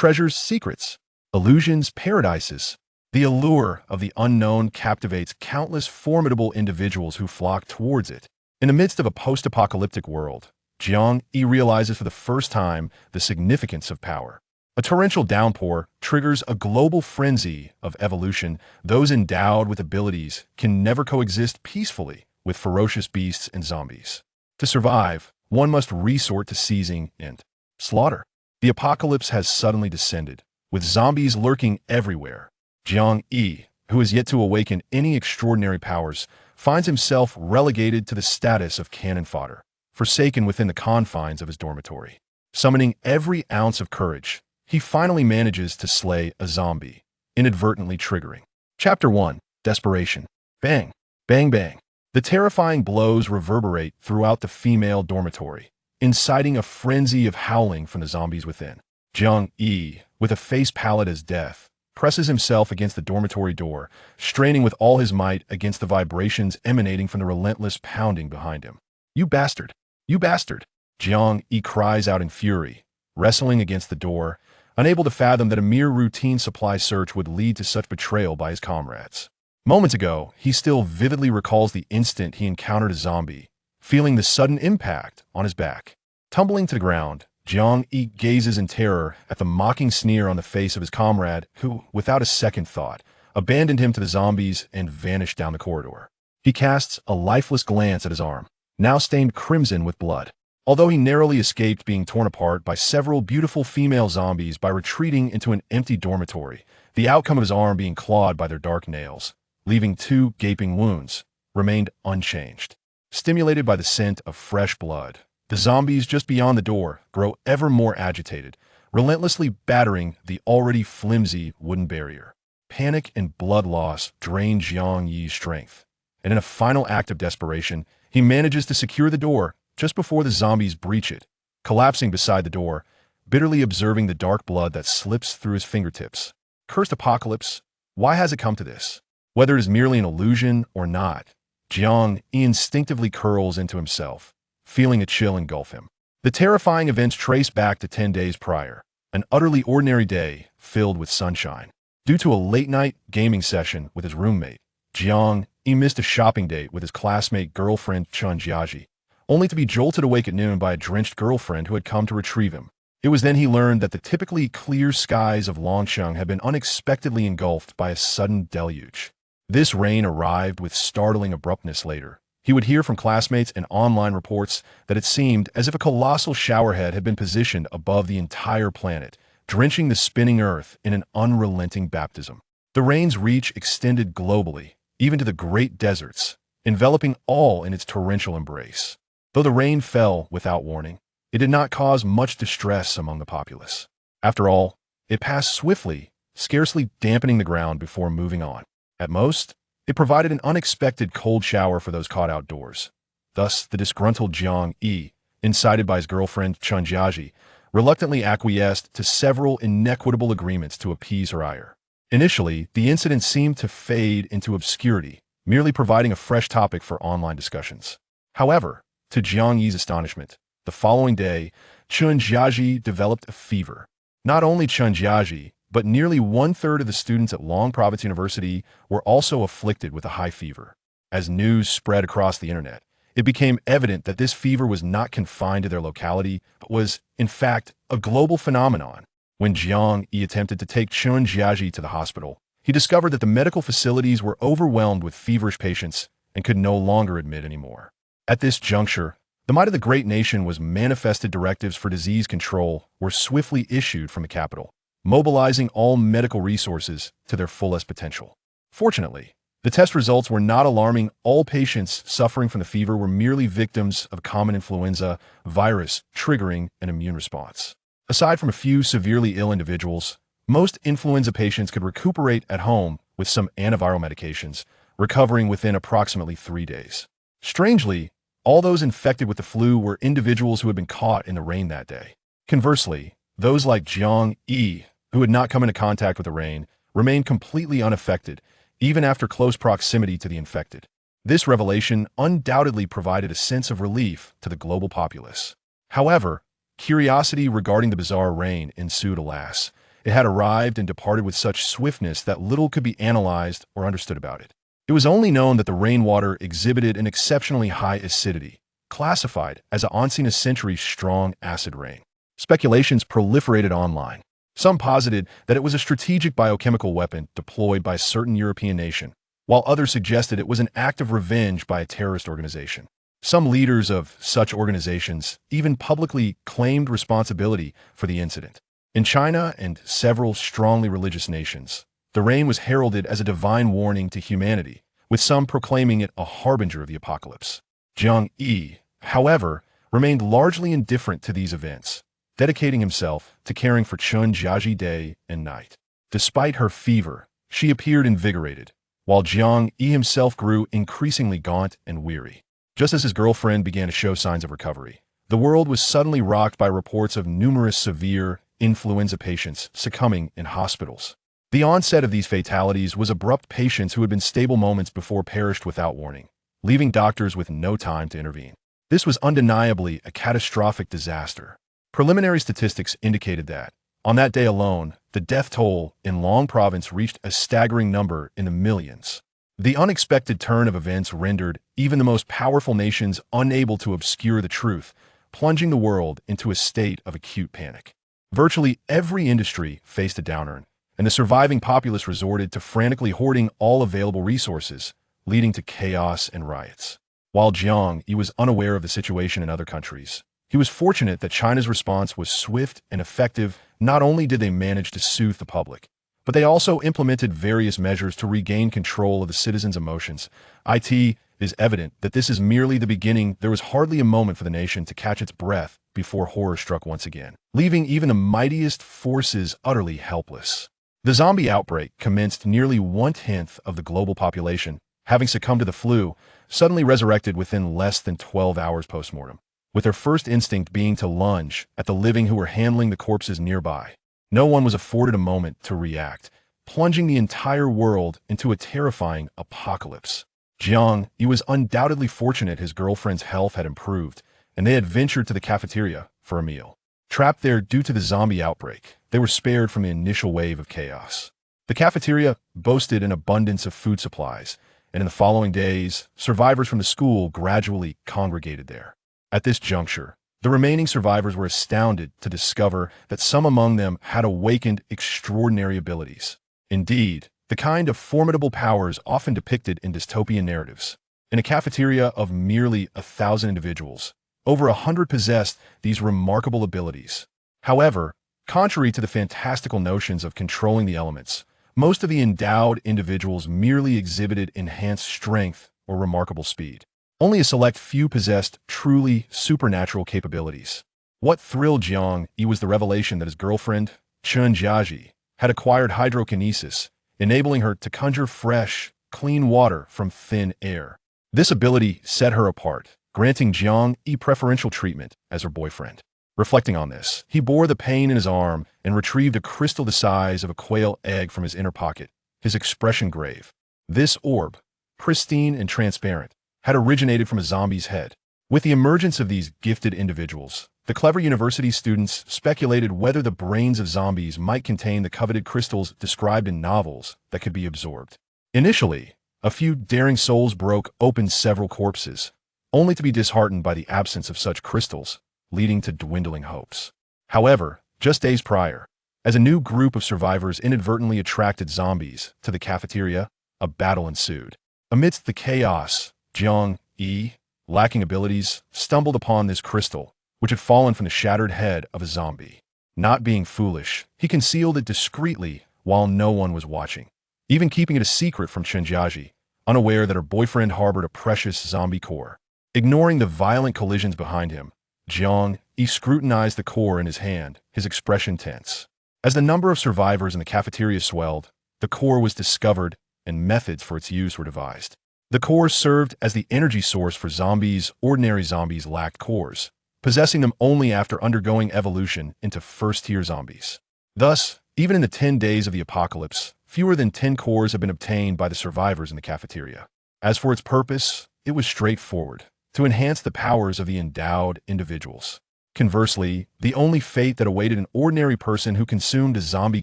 treasures secrets, illusions paradises. The allure of the unknown captivates countless formidable individuals who flock towards it. In the midst of a post-apocalyptic world, Jiang Yi realizes for the first time the significance of power. A torrential downpour triggers a global frenzy of evolution. Those endowed with abilities can never coexist peacefully with ferocious beasts and zombies. To survive, one must resort to seizing and slaughter. The apocalypse has suddenly descended, with zombies lurking everywhere. Jiang Yi, who has yet to awaken any extraordinary powers, finds himself relegated to the status of cannon fodder, forsaken within the confines of his dormitory. Summoning every ounce of courage, he finally manages to slay a zombie, inadvertently triggering. Chapter 1. Desperation. Bang! Bang bang! The terrifying blows reverberate throughout the female dormitory, inciting a frenzy of howling from the zombies within. Jiang Yi, with a face pallid as death, presses himself against the dormitory door, straining with all his might against the vibrations emanating from the relentless pounding behind him. "You bastard! You bastard!" Jiang Yi cries out in fury, wrestling against the door, unable to fathom that a mere routine supply search would lead to such betrayal by his comrades. Moments ago, he still vividly recalls the instant he encountered a zombie, feeling the sudden impact on his back. Tumbling to the ground, Jiang Yi gazes in terror at the mocking sneer on the face of his comrade who, without a second thought, abandoned him to the zombies and vanished down the corridor. He casts a lifeless glance at his arm, now stained crimson with blood. Although he narrowly escaped being torn apart by several beautiful female zombies by retreating into an empty dormitory, the outcome of his arm being clawed by their dark nails, leaving 2 gaping wounds, remained unchanged. Stimulated by the scent of fresh blood, the zombies just beyond the door grow ever more agitated, relentlessly battering the already flimsy wooden barrier. Panic and blood loss drain Jiang Yi's strength, and in a final act of desperation, he manages to secure the door just before the zombies breach it, collapsing beside the door, bitterly observing the dark blood that slips through his fingertips. Cursed apocalypse, why has it come to this? Whether it is merely an illusion or not, Jiang Yi instinctively curls into himself, feeling a chill engulf him. The terrifying events trace back to 10 days prior, an utterly ordinary day filled with sunshine. Due to a late-night gaming session with his roommate, Jiang Yi missed a shopping date with his classmate girlfriend Jiang Yi, only to be jolted awake at noon by a drenched girlfriend who had come to retrieve him. It was then he learned that the typically clear skies of Longsheng had been unexpectedly engulfed by a sudden deluge. This rain arrived with startling abruptness later. He would hear from classmates and online reports that it seemed as if a colossal showerhead had been positioned above the entire planet, drenching the spinning earth in an unrelenting baptism. The rain's reach extended globally, even to the great deserts, enveloping all in its torrential embrace. Though the rain fell without warning, it did not cause much distress among the populace. After all, it passed swiftly, scarcely dampening the ground before moving on. At most, it provided an unexpected cold shower for those caught outdoors. Thus, the disgruntled Jiang Yi, incited by his girlfriend Jiang Yi, reluctantly acquiesced to several inequitable agreements to appease her ire. Initially, the incident seemed to fade into obscurity, merely providing a fresh topic for online discussions. However, to Jiang Yi's astonishment, the following day, Jiang Yi developed a fever. Not only Jiang Yi, but nearly 1/3 of the students at Long Province University were also afflicted with a high fever. As news spread across the internet, it became evident that this fever was not confined to their locality, but was, in fact, a global phenomenon. When Jiang Yi attempted to take Jiang Yi to the hospital, he discovered that the medical facilities were overwhelmed with feverish patients and could no longer admit any more. At this juncture, the might of the great nation was manifested. Directives for disease control were swiftly issued from the capital, mobilizing all medical resources to their fullest potential. Fortunately, the test results were not alarming. All patients suffering from the fever were merely victims of common influenza virus triggering an immune response. Aside from a few severely ill individuals, most influenza patients could recuperate at home with some antiviral medications, recovering within approximately 3 days. Strangely, all those infected with the flu were individuals who had been caught in the rain that day. Conversely, those like Jiang Yi, who had not come into contact with the rain, remained completely unaffected, even after close proximity to the infected. This revelation undoubtedly provided a sense of relief to the global populace. However, curiosity regarding the bizarre rain ensued alas. It had arrived and departed with such swiftness that little could be analyzed or understood about it. It was only known that the rainwater exhibited an exceptionally high acidity, classified as a once-in-a-century strong acid rain. Speculations proliferated online. Some posited that it was a strategic biochemical weapon deployed by a certain European nation, while others suggested it was an act of revenge by a terrorist organization. Some leaders of such organizations even publicly claimed responsibility for the incident. In China and several strongly religious nations, the rain was heralded as a divine warning to humanity, with some proclaiming it a harbinger of the apocalypse. Jiang Yi, however, remained largely indifferent to these events, dedicating himself to caring for Chun Jiaji day and night. Despite her fever, she appeared invigorated, while Jiang Yi himself grew increasingly gaunt and weary. Just as his girlfriend began to show signs of recovery, the world was suddenly rocked by reports of numerous severe influenza patients succumbing in hospitals. The onset of these fatalities was abrupt. Patients who had been stable moments before perished without warning, leaving doctors with no time to intervene. This was undeniably a catastrophic disaster. Preliminary statistics indicated that, on that day alone, the death toll in Long Province reached a staggering number in the millions. The unexpected turn of events rendered even the most powerful nations unable to obscure the truth, plunging the world into a state of acute panic. Virtually every industry faced a downturn, and the surviving populace resorted to frantically hoarding all available resources, leading to chaos and riots. While Jiang Yi was unaware of the situation in other countries, he was fortunate that China's response was swift and effective. Not only did they manage to soothe the public, but they also implemented various measures to regain control of the citizens' emotions. It is evident that this is merely the beginning. There was hardly a moment for the nation to catch its breath before horror struck once again, leaving even the mightiest forces utterly helpless. The zombie outbreak commenced. Nearly 1/10 of the global population, having succumbed to the flu, suddenly resurrected within less than 12 hours post-mortem, with their first instinct being to lunge at the living who were handling the corpses nearby. No one was afforded a moment to react, plunging the entire world into a terrifying apocalypse. Jiang Yi was undoubtedly fortunate his girlfriend's health had improved, and they had ventured to the cafeteria for a meal. Trapped there due to the zombie outbreak, they were spared from the initial wave of chaos. The cafeteria boasted an abundance of food supplies, and in the following days, survivors from the school gradually congregated there. At this juncture, the remaining survivors were astounded to discover that some among them had awakened extraordinary abilities. Indeed, the kind of formidable powers often depicted in dystopian narratives. In a cafeteria of merely 1,000 individuals, over 100 possessed these remarkable abilities. However, contrary to the fantastical notions of controlling the elements, most of the endowed individuals merely exhibited enhanced strength or remarkable speed. Only a select few possessed truly supernatural capabilities. What thrilled Jiang Yi was the revelation that his girlfriend, Chun Jiaji, had acquired hydrokinesis, enabling her to conjure fresh, clean water from thin air. This ability set her apart, granting Jiang Yi preferential treatment as her boyfriend. Reflecting on this, he bore the pain in his arm and retrieved a crystal the size of a quail egg from his inner pocket, his expression grave. This orb, pristine and transparent, had originated from a zombie's head. With the emergence of these gifted individuals, the clever university students speculated whether the brains of zombies might contain the coveted crystals described in novels that could be absorbed. Initially, a few daring souls broke open several corpses, only to be disheartened by the absence of such crystals, leading to dwindling hopes. However, just days prior, as a new group of survivors inadvertently attracted zombies to the cafeteria, a battle ensued. Amidst the chaos, Jiang Yi, lacking abilities, stumbled upon this crystal, which had fallen from the shattered head of a zombie. Not being foolish, he concealed it discreetly while no one was watching, even keeping it a secret from Chenjiaji, unaware that her boyfriend harbored a precious zombie core. Ignoring the violent collisions behind him, Jiang Yi scrutinized the core in his hand, his expression tense. As the number of survivors in the cafeteria swelled, the core was discovered and methods for its use were devised. The core served as the energy source for zombies. Ordinary zombies lacked cores, possessing them only after undergoing evolution into first-tier zombies. Thus, even in the 10 days of the apocalypse, fewer than 10 cores have been obtained by the survivors in the cafeteria. As for its purpose, it was straightforward: to enhance the powers of the endowed individuals. Conversely, the only fate that awaited an ordinary person who consumed a zombie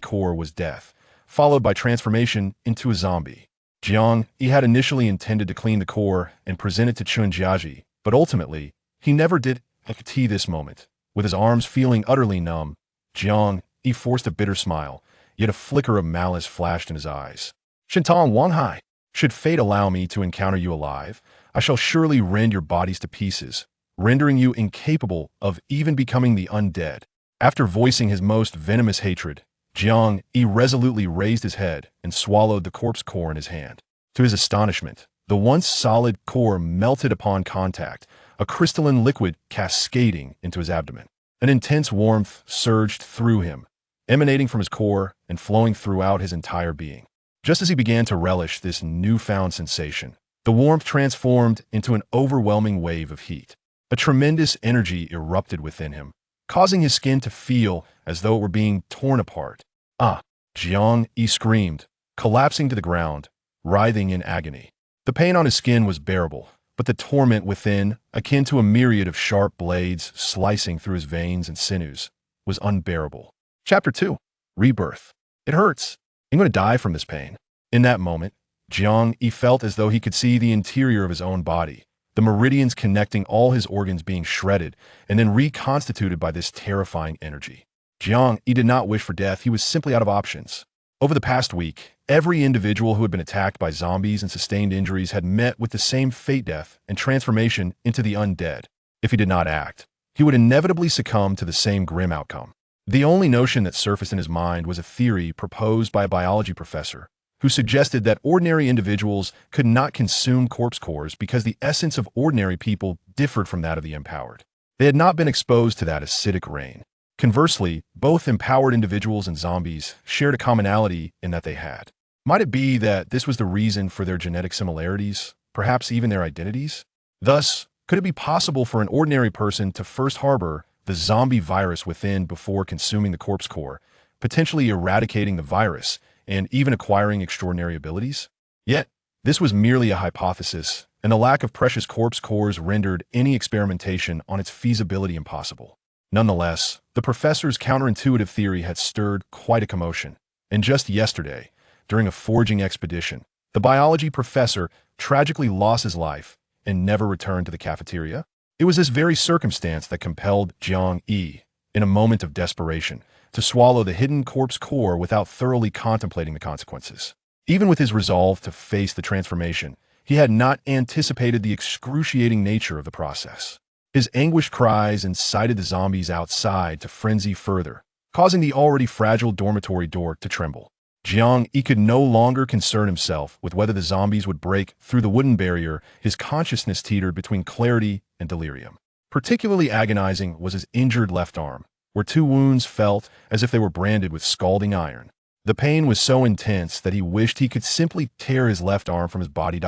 core was death, followed by transformation into a zombie. Jiang Yi had initially intended to clean the core and present it to Jiang, but ultimately, he never did at this moment. With his arms feeling utterly numb, Jiang Yi forced a bitter smile, yet a flicker of malice flashed in his eyes. Shintang Wanghai, should fate allow me to encounter you alive, I shall surely rend your bodies to pieces, rendering you incapable of even becoming the undead. After voicing his most venomous hatred, Jiang Yi resolutely raised his head and swallowed the corpse core in his hand. To his astonishment, the once solid core melted upon contact, a crystalline liquid cascading into his abdomen. An intense warmth surged through him, emanating from his core and flowing throughout his entire being. Just as he began to relish this newfound sensation, the warmth transformed into an overwhelming wave of heat. A tremendous energy erupted within him, causing his skin to feel as though it were being torn apart. Ah! Jiang Yi screamed, collapsing to the ground, writhing in agony. The pain on his skin was bearable, but the torment within, akin to a myriad of sharp blades slicing through his veins and sinews, was unbearable. Chapter 2. Rebirth. It hurts. I'm going to die from this pain. In that moment, Jiang Yi felt as though he could see the interior of his own body, the meridians connecting all his organs being shredded and then reconstituted by this terrifying energy. Jiang Yi did not wish for death, he was simply out of options. Over the past week, every individual who had been attacked by zombies and sustained injuries had met with the same fate, death and transformation into the undead. If he did not act, he would inevitably succumb to the same grim outcome. The only notion that surfaced in his mind was a theory proposed by a biology professor, who suggested that ordinary individuals could not consume corpse cores because the essence of ordinary people differed from that of the empowered. They had not been exposed to that acidic rain. Conversely, both empowered individuals and zombies shared a commonality in that they had. Might it be that this was the reason for their genetic similarities, perhaps even their identities? Thus, could it be possible for an ordinary person to first harbor the zombie virus within before consuming the corpse core, potentially eradicating the virus and even acquiring extraordinary abilities? Yet, this was merely a hypothesis, and the lack of precious corpse cores rendered any experimentation on its feasibility impossible. Nonetheless, the professor's counterintuitive theory had stirred quite a commotion, and just yesterday, during a foraging expedition, the biology professor tragically lost his life and never returned to the cafeteria. It was this very circumstance that compelled Jiang Yi, in a moment of desperation, to swallow the hidden corpse core without thoroughly contemplating the consequences. Even with his resolve to face the transformation, he had not anticipated the excruciating nature of the process. His anguished cries incited the zombies outside to frenzy further, causing the already fragile dormitory door to tremble. Jiang Yi could no longer concern himself with whether the zombies would break through the wooden barrier. His consciousness teetered between clarity and delirium. Particularly agonizing was his injured left arm, where 2 wounds felt as if they were branded with scalding iron. The pain was so intense that he wished he could simply tear his left arm from his body.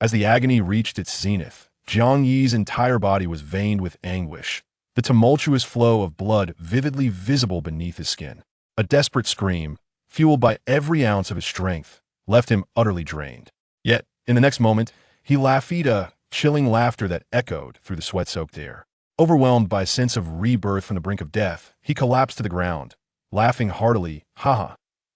As the agony reached its zenith, Jiang Yi's entire body was veined with anguish, the tumultuous flow of blood vividly visible beneath his skin. A desperate scream, fueled by every ounce of his strength, left him utterly drained. Yet, in the next moment, he laughed a chilling laughter that echoed through the sweat-soaked air. Overwhelmed by a sense of rebirth from the brink of death, he collapsed to the ground, laughing heartily. Haha,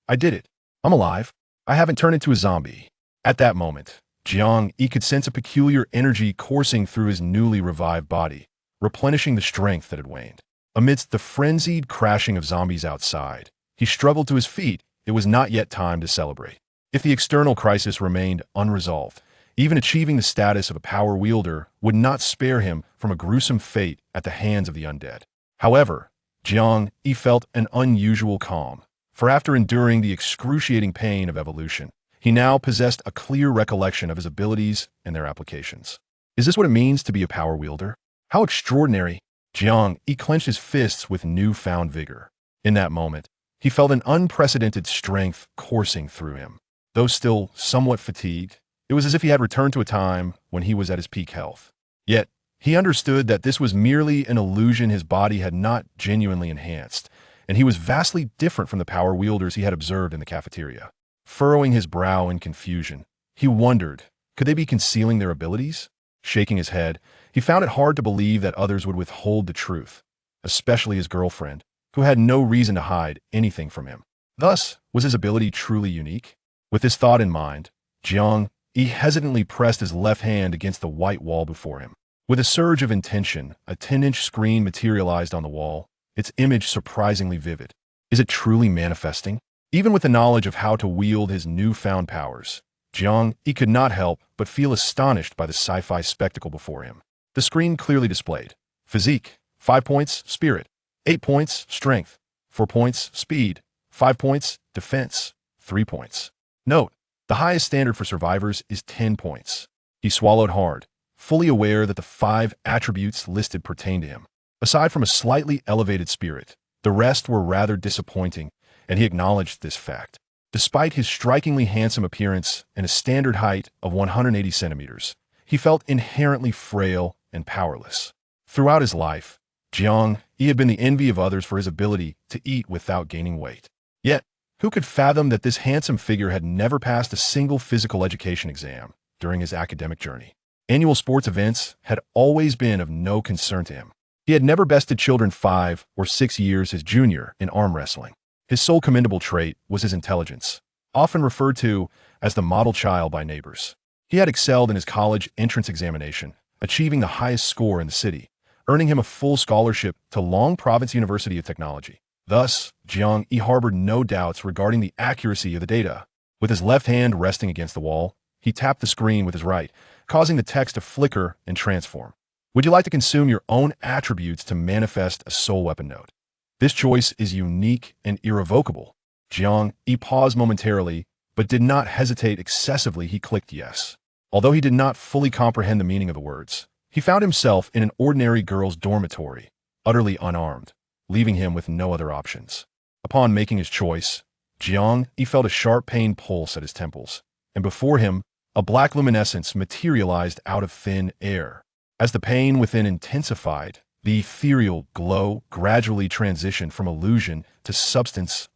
I did it. I'm alive. I haven't turned into a zombie. At that moment, Jiang Yi could sense a peculiar energy coursing through his newly revived body, replenishing the strength that had waned. Amidst the frenzied crashing of zombies outside, he struggled to his feet. It was not yet time to celebrate. If the external crisis remained unresolved, even achieving the status of a power wielder would not spare him from a gruesome fate at the hands of the undead. However, Jiang Yi felt an unusual calm, for after enduring the excruciating pain of evolution, he now possessed a clear recollection of his abilities and their applications. Is this what it means to be a power wielder? How extraordinary! Jiang Yi clenched his fists with newfound vigor. In that moment, he felt an unprecedented strength coursing through him. Though still somewhat fatigued, it was as if he had returned to a time when he was at his peak health. Yet, he understood that this was merely an illusion his body had not genuinely enhanced, and he was vastly different from the power wielders he had observed in the cafeteria. Furrowing his brow in confusion, he wondered, could they be concealing their abilities? Shaking his head, he found it hard to believe that others would withhold the truth. especially his girlfriend, who had no reason to hide anything from him. Thus, was his ability truly unique? With this thought in mind, Jiang Yi hesitantly pressed his left hand against the white wall before him. With a surge of intention, a 10-inch screen materialized on the wall, its image surprisingly vivid. Is it truly manifesting? Even with the knowledge of how to wield his newfound powers, Jiang Yi could not help but feel astonished by the sci-fi spectacle before him. The screen clearly displayed physique, 5 points, spirit, 8 points, strength, 4 points, speed, 5 points, defense, 3 points. Note, the highest standard for survivors is 10 points. He swallowed hard, fully aware that the 5 attributes listed pertained to him. Aside from a slightly elevated spirit, the rest were rather disappointing, and he acknowledged this fact. Despite his strikingly handsome appearance and a standard height of 180 centimeters, he felt inherently frail and powerless. Throughout his life, Jiang Yi had been the envy of others for his ability to eat without gaining weight. Yet, who could fathom that this handsome figure had never passed a single physical education exam during his academic journey? Annual sports events had always been of no concern to him. He had never bested children 5 or 6 years his junior in arm wrestling. His sole commendable trait was his intelligence, often referred to as the model child by neighbors. He had excelled in his college entrance examination, achieving the highest score in the city, earning him a full scholarship to Long Province University of Technology. Thus, Jiang Yi harbored no doubts regarding the accuracy of the data. With his left hand resting against the wall, he tapped the screen with his right, causing the text to flicker and transform. Would you like to consume your own attributes to manifest a soul weapon node? This choice is unique and irrevocable. Jiang Yi paused momentarily, but did not hesitate excessively. He clicked yes. Although he did not fully comprehend the meaning of the words, he found himself in an ordinary girl's dormitory, utterly unarmed, leaving him with no other options. Upon making his choice, Jiang Yi felt a sharp pain pulse at his temples, and before him, a black luminescence materialized out of thin air. As the pain within intensified, the ethereal glow gradually transitioned from illusion to substance.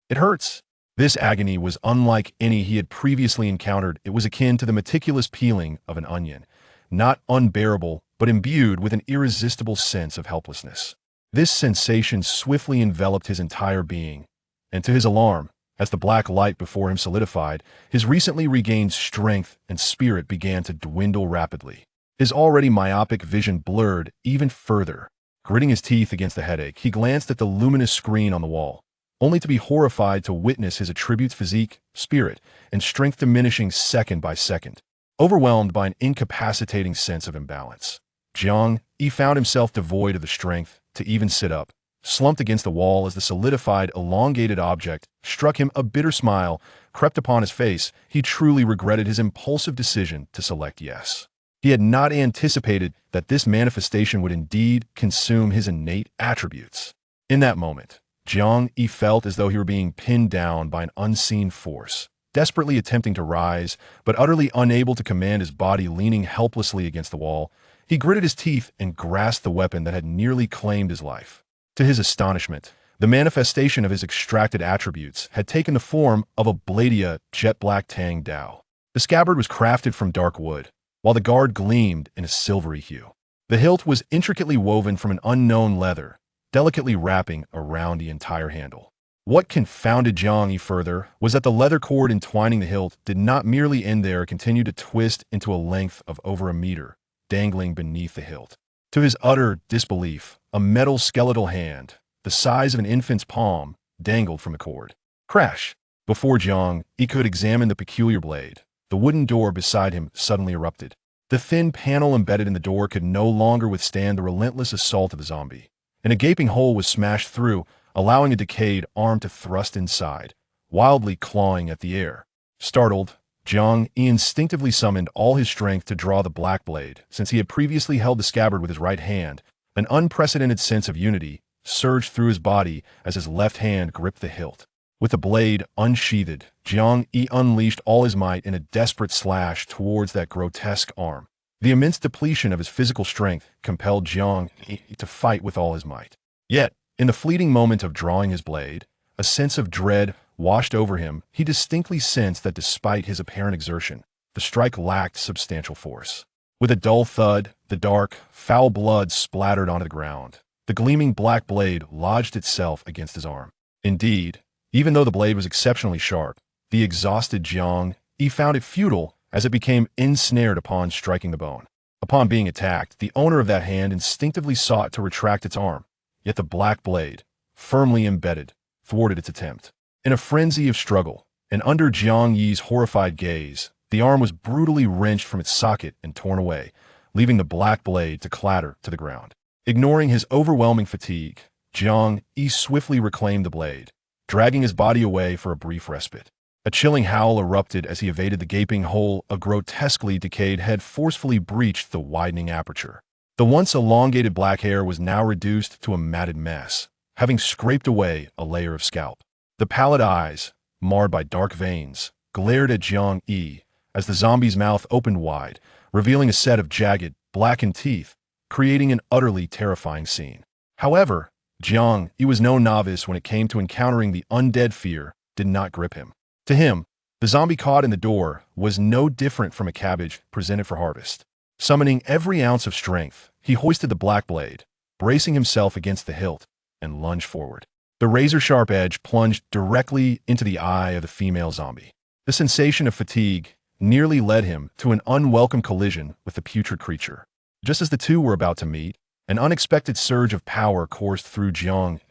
It hurts. This agony was unlike any he had previously encountered. It was akin to the meticulous peeling of an onion, not unbearable, but imbued with an irresistible sense of helplessness. This sensation swiftly enveloped his entire being, and to his alarm, as the black light before him solidified, his recently regained strength and spirit began to dwindle rapidly. His already myopic vision blurred even further. Gritting his teeth against the headache, he glanced at the luminous screen on the wall, only to be horrified to witness his attributes physique, spirit, and strength diminishing second by second. Overwhelmed by an incapacitating sense of imbalance, Jiang Yi found himself devoid of the strength to even sit up, slumped against the wall as the solidified, elongated object struck him. A bitter smile crept upon his face. He truly regretted his impulsive decision to select yes. He had not anticipated that this manifestation would indeed consume his innate attributes. In that moment, Jiang Yi felt as though he were being pinned down by an unseen force, desperately attempting to rise, but utterly unable to command his body. Leaning helplessly against the wall, he gritted his teeth and grasped the weapon that had nearly claimed his life. To his astonishment, the manifestation of his extracted attributes had taken the form of a bladia jet black tang dao. The scabbard was crafted from dark wood, while the guard gleamed in a silvery hue. The hilt was intricately woven from an unknown leather, delicately wrapping around the entire handle. What confounded Jiang Yi further was that the leather cord entwining the hilt did not merely end there. It continued to twist into a length of over a meter, dangling beneath the hilt. To his utter disbelief, a metal skeletal hand, the size of an infant's palm, dangled from the cord. Crash! Before Jiang Yi could examine the peculiar blade, the wooden door beside him suddenly erupted. The thin panel embedded in the door could no longer withstand the relentless assault of the zombie, and a gaping hole was smashed through, allowing a decayed arm to thrust inside, wildly clawing at the air. Startled, Jiang Yi instinctively summoned all his strength to draw the black blade. Since he had previously held the scabbard with his right hand, an unprecedented sense of unity surged through his body as his left hand gripped the hilt. With the blade unsheathed, Jiang Yi unleashed all his might in a desperate slash towards that grotesque arm. The immense depletion of his physical strength compelled Jiang Yi to fight with all his might. Yet, in the fleeting moment of drawing his blade, a sense of dread washed over him. He distinctly sensed that despite his apparent exertion, the strike lacked substantial force. With a dull thud, the dark, foul blood splattered onto the ground, The gleaming black blade lodged itself against his arm. Indeed, even though the blade was exceptionally sharp, the exhausted Jiang Yi found it futile as it became ensnared upon striking the bone. Upon being attacked, the owner of that hand instinctively sought to retract its arm, yet the black blade, firmly embedded, thwarted its attempt. In a frenzy of struggle, and under Jiang Yi's horrified gaze, the arm was brutally wrenched from its socket and torn away, leaving the black blade to clatter to the ground. Ignoring his overwhelming fatigue, Jiang Yi swiftly reclaimed the blade, dragging his body away for a brief respite. A chilling howl erupted as he evaded the gaping hole. A grotesquely decayed head forcefully breached the widening aperture. The once elongated black hair was now reduced to a matted mess, having scraped away a layer of scalp. The pallid eyes, marred by dark veins, glared at Jiang Yi as the zombie's mouth opened wide, revealing a set of jagged, blackened teeth, creating an utterly terrifying scene. However, Jiang Yi was no novice when it came to encountering the undead. Fear did not grip him. To him, the zombie caught in the door was no different from a cabbage presented for harvest. Summoning every ounce of strength, he hoisted the black blade, bracing himself against the hilt, and lunged forward. The razor-sharp edge plunged directly into the eye of the female zombie. The sensation of fatigue nearly led him to an unwelcome collision with the putrid creature. Just as the two were about to meet, an unexpected surge of power coursed through Jiang,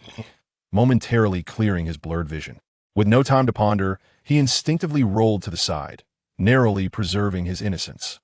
momentarily clearing his blurred vision. With no time to ponder, he instinctively rolled to the side, narrowly preserving his innocence.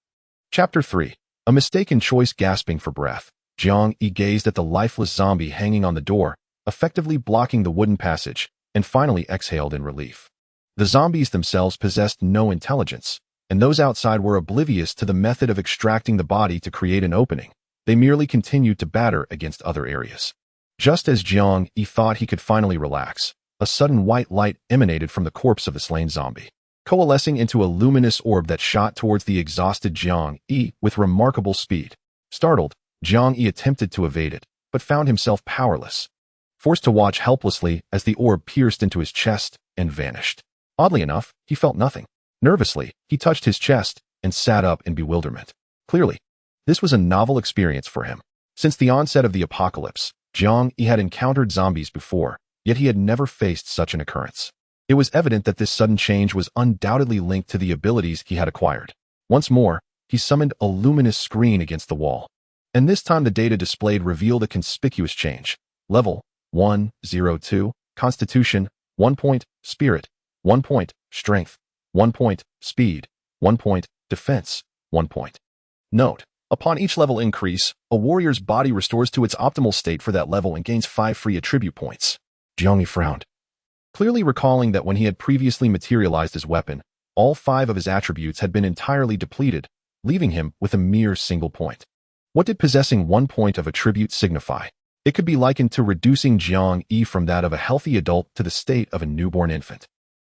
Chapter 3. A mistaken choice. Gasping for breath, Jiang Yi gazed at the lifeless zombie hanging on the door, effectively blocking the wooden passage, and finally exhaled in relief. The zombies themselves possessed no intelligence, and those outside were oblivious to the method of extracting the body to create an opening. They merely continued to batter against other areas. Just as Jiang Yi thought he could finally relax, a sudden white light emanated from the corpse of the slain zombie, coalescing into a luminous orb that shot towards the exhausted Jiang Yi with remarkable speed. Startled, Jiang Yi attempted to evade it, but found himself powerless, forced to watch helplessly as the orb pierced into his chest and vanished. Oddly enough, he felt nothing. Nervously, he touched his chest and sat up in bewilderment. Clearly, this was a novel experience for him. Since the onset of the apocalypse, Jiang Yi had encountered zombies before, yet he had never faced such an occurrence. It was evident that this sudden change was undoubtedly linked to the abilities he had acquired. Once more, he summoned a luminous screen against the wall, and this time the data displayed revealed a conspicuous change. Level 102, Constitution 1 point, Spirit 1 point, Strength 1 point, Speed 1 point, Defense 1 point. Note: upon each level increase, a warrior's body restores to its optimal state for that level and gains 5 free attribute points. Jiang Yi frowned, clearly recalling that when he had previously materialized his weapon, all 5 of his attributes had been entirely depleted, leaving him with a mere single point. What did possessing 1 point of attribute signify? It could be likened to reducing Jiang Yi from that of a healthy adult to the state of a newborn infant.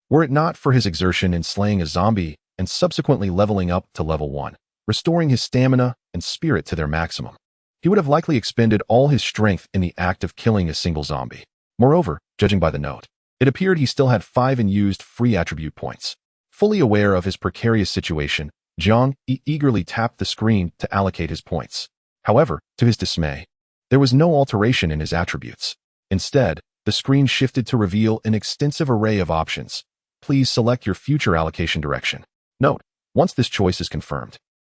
Were it not for his exertion in slaying a zombie and subsequently leveling up to level 1, restoring his stamina and spirit to their maximum, he would have likely expended all his strength in the act of killing a single zombie. Moreover, judging by the note, it appeared he still had 5 unused free attribute points. Fully aware of his precarious situation, Jiang Yi eagerly tapped the screen to allocate his points. However, to his dismay, there was no alteration in his attributes. Instead, the screen shifted to reveal an extensive array of options. Please select your future allocation direction. Note: once this choice is confirmed,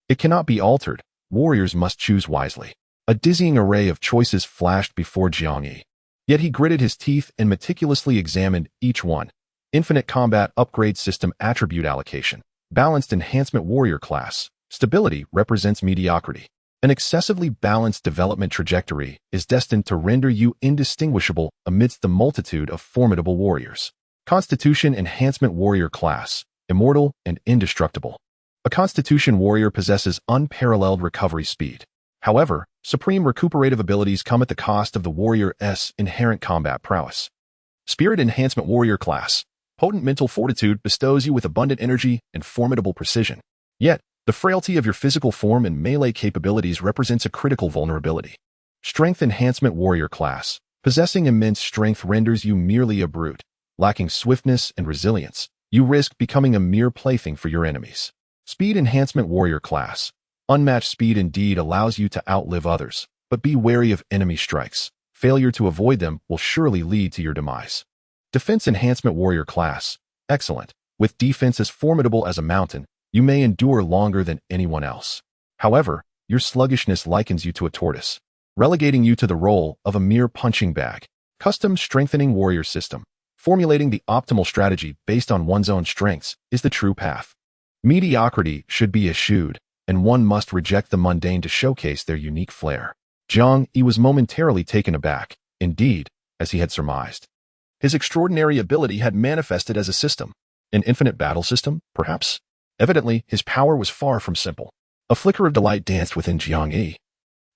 it cannot be altered. Warriors must choose wisely. A dizzying array of choices flashed before Jiang Yi. Yet he gritted his teeth and meticulously examined each one. Infinite Combat Upgrade System Attribute Allocation. Balanced Enhancement Warrior Class. Stability represents mediocrity. An excessively balanced development trajectory is destined to render you indistinguishable amidst the multitude of formidable warriors. Constitution Enhancement Warrior Class. Immortal and indestructible. A Constitution warrior possesses unparalleled recovery speed. However, supreme recuperative abilities come at the cost of the warrior's inherent combat prowess. Spirit Enhancement Warrior Class. Potent mental fortitude bestows you with abundant energy and formidable precision. Yet, the frailty of your physical form and melee capabilities represents a critical vulnerability. Strength Enhancement Warrior Class. Possessing immense strength renders you merely a brute. Lacking swiftness and resilience, you risk becoming a mere plaything for your enemies. Speed Enhancement Warrior Class. Unmatched speed indeed allows you to outlive others, but be wary of enemy strikes. Failure to avoid them will surely lead to your demise. Defense Enhancement Warrior Class. Excellent. With defense as formidable as a mountain, you may endure longer than anyone else. However, your sluggishness likens you to a tortoise, relegating you to the role of a mere punching bag. Custom Strengthening Warrior System. Formulating the optimal strategy based on one's own strengths is the true path. Mediocrity should be eschewed, and one must reject the mundane to showcase their unique flair. Jiang Yi was momentarily taken aback, indeed, as he had surmised. His extraordinary ability had manifested as a system. An infinite battle system, perhaps? Evidently, his power was far from simple. A flicker of delight danced within Jiang Yi.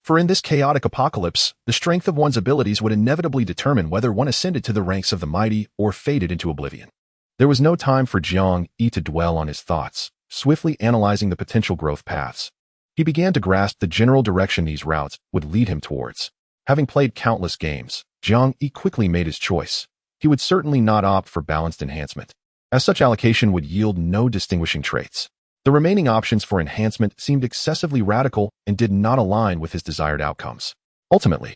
For in this chaotic apocalypse, the strength of one's abilities would inevitably determine whether one ascended to the ranks of the mighty or faded into oblivion. There was no time for Jiang Yi to dwell on his thoughts, swiftly analyzing the potential growth paths. He began to grasp the general direction these routes would lead him towards. Having played countless games, Jiang Yi quickly made his choice. He would certainly not opt for balanced enhancement, as such allocation would yield no distinguishing traits. The remaining options for enhancement seemed excessively radical and did not align with his desired outcomes. Ultimately,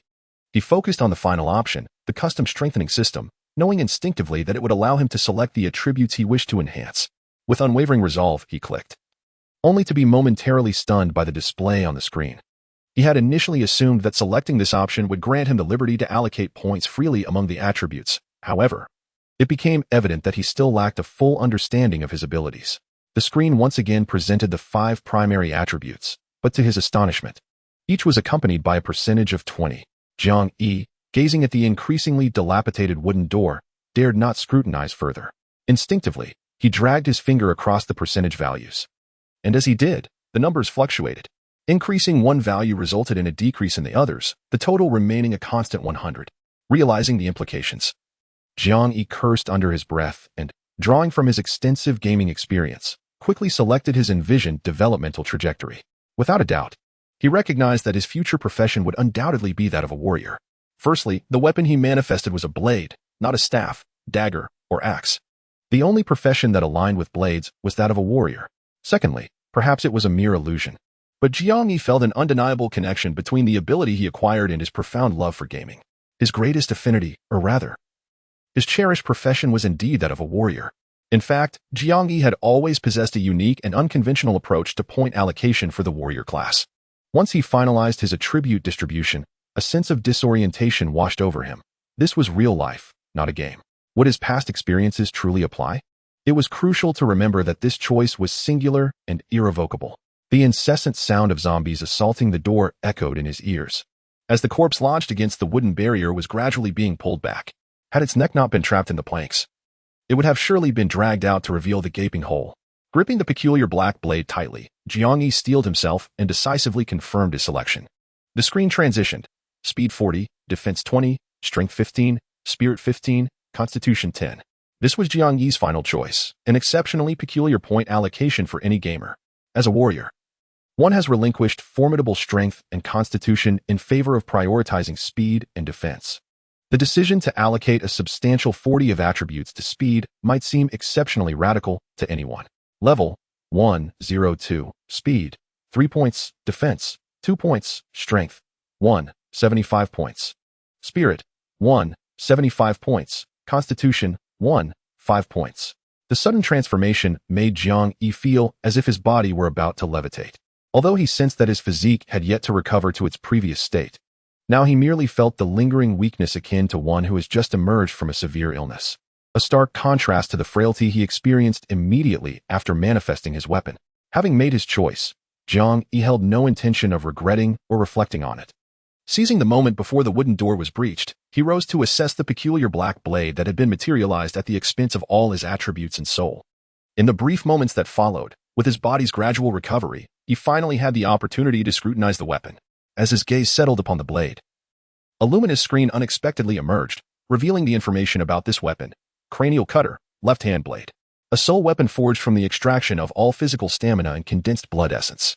he focused on the final option, the custom strengthening system, knowing instinctively that it would allow him to select the attributes he wished to enhance. With unwavering resolve, he clicked, only to be momentarily stunned by the display on the screen. He had initially assumed that selecting this option would grant him the liberty to allocate points freely among the attributes. However, it became evident that he still lacked a full understanding of his abilities. The screen once again presented the 5 primary attributes, but to his astonishment, each was accompanied by a percentage of 20. Jiang Yi, gazing at the increasingly dilapidated wooden door, dared not scrutinize further. Instinctively, he dragged his finger across the percentage values. And as he did, the numbers fluctuated. Increasing one value resulted in a decrease in the others, the total remaining a constant 100. Realizing the implications, Jiang Yi cursed under his breath and, drawing from his extensive gaming experience, quickly selected his envisioned developmental trajectory. Without a doubt, he recognized that his future profession would undoubtedly be that of a warrior. Firstly, the weapon he manifested was a blade, not a staff, dagger, or axe. The only profession that aligned with blades was that of a warrior. Secondly, perhaps it was a mere illusion, but Jiang Yi felt an undeniable connection between the ability he acquired and his profound love for gaming. His greatest affinity, or rather, his cherished profession was indeed that of a warrior. In fact, Jiang Yi had always possessed a unique and unconventional approach to point allocation for the warrior class. Once he finalized his attribute distribution, a sense of disorientation washed over him. This was real life, not a game. Would his past experiences truly apply? It was crucial to remember that this choice was singular and irrevocable. The incessant sound of zombies assaulting the door echoed in his ears, as the corpse lodged against the wooden barrier was gradually being pulled back. Had its neck not been trapped in the planks, it would have surely been dragged out to reveal the gaping hole. Gripping the peculiar black blade tightly, Jiang Yi steeled himself and decisively confirmed his selection. The screen transitioned. Speed 40, Defense 20, Strength 15, Spirit 15, Constitution 10. This was Jiang Yi's final choice, an exceptionally peculiar point allocation for any gamer. As a warrior, one has relinquished formidable strength and constitution in favor of prioritizing speed and defense. The decision to allocate a substantial 40 of attributes to speed might seem exceptionally radical to anyone. Level 102, Speed, 3 points, Defense, 2 points, Strength, 1, 75 points. Spirit, 1, 75 points. Constitution, 1, 5 points. The sudden transformation made Jiang Yi feel as if his body were about to levitate. Although he sensed that his physique had yet to recover to its previous state, now he merely felt the lingering weakness akin to one who has just emerged from a severe illness. A stark contrast to the frailty he experienced immediately after manifesting his weapon. Having made his choice, Jiang Yi held no intention of regretting or reflecting on it. Seizing the moment before the wooden door was breached, he rose to assess the peculiar black blade that had been materialized at the expense of all his attributes and soul. In the brief moments that followed, with his body's gradual recovery, he finally had the opportunity to scrutinize the weapon. As his gaze settled upon the blade, a luminous screen unexpectedly emerged, revealing the information about this weapon. Cranial cutter, left-hand blade. A soul weapon forged from the extraction of all physical stamina and condensed blood essence.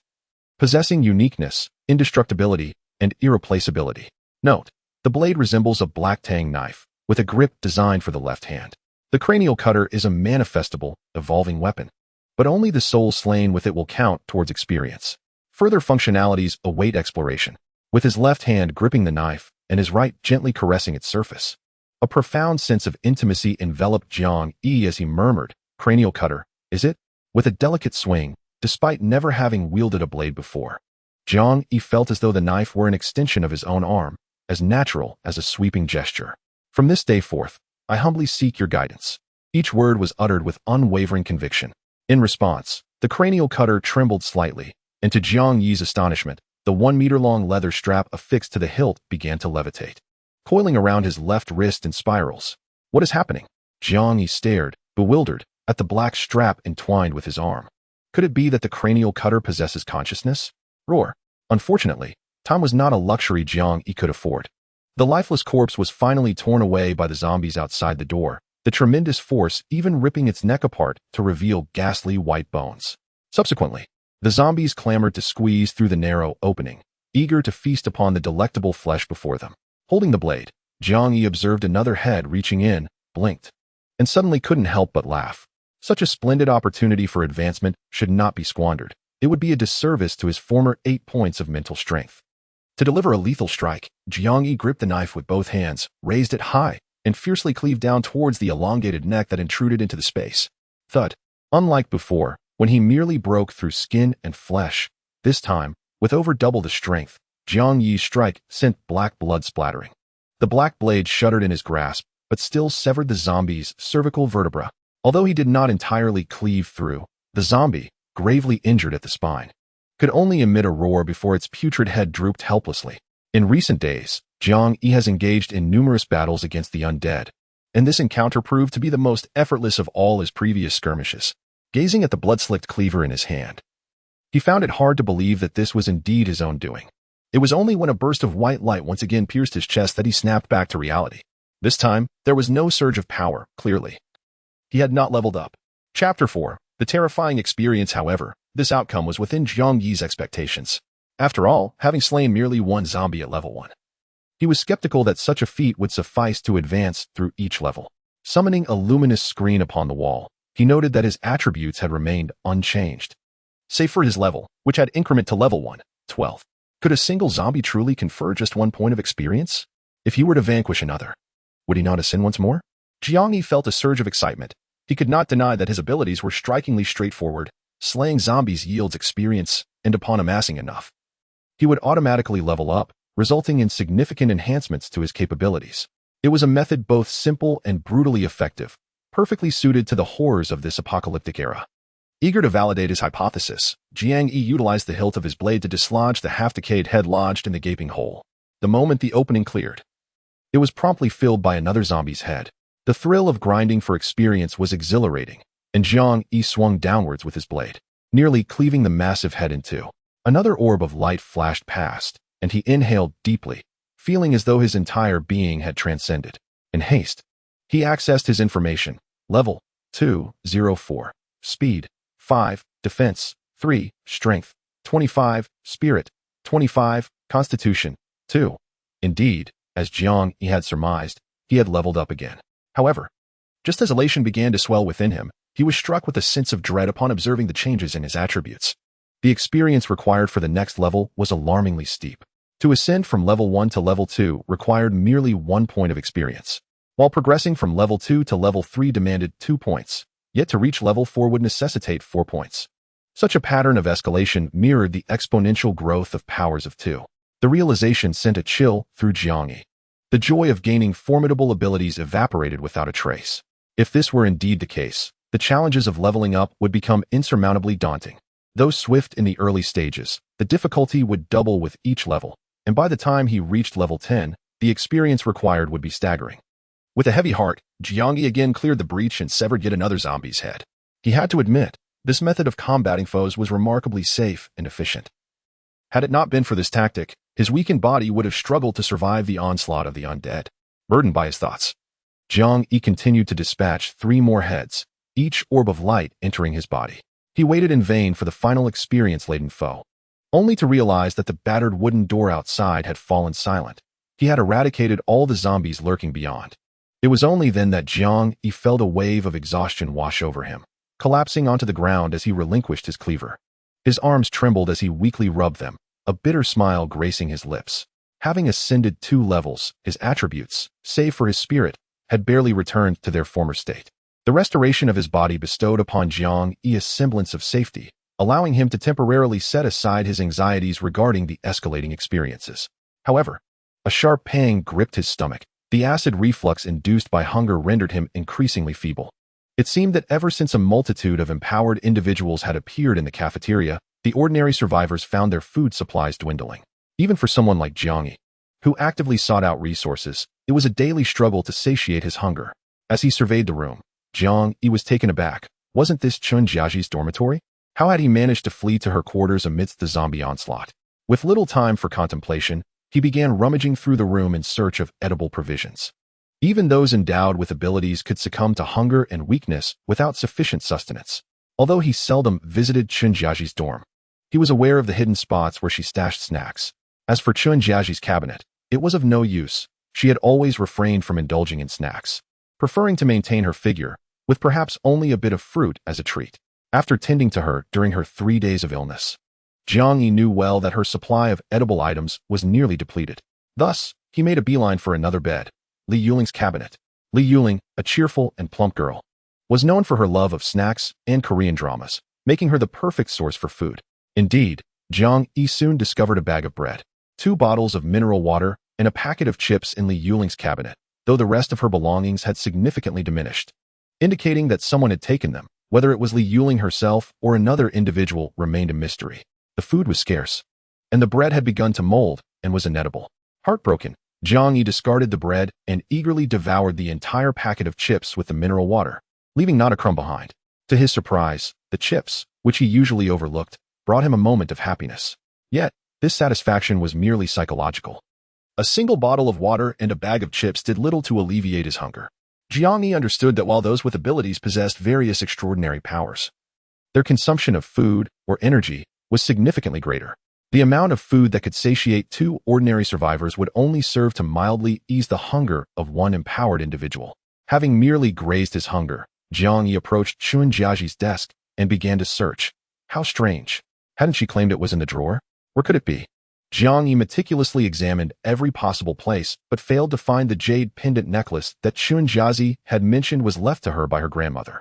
Possessing uniqueness, indestructibility, and irreplaceability. Note, the blade resembles a black tang knife, with a grip designed for the left hand. The cranial cutter is a manifestable, evolving weapon, but only the soul slain with it will count towards experience. Further functionalities await exploration. With his left hand gripping the knife, and his right gently caressing its surface. A profound sense of intimacy enveloped Jiang Yi as he murmured, "Cranial cutter, is it?" with a delicate swing, despite never having wielded a blade before. Jiang Yi felt as though the knife were an extension of his own arm, as natural as a sweeping gesture. "From this day forth, I humbly seek your guidance." Each word was uttered with unwavering conviction. In response, the cranial cutter trembled slightly, and to Jiang Yi's astonishment, the 1-meter-long leather strap affixed to the hilt began to levitate, coiling around his left wrist in spirals. "What is happening?" Jiang Yi stared, bewildered, at the black strap entwined with his arm. Could it be that the cranial cutter possesses consciousness? Roar. Unfortunately, time was not a luxury Jiang Yi could afford. The lifeless corpse was finally torn away by the zombies outside the door, the tremendous force even ripping its neck apart to reveal ghastly white bones. Subsequently, the zombies clamored to squeeze through the narrow opening, eager to feast upon the delectable flesh before them. Holding the blade, Jiang Yi observed another head reaching in, blinked, and suddenly couldn't help but laugh. Such a splendid opportunity for advancement should not be squandered. It would be a disservice to his former 8 points of mental strength. To deliver a lethal strike, Jiang Yi gripped the knife with both hands, raised it high, and fiercely cleaved down towards the elongated neck that intruded into the space. Thud. Unlike before, when he merely broke through skin and flesh, this time, with over double the strength, Jiang Yi's strike sent black blood splattering. The black blade shuddered in his grasp, but still severed the zombie's cervical vertebra. Although he did not entirely cleave through, the zombie, gravely injured at the spine, could only emit a roar before its putrid head drooped helplessly. In recent days, Jiang Yi has engaged in numerous battles against the undead, and this encounter proved to be the most effortless of all his previous skirmishes. Gazing at the blood-slicked cleaver in his hand, he found it hard to believe that this was indeed his own doing. It was only when a burst of white light once again pierced his chest that he snapped back to reality. This time, there was no surge of power, clearly. He had not leveled up. Chapter 4. The terrifying experience, however, this outcome was within Jiang Yi's expectations. After all, having slain merely one zombie at level 1. He was skeptical that such a feat would suffice to advance through each level. Summoning a luminous screen upon the wall, he noted that his attributes had remained unchanged. Save for his level, which had increment to level 1, 12. Could a single zombie truly confer just 1 point of experience? If he were to vanquish another, would he not ascend once more? Jiang Yi felt a surge of excitement. He could not deny that his abilities were strikingly straightforward. Slaying zombies yields experience, and upon amassing enough, he would automatically level up, resulting in significant enhancements to his capabilities. It was a method both simple and brutally effective, perfectly suited to the horrors of this apocalyptic era. Eager to validate his hypothesis, Jiang Yi utilized the hilt of his blade to dislodge the half-decayed head lodged in the gaping hole. The moment the opening cleared, it was promptly filled by another zombie's head. The thrill of grinding for experience was exhilarating, and Jiang Yi swung downwards with his blade, nearly cleaving the massive head in two. Another orb of light flashed past, and he inhaled deeply, feeling as though his entire being had transcended. In haste, he accessed his information. Level 204. Speed 5. Defense 3. Strength 25. Spirit 25. Constitution 2. Indeed, as Jiang Yi had surmised, he had leveled up again. However, just as elation began to swell within him, he was struck with a sense of dread upon observing the changes in his attributes. The experience required for the next level was alarmingly steep. To ascend from level 1 to level 2 required merely 1 point of experience, while progressing from level 2 to level 3 demanded 2 points, yet to reach level 4 would necessitate 4 points. Such a pattern of escalation mirrored the exponential growth of powers of 2. The realization sent a chill through Jiang Yi. The joy of gaining formidable abilities evaporated without a trace. If this were indeed the case, the challenges of leveling up would become insurmountably daunting. Though swift in the early stages, the difficulty would double with each level, and by the time he reached level 10, the experience required would be staggering. With a heavy heart, Jiang Yi again cleared the breach and severed yet another zombie's head. He had to admit, this method of combating foes was remarkably safe and efficient. Had it not been for this tactic, his weakened body would have struggled to survive the onslaught of the undead. Burdened by his thoughts, Jiang Yi continued to dispatch 3 more heads, each orb of light entering his body. He waited in vain for the final experience-laden foe, only to realize that the battered wooden door outside had fallen silent. He had eradicated all the zombies lurking beyond. It was only then that Jiang Yi felt a wave of exhaustion wash over him, collapsing onto the ground as he relinquished his cleaver. His arms trembled as he weakly rubbed them, a bitter smile gracing his lips. Having ascended 2 levels, his attributes, save for his spirit, had barely returned to their former state. The restoration of his body bestowed upon Jiang Yi a semblance of safety, allowing him to temporarily set aside his anxieties regarding the escalating experiences. However, a sharp pang gripped his stomach. The acid reflux induced by hunger rendered him increasingly feeble. It seemed that ever since a multitude of empowered individuals had appeared in the cafeteria, the ordinary survivors found their food supplies dwindling. Even for someone like Jiang Yi, who actively sought out resources, it was a daily struggle to satiate his hunger. As he surveyed the room, Jiang Yi was taken aback. Wasn't this Chun Jiaji's dormitory? How had he managed to flee to her quarters amidst the zombie onslaught? With little time for contemplation, he began rummaging through the room in search of edible provisions. Even those endowed with abilities could succumb to hunger and weakness without sufficient sustenance. Although he seldom visited Chun Jiaji's dorm, he was aware of the hidden spots where she stashed snacks. As for Chun Jiaji's cabinet, it was of no use. She had always refrained from indulging in snacks, preferring to maintain her figure, with perhaps only a bit of fruit as a treat. After tending to her during her 3 days of illness, Jiang Yi knew well that her supply of edible items was nearly depleted. Thus, he made a beeline for another bed, Li Yuling's cabinet. Li Yuling, a cheerful and plump girl, was known for her love of snacks and Korean dramas, making her the perfect source for food. Indeed, Jiang Yi soon discovered a bag of bread, 2 bottles of mineral water, and a packet of chips in Li Yuling's cabinet, though the rest of her belongings had significantly diminished, indicating that someone had taken them. Whether it was Li Yuling herself or another individual remained a mystery. The food was scarce, and the bread had begun to mold and was inedible. Heartbroken, Jiang Yi discarded the bread and eagerly devoured the entire packet of chips with the mineral water, leaving not a crumb behind. To his surprise, the chips, which he usually overlooked, brought him a moment of happiness. Yet, this satisfaction was merely psychological. A single bottle of water and a bag of chips did little to alleviate his hunger. Jiang Yi understood that while those with abilities possessed various extraordinary powers, their consumption of food or energy was significantly greater. The amount of food that could satiate 2 ordinary survivors would only serve to mildly ease the hunger of one empowered individual. Having merely grazed his hunger, Jiang Yi approached Chun Jiaji's desk and began to search. How strange. Hadn't she claimed it was in the drawer? Where could it be? Jiang Yi meticulously examined every possible place, but failed to find the jade pendant necklace that Chun Jiaji had mentioned was left to her by her grandmother.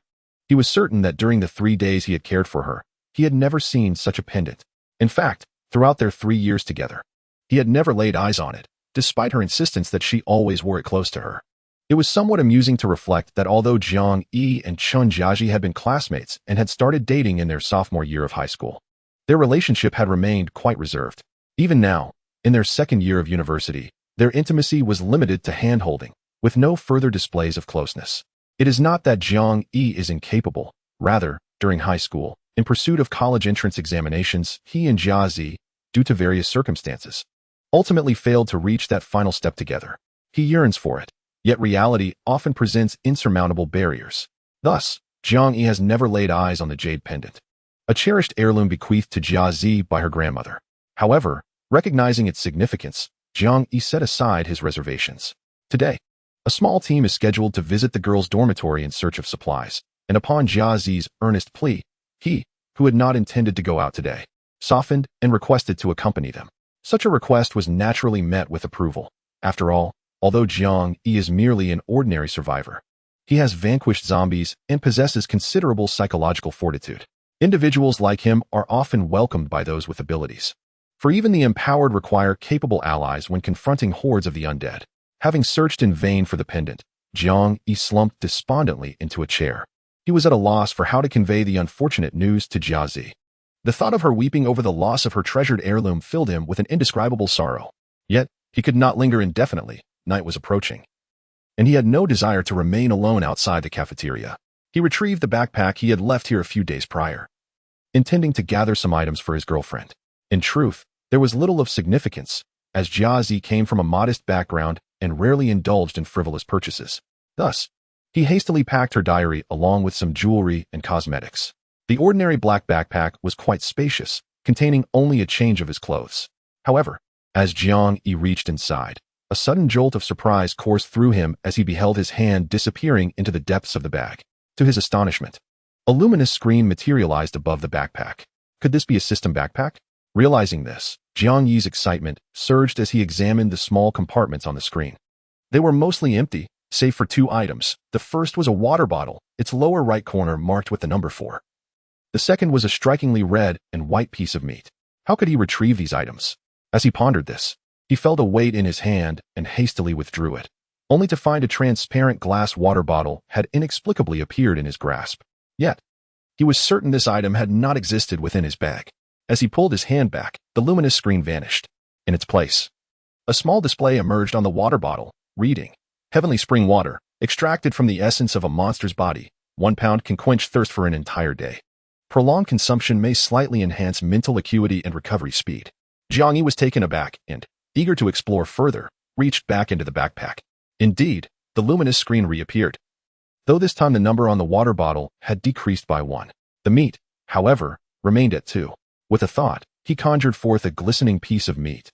He was certain that during the 3 days he had cared for her, he had never seen such a pendant. In fact, throughout their 3 years together, he had never laid eyes on it, despite her insistence that she always wore it close to her. It was somewhat amusing to reflect that although Jiang Yi and Chun Jiaji had been classmates and had started dating in their sophomore year of high school, their relationship had remained quite reserved. Even now, in their 2nd year of university, their intimacy was limited to hand-holding, with no further displays of closeness. It is not that Jiang Yi is incapable. Rather, during high school, in pursuit of college entrance examinations, he and Jia Zi, due to various circumstances, ultimately failed to reach that final step together. He yearns for it, yet reality often presents insurmountable barriers. Thus, Jiang Yi has never laid eyes on the jade pendant, a cherished heirloom bequeathed to Jia Zi by her grandmother. However, recognizing its significance, Jiang Yi set aside his reservations. Today, a small team is scheduled to visit the girls' dormitory in search of supplies, and upon Jia Zi's earnest plea, he, who had not intended to go out today, softened and requested to accompany them. Such a request was naturally met with approval. After all, although Jiang Yi is merely an ordinary survivor, he has vanquished zombies and possesses considerable psychological fortitude. Individuals like him are often welcomed by those with abilities, for even the empowered require capable allies when confronting hordes of the undead. Having searched in vain for the pendant, Jiang Yi slumped despondently into a chair. He was at a loss for how to convey the unfortunate news to Jia Zi. The thought of her weeping over the loss of her treasured heirloom filled him with an indescribable sorrow. Yet, he could not linger indefinitely. Night was approaching, and he had no desire to remain alone outside the cafeteria. He retrieved the backpack he had left here a few days prior, intending to gather some items for his girlfriend. In truth, there was little of significance, as Jia Zi came from a modest background and rarely indulged in frivolous purchases. Thus, he hastily packed her diary along with some jewelry and cosmetics. The ordinary black backpack was quite spacious, containing only a change of his clothes. However, as Jiang Yi reached inside, a sudden jolt of surprise coursed through him as he beheld his hand disappearing into the depths of the bag. To his astonishment, a luminous screen materialized above the backpack. Could this be a system backpack? Realizing this, Jiang Yi's excitement surged as he examined the small compartments on the screen. They were mostly empty, save for 2 items. The first was a water bottle, its lower right corner marked with the number 4. The second was a strikingly red and white piece of meat. How could he retrieve these items? As he pondered this, he felt a weight in his hand and hastily withdrew it, only to find a transparent glass water bottle had inexplicably appeared in his grasp. Yet, he was certain this item had not existed within his bag. As he pulled his hand back, the luminous screen vanished. In its place, a small display emerged on the water bottle, reading, "Heavenly spring water, extracted from the essence of a monster's body. 1 pound can quench thirst for an entire day. Prolonged consumption may slightly enhance mental acuity and recovery speed." Jiang Yi was taken aback and, eager to explore further, reached back into the backpack. Indeed, the luminous screen reappeared, though this time the number on the water bottle had decreased by 1. The meat, however, remained at 2. With a thought, he conjured forth a glistening piece of meat,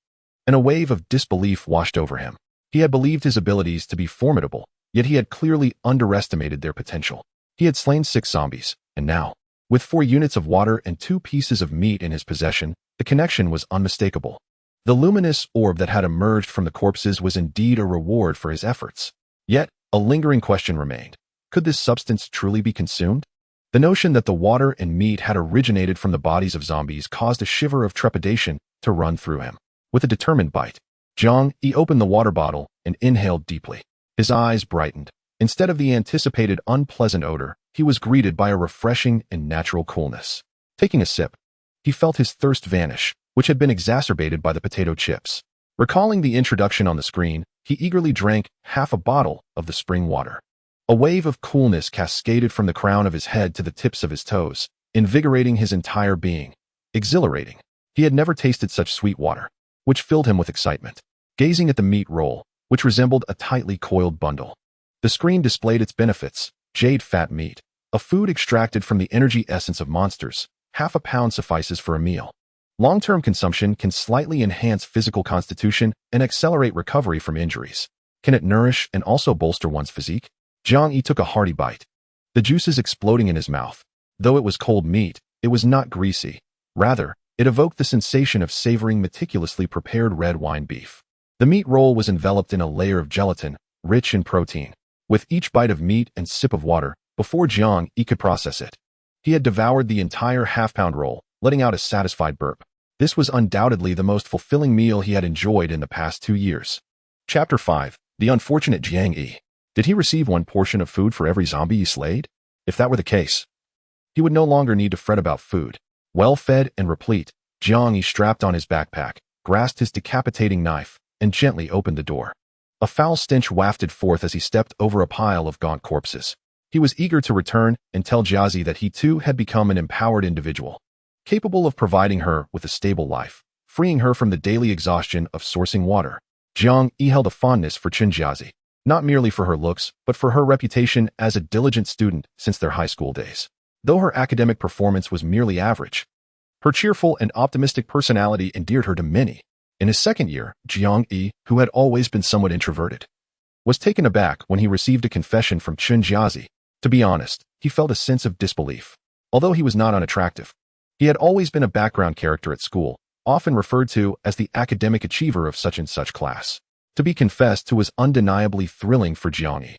and a wave of disbelief washed over him. He had believed his abilities to be formidable, yet he had clearly underestimated their potential. He had slain 6 zombies, and now, with 4 units of water and 2 pieces of meat in his possession, the connection was unmistakable. The luminous orb that had emerged from the corpses was indeed a reward for his efforts. Yet, a lingering question remained. Could this substance truly be consumed? The notion that the water and meat had originated from the bodies of zombies caused a shiver of trepidation to run through him. With a determined bite, Jiang Yi opened the water bottle and inhaled deeply. His eyes brightened. Instead of the anticipated unpleasant odor, he was greeted by a refreshing and natural coolness. Taking a sip, he felt his thirst vanish, which had been exacerbated by the potato chips. Recalling the introduction on the screen, he eagerly drank half a bottle of the spring water. A wave of coolness cascaded from the crown of his head to the tips of his toes, invigorating his entire being. Exhilarating. He had never tasted such sweet water, which filled him with excitement. Gazing at the meat roll, which resembled a tightly coiled bundle, the screen displayed its benefits: jade fat meat, a food extracted from the energy essence of monsters. Half a pound suffices for a meal. Long-term consumption can slightly enhance physical constitution and accelerate recovery from injuries. Can it nourish and also bolster one's physique? Jiang Yi took a hearty bite, the juices exploding in his mouth. Though it was cold meat, it was not greasy. Rather, it evoked the sensation of savoring meticulously prepared red wine beef. The meat roll was enveloped in a layer of gelatin, rich in protein. With each bite of meat and sip of water, before Jiang Yi could process it, he had devoured the entire half-pound roll, letting out a satisfied burp. This was undoubtedly the most fulfilling meal he had enjoyed in the past 2 years. Chapter 5. The unfortunate Jiang Yi. Did he receive 1 portion of food for every zombie he slayed? If that were the case, he would no longer need to fret about food. Well-fed and replete, Jiang Yi strapped on his backpack, grasped his decapitating knife, and gently opened the door. A foul stench wafted forth as he stepped over a pile of gaunt corpses. He was eager to return and tell Jiazi that he too had become an empowered individual, capable of providing her with a stable life, freeing her from the daily exhaustion of sourcing water. Jiang Yi held a fondness for Chen Jiazi, not merely for her looks, but for her reputation as a diligent student since their high school days. Though her academic performance was merely average, her cheerful and optimistic personality endeared her to many. In his second year, Jiang Yi, who had always been somewhat introverted, was taken aback when he received a confession from Chen Jiazi. To be honest, he felt a sense of disbelief. Although he was not unattractive, he had always been a background character at school, often referred to as the academic achiever of such and such class. To be confessed to was undeniably thrilling for Jiang Yi.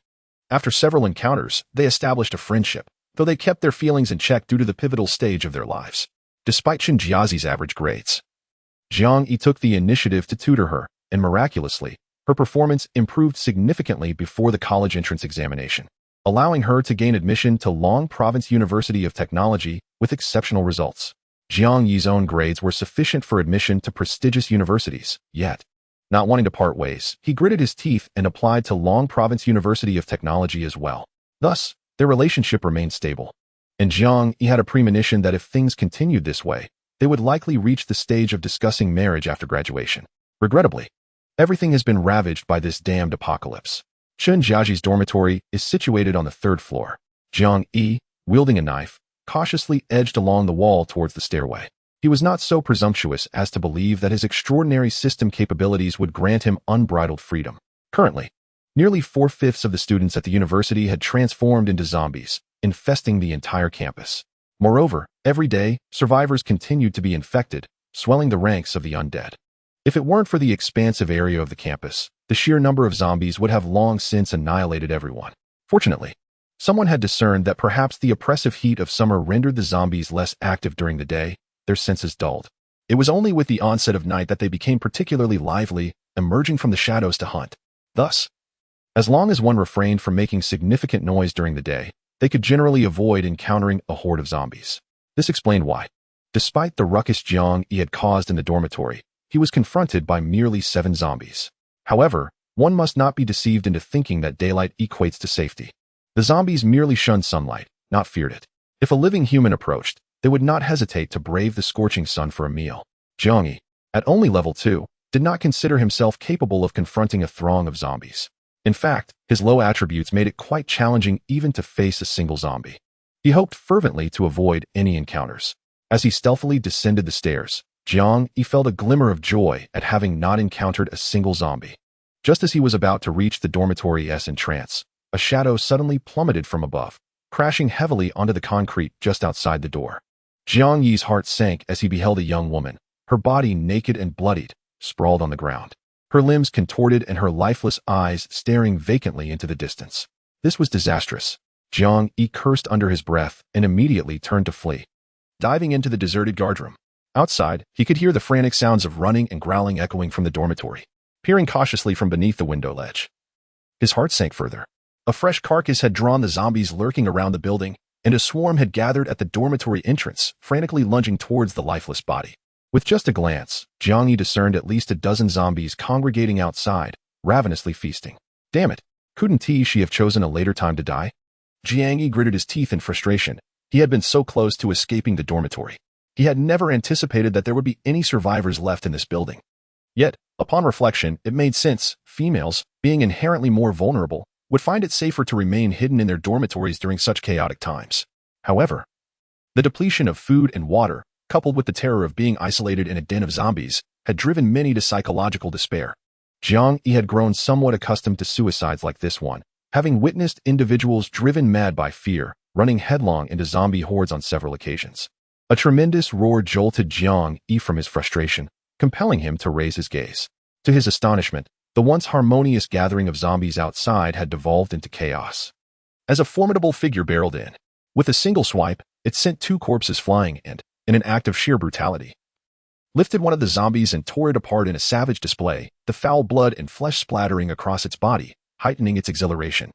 After several encounters, they established a friendship, though they kept their feelings in check due to the pivotal stage of their lives. Despite Chen Jiazi's average grades, Jiang Yi took the initiative to tutor her, and miraculously, her performance improved significantly before the college entrance examination, allowing her to gain admission to Long Province University of Technology with exceptional results. Jiang Yi's own grades were sufficient for admission to prestigious universities, yet, not wanting to part ways, he gritted his teeth and applied to Long Province University of Technology as well. Thus, their relationship remained stable, and Jiang Yi had a premonition that if things continued this way, they would likely reach the stage of discussing marriage after graduation. Regrettably, everything has been ravaged by this damned apocalypse. Chen Jiaji's dormitory is situated on the 3rd floor. Jiang Yi, wielding a knife, cautiously edged along the wall towards the stairway. He was not so presumptuous as to believe that his extraordinary system capabilities would grant him unbridled freedom. Currently, nearly 4/5 of the students at the university had transformed into zombies, infesting the entire campus. Moreover, every day, survivors continued to be infected, swelling the ranks of the undead. If it weren't for the expansive area of the campus, the sheer number of zombies would have long since annihilated everyone. Fortunately, someone had discerned that perhaps the oppressive heat of summer rendered the zombies less active during the day, their senses dulled. It was only with the onset of night that they became particularly lively, emerging from the shadows to hunt. Thus, as long as one refrained from making significant noise during the day, they could generally avoid encountering a horde of zombies. This explained why, despite the ruckus Jiang Yi had caused in the dormitory, he was confronted by merely 7 zombies. However, one must not be deceived into thinking that daylight equates to safety. The zombies merely shunned sunlight, not feared it. If a living human approached, they would not hesitate to brave the scorching sun for a meal. Jiang Yi, at only level 2, did not consider himself capable of confronting a throng of zombies. In fact, his low attributes made it quite challenging even to face a single zombie. He hoped fervently to avoid any encounters. As he stealthily descended the stairs, Jiang Yi felt a glimmer of joy at having not encountered a single zombie. Just as he was about to reach the dormitory's entrance, a shadow suddenly plummeted from above, crashing heavily onto the concrete just outside the door. Jiang Yi's heart sank as he beheld a young woman, her body naked and bloodied, sprawled on the ground. Her limbs contorted and her lifeless eyes staring vacantly into the distance. This was disastrous. Jiang Yi cursed under his breath and immediately turned to flee. Diving into the deserted guardroom. Outside, he could hear the frantic sounds of running and growling echoing from the dormitory. Peering cautiously from beneath the window ledge, his heart sank further. A fresh carcass had drawn the zombies lurking around the building, and a swarm had gathered at the dormitory entrance, frantically lunging towards the lifeless body. With just a glance, Jiang Yi discerned at least a dozen zombies congregating outside, ravenously feasting. Damn it, couldn't she have chosen a later time to die? Jiang Yi gritted his teeth in frustration. He had been so close to escaping the dormitory. He had never anticipated that there would be any survivors left in this building. Yet, upon reflection, it made sense. Females, being inherently more vulnerable, would find it safer to remain hidden in their dormitories during such chaotic times. However, the depletion of food and water, coupled with the terror of being isolated in a den of zombies, had driven many to psychological despair. Jiang Yi had grown somewhat accustomed to suicides like this one, having witnessed individuals driven mad by fear, running headlong into zombie hordes on several occasions. A tremendous roar jolted Jiang Yi from his frustration, compelling him to raise his gaze. To his astonishment, the once harmonious gathering of zombies outside had devolved into chaos. As a formidable figure barreled in, with a single swipe, it sent 2 corpses flying and, in an act of sheer brutality, lifted one of the zombies and tore it apart in a savage display, the foul blood and flesh splattering across its body, heightening its exhilaration.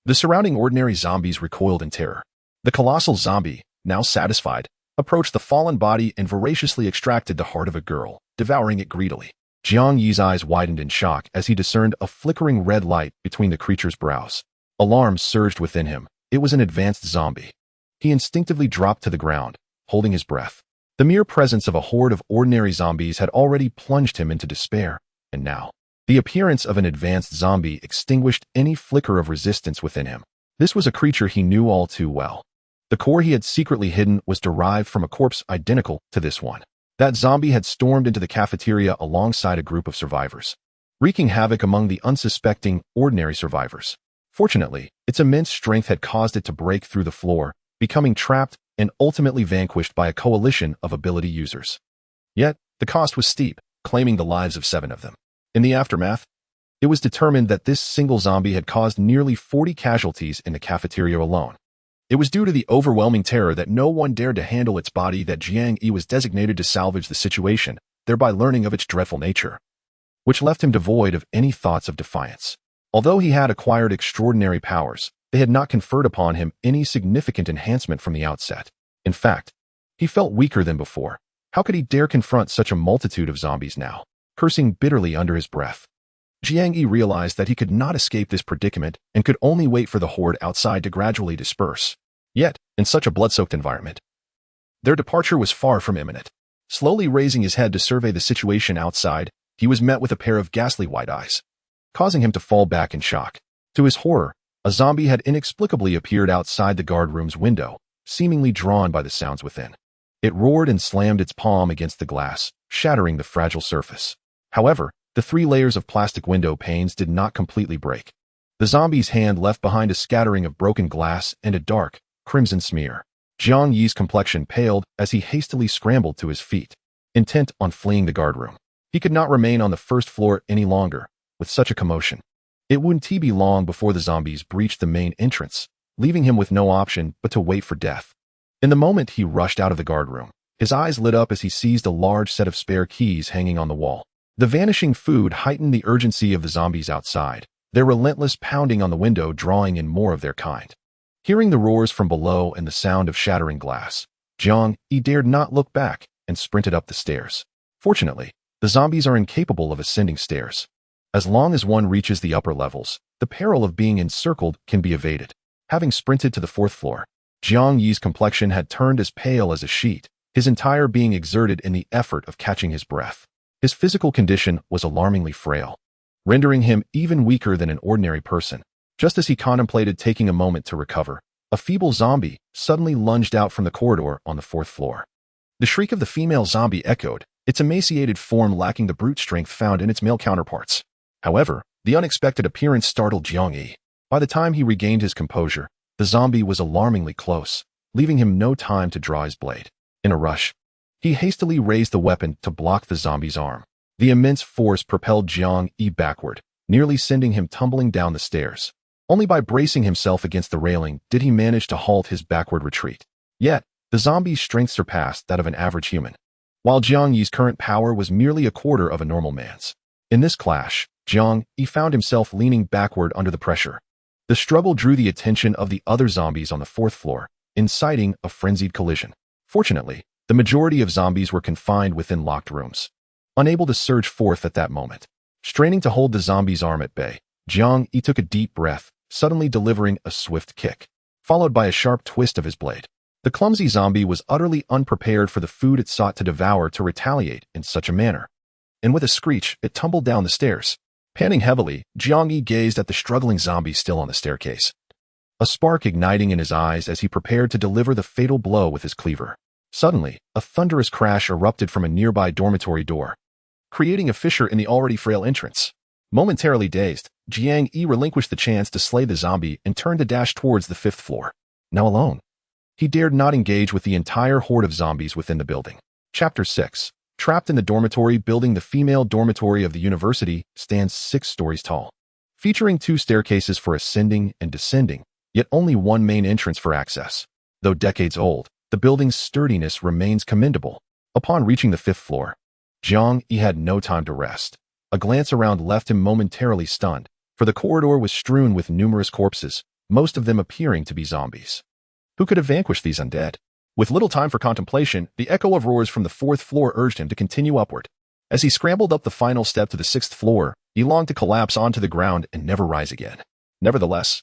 The surrounding ordinary zombies recoiled in terror. The colossal zombie, now satisfied, approached the fallen body and voraciously extracted the heart of a girl, devouring it greedily. Jiang Yi's eyes widened in shock as he discerned a flickering red light between the creature's brows. Alarm surged within him. It was an advanced zombie. He instinctively dropped to the ground, holding his breath. The mere presence of a horde of ordinary zombies had already plunged him into despair, and now, the appearance of an advanced zombie extinguished any flicker of resistance within him. This was a creature he knew all too well. The core he had secretly hidden was derived from a corpse identical to this one. That zombie had stormed into the cafeteria alongside a group of survivors, wreaking havoc among the unsuspecting, ordinary survivors. Fortunately, its immense strength had caused it to break through the floor, becoming trapped and ultimately vanquished by a coalition of ability users. Yet, the cost was steep, claiming the lives of 7 of them. In the aftermath, it was determined that this single zombie had caused nearly 40 casualties in the cafeteria alone. It was due to the overwhelming terror that no one dared to handle its body that Jiang Yi was designated to salvage the situation, thereby learning of its dreadful nature, which left him devoid of any thoughts of defiance. Although he had acquired extraordinary powers, they had not conferred upon him any significant enhancement from the outset. In fact, he felt weaker than before. How could he dare confront such a multitude of zombies now? Cursing bitterly under his breath, Jiang Yi realized that he could not escape this predicament and could only wait for the horde outside to gradually disperse. Yet, in such a blood-soaked environment, their departure was far from imminent. Slowly raising his head to survey the situation outside, he was met with a pair of ghastly white eyes, causing him to fall back in shock. To his horror, a zombie had inexplicably appeared outside the guard room's window, seemingly drawn by the sounds within. It roared and slammed its palm against the glass, shattering the fragile surface. However, the 3 layers of plastic window panes did not completely break. The zombie's hand left behind a scattering of broken glass and a dark, crimson smear. Jiang Yi's complexion paled as he hastily scrambled to his feet. intent on fleeing the guardroom. He could not remain on the first floor any longer, with such a commotion. It wouldn't be long before the zombies breached the main entrance, leaving him with no option but to wait for death. In the moment he rushed out of the guardroom, his eyes lit up as he seized a large set of spare keys hanging on the wall. The vanishing food heightened the urgency of the zombies outside, their relentless pounding on the window drawing in more of their kind. Hearing the roars from below and the sound of shattering glass, Jiang Yi dared not look back and sprinted up the stairs. Fortunately, the zombies are incapable of ascending stairs. As long as one reaches the upper levels, the peril of being encircled can be evaded. Having sprinted to the fourth floor, Jiang Yi's complexion had turned as pale as a sheet, his entire being exerted in the effort of catching his breath. His physical condition was alarmingly frail, rendering him even weaker than an ordinary person. Just as he contemplated taking a moment to recover, a feeble zombie suddenly lunged out from the corridor on the fourth floor. The shriek of the female zombie echoed, its emaciated form lacking the brute strength found in its male counterparts. However, the unexpected appearance startled Jiang Yi. By the time he regained his composure, the zombie was alarmingly close, leaving him no time to draw his blade. In a rush, he hastily raised the weapon to block the zombie's arm. The immense force propelled Jiang Yi backward, nearly sending him tumbling down the stairs. Only by bracing himself against the railing did he manage to halt his backward retreat. Yet, the zombie's strength surpassed that of an average human, while Jiang Yi's current power was merely a quarter of a normal man's. In this clash, Jiang Yi found himself leaning backward under the pressure. The struggle drew the attention of the other zombies on the fourth floor, inciting a frenzied collision. Fortunately, the majority of zombies were confined within locked rooms, unable to surge forth at that moment. Straining to hold the zombie's arm at bay, Jiang Yi took a deep breath, suddenly delivering a swift kick, followed by a sharp twist of his blade. The clumsy zombie was utterly unprepared for the food it sought to devour to retaliate in such a manner, and with a screech, it tumbled down the stairs. Panting heavily, Jiang Yi gazed at the struggling zombie still on the staircase, a spark igniting in his eyes as he prepared to deliver the fatal blow with his cleaver. Suddenly, a thunderous crash erupted from a nearby dormitory door, creating a fissure in the already frail entrance. Momentarily dazed, Jiang Yi relinquished the chance to slay the zombie and turned to dash towards the fifth floor. Now alone, he dared not engage with the entire horde of zombies within the building. Chapter 6. Trapped in the dormitory building. The female dormitory of the university stands 6 stories tall, featuring 2 staircases for ascending and descending, yet only one main entrance for access. Though decades old, the building's sturdiness remains commendable. Upon reaching the 5th floor, Jiang Yi had no time to rest. A glance around left him momentarily stunned, for the corridor was strewn with numerous corpses, most of them appearing to be zombies. Who could have vanquished these undead? With little time for contemplation, the echo of roars from the 4th floor urged him to continue upward. As he scrambled up the final step to the 6th floor, he longed to collapse onto the ground and never rise again. Nevertheless,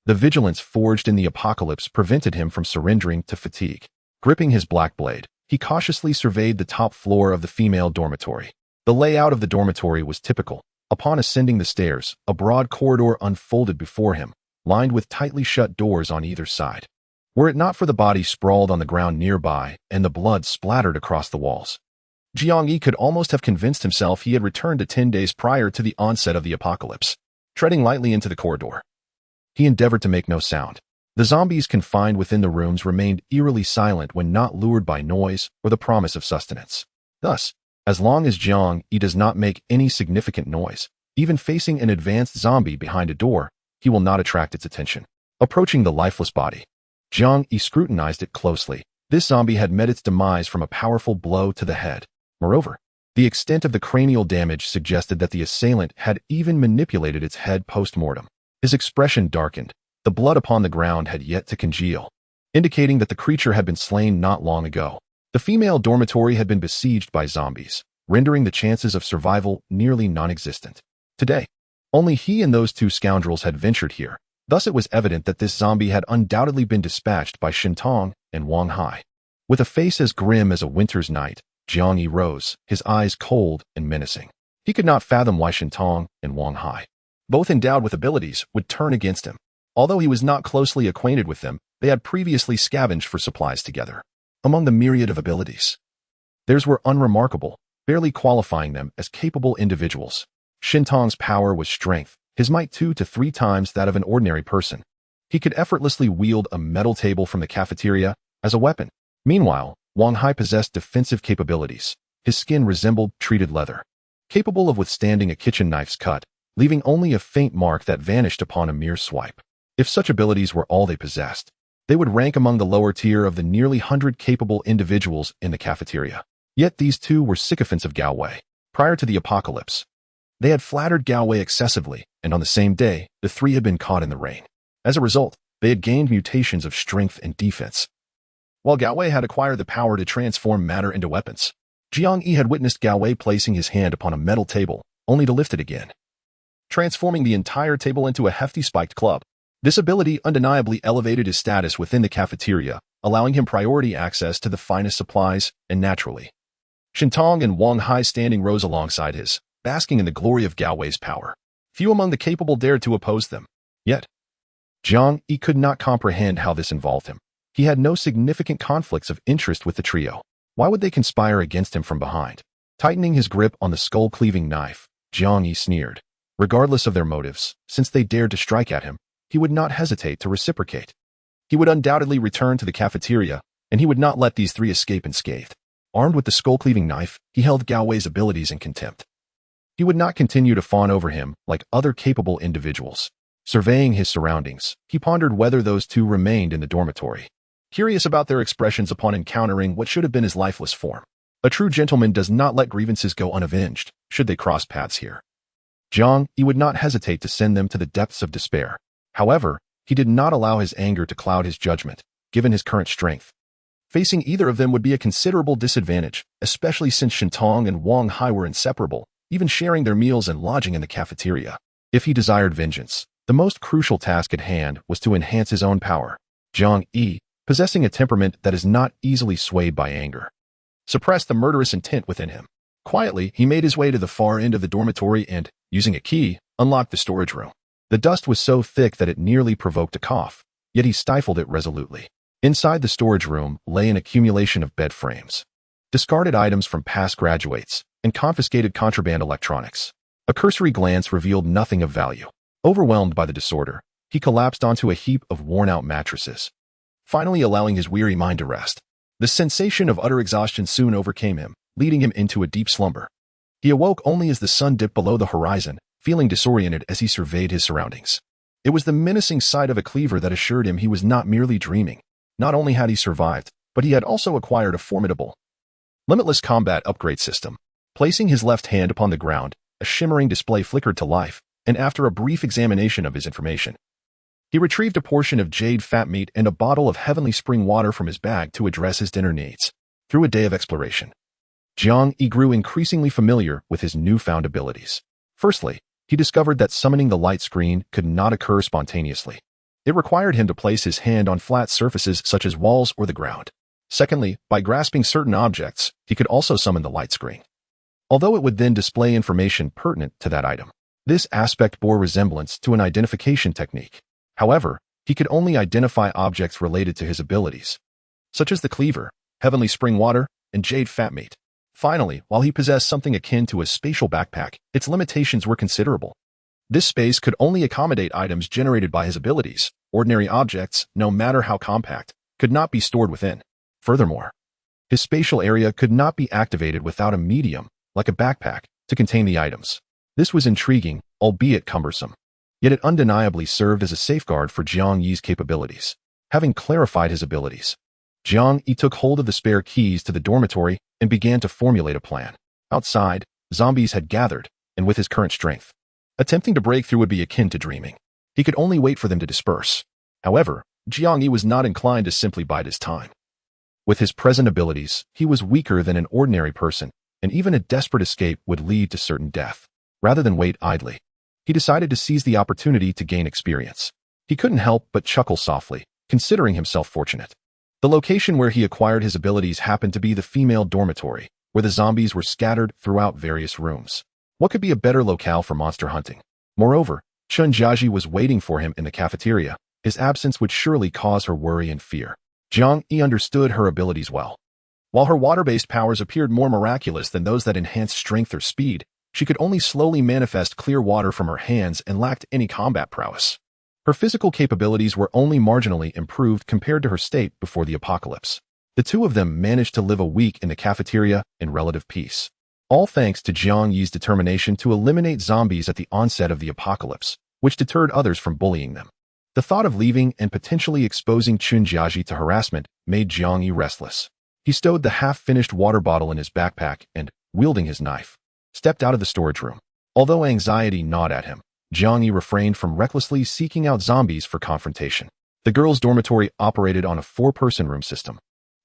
the vigilance forged in the apocalypse prevented him from surrendering to fatigue. Gripping his black blade, he cautiously surveyed the top floor of the female dormitory. The layout of the dormitory was typical. Upon ascending the stairs, a broad corridor unfolded before him, lined with tightly shut doors on either side. Were it not for the body sprawled on the ground nearby and the blood splattered across the walls, Jiang Yi could almost have convinced himself he had returned to 10 days prior to the onset of the apocalypse. Treading lightly into the corridor, he endeavored to make no sound. The zombies confined within the rooms remained eerily silent when not lured by noise or the promise of sustenance. Thus, as long as Jiang Yi does not make any significant noise, even facing an advanced zombie behind a door, he will not attract its attention. Approaching the lifeless body, Jiang Yi scrutinized it closely. This zombie had met its demise from a powerful blow to the head. Moreover, the extent of the cranial damage suggested that the assailant had even manipulated its head post-mortem. His expression darkened. The blood upon the ground had yet to congeal, indicating that the creature had been slain not long ago. The female dormitory had been besieged by zombies, rendering the chances of survival nearly non-existent. Today, only he and those 2 scoundrels had ventured here. Thus it was evident that this zombie had undoubtedly been dispatched by Shintong and Wang Hai. With a face as grim as a winter's night, Jiang Yi rose, his eyes cold and menacing. He could not fathom why Shintong and Wang Hai, both endowed with abilities, would turn against him. Although he was not closely acquainted with them, they had previously scavenged for supplies together. Among the myriad of abilities, theirs were unremarkable, barely qualifying them as capable individuals. Shintong's power was strength, his might 2 to 3 times that of an ordinary person. He could effortlessly wield a metal table from the cafeteria as a weapon. Meanwhile, Wang Hai possessed defensive capabilities. His skin resembled treated leather, capable of withstanding a kitchen knife's cut, leaving only a faint mark that vanished upon a mere swipe. If such abilities were all they possessed, they would rank among the lower tier of the nearly 100 capable individuals in the cafeteria. Yet these two were sycophants of Gao Wei. Prior to the apocalypse, they had flattered Gao Wei excessively, and on the same day, the three had been caught in the rain. As a result, they had gained mutations of strength and defense. While Gao Wei had acquired the power to transform matter into weapons, Jiang Yi had witnessed Gao Wei placing his hand upon a metal table, only to lift it again, transforming the entire table into a hefty spiked club. This ability undeniably elevated his status within the cafeteria, allowing him priority access to the finest supplies, and naturally, Shintong and Wang Hai standing rows alongside his, basking in the glory of Gao Wei's power. Few among the capable dared to oppose them. Yet, Jiang Yi could not comprehend how this involved him. He had no significant conflicts of interest with the trio. Why would they conspire against him from behind? Tightening his grip on the skull-cleaving knife, Jiang Yi sneered. Regardless of their motives, since they dared to strike at him, he would not hesitate to reciprocate. He would undoubtedly return to the cafeteria, and he would not let these three escape unscathed. Armed with the skull-cleaving knife, he held Gao Wei's abilities in contempt. He would not continue to fawn over him like other capable individuals. Surveying his surroundings, he pondered whether those two remained in the dormitory, curious about their expressions upon encountering what should have been his lifeless form. A true gentleman does not let grievances go unavenged, should they cross paths here. Jiang Yi would not hesitate to send them to the depths of despair. However, he did not allow his anger to cloud his judgment, given his current strength. Facing either of them would be a considerable disadvantage, especially since Shintong and Wang Hai were inseparable, even sharing their meals and lodging in the cafeteria. If he desired vengeance, the most crucial task at hand was to enhance his own power. Jiang Yi, possessing a temperament that is not easily swayed by anger, suppressed the murderous intent within him. Quietly, he made his way to the far end of the dormitory and, using a key, unlocked the storage room. The dust was so thick that it nearly provoked a cough, yet he stifled it resolutely. Inside the storage room lay an accumulation of bed frames, discarded items from past graduates, and confiscated contraband electronics. A cursory glance revealed nothing of value. Overwhelmed by the disorder, he collapsed onto a heap of worn-out mattresses, finally allowing his weary mind to rest. The sensation of utter exhaustion soon overcame him, leading him into a deep slumber. He awoke only as the sun dipped below the horizon, feeling disoriented as he surveyed his surroundings. It was the menacing sight of a cleaver that assured him he was not merely dreaming. Not only had he survived, but he had also acquired a formidable, limitless combat upgrade system. Placing his left hand upon the ground, a shimmering display flickered to life, and after a brief examination of his information, he retrieved a portion of jade fat meat and a bottle of heavenly spring water from his bag to address his dinner needs. Through a day of exploration, Jiang Yi grew increasingly familiar with his newfound abilities. Firstly, he discovered that summoning the light screen could not occur spontaneously. It required him to place his hand on flat surfaces such as walls or the ground. Secondly, by grasping certain objects, he could also summon the light screen, although it would then display information pertinent to that item. This aspect bore resemblance to an identification technique. However, he could only identify objects related to his abilities, such as the cleaver, heavenly spring water, and jade fat meat. Finally, while he possessed something akin to a spatial backpack, its limitations were considerable. This space could only accommodate items generated by his abilities. Ordinary objects, no matter how compact, could not be stored within. Furthermore, his spatial area could not be activated without a medium, like a backpack, to contain the items. This was intriguing, albeit cumbersome. Yet it undeniably served as a safeguard for Jiang Yi's capabilities. Having clarified his abilities, Jiang Yi took hold of the spare keys to the dormitory and began to formulate a plan. Outside, zombies had gathered, and with his current strength, attempting to break through would be akin to dreaming. He could only wait for them to disperse. However, Jiang Yi was not inclined to simply bide his time. With his present abilities, he was weaker than an ordinary person, and even a desperate escape would lead to certain death. Rather than wait idly, he decided to seize the opportunity to gain experience. He couldn't help but chuckle softly, considering himself fortunate. The location where he acquired his abilities happened to be the female dormitory, where the zombies were scattered throughout various rooms. What could be a better locale for monster hunting? Moreover, Chun Jiaji was waiting for him in the cafeteria. His absence would surely cause her worry and fear. Jiang Yi understood her abilities well. While her water-based powers appeared more miraculous than those that enhanced strength or speed, she could only slowly manifest clear water from her hands and lacked any combat prowess. Her physical capabilities were only marginally improved compared to her state before the apocalypse. The two of them managed to live a week in the cafeteria in relative peace. All thanks to Jiang Yi's determination to eliminate zombies at the onset of the apocalypse, which deterred others from bullying them. The thought of leaving and potentially exposing Jiaji to harassment made Jiang Yi restless. He stowed the half-finished water bottle in his backpack and, wielding his knife, stepped out of the storage room. Although anxiety gnawed at him, Jiang Yi refrained from recklessly seeking out zombies for confrontation. The girls' dormitory operated on a 4-person room system,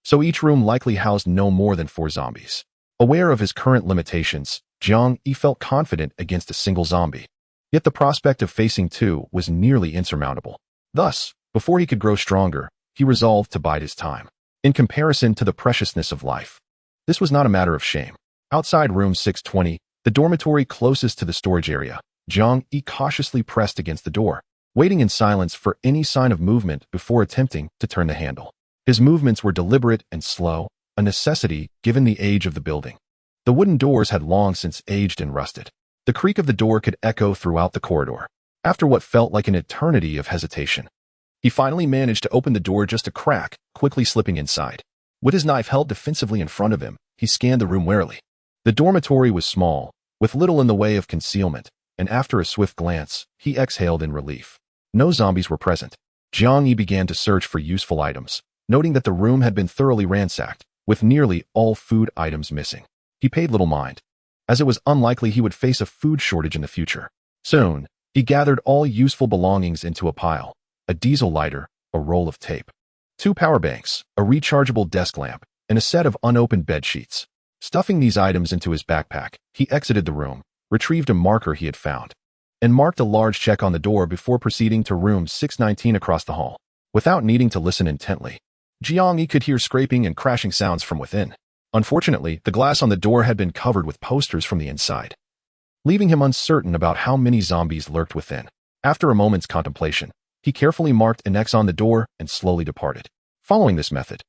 so each room likely housed no more than 4 zombies. Aware of his current limitations, Jiang Yi felt confident against a single zombie. Yet the prospect of facing 2 was nearly insurmountable. Thus, before he could grow stronger, he resolved to bide his time. In comparison to the preciousness of life, this was not a matter of shame. Outside room 620, the dormitory closest to the storage area, Jiang Yi cautiously pressed against the door, waiting in silence for any sign of movement before attempting to turn the handle. His movements were deliberate and slow, a necessity given the age of the building. The wooden doors had long since aged and rusted. The creak of the door could echo throughout the corridor. After what felt like an eternity of hesitation, he finally managed to open the door just a crack, quickly slipping inside. With his knife held defensively in front of him, he scanned the room warily. The dormitory was small, with little in the way of concealment, and after a swift glance, he exhaled in relief. No zombies were present. Jiang Yi began to search for useful items, noting that the room had been thoroughly ransacked, with nearly all food items missing. He paid little mind, as it was unlikely he would face a food shortage in the future. Soon, he gathered all useful belongings into a pile: a diesel lighter, a roll of tape, 2 power banks, a rechargeable desk lamp, and a set of unopened bed sheets. Stuffing these items into his backpack, he exited the room, retrieved a marker he had found, and marked a large check on the door before proceeding to room 619 across the hall. Without needing to listen intently, Jiang Yi could hear scraping and crashing sounds from within. Unfortunately, the glass on the door had been covered with posters from the inside, leaving him uncertain about how many zombies lurked within. After a moment's contemplation, he carefully marked an X on the door and slowly departed. Following this method,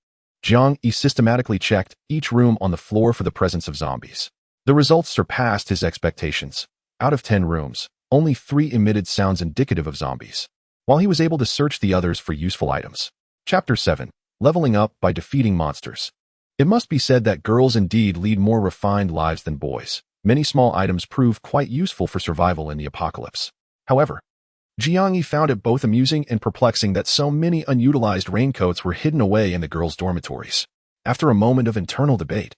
Jiang Yi systematically checked each room on the floor for the presence of zombies. The results surpassed his expectations. Out of 10 rooms, only 3 emitted sounds indicative of zombies, while he was able to search the others for useful items. Chapter 7. Leveling up by defeating monsters. It must be said that girls indeed lead more refined lives than boys. Many small items prove quite useful for survival in the apocalypse. However, Jiang Yi found it both amusing and perplexing that so many unutilized raincoats were hidden away in the girls' dormitories. After a moment of internal debate,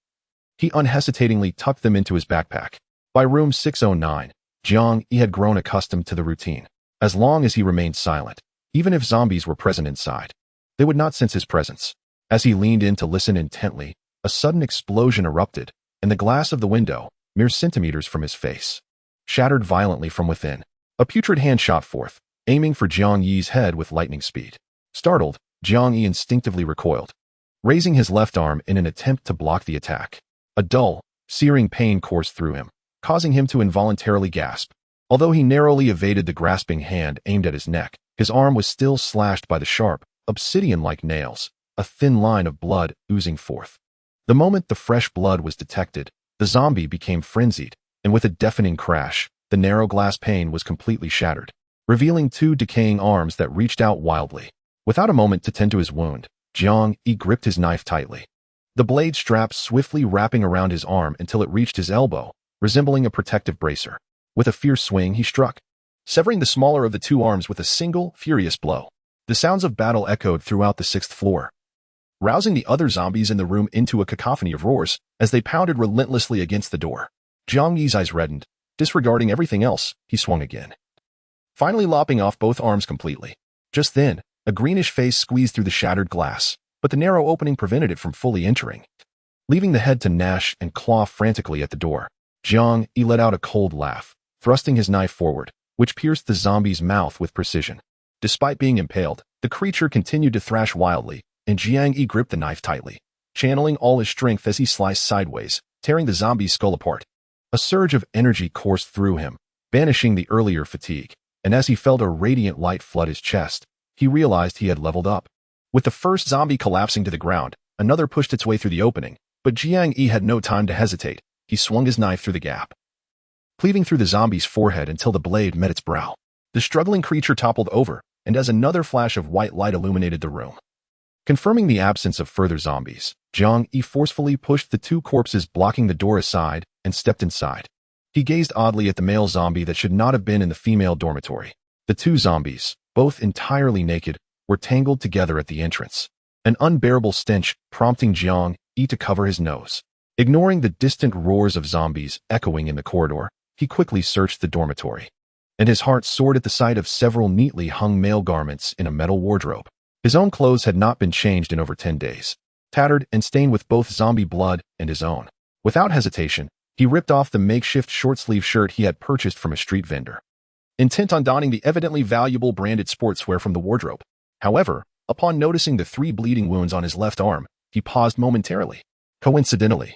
he unhesitatingly tucked them into his backpack. By room 609, Jiang Yi had grown accustomed to the routine. As long as he remained silent, even if zombies were present inside, they would not sense his presence. As he leaned in to listen intently, a sudden explosion erupted, and the glass of the window, mere centimeters from his face, shattered violently from within. A putrid hand shot forth, aiming for Jiang Yi's head with lightning speed. Startled, Jiang Yi instinctively recoiled, raising his left arm in an attempt to block the attack. A dull, searing pain coursed through him, causing him to involuntarily gasp. Although he narrowly evaded the grasping hand aimed at his neck, his arm was still slashed by the sharp, obsidian-like nails, a thin line of blood oozing forth. The moment the fresh blood was detected, the zombie became frenzied, and with a deafening crash, the narrow glass pane was completely shattered, revealing 2 decaying arms that reached out wildly. Without a moment to tend to his wound, Jiang Yi gripped his knife tightly, the blade strap swiftly wrapping around his arm until it reached his elbow, resembling a protective bracer. With a fierce swing, he struck, severing the smaller of the 2 arms with a single, furious blow. The sounds of battle echoed throughout the 6th floor, rousing the other zombies in the room into a cacophony of roars as they pounded relentlessly against the door. Jiang Yi's eyes reddened. Disregarding everything else, he swung again, finally lopping off both arms completely. Just then, a greenish face squeezed through the shattered glass, but the narrow opening prevented it from fully entering. Leaving the head to gnash and claw frantically at the door, Jiang Yi let out a cold laugh, thrusting his knife forward, which pierced the zombie's mouth with precision. Despite being impaled, the creature continued to thrash wildly, and Jiang Yi gripped the knife tightly, channeling all his strength as he sliced sideways, tearing the zombie's skull apart. A surge of energy coursed through him, banishing the earlier fatigue, and as he felt a radiant light flood his chest, he realized he had leveled up. With the first zombie collapsing to the ground, another pushed its way through the opening, but Jiang Yi had no time to hesitate. He swung his knife through the gap, cleaving through the zombie's forehead until the blade met its brow. The struggling creature toppled over, and as another flash of white light illuminated the room, Confirming the absence of further zombies, Jiang Yi forcefully pushed the two corpses blocking the door aside and stepped inside. He gazed oddly at the male zombie that should not have been in the female dormitory. The two zombies, both entirely naked, were tangled together at the entrance. An unbearable stench prompting Jiang Yi to cover his nose. Ignoring the distant roars of zombies echoing in the corridor, he quickly searched the dormitory. And his heart soared at the sight of several neatly hung male garments in a metal wardrobe. His own clothes had not been changed in over 10 days, tattered and stained with both zombie blood and his own. Without hesitation, he ripped off the makeshift short-sleeve shirt he had purchased from a street vendor, intent on donning the evidently valuable branded sportswear from the wardrobe. However, upon noticing the 3 bleeding wounds on his left arm, he paused momentarily. Coincidentally,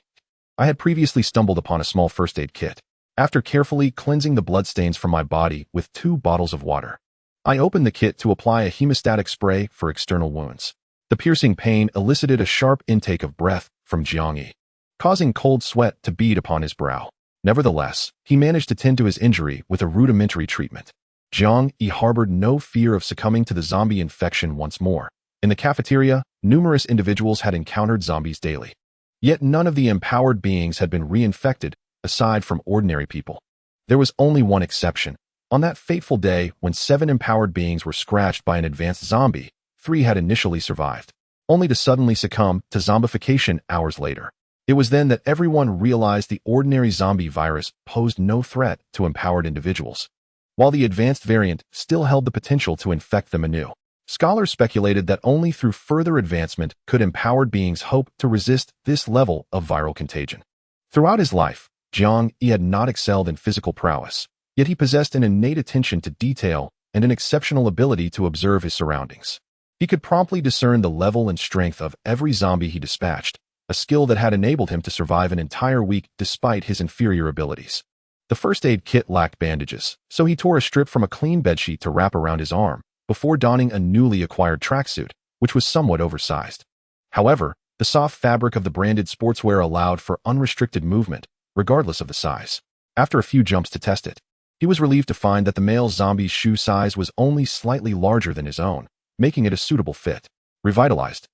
I had previously stumbled upon a small first aid kit. After carefully cleansing the bloodstains from my body with 2 bottles of water, I opened the kit to apply a hemostatic spray for external wounds. The piercing pain elicited a sharp intake of breath from Jiang Yi, causing cold sweat to bead upon his brow. Nevertheless, he managed to tend to his injury with a rudimentary treatment. Jiang Yi harbored no fear of succumbing to the zombie infection once more. In the cafeteria, numerous individuals had encountered zombies daily. Yet none of the empowered beings had been reinfected, aside from ordinary people. There was only one exception. On that fateful day when 7 empowered beings were scratched by an advanced zombie, 3 had initially survived, only to suddenly succumb to zombification hours later. It was then that everyone realized the ordinary zombie virus posed no threat to empowered individuals, while the advanced variant still held the potential to infect them anew. Scholars speculated that only through further advancement could empowered beings hope to resist this level of viral contagion. Throughout his life, Jiang Yi had not excelled in physical prowess, yet he possessed an innate attention to detail and an exceptional ability to observe his surroundings. He could promptly discern the level and strength of every zombie he dispatched, a skill that had enabled him to survive an entire week despite his inferior abilities. The first aid kit lacked bandages, so he tore a strip from a clean bedsheet to wrap around his arm, before donning a newly acquired tracksuit, which was somewhat oversized. However, the soft fabric of the branded sportswear allowed for unrestricted movement, regardless of the size. After a few jumps to test it, he was relieved to find that the male zombie's shoe size was only slightly larger than his own, making it a suitable fit. Revitalized,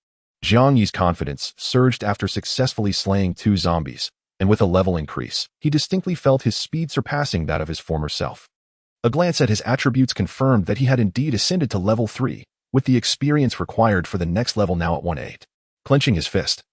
Jiang Yi's confidence surged after successfully slaying 2 zombies, and with a level increase, he distinctly felt his speed surpassing that of his former self. A glance at his attributes confirmed that he had indeed ascended to level 3, with the experience required for the next level now at 1/8. Clenching his fist,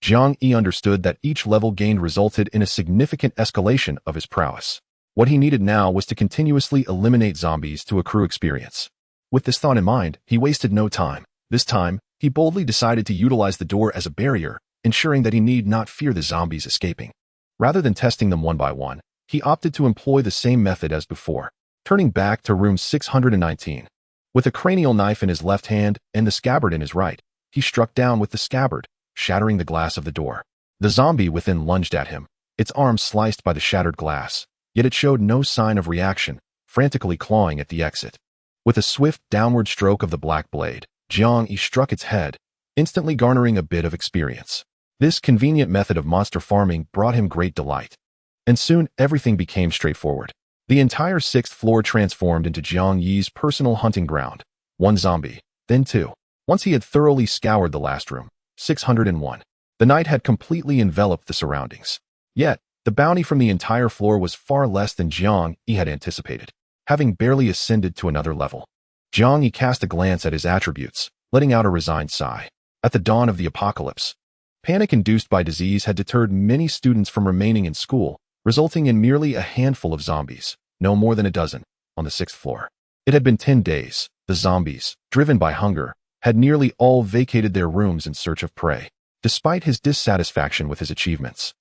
Jiang Yi understood that each level gained resulted in a significant escalation of his prowess. What he needed now was to continuously eliminate zombies to accrue experience. With this thought in mind, he wasted no time. This time, he boldly decided to utilize the door as a barrier, ensuring that he need not fear the zombies escaping. Rather than testing them one by one, he opted to employ the same method as before, turning back to room 619. With a cranial knife in his left hand and the scabbard in his right, he struck down with the scabbard, shattering the glass of the door. The zombie within lunged at him, its arm sliced by the shattered glass, yet it showed no sign of reaction, frantically clawing at the exit. With a swift downward stroke of the black blade, Jiang Yi struck its head, instantly garnering a bit of experience. This convenient method of monster farming brought him great delight. And soon everything became straightforward. The entire 6th floor transformed into Jiang Yi's personal hunting ground. 1 zombie, then 2. Once he had thoroughly scoured the last room, 601, the night had completely enveloped the surroundings. Yet, the bounty from the entire floor was far less than Jiang Yi had anticipated. Having barely ascended to another level, Jiang Yi cast a glance at his attributes, letting out a resigned sigh. At the dawn of the apocalypse, panic induced by disease had deterred many students from remaining in school, resulting in merely a handful of zombies, no more than a dozen, on the 6th floor. It had been 10 days. The zombies, driven by hunger, had nearly all vacated their rooms in search of prey. Despite his dissatisfaction with his achievements,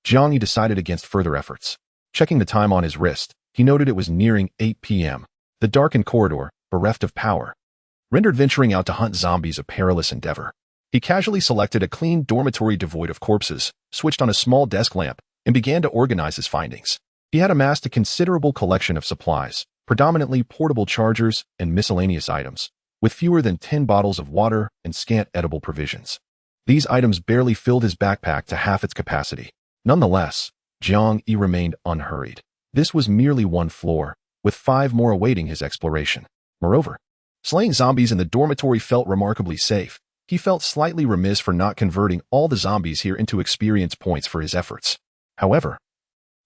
Jiang Yi decided against further efforts. Checking the time on his wrist, he noted it was nearing 8 p.m. The darkened corridor, bereft of power, rendered venturing out to hunt zombies a perilous endeavor. He casually selected a clean dormitory devoid of corpses, switched on a small desk lamp, and began to organize his findings. He had amassed a considerable collection of supplies, predominantly portable chargers and miscellaneous items, with fewer than 10 bottles of water and scant edible provisions. These items barely filled his backpack to half its capacity. Nonetheless, Jiang Yi remained unhurried. This was merely 1 floor, with 5 more awaiting his exploration. Moreover, slaying zombies in the dormitory felt remarkably safe, He felt slightly remiss for not converting all the zombies here into experience points for his efforts. However,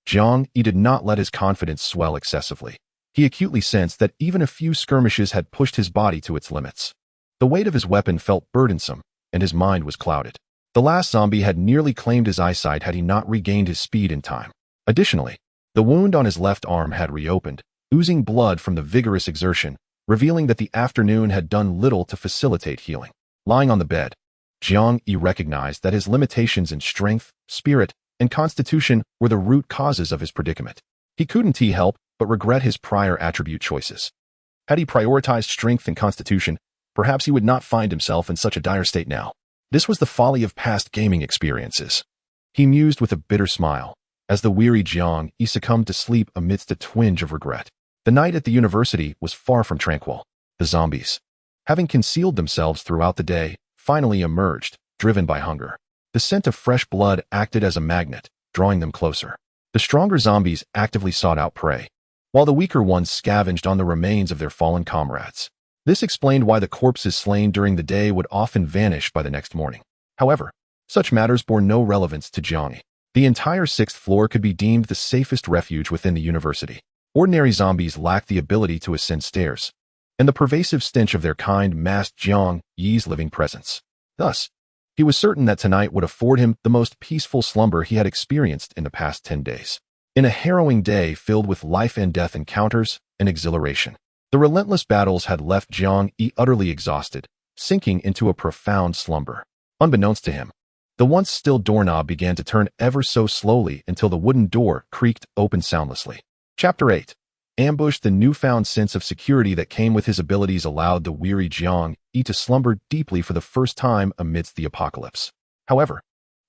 Jiang Yi did not let his confidence swell excessively. He acutely sensed that even a few skirmishes had pushed his body to its limits. The weight of his weapon felt burdensome, and his mind was clouded. The last zombie had nearly claimed his eyesight had he not regained his speed in time. Additionally, the wound on his left arm had reopened, oozing blood from the vigorous exertion, revealing that the afternoon had done little to facilitate healing. Lying on the bed, Jiang Yi recognized that his limitations in strength, spirit, and constitution were the root causes of his predicament. He couldn't help but regret his prior attribute choices. Had he prioritized strength and constitution, perhaps he would not find himself in such a dire state now. This was the folly of past gaming experiences. He mused with a bitter smile, as the weary Jiang Yi succumbed to sleep amidst a twinge of regret. The night at the university was far from tranquil. The zombies, having concealed themselves throughout the day, finally emerged, driven by hunger. The scent of fresh blood acted as a magnet, drawing them closer. The stronger zombies actively sought out prey, while the weaker ones scavenged on the remains of their fallen comrades. This explained why the corpses slain during the day would often vanish by the next morning. However, such matters bore no relevance to Jiang Yi. The entire 6th floor could be deemed the safest refuge within the university. Ordinary zombies lacked the ability to ascend stairs, and the pervasive stench of their kind masked Jiang Yi's living presence. Thus, he was certain that tonight would afford him the most peaceful slumber he had experienced in the past 10 days. In a harrowing day filled with life and death encounters and exhilaration, the relentless battles had left Jiang Yi utterly exhausted, sinking into a profound slumber. Unbeknownst to him, the once still doorknob began to turn ever so slowly until the wooden door creaked open soundlessly. Chapter 8. Ambushed. The newfound sense of security that came with his abilities allowed the weary Jiang Yi to slumber deeply for the first time amidst the apocalypse. However,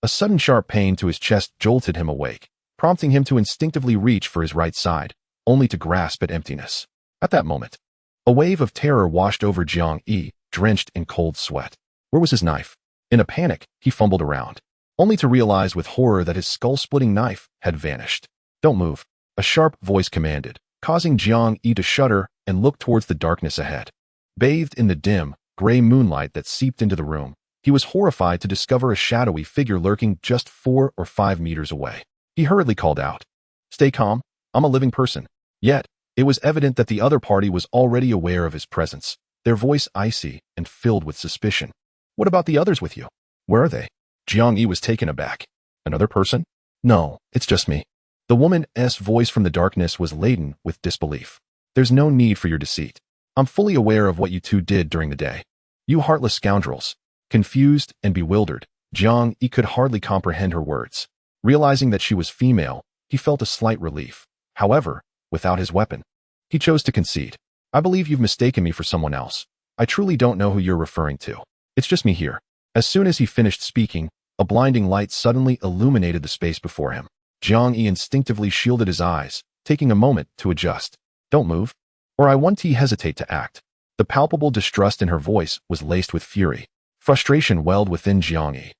a sudden sharp pain to his chest jolted him awake, prompting him to instinctively reach for his right side, only to grasp at emptiness. At that moment, a wave of terror washed over Jiang Yi, drenched in cold sweat. Where was his knife? In a panic, he fumbled around, only to realize with horror that his skull-splitting knife had vanished. "Don't move," a sharp voice commanded, causing Jiang Yi to shudder and look towards the darkness ahead. Bathed in the dim, gray moonlight that seeped into the room, he was horrified to discover a shadowy figure lurking just 4 or 5 meters away. He hurriedly called out, "Stay calm, I'm a living person." Yet, it was evident that the other party was already aware of his presence, their voice icy and filled with suspicion. "What about the others with you? Where are they?" Jiang Yi was taken aback. "Another person? No, it's just me." The woman's voice from the darkness was laden with disbelief. "There's no need for your deceit. I'm fully aware of what you two did during the day. You heartless scoundrels." Confused and bewildered, Jiang Yi could hardly comprehend her words. Realizing that she was female, he felt a slight relief. However, without his weapon, he chose to concede. "I believe you've mistaken me for someone else. I truly don't know who you're referring to. It's just me here." As soon as he finished speaking, a blinding light suddenly illuminated the space before him. Jiang Yi instinctively shielded his eyes, taking a moment to adjust. "Don't move, or I won't hesitate to act." The palpable distrust in her voice was laced with fury. Frustration welled within Jiang Yi.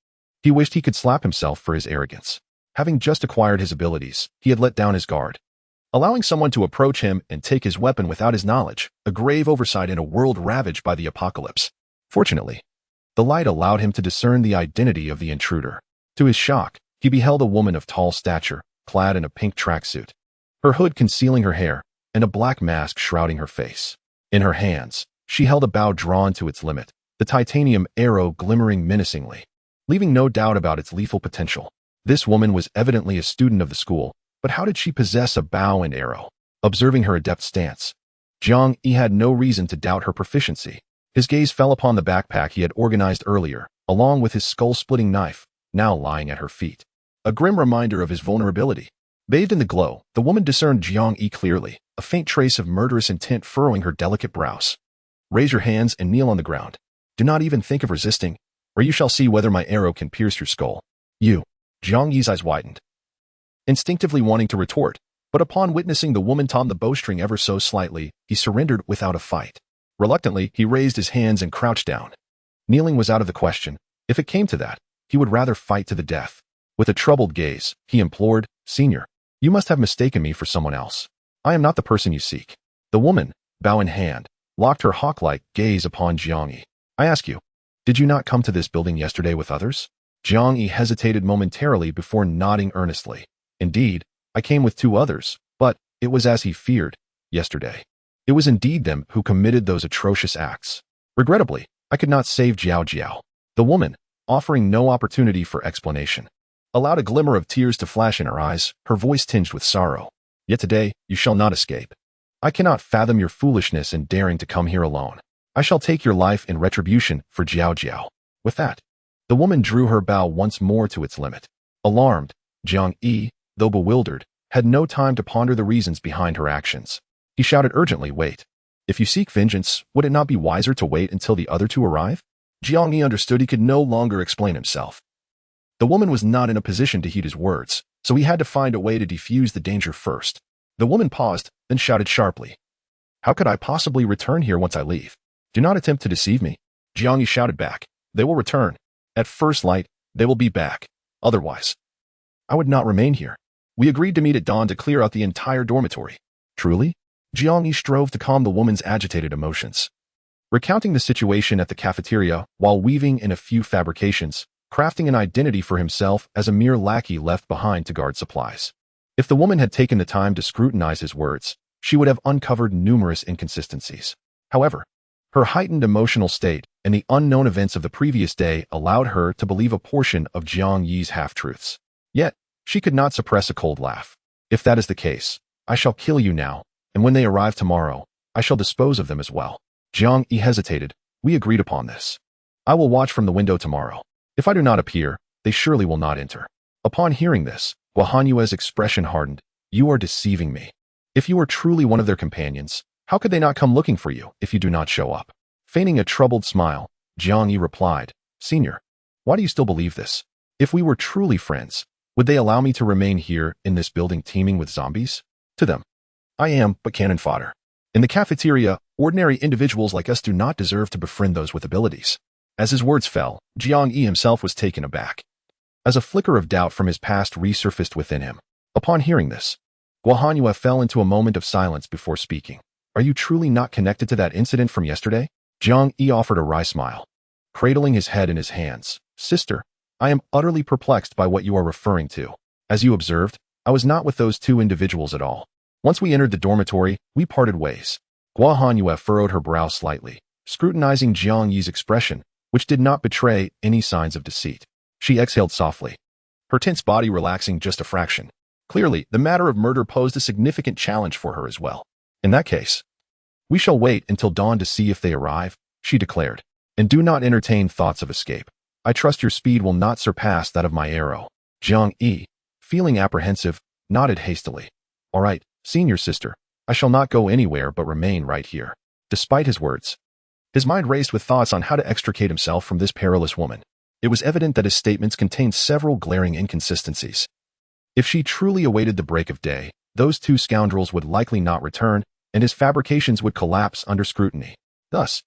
He wished he could slap himself for his arrogance. Having just acquired his abilities, he had let down his guard, allowing someone to approach him and take his weapon without his knowledge, a grave oversight in a world ravaged by the apocalypse. Fortunately, the light allowed him to discern the identity of the intruder. To his shock, he beheld a woman of tall stature, clad in a pink tracksuit, her hood concealing her hair, and a black mask shrouding her face. In her hands, she held a bow drawn to its limit, the titanium arrow glimmering menacingly, leaving no doubt about its lethal potential. This woman was evidently a student of the school, but how did she possess a bow and arrow? Observing her adept stance, Jiang Yi had no reason to doubt her proficiency. His gaze fell upon the backpack he had organized earlier, along with his skull-splitting knife, now lying at her feet. A grim reminder of his vulnerability. Bathed in the glow, the woman discerned Jiang Yi clearly, a faint trace of murderous intent furrowing her delicate brows. "Raise your hands and kneel on the ground. Do not even think of resisting, or you shall see whether my arrow can pierce your skull." "You." Jiang Yi's eyes widened, instinctively wanting to retort, but upon witnessing the woman tom the bowstring ever so slightly, he surrendered without a fight. Reluctantly, he raised his hands and crouched down. Kneeling was out of the question. If it came to that, he would rather fight to the death. With a troubled gaze, he implored, "Senior, you must have mistaken me for someone else. I am not the person you seek." The woman, bow in hand, locked her hawk-like gaze upon Jiang Yi. "I ask you, Did you not come to this building yesterday with others? Jiang Yi hesitated momentarily before nodding earnestly. Indeed, I came with 2 others, but it was as he feared, yesterday. It was indeed them who committed those atrocious acts. Regrettably, I could not save Jiao. The woman, offering no opportunity for explanation, allowed a glimmer of tears to flash in her eyes, her voice tinged with sorrow. Yet today, you shall not escape. I cannot fathom your foolishness in daring to come here alone. I shall take your life in retribution for Jiao. With that, the woman drew her bow once more to its limit. Alarmed, Jiang Yi, though bewildered, had no time to ponder the reasons behind her actions. He shouted urgently, wait. If you seek vengeance, would it not be wiser to wait until the other 2 arrive? Jiang Yi understood he could no longer explain himself. The woman was not in a position to heed his words, so he had to find a way to defuse the danger first. The woman paused, then shouted sharply. How could I possibly return here once I leave? Do not attempt to deceive me. Jiang Yi shouted back. They will return. At first light, they will be back. Otherwise, I would not remain here. We agreed to meet at dawn to clear out the entire dormitory. Truly? Jiang Yi strove to calm the woman's agitated emotions. Recounting the situation at the cafeteria while weaving in a few fabrications, crafting an identity for himself as a mere lackey left behind to guard supplies. If the woman had taken the time to scrutinize his words, she would have uncovered numerous inconsistencies. However, her heightened emotional state and the unknown events of the previous day allowed her to believe a portion of Jiang Yi's half-truths. Yet, she could not suppress a cold laugh. If that is the case, I shall kill you now, and when they arrive tomorrow, I shall dispose of them as well. Jiang Yi hesitated. We agreed upon this. I will watch from the window tomorrow. If I do not appear, they surely will not enter. Upon hearing this, Guohanyue's expression hardened. You are deceiving me. If you are truly one of their companions, how could they not come looking for you if you do not show up? Feigning a troubled smile, Jiang Yi replied, Senior, why do you still believe this? If we were truly friends, would they allow me to remain here in this building teeming with zombies? To them, I am but cannon fodder. In the cafeteria, ordinary individuals like us do not deserve to befriend those with abilities. As his words fell, Jiang Yi himself was taken aback, as a flicker of doubt from his past resurfaced within him. Upon hearing this, Guohanyue fell into a moment of silence before speaking. Are you truly not connected to that incident from yesterday? Jiang Yi offered a wry smile, cradling his head in his hands. Sister, I am utterly perplexed by what you are referring to. As you observed, I was not with those 2 individuals at all. Once we entered the dormitory, we parted ways. Guohanyue furrowed her brow slightly, scrutinizing Jiang Yi's expression, which did not betray any signs of deceit. She exhaled softly, her tense body relaxing just a fraction. Clearly, the matter of murder posed a significant challenge for her as well. In that case, we shall wait until dawn to see if they arrive, she declared, and do not entertain thoughts of escape. I trust your speed will not surpass that of my arrow. Jiang Yi, feeling apprehensive, nodded hastily. All right, senior sister, I shall not go anywhere but remain right here. Despite his words, his mind raced with thoughts on how to extricate himself from this perilous woman. It was evident that his statements contained several glaring inconsistencies. If she truly awaited the break of day, those 2 scoundrels would likely not return, and his fabrications would collapse under scrutiny. Thus,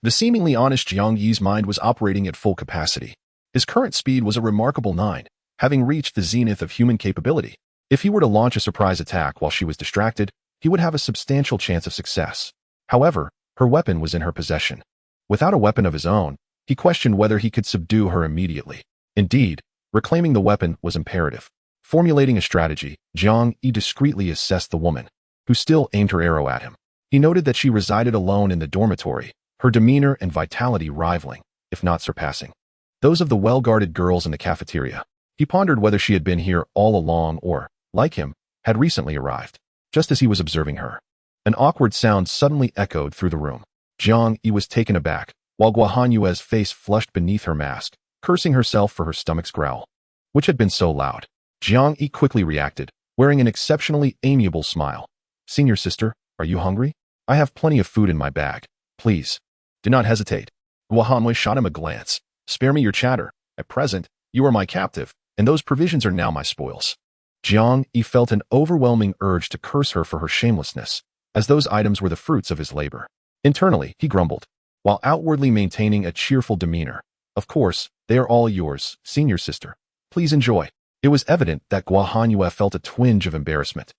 the seemingly honest Jiang Yi's mind was operating at full capacity. His current speed was a remarkable 9, having reached the zenith of human capability. If he were to launch a surprise attack while she was distracted, he would have a substantial chance of success. However, her weapon was in her possession. Without a weapon of his own, he questioned whether he could subdue her immediately. Indeed, reclaiming the weapon was imperative. Formulating a strategy, Jiang Yi discreetly assessed the woman, who still aimed her arrow at him. He noted that she resided alone in the dormitory, her demeanor and vitality rivaling, if not surpassing, those of the well-guarded girls in the cafeteria. He pondered whether she had been here all along or, like him, had recently arrived. Just as he was observing her, an awkward sound suddenly echoed through the room. Jiang Yi was taken aback, while Guohanyue's face flushed beneath her mask, cursing herself for her stomach's growl, which had been so loud. Jiang Yi quickly reacted, wearing an exceptionally amiable smile. Senior sister, are you hungry? I have plenty of food in my bag. Please, do not hesitate. Guohanyue shot him a glance. Spare me your chatter. At present, you are my captive, and those provisions are now my spoils. Jiang Yi felt an overwhelming urge to curse her for her shamelessness, as those items were the fruits of his labor. Internally, he grumbled, while outwardly maintaining a cheerful demeanor. Of course, they are all yours, senior sister. Please enjoy. It was evident that Guohanyue felt a twinge of embarrassment.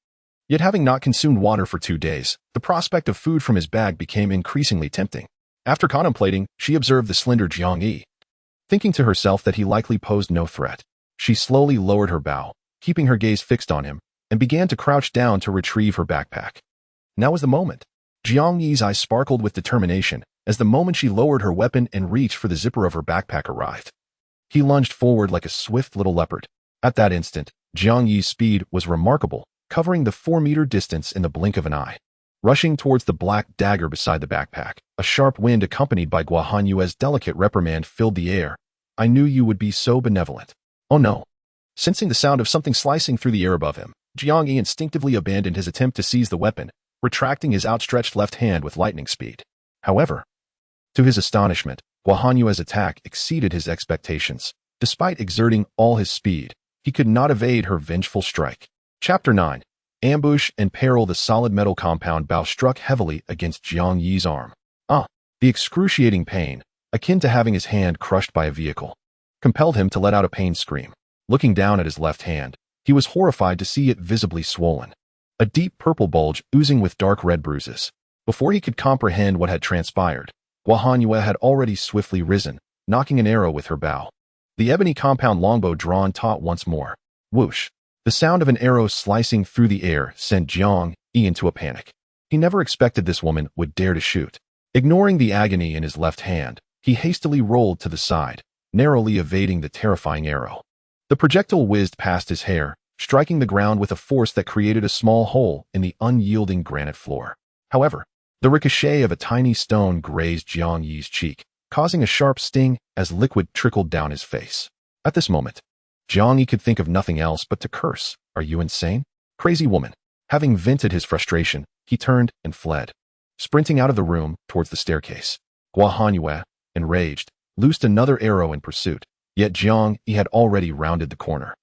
Yet having not consumed water for 2 days, the prospect of food from his bag became increasingly tempting. After contemplating, she observed the slender Jiang Yi. Thinking to herself that he likely posed no threat, she slowly lowered her bow, keeping her gaze fixed on him, and began to crouch down to retrieve her backpack. Now was the moment. Jiang Yi's eyes sparkled with determination as the moment she lowered her weapon and reached for the zipper of her backpack arrived. He lunged forward like a swift little leopard. At that instant, Jiang Yi's speed was remarkable, covering the 4-meter distance in the blink of an eye. Rushing towards the black dagger beside the backpack, a sharp wind accompanied by Guohan Yue's delicate reprimand filled the air. "I knew you would be so benevolent." Oh no. Sensing the sound of something slicing through the air above him, Jiang Yi instinctively abandoned his attempt to seize the weapon, retracting his outstretched left hand with lightning speed. However, to his astonishment, Guohan Yue's attack exceeded his expectations. Despite exerting all his speed, he could not evade her vengeful strike. Chapter 9. Ambush and Peril. The solid metal compound bow struck heavily against Jiang Yi's arm. The excruciating pain, akin to having his hand crushed by a vehicle, compelled him to let out a pain scream. Looking down at his left hand, he was horrified to see it visibly swollen. A deep purple bulge oozing with dark red bruises. Before he could comprehend what had transpired, Guohan Yue had already swiftly risen, knocking an arrow with her bow. The ebony compound longbow drawn taut once more. Whoosh! The sound of an arrow slicing through the air sent Jiang Yi into a panic. He never expected this woman would dare to shoot. Ignoring the agony in his left hand, he hastily rolled to the side, narrowly evading the terrifying arrow. The projectile whizzed past his hair, striking the ground with a force that created a small hole in the unyielding granite floor. However, the ricochet of a tiny stone grazed Jiang Yi's cheek, causing a sharp sting as liquid trickled down his face. At this moment, Jiang Yi could think of nothing else but to curse. "Are you insane? Crazy woman." Having vented his frustration, he turned and fled. Sprinting out of the room towards the staircase, Guohan Yue, enraged, loosed another arrow in pursuit, yet Jiang Yi had already rounded the corner,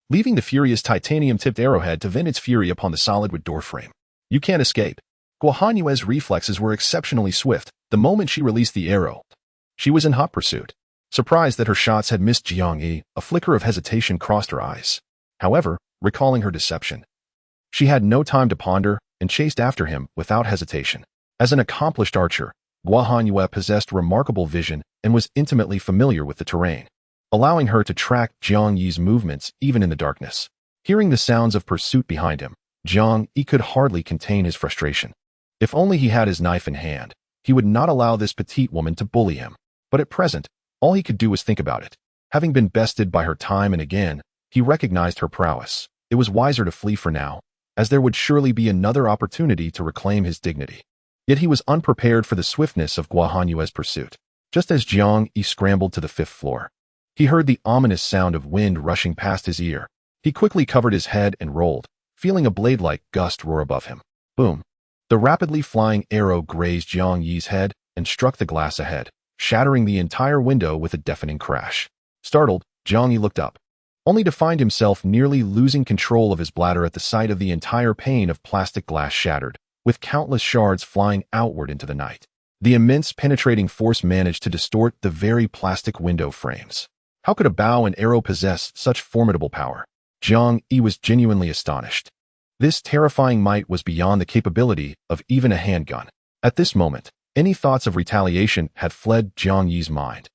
leaving the furious titanium-tipped arrowhead to vent its fury upon the solid wood doorframe. "You can't escape." Guohan Yue's reflexes were exceptionally swift. The moment she released the arrow, she was in hot pursuit. Surprised that her shots had missed Jiang Yi, a flicker of hesitation crossed her eyes. However, recalling her deception, she had no time to ponder and chased after him without hesitation. As an accomplished archer, Guohan Yue possessed remarkable vision and was intimately familiar with the terrain, allowing her to track Jiang Yi's movements even in the darkness. Hearing the sounds of pursuit behind him, Jiang Yi could hardly contain his frustration. If only he had his knife in hand, he would not allow this petite woman to bully him. But at present, all he could do was think about it. Having been bested by her time and again, he recognized her prowess. It was wiser to flee for now, as there would surely be another opportunity to reclaim his dignity. Yet he was unprepared for the swiftness of Guohan Yue's pursuit. Just as Jiang Yi scrambled to the 5th floor, he heard the ominous sound of wind rushing past his ear. He quickly covered his head and rolled, feeling a blade-like gust roar above him. Boom! The rapidly flying arrow grazed Jiang Yi's head and struck the glass ahead, shattering the entire window with a deafening crash. Startled, Jiang Yi looked up, only to find himself nearly losing control of his bladder at the sight of the entire pane of plastic glass shattered, with countless shards flying outward into the night. The immense penetrating force managed to distort the very plastic window frames. How could a bow and arrow possess such formidable power? Jiang Yi was genuinely astonished. This terrifying might was beyond the capability of even a handgun. At this moment, any thoughts of retaliation had fled Jiang Yi's mind.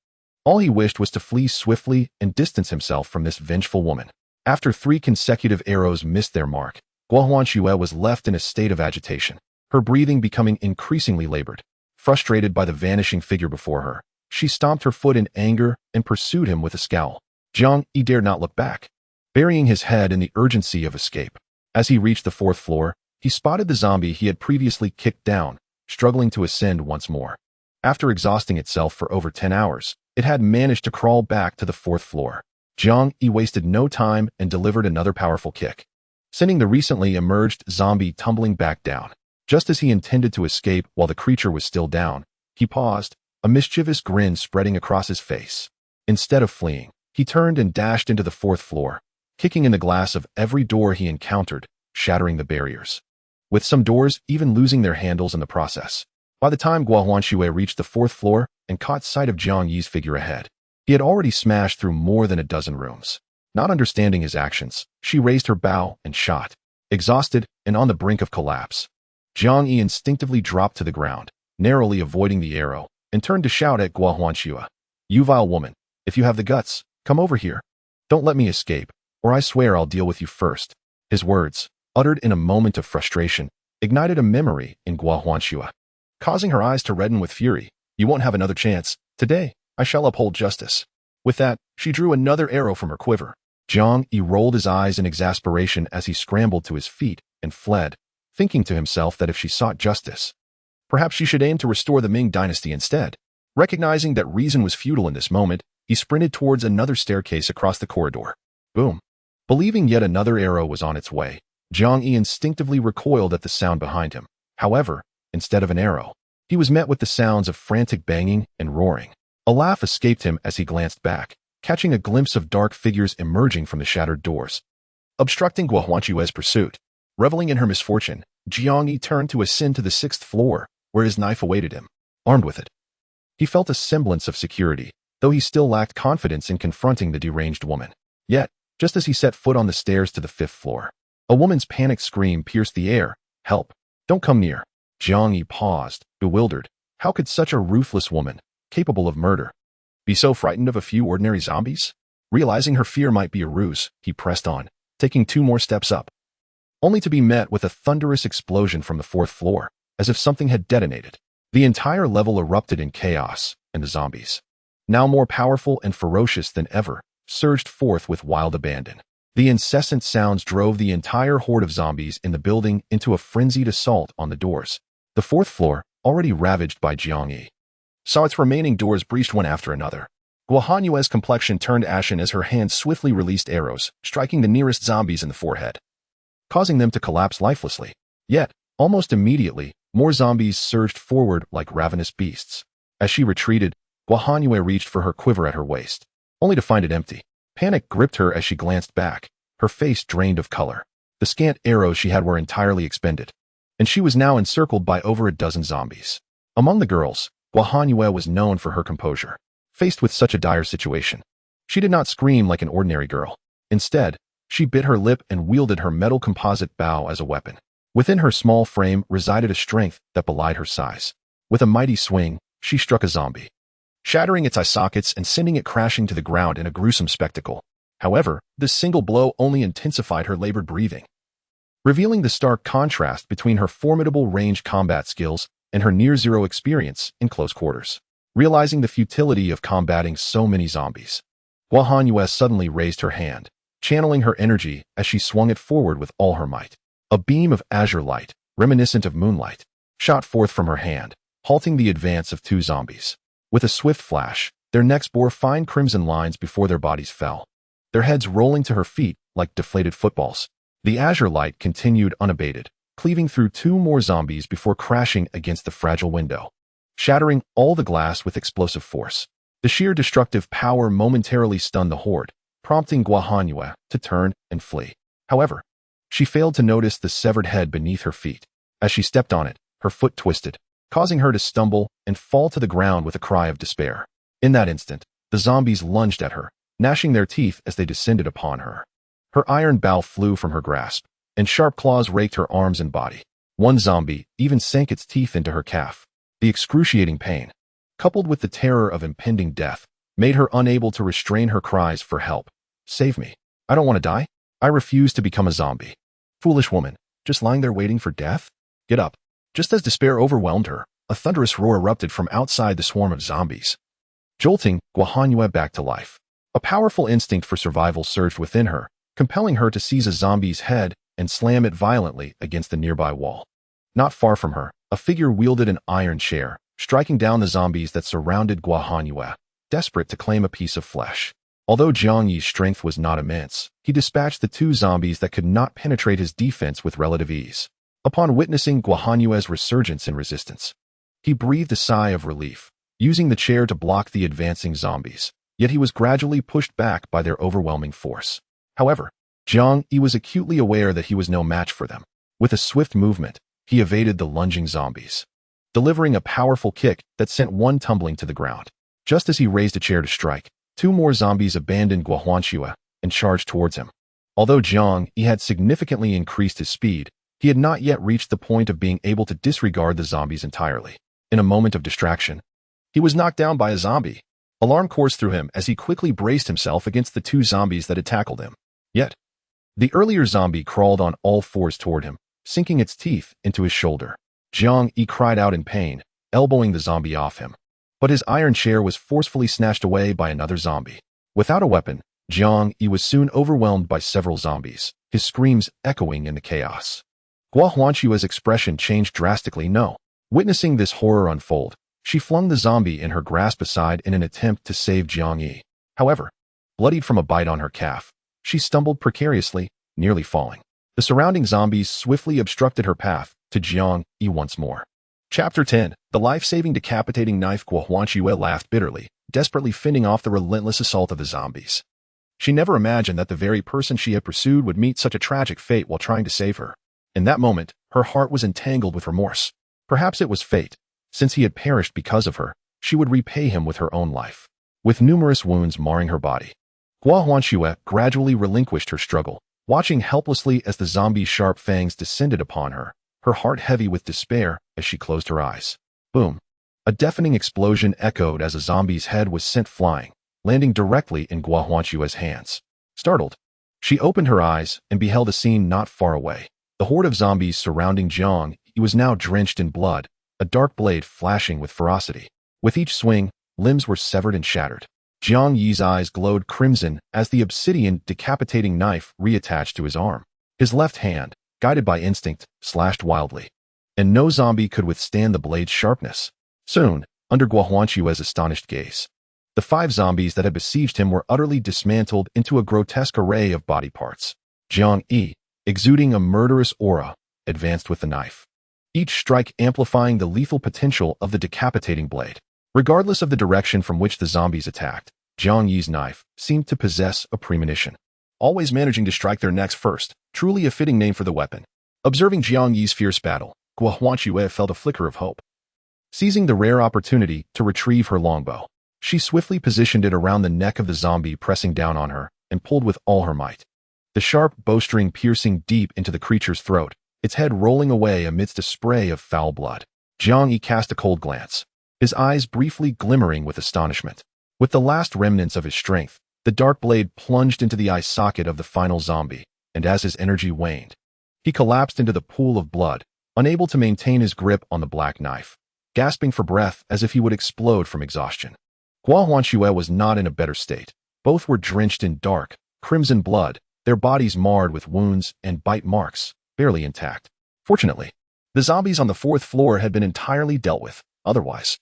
All he wished was to flee swiftly and distance himself from this vengeful woman. After 3 consecutive arrows missed their mark, Guohan Yue was left in a state of agitation, her breathing becoming increasingly labored. Frustrated by the vanishing figure before her, she stomped her foot in anger and pursued him with a scowl. Jiang Yi dared not look back, burying his head in the urgency of escape. As he reached the 4th floor, he spotted the zombie he had previously kicked down, struggling to ascend once more. After exhausting itself for over 10 hours, it had managed to crawl back to the 4th floor. Jiang Yi wasted no time and delivered another powerful kick, sending the recently emerged zombie tumbling back down. Just as he intended to escape while the creature was still down, he paused, a mischievous grin spreading across his face. Instead of fleeing, he turned and dashed into the 4th floor, kicking in the glass of every door he encountered, shattering the barriers, with some doors even losing their handles in the process. By the time Guohan Yue reached the 4th floor and caught sight of Jiang Yi's figure ahead, he had already smashed through more than a dozen rooms. Not understanding his actions, she raised her bow and shot. Exhausted and on the brink of collapse, Jiang Yi instinctively dropped to the ground, narrowly avoiding the arrow, and turned to shout at Guahuanxue. "You vile woman, if you have the guts, come over here. Don't let me escape, or I swear I'll deal with you first." His words, uttered in a moment of frustration, ignited a memory in Guahuanxue, causing her eyes to redden with fury. "You won't have another chance. Today, I shall uphold justice." With that, she drew another arrow from her quiver. Jiang Yi rolled his eyes in exasperation as he scrambled to his feet and fled, thinking to himself that if she sought justice, perhaps she should aim to restore the Ming dynasty instead. Recognizing that reason was futile in this moment, he sprinted towards another staircase across the corridor. Boom. Believing yet another arrow was on its way, Jiang Yi instinctively recoiled at the sound behind him. However, instead of an arrow, he was met with the sounds of frantic banging and roaring. A laugh escaped him as he glanced back, catching a glimpse of dark figures emerging from the shattered doors, obstructing Guahuanxue's pursuit. Reveling in her misfortune, Jiang Yi turned to ascend to the 6th floor, where his knife awaited him. Armed with it, he felt a semblance of security, though he still lacked confidence in confronting the deranged woman. Yet, just as he set foot on the stairs to the 5th floor, a woman's panicked scream pierced the air. "Help! Don't come near!" Jiang Yi paused, bewildered. How could such a ruthless woman, capable of murder, be so frightened of a few ordinary zombies? Realizing her fear might be a ruse, he pressed on, taking 2 more steps up, only to be met with a thunderous explosion from the 4th floor, as if something had detonated. The entire level erupted in chaos, and the zombies, now more powerful and ferocious than ever, surged forth with wild abandon. The incessant sounds drove the entire horde of zombies in the building into a frenzied assault on the doors. The 4th floor, already ravaged by Jiang Yi, saw its remaining doors breached one after another. Guahuanxue's complexion turned ashen as her hand swiftly released arrows, striking the nearest zombies in the forehead, causing them to collapse lifelessly. Yet, almost immediately, more zombies surged forward like ravenous beasts. As she retreated, Guahuanxue reached for her quiver at her waist, only to find it empty. Panic gripped her as she glanced back, her face drained of color. The scant arrows she had were entirely expended, and she was now encircled by over a dozen zombies. Among the girls, Guahuanxue was known for her composure. Faced with such a dire situation, she did not scream like an ordinary girl. Instead, she bit her lip and wielded her metal composite bow as a weapon. Within her small frame resided a strength that belied her size. With a mighty swing, she struck a zombie, shattering its eye sockets and sending it crashing to the ground in a gruesome spectacle. However, this single blow only intensified her labored breathing, revealing the stark contrast between her formidable ranged combat skills and her near-zero experience in close quarters. Realizing the futility of combating so many zombies, Guahuanxue suddenly raised her hand, channeling her energy as she swung it forward with all her might. A beam of azure light, reminiscent of moonlight, shot forth from her hand, halting the advance of 2 zombies. With a swift flash, their necks bore fine crimson lines before their bodies fell, their heads rolling to her feet like deflated footballs. The azure light continued unabated, cleaving through 2 more zombies before crashing against the fragile window, shattering all the glass with explosive force. The sheer destructive power momentarily stunned the horde, prompting Guahuanxue to turn and flee. However, she failed to notice the severed head beneath her feet. As she stepped on it, her foot twisted, causing her to stumble and fall to the ground with a cry of despair. In that instant, the zombies lunged at her, gnashing their teeth as they descended upon her. Her iron bow flew from her grasp, and sharp claws raked her arms and body. One zombie even sank its teeth into her calf. The excruciating pain, coupled with the terror of impending death, made her unable to restrain her cries for help. "Save me. I don't want to die. I refuse to become a zombie." Foolish woman, just lying there waiting for death? Get up. Just as despair overwhelmed her, a thunderous roar erupted from outside the swarm of zombies, jolting Guahuanxue back to life. A powerful instinct for survival surged within her, compelling her to seize a zombie's head and slam it violently against the nearby wall. Not far from her, a figure wielded an iron chair, striking down the zombies that surrounded Guahuanxue, desperate to claim a piece of flesh. Although Jiang Yi's strength was not immense, he dispatched the 2 zombies that could not penetrate his defense with relative ease. Upon witnessing Guahuanxue's resurgence in resistance, he breathed a sigh of relief, using the chair to block the advancing zombies. Yet he was gradually pushed back by their overwhelming force. However, Jiang Yi was acutely aware that he was no match for them. With a swift movement, he evaded the lunging zombies, delivering a powerful kick that sent one tumbling to the ground. Just as he raised a chair to strike, 2 more zombies abandoned Guahuanxue and charged towards him. Although Jiang Yi had significantly increased his speed, he had not yet reached the point of being able to disregard the zombies entirely. In a moment of distraction, He was knocked down by a zombie. Alarm coursed through him as he quickly braced himself against the two zombies that had tackled him. Yet, the earlier zombie crawled on all fours toward him, sinking its teeth into his shoulder. Jiang Yi cried out in pain, elbowing the zombie off him. But his iron chair was forcefully snatched away by another zombie. Without a weapon, Jiang Yi was soon overwhelmed by several zombies, his screams echoing in the chaos. Guo Huanxue's expression changed drastically. No. Witnessing this horror unfold, she flung the zombie in her grasp aside in an attempt to save Jiang Yi. However, bloodied from a bite on her calf, she stumbled precariously, nearly falling. The surrounding zombies swiftly obstructed her path to Jiang Yi once more. Chapter 10. The life-saving decapitating knife. Guo Huanxue laughed bitterly, desperately fending off the relentless assault of the zombies. She never imagined that the very person she had pursued would meet such a tragic fate while trying to save her. In that moment, her heart was entangled with remorse. Perhaps it was fate. Since he had perished because of her, she would repay him with her own life. With numerous wounds marring her body, Guo Huanxue gradually relinquished her struggle, watching helplessly as the zombie's sharp fangs descended upon her, her heart heavy with despair as she closed her eyes. Boom! A deafening explosion echoed as a zombie's head was sent flying, landing directly in Guo Huanxue's hands. Startled, she opened her eyes and beheld a scene not far away. The horde of zombies surrounding Jiang Yi was now drenched in blood, a dark blade flashing with ferocity. With each swing, limbs were severed and shattered. Jiang Yi's eyes glowed crimson as the obsidian decapitating knife reattached to his arm. His left hand, guided by instinct, slashed wildly. And no zombie could withstand the blade's sharpness. Soon, under Guo Huanxue's astonished gaze, the 5 zombies that had besieged him were utterly dismantled into a grotesque array of body parts. Jiang Yi, exuding a murderous aura, advanced with the knife, each strike amplifying the lethal potential of the decapitating blade. Regardless of the direction from which the zombies attacked, Jiang Yi's knife seemed to possess a premonition, always managing to strike their necks first, truly a fitting name for the weapon. Observing Jiang Yi's fierce battle, Guo Huanxue felt a flicker of hope. Seizing the rare opportunity to retrieve her longbow, she swiftly positioned it around the neck of the zombie pressing down on her and pulled with all her might. The sharp bowstring piercing deep into the creature's throat, its head rolling away amidst a spray of foul blood. Jiang Yi cast a cold glance, his eyes briefly glimmering with astonishment. With the last remnants of his strength, the dark blade plunged into the eye socket of the final zombie, and as his energy waned, he collapsed into the pool of blood, unable to maintain his grip on the black knife, gasping for breath as if he would explode from exhaustion. Guo Huanxue was not in a better state. Both were drenched in dark, crimson blood, their bodies marred with wounds and bite marks, barely intact. Fortunately, the zombies on the 4th floor had been entirely dealt with. Otherwise,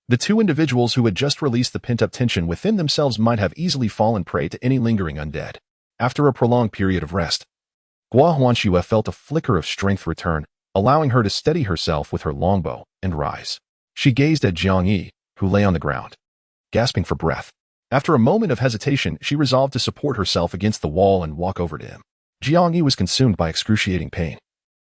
the 2 individuals who had just released the pent-up tension within themselves might have easily fallen prey to any lingering undead. After a prolonged period of rest, Guo Huanxue felt a flicker of strength return, allowing her to steady herself with her longbow and rise. She gazed at Jiang Yi, who lay on the ground, gasping for breath. After a moment of hesitation, she resolved to support herself against the wall and walk over to him. Jiang Yi was consumed by excruciating pain.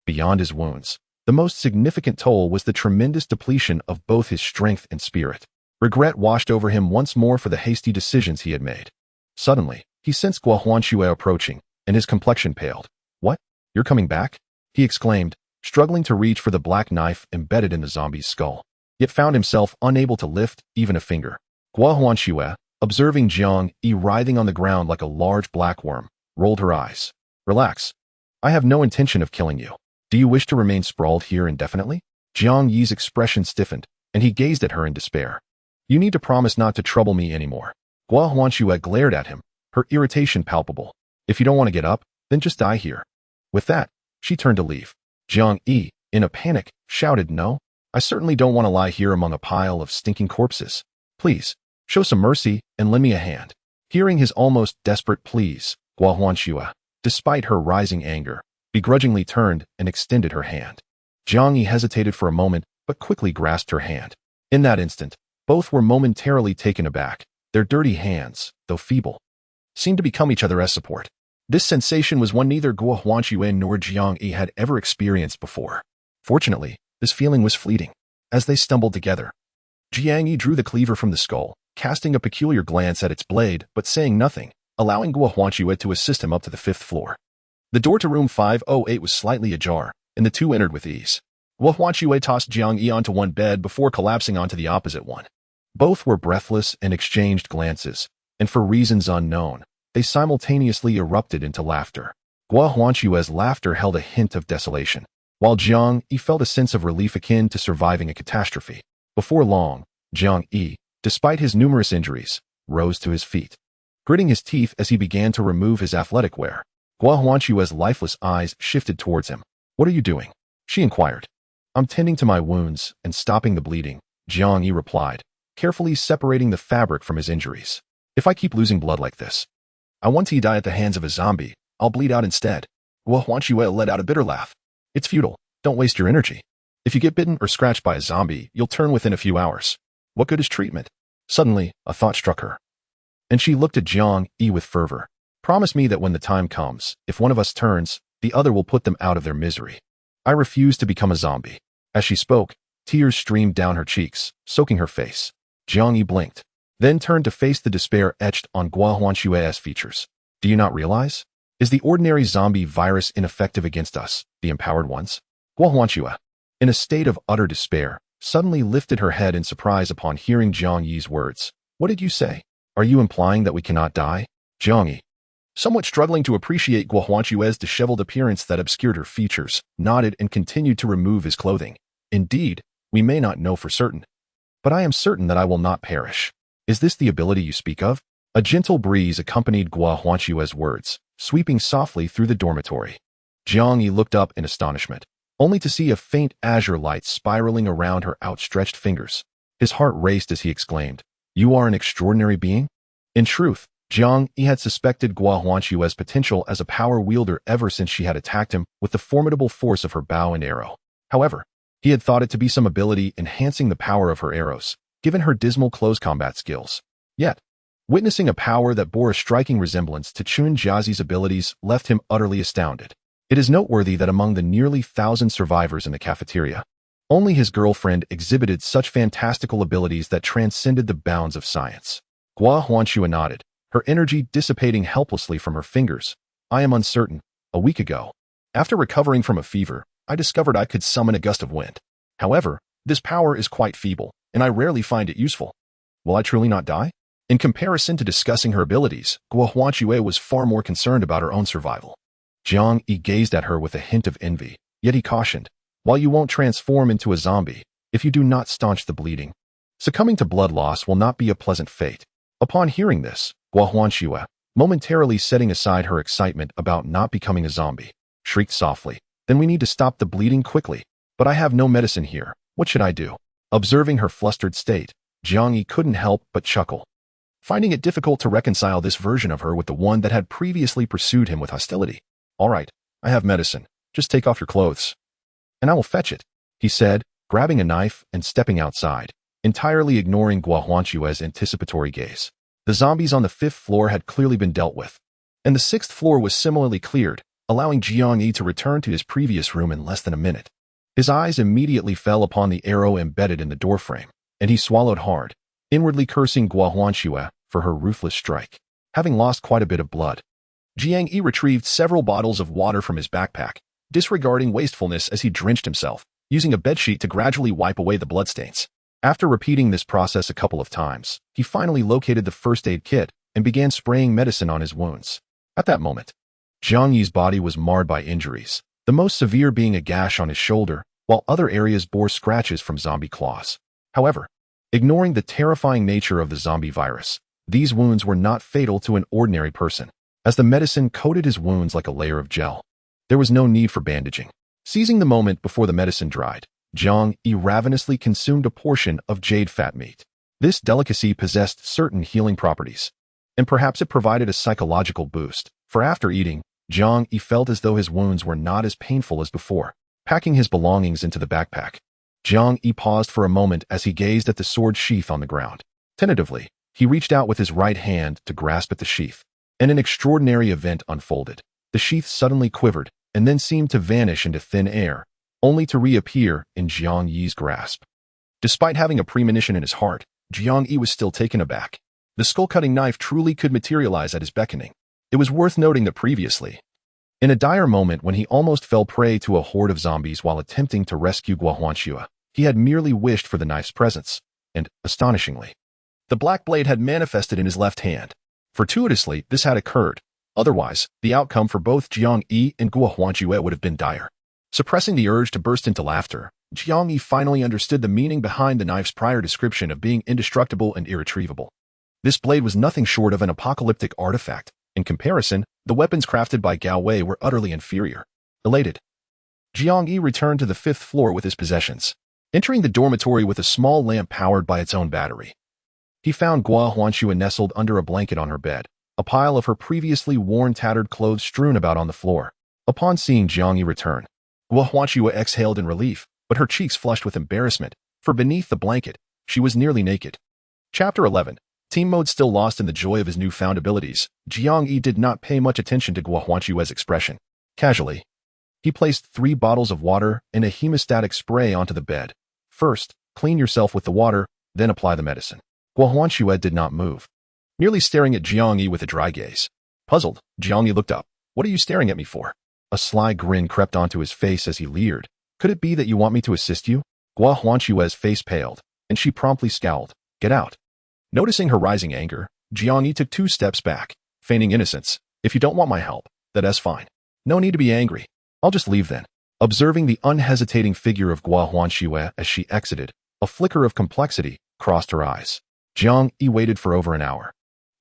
Beyond his wounds, the most significant toll was the tremendous depletion of both his strength and spirit. Regret washed over him once more for the hasty decisions he had made. Suddenly, he sensed Guo Huanxue approaching, and his complexion paled. "What? You're coming back?" he exclaimed, struggling to reach for the black knife embedded in the zombie's skull, yet found himself unable to lift even a finger. Guo Huanxue, observing Jiang Yi writhing on the ground like a large black worm, rolled her eyes. "Relax. I have no intention of killing you. Do you wish to remain sprawled here indefinitely?" Jiang Yi's expression stiffened, and he gazed at her in despair. "You need to promise not to trouble me anymore." Guo Huanxue glared at him, her irritation palpable. "If you don't want to get up, then just die here." With that, she turned to leave. Jiang Yi, in a panic, shouted, "No, I certainly don't want to lie here among a pile of stinking corpses. Please, show some mercy and lend me a hand." Hearing his almost desperate pleas, Guo Huanxue, despite her rising anger, begrudgingly turned and extended her hand. Jiang Yi hesitated for a moment, but quickly grasped her hand. In that instant, both were momentarily taken aback. Their dirty hands, though feeble, seemed to become each other's support. This sensation was one neither Guo Huanxue nor Jiang Yi had ever experienced before. Fortunately, this feeling was fleeting. As they stumbled together, Jiang Yi drew the cleaver from the skull, casting a peculiar glance at its blade but saying nothing, allowing Guo Huanxue to assist him up to the 5th floor. The door to room 508 was slightly ajar, and the two entered with ease. Guo Huanxue tossed Jiang Yi onto one bed before collapsing onto the opposite one. Both were breathless and exchanged glances, and for reasons unknown, they simultaneously erupted into laughter. Gua Huanchue's laughter held a hint of desolation, while Jiang Yi felt a sense of relief akin to surviving a catastrophe. Before long, Jiang Yi, despite his numerous injuries, rose to his feet. Gritting his teeth as he began to remove his athletic wear, Gua Huanchue's lifeless eyes shifted towards him. "What are you doing?" she inquired. "I'm tending to my wounds and stopping the bleeding," Jiang Yi replied, carefully separating the fabric from his injuries. "If I keep losing blood like this, I want to die at the hands of a zombie. I'll bleed out instead." Gua Huanchue let out a bitter laugh. "It's futile. Don't waste your energy. If you get bitten or scratched by a zombie, you'll turn within a few hours. What good is treatment?" Suddenly, a thought struck her, and she looked at Jiang Yi with fervor. "Promise me that when the time comes, if one of us turns, the other will put them out of their misery." "I refuse to become a zombie." As she spoke, tears streamed down her cheeks, soaking her face. Jiang Yi blinked, then turned to face the despair etched on Gua Huanchue's features. "Do you not realize? Is the ordinary zombie virus ineffective against us, the empowered ones?" Gua Huanchue, in a state of utter despair, suddenly lifted her head in surprise upon hearing Jiang Yi's words. "What did you say? Are you implying that we cannot die?" Jiang Yi, somewhat struggling to appreciate Gua Huanchue's disheveled appearance that obscured her features, nodded and continued to remove his clothing. "Indeed, we may not know for certain, but I am certain that I will not perish." "Is this the ability you speak of?" A gentle breeze accompanied Gua Huanchue's words, sweeping softly through the dormitory. Jiang Yi looked up in astonishment, only to see a faint azure light spiraling around her outstretched fingers. His heart raced as he exclaimed, "You are an extraordinary being?" In truth, Jiang Yi had suspected Gua Huanchue's potential as a power wielder ever since she had attacked him with the formidable force of her bow and arrow. However, he had thought it to be some ability enhancing the power of her arrows, given her dismal close combat skills. Yet, witnessing a power that bore a striking resemblance to Chun Jiazi's abilities left him utterly astounded. It is noteworthy that among the nearly 1,000 survivors in the cafeteria, only his girlfriend exhibited such fantastical abilities that transcended the bounds of science. Gua Huanchue nodded, her energy dissipating helplessly from her fingers. "I am uncertain. A week ago, after recovering from a fever, I discovered I could summon a gust of wind. However, this power is quite feeble, and I rarely find it useful. Will I truly not die?" In comparison to discussing her abilities, Gua Huanchue was far more concerned about her own survival. Jiang Yi gazed at her with a hint of envy, yet he cautioned, "While you won't transform into a zombie, if you do not staunch the bleeding, succumbing to blood loss will not be a pleasant fate." Upon hearing this, Gua Huanchue, momentarily setting aside her excitement about not becoming a zombie, shrieked softly, "Then we need to stop the bleeding quickly. But I have no medicine here. What should I do?" Observing her flustered state, Jiang Yi couldn't help but chuckle, finding it difficult to reconcile this version of her with the one that had previously pursued him with hostility. "All right, I have medicine. Just take off your clothes, and I will fetch it," he said, grabbing a knife and stepping outside, entirely ignoring Gua Huanchue's anticipatory gaze. The zombies on the 5th floor had clearly been dealt with, and the 6th floor was similarly cleared, allowing Jiang Yi to return to his previous room in less than a minute. His eyes immediately fell upon the arrow embedded in the doorframe, and he swallowed hard, inwardly cursing Gua Huanchue for her ruthless strike. Having lost quite a bit of blood, Jiang Yi retrieved several bottles of water from his backpack, disregarding wastefulness as he drenched himself, using a bedsheet to gradually wipe away the bloodstains. After repeating this process a couple of times, he finally located the first aid kit and began spraying medicine on his wounds. At that moment, Jiang Yi's body was marred by injuries, the most severe being a gash on his shoulder, while other areas bore scratches from zombie claws. However, ignoring the terrifying nature of the zombie virus, these wounds were not fatal to an ordinary person, as the medicine coated his wounds like a layer of gel. There was no need for bandaging. Seizing the moment before the medicine dried, Jiang Yi ravenously consumed a portion of jade fat meat. This delicacy possessed certain healing properties, and perhaps it provided a psychological boost, for after eating, Jiang Yi felt as though his wounds were not as painful as before. Packing his belongings into the backpack, Jiang Yi paused for a moment as he gazed at the sword sheath on the ground. Tentatively, he reached out with his right hand to grasp at the sheath, and an extraordinary event unfolded. The sheath suddenly quivered, and then seemed to vanish into thin air, only to reappear in Jiang Yi's grasp. Despite having a premonition in his heart, Jiang Yi was still taken aback. The skull-cutting knife truly could materialize at his beckoning. It was worth noting that previously, in a dire moment when he almost fell prey to a horde of zombies while attempting to rescue Gua Huanchue, he had merely wished for the knife's presence, and, astonishingly, The black blade had manifested in his left hand. Fortuitously, this had occurred. Otherwise, the outcome for both Jiang Yi and Guo Huanjue would have been dire. Suppressing the urge to burst into laughter, Jiang Yi finally understood the meaning behind the knife's prior description of being indestructible and irretrievable. This blade was nothing short of an apocalyptic artifact. In comparison, the weapons crafted by Gao Wei were utterly inferior. Elated, Jiang Yi returned to the 5th floor with his possessions, entering the dormitory with a small lamp powered by its own battery. He found Guo Huanjue nestled under a blanket on her bed, a pile of her previously worn tattered clothes strewn about on the floor. Upon seeing Jiang Yi return, Guo Huanjue exhaled in relief, but her cheeks flushed with embarrassment, for beneath the blanket, she was nearly naked. Chapter 11. Team mode. Still lost in the joy of his newfound abilities, Jiang Yi did not pay much attention to Guo Huanjue's expression. Casually, he placed 3 bottles of water and a hemostatic spray onto the bed. First, clean yourself with the water, then apply the medicine. Guo Huanjue did not move, merely staring at Jiang Yi with a dry gaze. Puzzled, Jiang Yi looked up. What are you staring at me for? A sly grin crept onto his face as he leered. Could it be that you want me to assist you? Guo Huanjue's face paled, and she promptly scowled. Get out. Noticing her rising anger, Jiang Yi took 2 steps back, feigning innocence. If you don't want my help, that's fine. No need to be angry. I'll just leave then. Observing the unhesitating figure of Guo Huanjue as she exited, a flicker of complexity crossed her eyes. Jiang Yi waited for over an hour,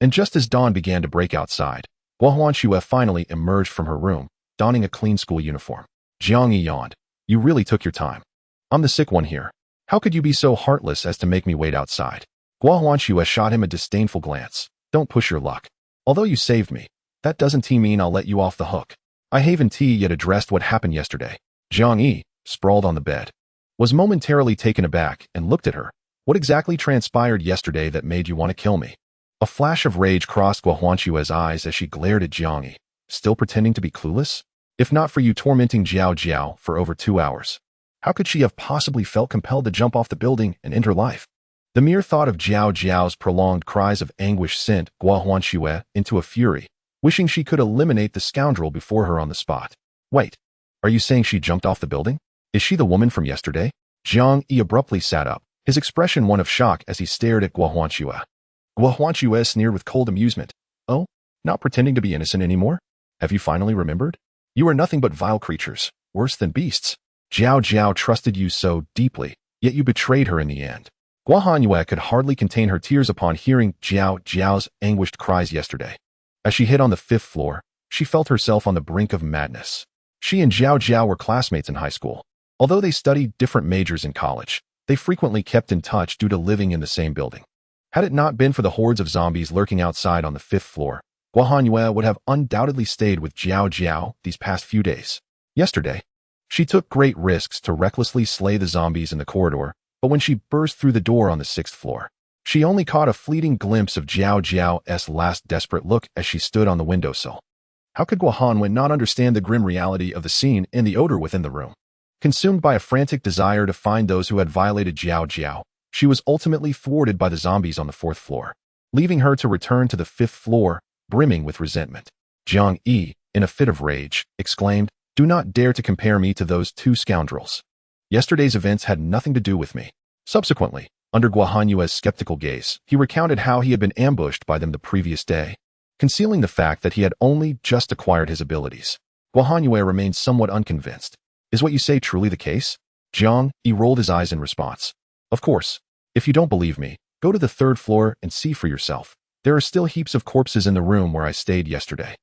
and just as dawn began to break outside, Guo Huanjue finally emerged from her room, donning a clean school uniform. Jiang Yi yawned. You really took your time. I'm the sick one here. How could you be so heartless as to make me wait outside? Guo Huanjue shot him a disdainful glance. Don't push your luck. Although you saved me, that doesn't mean I'll let you off the hook. I haven't yet addressed what happened yesterday. Jiang Yi, sprawled on the bed, was momentarily taken aback and looked at her. What exactly transpired yesterday that made you want to kill me? A flash of rage crossed Guo Huanjue's eyes as she glared at Jiang Yi. Still pretending to be clueless? If not for you tormenting Jiao for over 2 hours, how could she have possibly felt compelled to jump off the building and end her life? The mere thought of Jiao's prolonged cries of anguish sent Guo Huanjue into a fury, wishing she could eliminate the scoundrel before her on the spot. Wait, are you saying she jumped off the building? Is she the woman from yesterday? Jiang Yi abruptly sat up, his expression one of shock as he stared at Guo Huanjue. Guo Huanjue sneered with cold amusement. Oh, not pretending to be innocent anymore? Have you finally remembered? You are nothing but vile creatures, worse than beasts. Jiao trusted you so deeply, yet you betrayed her in the end. Guo Huanjue could hardly contain her tears upon hearing Jiao's anguished cries yesterday. As she hid on the 5th floor, she felt herself on the brink of madness. She and Jiao were classmates in high school. Although they studied different majors in college, they frequently kept in touch due to living in the same building. Had it not been for the hordes of zombies lurking outside on the 5th floor, Guo Huanjue would have undoubtedly stayed with Jiao these past few days. Yesterday, she took great risks to recklessly slay the zombies in the corridor, but when she burst through the door on the 6th floor, she only caught a fleeting glimpse of Jiao's last desperate look as she stood on the windowsill. How could Guo Huanjue not understand the grim reality of the scene and the odor within the room? Consumed by a frantic desire to find those who had violated Jiao, she was ultimately thwarted by the zombies on the 4th floor, leaving her to return to the 5th floor, brimming with resentment. Jiang Yi, in a fit of rage, exclaimed, "Do not dare to compare me to those 2 scoundrels. Yesterday's events had nothing to do with me." Subsequently, under Guo Huanjue's skeptical gaze, he recounted how he had been ambushed by them the previous day, concealing the fact that he had only just acquired his abilities. Guo Huanjue remained somewhat unconvinced. Is what you say truly the case? Jiang Yi rolled his eyes in response. Of course. If you don't believe me, go to the 3rd floor and see for yourself. There are still heaps of corpses in the room where I stayed yesterday.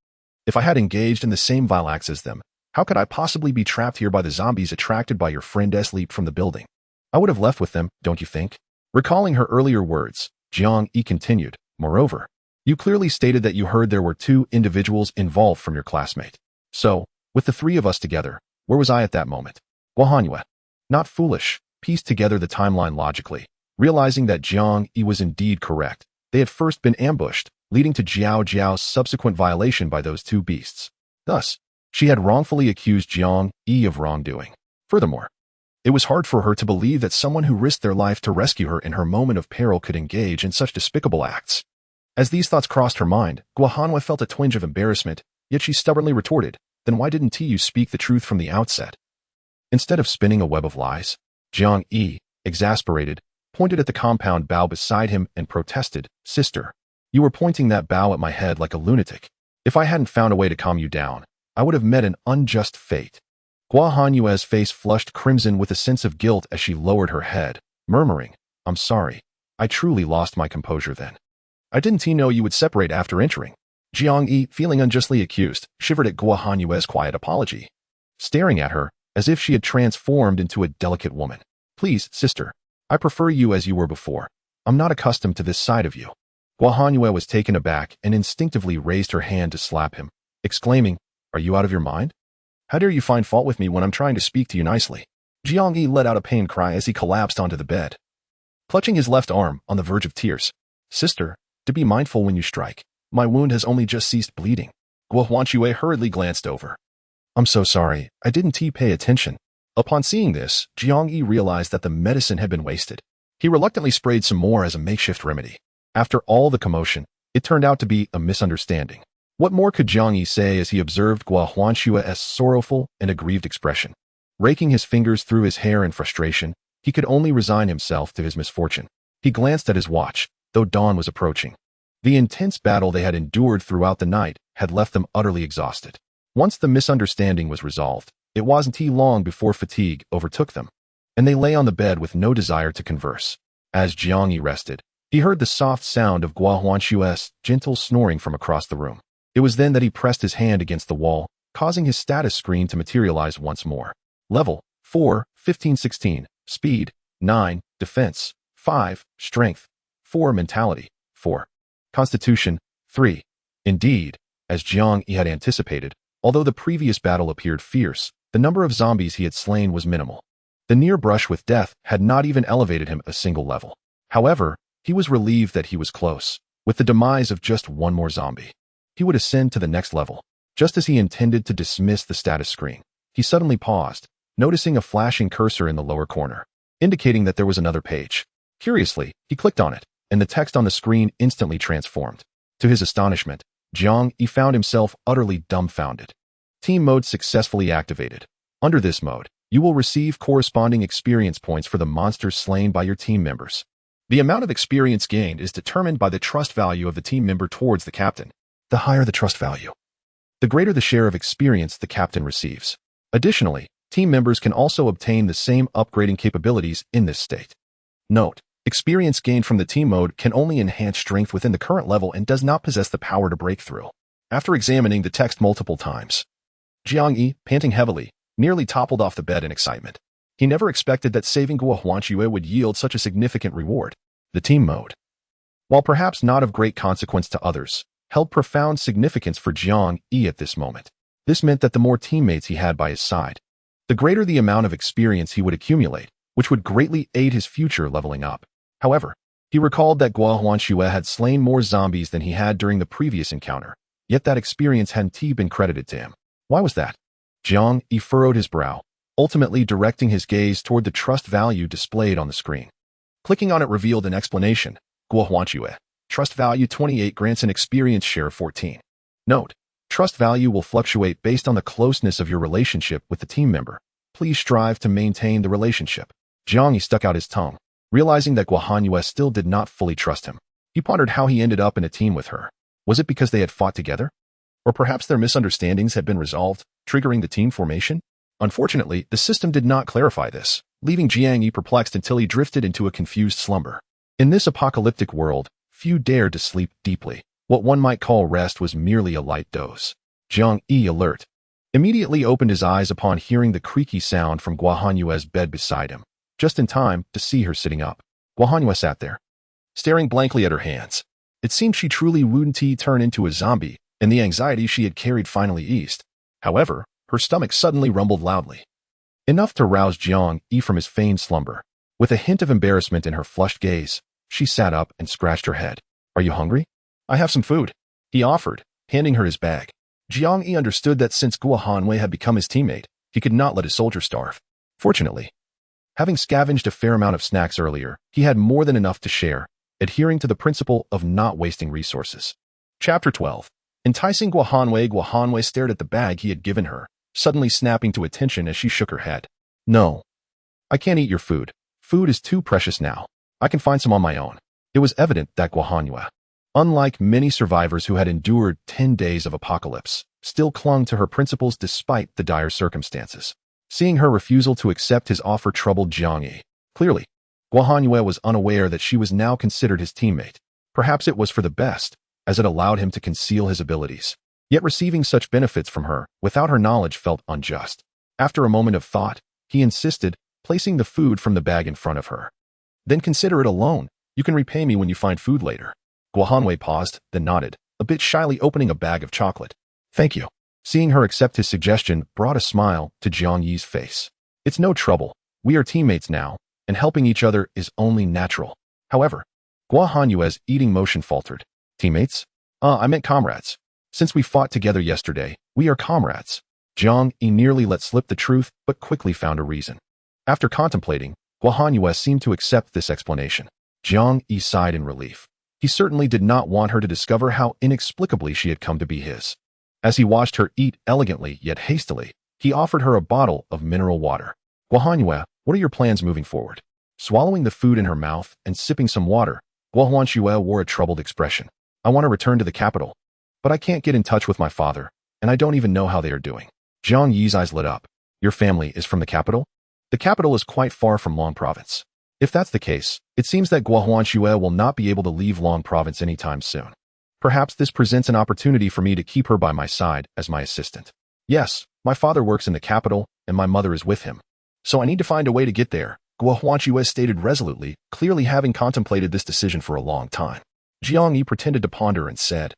If I had engaged in the same vile acts as them, how could I possibly be trapped here by the zombies attracted by your friend's leap from the building? I would have left with them, don't you think? Recalling her earlier words, Jiang Yi continued, moreover, you clearly stated that you heard there were 2 individuals involved from your classmate. So, with the 3 of us together, where was I at that moment? Guo Huanjue, not foolish, pieced together the timeline logically, realizing that Jiang Yi was indeed correct. They had first been ambushed, leading to Jiao's subsequent violation by those 2 beasts. Thus, she had wrongfully accused Jiang Yi of wrongdoing. Furthermore, it was hard for her to believe that someone who risked their life to rescue her in her moment of peril could engage in such despicable acts. As these thoughts crossed her mind, Guo Huanjue felt a twinge of embarrassment, yet she stubbornly retorted, then why didn't you speak the truth from the outset? Instead of spinning a web of lies, Jiang Yi, exasperated, pointed at the compound bough beside him and protested, "Sister, you were pointing that bough at my head like a lunatic. If I hadn't found a way to calm you down, I would have met an unjust fate." Gua Hanyue's face flushed crimson with a sense of guilt as she lowered her head, murmuring, "I'm sorry. I truly lost my composure then. I didn't know you would separate after entering." Jiang Yi, feeling unjustly accused, shivered at Gua Hanyue's quiet apology, staring at her as if she had transformed into a delicate woman. "Please, sister, I prefer you as you were before. I'm not accustomed to this side of you." Gua Hanyue was taken aback and instinctively raised her hand to slap him, exclaiming, "Are you out of your mind? How dare you find fault with me when I'm trying to speak to you nicely?" Jiang Yi let out a pained cry as he collapsed onto the bed, clutching his left arm on the verge of tears. "Sister, to be mindful when you strike. My wound has only just ceased bleeding." Gua Hanyue hurriedly glanced over. "I'm so sorry. I didn't pay attention." Upon seeing this, Jiang Yi realized that the medicine had been wasted. He reluctantly sprayed some more as a makeshift remedy. After all the commotion, it turned out to be a misunderstanding. What more could Jiang Yi say as he observed Gua Huanshue's sorrowful and aggrieved expression? Raking his fingers through his hair in frustration, he could only resign himself to his misfortune. He glanced at his watch, though dawn was approaching. The intense battle they had endured throughout the night had left them utterly exhausted. Once the misunderstanding was resolved, it wasn't long before fatigue overtook them, and they lay on the bed with no desire to converse. As Jiang Yi rested, he heard the soft sound of Gua Huanshue's gentle snoring from across the room. It was then that he pressed his hand against the wall, causing his status screen to materialize once more. Level 4, 1516, Speed 9, Defense 5, Strength 4, Mentality 4, Constitution 3. Indeed, as Jiang Yi had anticipated, although the previous battle appeared fierce, the number of zombies he had slain was minimal. The near brush with death had not even elevated him a single level. However, he was relieved that he was close. With the demise of just one more zombie, he would ascend to the next level. Just as he intended to dismiss the status screen, he suddenly paused, noticing a flashing cursor in the lower corner, indicating that there was another page. Curiously, he clicked on it, and the text on the screen instantly transformed. To his astonishment, Jiang Yi found himself utterly dumbfounded. Team mode successfully activated. Under this mode, you will receive corresponding experience points for the monsters slain by your team members. The amount of experience gained is determined by the trust value of the team member towards the captain. The higher the trust value, the greater the share of experience the captain receives. Additionally, team members can also obtain the same upgrading capabilities in this state. Note: experience gained from the team mode can only enhance strength within the current level and does not possess the power to break through. After examining the text multiple times, Jiang Yi, panting heavily, nearly toppled off the bed in excitement. He never expected that saving Gua Huanxue would yield such a significant reward. The team mode, while perhaps not of great consequence to others, held profound significance for Jiang Yi at this moment. This meant that the more teammates he had by his side, the greater the amount of experience he would accumulate, which would greatly aid his future leveling up. However, he recalled that Gua Huanxue had slain more zombies than he had during the previous encounter, yet that experience hadn't been credited to him. Why was that? Jiang Yi furrowed his brow, ultimately directing his gaze toward the trust value displayed on the screen. Clicking on it revealed an explanation. Gua Huanxue, trust value 28 grants an experience share of 14. Note: trust value will fluctuate based on the closeness of your relationship with the team member. Please strive to maintain the relationship. Jiang Yi stuck out his tongue, realizing that Gua Huanxue still did not fully trust him. He pondered how he ended up in a team with her. Was it because they had fought together? Or perhaps their misunderstandings had been resolved, triggering the team formation? Unfortunately, the system did not clarify this, leaving Jiang Yi perplexed until he drifted into a confused slumber. In this apocalyptic world, few dared to sleep deeply. What one might call rest was merely a light doze. Jiang Yi, alert, immediately opened his eyes upon hearing the creaky sound from Gua Huanyue's bed beside him, just in time to see her sitting up. Gua Huanyue sat there, staring blankly at her hands. It seemed she truly wouldn't turn into a zombie, and the anxiety she had carried finally eased. However, her stomach suddenly rumbled loudly, enough to rouse Jiang Yi from his feigned slumber. With a hint of embarrassment in her flushed gaze, she sat up and scratched her head. "Are you hungry? I have some food," he offered, handing her his bag. Jiang Yi understood that since Gua Huanyue had become his teammate, he could not let his soldier starve. Fortunately, having scavenged a fair amount of snacks earlier, he had more than enough to share, adhering to the principle of not wasting resources. Chapter 12. Enticing Gua Huanyue stared at the bag he had given her, suddenly snapping to attention as she shook her head. "No, I can't eat your food. Food is too precious now." I can find some on my own. It was evident that Guohanyue, unlike many survivors who had endured 10 days of apocalypse, still clung to her principles despite the dire circumstances. Seeing her refusal to accept his offer troubled Jiang Yi. Clearly, Guohanyue was unaware that she was now considered his teammate. Perhaps it was for the best, as it allowed him to conceal his abilities. Yet receiving such benefits from her, without her knowledge, felt unjust. After a moment of thought, he insisted, placing the food from the bag in front of her. Then consider it a loan. You can repay me when you find food later. Guohanyue paused, then nodded, a bit shyly opening a bag of chocolate. Thank you. Seeing her accept his suggestion brought a smile to Jiang Yi's face. It's no trouble. We are teammates now, and helping each other is only natural. However, Guohanyue's eating motion faltered. Teammates? I meant comrades. Since we fought together yesterday, we are comrades. Jiang Yi nearly let slip the truth, but quickly found a reason. After contemplating, Guohanyue seemed to accept this explanation. Jiang Yi sighed in relief. He certainly did not want her to discover how inexplicably she had come to be his. As he watched her eat elegantly yet hastily, he offered her a bottle of mineral water. Guohanyue, what are your plans moving forward? Swallowing the food in her mouth and sipping some water, Guohanyue wore a troubled expression. I want to return to the capital, but I can't get in touch with my father, and I don't even know how they are doing. Jiang Yi's eyes lit up. Your family is from the capital? The capital is quite far from Long Province. If that's the case, it seems that Guohanyue will not be able to leave Long Province anytime soon. Perhaps this presents an opportunity for me to keep her by my side as my assistant. Yes, my father works in the capital, and my mother is with him. So I need to find a way to get there, Guohanyue stated resolutely, clearly having contemplated this decision for a long time. Jiang Yi pretended to ponder and said,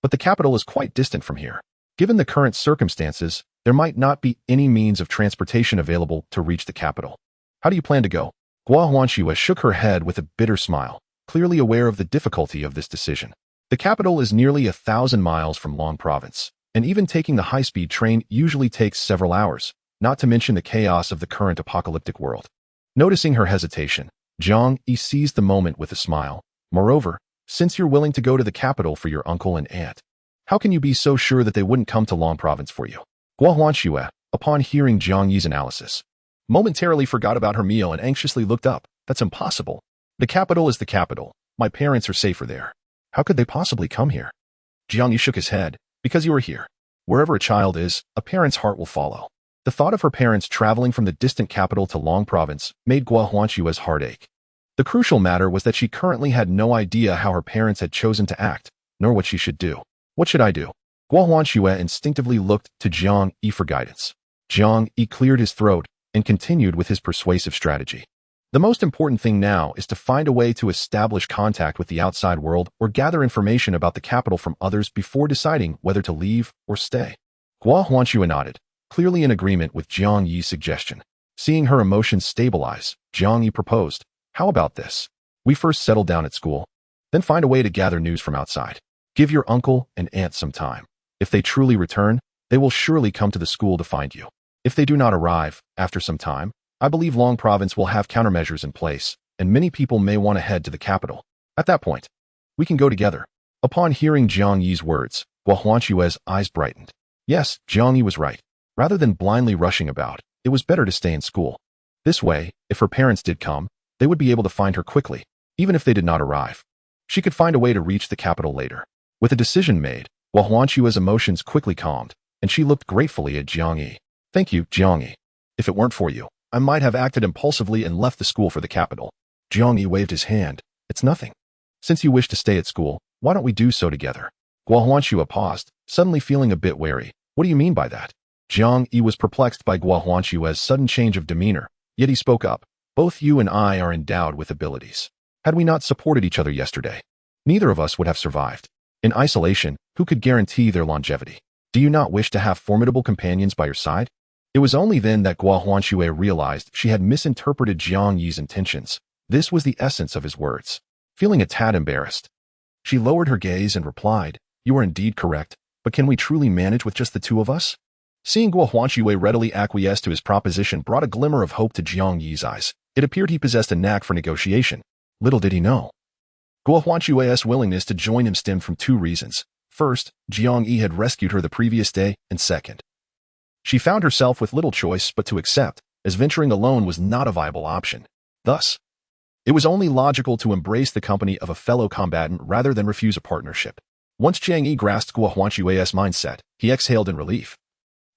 but the capital is quite distant from here. Given the current circumstances, there might not be any means of transportation available to reach the capital. How do you plan to go? Guohanyue shook her head with a bitter smile, clearly aware of the difficulty of this decision. The capital is nearly 1,000 miles from Long Province, and even taking the high-speed train usually takes several hours, not to mention the chaos of the current apocalyptic world. Noticing her hesitation, Jiang Yi seized the moment with a smile. Moreover, since you're willing to go to the capital for your uncle and aunt, how can you be so sure that they wouldn't come to Long Province for you? Guohanyue, upon hearing Jiang Yi's analysis, momentarily forgot about her meal and anxiously looked up. That's impossible. The capital is the capital. My parents are safer there. How could they possibly come here? Jiang Yi shook his head. Because you are here. Wherever a child is, a parent's heart will follow. The thought of her parents traveling from the distant capital to Long Province made Guohanyue's heart ache. The crucial matter was that she currently had no idea how her parents had chosen to act, nor what she should do. What should I do? Guohanyue instinctively looked to Jiang Yi for guidance. Jiang Yi cleared his throat and continued with his persuasive strategy. The most important thing now is to find a way to establish contact with the outside world or gather information about the capital from others before deciding whether to leave or stay. Guohanyue nodded, clearly in agreement with Jiang Yi's suggestion. Seeing her emotions stabilize, Jiang Yi proposed, how about this? We first settle down at school, then find a way to gather news from outside. Give your uncle and aunt some time. If they truly return, they will surely come to the school to find you. If they do not arrive, after some time, I believe Long Province will have countermeasures in place, and many people may want to head to the capital. At that point, we can go together. Upon hearing Jiang Yi's words, Guohanyue's eyes brightened. Yes, Jiang Yi was right. Rather than blindly rushing about, it was better to stay in school. This way, if her parents did come, they would be able to find her quickly, even if they did not arrive. She could find a way to reach the capital later. With a decision made, Guohanyue's emotions quickly calmed, and she looked gratefully at Jiang Yi. Thank you, Jiang Yi. If it weren't for you, I might have acted impulsively and left the school for the capital. Jiang Yi waved his hand. It's nothing. Since you wish to stay at school, why don't we do so together? Guohanyue paused, suddenly feeling a bit wary. What do you mean by that? Jiang Yi was perplexed by Guohanyue's sudden change of demeanor, yet he spoke up. Both you and I are endowed with abilities. Had we not supported each other yesterday, neither of us would have survived. In isolation, who could guarantee their longevity? Do you not wish to have formidable companions by your side? It was only then that Guohanyue realized she had misinterpreted Jiang Yi's intentions. This was the essence of his words. Feeling a tad embarrassed, she lowered her gaze and replied, you are indeed correct, but can we truly manage with just the two of us? Seeing Guohanyue readily acquiesce to his proposition brought a glimmer of hope to Jiang Yi's eyes. It appeared he possessed a knack for negotiation. Little did he know. Guohanyue's willingness to join him stemmed from two reasons. First, Jiang Yi had rescued her the previous day, and second, she found herself with little choice but to accept, as venturing alone was not a viable option. Thus, It was only logical to embrace the company of a fellow combatant rather than refuse a partnership. Once Jiang Yi grasped Guo Huanchue's mindset, he exhaled in relief,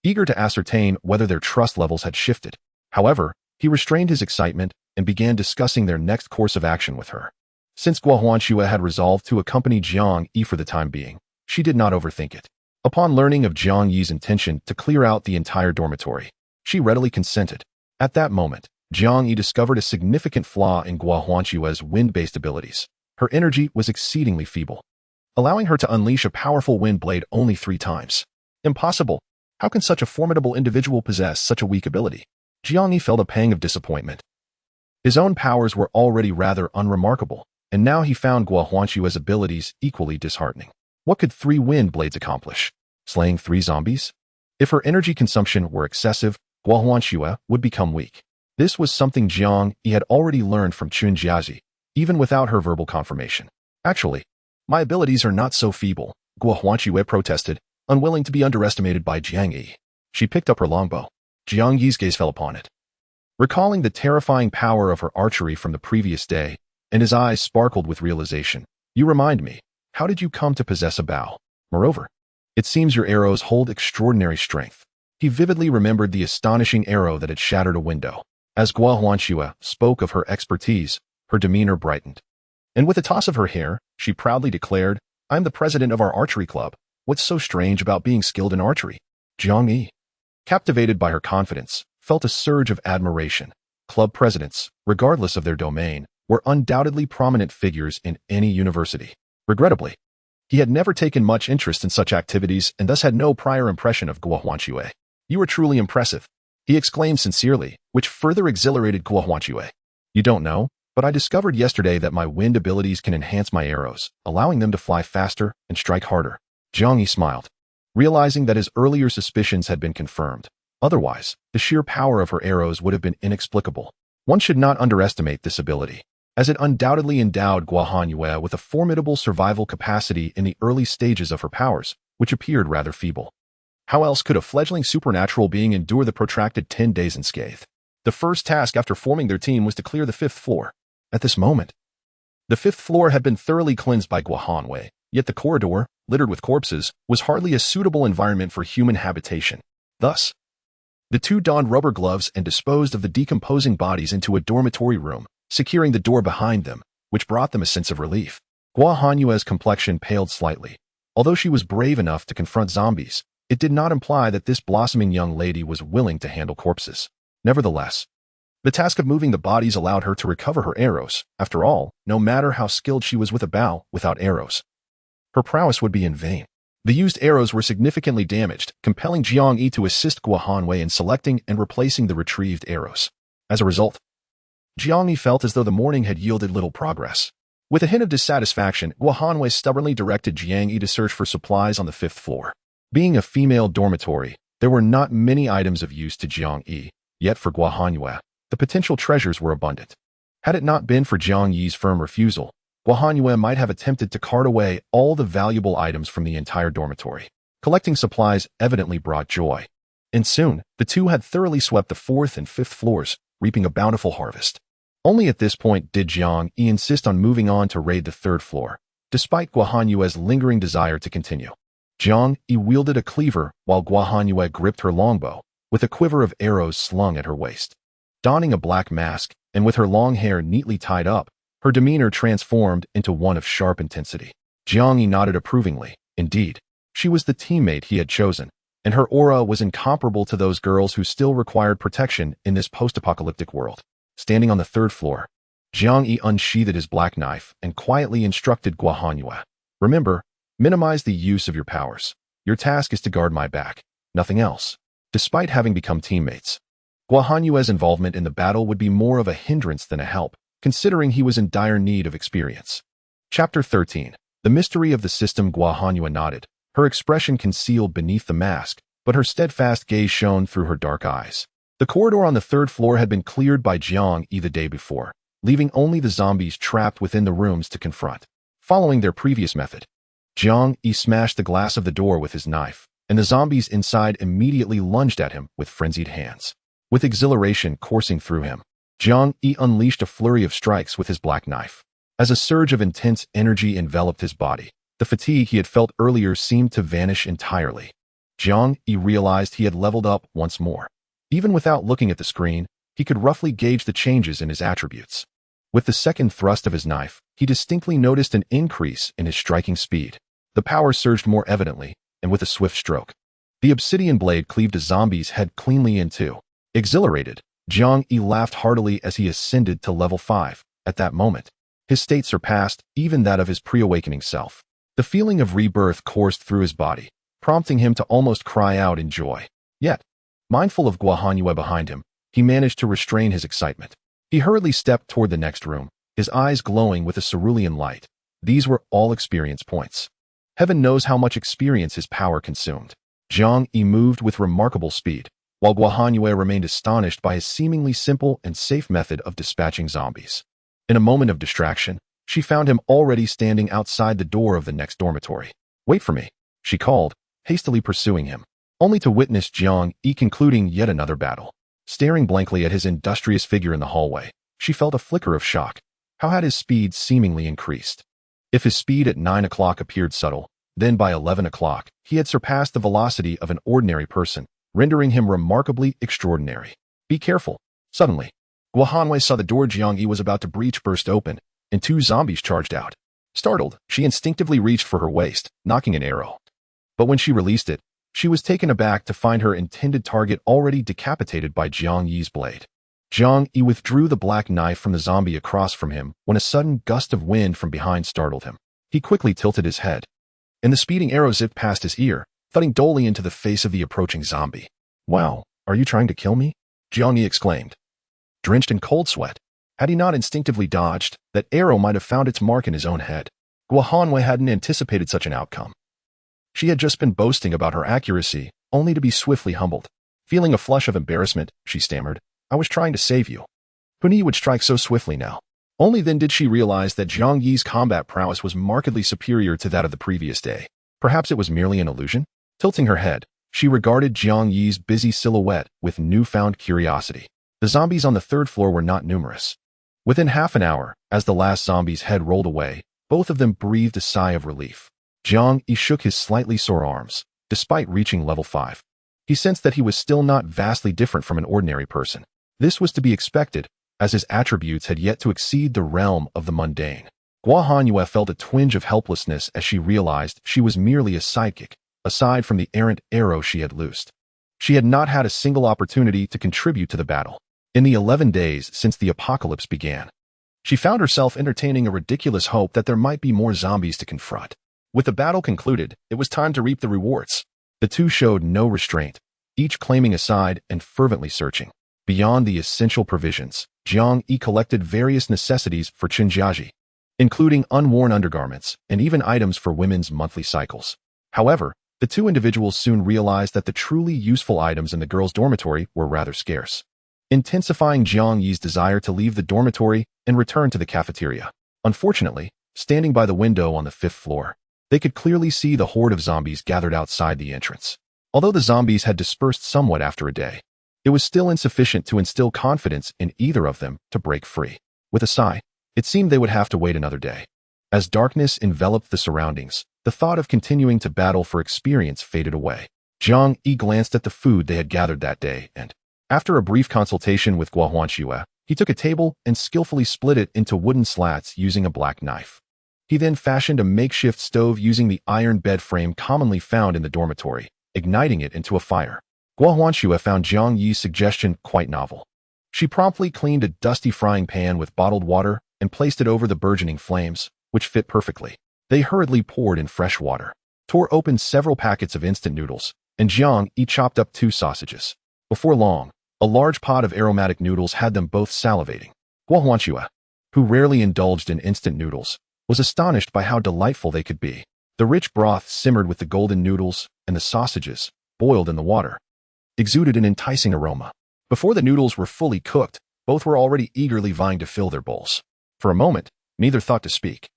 eager to ascertain whether their trust levels had shifted. However, he restrained his excitement and began discussing their next course of action with her. Since Guo Huanchue had resolved to accompany Jiang Yi for the time being, she did not overthink it. Upon learning of Jiang Yi's intention to clear out the entire dormitory, she readily consented. At that moment, Jiang Yi discovered a significant flaw in Guo Huanchue's wind-based abilities. Her energy was exceedingly feeble, allowing her to unleash a powerful wind blade only 3 times. Impossible! How can such a formidable individual possess such a weak ability? Jiang Yi felt a pang of disappointment. His own powers were already rather unremarkable, and now he found Guo Huanchue's abilities equally disheartening. What could 3 wind blades accomplish? Slaying 3 zombies? If her energy consumption were excessive, Guo Huanchue would become weak. This was something Jiang Yi had already learned from Chun Jiazi, even without her verbal confirmation. Actually, my abilities are not so feeble, Guo Huanchue protested, unwilling to be underestimated by Jiang Yi. She picked up her longbow. Jiang Yi's gaze fell upon it. Recalling the terrifying power of her archery from the previous day, and his eyes sparkled with realization. You remind me, how did you come to possess a bow? Moreover, it seems your arrows hold extraordinary strength. He vividly remembered the astonishing arrow that had shattered a window. As Guo Huanchue spoke of her expertise, her demeanor brightened. And with a toss of her hair, she proudly declared, I'm the president of our archery club. What's so strange about being skilled in archery? Jiang Yi, captivated by her confidence, felt a surge of admiration. Club presidents, regardless of their domain, were undoubtedly prominent figures in any university. Regrettably, he had never taken much interest in such activities and thus had no prior impression of Guo Huanchue. You are truly impressive, he exclaimed sincerely, which further exhilarated Guo Huanchue. You don't know, but I discovered yesterday that my wind abilities can enhance my arrows, allowing them to fly faster and strike harder. Jiang Yi smiled, realizing that his earlier suspicions had been confirmed. Otherwise, the sheer power of her arrows would have been inexplicable. One should not underestimate this ability, as it undoubtedly endowed Guo Huanchue with a formidable survival capacity in the early stages of her powers, which appeared rather feeble. How else could a fledgling supernatural being endure the protracted 10 days unscathed? The first task after forming their team was to clear the 5th floor. At this moment, the 5th floor had been thoroughly cleansed by Guo Huanchue, yet the corridor, littered with corpses, was hardly a suitable environment for human habitation. Thus, the 2 donned rubber gloves and disposed of the decomposing bodies into a dormitory room, securing the door behind them, which brought them a sense of relief. Guo Huanchue's complexion paled slightly. Although she was brave enough to confront zombies, it did not imply that this blossoming young lady was willing to handle corpses. Nevertheless, the task of moving the bodies allowed her to recover her arrows. After all, no matter how skilled she was with a bow, without arrows, her prowess would be in vain. The used arrows were significantly damaged, compelling Jiang Yi to assist Guo Huanchue in selecting and replacing the retrieved arrows. As a result, Jiang Yi felt as though the morning had yielded little progress. With a hint of dissatisfaction, Guo Huanchue stubbornly directed Jiang Yi to search for supplies on the 5th floor. Being a female dormitory, there were not many items of use to Jiang Yi, yet for Guo Huanchue, the potential treasures were abundant. Had it not been for Jiang Yi's firm refusal, Guo Huanchue might have attempted to cart away all the valuable items from the entire dormitory. Collecting supplies evidently brought joy. And soon, the 2 had thoroughly swept the 4th and 5th floors, reaping a bountiful harvest. Only at this point did Jiang Yi insist on moving on to raid the 3rd floor, despite Guo Huanchue's lingering desire to continue. Jiang Yi wielded a cleaver while Guo Huanchue gripped her longbow, with a quiver of arrows slung at her waist. Donning a black mask, and with her long hair neatly tied up, her demeanor transformed into one of sharp intensity. Jiang Yi nodded approvingly. Indeed, she was the teammate he had chosen, and her aura was incomparable to those girls who still required protection in this post-apocalyptic world. Standing on the 3rd floor, Jiang Yi unsheathed his black knife and quietly instructed Guo Huanchue. Remember, minimize the use of your powers. Your task is to guard my back, nothing else. Despite having become teammates, Guo Huanchue's involvement in the battle would be more of a hindrance than a help, considering he was in dire need of experience. Chapter 13. The Mystery of the System. Guo Huanchue nodded, her expression concealed beneath the mask, but her steadfast gaze shone through her dark eyes. The corridor on the 3rd floor had been cleared by Jiang Yi the day before, leaving only the zombies trapped within the rooms to confront. Following their previous method, Jiang Yi smashed the glass of the door with his knife, and the zombies inside immediately lunged at him with frenzied hands. With exhilaration coursing through him, Jiang Yi unleashed a flurry of strikes with his black knife. As a surge of intense energy enveloped his body, the fatigue he had felt earlier seemed to vanish entirely. Jiang Yi realized he had leveled up once more. Even without looking at the screen, he could roughly gauge the changes in his attributes. With the second thrust of his knife, he distinctly noticed an increase in his striking speed. The power surged more evidently, and with a swift stroke, the obsidian blade cleaved a zombie's head cleanly in two. Exhilarated, Jiang Yi laughed heartily as he ascended to level 5. At that moment, his state surpassed even that of his pre-awakening self. The feeling of rebirth coursed through his body, prompting him to almost cry out in joy. Yet, mindful of Guohanyue behind him, he managed to restrain his excitement. He hurriedly stepped toward the next room, his eyes glowing with a cerulean light. These were all experience points. Heaven knows how much experience his power consumed. Jiang Yi moved with remarkable speed, while Guohanyue remained astonished by his seemingly simple and safe method of dispatching zombies. In a moment of distraction, she found him already standing outside the door of the next dormitory. "Wait for me," she called, hastily pursuing him, only to witness Jiang Yi concluding yet another battle. Staring blankly at his industrious figure in the hallway, she felt a flicker of shock. How had his speed seemingly increased? If his speed at 9 o'clock appeared subtle, then by 11 o'clock, he had surpassed the velocity of an ordinary person, rendering him remarkably extraordinary. "Be careful." Suddenly, Guohanyue saw the door Jiang Yi was about to breach burst open, and 2 zombies charged out. Startled, she instinctively reached for her waist, knocking an arrow. But when she released it, she was taken aback to find her intended target already decapitated by Jiang Yi's blade. Jiang Yi withdrew the black knife from the zombie across from him when a sudden gust of wind from behind startled him. He quickly tilted his head, and the speeding arrow zipped past his ear, thudding dully into the face of the approaching zombie. "Wow, are you trying to kill me?" Jiang Yi exclaimed, drenched in cold sweat. Had he not instinctively dodged, that arrow might have found its mark in his own head. Guohanyue hadn't anticipated such an outcome. She had just been boasting about her accuracy, only to be swiftly humbled. Feeling a flush of embarrassment, she stammered, "I was trying to save you." Who knew you would strike so swiftly now? Only then did she realize that Jiang Yi's combat prowess was markedly superior to that of the previous day. Perhaps it was merely an illusion? Tilting her head, she regarded Jiang Yi's busy silhouette with newfound curiosity. The zombies on the 3rd floor were not numerous. Within half an hour, as the last zombie's head rolled away, both of them breathed a sigh of relief. Jiang Yi shook his slightly sore arms. Despite reaching level 5, he sensed that he was still not vastly different from an ordinary person. This was to be expected, as his attributes had yet to exceed the realm of the mundane. Guohanyue felt a twinge of helplessness as she realized she was merely a sidekick, aside from the errant arrow she had loosed. She had not had a single opportunity to contribute to the battle. In the 11 days since the apocalypse began, she found herself entertaining a ridiculous hope that there might be more zombies to confront. With the battle concluded, it was time to reap the rewards. The two showed no restraint, each claiming a side and fervently searching. Beyond the essential provisions, Jiang Yi collected various necessities for Qinjiaji, including unworn undergarments and even items for women's monthly cycles. However, the two individuals soon realized that the truly useful items in the girls' dormitory were rather scarce, intensifying Jiang Yi's desire to leave the dormitory and return to the cafeteria. Unfortunately, standing by the window on the 5th floor, they could clearly see the horde of zombies gathered outside the entrance. Although the zombies had dispersed somewhat after a day, it was still insufficient to instill confidence in either of them to break free. With a sigh, it seemed they would have to wait another day. As darkness enveloped the surroundings, the thought of continuing to battle for experience faded away. Jiang Yi glanced at the food they had gathered that day and, after a brief consultation with Guohanyue, he took a table and skillfully split it into wooden slats using a black knife. He then fashioned a makeshift stove using the iron bed frame commonly found in the dormitory, igniting it into a fire. Guohanyue found Jiang Yi's suggestion quite novel. She promptly cleaned a dusty frying pan with bottled water and placed it over the burgeoning flames, which fit perfectly. They hurriedly poured in fresh water, tore open several packets of instant noodles, and Jiang Yi chopped up 2 sausages. Before long, a large pot of aromatic noodles had them both salivating. Guohanyue, who rarely indulged in instant noodles, was astonished by how delightful they could be. The rich broth simmered with the golden noodles, and the sausages, boiled in the water, exuded an enticing aroma. Before the noodles were fully cooked, both were already eagerly vying to fill their bowls. For a moment, neither thought to speak.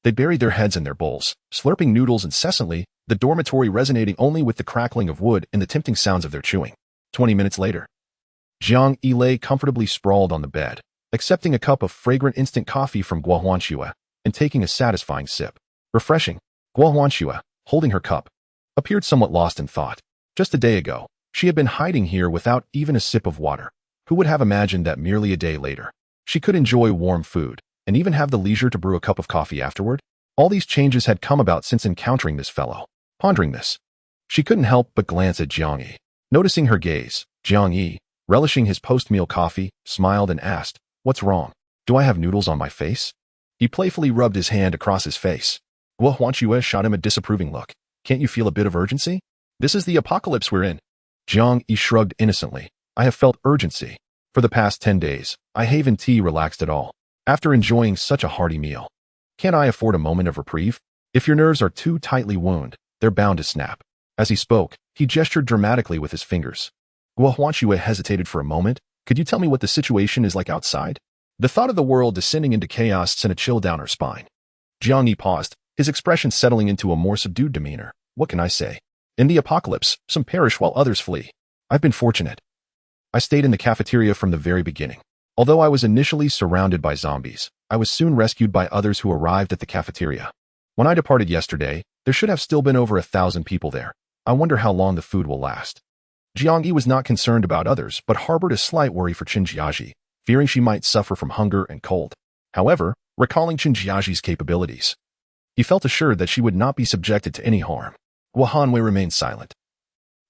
They buried their heads in their bowls, slurping noodles incessantly, the dormitory resonating only with the crackling of wood and the tempting sounds of their chewing. 20 minutes later, Jiang Yi lay comfortably sprawled on the bed, accepting a cup of fragrant instant coffee from Guohuanxue and taking a satisfying sip. Refreshing. Guohuanxue, holding her cup, appeared somewhat lost in thought. Just a day ago, she had been hiding here without even a sip of water. Who would have imagined that merely a day later, she could enjoy warm food and even have the leisure to brew a cup of coffee afterward? All these changes had come about since encountering this fellow. Pondering this, she couldn't help but glance at Jiang Yi. Noticing her gaze, Jiang Yi, relishing his post-meal coffee, smiled and asked, "What's wrong? Do I have noodles on my face?" He playfully rubbed his hand across his face. Guohuanxue shot him a disapproving look. "Can't you feel a bit of urgency? This is the apocalypse we're in." Jiang Yi shrugged innocently. "I have felt urgency. For the past 10 days, I haven't relaxed at all. After enjoying such a hearty meal, can't I afford a moment of reprieve? If your nerves are too tightly wound, they're bound to snap." As he spoke, he gestured dramatically with his fingers. Guohuanxue hesitated for a moment. "Could you tell me what the situation is like outside?" The thought of the world descending into chaos sent a chill down her spine. Jiang Yi paused, his expression settling into a more subdued demeanor. "What can I say? In the apocalypse, some perish while others flee. I've been fortunate. I stayed in the cafeteria from the very beginning. Although I was initially surrounded by zombies, I was soon rescued by others who arrived at the cafeteria. When I departed yesterday, there should have still been over 1,000 people there. I wonder how long the food will last." Jiang Yi was not concerned about others, but harbored a slight worry for Qinjiaji, fearing she might suffer from hunger and cold. However, recalling Qinjiaji's capabilities, he felt assured that she would not be subjected to any harm. Guohuanxue remained silent,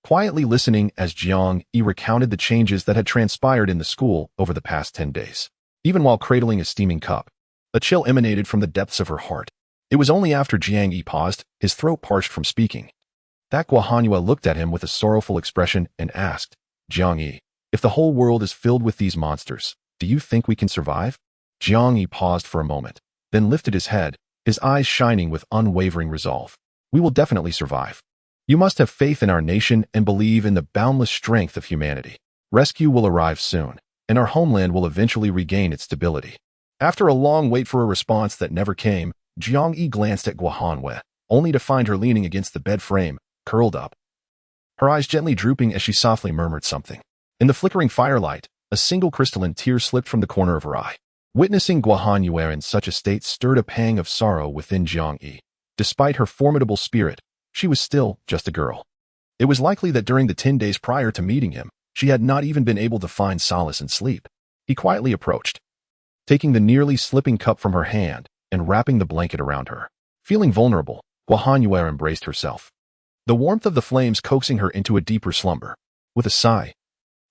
quietly listening as Jiang Yi recounted the changes that had transpired in the school over the past 10 days. Even while cradling a steaming cup, a chill emanated from the depths of her heart. It was only after Jiang Yi paused, his throat parched from speaking, that Guohuanxue looked at him with a sorrowful expression and asked, "Jiang Yi, if the whole world is filled with these monsters, do you think we can survive?" Jiang Yi paused for a moment, then lifted his head, his eyes shining with unwavering resolve. "We will definitely survive. You must have faith in our nation and believe in the boundless strength of humanity. Rescue will arrive soon, and our homeland will eventually regain its stability." After a long wait for a response that never came, Jiang Yi glanced at Guohuanxue, only to find her leaning against the bed frame, curled up, her eyes gently drooping as she softly murmured something. In the flickering firelight, a single crystalline tear slipped from the corner of her eye. Witnessing Guohuanxue in such a state stirred a pang of sorrow within Jiang Yi. Despite her formidable spirit, she was still just a girl. It was likely that during the 10 days prior to meeting him, she had not even been able to find solace in sleep. He quietly approached, taking the nearly slipping cup from her hand and wrapping the blanket around her. Feeling vulnerable, Guohuanxue embraced herself, the warmth of the flames coaxing her into a deeper slumber. With a sigh,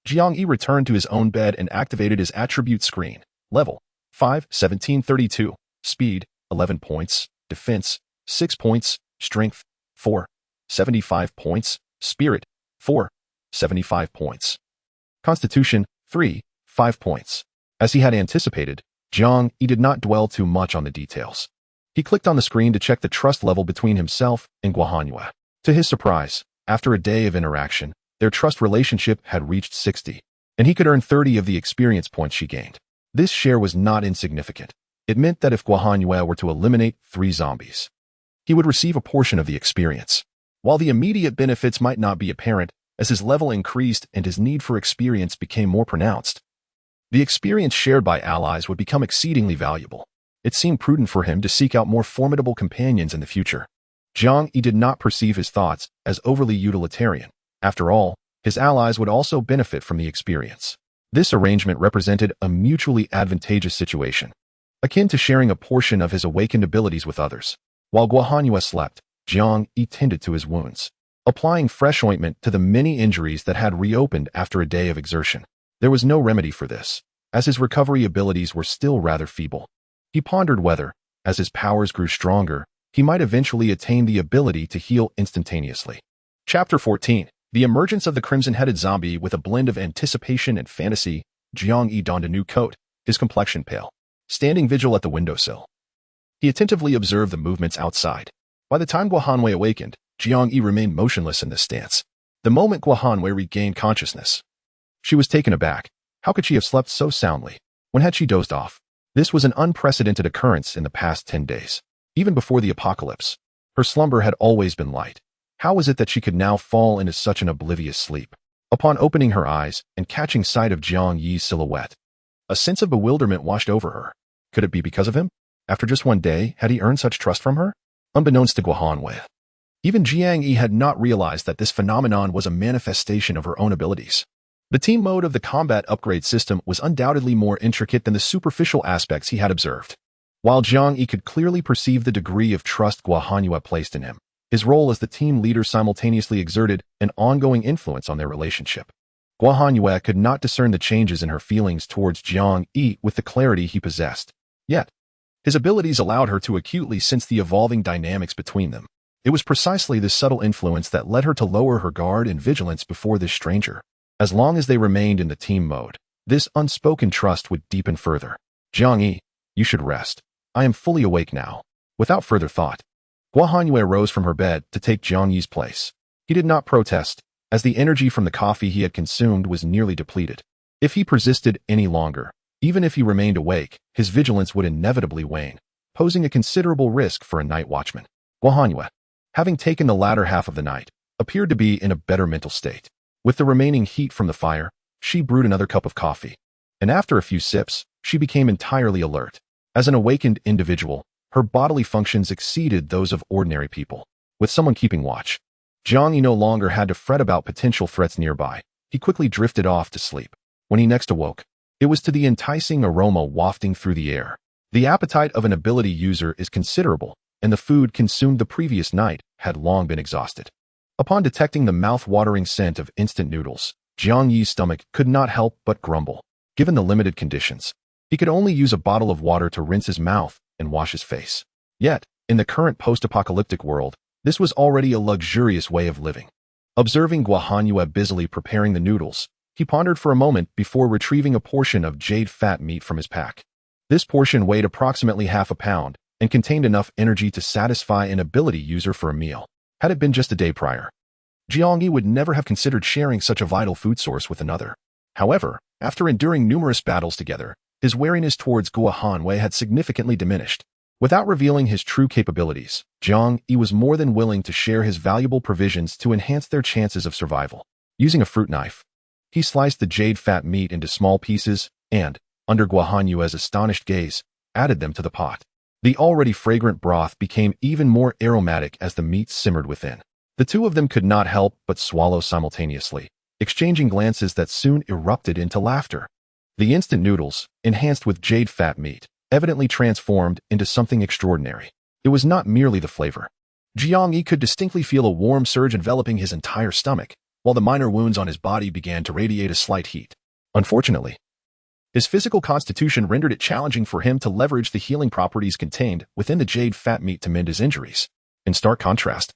Jiang Yi returned to his own bed and activated his attribute screen. Level 5, 1732. Speed 11 points. Defense 6 points. Strength 4, 75 points. Spirit 4, 75 points. Constitution 3, 5 points. As he had anticipated, Jiang Yi did not dwell too much on the details. He clicked on the screen to check the trust level between himself and Guohuanxue. To his surprise, after a day of interaction, their trust relationship had reached 60, and he could earn 30 of the experience points she gained. This share was not insignificant. It meant that if Guohuanxue were to eliminate 3 zombies, he would receive a portion of the experience. While the immediate benefits might not be apparent, as his level increased and his need for experience became more pronounced, the experience shared by allies would become exceedingly valuable. It seemed prudent for him to seek out more formidable companions in the future. Jiang Yi did not perceive his thoughts as overly utilitarian. After all, his allies would also benefit from the experience. This arrangement represented a mutually advantageous situation, akin to sharing a portion of his awakened abilities with others. While Guohuanxue slept, Jiang Yi tended to his wounds, applying fresh ointment to the many injuries that had reopened after a day of exertion. There was no remedy for this, as his recovery abilities were still rather feeble. He pondered whether, as his powers grew stronger, he might eventually attain the ability to heal instantaneously. Chapter 14. The emergence of the crimson-headed zombie. With a blend of anticipation and fantasy, Jiang Yi donned a new coat, his complexion pale, standing vigil at the windowsill. He attentively observed the movements outside. By the time Guohuanxue awakened, Jiang Yi remained motionless in this stance. The moment Guohuanxue regained consciousness, she was taken aback. How could she have slept so soundly? When had she dozed off? This was an unprecedented occurrence in the past 10 days. Even before the apocalypse, her slumber had always been light. How was it that she could now fall into such an oblivious sleep? Upon opening her eyes and catching sight of Jiang Yi's silhouette, a sense of bewilderment washed over her. Could it be because of him? After just one day, had he earned such trust from her? Unbeknownst to Guohanwei, even Jiang Yi had not realized that this phenomenon was a manifestation of her own abilities. The team mode of the combat upgrade system was undoubtedly more intricate than the superficial aspects he had observed. While Jiang Yi could clearly perceive the degree of trust Guohanwei placed in him, his role as the team leader simultaneously exerted an ongoing influence on their relationship. Guohanwei could not discern the changes in her feelings towards Jiang Yi with the clarity he possessed. Yet, his abilities allowed her to acutely sense the evolving dynamics between them. It was precisely this subtle influence that led her to lower her guard and vigilance before this stranger. As long as they remained in the team mode, this unspoken trust would deepen further. Jiang Yi, you should rest. I am fully awake now. Without further thought, Guohanwei rose from her bed to take Jiang Yi's place. He did not protest, as the energy from the coffee he had consumed was nearly depleted. If he persisted any longer, even if he remained awake, his vigilance would inevitably wane, posing a considerable risk for a night watchman. Guohanwei, having taken the latter half of the night, appeared to be in a better mental state. With the remaining heat from the fire, she brewed another cup of coffee, and after a few sips, she became entirely alert. As an awakened individual, her bodily functions exceeded those of ordinary people. With someone keeping watch, Jiang Yi no longer had to fret about potential threats nearby. He quickly drifted off to sleep. When he next awoke, it was to the enticing aroma wafting through the air. The appetite of an ability user is considerable, and the food consumed the previous night had long been exhausted. Upon detecting the mouth-watering scent of instant noodles, Jiang Yi's stomach could not help but grumble. Given the limited conditions, he could only use a bottle of water to rinse his mouth and wash his face. Yet, in the current post-apocalyptic world, this was already a luxurious way of living. Observing Guohanwei busily preparing the noodles, he pondered for a moment before retrieving a portion of jade fat meat from his pack. This portion weighed approximately half a pound and contained enough energy to satisfy an ability user for a meal. Had it been just a day prior, Jiang Yi would never have considered sharing such a vital food source with another. However, after enduring numerous battles together, his wariness towards Guohanwei had significantly diminished. Without revealing his true capabilities, Jiang Yi was more than willing to share his valuable provisions to enhance their chances of survival. Using a fruit knife, he sliced the jade fat meat into small pieces and, under Guohanwei's astonished gaze, added them to the pot. The already fragrant broth became even more aromatic as the meat simmered within. The two of them could not help but swallow simultaneously, exchanging glances that soon erupted into laughter. The instant noodles, enhanced with jade fat meat, evidently transformed into something extraordinary. It was not merely the flavor. Jiang Yi could distinctly feel a warm surge enveloping his entire stomach, while the minor wounds on his body began to radiate a slight heat. Unfortunately, his physical constitution rendered it challenging for him to leverage the healing properties contained within the jade fat meat to mend his injuries. In stark contrast,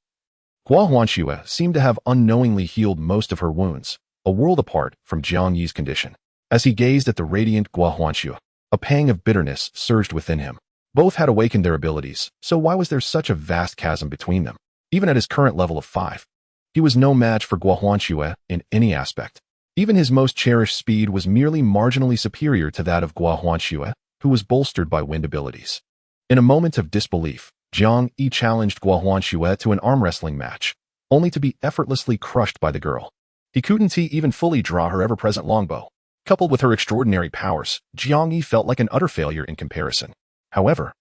Guohanwei seemed to have unknowingly healed most of her wounds, a world apart from Jiang Yi's condition. As he gazed at the radiant Guohanwei, a pang of bitterness surged within him. Both had awakened their abilities, so why was there such a vast chasm between them? Even at his current level of 5, he was no match for Guohanwei in any aspect. Even his most cherished speed was merely marginally superior to that of Guohanwei, who was bolstered by wind abilities. In a moment of disbelief, Jiang Yi challenged Guohanwei to an arm wrestling match, only to be effortlessly crushed by the girl. He couldn't even fully draw her ever-present longbow. Coupled with her extraordinary powers, Jiang Yi felt like an utter failure in comparison. However,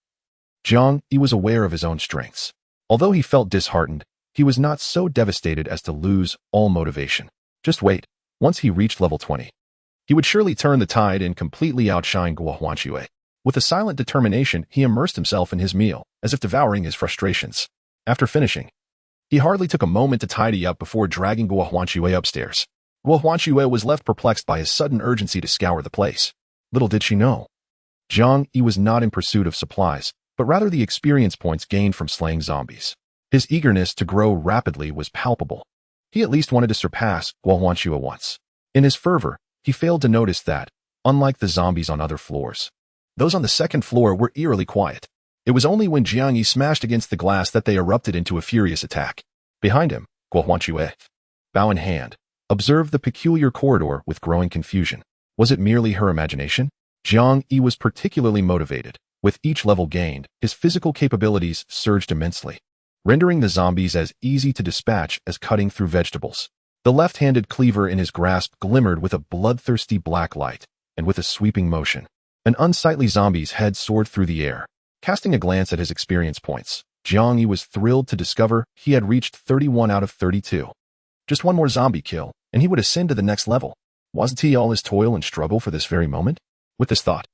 Jiang Yi was aware of his own strengths. Although he felt disheartened, he was not so devastated as to lose all motivation. Just wait. Once he reached level 20, he would surely turn the tide and completely outshine Guohanwei. With a silent determination, he immersed himself in his meal, as if devouring his frustrations. After finishing, he hardly took a moment to tidy up before dragging Guohanwei upstairs. Guohanwei was left perplexed by his sudden urgency to scour the place. Little did she know, Jiang Yi was not in pursuit of supplies, but rather the experience points gained from slaying zombies. His eagerness to grow rapidly was palpable. He at least wanted to surpass Guohanwei once. In his fervor, he failed to notice that, unlike the zombies on other floors, those on the second floor were eerily quiet. It was only when Jiang Yi smashed against the glass that they erupted into a furious attack. Behind him, Guohanwei, bow in hand, observed the peculiar corridor with growing confusion. Was it merely her imagination? Jiang Yi was particularly motivated. With each level gained, his physical capabilities surged immensely, rendering the zombies as easy to dispatch as cutting through vegetables. The left-handed cleaver in his grasp glimmered with a bloodthirsty black light, and with a sweeping motion, an unsightly zombie's head soared through the air. Casting a glance at his experience points, Jiang Yi was thrilled to discover he had reached 31 out of 32. Just one more zombie kill, and he would ascend to the next level. Wasn't he all his toil and struggle for this very moment? With this thought,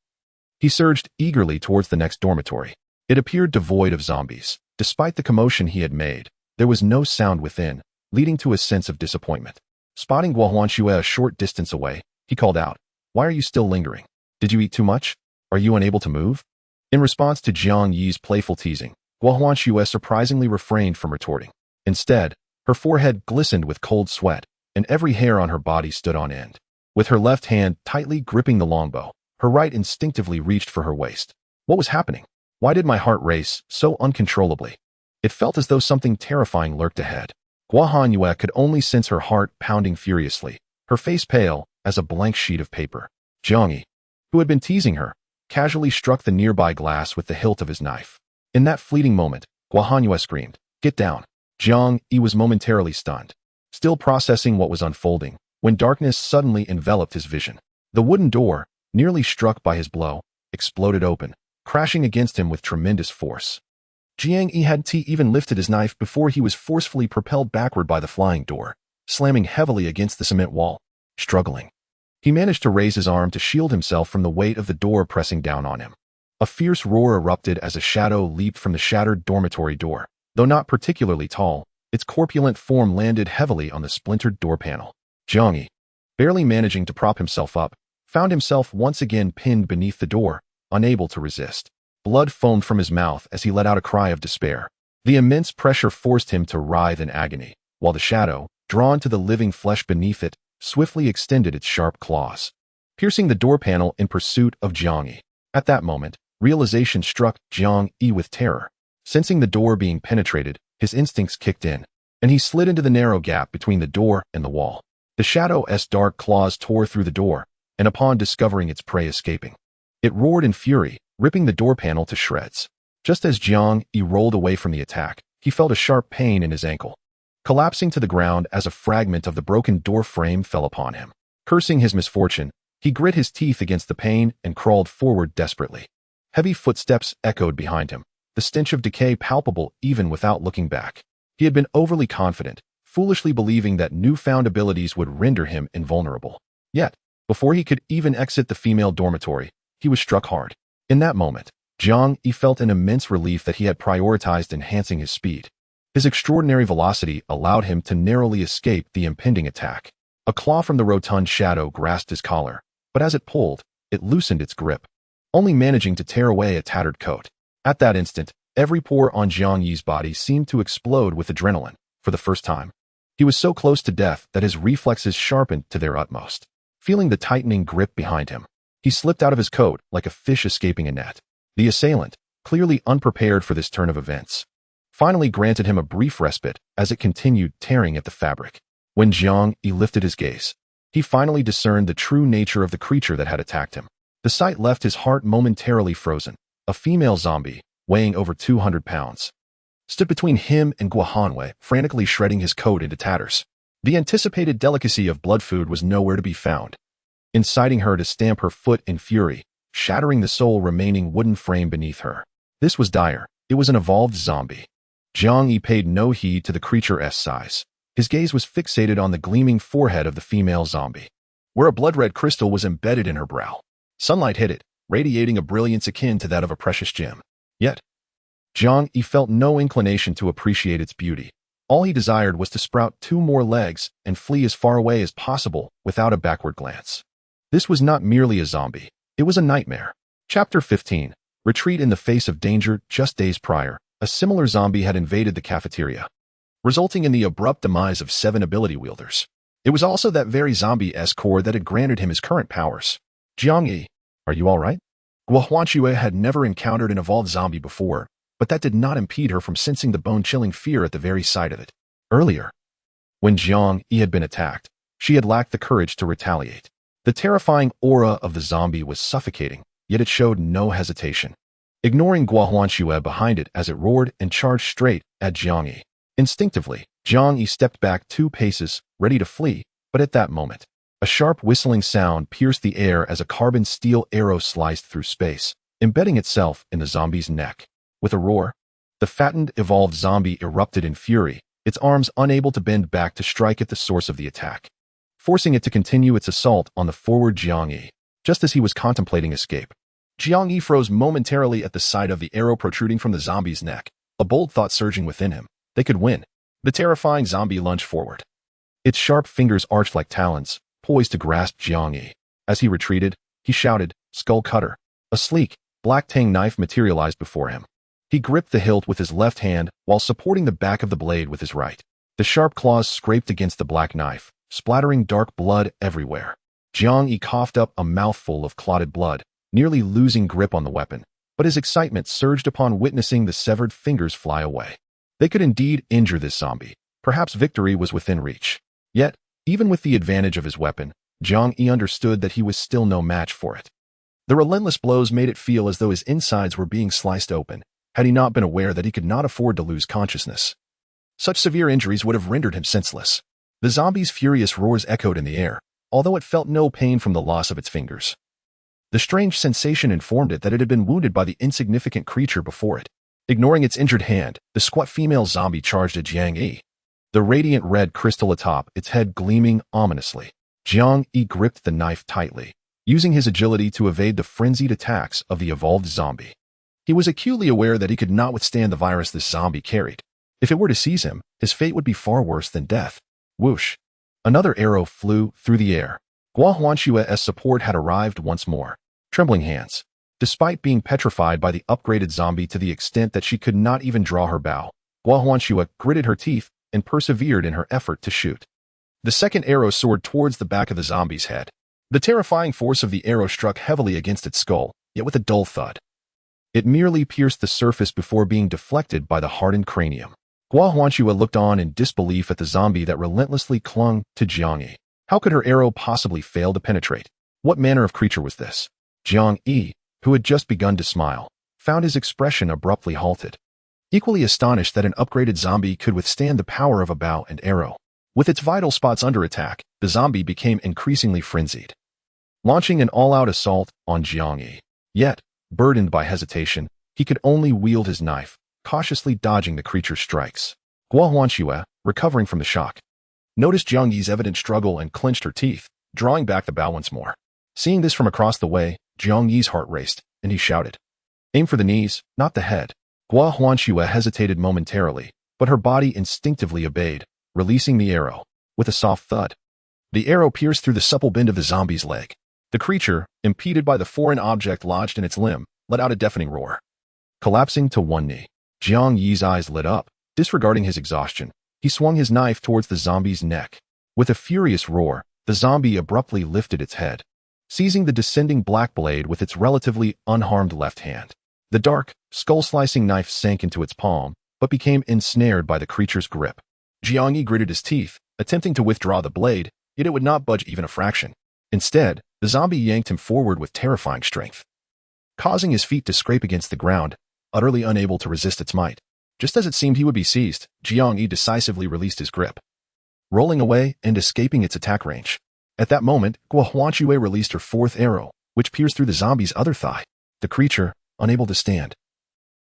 he surged eagerly towards the next dormitory. It appeared devoid of zombies. Despite the commotion he had made, there was no sound within, leading to a sense of disappointment. Spotting Guohuanxue a short distance away, he called out, "Why are you still lingering? Did you eat too much? Are you unable to move?" In response to Jiang Yi's playful teasing, Guohuanxue surprisingly refrained from retorting. Instead, her forehead glistened with cold sweat, and every hair on her body stood on end. With her left hand tightly gripping the longbow, her right instinctively reached for her waist. What was happening? Why did my heart race so uncontrollably? It felt as though something terrifying lurked ahead. Guohuanxue could only sense her heart pounding furiously, her face pale as a blank sheet of paper. Jiang Yi, who had been teasing her, casually struck the nearby glass with the hilt of his knife. In that fleeting moment, Guohuanxue screamed, "Get down!" Jiang Yi was momentarily stunned, still processing what was unfolding, when darkness suddenly enveloped his vision. The wooden door, nearly struck by his blow, exploded open, crashing against him with tremendous force. Jiang Yi hadn't even lifted his knife before he was forcefully propelled backward by the flying door, slamming heavily against the cement wall. Struggling, he managed to raise his arm to shield himself from the weight of the door pressing down on him. A fierce roar erupted as a shadow leaped from the shattered dormitory door. Though not particularly tall, its corpulent form landed heavily on the splintered door panel. Jiang Yi, barely managing to prop himself up, found himself once again pinned beneath the door, unable to resist. Blood foamed from his mouth as he let out a cry of despair. The immense pressure forced him to writhe in agony, while the shadow, drawn to the living flesh beneath it, swiftly extended its sharp claws, piercing the door panel in pursuit of Jiang Yi. At that moment, realization struck Jiang Yi with terror. Sensing the door being penetrated, his instincts kicked in, and he slid into the narrow gap between the door and the wall. The shadow's dark claws tore through the door, and upon discovering its prey escaping, it roared in fury, ripping the door panel to shreds. Just as Jiang Yi rolled away from the attack, he felt a sharp pain in his ankle, collapsing to the ground as a fragment of the broken door frame fell upon him. Cursing his misfortune, he grit his teeth against the pain and crawled forward desperately. Heavy footsteps echoed behind him, the stench of decay palpable even without looking back. He had been overly confident, foolishly believing that newfound abilities would render him invulnerable. Yet, before he could even exit the female dormitory, he was struck hard. In that moment, Jiang Yi felt an immense relief that he had prioritized enhancing his speed. His extraordinary velocity allowed him to narrowly escape the impending attack. A claw from the rotund shadow grasped his collar, but as it pulled, it loosened its grip, only managing to tear away a tattered coat. At that instant, every pore on Jiang Yi's body seemed to explode with adrenaline. For the first time, he was so close to death that his reflexes sharpened to their utmost. Feeling the tightening grip behind him, he slipped out of his coat like a fish escaping a net. The assailant, clearly unprepared for this turn of events, finally granted him a brief respite as it continued tearing at the fabric. When Jiang Yi lifted his gaze, he finally discerned the true nature of the creature that had attacked him. The sight left his heart momentarily frozen. A female zombie, weighing over 200 pounds, stood between him and Guohuanxue, frantically shredding his coat into tatters. The anticipated delicacy of blood food was nowhere to be found, inciting her to stamp her foot in fury, shattering the sole remaining wooden frame beneath her. This was dire. It was an evolved zombie. Jiang Yi paid no heed to the creature's size. His gaze was fixated on the gleaming forehead of the female zombie, where a blood-red crystal was embedded in her brow. Sunlight hit it, radiating a brilliance akin to that of a precious gem. Yet, Jiang Yi felt no inclination to appreciate its beauty. All he desired was to sprout 2 more legs and flee as far away as possible without a backward glance. This was not merely a zombie. It was a nightmare. Chapter 15. Retreat in the face of danger. Just days prior, a similar zombie had invaded the cafeteria, resulting in the abrupt demise of 7 ability wielders. It was also that very zombie-esque core that had granted him his current powers. Jiang Yi, are you all right? Guohuanxue had never encountered an evolved zombie before, but that did not impede her from sensing the bone-chilling fear at the very sight of it. Earlier, when Jiang Yi had been attacked, she had lacked the courage to retaliate. The terrifying aura of the zombie was suffocating, yet it showed no hesitation, ignoring Guohuanxue behind it as it roared and charged straight at Jiang Yi. Instinctively, Jiang Yi stepped back 2 paces, ready to flee, but at that moment, a sharp whistling sound pierced the air as a carbon steel arrow sliced through space, embedding itself in the zombie's neck. With a roar, the fattened, evolved zombie erupted in fury, its arms unable to bend back to strike at the source of the attack, forcing it to continue its assault on the forward Jiang Yi. Just as he was contemplating escape, Jiang Yi froze momentarily at the sight of the arrow protruding from the zombie's neck, a bold thought surging within him. They could win. The terrifying zombie lunged forward, its sharp fingers arched like talons, poised to grasp Jiang Yi. As he retreated, he shouted, "Skull cutter!" A sleek, black tang knife materialized before him. He gripped the hilt with his left hand while supporting the back of the blade with his right. The sharp claws scraped against the black knife, splattering dark blood everywhere. Jiang Yi coughed up a mouthful of clotted blood, nearly losing grip on the weapon, but his excitement surged upon witnessing the severed fingers fly away. They could indeed injure this zombie. Perhaps victory was within reach. Yet, even with the advantage of his weapon, Jiang Yi understood that he was still no match for it. The relentless blows made it feel as though his insides were being sliced open, had he not been aware that he could not afford to lose consciousness. Such severe injuries would have rendered him senseless. The zombie's furious roars echoed in the air, although it felt no pain from the loss of its fingers. The strange sensation informed it that it had been wounded by the insignificant creature before it. Ignoring its injured hand, the squat female zombie charged at Jiang Yi, the radiant red crystal atop its head gleaming ominously. Jiang Yi gripped the knife tightly, using his agility to evade the frenzied attacks of the evolved zombie. He was acutely aware that he could not withstand the virus this zombie carried. If it were to seize him, his fate would be far worse than death. Whoosh! Another arrow flew through the air. Guo Huanshue's support had arrived once more. Trembling hands. Despite being petrified by the upgraded zombie to the extent that she could not even draw her bow, Guo Huanshue gritted her teeth and persevered in her effort to shoot. The second arrow soared towards the back of the zombie's head. The terrifying force of the arrow struck heavily against its skull, yet with a dull thud. It merely pierced the surface before being deflected by the hardened cranium. Guo Huanshue looked on in disbelief at the zombie that relentlessly clung to Jiang Yi. How could her arrow possibly fail to penetrate? What manner of creature was this? Jiang Yi, who had just begun to smile, found his expression abruptly halted. Equally astonished that an upgraded zombie could withstand the power of a bow and arrow. With its vital spots under attack, the zombie became increasingly frenzied, launching an all-out assault on Jiang Yi. Yet, burdened by hesitation, he could only wield his knife, cautiously dodging the creature's strikes. Guo Huanshue, recovering from the shock, noticed Jiang Yi's evident struggle and clenched her teeth, drawing back the bow once more. Seeing this from across the way, Jiang Yi's heart raced, and he shouted, "Aim for the knees, not the head." Guo Huanshue hesitated momentarily, but her body instinctively obeyed, releasing the arrow. With a soft thud, the arrow pierced through the supple bend of the zombie's leg. The creature, impeded by the foreign object lodged in its limb, let out a deafening roar. Collapsing to one knee, Jiang Yi's eyes lit up. Disregarding his exhaustion, he swung his knife towards the zombie's neck. With a furious roar, the zombie abruptly lifted its head, seizing the descending black blade with its relatively unharmed left hand. The dark, skull-slicing knife sank into its palm, but became ensnared by the creature's grip. Jiang Yi gritted his teeth, attempting to withdraw the blade, yet it would not budge even a fraction. Instead, the zombie yanked him forward with terrifying strength, causing his feet to scrape against the ground, utterly unable to resist its might. Just as it seemed he would be seized, Jiang Yi decisively released his grip, rolling away and escaping its attack range. At that moment, Guo Huanshue released her fourth arrow, which pierced through the zombie's other thigh. The creature, unable to stand,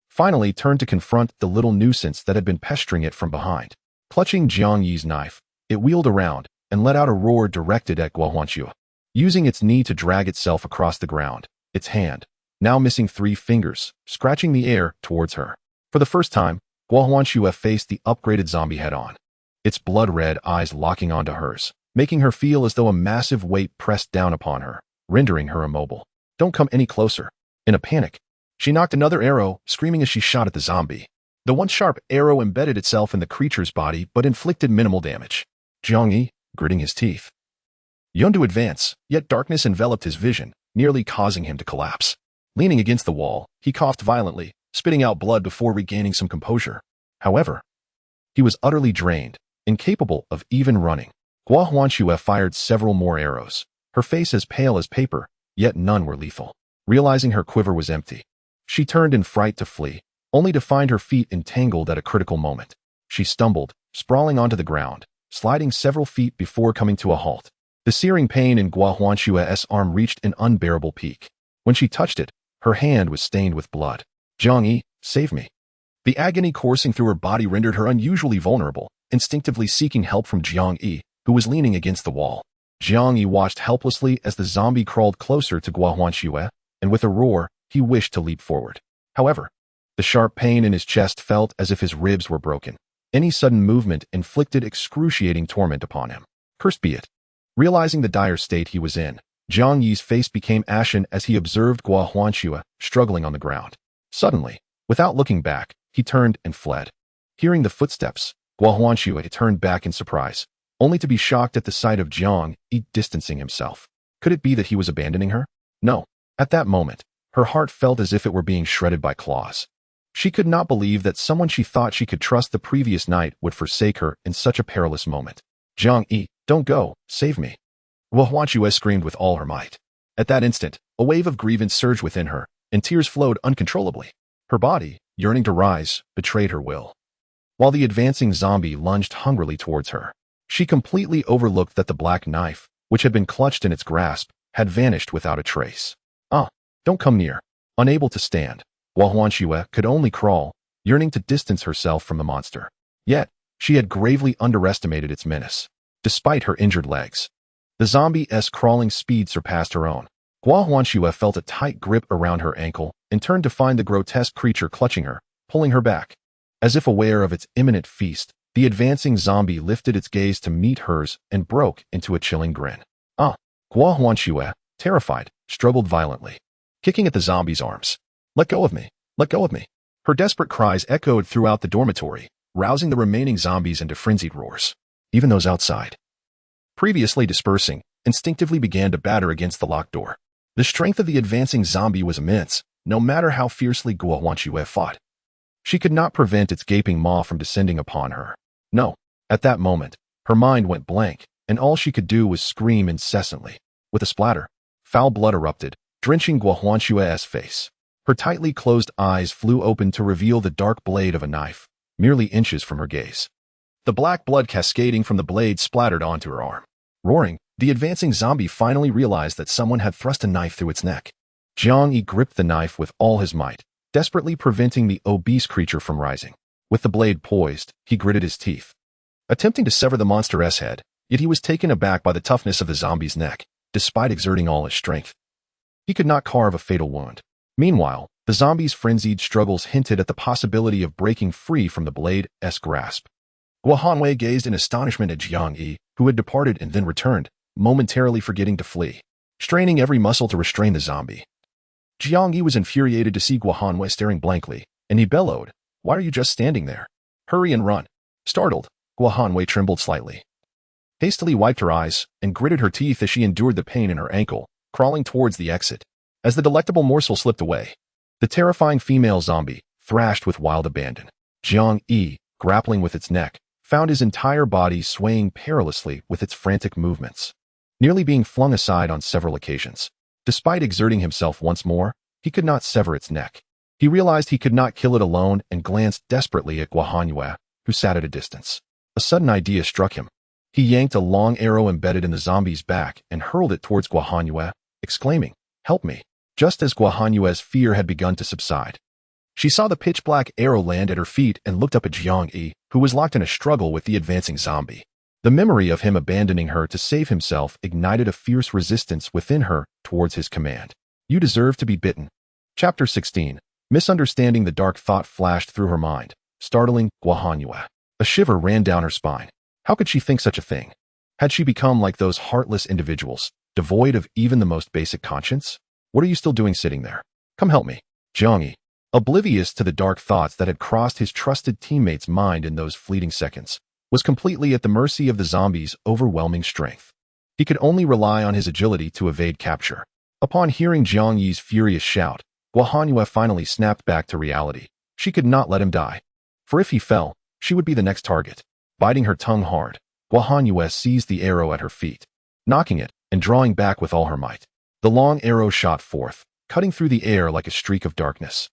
finally turned to confront the little nuisance that had been pestering it from behind. Clutching Jiang Yi's knife, it wheeled around and let out a roar directed at Guo Huanshue. Using its knee to drag itself across the ground, its hand, now missing 3 fingers, scratching the air towards her. For the first time, Guo Huanshue faced the upgraded zombie head-on, its blood-red eyes locking onto hers, making her feel as though a massive weight pressed down upon her, rendering her immobile. "Don't come any closer." In a panic, she knocked another arrow, screaming as she shot at the zombie. The once sharp arrow embedded itself in the creature's body but inflicted minimal damage. Jiang Yi, gritting his teeth, yearned to advance, yet darkness enveloped his vision, nearly causing him to collapse. Leaning against the wall, he coughed violently, spitting out blood before regaining some composure. However, he was utterly drained, incapable of even running. Guo Huanshue fired several more arrows, her face as pale as paper, yet none were lethal. Realizing her quiver was empty, she turned in fright to flee, only to find her feet entangled at a critical moment. She stumbled, sprawling onto the ground, sliding several feet before coming to a halt. The searing pain in Gua Huanshua's arm reached an unbearable peak. When she touched it, her hand was stained with blood. Jiang Yi, save me. The agony coursing through her body rendered her unusually vulnerable, instinctively seeking help from Jiang Yi, who was leaning against the wall. Jiang Yi watched helplessly as the zombie crawled closer to Gua Huanshue, and with a roar, he wished to leap forward. However, the sharp pain in his chest felt as if his ribs were broken. Any sudden movement inflicted excruciating torment upon him. Cursed be it. Realizing the dire state he was in, Jiang Yi's face became ashen as he observed Gua Huanshue struggling on the ground. Suddenly, without looking back, he turned and fled. Hearing the footsteps, Gua Huanshue turned back in surprise, only to be shocked at the sight of Jiang Yi distancing himself. Could it be that he was abandoning her? No. At that moment, her heart felt as if it were being shredded by claws. She could not believe that someone she thought she could trust the previous night would forsake her in such a perilous moment. Jiang Yi, don't go, save me. Gua Huanshue screamed with all her might. At that instant, a wave of grievance surged within her, and tears flowed uncontrollably. Her body, yearning to rise, betrayed her will. While the advancing zombie lunged hungrily towards her, she completely overlooked that the black knife, which had been clutched in its grasp, had vanished without a trace. Don't come near. Unable to stand, Gua Huanshue could only crawl, yearning to distance herself from the monster. Yet, she had gravely underestimated its menace. Despite her injured legs, the zombie's crawling speed surpassed her own. Gua Huanshue felt a tight grip around her ankle and turned to find the grotesque creature clutching her, pulling her back. As if aware of its imminent feast, the advancing zombie lifted its gaze to meet hers and broke into a chilling grin. Gua Huanshue, terrified, struggled violently, kicking at the zombie's arms. Let go of me! Let go of me! Her desperate cries echoed throughout the dormitory, rousing the remaining zombies into frenzied roars. Even those outside, previously dispersing, instinctively began to batter against the locked door. The strength of the advancing zombie was immense, no matter how fiercely Gua Huanshue fought. She could not prevent its gaping maw from descending upon her. No, at that moment, her mind went blank, and all she could do was scream incessantly. With a splatter, foul blood erupted, drenching Gua Huanshue's face. Her tightly closed eyes flew open to reveal the dark blade of a knife, merely inches from her gaze. The black blood cascading from the blade splattered onto her arm. Roaring, the advancing zombie finally realized that someone had thrust a knife through its neck. Jiang Yi gripped the knife with all his might, desperately preventing the obese creature from rising. With the blade poised, he gritted his teeth, attempting to sever the monster's head, yet he was taken aback by the toughness of the zombie's neck, despite exerting all his strength. He could not carve a fatal wound. Meanwhile, the zombie's frenzied struggles hinted at the possibility of breaking free from the blade's grasp. Gua Huanshue gazed in astonishment at Jiang Yi, who had departed and then returned, momentarily forgetting to flee, straining every muscle to restrain the zombie. Jiang Yi was infuriated to see Gua Huanshue staring blankly, and he bellowed, "Why are you just standing there? Hurry and run." Startled, Gua Huanshue trembled slightly, hastily wiped her eyes, and gritted her teeth as she endured the pain in her ankle, crawling towards the exit. As the delectable morsel slipped away, the terrifying female zombie thrashed with wild abandon. Jiang Yi, grappling with its neck, found his entire body swaying perilously with its frantic movements, nearly being flung aside on several occasions. Despite exerting himself once more, he could not sever its neck. He realized he could not kill it alone and glanced desperately at Gua Huanshue, who sat at a distance. A sudden idea struck him. He yanked a long arrow embedded in the zombie's back and hurled it towards Gua Huanshue, exclaiming, "Help me!" Just as Gua Huanshue's fear had begun to subside, she saw the pitch-black arrow land at her feet and looked up at Jiang Yi, who was locked in a struggle with the advancing zombie. The memory of him abandoning her to save himself ignited a fierce resistance within her towards his command. "You deserve to be bitten." Chapter 16. Misunderstanding. The dark thought flashed through her mind, startling Gua Huanshue. A shiver ran down her spine. How could she think such a thing? Had she become like those heartless individuals, devoid of even the most basic conscience? "What are you still doing sitting there? Come help me." Jiang Yi, oblivious to the dark thoughts that had crossed his trusted teammate's mind in those fleeting seconds, was completely at the mercy of the zombie's overwhelming strength. He could only rely on his agility to evade capture. Upon hearing Jiang Yi's furious shout, Gua Huanshue finally snapped back to reality. She could not let him die, for if he fell, she would be the next target. Biting her tongue hard, Gua Huanshue seized the arrow at her feet, knocking it and drawing back with all her might. The long arrow shot forth, cutting through the air like a streak of darkness,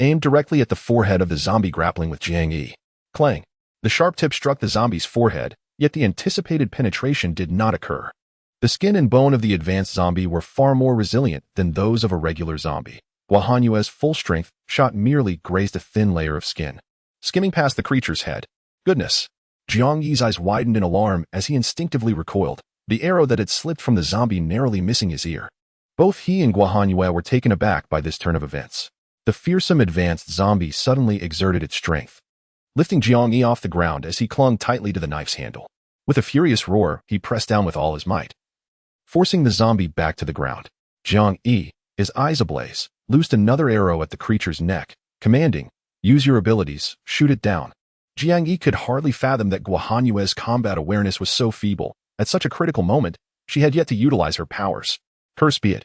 aimed directly at the forehead of the zombie grappling with Jiang Yi. Clang! The sharp tip struck the zombie's forehead, Yet the anticipated penetration did not occur. The skin and bone of the advanced zombie were far more resilient than those of a regular zombie. Guahanue's full strength shot merely grazed a thin layer of skin, skimming past the creature's head. Goodness! Jiang Yi's eyes widened in alarm as he instinctively recoiled, the arrow that had slipped from the zombie narrowly missing his ear. Both he and Guahanue were taken aback by this turn of events. The fearsome advanced zombie suddenly exerted its strength, lifting Jiang Yi off the ground as he clung tightly to the knife's handle. With a furious roar, he pressed down with all his might, forcing the zombie back to the ground. Jiang Yi, his eyes ablaze, loosed another arrow at the creature's neck, commanding, "Use your abilities, shoot it down." Jiang Yi could hardly fathom that Guahanue's combat awareness was so feeble. At such a critical moment, she had yet to utilize her powers. Curse be it.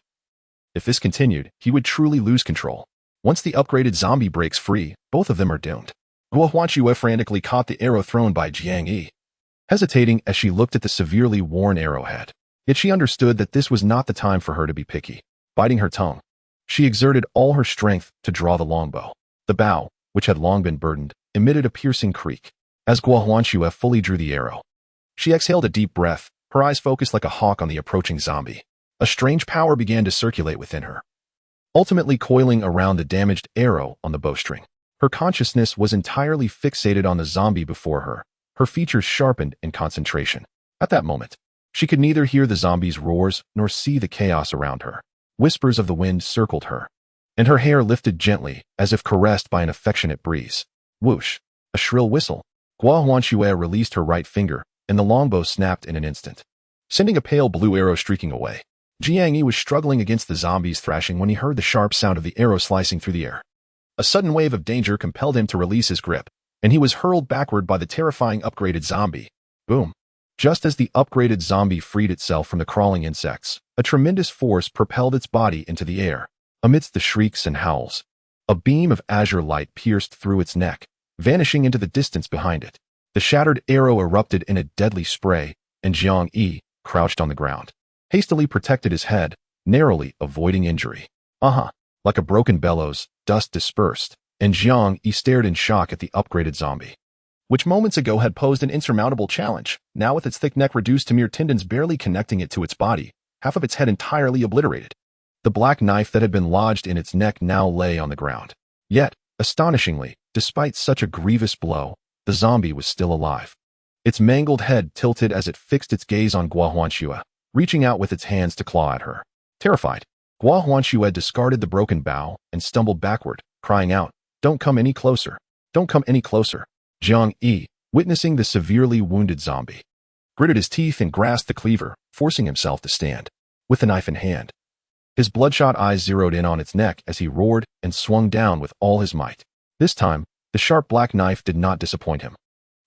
If this continued, he would truly lose control. Once the upgraded zombie breaks free, both of them are doomed. Guahanue frantically caught the arrow thrown by Jiang Yi, hesitating as she looked at the severely worn arrowhead. Yet she understood that this was not the time for her to be picky. Biting her tongue, she exerted all her strength to draw the longbow. The bow, which had long been burdened, emitted a piercing creak. As Guahanue fully drew the arrow, she exhaled a deep breath, her eyes focused like a hawk on the approaching zombie. A strange power began to circulate within her, ultimately coiling around the damaged arrow on the bowstring. Her consciousness was entirely fixated on the zombie before her, her features sharpened in concentration. At that moment, she could neither hear the zombie's roars nor see the chaos around her. Whispers of the wind circled her, and her hair lifted gently as if caressed by an affectionate breeze. Whoosh! A shrill whistle. Guahanue released her right finger, and the longbow snapped in an instant, sending a pale blue arrow streaking away. Jiang Yi was struggling against the zombie's thrashing when he heard the sharp sound of the arrow slicing through the air. A sudden wave of danger compelled him to release his grip, and he was hurled backward by the terrifying upgraded zombie. Boom! Just as the upgraded zombie freed itself from the crawling insects, a tremendous force propelled its body into the air. Amidst the shrieks and howls, a beam of azure light pierced through its neck, vanishing into the distance behind it. The shattered arrow erupted in a deadly spray, and Jiang Yi, crouched on the ground, hastily protected his head, narrowly avoiding injury. Like a broken bellows, dust dispersed, and Jiang Yi stared in shock at the upgraded zombie, which moments ago had posed an insurmountable challenge. Now with its thick neck reduced to mere tendons barely connecting it to its body, half of its head entirely obliterated. The black knife that had been lodged in its neck now lay on the ground. Yet, astonishingly, despite such a grievous blow, the zombie was still alive. Its mangled head tilted as it fixed its gaze on Guahanue, reaching out with its hands to claw at her. Terrified, Guahanue discarded the broken bow and stumbled backward, crying out, "Don't come any closer! Don't come any closer!" Jiang Yi, witnessing the severely wounded zombie, gritted his teeth and grasped the cleaver, forcing himself to stand, with the knife in hand. His bloodshot eyes zeroed in on its neck as he roared and swung down with all his might. This time, the sharp black knife did not disappoint him.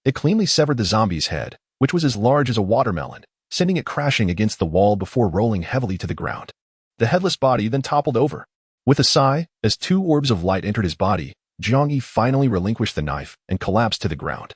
It cleanly severed the zombie's head, which was as large as a watermelon, sending it crashing against the wall before rolling heavily to the ground. The headless body then toppled over. With a sigh, as two orbs of light entered his body, Jiang Yi finally relinquished the knife and collapsed to the ground,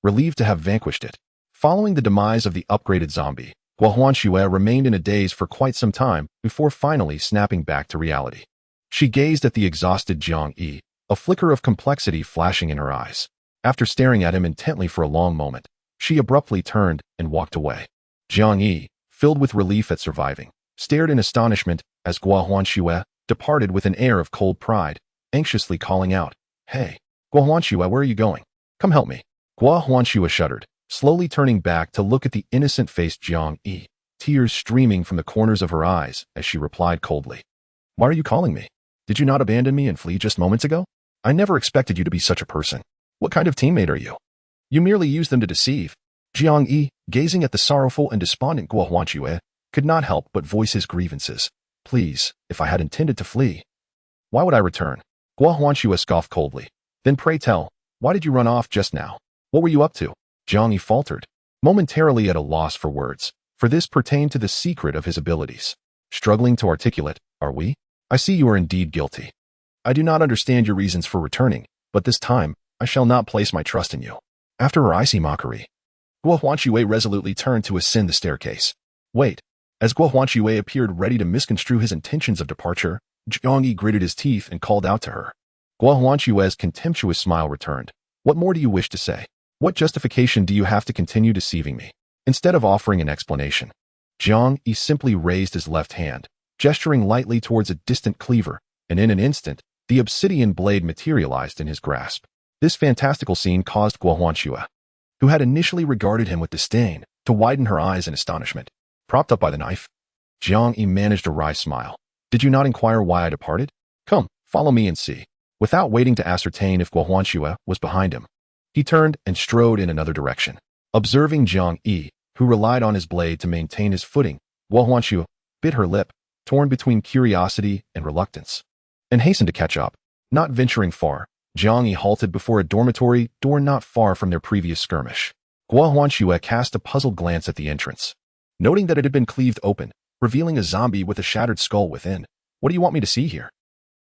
relieved to have vanquished it. Following the demise of the upgraded zombie, Guahanue remained in a daze for quite some time before finally snapping back to reality. She gazed at the exhausted Jiang Yi, a flicker of complexity flashing in her eyes. After staring at him intently for a long moment, she abruptly turned and walked away. Jiang Yi, filled with relief at surviving, stared in astonishment as Guahanue departed with an air of cold pride, anxiously calling out, "Hey, Guahanue, where are you going? Come help me." Guahanue shuddered, slowly turning back to look at the innocent-faced Jiang Yi, tears streaming from the corners of her eyes as she replied coldly, "Why are you calling me? Did you not abandon me and flee just moments ago? I never expected you to be such a person. What kind of teammate are you? You merely used them to deceive." Jiang Yi, gazing at the sorrowful and despondent Guahanue, could not help but voice his grievances. "Please, if I had intended to flee, why would I return?" Guahanue scoffed coldly. "Then pray tell, why did you run off just now? What were you up to?" Jiang Yi faltered, momentarily at a loss for words, for this pertained to the secret of his abilities. Struggling to articulate, "Are we? I see you are indeed guilty. I do not understand your reasons for returning, but this time, I shall not place my trust in you." After her icy mockery, Guahanue resolutely turned to ascend the staircase. "Wait." As Guahanue appeared ready to misconstrue his intentions of departure, Jiang Yi gritted his teeth and called out to her. Guahuanue's contemptuous smile returned. "What more do you wish to say?" What justification do you have to continue deceiving me? Instead of offering an explanation, Jiang Yi simply raised his left hand, gesturing lightly towards a distant cleaver, and in an instant, the obsidian blade materialized in his grasp. This fantastical scene caused Guohuanxue, who had initially regarded him with disdain, to widen her eyes in astonishment. Propped up by the knife, Jiang Yi managed a wry smile. Did you not inquire why I departed? Come, follow me and see. Without waiting to ascertain if Guohuanxue was behind him, he turned and strode in another direction. Observing Jiang Yi, who relied on his blade to maintain his footing, Guohuanxue bit her lip, torn between curiosity and reluctance, and hastened to catch up. Not venturing far, Jiang Yi halted before a dormitory door not far from their previous skirmish. Guohuanxue cast a puzzled glance at the entrance, noting that it had been cleaved open, revealing a zombie with a shattered skull within. What do you want me to see here?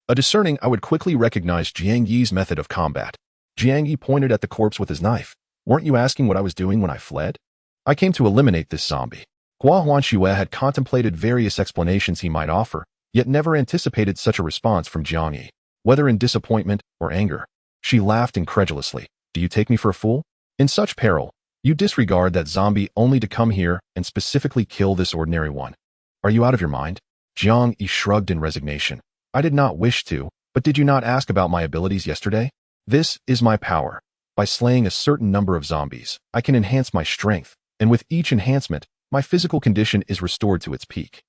A discerning eye would quickly recognize Jiang Yi's method of combat. Jiang Yi pointed at the corpse with his knife. Weren't you asking what I was doing when I fled? I came to eliminate this zombie. Guohuanxue had contemplated various explanations he might offer, yet never anticipated such a response from Jiang Yi. Whether in disappointment or anger, she laughed incredulously. Do you take me for a fool? In such peril, you disregard that zombie only to come here and specifically kill this ordinary one. Are you out of your mind? Jiang Yi shrugged in resignation. I did not wish to, but did you not ask about my abilities yesterday? This is my power. By slaying a certain number of zombies, I can enhance my strength, and with each enhancement, my physical condition is restored to its peak.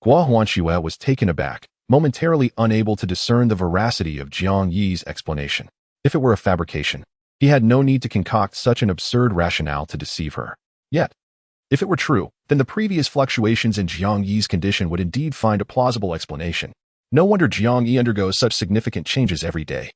Guohuanxue was taken aback, momentarily unable to discern the veracity of Jiang Yi's explanation. If it were a fabrication, he had no need to concoct such an absurd rationale to deceive her. Yet, if it were true, then the previous fluctuations in Jiang Yi's condition would indeed find a plausible explanation. No wonder Jiang Yi undergoes such significant changes every day.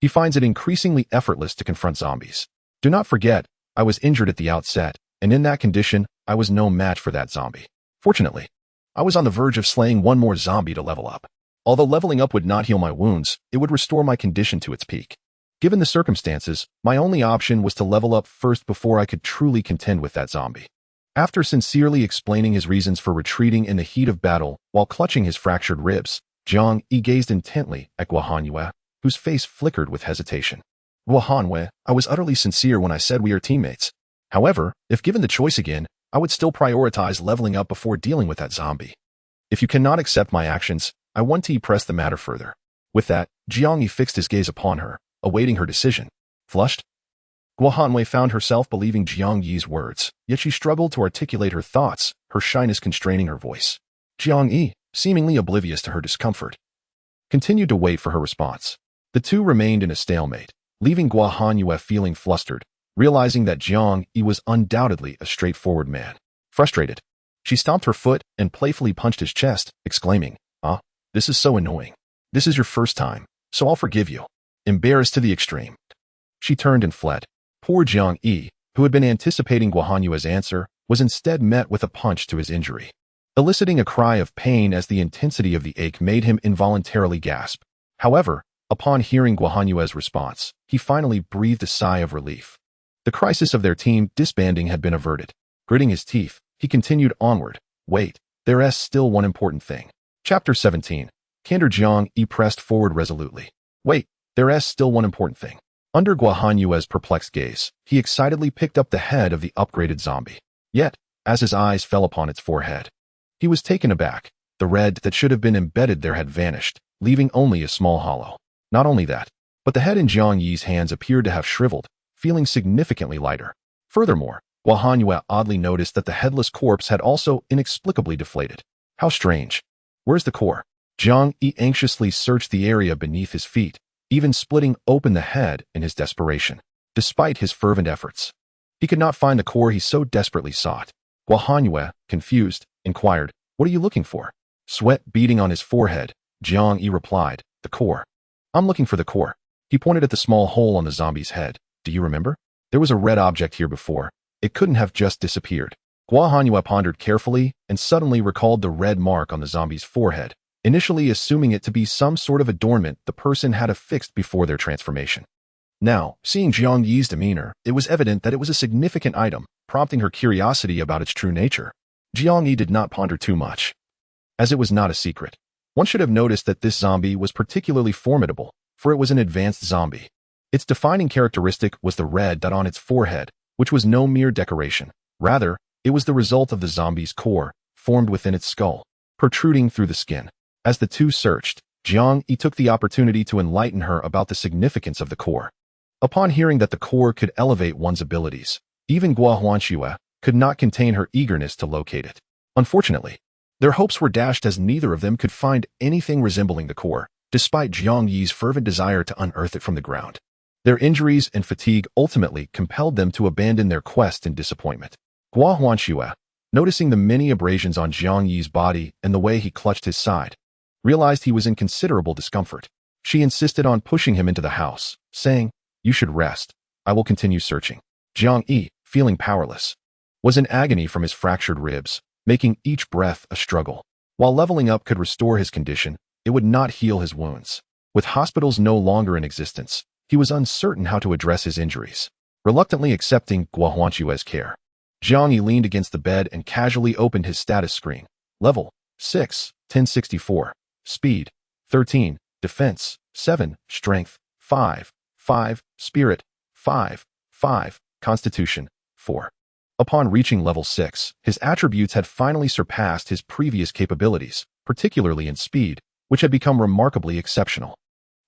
He finds it increasingly effortless to confront zombies. Do not forget, I was injured at the outset, and in that condition, I was no match for that zombie. Fortunately, I was on the verge of slaying one more zombie to level up. Although leveling up would not heal my wounds, it would restore my condition to its peak. Given the circumstances, my only option was to level up first before I could truly contend with that zombie. After sincerely explaining his reasons for retreating in the heat of battle while clutching his fractured ribs, Jiang Yi gazed intently at Guohuanxue, whose face flickered with hesitation. Guohuanxue, I was utterly sincere when I said we are teammates. However, if given the choice again, I would still prioritize leveling up before dealing with that zombie. If you cannot accept my actions, I want to press the matter further. With that, Jiang Yi fixed his gaze upon her, awaiting her decision. Flushed? Guohuanxue found herself believing Jiang Yi's words, yet she struggled to articulate her thoughts, her shyness constraining her voice. Jiang Yi, seemingly oblivious to her discomfort, continued to wait for her response. The two remained in a stalemate, leaving Guohuanxue feeling flustered, realizing that Jiang Yi was undoubtedly a straightforward man. Frustrated, she stomped her foot and playfully punched his chest, exclaiming, this is so annoying. This is your first time, so I'll forgive you. Embarrassed to the extreme, she turned and fled. Poor Jiang Yi, who had been anticipating Guohuanxue's answer, was instead met with a punch to his injury, eliciting a cry of pain as the intensity of the ache made him involuntarily gasp. However, upon hearing Guohuanxue's response, he finally breathed a sigh of relief. The crisis of their team disbanding had been averted. Gritting his teeth, he continued onward. Wait, there's still one important thing. Chapter 17. Candor. Jiang Yi pressed forward resolutely. Wait, there's still one important thing. Under Guohuanxue's perplexed gaze, he excitedly picked up the head of the upgraded zombie. Yet, as his eyes fell upon its forehead, he was taken aback. The red that should have been embedded there had vanished, leaving only a small hollow. Not only that, but the head in Jiang Yi's hands appeared to have shriveled, feeling significantly lighter. Furthermore, Guohuanxue oddly noticed that the headless corpse had also inexplicably deflated. How strange. Where's the core? Jiang Yi anxiously searched the area beneath his feet, even splitting open the head in his desperation. Despite his fervent efforts, he could not find the core he so desperately sought. Guohuanxue, confused, inquired, What are you looking for? Sweat beading on his forehead, Jiang Yi replied, The core. I'm looking for the core. He pointed at the small hole on the zombie's head. Do you remember? There was a red object here before. It couldn't have just disappeared. Guohuanxue pondered carefully and suddenly recalled the red mark on the zombie's forehead, initially assuming it to be some sort of adornment the person had affixed before their transformation. Now, seeing Jiang Yi's demeanor, it was evident that it was a significant item, prompting her curiosity about its true nature. Jiang Yi did not ponder too much, as it was not a secret. One should have noticed that this zombie was particularly formidable, for it was an advanced zombie. Its defining characteristic was the red dot on its forehead, which was no mere decoration. Rather, it was the result of the zombie's core, formed within its skull, protruding through the skin. As the two searched, Jiang Yi took the opportunity to enlighten her about the significance of the core. Upon hearing that the core could elevate one's abilities, even Guo Huanxue could not contain her eagerness to locate it. Unfortunately, their hopes were dashed as neither of them could find anything resembling the core, despite Jiang Yi's fervent desire to unearth it from the ground. Their injuries and fatigue ultimately compelled them to abandon their quest in disappointment. Guo Huanxue, noticing the many abrasions on Jiang Yi's body and the way he clutched his side, realized he was in considerable discomfort. She insisted on pushing him into the house, saying, "You should rest. I will continue searching." Jiang Yi, feeling powerless, was in agony from his fractured ribs, making each breath a struggle. While leveling up could restore his condition, it would not heal his wounds. With hospitals no longer in existence, he was uncertain how to address his injuries. Reluctantly accepting Guo Huanxue's care, Jiang Yi leaned against the bed and casually opened his status screen. Level 6, 1064. Speed 13, Defense 7, Strength 5, 5, Spirit 5, 5, Constitution 4. Upon reaching level 6, his attributes had finally surpassed his previous capabilities, particularly in speed, which had become remarkably exceptional.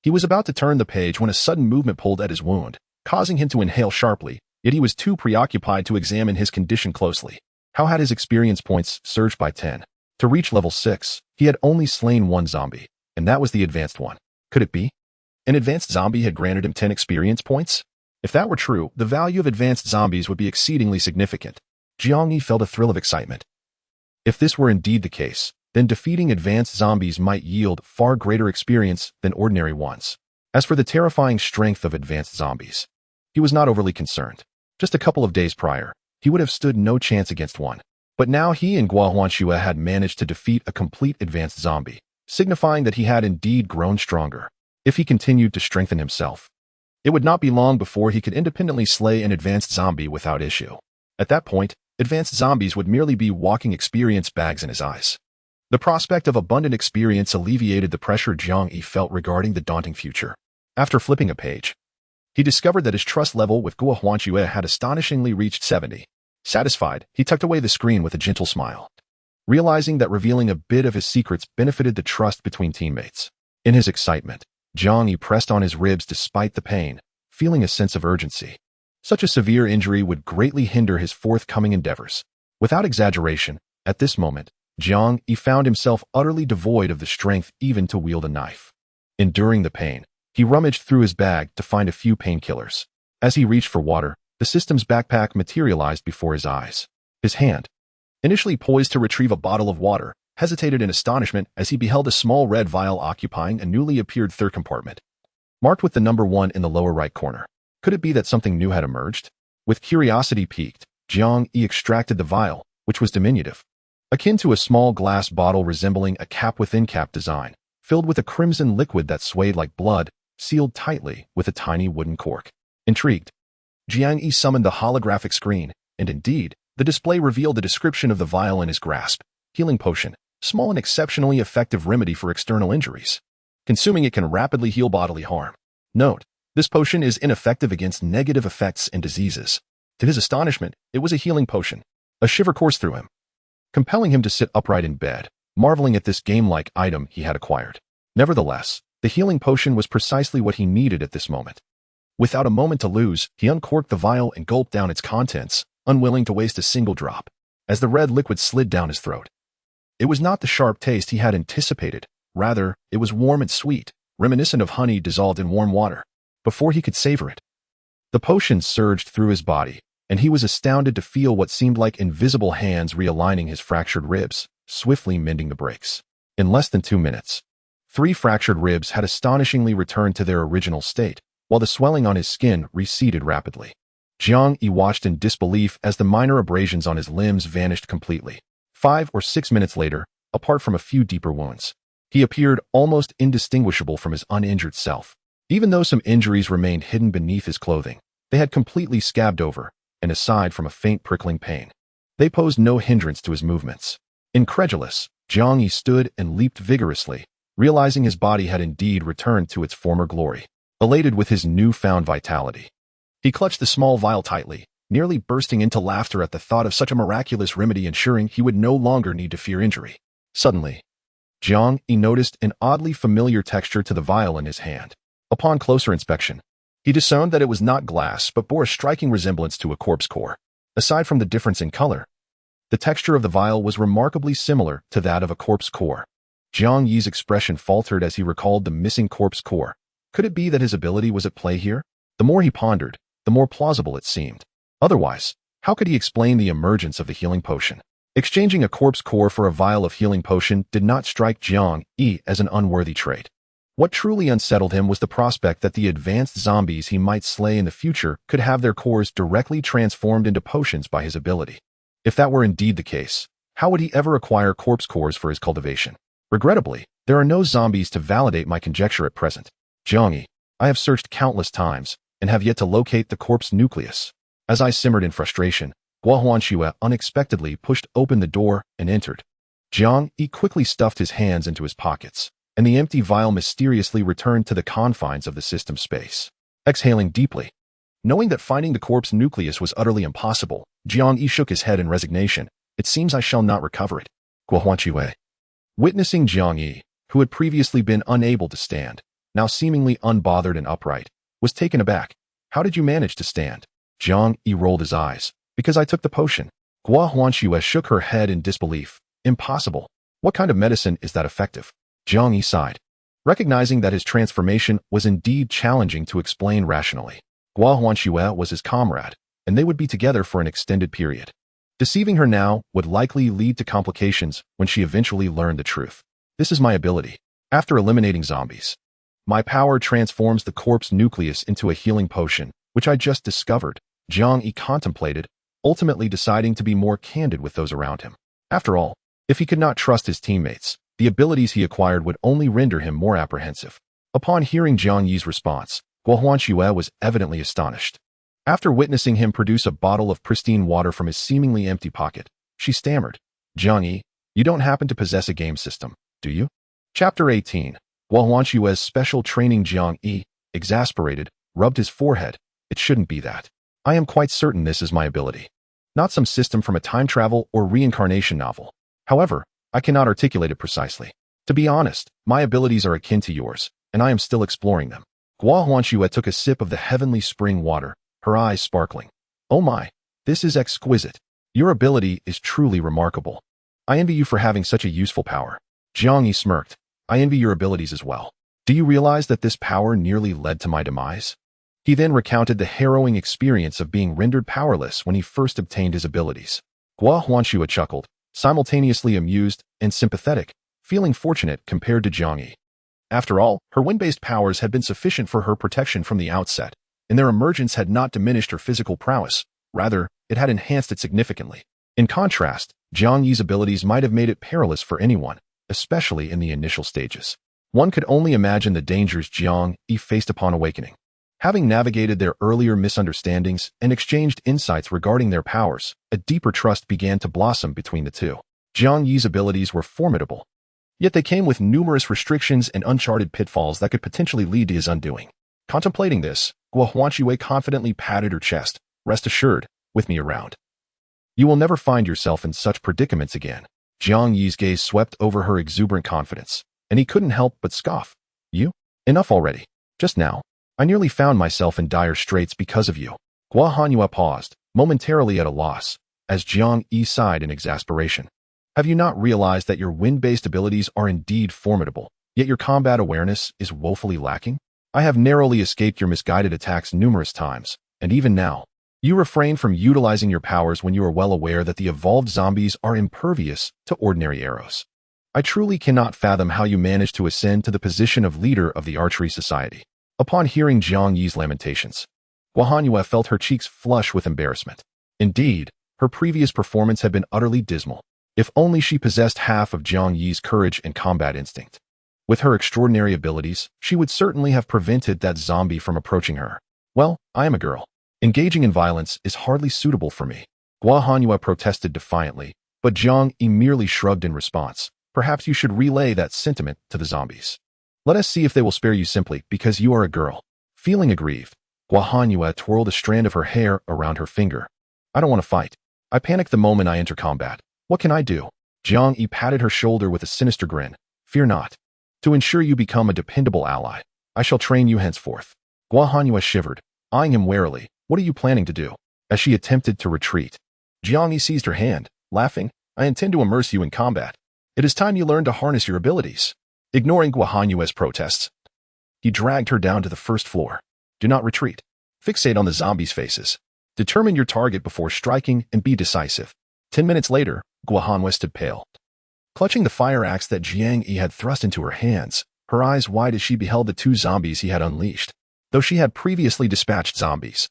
He was about to turn the page when a sudden movement pulled at his wound, causing him to inhale sharply, yet he was too preoccupied to examine his condition closely. How had his experience points surged by 10? To reach level 6, he had only slain one zombie, and that was the advanced one. Could it be? An advanced zombie had granted him 10 experience points? If that were true, the value of advanced zombies would be exceedingly significant. Jiang Yi felt a thrill of excitement. If this were indeed the case, then defeating advanced zombies might yield far greater experience than ordinary ones. As for the terrifying strength of advanced zombies, he was not overly concerned. Just a couple of days prior, he would have stood no chance against one. But now he and Guo Huanxue had managed to defeat a complete advanced zombie, signifying that he had indeed grown stronger. If he continued to strengthen himself, it would not be long before he could independently slay an advanced zombie without issue. At that point, advanced zombies would merely be walking experience bags in his eyes. The prospect of abundant experience alleviated the pressure Jiang Yi felt regarding the daunting future. After flipping a page, he discovered that his trust level with Guo Huanxue had astonishingly reached 70. Satisfied, he tucked away the screen with a gentle smile, realizing that revealing a bit of his secrets benefited the trust between teammates. In his excitement, Jiang Yi pressed on his ribs despite the pain, feeling a sense of urgency. Such a severe injury would greatly hinder his forthcoming endeavors. Without exaggeration, at this moment, Jiang Yi found himself utterly devoid of the strength even to wield a knife. Enduring the pain, he rummaged through his bag to find a few painkillers. As he reached for water, the system's backpack materialized before his eyes. His hand, initially poised to retrieve a bottle of water, hesitated in astonishment as he beheld a small red vial occupying a newly appeared third compartment, marked with the number 1 in the lower right corner. Could it be that something new had emerged? With curiosity piqued, Jiang Yi extracted the vial, which was diminutive, akin to a small glass bottle resembling a cap-within-cap design, filled with a crimson liquid that swayed like blood, sealed tightly with a tiny wooden cork. Intrigued, Jiang Yi summoned the holographic screen, and indeed, the display revealed the description of the vial in his grasp. Healing potion, small and exceptionally effective remedy for external injuries. Consuming it can rapidly heal bodily harm. Note, this potion is ineffective against negative effects and diseases. To his astonishment, it was a healing potion. A shiver coursed through him, compelling him to sit upright in bed, marveling at this game-like item he had acquired. Nevertheless, the healing potion was precisely what he needed at this moment. Without a moment to lose, he uncorked the vial and gulped down its contents, unwilling to waste a single drop. As the red liquid slid down his throat, it was not the sharp taste he had anticipated. Rather, it was warm and sweet, reminiscent of honey dissolved in warm water. Before he could savor it, the potion surged through his body, and he was astounded to feel what seemed like invisible hands realigning his fractured ribs, swiftly mending the breaks. In less than 2 minutes, 3 fractured ribs had astonishingly returned to their original state, while the swelling on his skin receded rapidly. Jiang Yi watched in disbelief as the minor abrasions on his limbs vanished completely. 5 or 6 minutes later, apart from a few deeper wounds, he appeared almost indistinguishable from his uninjured self. Even though some injuries remained hidden beneath his clothing, they had completely scabbed over, and aside from a faint prickling pain, they posed no hindrance to his movements. Incredulous, Jiang Yi stood and leaped vigorously, realizing his body had indeed returned to its former glory. elated with his newfound vitality. He clutched the small vial tightly, nearly bursting into laughter at the thought of such a miraculous remedy ensuring he would no longer need to fear injury. Suddenly, Jiang Yi noticed an oddly familiar texture to the vial in his hand. Upon closer inspection, he discerned that it was not glass but bore a striking resemblance to a corpse core. Aside from the difference in color, the texture of the vial was remarkably similar to that of a corpse core. Jiang Yi's expression faltered as he recalled the missing corpse core. Could it be that his ability was at play here? The more he pondered, the more plausible it seemed. Otherwise, how could he explain the emergence of the healing potion? Exchanging a corpse core for a vial of healing potion did not strike Jiang Yi as an unworthy trait. What truly unsettled him was the prospect that the advanced zombies he might slay in the future could have their cores directly transformed into potions by his ability. If that were indeed the case, how would he ever acquire corpse cores for his cultivation? Regrettably, there are no zombies to validate my conjecture at present. Jiang Yi, I have searched countless times and have yet to locate the corpse nucleus. As I simmered in frustration, Guo Huanxue unexpectedly pushed open the door and entered. Jiang Yi quickly stuffed his hands into his pockets, and the empty vial mysteriously returned to the confines of the system space. Exhaling deeply, knowing that finding the corpse nucleus was utterly impossible, Jiang Yi shook his head in resignation. It seems I shall not recover it. Guo Huanxue, witnessing Jiang Yi, who had previously been unable to stand, now seemingly unbothered and upright, was taken aback. How did you manage to stand? Jiang Yi rolled his eyes. Because I took the potion. Guo Huanxue shook her head in disbelief. Impossible. What kind of medicine is that effective? Jiang Yi sighed, recognizing that his transformation was indeed challenging to explain rationally. Guo Huanxue was his comrade, and they would be together for an extended period. Deceiving her now would likely lead to complications when she eventually learned the truth. This is my ability. After eliminating zombies, my power transforms the corpse nucleus into a healing potion, which I just discovered. Jiang Yi contemplated, ultimately deciding to be more candid with those around him. After all, if he could not trust his teammates, the abilities he acquired would only render him more apprehensive. Upon hearing Jiang Yi's response, Guo Huanxue was evidently astonished. After witnessing him produce a bottle of pristine water from his seemingly empty pocket, she stammered, Jiang Yi, you don't happen to possess a game system, do you? Chapter 18. Guo Huanxue's special training. Jiang Yi, exasperated, rubbed his forehead. It shouldn't be that. I am quite certain this is my ability. Not some system from a time travel or reincarnation novel. However, I cannot articulate it precisely. To be honest, my abilities are akin to yours, and I am still exploring them. Guo Huanxue took a sip of the heavenly spring water, her eyes sparkling. Oh my, this is exquisite. Your ability is truly remarkable. I envy you for having such a useful power. Jiang Yi smirked. I envy your abilities as well. Do you realize that this power nearly led to my demise? He then recounted the harrowing experience of being rendered powerless when he first obtained his abilities. Guo Huanxue chuckled, simultaneously amused and sympathetic, feeling fortunate compared to Jiang Yi. After all, her wind-based powers had been sufficient for her protection from the outset, and their emergence had not diminished her physical prowess. Rather, it had enhanced it significantly. In contrast, Jiang Yi's abilities might have made it perilous for anyone, especially in the initial stages. One could only imagine the dangers Jiang Yi faced upon awakening. Having navigated their earlier misunderstandings and exchanged insights regarding their powers, a deeper trust began to blossom between the two. Jiang Yi's abilities were formidable, yet they came with numerous restrictions and uncharted pitfalls that could potentially lead to his undoing. Contemplating this, Guo Huanxue confidently patted her chest. Rest assured, with me around, you will never find yourself in such predicaments again. Jiang Yi's gaze swept over her exuberant confidence, and he couldn't help but scoff. You? Enough already. Just now, I nearly found myself in dire straits because of you. Guo Huanxue paused, momentarily at a loss, as Jiang Yi sighed in exasperation. Have you not realized that your wind-based abilities are indeed formidable, yet your combat awareness is woefully lacking? I have narrowly escaped your misguided attacks numerous times, and even now, you refrain from utilizing your powers when you are well aware that the evolved zombies are impervious to ordinary arrows. I truly cannot fathom how you managed to ascend to the position of leader of the archery society. Upon hearing Jiang Yi's lamentations, Guo Huanxue felt her cheeks flush with embarrassment. Indeed, her previous performance had been utterly dismal. If only she possessed half of Jiang Yi's courage and combat instinct. With her extraordinary abilities, she would certainly have prevented that zombie from approaching her. Well, I am a girl. Engaging in violence is hardly suitable for me. Guo Huanxue protested defiantly, but Jiang Yi merely shrugged in response. Perhaps you should relay that sentiment to the zombies. Let us see if they will spare you simply because you are a girl. Feeling aggrieved, Guahanyu twirled a strand of her hair around her finger. I don't want to fight. I panic the moment I enter combat. What can I do? Jiang Yi patted her shoulder with a sinister grin. Fear not. To ensure you become a dependable ally, I shall train you henceforth. Guahanyu shivered, eyeing him warily. What are you planning to do? As she attempted to retreat, Jiang Yi seized her hand, laughing. I intend to immerse you in combat. It is time you learn to harness your abilities. Ignoring Guahanyue's protests, he dragged her down to the first floor. Do not retreat. Fixate on the zombies' faces. Determine your target before striking and be decisive. 10 minutes later, Guahanyu stood pale. Clutching the fire axe that Jiang Yi had thrust into her hands, her eyes wide as she beheld the 2 zombies he had unleashed. Though she had previously dispatched zombies,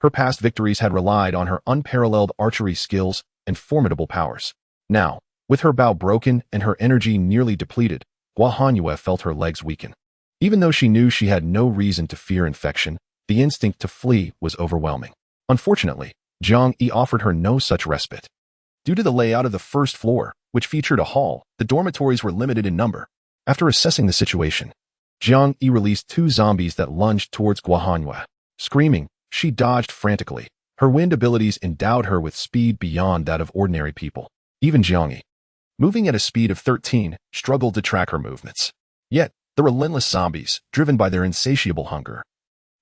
her past victories had relied on her unparalleled archery skills and formidable powers. Now, with her bow broken and her energy nearly depleted, Guahanyu felt her legs weaken. Even though she knew she had no reason to fear infection, the instinct to flee was overwhelming. Unfortunately, Jiang Yi offered her no such respite. Due to the layout of the first floor, which featured a hall, the dormitories were limited in number. After assessing the situation, Jiang Yi released 2 zombies that lunged towards Guahanyu. Screaming, she dodged frantically. Her wind abilities endowed her with speed beyond that of ordinary people. Even Jiang Yi, moving at a speed of 13, struggled to track her movements. Yet, the relentless zombies, driven by their insatiable hunger,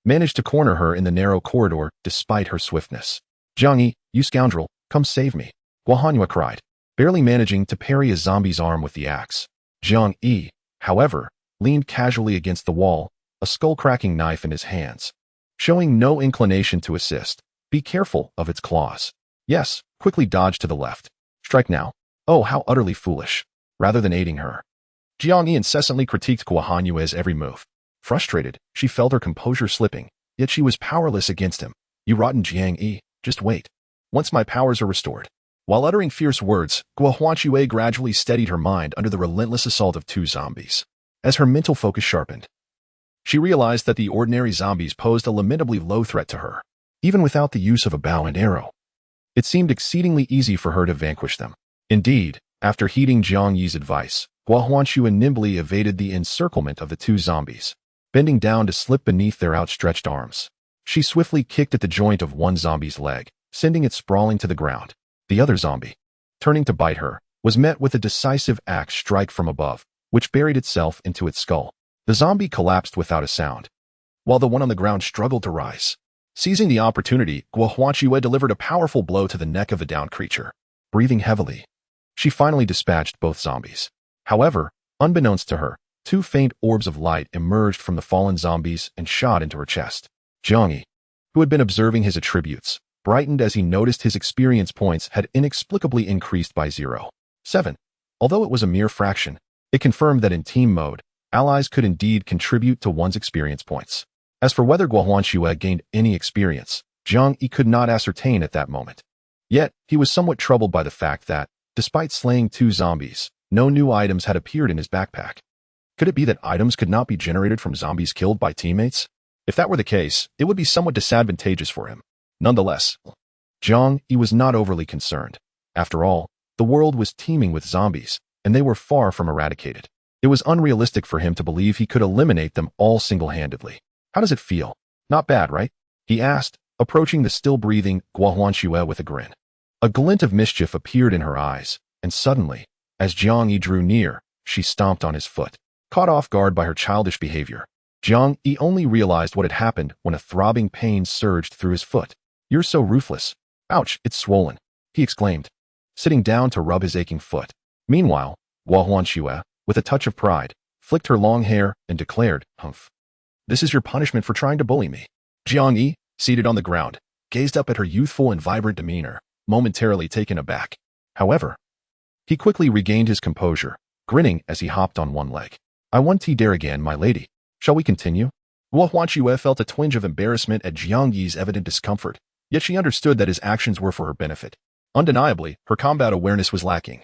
managed to corner her in the narrow corridor despite her swiftness. Jiang Yi, you scoundrel, come save me, Guahanyu cried, barely managing to parry a zombie's arm with the axe. Jiang Yi, however, leaned casually against the wall, a skull-cracking knife in his hands, showing no inclination to assist. Be careful of its claws. Yes, quickly dodge to the left. Strike now. Oh, how utterly foolish. Rather than aiding her, Jiang Yi incessantly critiqued Guahanyue's every move. Frustrated, she felt her composure slipping, yet she was powerless against him. You rotten Jiang Yi, just wait. Once my powers are restored. While uttering fierce words, Guahanyue gradually steadied her mind under the relentless assault of 2 zombies. As her mental focus sharpened, she realized that the ordinary zombies posed a lamentably low threat to her. Even without the use of a bow and arrow, it seemed exceedingly easy for her to vanquish them. Indeed, after heeding Jiang Yi's advice, Guahanyu nimbly evaded the encirclement of the 2 zombies, bending down to slip beneath their outstretched arms. She swiftly kicked at the joint of one zombie's leg, sending it sprawling to the ground. The other zombie, turning to bite her, was met with a decisive axe strike from above, which buried itself into its skull. The zombie collapsed without a sound, while the one on the ground struggled to rise. Seizing the opportunity, Guahanyue delivered a powerful blow to the neck of the downed creature. Breathing heavily, she finally dispatched both zombies. However, unbeknownst to her, 2 faint orbs of light emerged from the fallen zombies and shot into her chest. Jiang Yi, who had been observing his attributes, brightened as he noticed his experience points had inexplicably increased by 0.7. Although it was a mere fraction, it confirmed that in team mode, allies could indeed contribute to one's experience points. As for whether Guahanyue gained any experience, Jiang Yi could not ascertain at that moment. Yet, he was somewhat troubled by the fact that, despite slaying 2 zombies, no new items had appeared in his backpack. Could it be that items could not be generated from zombies killed by teammates? If that were the case, it would be somewhat disadvantageous for him. Nonetheless, Jiang Yi was not overly concerned. After all, the world was teeming with zombies, and they were far from eradicated. It was unrealistic for him to believe he could eliminate them all single-handedly. How does it feel? Not bad, right? He asked, approaching the still-breathing Guahanyue with a grin. A glint of mischief appeared in her eyes, and suddenly, as Jiang Yi drew near, she stomped on his foot. Caught off guard by her childish behavior, Jiang Yi only realized what had happened when a throbbing pain surged through his foot. You're so ruthless. Ouch, it's swollen, he exclaimed, sitting down to rub his aching foot. Meanwhile, Guahanyue, with a touch of pride, flicked her long hair and declared, Humph. This is your punishment for trying to bully me. Jiang Yi, seated on the ground, gazed up at her youthful and vibrant demeanor, momentarily taken aback. However, he quickly regained his composure, grinning as he hopped on one leg. I want tea dare again, my lady. Shall we continue? Guahanyue felt a twinge of embarrassment at Jiang Yi's evident discomfort, yet she understood that his actions were for her benefit. Undeniably, her combat awareness was lacking,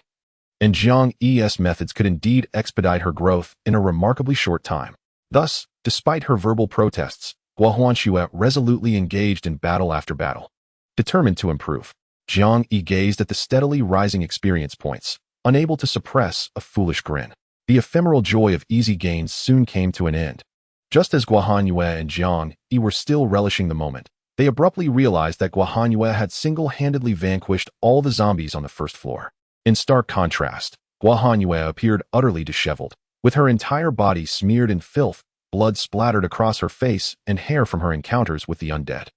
and Jiang Yi's methods could indeed expedite her growth in a remarkably short time. Thus, despite her verbal protests, Guahanyue resolutely engaged in battle after battle. Determined to improve, Jiang Yi gazed at the steadily rising experience points, unable to suppress a foolish grin. The ephemeral joy of easy gains soon came to an end. Just as Guohanyue and Jiang Yi were still relishing the moment, they abruptly realized that Guohanyue had single-handedly vanquished all the zombies on the first floor. In stark contrast, Guohanyue appeared utterly disheveled, with her entire body smeared in filth, blood splattered across her face, and hair from her encounters with the undead.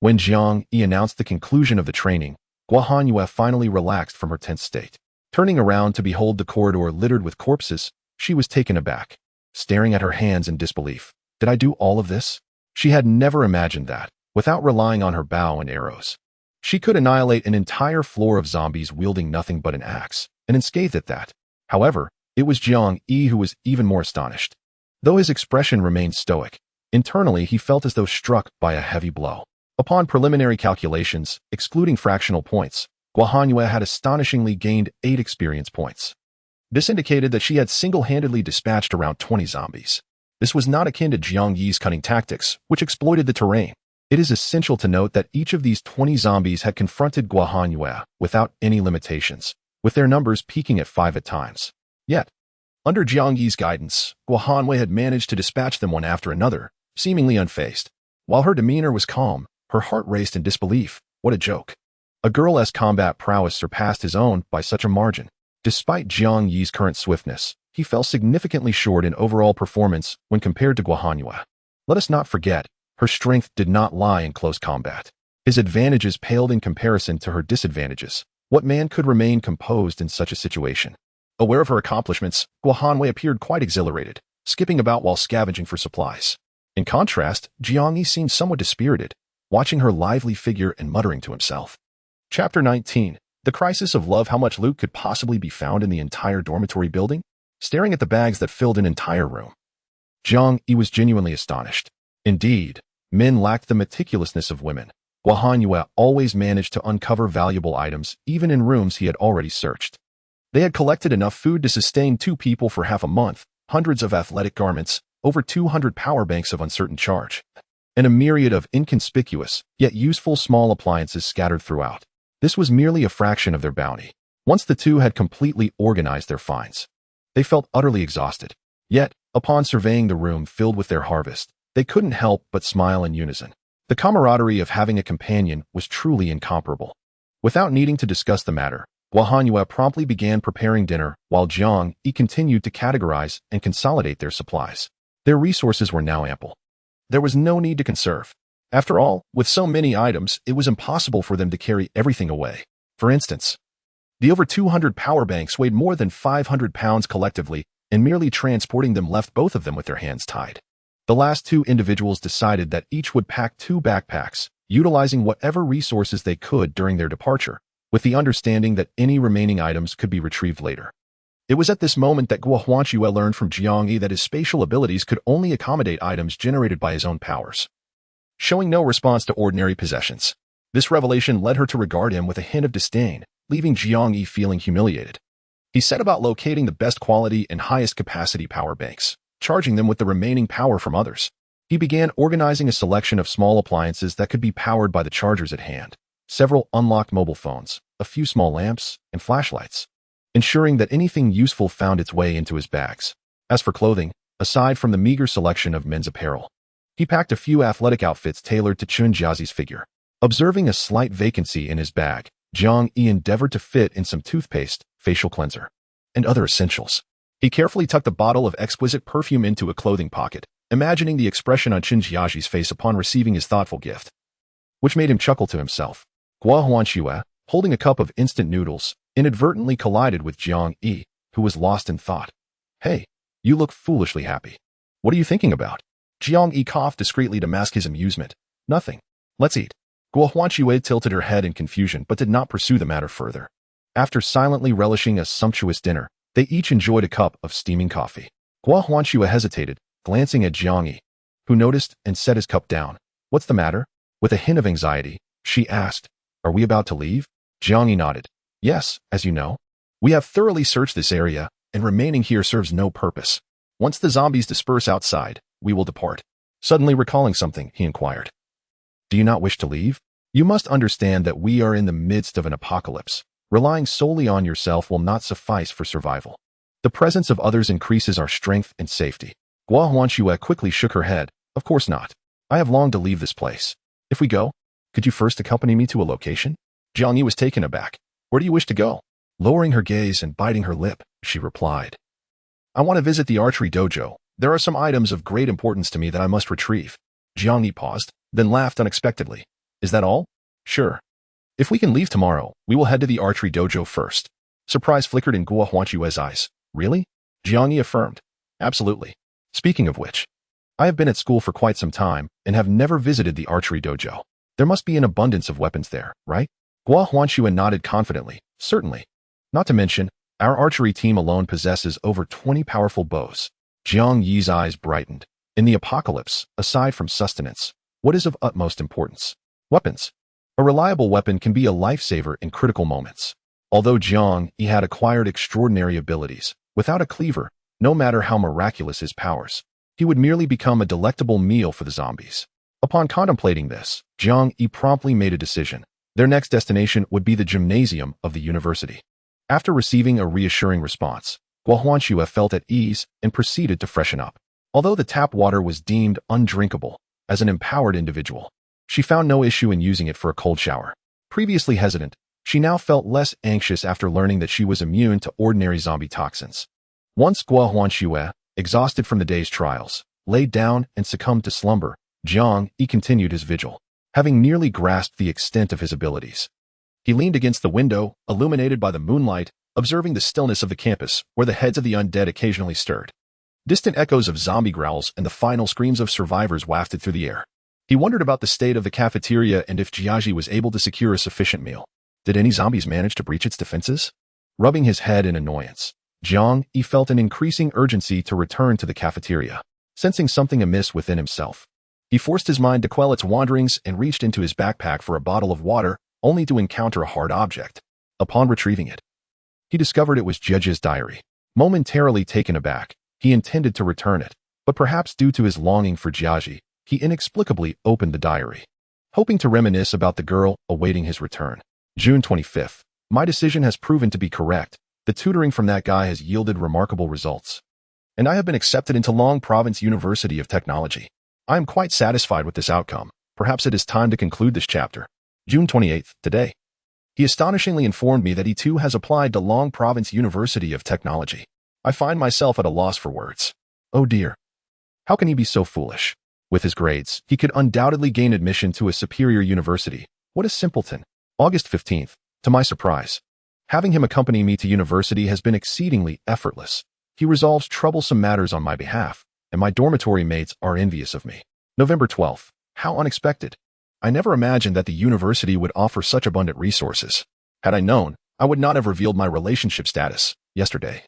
When Jiang Yi announced the conclusion of the training, Guohanyue finally relaxed from her tense state. Turning around to behold the corridor littered with corpses, she was taken aback, staring at her hands in disbelief. Did I do all of this? She had never imagined that, without relying on her bow and arrows, she could annihilate an entire floor of zombies wielding nothing but an axe, and unscathed at that. However, it was Jiang Yi who was even more astonished. Though his expression remained stoic, internally he felt as though struck by a heavy blow. Upon preliminary calculations, excluding fractional points, Guohanyue had astonishingly gained 8 experience points. This indicated that she had single-handedly dispatched around 20 zombies. This was not akin to Jiang Yi's cunning tactics, which exploited the terrain. It is essential to note that each of these 20 zombies had confronted Guohanyue without any limitations, with their numbers peaking at 5 at times. Yet, under Jiang Yi's guidance, Guohanyue had managed to dispatch them one after another, seemingly unfazed. While her demeanor was calm, her heart raced in disbelief. What a joke. A girl's combat prowess surpassed his own by such a margin. Despite Jiang Yi's current swiftness, he fell significantly short in overall performance when compared to Guohanyue. Let us not forget, her strength did not lie in close combat. His advantages paled in comparison to her disadvantages. What man could remain composed in such a situation? Aware of her accomplishments, Guohanyue appeared quite exhilarated, skipping about while scavenging for supplies. In contrast, Jiang Yi seemed somewhat dispirited, watching her lively figure and muttering to himself. Chapter 19. The Crisis of Love. How much loot could possibly be found in the entire dormitory building? Staring at the bags that filled an entire room, Jiang Yi was genuinely astonished. Indeed, men lacked the meticulousness of women. Guohanyue always managed to uncover valuable items, even in rooms he had already searched. They had collected enough food to sustain 2 people for half a month, hundreds of athletic garments, over 200 power banks of uncertain charge, and a myriad of inconspicuous, yet useful small appliances scattered throughout. This was merely a fraction of their bounty. Once the two had completely organized their finds, they felt utterly exhausted. Yet, upon surveying the room filled with their harvest, they couldn't help but smile in unison. The camaraderie of having a companion was truly incomparable. Without needing to discuss the matter, Guohanyue promptly began preparing dinner while Jiang Yi continued to categorize and consolidate their supplies. Their resources were now ample. There was no need to conserve. After all, with so many items, it was impossible for them to carry everything away. For instance, the over 200 power banks weighed more than 500 pounds collectively, and merely transporting them left both of them with their hands tied. The last 2 individuals decided that each would pack 2 backpacks, utilizing whatever resources they could during their departure, with the understanding that any remaining items could be retrieved later. It was at this moment that Guohanyue learned from Jiang Yi that his spatial abilities could only accommodate items generated by his own powers, showing no response to ordinary possessions. This revelation led her to regard him with a hint of disdain, leaving Jiang Yi feeling humiliated. He set about locating the best quality and highest capacity power banks, charging them with the remaining power from others. He began organizing a selection of small appliances that could be powered by the chargers at hand, several unlocked mobile phones, a few small lamps, and flashlights, ensuring that anything useful found its way into his bags. As for clothing, aside from the meager selection of men's apparel, he packed a few athletic outfits tailored to Chun Jiazi's figure. Observing a slight vacancy in his bag, Jiang Yi endeavored to fit in some toothpaste, facial cleanser, and other essentials. He carefully tucked a bottle of exquisite perfume into a clothing pocket, imagining the expression on Chun Jiazi's face upon receiving his thoughtful gift, which made him chuckle to himself. Guohanyue, holding a cup of instant noodles, inadvertently collided with Jiang Yi, who was lost in thought. Hey, you look foolishly happy. What are you thinking about? Jiang Yi coughed discreetly to mask his amusement. Nothing. Let's eat. Guohanyue tilted her head in confusion but did not pursue the matter further. After silently relishing a sumptuous dinner, they each enjoyed a cup of steaming coffee. Guohanyue hesitated, glancing at Jiang Yi, who noticed and set his cup down. What's the matter? With a hint of anxiety, she asked, Are we about to leave? Jiang Yi nodded. Yes, as you know. We have thoroughly searched this area, and remaining here serves no purpose. Once the zombies disperse outside, we will depart. Suddenly recalling something, he inquired. Do you not wish to leave? You must understand that we are in the midst of an apocalypse. Relying solely on yourself will not suffice for survival. The presence of others increases our strength and safety. Gua Huanxue quickly shook her head. Of course not. I have long to leave this place. If we go, could you first accompany me to a location? Jiang Yi was taken aback. Where do you wish to go? Lowering her gaze and biting her lip, she replied. I want to visit the archery dojo. There are some items of great importance to me that I must retrieve. Jiang Yi paused, then laughed unexpectedly. Is that all? Sure. If we can leave tomorrow, we will head to the archery dojo first. Surprise flickered in Gua Huanxue's eyes. Really? Jiang Yi affirmed. Absolutely. Speaking of which, I have been at school for quite some time and have never visited the archery dojo. There must be an abundance of weapons there, right? Gua Huanxue nodded confidently. Certainly. Not to mention, our archery team alone possesses over 20 powerful bows. Jiang Yi's eyes brightened. In the apocalypse, aside from sustenance, what is of utmost importance? Weapons. A reliable weapon can be a lifesaver in critical moments. Although Jiang Yi had acquired extraordinary abilities, without a cleaver, no matter how miraculous his powers, he would merely become a delectable meal for the zombies. Upon contemplating this, Jiang Yi promptly made a decision. Their next destination would be the gymnasium of the university. After receiving a reassuring response, Gua Huanxue felt at ease and proceeded to freshen up. Although the tap water was deemed undrinkable, as an empowered individual, she found no issue in using it for a cold shower. Previously hesitant, she now felt less anxious after learning that she was immune to ordinary zombie toxins. Once Gua Huanxue, exhausted from the day's trials, laid down and succumbed to slumber, Jiang Yi continued his vigil, having nearly grasped the extent of his abilities. He leaned against the window, illuminated by the moonlight, observing the stillness of the campus, where the heads of the undead occasionally stirred. Distant echoes of zombie growls and the final screams of survivors wafted through the air. He wondered about the state of the cafeteria and if Jiang Yi was able to secure a sufficient meal. Did any zombies manage to breach its defenses? Rubbing his head in annoyance, Jiang Yi felt an increasing urgency to return to the cafeteria. Sensing something amiss within himself, he forced his mind to quell its wanderings and reached into his backpack for a bottle of water, only to encounter a hard object. Upon retrieving it, he discovered it was Jie's diary. Momentarily taken aback, he intended to return it, but perhaps due to his longing for Jiang Yi, he inexplicably opened the diary, hoping to reminisce about the girl awaiting his return. June 25th. My decision has proven to be correct. The tutoring from that guy has yielded remarkable results, and I have been accepted into Long Province University of Technology. I am quite satisfied with this outcome. Perhaps it is time to conclude this chapter. June 28th, today. He astonishingly informed me that he too has applied to Long Province University of Technology. I find myself at a loss for words. Oh dear. How can he be so foolish? With his grades, he could undoubtedly gain admission to a superior university. What a simpleton. August 15th. To my surprise, having him accompany me to university has been exceedingly effortless. He resolves troublesome matters on my behalf, and my dormitory mates are envious of me. November 12th. How unexpected. I never imagined that the university would offer such abundant resources. Had I known, I would not have revealed my relationship status yesterday.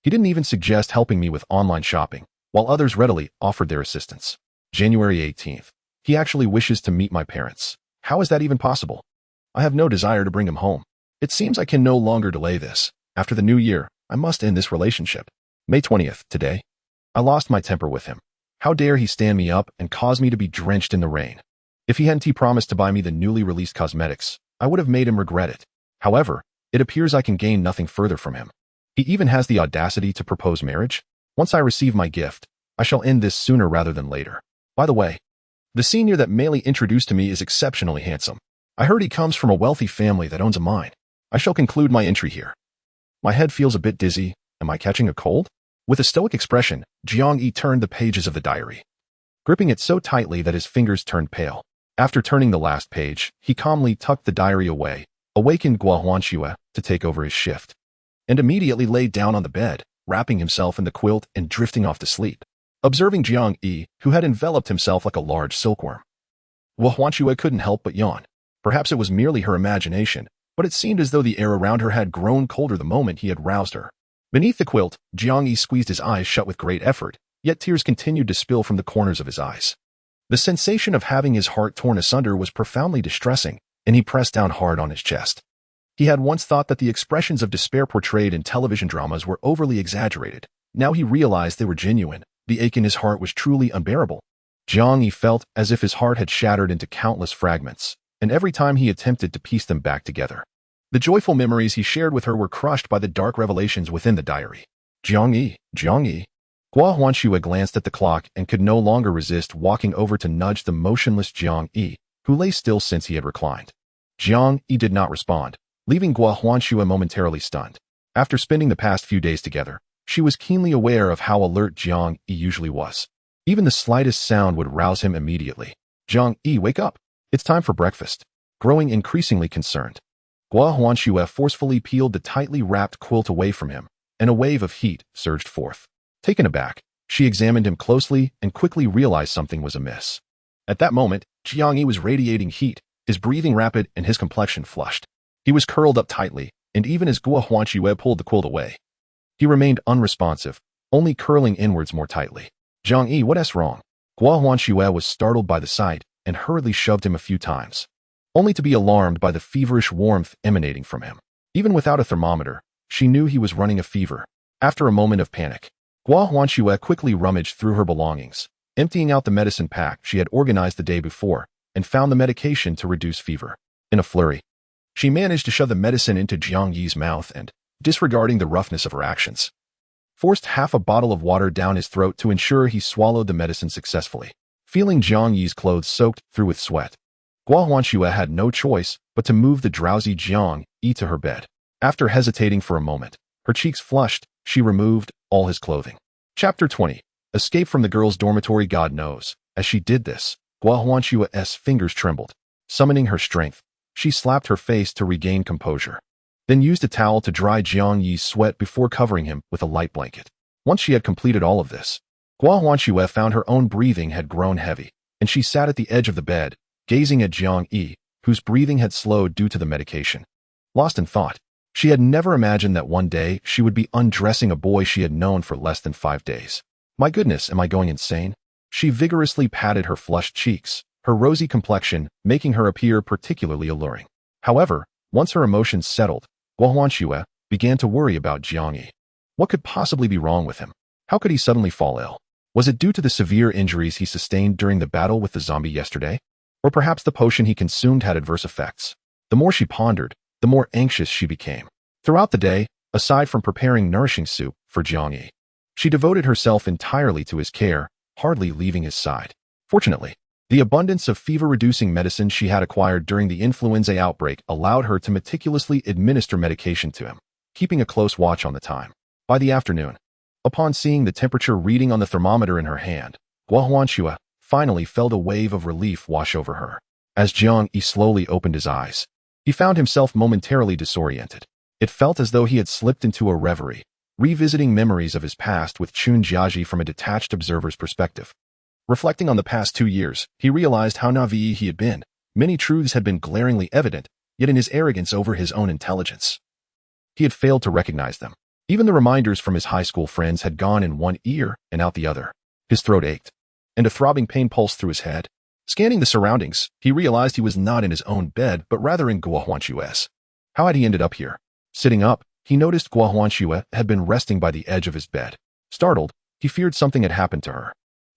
He didn't even suggest helping me with online shopping, while others readily offered their assistance. January 18th. He actually wishes to meet my parents. How is that even possible? I have no desire to bring him home. It seems I can no longer delay this. After the new year, I must end this relationship. May 20th, today. I lost my temper with him. How dare he stand me up and cause me to be drenched in the rain? If he hadn't promised to buy me the newly released cosmetics, I would have made him regret it. However, it appears I can gain nothing further from him. He even has the audacity to propose marriage. Once I receive my gift, I shall end this sooner rather than later. By the way, the senior that Meili introduced to me is exceptionally handsome. I heard he comes from a wealthy family that owns a mine. I shall conclude my entry here. My head feels a bit dizzy. Am I catching a cold? With a stoic expression, Jiang Yi turned the pages of the diary, gripping it so tightly that his fingers turned pale. After turning the last page, he calmly tucked the diary away, awakened Gua Huanxue to take over his shift, and immediately laid down on the bed, wrapping himself in the quilt and drifting off to sleep. Observing Jiang Yi, who had enveloped himself like a large silkworm, Gua Huanxue couldn't help but yawn. Perhaps it was merely her imagination, but it seemed as though the air around her had grown colder the moment he had roused her. Beneath the quilt, Jiang Yi squeezed his eyes shut with great effort, yet tears continued to spill from the corners of his eyes. The sensation of having his heart torn asunder was profoundly distressing, and he pressed down hard on his chest. He had once thought that the expressions of despair portrayed in television dramas were overly exaggerated. Now he realized they were genuine. The ache in his heart was truly unbearable. Jiang Yi felt as if his heart had shattered into countless fragments, and every time he attempted to piece them back together, the joyful memories he shared with her were crushed by the dark revelations within the diary. Jiang Yi. Gua Huanxue glanced at the clock and could no longer resist walking over to nudge the motionless Jiang Yi, who lay still since he had reclined. Jiang Yi did not respond, leaving Gua Huanxue momentarily stunned. After spending the past few days together, she was keenly aware of how alert Jiang Yi usually was. Even the slightest sound would rouse him immediately. Jiang Yi, wake up. It's time for breakfast. Growing increasingly concerned, Gua Huanxue forcefully peeled the tightly wrapped quilt away from him, and a wave of heat surged forth. Taken aback, she examined him closely and quickly realized something was amiss. At that moment, Jiang Yi was radiating heat, his breathing rapid and his complexion flushed. He was curled up tightly, and even as Gua Huanxue pulled the quilt away, he remained unresponsive, only curling inwards more tightly. Jiang Yi, what's wrong? Gua Huanxue was startled by the sight and hurriedly shoved him a few times, only to be alarmed by the feverish warmth emanating from him. Even without a thermometer, she knew he was running a fever. After a moment of panic, Gua Huanxue quickly rummaged through her belongings, emptying out the medicine pack she had organized the day before, and found the medication to reduce fever. In a flurry, she managed to shove the medicine into Jiang Yi's mouth and, disregarding the roughness of her actions, forced half a bottle of water down his throat to ensure he swallowed the medicine successfully. Feeling Jiang Yi's clothes soaked through with sweat, Gua Huanxue had no choice but to move the drowsy Jiang Yi to her bed. After hesitating for a moment, her cheeks flushed, she removed all his clothing. Chapter 20. Escape from the girls' dormitory. God knows, as she did this, Gua Huanxue's fingers trembled. Summoning her strength, she slapped her face to regain composure, then used a towel to dry Jiang Yi's sweat before covering him with a light blanket. Once she had completed all of this, Gua Huanxue found her own breathing had grown heavy, and she sat at the edge of the bed, gazing at Jiang Yi, whose breathing had slowed due to the medication. Lost in thought, she had never imagined that one day she would be undressing a boy she had known for less than 5 days. My goodness, am I going insane? She vigorously patted her flushed cheeks, her rosy complexion making her appear particularly alluring. However, once her emotions settled, Gua Huanxue began to worry about Jiang Yi. What could possibly be wrong with him? How could he suddenly fall ill? Was it due to the severe injuries he sustained during the battle with the zombie yesterday? Or perhaps the potion he consumed had adverse effects? The more she pondered, the more anxious she became. Throughout the day, aside from preparing nourishing soup for Jiang Yi, she devoted herself entirely to his care, hardly leaving his side. Fortunately, the abundance of fever-reducing medicine she had acquired during the influenza outbreak allowed her to meticulously administer medication to him, keeping a close watch on the time. By the afternoon, upon seeing the temperature reading on the thermometer in her hand, Gua Huanxue finally felt a wave of relief wash over her. As Jiang Yi slowly opened his eyes, he found himself momentarily disoriented. It felt as though he had slipped into a reverie, revisiting memories of his past with Chun Jiaji from a detached observer's perspective. Reflecting on the past 2 years, he realized how naive he had been. Many truths had been glaringly evident, yet in his arrogance over his own intelligence, he had failed to recognize them. Even the reminders from his high school friends had gone in one ear and out the other. His throat ached, and a throbbing pain pulsed through his head. Scanning the surroundings, he realized he was not in his own bed, but rather in Gua Huanxue's. How had he ended up here? Sitting up, he noticed Gua Huanxue had been resting by the edge of his bed. Startled, he feared something had happened to her,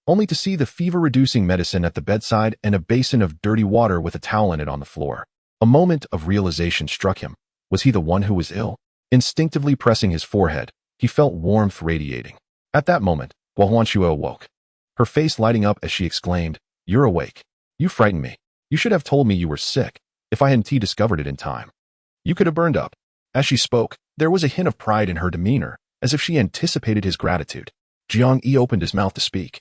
only to see the fever-reducing medicine at the bedside and a basin of dirty water with a towel in it on the floor. A moment of realization struck him. Was he the one who was ill? Instinctively pressing his forehead, he felt warmth radiating. At that moment, Gua Huanxue awoke, her face lighting up as she exclaimed, "You're awake. You frightened me. You should have told me you were sick. If I hadn't discovered it in time, you could have burned up." As she spoke, there was a hint of pride in her demeanor, as if she anticipated his gratitude. Jiang Yi opened his mouth to speak,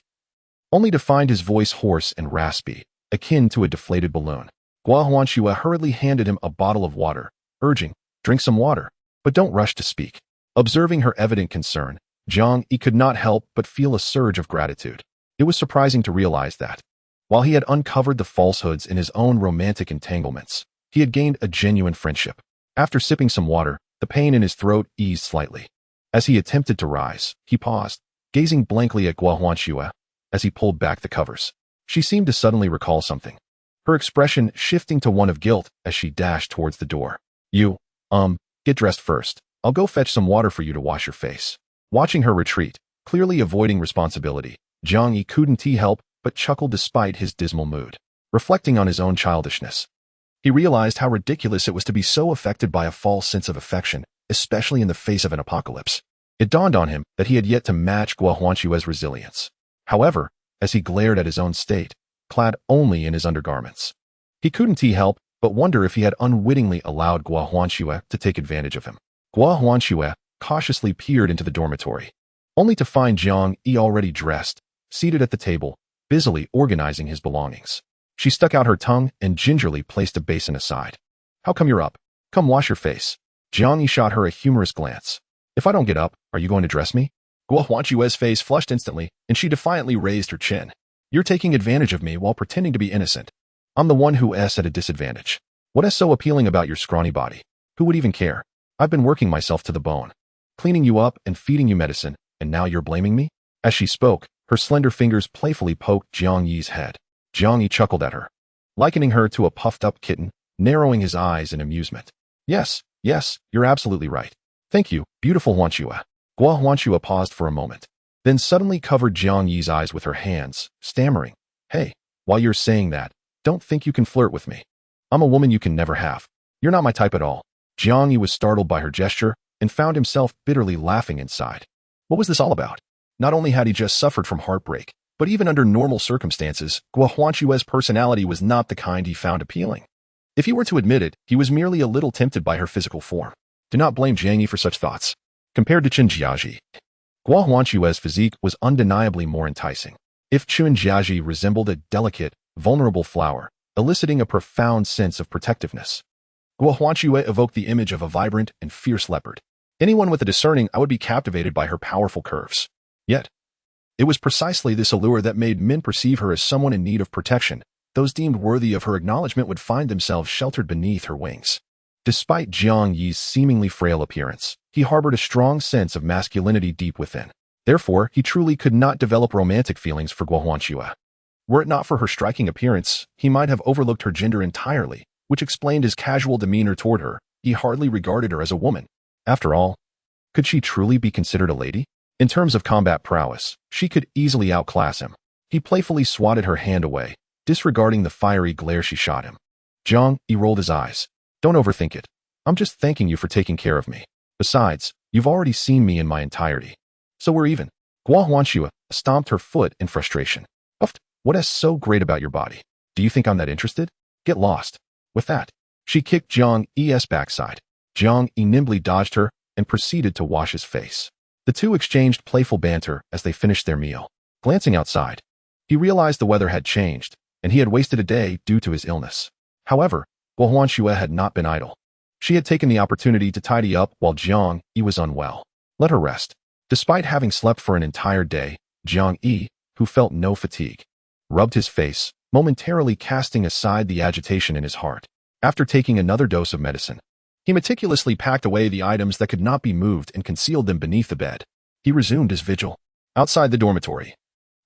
only to find his voice hoarse and raspy, akin to a deflated balloon. Gua Huanxue hurriedly handed him a bottle of water, urging, "Drink some water, but don't rush to speak." Observing her evident concern, Jiang Yi could not help but feel a surge of gratitude. It was surprising to realize that, while he had uncovered the falsehoods in his own romantic entanglements, he had gained a genuine friendship. After sipping some water, the pain in his throat eased slightly. As he attempted to rise, he paused, gazing blankly at Gua Huanxue as he pulled back the covers. She seemed to suddenly recall something, her expression shifting to one of guilt as she dashed towards the door. "You, get dressed first. I'll go fetch some water for you to wash your face." Watching her retreat, clearly avoiding responsibility, Jiang Yi couldn't help but chuckled despite his dismal mood. Reflecting on his own childishness, he realized how ridiculous it was to be so affected by a false sense of affection, especially in the face of an apocalypse. It dawned on him that he had yet to match Guo Huanchue's resilience. However, as he glared at his own state, clad only in his undergarments, he couldn't help but wonder if he had unwittingly allowed Guo Huanchue to take advantage of him. Guo Huanchue cautiously peered into the dormitory, only to find Jiang Yi already dressed, seated at the table, busily organizing his belongings. She stuck out her tongue and gingerly placed a basin aside. "How come you're up? Come wash your face." Jiang Yi shot her a humorous glance. "If I don't get up, are you going to dress me?" Guo Huanchue's face flushed instantly, and she defiantly raised her chin. "You're taking advantage of me while pretending to be innocent. I'm the one who's at a disadvantage. What is so appealing about your scrawny body? Who would even care? I've been working myself to the bone, cleaning you up and feeding you medicine, and now you're blaming me?" As she spoke, her slender fingers playfully poked Jiang Yi's head. Jiang Yi chuckled at her, likening her to a puffed-up kitten, narrowing his eyes in amusement. Yes, you're absolutely right. Thank you, beautiful Huanchue." Guo Huanchue paused for a moment, then suddenly covered Jiang Yi's eyes with her hands, stammering, "Hey, while you're saying that, don't think you can flirt with me. I'm a woman you can never have. You're not my type at all." Jiang Yi was startled by her gesture and found himself bitterly laughing inside. What was this all about? Not only had he just suffered from heartbreak, but even under normal circumstances, Guo Huanchue's personality was not the kind he found appealing. If he were to admit it, he was merely a little tempted by her physical form. Do not blame Jiang Yi for such thoughts. Compared to Chen Jiaji, Guo Huanchue's physique was undeniably more enticing. If Chen Jiaji resembled a delicate, vulnerable flower, eliciting a profound sense of protectiveness, Guo Huanchue evoked the image of a vibrant and fierce leopard. Anyone with a discerning eye would be captivated by her powerful curves. Yet, it was precisely this allure that made men perceive her as someone in need of protection. Those deemed worthy of her acknowledgement would find themselves sheltered beneath her wings. Despite Jiang Yi's seemingly frail appearance, he harbored a strong sense of masculinity deep within. Therefore, he truly could not develop romantic feelings for Guo Huanchue. Were it not for her striking appearance, he might have overlooked her gender entirely, which explained his casual demeanor toward her. He hardly regarded her as a woman. After all, could she truly be considered a lady? In terms of combat prowess, she could easily outclass him. He playfully swatted her hand away, disregarding the fiery glare she shot him. Jiang Yi rolled his eyes. "Don't overthink it. I'm just thanking you for taking care of me. Besides, you've already seen me in my entirety. So we're even." Guo Huanchue stomped her foot in frustration. "Uffed, what is so great about your body? Do you think I'm that interested? Get lost." With that, she kicked Jiang Yi's backside. Jiang Yi nimbly dodged her and proceeded to wash his face. The two exchanged playful banter as they finished their meal. Glancing outside, he realized the weather had changed, and he had wasted a day due to his illness. However, Guo Huanchue had not been idle. She had taken the opportunity to tidy up while Jiang Yi was unwell. Let her rest. Despite having slept for an entire day, Jiang Yi, who felt no fatigue, rubbed his face, momentarily casting aside the agitation in his heart. After taking another dose of medicine, he meticulously packed away the items that could not be moved and concealed them beneath the bed. He resumed his vigil. Outside the dormitory,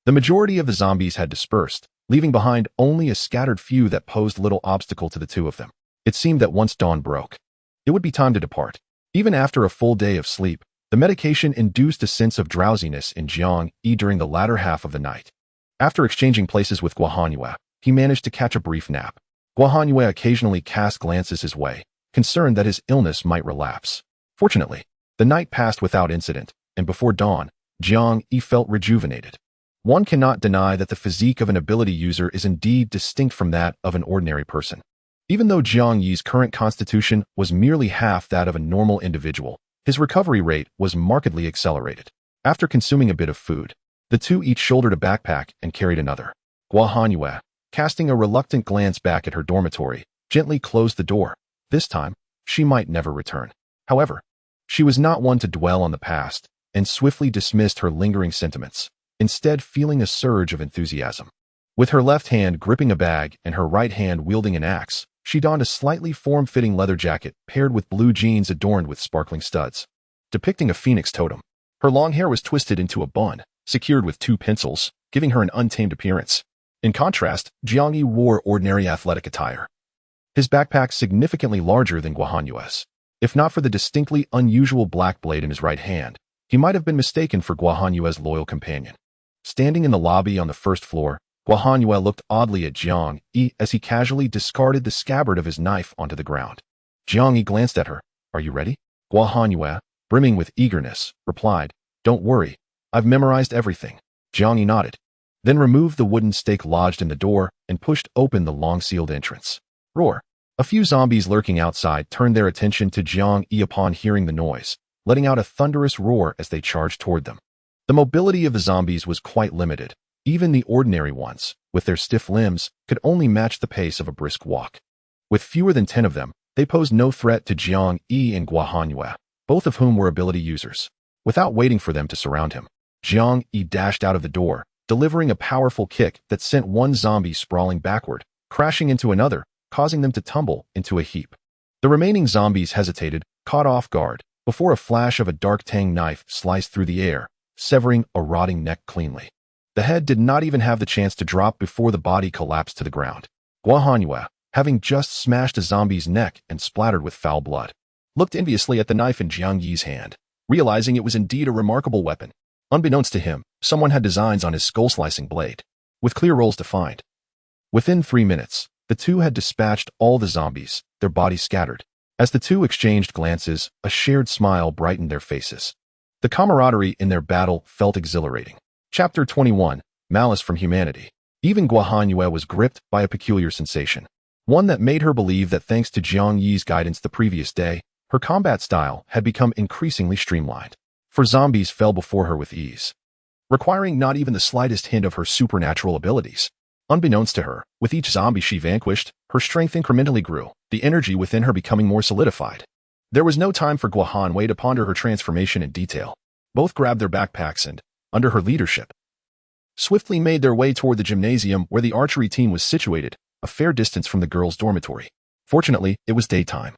the majority of the zombies had dispersed, leaving behind only a scattered few that posed little obstacle to the two of them. It seemed that once dawn broke, it would be time to depart. Even after a full day of sleep, the medication induced a sense of drowsiness in Jiang Yi during the latter half of the night. After exchanging places with Guo Huanchue, he managed to catch a brief nap. Guo Huanchue occasionally cast glances his way, concerned that his illness might relapse. Fortunately, the night passed without incident, and before dawn, Jiang Yi felt rejuvenated. One cannot deny that the physique of an ability user is indeed distinct from that of an ordinary person. Even though Jiang Yi's current constitution was merely half that of a normal individual, his recovery rate was markedly accelerated. After consuming a bit of food, the two each shouldered a backpack and carried another. Guo Huanchue, casting a reluctant glance back at her dormitory, gently closed the door. This time, she might never return. However, she was not one to dwell on the past, and swiftly dismissed her lingering sentiments, instead feeling a surge of enthusiasm. With her left hand gripping a bag and her right hand wielding an axe, she donned a slightly form-fitting leather jacket paired with blue jeans adorned with sparkling studs, depicting a phoenix totem. Her long hair was twisted into a bun, secured with two pencils, giving her an untamed appearance. In contrast, Jiang Yi wore ordinary athletic attire, his backpack significantly larger than Guo Huanchue's. If not for the distinctly unusual black blade in his right hand, he might have been mistaken for Guo Huanchue's loyal companion. Standing in the lobby on the first floor, Guo Huanchue looked oddly at Jiang Yi as he casually discarded the scabbard of his knife onto the ground. Jiang Yi glanced at her. "Are you ready?" Guo Huanchue, brimming with eagerness, replied, "Don't worry, I've memorized everything." Jiang Yi nodded, then removed the wooden stake lodged in the door and pushed open the long-sealed entrance. Roar! A few zombies lurking outside turned their attention to Jiang Yi upon hearing the noise, letting out a thunderous roar as they charged toward them. The mobility of the zombies was quite limited. Even the ordinary ones, with their stiff limbs, could only match the pace of a brisk walk. With fewer than 10 of them, they posed no threat to Jiang Yi and Guohanyue, both of whom were ability users. Without waiting for them to surround him, Jiang Yi dashed out of the door, delivering a powerful kick that sent one zombie sprawling backward, crashing into another, causing them to tumble into a heap. The remaining zombies hesitated, caught off guard, before a flash of a dark tang knife sliced through the air, severing a rotting neck cleanly. The head did not even have the chance to drop before the body collapsed to the ground. Guohanyue, having just smashed a zombie's neck and splattered with foul blood, looked enviously at the knife in Jiang Yi's hand, realizing it was indeed a remarkable weapon. Unbeknownst to him, someone had designs on his skull-slicing blade, with clear roles defined. Within 3 minutes, the two had dispatched all the zombies, their bodies scattered. As the two exchanged glances, a shared smile brightened their faces. The camaraderie in their battle felt exhilarating. Chapter 21, Malice from Humanity. Even Guohanyue was gripped by a peculiar sensation, one that made her believe that thanks to Jiang Yi's guidance the previous day, her combat style had become increasingly streamlined. For zombies fell before her with ease, requiring not even the slightest hint of her supernatural abilities. Unbeknownst to her, with each zombie she vanquished, her strength incrementally grew, the energy within her becoming more solidified. There was no time for Guohanyue to ponder her transformation in detail. Both grabbed their backpacks and, under her leadership, swiftly made their way toward the gymnasium where the archery team was situated, a fair distance from the girls' dormitory. Fortunately, it was daytime,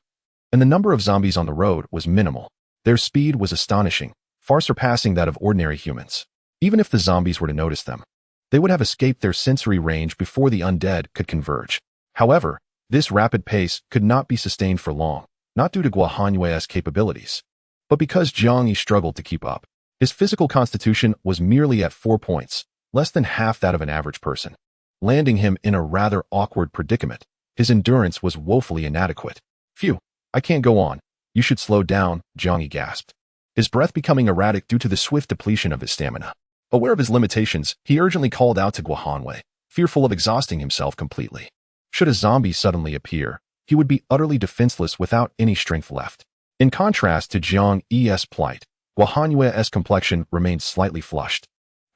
and the number of zombies on the road was minimal. Their speed was astonishing, far surpassing that of ordinary humans. Even if the zombies were to notice them, they would have escaped their sensory range before the undead could converge. However, this rapid pace could not be sustained for long, not due to Guohanyue's capabilities, but because Jiang Yi struggled to keep up. His physical constitution was merely at 4 points, less than half that of an average person, landing him in a rather awkward predicament. His endurance was woefully inadequate. "Phew, I can't go on. You should slow down," Jiang Yi gasped, his breath becoming erratic due to the swift depletion of his stamina. Aware of his limitations, he urgently called out to Guohanyue, fearful of exhausting himself completely. Should a zombie suddenly appear, he would be utterly defenseless without any strength left. In contrast to Jiang Yi's plight, Guohanyue's complexion remained slightly flushed.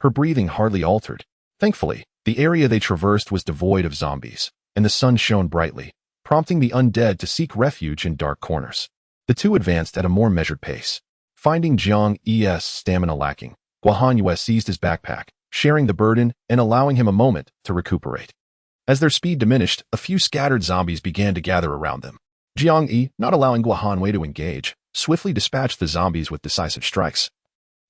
Her breathing hardly altered. Thankfully, the area they traversed was devoid of zombies, and the sun shone brightly, prompting the undead to seek refuge in dark corners. The two advanced at a more measured pace. Finding Jiang Yi's stamina lacking, Guohanyue seized his backpack, sharing the burden and allowing him a moment to recuperate. As their speed diminished, a few scattered zombies began to gather around them. Jiang Yi, not allowing Guohanyue to engage, swiftly dispatched the zombies with decisive strikes.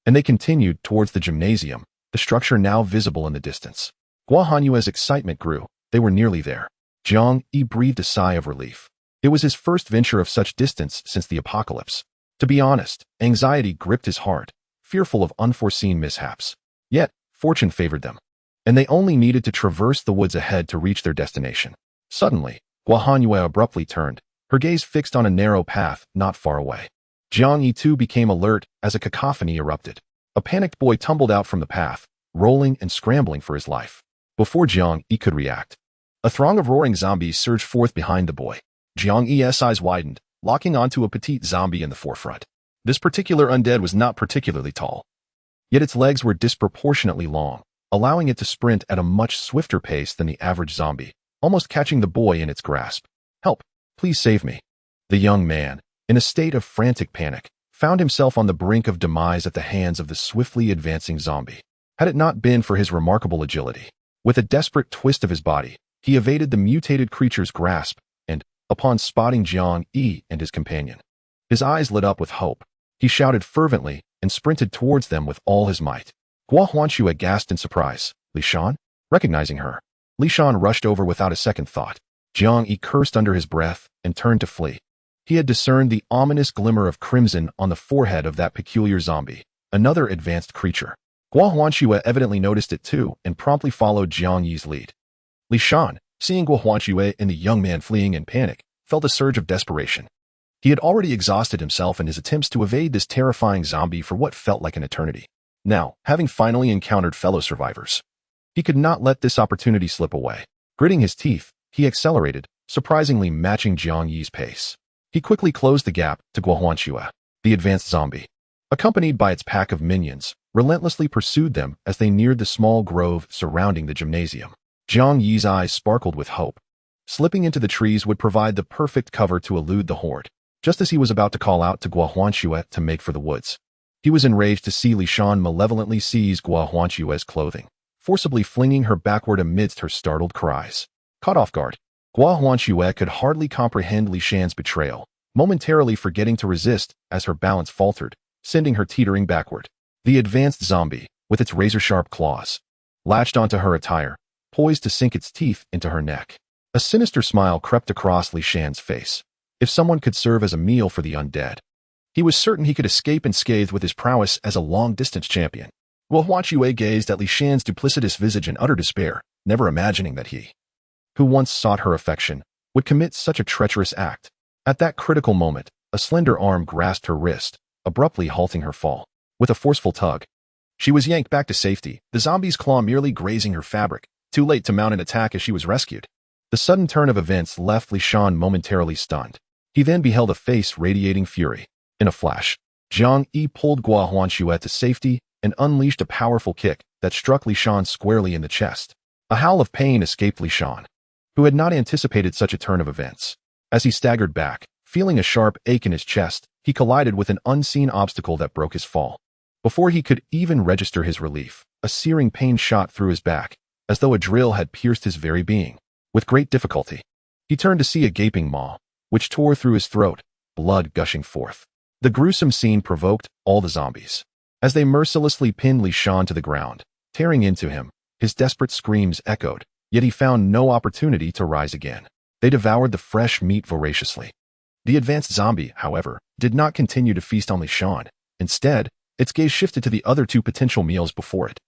And they continued towards the gymnasium, the structure now visible in the distance. Guohanyue's excitement grew. They were nearly there. Jiang Yi breathed a sigh of relief. It was his first venture of such distance since the apocalypse. To be honest, anxiety gripped his heart, fearful of unforeseen mishaps. Yet, fortune favored them, and they only needed to traverse the woods ahead to reach their destination. Suddenly, Guohanyue abruptly turned, her gaze fixed on a narrow path not far away. Jiang Yi too became alert as a cacophony erupted. A panicked boy tumbled out from the path, rolling and scrambling for his life. Before Jiang Yi could react, a throng of roaring zombies surged forth behind the boy. Jiang Yi's eyes widened, locking onto a petite zombie in the forefront. This particular undead was not particularly tall, yet its legs were disproportionately long, allowing it to sprint at a much swifter pace than the average zombie, almost catching the boy in its grasp. "Help! Please save me." The young man, in a state of frantic panic, found himself on the brink of demise at the hands of the swiftly advancing zombie. Had it not been for his remarkable agility, with a desperate twist of his body, he evaded the mutated creature's grasp and, upon spotting Jiang Yi and his companion, his eyes lit up with hope. He shouted fervently and sprinted towards them with all his might. Guohanyue gasped in surprise. "Li Shan?" Recognizing her, Li Shan rushed over without a second thought. Jiang Yi cursed under his breath and turned to flee. He had discerned the ominous glimmer of crimson on the forehead of that peculiar zombie, another advanced creature. Guohanyue evidently noticed it too and promptly followed Jiang Yi's lead. Li Shan, seeing Guohanyue and the young man fleeing in panic, felt a surge of desperation. He had already exhausted himself in his attempts to evade this terrifying zombie for what felt like an eternity. Now, having finally encountered fellow survivors, he could not let this opportunity slip away. Gritting his teeth, he accelerated, surprisingly matching Jiang Yi's pace. He quickly closed the gap to Guohuanxue, the advanced zombie. Accompanied by its pack of minions, relentlessly pursued them as they neared the small grove surrounding the gymnasium. Jiang Yi's eyes sparkled with hope. Slipping into the trees would provide the perfect cover to elude the horde. Just as he was about to call out to Guohuanxue to make for the woods, he was enraged to see Li Shan malevolently seize Guohuanxue's clothing, forcibly flinging her backward amidst her startled cries. Caught off guard, Guohuanxue could hardly comprehend Li Shan's betrayal, momentarily forgetting to resist as her balance faltered, sending her teetering backward. The advanced zombie, with its razor-sharp claws, latched onto her attire, poised to sink its teeth into her neck. A sinister smile crept across Li Shan's face. If someone could serve as a meal for the undead, he was certain he could escape unscathed with his prowess as a long-distance champion. Guohuanxue gazed at Li Shan's duplicitous visage in utter despair, never imagining that he, who once sought her affection, would commit such a treacherous act. At that critical moment, a slender arm grasped her wrist, abruptly halting her fall. With a forceful tug, she was yanked back to safety, the zombie's claw merely grazing her fabric, too late to mount an attack as she was rescued. The sudden turn of events left Li Shan momentarily stunned. He then beheld a face radiating fury. In a flash, Jiang Yi pulled Guohuanxue to safety and unleashed a powerful kick that struck Li Shan squarely in the chest. A howl of pain escaped Li Shan, who had not anticipated such a turn of events. As he staggered back, feeling a sharp ache in his chest, he collided with an unseen obstacle that broke his fall. Before he could even register his relief, a searing pain shot through his back, as though a drill had pierced his very being. With great difficulty, he turned to see a gaping maw, which tore through his throat, blood gushing forth. The gruesome scene provoked all the zombies. As they mercilessly pinned Li Shan to the ground, tearing into him, his desperate screams echoed, yet he found no opportunity to rise again. They devoured the fresh meat voraciously. The advanced zombie, however, did not continue to feast on Li Shan. Instead, its gaze shifted to the other two potential meals before it.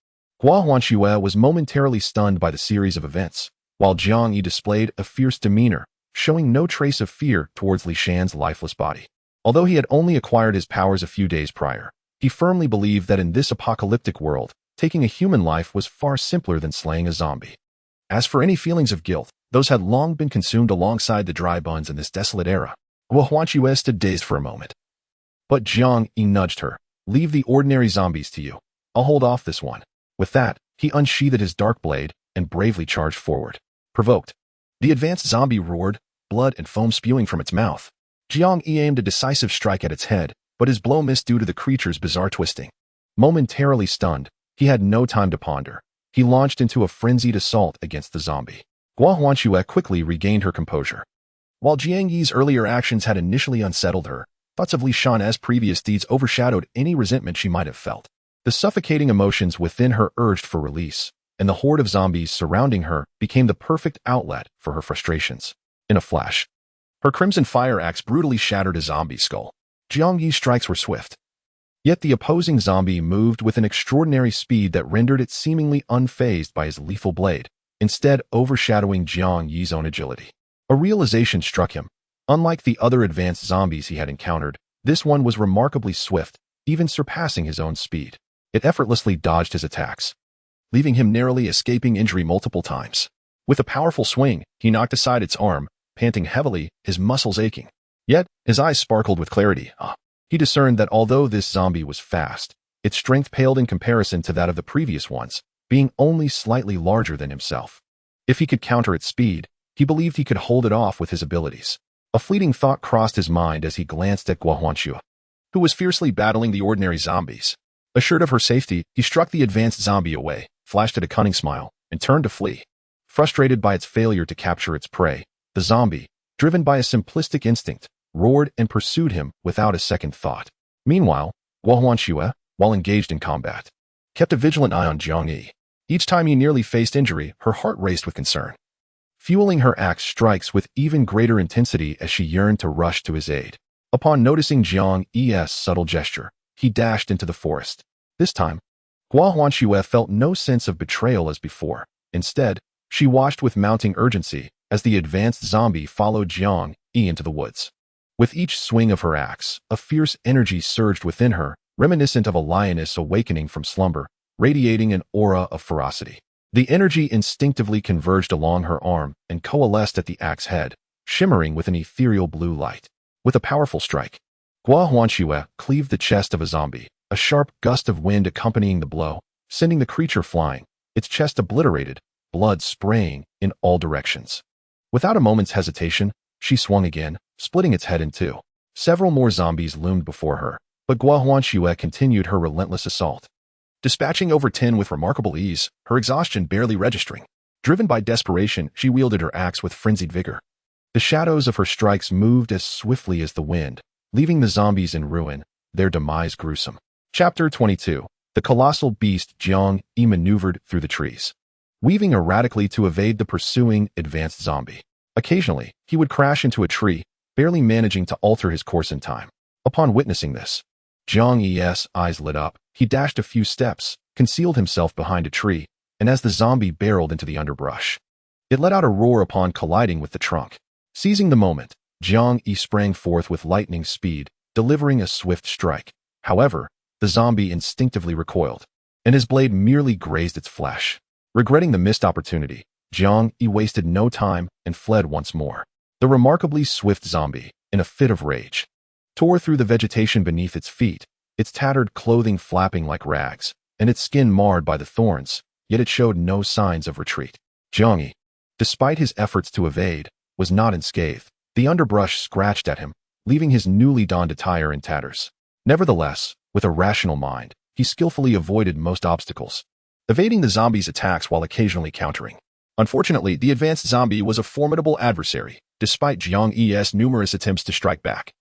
Guohuanxue was momentarily stunned by the series of events, while Jiang Yi displayed a fierce demeanor, showing no trace of fear towards Li Shan's lifeless body. Although he had only acquired his powers a few days prior, he firmly believed that in this apocalyptic world, taking a human life was far simpler than slaying a zombie. As for any feelings of guilt, those had long been consumed alongside the dry bones in this desolate era. Guohuanxue stood dazed for a moment. But Jiang Yi nudged her. "Leave the ordinary zombies to you. I'll hold off this one." With that, he unsheathed his dark blade and bravely charged forward. Provoked, the advanced zombie roared, blood and foam spewing from its mouth. Jiang Yi aimed a decisive strike at its head, but his blow missed due to the creature's bizarre twisting. Momentarily stunned, he had no time to ponder. He launched into a frenzied assault against the zombie. Guohuanxue quickly regained her composure. While Jiang Yi's earlier actions had initially unsettled her, thoughts of Li Shan's previous deeds overshadowed any resentment she might have felt. The suffocating emotions within her urged for release, and the horde of zombies surrounding her became the perfect outlet for her frustrations. In a flash, her crimson fire axe brutally shattered a zombie's skull. Jiang Yi's strikes were swift. Yet the opposing zombie moved with an extraordinary speed that rendered it seemingly unfazed by his lethal blade, instead overshadowing Jiang Yi's own agility. A realization struck him. Unlike the other advanced zombies he had encountered, this one was remarkably swift, even surpassing his own speed. It effortlessly dodged his attacks, leaving him narrowly escaping injury multiple times. With a powerful swing, he knocked aside its arm, panting heavily, his muscles aching. Yet, his eyes sparkled with clarity. He discerned that although this zombie was fast, its strength paled in comparison to that of the previous ones, being only slightly larger than himself. If he could counter its speed, he believed he could hold it off with his abilities. A fleeting thought crossed his mind as he glanced at Guohuanxue, who was fiercely battling the ordinary zombies. Assured of her safety, he struck the advanced zombie away, flashed at a cunning smile, and turned to flee. Frustrated by its failure to capture its prey, the zombie, driven by a simplistic instinct, roared and pursued him without a second thought. Meanwhile, Guohuanxue, while engaged in combat, kept a vigilant eye on Jiang Yi. Each time he nearly faced injury, her heart raced with concern, fueling her axe strikes with even greater intensity as she yearned to rush to his aid. Upon noticing Jiang Yi's subtle gesture, he dashed into the forest. This time, Guohuanxue felt no sense of betrayal as before. Instead, she watched with mounting urgency as the advanced zombie followed Jiang Yi into the woods. With each swing of her axe, a fierce energy surged within her, reminiscent of a lioness awakening from slumber, radiating an aura of ferocity. The energy instinctively converged along her arm and coalesced at the axe head, shimmering with an ethereal blue light. With a powerful strike, Gua Huanxue cleaved the chest of a zombie, a sharp gust of wind accompanying the blow, sending the creature flying, its chest obliterated, blood spraying in all directions. Without a moment's hesitation, she swung again, splitting its head in two. Several more zombies loomed before her, but Gua Huanxue continued her relentless assault, dispatching over 10 with remarkable ease, her exhaustion barely registering. Driven by desperation, she wielded her axe with frenzied vigor. The shadows of her strikes moved as swiftly as the wind, leaving the zombies in ruin, their demise gruesome. Chapter 22. The colossal beast Jiang Yi maneuvered through the trees, weaving erratically to evade the pursuing advanced zombie. Occasionally, he would crash into a tree, barely managing to alter his course in time. Upon witnessing this, Jiang Yi's eyes lit up. He dashed a few steps, concealed himself behind a tree, and as the zombie barreled into the underbrush, it let out a roar upon colliding with the trunk. Seizing the moment, Jiang Yi sprang forth with lightning speed, delivering a swift strike. However, the zombie instinctively recoiled, and his blade merely grazed its flesh. Regretting the missed opportunity, Jiang Yi wasted no time and fled once more. The remarkably swift zombie, in a fit of rage, tore through the vegetation beneath its feet, its tattered clothing flapping like rags, and its skin marred by the thorns, yet it showed no signs of retreat. Jiang Yi, despite his efforts to evade, was not unscathed. The underbrush scratched at him, leaving his newly donned attire in tatters. Nevertheless, with a rational mind, he skillfully avoided most obstacles, evading the zombie's attacks while occasionally countering. Unfortunately, the advanced zombie was a formidable adversary, despite Jiang Yi's numerous attempts to strike back.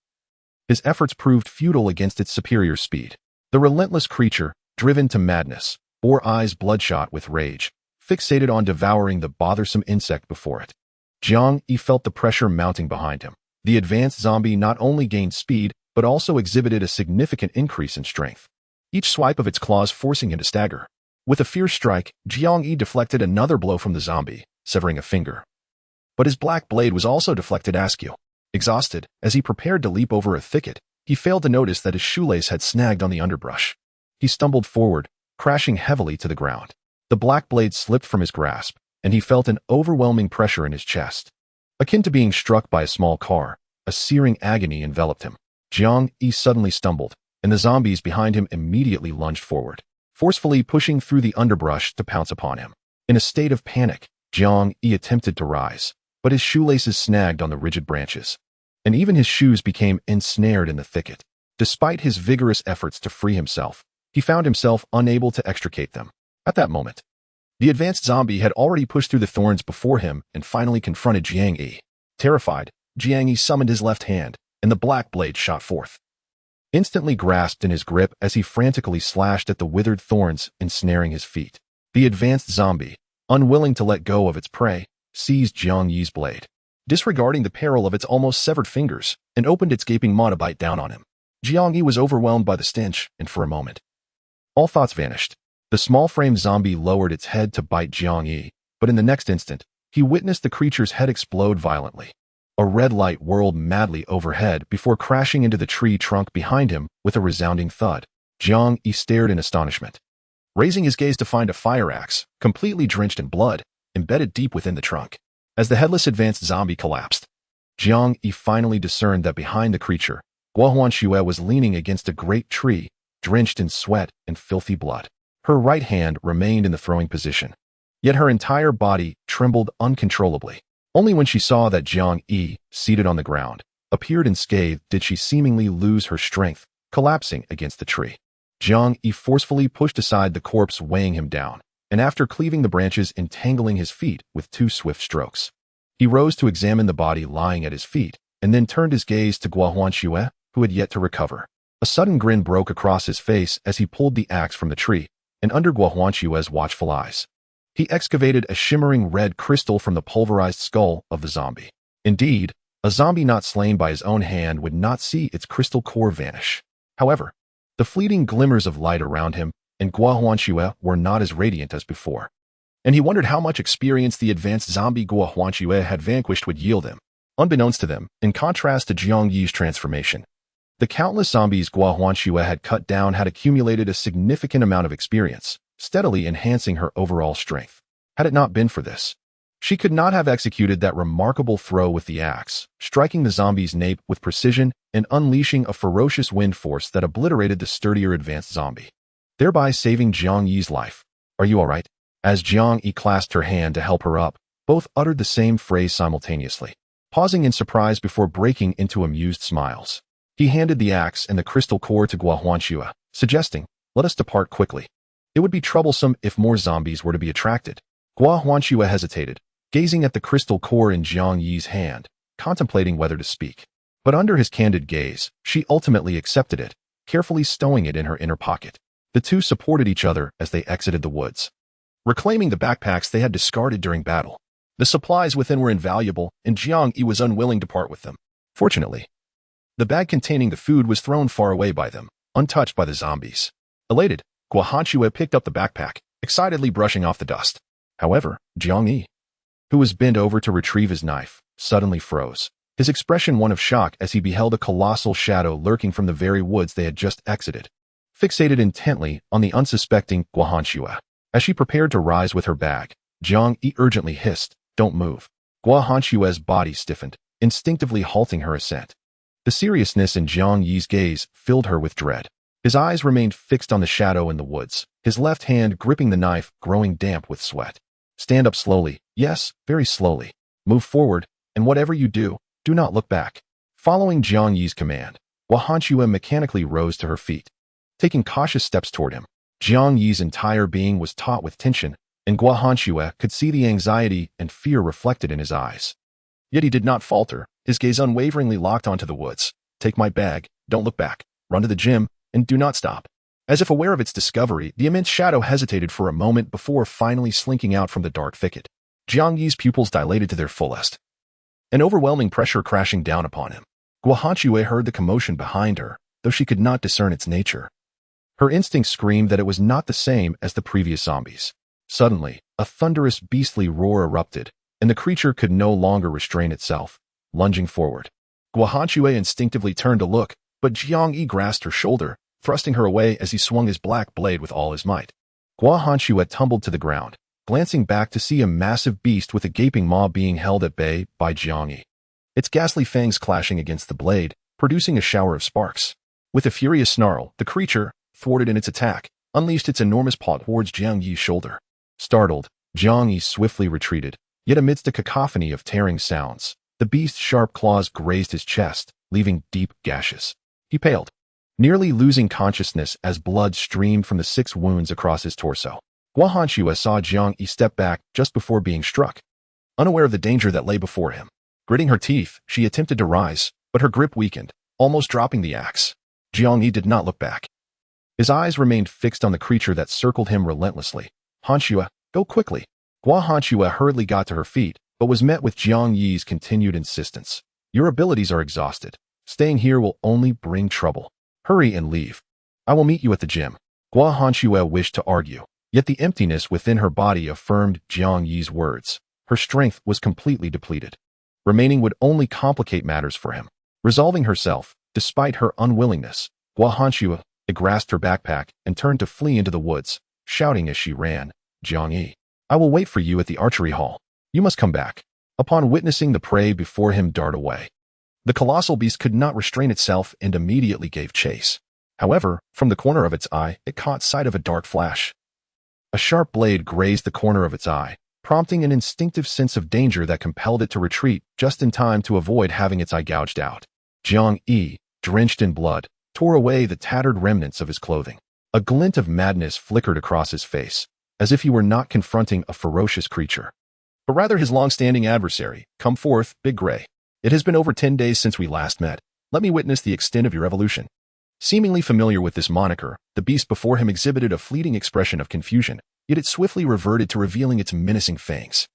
His efforts proved futile against its superior speed. The relentless creature, driven to madness, bore eyes bloodshot with rage, fixated on devouring the bothersome insect before it. Jiang Yi felt the pressure mounting behind him. The advanced zombie not only gained speed, but also exhibited a significant increase in strength, each swipe of its claws forcing him to stagger. With a fierce strike, Jiang Yi deflected another blow from the zombie, severing a finger. But his black blade was also deflected askew. Exhausted, as he prepared to leap over a thicket, he failed to notice that his shoelace had snagged on the underbrush. He stumbled forward, crashing heavily to the ground. The black blade slipped from his grasp, and he felt an overwhelming pressure in his chest. Akin to being struck by a small car, a searing agony enveloped him. Jiang Yi suddenly stumbled, and the zombies behind him immediately lunged forward, forcefully pushing through the underbrush to pounce upon him. In a state of panic, Jiang Yi attempted to rise, but his shoelaces snagged on the rigid branches, and even his shoes became ensnared in the thicket. Despite his vigorous efforts to free himself, he found himself unable to extricate them. At that moment, the advanced zombie had already pushed through the thorns before him and finally confronted Jiang Yi. Terrified, Jiang Yi summoned his left hand, and the black blade shot forth, instantly grasped in his grip as he frantically slashed at the withered thorns ensnaring his feet. The advanced zombie, unwilling to let go of its prey, seized Jiang Yi's blade, disregarding the peril of its almost severed fingers, and opened its gaping maw to bite down on him. Jiang Yi was overwhelmed by the stench, and for a moment, all thoughts vanished. The small-framed zombie lowered its head to bite Jiang Yi, but in the next instant, he witnessed the creature's head explode violently. A red light whirled madly overhead before crashing into the tree trunk behind him with a resounding thud. Jiang Yi stared in astonishment, raising his gaze to find a fire axe, completely drenched in blood, embedded deep within the trunk. As the headless advanced zombie collapsed, Jiang Yi finally discerned that behind the creature, Gua Huanxue was leaning against a great tree, drenched in sweat and filthy blood. Her right hand remained in the throwing position, yet her entire body trembled uncontrollably. Only when she saw that Jiang Yi, seated on the ground, appeared unscathed did she seemingly lose her strength, collapsing against the tree. Jiang Yi forcefully pushed aside the corpse weighing him down, and after cleaving the branches entangling his feet with 2 swift strokes, he rose to examine the body lying at his feet, and then turned his gaze to Gua Huanxue, who had yet to recover. A sudden grin broke across his face as he pulled the axe from the tree, and under Gua Huanxue's watchful eyes, he excavated a shimmering red crystal from the pulverized skull of the zombie. Indeed, a zombie not slain by his own hand would not see its crystal core vanish. However, the fleeting glimmers of light around him and Gua Huanxue were not as radiant as before, and he wondered how much experience the advanced zombie Gua Huanxue had vanquished would yield him. Unbeknownst to them, in contrast to Jiang Yi's transformation, the countless zombies Guo Huanxue had cut down had accumulated a significant amount of experience, steadily enhancing her overall strength. Had it not been for this, she could not have executed that remarkable throw with the axe, striking the zombie's nape with precision and unleashing a ferocious wind force that obliterated the sturdier advanced zombie, thereby saving Jiang Yi's life. "Are you all right?" As Jiang Yi clasped her hand to help her up, both uttered the same phrase simultaneously, pausing in surprise before breaking into amused smiles. He handed the axe and the crystal core to Guo Huanxue, suggesting, "Let us depart quickly. It would be troublesome if more zombies were to be attracted." Guo Huanxue hesitated, gazing at the crystal core in Jiang Yi's hand, contemplating whether to speak. But under his candid gaze, she ultimately accepted it, carefully stowing it in her inner pocket. The two supported each other as they exited the woods, reclaiming the backpacks they had discarded during battle. The supplies within were invaluable, and Jiang Yi was unwilling to part with them. Fortunately, the bag containing the food was thrown far away by them, untouched by the zombies. Elated, Guo Huanxue picked up the backpack, excitedly brushing off the dust. However, Jiang Yi, who was bent over to retrieve his knife, suddenly froze, his expression one of shock as he beheld a colossal shadow lurking from the very woods they had just exited, fixated intently on the unsuspecting Guo Huanxue. As she prepared to rise with her bag, Jiang Yi urgently hissed, "Don't move." Guo Huanxue's body stiffened, instinctively halting her ascent. The seriousness in Jiang Yi's gaze filled her with dread. His eyes remained fixed on the shadow in the woods, his left hand gripping the knife, growing damp with sweat. "Stand up slowly, yes, very slowly. Move forward, and whatever you do, do not look back." Following Jiang Yi's command, Guo Huanxue mechanically rose to her feet, taking cautious steps toward him. Jiang Yi's entire being was taut with tension, and Guo Huanxue could see the anxiety and fear reflected in his eyes. Yet he did not falter, his gaze unwaveringly locked onto the woods. "Take my bag, don't look back, run to the gym, and do not stop." As if aware of its discovery, the immense shadow hesitated for a moment before finally slinking out from the dark thicket. Jiang Yi's pupils dilated to their fullest, an overwhelming pressure crashing down upon him. Guo Huanxue heard the commotion behind her, though she could not discern its nature. Her instincts screamed that it was not the same as the previous zombies. Suddenly, a thunderous beastly roar erupted, and the creature could no longer restrain itself, lunging forward. Guo Huanxue instinctively turned to look, but Jiang Yi grasped her shoulder, thrusting her away as he swung his black blade with all his might. Guo Huanxue tumbled to the ground, glancing back to see a massive beast with a gaping maw being held at bay by Jiang Yi, its ghastly fangs clashing against the blade, producing a shower of sparks. With a furious snarl, the creature, thwarted in its attack, unleashed its enormous paw towards Jiang Yi's shoulder. Startled, Jiang Yi swiftly retreated, yet amidst a cacophony of tearing sounds, the beast's sharp claws grazed his chest, leaving deep gashes. He paled, nearly losing consciousness as blood streamed from the 6 wounds across his torso. Guo Huanxue saw Jiang Yi step back just before being struck, unaware of the danger that lay before him. Gritting her teeth, she attempted to rise, but her grip weakened, almost dropping the axe. Jiang Yi did not look back. His eyes remained fixed on the creature that circled him relentlessly. "Huanxue, go quickly." Guo Huanxue hurriedly got to her feet, but was met with Jiang Yi's continued insistence. "Your abilities are exhausted. Staying here will only bring trouble. Hurry and leave. I will meet you at the gym." Guo Huanxue wished to argue, yet the emptiness within her body affirmed Jiang Yi's words. Her strength was completely depleted. Remaining would only complicate matters for him. Resolving herself, despite her unwillingness, Guo Huanxue grasped her backpack and turned to flee into the woods, shouting as she ran, "Jiang Yi, I will wait for you at the archery hall. You must come back." Upon witnessing the prey before him dart away, the colossal beast could not restrain itself and immediately gave chase. However, from the corner of its eye, it caught sight of a dark flash. A sharp blade grazed the corner of its eye, prompting an instinctive sense of danger that compelled it to retreat just in time to avoid having its eye gouged out. Jiang Yi, drenched in blood, tore away the tattered remnants of his clothing. A glint of madness flickered across his face, as if he were not confronting a ferocious creature, but rather his long-standing adversary. "Come forth, Big Gray. It has been over 10 days since we last met. Let me witness the extent of your evolution." Seemingly familiar with this moniker, the beast before him exhibited a fleeting expression of confusion, yet it swiftly reverted to revealing its menacing fangs.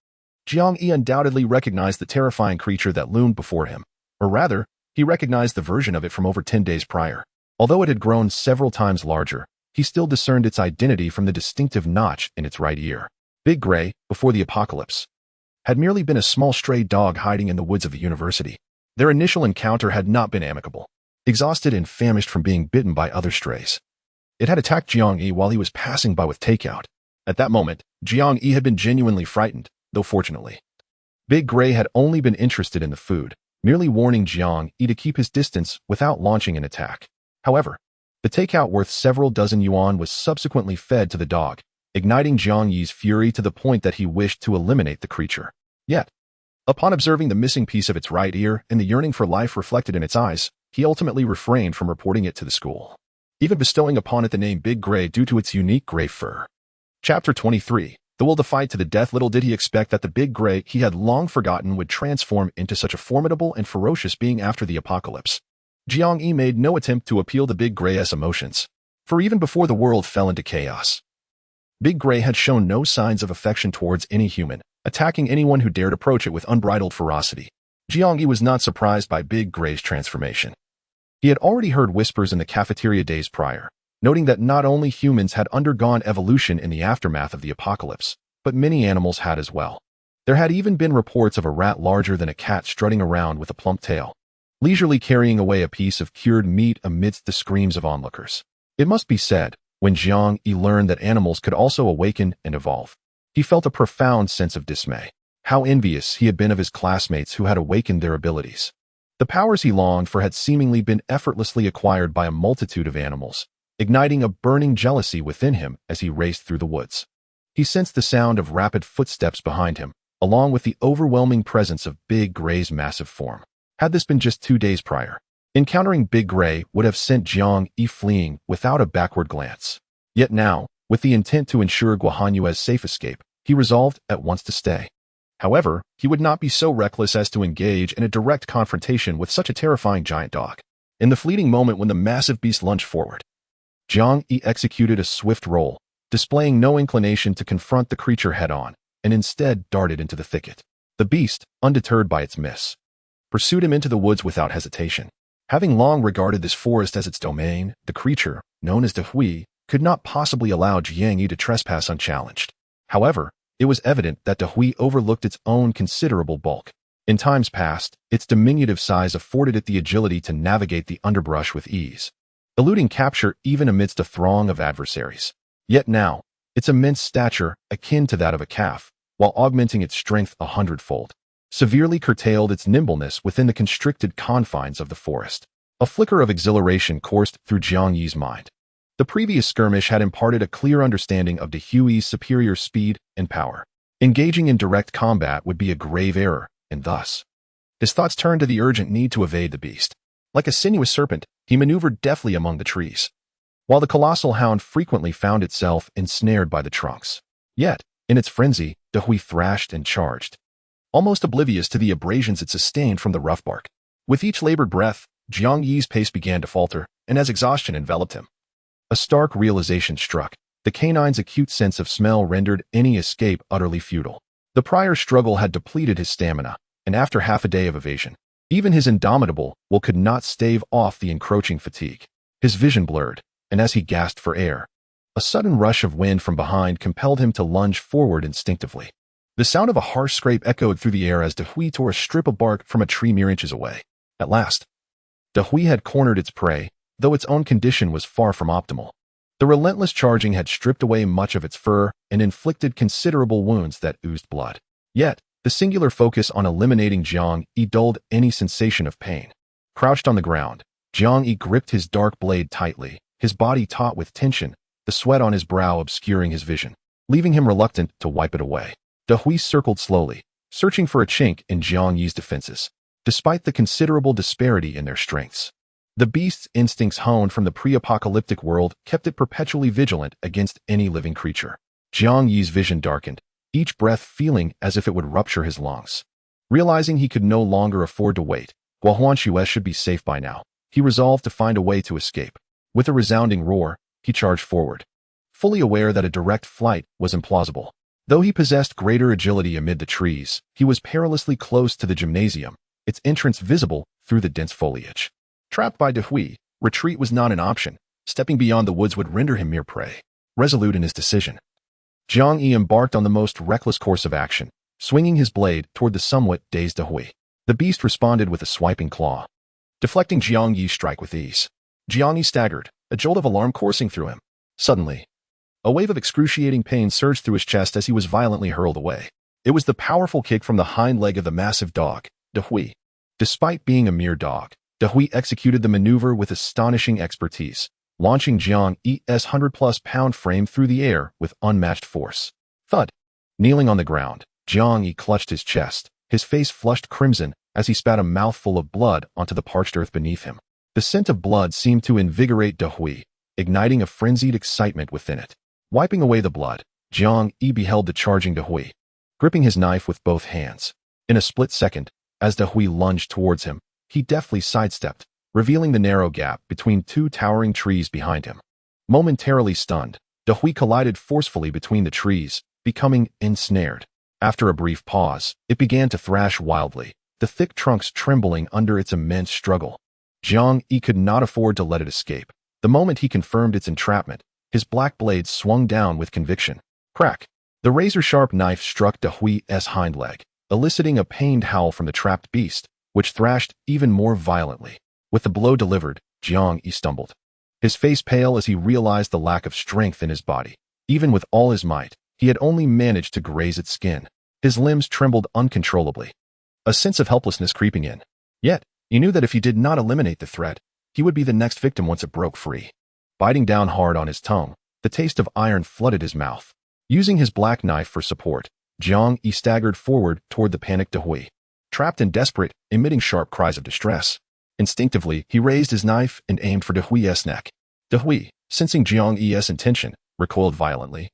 Jiang Yi undoubtedly recognized the terrifying creature that loomed before him, or rather, he recognized the version of it from over 10 days prior. Although it had grown several times larger, he still discerned its identity from the distinctive notch in its right ear. "Big Gray, before the apocalypse." had merely been a small stray dog hiding in the woods of the university. Their initial encounter had not been amicable. Exhausted and famished from being bitten by other strays, it had attacked Jiang Yi while he was passing by with takeout. At that moment, Jiang Yi had been genuinely frightened, though fortunately, Big Gray had only been interested in the food, merely warning Jiang Yi to keep his distance without launching an attack. However, the takeout worth several dozen yuan was subsequently fed to the dog, igniting Jiang Yi's fury to the point that he wished to eliminate the creature. Yet, upon observing the missing piece of its right ear and the yearning for life reflected in its eyes, he ultimately refrained from reporting it to the school, even bestowing upon it the name Big Gray due to its unique gray fur. Chapter 23. The will to fight to the death. Little did he expect that the Big Gray he had long forgotten would transform into such a formidable and ferocious being after the apocalypse. Jiang Yi made no attempt to appeal to Big Gray's emotions, for even before the world fell into chaos, Big Gray had shown no signs of affection towards any human, attacking anyone who dared approach it with unbridled ferocity. Jiang Yi was not surprised by Big Gray's transformation. He had already heard whispers in the cafeteria days prior, noting that not only humans had undergone evolution in the aftermath of the apocalypse, but many animals had as well. There had even been reports of a rat larger than a cat strutting around with a plump tail, leisurely carrying away a piece of cured meat amidst the screams of onlookers. It must be said, when Jiang Yi learned that animals could also awaken and evolve, he felt a profound sense of dismay. How envious he had been of his classmates who had awakened their abilities. The powers he longed for had seemingly been effortlessly acquired by a multitude of animals, igniting a burning jealousy within him as he raced through the woods. He sensed the sound of rapid footsteps behind him, along with the overwhelming presence of Big Gray's massive form. Had this been just 2 days prior, encountering Big Gray would have sent Jiang Yi fleeing without a backward glance. Yet now, with the intent to ensure Guohanyue's safe escape, he resolved at once to stay. However, he would not be so reckless as to engage in a direct confrontation with such a terrifying giant dog. In the fleeting moment when the massive beast lunged forward, Jiang Yi executed a swift roll, displaying no inclination to confront the creature head-on, and instead darted into the thicket. The beast, undeterred by its miss, pursued him into the woods without hesitation. Having long regarded this forest as its domain, the creature, known as Dehui, could not possibly allow Jiang Yi to trespass unchallenged. However, it was evident that Dehui overlooked its own considerable bulk. In times past, its diminutive size afforded it the agility to navigate the underbrush with ease, eluding capture even amidst a throng of adversaries. Yet now, its immense stature, akin to that of a calf, while augmenting its strength 100-fold, severely curtailed its nimbleness within the constricted confines of the forest. A flicker of exhilaration coursed through Jiang Yi's mind. The previous skirmish had imparted a clear understanding of Dehui's superior speed and power. Engaging in direct combat would be a grave error, and thus, his thoughts turned to the urgent need to evade the beast. Like a sinuous serpent, he maneuvered deftly among the trees, while the colossal hound frequently found itself ensnared by the trunks. Yet, in its frenzy, Dehui thrashed and charged, almost oblivious to the abrasions it sustained from the rough bark. With each labored breath, Jiang Yi's pace began to falter, and as exhaustion enveloped him, a stark realization struck. The canine's acute sense of smell rendered any escape utterly futile. The prior struggle had depleted his stamina, and after half a day of evasion, even his indomitable will could not stave off the encroaching fatigue. His vision blurred, and as he gasped for air, a sudden rush of wind from behind compelled him to lunge forward instinctively. The sound of a harsh scrape echoed through the air as Dehui tore a strip of bark from a tree mere inches away. At last, Dehui had cornered its prey, though its own condition was far from optimal. The relentless charging had stripped away much of its fur and inflicted considerable wounds that oozed blood. Yet, the singular focus on eliminating Jiang Yi dulled any sensation of pain. Crouched on the ground, Jiang Yi gripped his dark blade tightly, his body taut with tension, the sweat on his brow obscuring his vision, leaving him reluctant to wipe it away. Dehui circled slowly, searching for a chink in Jiang Yi's defenses. Despite the considerable disparity in their strengths, the beast's instincts honed from the pre-apocalyptic world kept it perpetually vigilant against any living creature. Jiang Yi's vision darkened, each breath feeling as if it would rupture his lungs. Realizing he could no longer afford to wait, Guohanyue should be safe by now, he resolved to find a way to escape. With a resounding roar, he charged forward, fully aware that a direct flight was implausible. Though he possessed greater agility amid the trees, he was perilously close to the gymnasium, its entrance visible through the dense foliage. Trapped by Dehui, retreat was not an option. Stepping beyond the woods would render him mere prey. Resolute in his decision, Jiang Yi embarked on the most reckless course of action, swinging his blade toward the somewhat dazed Dahui. The beast responded with a swiping claw, deflecting Jiang Yi's strike with ease. Jiang Yi staggered, a jolt of alarm coursing through him. Suddenly, a wave of excruciating pain surged through his chest as he was violently hurled away. It was the powerful kick from the hind leg of the massive dog, Dahui. Despite being a mere dog, Dahui executed the maneuver with astonishing expertise, launching Jiang Yi's 100-plus-pound frame through the air with unmatched force. Thud. Kneeling on the ground, Jiang Yi clutched his chest, his face flushed crimson as he spat a mouthful of blood onto the parched earth beneath him. The scent of blood seemed to invigorate Dahui, igniting a frenzied excitement within it. Wiping away the blood, Jiang Yi beheld the charging Dahui, gripping his knife with both hands. In a split second, as Dahui lunged towards him, he deftly sidestepped, revealing the narrow gap between two towering trees behind him. Momentarily stunned, Dahui collided forcefully between the trees, becoming ensnared. After a brief pause, it began to thrash wildly, the thick trunks trembling under its immense struggle. Jiang Yi could not afford to let it escape. The moment he confirmed its entrapment, his black blade swung down with conviction. Crack! The razor-sharp knife struck Dahui's hind leg, eliciting a pained howl from the trapped beast, which thrashed even more violently. With the blow delivered, Jiang Yi stumbled, his face pale as he realized the lack of strength in his body. Even with all his might, he had only managed to graze its skin. His limbs trembled uncontrollably, a sense of helplessness creeping in. Yet, he knew that if he did not eliminate the threat, he would be the next victim once it broke free. Biting down hard on his tongue, the taste of iron flooded his mouth. Using his black knife for support, Jiang Yi staggered forward toward the panicked Dahui, trapped and desperate, emitting sharp cries of distress. Instinctively, he raised his knife and aimed for Dahui's neck. Dahui, sensing Jiang Yi's intention, recoiled violently,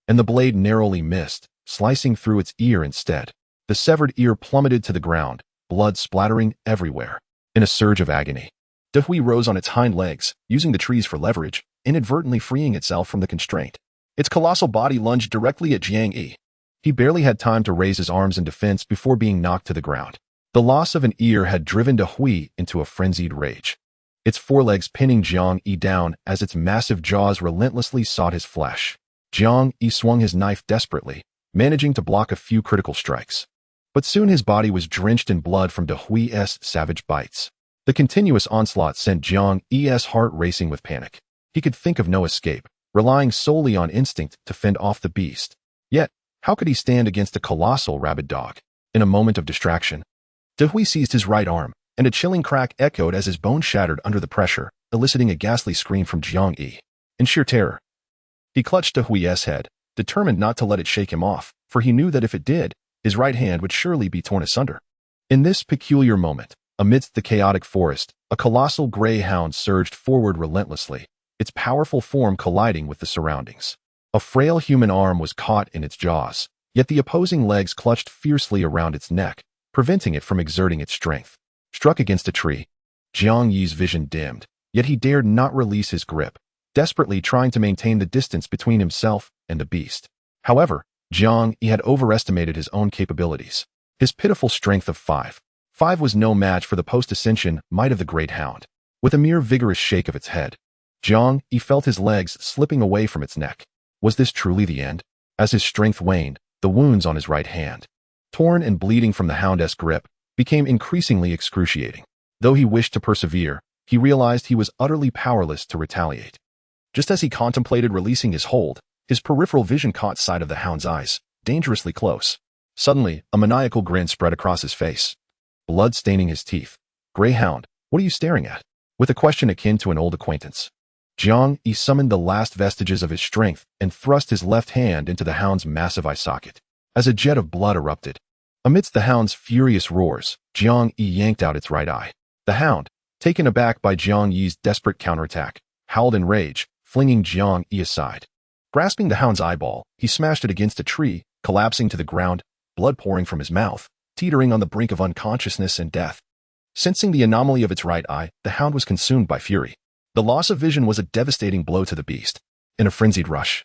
and the blade narrowly missed, slicing through its ear instead. The severed ear plummeted to the ground, blood splattering everywhere. In a surge of agony, Dahui rose on its hind legs, using the trees for leverage, inadvertently freeing itself from the constraint. Its colossal body lunged directly at Jiang Yi. He barely had time to raise his arms in defense before being knocked to the ground. The loss of an ear had driven Dahui into a frenzied rage, its forelegs pinning Jiang Yi down as its massive jaws relentlessly sought his flesh. Jiang Yi swung his knife desperately, managing to block a few critical strikes. But soon his body was drenched in blood from Dahui's savage bites. The continuous onslaught sent Jiang Yi's heart racing with panic. He could think of no escape, relying solely on instinct to fend off the beast. Yet, how could he stand against a colossal rabid dog? In a moment of distraction, Dahui seized his right arm, and a chilling crack echoed as his bones shattered under the pressure, eliciting a ghastly scream from Jiang Yi. In sheer terror, he clutched Dahui's head, determined not to let it shake him off, for he knew that if it did, his right hand would surely be torn asunder. In this peculiar moment, amidst the chaotic forest, a colossal gray hound surged forward relentlessly, its powerful form colliding with the surroundings. A frail human arm was caught in its jaws, yet the opposing legs clutched fiercely around its neck, preventing it from exerting its strength. Struck against a tree, Jiang Yi's vision dimmed, yet he dared not release his grip, desperately trying to maintain the distance between himself and the beast. However, Jiang Yi had overestimated his own capabilities. His pitiful strength of 5 was no match for the post-ascension might of the great hound. With a mere vigorous shake of its head, Jiang Yi felt his legs slipping away from its neck. Was this truly the end? As his strength waned, the wounds on his right hand, torn and bleeding from the hound's grip, became increasingly excruciating. Though he wished to persevere, he realized he was utterly powerless to retaliate. Just as he contemplated releasing his hold, his peripheral vision caught sight of the hound's eyes, dangerously close. Suddenly, a maniacal grin spread across his face, blood staining his teeth. "Greyhound, what are you staring at?" With a question akin to an old acquaintance, Jiang Yi summoned the last vestiges of his strength and thrust his left hand into the hound's massive eye socket. As a jet of blood erupted, amidst the hound's furious roars, Jiang Yi yanked out its right eye. The hound, taken aback by Jiang Yi's desperate counterattack, howled in rage, flinging Jiang Yi aside. Grasping the hound's eyeball, he smashed it against a tree, collapsing to the ground, blood pouring from his mouth, teetering on the brink of unconsciousness and death. Sensing the anomaly of its right eye, the hound was consumed by fury. The loss of vision was a devastating blow to the beast. In a frenzied rush,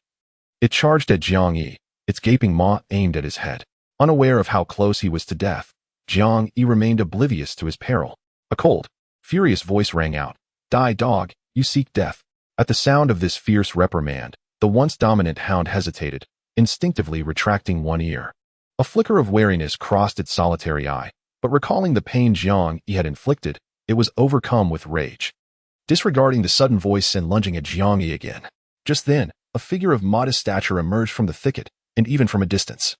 it charged at Jiang Yi, its gaping maw aimed at his head. Unaware of how close he was to death, Jiang Yi remained oblivious to his peril. A cold, furious voice rang out, "Die, dog, you seek death." At the sound of this fierce reprimand, the once dominant hound hesitated, instinctively retracting one ear. A flicker of wariness crossed its solitary eye, but recalling the pain Jiang Yi had inflicted, it was overcome with rage. Disregarding the sudden voice and lunging at Jiang Yi again. Just then, a figure of modest stature emerged from the thicket, and even from a distance.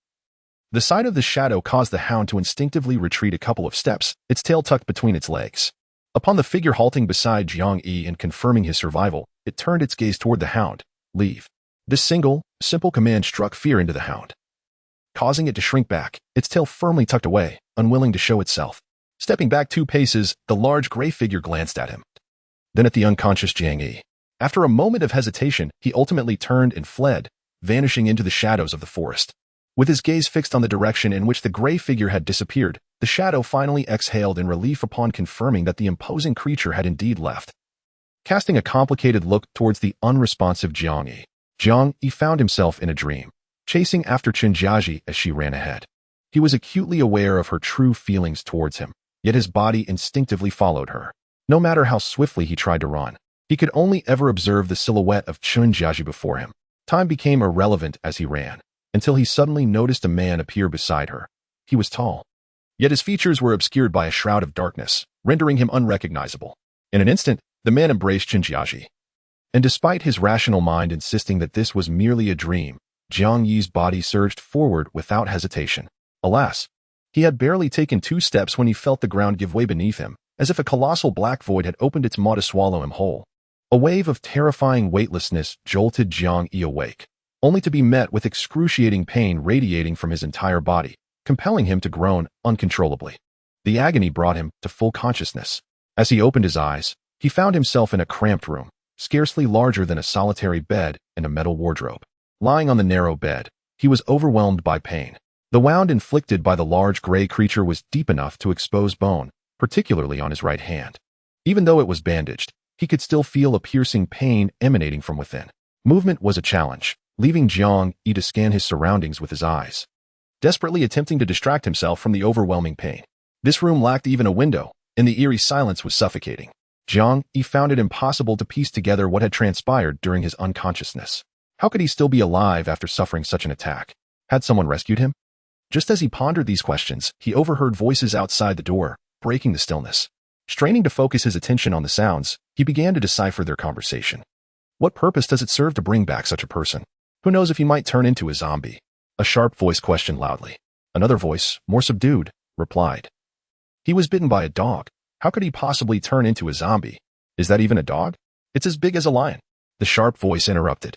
The sight of the shadow caused the hound to instinctively retreat a couple of steps, its tail tucked between its legs. Upon the figure halting beside Jiang Yi and confirming his survival, it turned its gaze toward the hound. Leave. This simple command struck fear into the hound, causing it to shrink back, its tail firmly tucked away, unwilling to show itself. Stepping back 2 paces, the large gray figure glanced at him, then at the unconscious Jiang Yi. After a moment of hesitation, he ultimately turned and fled, vanishing into the shadows of the forest. With his gaze fixed on the direction in which the gray figure had disappeared, the shadow finally exhaled in relief upon confirming that the imposing creature had indeed left. Casting a complicated look towards the unresponsive Jiang Yi found himself in a dream, chasing after Jiaji as she ran ahead. He was acutely aware of her true feelings towards him, yet his body instinctively followed her. No matter how swiftly he tried to run, he could only ever observe the silhouette of Jiaji before him. Time became irrelevant as he ran, until he suddenly noticed a man appear beside her. He was tall, yet his features were obscured by a shroud of darkness, rendering him unrecognizable. In an instant, the man embraced Jiaji. And despite his rational mind insisting that this was merely a dream, Jiang Yi's body surged forward without hesitation. Alas, he had barely taken 2 steps when he felt the ground give way beneath him, as if a colossal black void had opened its maw to swallow him whole. A wave of terrifying weightlessness jolted Jiang Yi awake, only to be met with excruciating pain radiating from his entire body, compelling him to groan uncontrollably. The agony brought him to full consciousness. As he opened his eyes, he found himself in a cramped room, scarcely larger than a solitary bed and a metal wardrobe. Lying on the narrow bed, he was overwhelmed by pain. The wound inflicted by the large gray creature was deep enough to expose bone, particularly on his right hand. Even though it was bandaged, he could still feel a piercing pain emanating from within. Movement was a challenge, leaving Jiang Yi to scan his surroundings with his eyes, desperately attempting to distract himself from the overwhelming pain. This room lacked even a window, and the eerie silence was suffocating. Jiang Yi found it impossible to piece together what had transpired during his unconsciousness. How could he still be alive after suffering such an attack? Had someone rescued him? Just as he pondered these questions, he overheard voices outside the door, breaking the stillness. Straining to focus his attention on the sounds, he began to decipher their conversation. What purpose does it serve to bring back such a person? Who knows if he might turn into a zombie? A sharp voice questioned loudly. Another voice, more subdued, replied. He was bitten by a dog. How could he possibly turn into a zombie? Is that even a dog? It's as big as a lion. The sharp voice interrupted.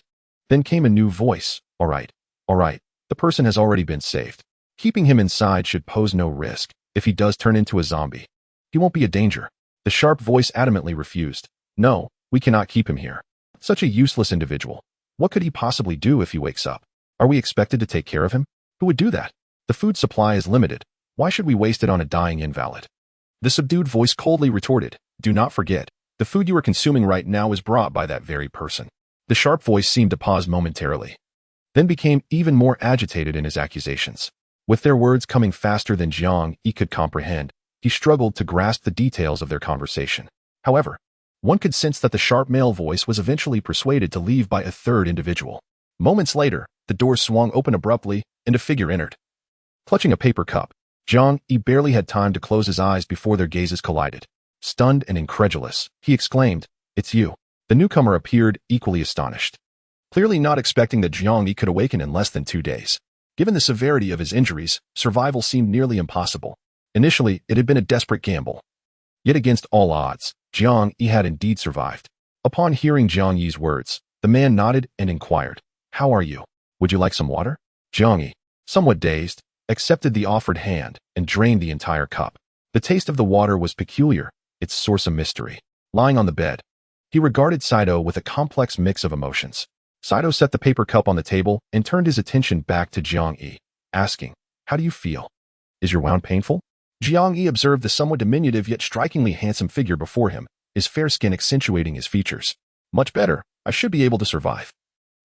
Then came a new voice. All right. The person has already been saved. Keeping him inside should pose no risk. If he does turn into a zombie, he won't be a danger. The sharp voice adamantly refused. No, we cannot keep him here. Such a useless individual. What could he possibly do if he wakes up? Are we expected to take care of him? Who would do that? The food supply is limited. Why should we waste it on a dying invalid? The subdued voice coldly retorted. Do not forget, the food you are consuming right now is brought by that very person. The sharp voice seemed to pause momentarily, then became even more agitated in his accusations. With their words coming faster than Jiang Yi could comprehend, he struggled to grasp the details of their conversation. However, one could sense that the sharp male voice was eventually persuaded to leave by a third individual. Moments later, the door swung open abruptly, and a figure entered. Clutching a paper cup, Jiang Yi barely had time to close his eyes before their gazes collided. Stunned and incredulous, he exclaimed, "It's you." The newcomer appeared equally astonished, clearly not expecting that Jiang Yi could awaken in less than 2 days. Given the severity of his injuries, survival seemed nearly impossible. Initially, it had been a desperate gamble. Yet against all odds, Jiang Yi had indeed survived. Upon hearing Jiang Yi's words, the man nodded and inquired, "How are you? Would you like some water?" Jiang Yi, somewhat dazed, accepted the offered hand and drained the entire cup. The taste of the water was peculiar, its source a mystery. Lying on the bed, he regarded Saito with a complex mix of emotions. Saito set the paper cup on the table and turned his attention back to Jiang Yi, asking, "How do you feel? Is your wound painful?" Jiang Yi observed the somewhat diminutive yet strikingly handsome figure before him, his fair skin accentuating his features. "Much better. I should be able to survive,"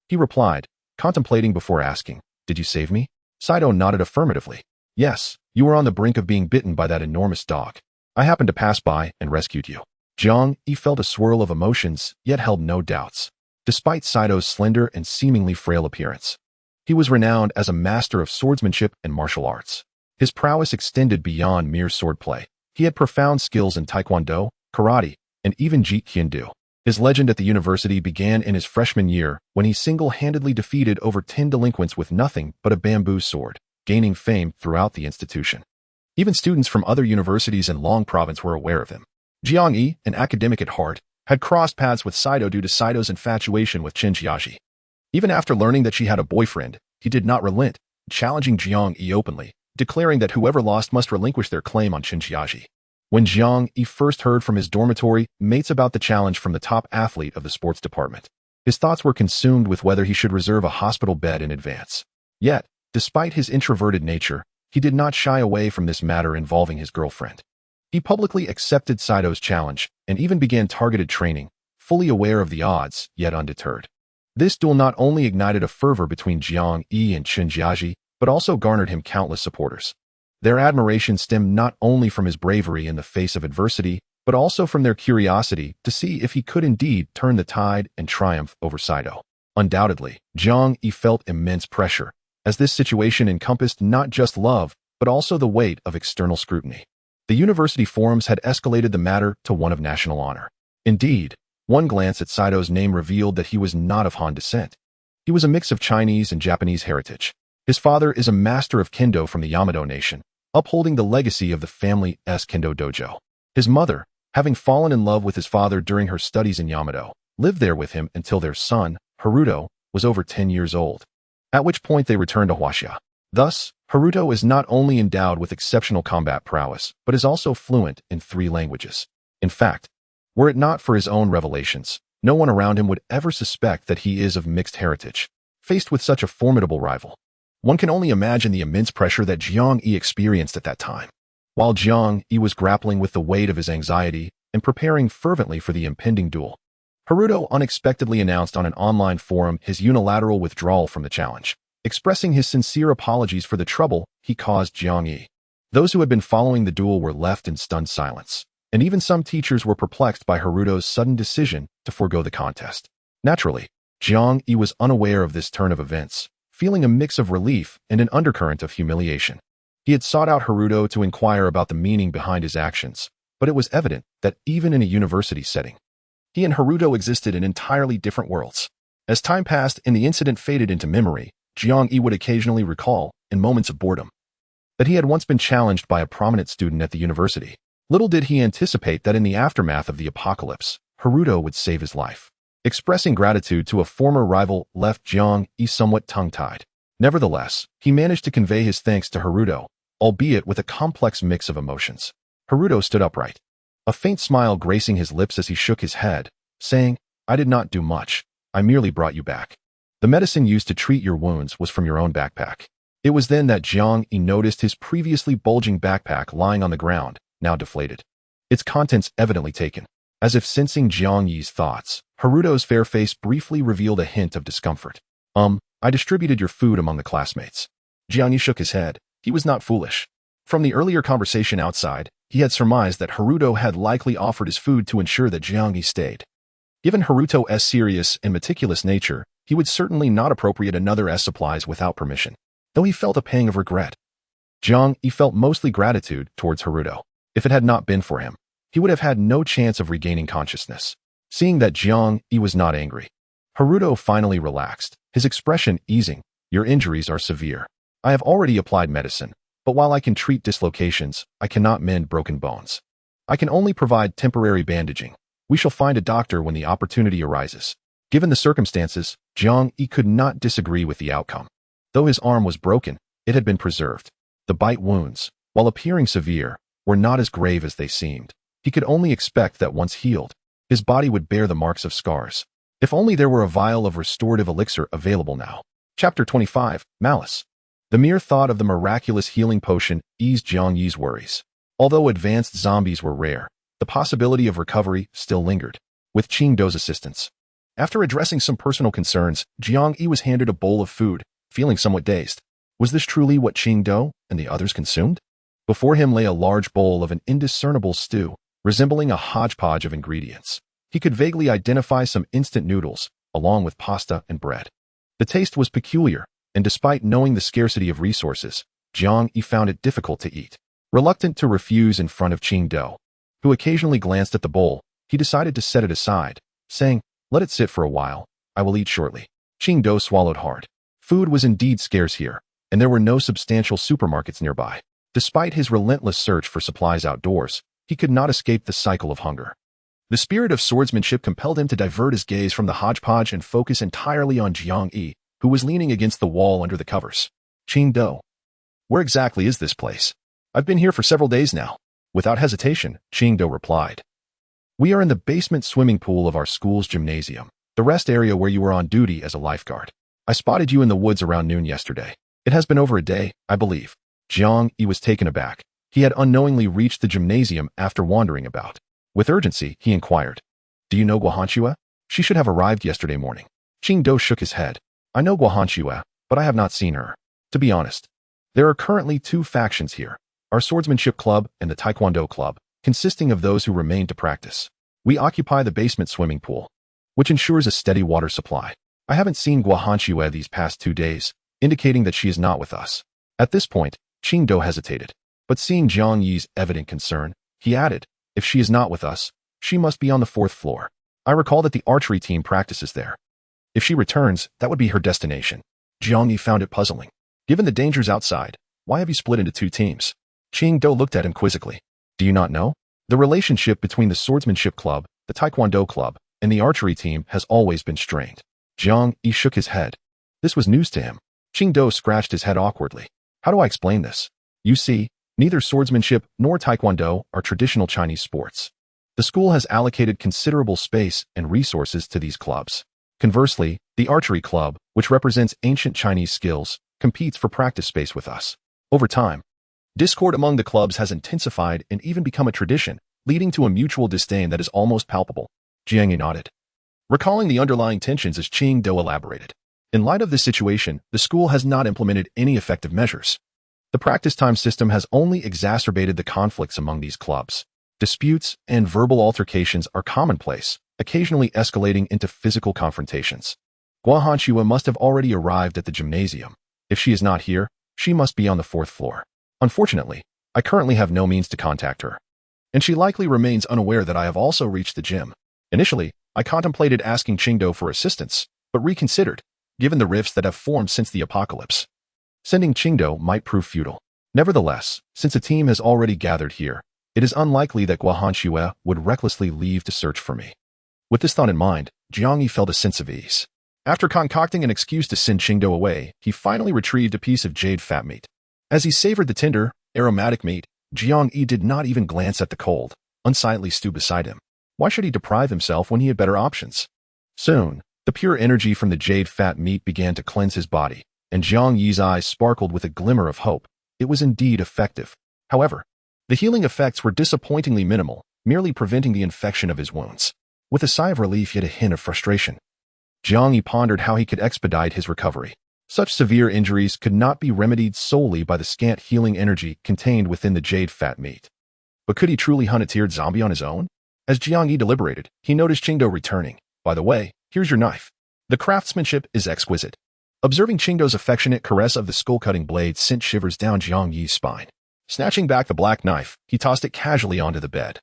he replied, contemplating before asking, "Did you save me?" Saito nodded affirmatively. "Yes, you were on the brink of being bitten by that enormous dog. I happened to pass by and rescued you." Jiang Yi felt a swirl of emotions, yet held no doubts. Despite Saito's slender and seemingly frail appearance, He was renowned as a master of swordsmanship and martial arts. His prowess extended beyond mere swordplay. He had profound skills in taekwondo, karate, and even jeet kune do. His legend at the university began in his freshman year when he single-handedly defeated over 10 delinquents with nothing but a bamboo sword, gaining fame throughout the institution. Even students from other universities in Long Province were aware of him. Jiang Yi, an academic at heart, had crossed paths with Saito due to Saito's infatuation with Jiang. Even after learning that she had a boyfriend, he did not relent, challenging Jiang Yi openly, declaring that whoever lost must relinquish their claim on Jiang. When Jiang Yi first heard from his dormitory mates about the challenge from the top athlete of the sports department, his thoughts were consumed with whether he should reserve a hospital bed in advance. Yet, despite his introverted nature, he did not shy away from this matter involving his girlfriend. He publicly accepted Saito's challenge and even began targeted training, fully aware of the odds, yet undeterred. This duel not only ignited a fervor between Jiang Yi and Jiang, but also garnered him countless supporters. Their admiration stemmed not only from his bravery in the face of adversity, but also from their curiosity to see if he could indeed turn the tide and triumph over Saito. Undoubtedly, Jiang Yi felt immense pressure, as this situation encompassed not just love, but also the weight of external scrutiny. The university forums had escalated the matter to one of national honor. Indeed, one glance at Saito's name revealed that he was not of Han descent. He was a mix of Chinese and Japanese heritage. His father is a master of kendo from the Yamato nation, upholding the legacy of the family's kendo dojo. His mother, having fallen in love with his father during her studies in Yamato, lived there with him until their son, Haruto, was over 10 years old, at which point they returned to Huaxia. Thus, Haruto is not only endowed with exceptional combat prowess, but is also fluent in 3 languages. In fact, were it not for his own revelations, no one around him would ever suspect that he is of mixed heritage. Faced with such a formidable rival, one can only imagine the immense pressure that Jiang Yi experienced at that time. While Jiang Yi was grappling with the weight of his anxiety and preparing fervently for the impending duel, Haruto unexpectedly announced on an online forum his unilateral withdrawal from the challenge, expressing his sincere apologies for the trouble he caused Jiang Yi. Those who had been following the duel were left in stunned silence, and even some teachers were perplexed by Haruto's sudden decision to forego the contest. Naturally, Jiang Yi was unaware of this turn of events, feeling a mix of relief and an undercurrent of humiliation. He had sought out Haruto to inquire about the meaning behind his actions, but it was evident that even in a university setting, he and Haruto existed in entirely different worlds. As time passed and the incident faded into memory, Jiang Yi would occasionally recall, in moments of boredom, that he had once been challenged by a prominent student at the university. Little did he anticipate that in the aftermath of the apocalypse, Haruto would save his life. Expressing gratitude to a former rival left Jiang Yi somewhat tongue-tied. Nevertheless, he managed to convey his thanks to Haruto, albeit with a complex mix of emotions. Haruto stood upright, a faint smile gracing his lips as he shook his head, saying, "I did not do much. I merely brought you back. The medicine used to treat your wounds was from your own backpack." It was then that Jiang Yi noticed his previously bulging backpack lying on the ground, now deflated, its contents evidently taken. As if sensing Jiang Yi's thoughts, Haruto's fair face briefly revealed a hint of discomfort. I distributed your food among the classmates." Jiang Yi shook his head. He was not foolish. From the earlier conversation outside, he had surmised that Haruto had likely offered his food to ensure that Jiang Yi stayed. Given Haruto's serious and meticulous nature, he would certainly not appropriate another's supplies without permission, though he felt a pang of regret. Jiang Yi felt mostly gratitude towards Haruto. If it had not been for him, he would have had no chance of regaining consciousness. Seeing that Jiang Yi was not angry, Haruto finally relaxed, his expression easing. "Your injuries are severe. I have already applied medicine, but while I can treat dislocations, I cannot mend broken bones. I can only provide temporary bandaging. We shall find a doctor when the opportunity arises." Given the circumstances, Jiang Yi could not disagree with the outcome. Though his arm was broken, it had been preserved. The bite wounds, while appearing severe, were not as grave as they seemed. He could only expect that once healed, his body would bear the marks of scars. If only there were a vial of restorative elixir available now. Chapter 25, Malice. The mere thought of the miraculous healing potion eased Jiang Yi's worries. Although advanced zombies were rare, the possibility of recovery still lingered. With Qing Do's assistance, after addressing some personal concerns, Jiang Yi was handed a bowl of food, feeling somewhat dazed. Was this truly what Qing Do and the others consumed? Before him lay a large bowl of an indiscernible stew, resembling a hodgepodge of ingredients. He could vaguely identify some instant noodles, along with pasta and bread. The taste was peculiar, and despite knowing the scarcity of resources, Jiang Yi found it difficult to eat. Reluctant to refuse in front of Qingdao, who occasionally glanced at the bowl, he decided to set it aside, saying, "Let it sit for a while. I will eat shortly." Qingdao swallowed hard. Food was indeed scarce here, and there were no substantial supermarkets nearby. Despite his relentless search for supplies outdoors, he could not escape the cycle of hunger. The spirit of swordsmanship compelled him to divert his gaze from the hodgepodge and focus entirely on Jiang Yi, who was leaning against the wall under the covers. "Qingdao, where exactly is this place? I've been here for several days now." Without hesitation, Qingdao replied. "We are in the basement swimming pool of our school's gymnasium, the rest area where you were on duty as a lifeguard. I spotted you in the woods around noon yesterday. It has been over a day, I believe." Jiang Yi was taken aback. He had unknowingly reached the gymnasium after wandering about. With urgency, he inquired, "Do you know Guohanxue? She should have arrived yesterday morning." Qingdao shook his head. "I know Guohanxue, but I have not seen her. To be honest, there are currently two factions here, our swordsmanship club and the taekwondo club, consisting of those who remain to practice. We occupy the basement swimming pool, which ensures a steady water supply. I haven't seen Guohanxue these past 2 days, indicating that she is not with us." At this point, Qingdao hesitated, but seeing Jiang Yi's evident concern, he added, "If she is not with us, she must be on the 4th floor. I recall that the archery team practices there. If she returns, that would be her destination." Jiang Yi found it puzzling. Given the dangers outside, why have you split into 2 teams? Qingdao looked at him quizzically. "Do you not know? The relationship between the swordsmanship club, the taekwondo club, and the archery team has always been strained." Jiang Yi shook his head. This was news to him. Qingdao scratched his head awkwardly. "How do I explain this? You see, neither swordsmanship nor taekwondo are traditional Chinese sports. The school has allocated considerable space and resources to these clubs. Conversely, the archery club, which represents ancient Chinese skills, competes for practice space with us. Over time, discord among the clubs has intensified and even become a tradition, leading to a mutual disdain that is almost palpable." Jiang Yi nodded, recalling the underlying tensions as Qingdao elaborated. "In light of this situation, the school has not implemented any effective measures. The practice time system has only exacerbated the conflicts among these clubs. Disputes and verbal altercations are commonplace, occasionally escalating into physical confrontations. Guohanxue must have already arrived at the gymnasium. If she is not here, she must be on the 4th floor. Unfortunately, I currently have no means to contact her, and she likely remains unaware that I have also reached the gym. Initially, I contemplated asking Qingdao for assistance, but reconsidered, given the rifts that have formed since the apocalypse. Sending Qingdao might prove futile. Nevertheless, since a team has already gathered here, it is unlikely that Guohanxue would recklessly leave to search for me." With this thought in mind, Jiang Yi felt a sense of ease. After concocting an excuse to send Qingdao away, he finally retrieved a piece of jade fat meat. As he savored the tender, aromatic meat, Jiang Yi did not even glance at the cold, unsightly stew beside him. Why should he deprive himself when he had better options? Soon, the pure energy from the jade fat meat began to cleanse his body, and Jiang Yi's eyes sparkled with a glimmer of hope. It was indeed effective. However, the healing effects were disappointingly minimal, merely preventing the infection of his wounds. With a sigh of relief yet a hint of frustration, Jiang Yi pondered how he could expedite his recovery. Such severe injuries could not be remedied solely by the scant healing energy contained within the jade fat meat. But could he truly hunt a tiered zombie on his own? As Jiang Yi deliberated, he noticed Qingdao returning. "By the way, here's your knife. The craftsmanship is exquisite." Observing Qingdao's affectionate caress of the skull-cutting blade sent shivers down Jiang Yi's spine. Snatching back the black knife, he tossed it casually onto the bed.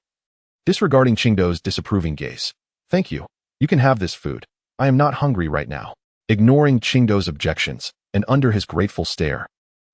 Disregarding Qingdao's disapproving gaze, "Thank you. You can have this food. I am not hungry right now." Ignoring Qingdao's objections, and under his grateful stare,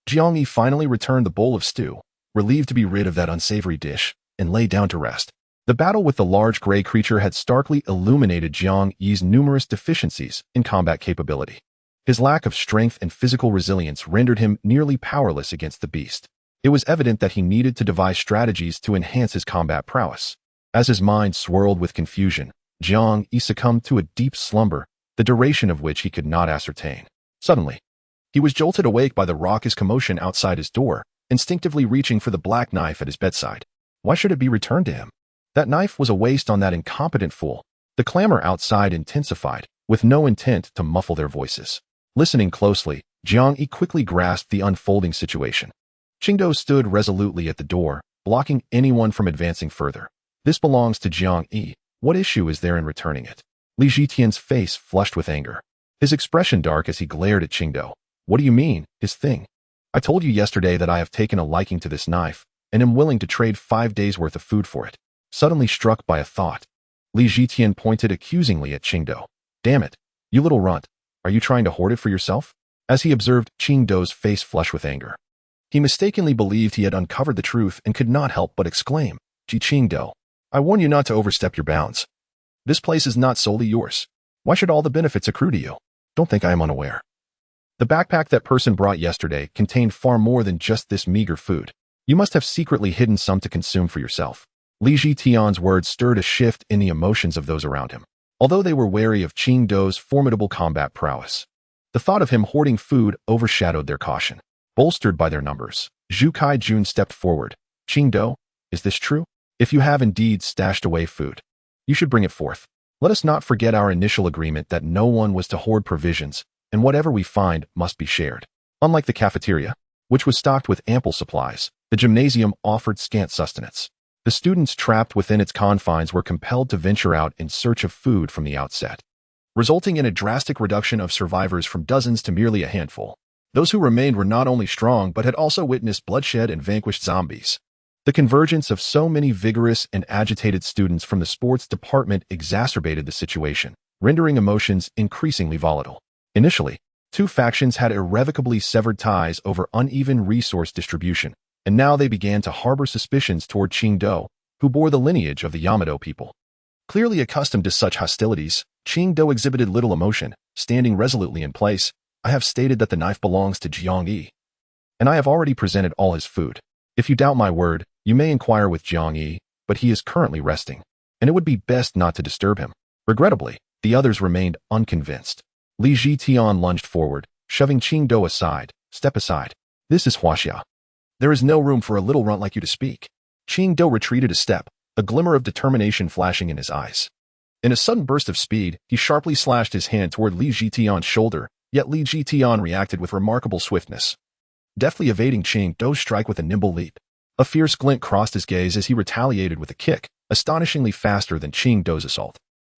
Jiang Yi finally returned the bowl of stew, relieved to be rid of that unsavory dish, and lay down to rest. The battle with the large gray creature had starkly illuminated Jiang Yi's numerous deficiencies in combat capability. His lack of strength and physical resilience rendered him nearly powerless against the beast. It was evident that he needed to devise strategies to enhance his combat prowess. As his mind swirled with confusion, Jiang Yi succumbed to a deep slumber, the duration of which he could not ascertain. Suddenly, he was jolted awake by the raucous commotion outside his door, instinctively reaching for the black knife at his bedside. Why should it be returned to him? That knife was a waste on that incompetent fool. The clamor outside intensified, with no intent to muffle their voices. Listening closely, Jiang Yi quickly grasped the unfolding situation. Qingdao stood resolutely at the door, blocking anyone from advancing further. "This belongs to Jiang Yi. What issue is there in returning it?" Li Zhitian's face flushed with anger, his expression dark as he glared at Qingdao. What do you mean, his thing? I told you yesterday that I have taken a liking to this knife, and am willing to trade 5 days' worth of food for it. Suddenly struck by a thought, Li Zhitian pointed accusingly at Qingdao. Damn it, you little runt. Are you trying to hoard it for yourself? As he observed Qingdao's face flush with anger, he mistakenly believed he had uncovered the truth and could not help but exclaim, Ji Qingdao, I warn you not to overstep your bounds. This place is not solely yours. Why should all the benefits accrue to you? Don't think I am unaware. The backpack that person brought yesterday contained far more than just this meager food. You must have secretly hidden some to consume for yourself. Li Zhitian's words stirred a shift in the emotions of those around him, although they were wary of Qingdao's formidable combat prowess. The thought of him hoarding food overshadowed their caution. Bolstered by their numbers, Zhu Kaijun stepped forward. Qingdao, is this true? If you have indeed stashed away food, you should bring it forth. Let us not forget our initial agreement that no one was to hoard provisions, and whatever we find must be shared. Unlike the cafeteria, which was stocked with ample supplies, the gymnasium offered scant sustenance. The students trapped within its confines were compelled to venture out in search of food from the outset, resulting in a drastic reduction of survivors from dozens to merely a handful. Those who remained were not only strong but had also witnessed bloodshed and vanquished zombies. The convergence of so many vigorous and agitated students from the sports department exacerbated the situation, rendering emotions increasingly volatile. Initially, two factions had irrevocably severed ties over uneven resource distribution, and now they began to harbor suspicions toward Qingdao, who bore the lineage of the Yamato people. Clearly accustomed to such hostilities, Qingdao exhibited little emotion, standing resolutely in place. I have stated that the knife belongs to Jiang Yi, and I have already presented all his food. If you doubt my word, you may inquire with Jiang Yi, but he is currently resting, and it would be best not to disturb him. Regrettably, the others remained unconvinced. Li Zhitian lunged forward, shoving Qingdao aside. Step aside. This is Huaxia. There is no room for a little runt like you to speak. Qingdao retreated a step, a glimmer of determination flashing in his eyes. In a sudden burst of speed, he sharply slashed his hand toward Li Zhitian's shoulder, yet Li Zhitian reacted with remarkable swiftness, deftly evading Qingdao's strike with a nimble leap. A fierce glint crossed his gaze as he retaliated with a kick, astonishingly faster than Qingdao's assault.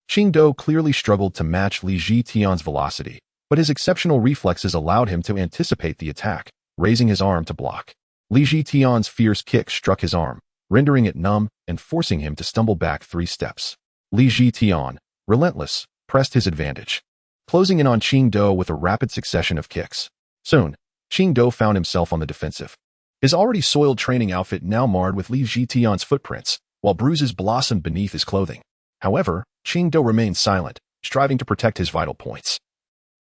Qingdao clearly struggled to match Li Zhitian's velocity, but his exceptional reflexes allowed him to anticipate the attack, raising his arm to block. Li Zhitian's fierce kick struck his arm, rendering it numb and forcing him to stumble back 3 steps. Li Zhitian, relentless, pressed his advantage, closing in on Qingdao with a rapid succession of kicks. Soon, Qingdao found himself on the defensive. His already soiled training outfit now marred with Li Zhitian's footprints, while bruises blossomed beneath his clothing. However, Qingdao remained silent, striving to protect his vital points.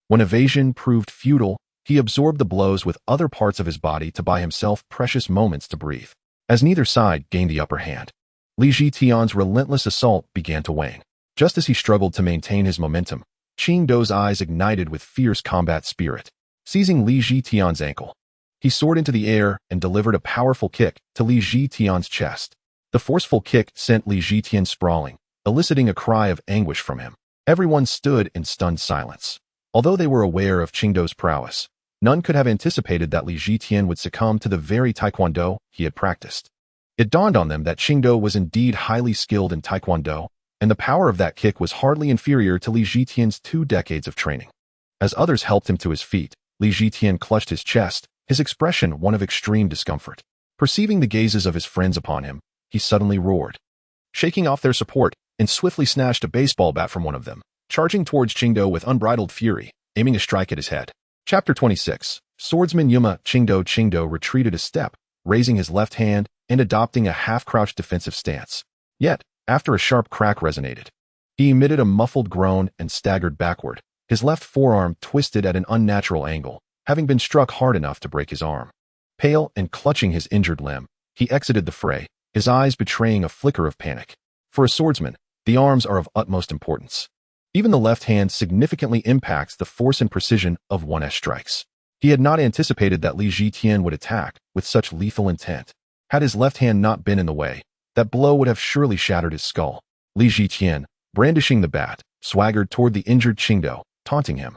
When evasion proved futile, he absorbed the blows with other parts of his body to buy himself precious moments to breathe. As neither side gained the upper hand, Li Zhitian's relentless assault began to wane. Just as he struggled to maintain his momentum, Qingdao's eyes ignited with fierce combat spirit. Seizing Li Zhitian's ankle, he soared into the air and delivered a powerful kick to Li Zhitian's chest. The forceful kick sent Li Zhitian sprawling, eliciting a cry of anguish from him. Everyone stood in stunned silence. Although they were aware of Qingdao's prowess, none could have anticipated that Li Zhitian would succumb to the very taekwondo he had practiced. It dawned on them that Qingdao was indeed highly skilled in taekwondo, and the power of that kick was hardly inferior to Li Zhitian's 2 decades of training. As others helped him to his feet, Li Zhitian clutched his chest, his expression one of extreme discomfort. Perceiving the gazes of his friends upon him, he suddenly roared, shaking off their support, and swiftly snatched a baseball bat from one of them, charging towards Qingdao with unbridled fury, aiming a strike at his head. Chapter 26. Swordsman Yuma Qingdao retreated a step, raising his left hand and adopting a half-crouched defensive stance. Yet, after a sharp crack resonated, he emitted a muffled groan and staggered backward, his left forearm twisted at an unnatural angle, having been struck hard enough to break his arm. Pale and clutching his injured limb, he exited the fray, his eyes betraying a flicker of panic. For a swordsman, the arms are of utmost importance. Even the left hand significantly impacts the force and precision of 1's strikes. He had not anticipated that Li Zhitian would attack with such lethal intent. Had his left hand not been in the way, that blow would have surely shattered his skull. Li Zhitian, brandishing the bat, swaggered toward the injured Qingdao, taunting him.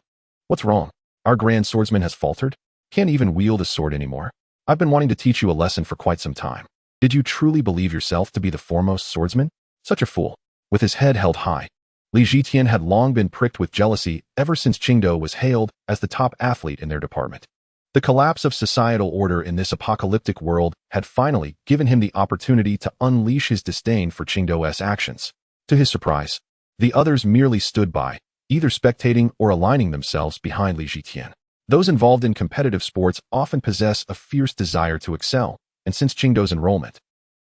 What's wrong? Our grand swordsman has faltered? Can't even wield a sword anymore? I've been wanting to teach you a lesson for quite some time. Did you truly believe yourself to be the foremost swordsman? Such a fool. With his head held high, Li Zhitian had long been pricked with jealousy ever since Qingdao was hailed as the top athlete in their department. The collapse of societal order in this apocalyptic world had finally given him the opportunity to unleash his disdain for Qingdou's actions. To his surprise, the others merely stood by, either spectating or aligning themselves behind Li Jitian. Those involved in competitive sports often possess a fierce desire to excel, and since Qingdou's enrollment,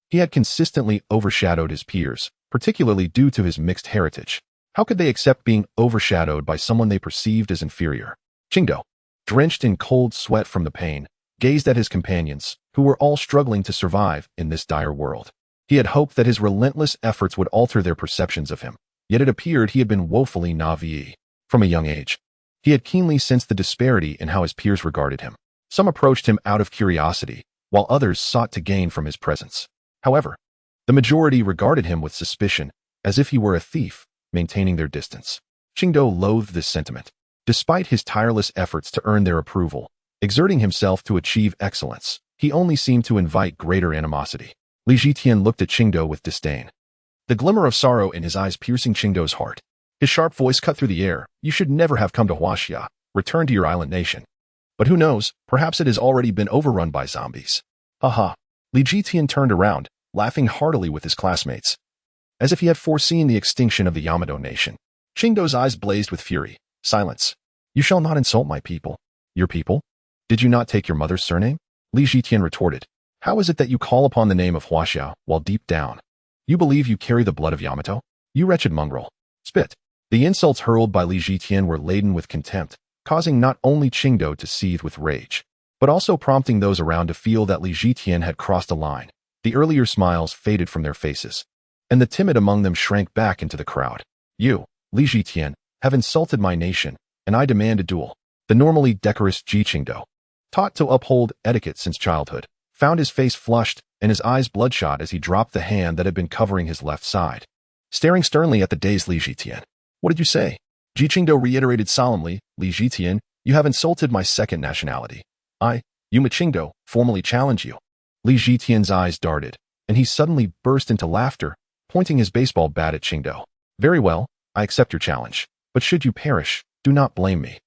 he had consistently overshadowed his peers, particularly due to his mixed heritage. How could they accept being overshadowed by someone they perceived as inferior? Qingdou, drenched in cold sweat from the pain, gazed at his companions, who were all struggling to survive in this dire world. He had hoped that his relentless efforts would alter their perceptions of him, yet it appeared he had been woefully naive. From a young age, he had keenly sensed the disparity in how his peers regarded him. Some approached him out of curiosity, while others sought to gain from his presence. However, the majority regarded him with suspicion, as if he were a thief, maintaining their distance. Qingdou loathed this sentiment. Despite his tireless efforts to earn their approval, exerting himself to achieve excellence, he only seemed to invite greater animosity. Li Jitian looked at Qingdou with disdain, the glimmer of sorrow in his eyes piercing Qingdou's heart. His sharp voice cut through the air. You should never have come to Huaxia. Return to your island nation. But who knows, perhaps it has already been overrun by zombies. Haha. Li Jitian turned around, laughing heartily with his classmates, as if he had foreseen the extinction of the Yamato nation. Qingdou's eyes blazed with fury. Silence. You shall not insult my people. Your people? Did you not take your mother's surname? Li Jitian retorted. How is it that you call upon the name of Huaxia while deep down you believe you carry the blood of Yamato? You wretched mongrel. Spit. The insults hurled by Li Jitian were laden with contempt, causing not only Qingdou to seethe with rage, but also prompting those around to feel that Li Jitian had crossed a line. The earlier smiles faded from their faces, and the timid among them shrank back into the crowd. You, Li Jitian, have insulted my nation, and I demand a duel. The normally decorous Qingdou, taught to uphold etiquette since childhood, found his face flushed and his eyes bloodshot as he dropped the hand that had been covering his left side. Staring sternly at the dazed Li Jitian. What did you say? Qingdou reiterated solemnly. Li Jitian, you have insulted my second nationality. I, Yuma Qingdou, formally challenge you. Li Jitian's eyes darted, and he suddenly burst into laughter, pointing his baseball bat at Qingdou. Very well, I accept your challenge. But should you perish, do not blame me.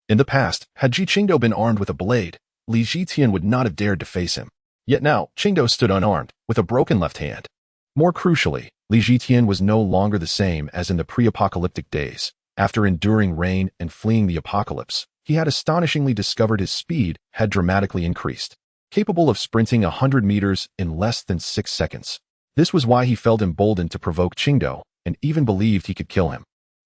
In the past, had Qingdou been armed with a blade, Li Jitian would not have dared to face him. Yet now, Qingdou stood unarmed, with a broken left hand. More crucially, Li Jitian was no longer the same as in the pre-apocalyptic days. After enduring rain and fleeing the apocalypse, he had astonishingly discovered his speed had dramatically increased, capable of sprinting 100 meters in less than 6 seconds. This was why he felt emboldened to provoke Qingdou, and even believed he could kill him.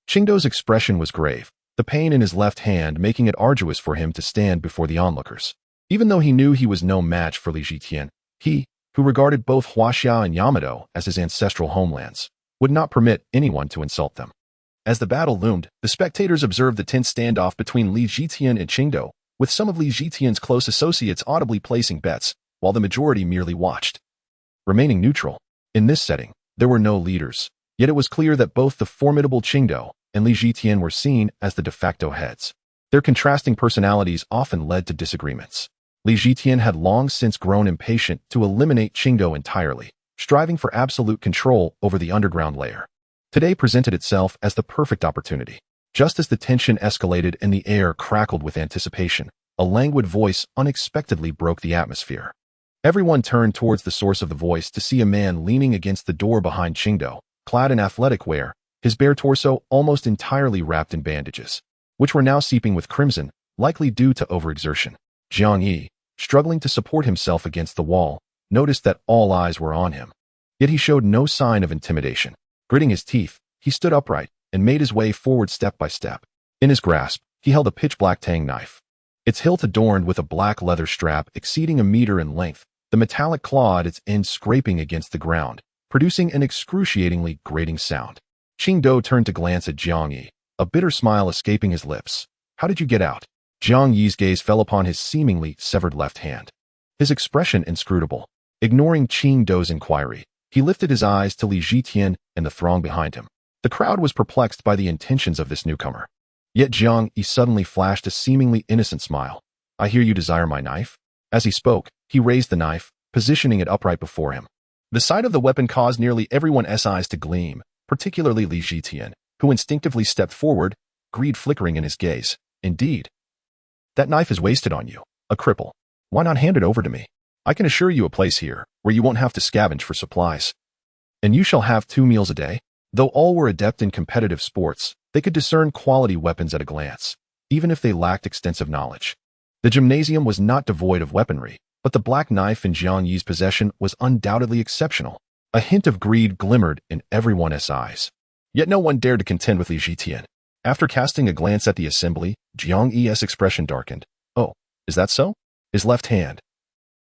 Qingdou's expression was grave, the pain in his left hand making it arduous for him to stand before the onlookers. Even though he knew he was no match for Li Jitian, he, who regarded both Huaxia and Yamato as his ancestral homelands, would not permit anyone to insult them. As the battle loomed, the spectators observed the tense standoff between Li Jitian and Qingdou, with some of Li Jitian's close associates audibly placing bets, while the majority merely watched, remaining neutral. In this setting, there were no leaders, yet it was clear that both the formidable Qingdou and Li Jitian were seen as the de facto heads. Their contrasting personalities often led to disagreements. Li Jitian had long since grown impatient to eliminate Qingdou entirely, striving for absolute control over the underground layer. Today presented itself as the perfect opportunity. Just as the tension escalated and the air crackled with anticipation, a languid voice unexpectedly broke the atmosphere. Everyone turned towards the source of the voice to see a man leaning against the door behind Qingdou, clad in athletic wear, his bare torso almost entirely wrapped in bandages, which were now seeping with crimson, likely due to overexertion. Jiang Yi, struggling to support himself against the wall, noticed that all eyes were on him. Yet he showed no sign of intimidation. Gritting his teeth, he stood upright and made his way forward step by step. In his grasp, he held a pitch-black tang knife, its hilt adorned with a black leather strap exceeding 1 meter in length, the metallic claw at its end scraping against the ground, producing an excruciatingly grating sound. Qingdou turned to glance at Jiang Yi, a bitter smile escaping his lips. How did you get out? Jiang Yi's gaze fell upon his seemingly severed left hand, his expression inscrutable. Ignoring Qingdou's inquiry, he lifted his eyes to Li Jitian and the throng behind him. The crowd was perplexed by the intentions of this newcomer. Yet Jiang Yi suddenly flashed a seemingly innocent smile. I hear you desire my knife? As he spoke, he raised the knife, positioning it upright before him. The sight of the weapon caused nearly everyone's eyes to gleam, particularly Li Jitian, who instinctively stepped forward, greed flickering in his gaze. Indeed, that knife is wasted on you. A cripple. Why not hand it over to me? I can assure you a place here, where you won't have to scavenge for supplies. And you shall have 2 meals a day. Though all were adept in competitive sports, they could discern quality weapons at a glance, even if they lacked extensive knowledge. The gymnasium was not devoid of weaponry, but the black knife in Jiang Yi's possession was undoubtedly exceptional. A hint of greed glimmered in everyone's eyes. Yet no one dared to contend with Li Jitian. After casting a glance at the assembly, Jiang Yi's expression darkened. Oh, is that so? His left hand,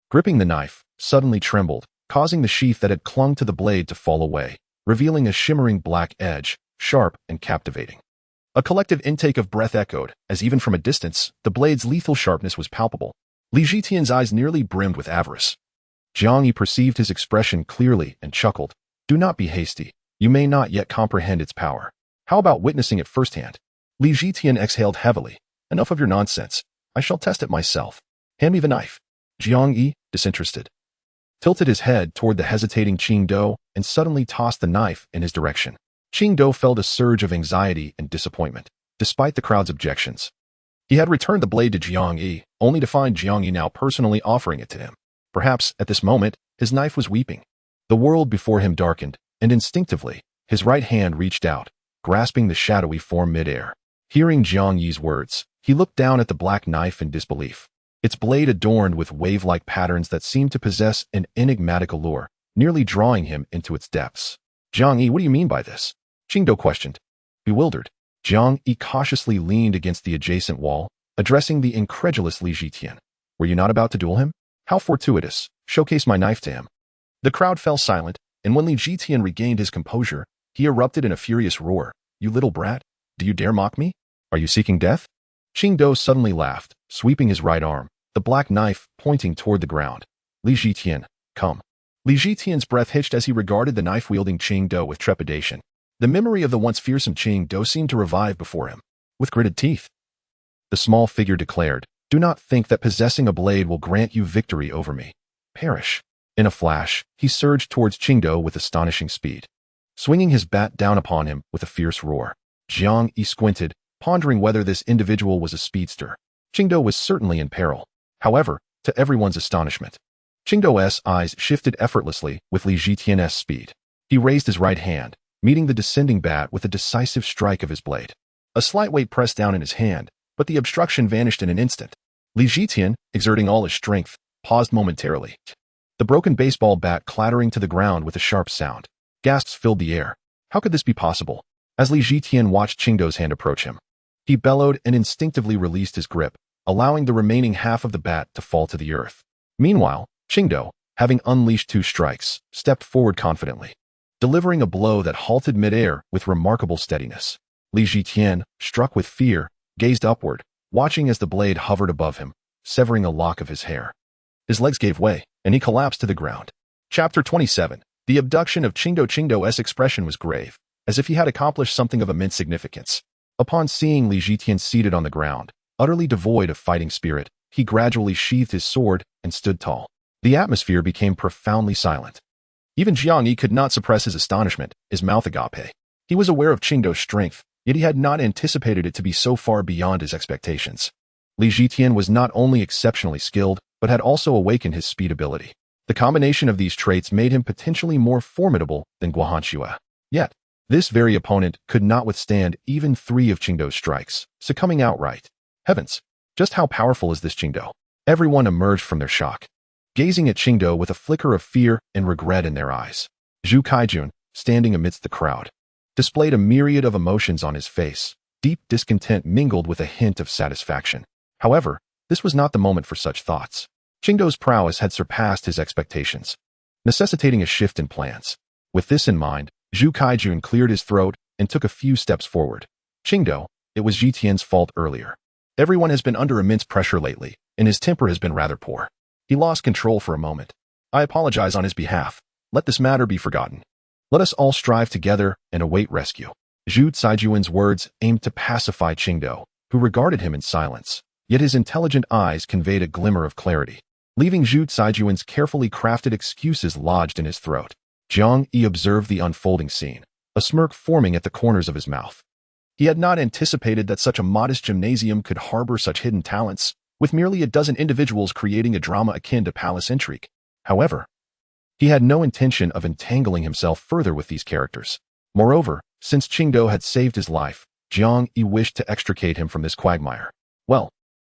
gripping the knife, suddenly trembled, causing the sheath that had clung to the blade to fall away, revealing a shimmering black edge, sharp and captivating. A collective intake of breath echoed, as even from a distance, the blade's lethal sharpness was palpable. Li Jitian's eyes nearly brimmed with avarice. Jiang Yi perceived his expression clearly and chuckled. Do not be hasty. You may not yet comprehend its power. How about witnessing it firsthand? Li Jitian exhaled heavily. Enough of your nonsense. I shall test it myself. Hand me the knife. Jiang Yi, disinterested, tilted his head toward the hesitating Qingdao and suddenly tossed the knife in his direction. Qingdao felt a surge of anxiety and disappointment, despite the crowd's objections. He had returned the blade to Jiang Yi, only to find Jiang Yi now personally offering it to him. Perhaps, at this moment, his knife was weeping. The world before him darkened, and instinctively, his right hand reached out, grasping the shadowy form midair. Hearing Jiang Yi's words, he looked down at the black knife in disbelief. Its blade adorned with wave-like patterns that seemed to possess an enigmatic allure, nearly drawing him into its depths. Jiang Yi, what do you mean by this? Qingdao questioned. Bewildered, Jiang Yi cautiously leaned against the adjacent wall, addressing the incredulous Li Jitian. Were you not about to duel him? How fortuitous. Showcase my knife to him. The crowd fell silent, and when Li Jitian regained his composure, he erupted in a furious roar. You little brat, do you dare mock me? Are you seeking death? Qingdao suddenly laughed, sweeping his right arm, the black knife pointing toward the ground. Li Jitian, come. Li Jitian's breath hitched as he regarded the knife-wielding Qingdao with trepidation. The memory of the once fearsome Qingdao seemed to revive before him. With gritted teeth, the small figure declared, do not think that possessing a blade will grant you victory over me. Perish. In a flash, he surged towards Qingdao with astonishing speed, swinging his bat down upon him with a fierce roar. Jiang Yi squinted, pondering whether this individual was a speedster. Qingdao was certainly in peril. However, to everyone's astonishment, Qingdao's eyes shifted effortlessly with Li Jitian's speed. He raised his right hand, meeting the descending bat with a decisive strike of his blade. A slight weight pressed down in his hand, but the obstruction vanished in an instant. Li Jitian, exerting all his strength, paused momentarily. The broken baseball bat clattering to the ground with a sharp sound. Gasps filled the air. How could this be possible? As Li Jitian watched Qingdao's hand approach him, he bellowed and instinctively released his grip, allowing the remaining half of the bat to fall to the earth. Meanwhile, Qingdao, having unleashed 2 strikes, stepped forward confidently, delivering a blow that halted midair with remarkable steadiness. Li Jitian, struck with fear, gazed upward, watching as the blade hovered above him, severing a lock of his hair. His legs gave way, and he collapsed to the ground. Chapter 27. The abduction of Qingdao. Qingdao's expression was grave, as if he had accomplished something of immense significance. Upon seeing Li Jitian seated on the ground, utterly devoid of fighting spirit, he gradually sheathed his sword and stood tall. The atmosphere became profoundly silent. Even Jiang Yi could not suppress his astonishment, his mouth agape. He was aware of Qingdao's strength, yet he had not anticipated it to be so far beyond his expectations. Li Jitian was not only exceptionally skilled, but had also awakened his speed ability. The combination of these traits made him potentially more formidable than Guohanxue. Yet, this very opponent could not withstand even 3 of Qingdao's strikes, succumbing outright. Heavens! Just how powerful is this Qingdao? Everyone emerged from their shock, gazing at Qingdao with a flicker of fear and regret in their eyes. Zhu Kaijun, standing amidst the crowd, displayed a myriad of emotions on his face. Deep discontent mingled with a hint of satisfaction. However, this was not the moment for such thoughts. Qingdao's prowess had surpassed his expectations, necessitating a shift in plans. With this in mind, Zhu Kaijun cleared his throat and took a few steps forward. Qingdao, it was Jitian's fault earlier. Everyone has been under immense pressure lately, and his temper has been rather poor. He lost control for a moment. I apologize on his behalf. Let this matter be forgotten. Let us all strive together and await rescue. Zhu Caijuan's words aimed to pacify Qingdao, who regarded him in silence, yet his intelligent eyes conveyed a glimmer of clarity, leaving Zhu Caijuan's carefully crafted excuses lodged in his throat. Jiang Yi observed the unfolding scene, a smirk forming at the corners of his mouth. He had not anticipated that such a modest gymnasium could harbor such hidden talents, with merely a dozen individuals creating a drama akin to palace intrigue. However, he had no intention of entangling himself further with these characters. Moreover, since Qingdao had saved his life, Jiang Yi wished to extricate him from this quagmire. "Well,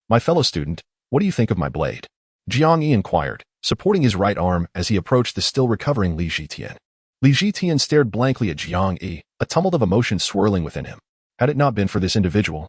my fellow student, what do you think of my blade?" Jiang Yi inquired, supporting his right arm as he approached the still recovering Li Zhitian. Li Zhitian stared blankly at Jiang Yi, a tumult of emotion swirling within him. Had it not been for this individual,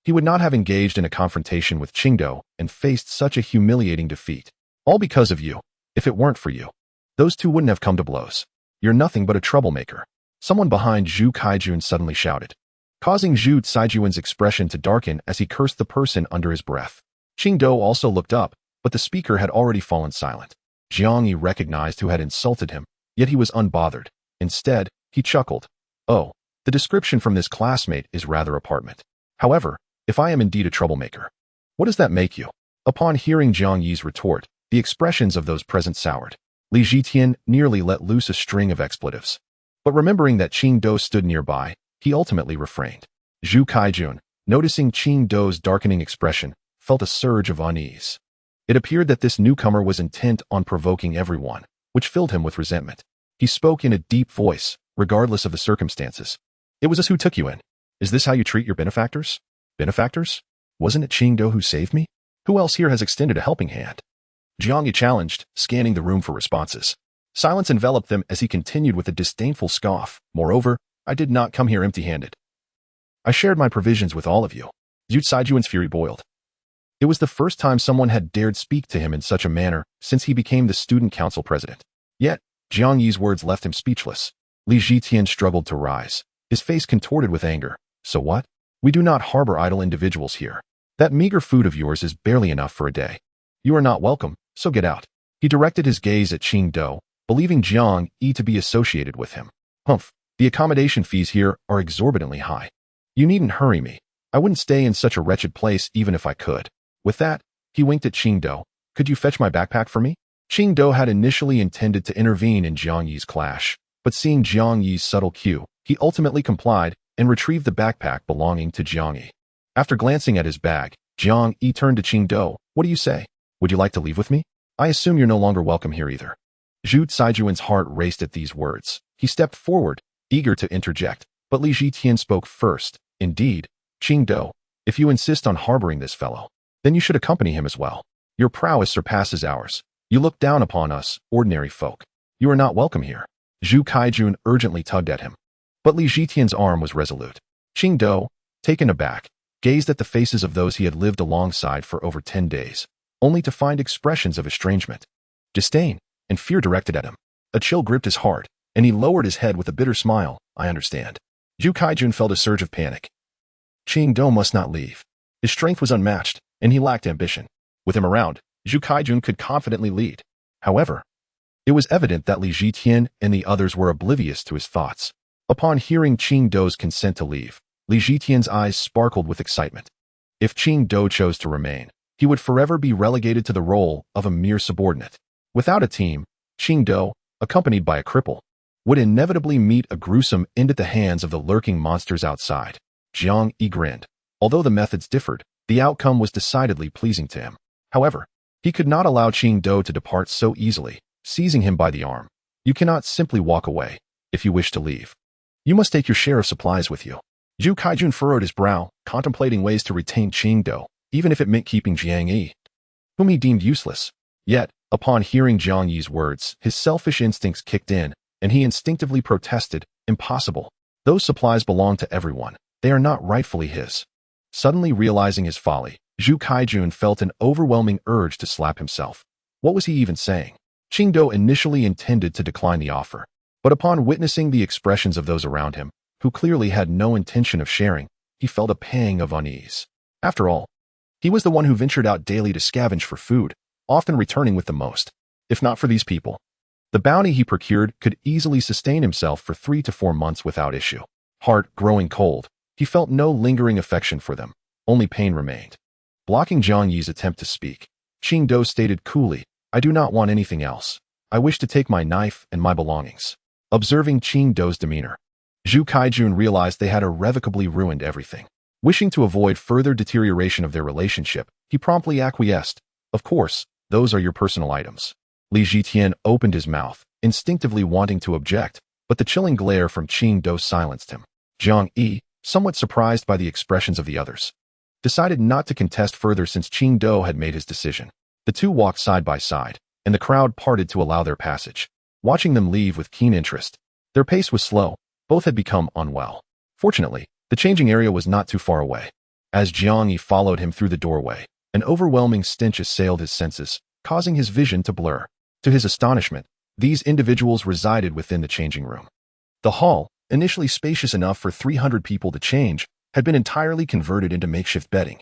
he would not have engaged in a confrontation with Qingdao and faced such a humiliating defeat. All because of you. If it weren't for you, those two wouldn't have come to blows. You're nothing but a troublemaker. Someone behind Zhu Kaijun suddenly shouted, causing Zhu Caijuan's expression to darken as he cursed the person under his breath. Qingdao also looked up, but the speaker had already fallen silent. Jiang Yi recognized who had insulted him, yet he was unbothered. Instead, he chuckled. "Oh, the description from this classmate is rather apartment. However, if I am indeed a troublemaker, what does that make you?" Upon hearing Jiang Yi's retort, the expressions of those present soured. Li Zhitian nearly let loose a string of expletives. But remembering that Qingdao stood nearby, he ultimately refrained. Zhu Kaijun, noticing Qingdao's darkening expression, felt a surge of unease. It appeared that this newcomer was intent on provoking everyone, which filled him with resentment. He spoke in a deep voice, regardless of the circumstances. "It was us who took you in. Is this how you treat your benefactors?" "Benefactors? Wasn't it Qingdao who saved me? Who else here has extended a helping hand?" Jiang Yi challenged, scanning the room for responses. Silence enveloped them as he continued with a disdainful scoff. "Moreover, I did not come here empty-handed. I shared my provisions with all of you." Zhu Caijuan's fury boiled. It was the first time someone had dared speak to him in such a manner since he became the student council president. Yet, Jiang Yi's words left him speechless. Li Zhitian struggled to rise, his face contorted with anger. "So what? We do not harbor idle individuals here. That meager food of yours is barely enough for a day. You are not welcome, so get out." He directed his gaze at Qingdao, believing Jiang Yi to be associated with him. "Humph, the accommodation fees here are exorbitantly high. You needn't hurry me. I wouldn't stay in such a wretched place even if I could." With that, he winked at Qingdao. "Could you fetch my backpack for me?" Qingdao had initially intended to intervene in Jiang Yi's clash, but seeing Jiang Yi's subtle cue, he ultimately complied and retrieved the backpack belonging to Jiang Yi. After glancing at his bag, Jiang Yi turned to Qingdao. "What do you say? Would you like to leave with me? I assume you're no longer welcome here either." Zhu Caijuan's heart raced at these words. He stepped forward, eager to interject, but Li Zhitian spoke first. "Indeed, Qingdao, if you insist on harboring this fellow, then you should accompany him as well. Your prowess surpasses ours. You look down upon us, ordinary folk. You are not welcome here." Zhu Kaijun urgently tugged at him. But Li Zhitian's arm was resolute. Qingdao, taken aback, gazed at the faces of those he had lived alongside for over 10 days, only to find expressions of estrangement, disdain, and fear directed at him. A chill gripped his heart, and he lowered his head with a bitter smile. "I understand." Zhu Kaijun felt a surge of panic. Qingdao must not leave. His strength was unmatched, and he lacked ambition. With him around, Zhu Kaijun could confidently lead. However, it was evident that Li Zhitian and the others were oblivious to his thoughts. Upon hearing Qingdao's consent to leave, Li Zhitian's eyes sparkled with excitement. If Qingdao chose to remain, he would forever be relegated to the role of a mere subordinate. Without a team, Qingdao, accompanied by a cripple, would inevitably meet a gruesome end at the hands of the lurking monsters outside. Jiang Yi grinned. Although the methods differed, the outcome was decidedly pleasing to him. However, he could not allow Qingdao to depart so easily, seizing him by the arm. "You cannot simply walk away. If you wish to leave, you must take your share of supplies with you." Zhu Kaijun furrowed his brow, contemplating ways to retain Qingdao, even if it meant keeping Jiang Yi, whom he deemed useless. Yet, upon hearing Jiang Yi's words, his selfish instincts kicked in, and he instinctively protested. "Impossible. Those supplies belong to everyone. They are not rightfully his." Suddenly realizing his folly, Zhu Kaijun felt an overwhelming urge to slap himself. What was he even saying? Qingdao initially intended to decline the offer, but upon witnessing the expressions of those around him, who clearly had no intention of sharing, he felt a pang of unease. After all, he was the one who ventured out daily to scavenge for food, often returning with the most. If not for these people, the bounty he procured could easily sustain himself for 3 to 4 months without issue. Heart growing cold, he felt no lingering affection for them, only pain remained. Blocking Jiang Yi's attempt to speak, Qingdao stated coolly, "I do not want anything else. I wish to take my knife and my belongings." Observing Qingdao's demeanor, Zhu Kaijun realized they had irrevocably ruined everything. Wishing to avoid further deterioration of their relationship, he promptly acquiesced. Of course, those are your personal items. Li Jitian opened his mouth, instinctively wanting to object, but the chilling glare from Qing Do silenced him. Jiang Yi, somewhat surprised by the expressions of the others, decided not to contest further since Qing Do had made his decision. The two walked side by side, and the crowd parted to allow their passage, watching them leave with keen interest. Their pace was slow, both had become unwell. Fortunately, the changing area was not too far away. As Jiang Yi followed him through the doorway, an overwhelming stench assailed his senses, causing his vision to blur. To his astonishment, these individuals resided within the changing room. The hall, initially spacious enough for 300 people to change, had been entirely converted into makeshift bedding,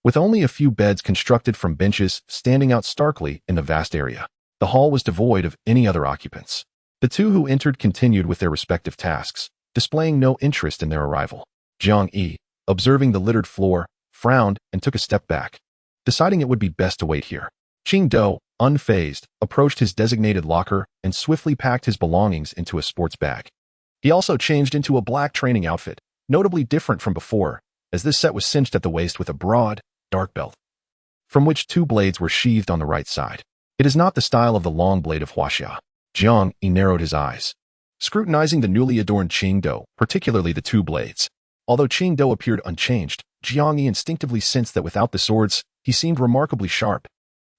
with only a few beds constructed from benches standing out starkly in the vast area. The hall was devoid of any other occupants. The two who entered continued with their respective tasks, displaying no interest in their arrival. Jiang Yi, observing the littered floor, frowned and took a step back, deciding it would be best to wait here. Qing Do, unfazed, approached his designated locker and swiftly packed his belongings into a sports bag. He also changed into a black training outfit, notably different from before, as this set was cinched at the waist with a broad, dark belt, from which 2 blades were sheathed on the right side. It is not the style of the long blade of Huaxia. Jiang Yi narrowed his eyes, scrutinizing the newly adorned Qing Do, particularly the 2 blades. Although Qing Do appeared unchanged, Jiang Yi instinctively sensed that without the swords, he seemed remarkably sharp.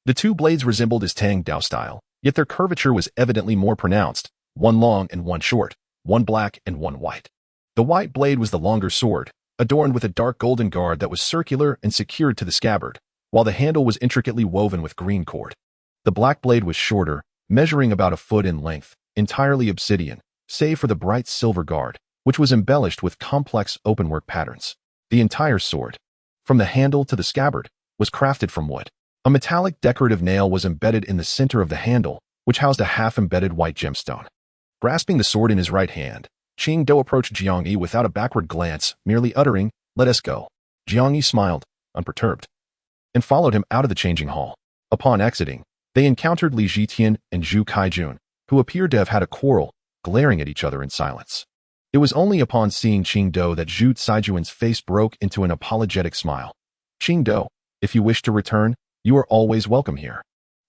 The 2 blades resembled his Tang Dao style, yet their curvature was evidently more pronounced, one long and one short, one black and one white. The white blade was the longer sword, adorned with a dark golden guard that was circular and secured to the scabbard, while the handle was intricately woven with green cord. The black blade was shorter, measuring about a foot in length, entirely obsidian, save for the bright silver guard, which was embellished with complex openwork patterns. The entire sword, from the handle to the scabbard, was crafted from wood. A metallic decorative nail was embedded in the center of the handle, which housed a half-embedded white gemstone. Grasping the sword in his right hand, Qing Do approached Jiang Yi without a backward glance, merely uttering, "Let us go." Jiang Yi smiled, unperturbed, and followed him out of the changing hall. Upon exiting, they encountered Li Jitian and Zhu Kaijun, who appeared to have had a quarrel, glaring at each other in silence. It was only upon seeing Qing Do that Zhu Caijuan's face broke into an apologetic smile. "Qing Do, if you wish to return, you are always welcome here."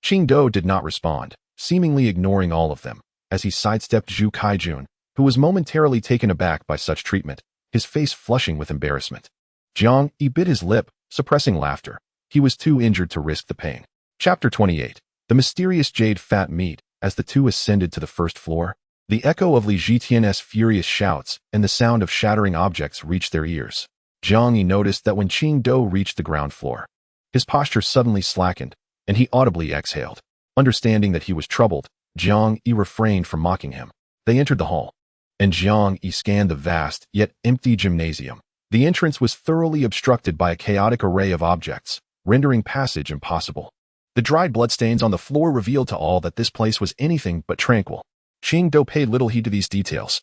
Qing Do did not respond, seemingly ignoring all of them, as he sidestepped Zhu Kaijun, who was momentarily taken aback by such treatment, his face flushing with embarrassment. Jiang Yi bit his lip, suppressing laughter. He was too injured to risk the pain. Chapter 28. The mysterious jade fat meat. As the two ascended to the first floor, the echo of Li Jitian's furious shouts and the sound of shattering objects reached their ears. Jiang Yi noticed that when Qing Do reached the ground floor, his posture suddenly slackened, and he audibly exhaled. Understanding that he was troubled, Jiang Yi refrained from mocking him. They entered the hall, and Jiang Yi scanned the vast, yet empty gymnasium. The entrance was thoroughly obstructed by a chaotic array of objects, rendering passage impossible. The dried bloodstains on the floor revealed to all that this place was anything but tranquil. Qing Do paid little heed to these details,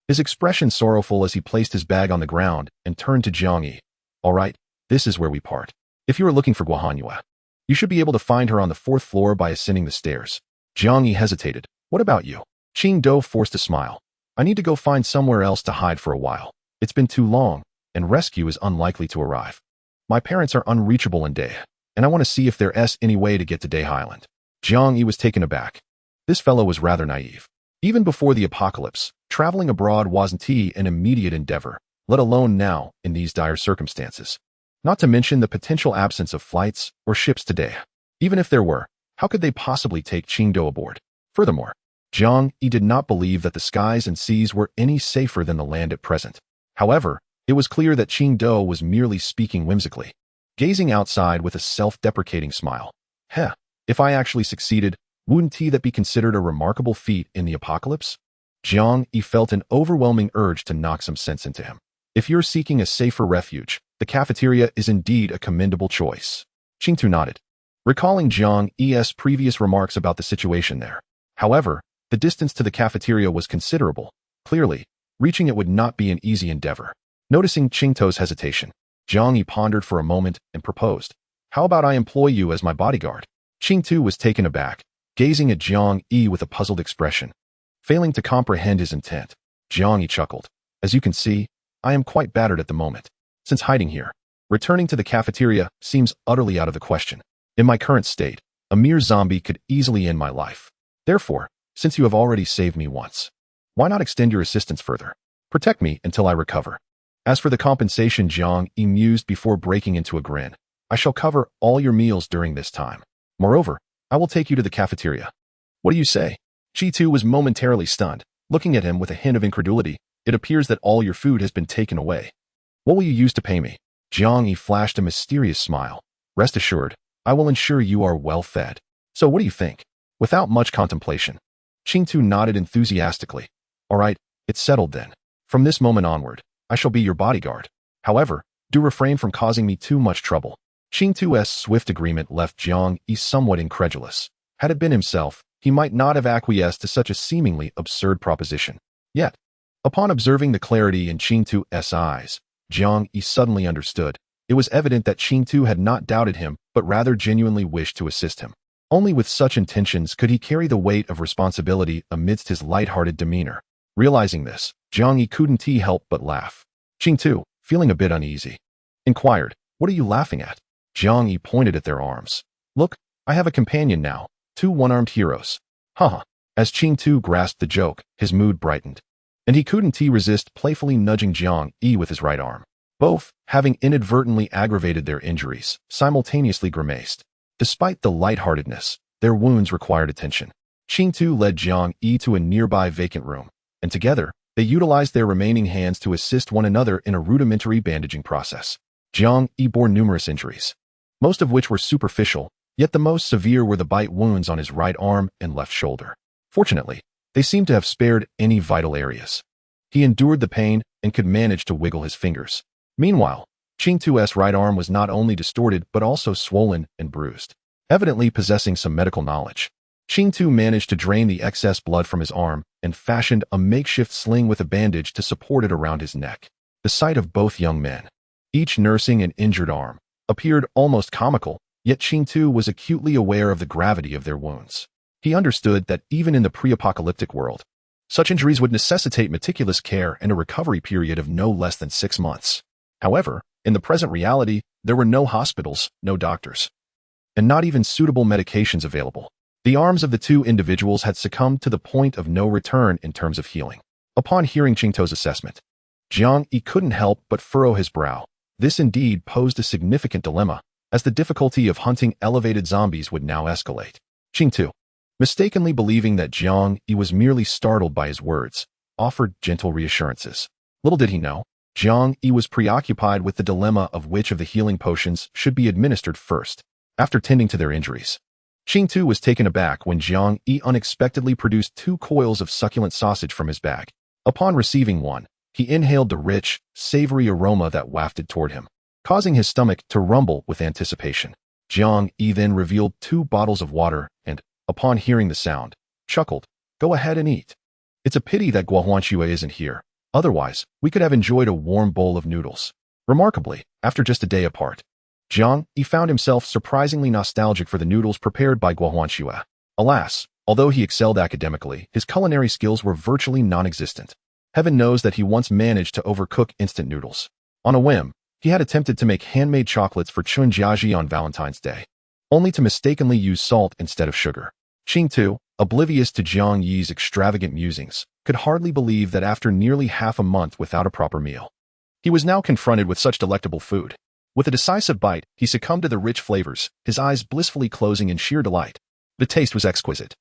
his expression sorrowful as he placed his bag on the ground and turned to Jiang Yi. "All right, this is where we part. If you are looking for Guohanyue, you should be able to find her on the 4th floor by ascending the stairs." Jiang Yi hesitated. "What about you?" Qing Do forced a smile. "I need to go find somewhere else to hide for a while. It's been too long, and rescue is unlikely to arrive. My parents are unreachable in Day, and I want to see if there's any way to get to Day Island." Jiang Yi was taken aback. This fellow was rather naive. Even before the apocalypse, traveling abroad wasn't an immediate endeavor, let alone now, in these dire circumstances. Not to mention the potential absence of flights or ships today. Even if there were, how could they possibly take Qing Do aboard? Furthermore, Jiang Yi did not believe that the skies and seas were any safer than the land at present. However, it was clear that Qing Do was merely speaking whimsically, gazing outside with a self-deprecating smile. If I actually succeeded, wouldn't that be considered a remarkable feat in the apocalypse? Jiang Yi felt an overwhelming urge to knock some sense into him. If you're seeking a safer refuge, the cafeteria is indeed a commendable choice. Qing Tu nodded, recalling Jiang Yi's previous remarks about the situation there. However, the distance to the cafeteria was considerable. Clearly, reaching it would not be an easy endeavor. Noticing Qing To's hesitation, Jiang Yi pondered for a moment and proposed, "How about I employ you as my bodyguard?" Qing Tu was taken aback, gazing at Jiang Yi with a puzzled expression. Failing to comprehend his intent, Jiang Yi chuckled. "As you can see, I am quite battered at the moment. since hiding here, returning to the cafeteria seems utterly out of the question. In my current state, a mere zombie could easily end my life. Therefore, since you have already saved me once, why not extend your assistance further? Protect me until I recover. As for the compensation, Jiang Yi mused before breaking into a grin. I shall cover all your meals during this time. Moreover, I will take you to the cafeteria. What do you say? Chi-Tu was momentarily stunned, looking at him with a hint of incredulity. It appears that all your food has been taken away. What will you use to pay me? Jiang Yi flashed a mysterious smile. Rest assured, I will ensure you are well fed. So what do you think? Without much contemplation, Chi-Tu nodded enthusiastically. All right, it's settled then. From this moment onward, I shall be your bodyguard. However, do refrain from causing me too much trouble. Chi-Tu's swift agreement left Jiang Yi somewhat incredulous. Had it been himself, he might not have acquiesced to such a seemingly absurd proposition. Yet, upon observing the clarity in Chi-Tu's eyes, Jiang Yi suddenly understood. It was evident that Chi-Tu had not doubted him, but rather genuinely wished to assist him. Only with such intentions could he carry the weight of responsibility amidst his light-hearted demeanor. Realizing this, Jiang Yi couldn't help but laugh. Chi-Tu, feeling a bit uneasy, inquired, "What are you laughing at?" Jiang Yi pointed at their arms. "Look, I have a companion now, 2 one-armed heroes." Haha. As Chi-Tu grasped the joke, his mood brightened, and he couldn't resist playfully nudging Jiang Yi with his right arm. Both, having inadvertently aggravated their injuries, simultaneously grimaced. Despite the lightheartedness, their wounds required attention. Chi-Tu led Jiang Yi to a nearby vacant room, and together, they utilized their remaining hands to assist one another in a rudimentary bandaging process. Jiang Yi bore numerous injuries, most of which were superficial, yet the most severe were the bite wounds on his right arm and left shoulder. Fortunately, they seemed to have spared any vital areas. He endured the pain and could manage to wiggle his fingers. Meanwhile, Chi-Tu's right arm was not only distorted but also swollen and bruised. Evidently possessing some medical knowledge, Chi-Tu managed to drain the excess blood from his arm and fashioned a makeshift sling with a bandage to support it around his neck. The sight of both young men, each nursing an injured arm, appeared almost comical, yet Chi-Tu was acutely aware of the gravity of their wounds. He understood that even in the pre-apocalyptic world, such injuries would necessitate meticulous care and a recovery period of no less than 6 months. However, in the present reality, there were no hospitals, no doctors, and not even suitable medications available. The arms of the 2 individuals had succumbed to the point of no return in terms of healing. Upon hearing Chi-Tu's assessment, Jiang Yi couldn't help but furrow his brow. This indeed posed a significant dilemma, as the difficulty of hunting elevated zombies would now escalate. Chi-Tu, mistakenly believing that Jiang Yi was merely startled by his words, offered gentle reassurances. Little did he know, Jiang Yi was preoccupied with the dilemma of which of the healing potions should be administered first. After tending to their injuries, Chi-Tu was taken aback when Jiang Yi unexpectedly produced 2 coils of succulent sausage from his bag. Upon receiving one, he inhaled the rich, savory aroma that wafted toward him, causing his stomach to rumble with anticipation. Jiang Yi then revealed 2 bottles of water and, upon hearing the sound, chuckled, "Go ahead and eat. It's a pity that Guohuanxue isn't here. Otherwise, we could have enjoyed a warm bowl of noodles." Remarkably, after just a day apart, Jiang Yi found himself surprisingly nostalgic for the noodles prepared by Guohuanxue. Alas, although he excelled academically, his culinary skills were virtually non-existent. Heaven knows that he once managed to overcook instant noodles. On a whim, he had attempted to make handmade chocolates for Chunjiaji on Valentine's Day, only to mistakenly use salt instead of sugar. Chi-Tu, oblivious to Jiang Yi's extravagant musings, could hardly believe that after nearly half a month without a proper meal, he was now confronted with such delectable food. With a decisive bite, he succumbed to the rich flavors, his eyes blissfully closing in sheer delight. The taste was exquisite.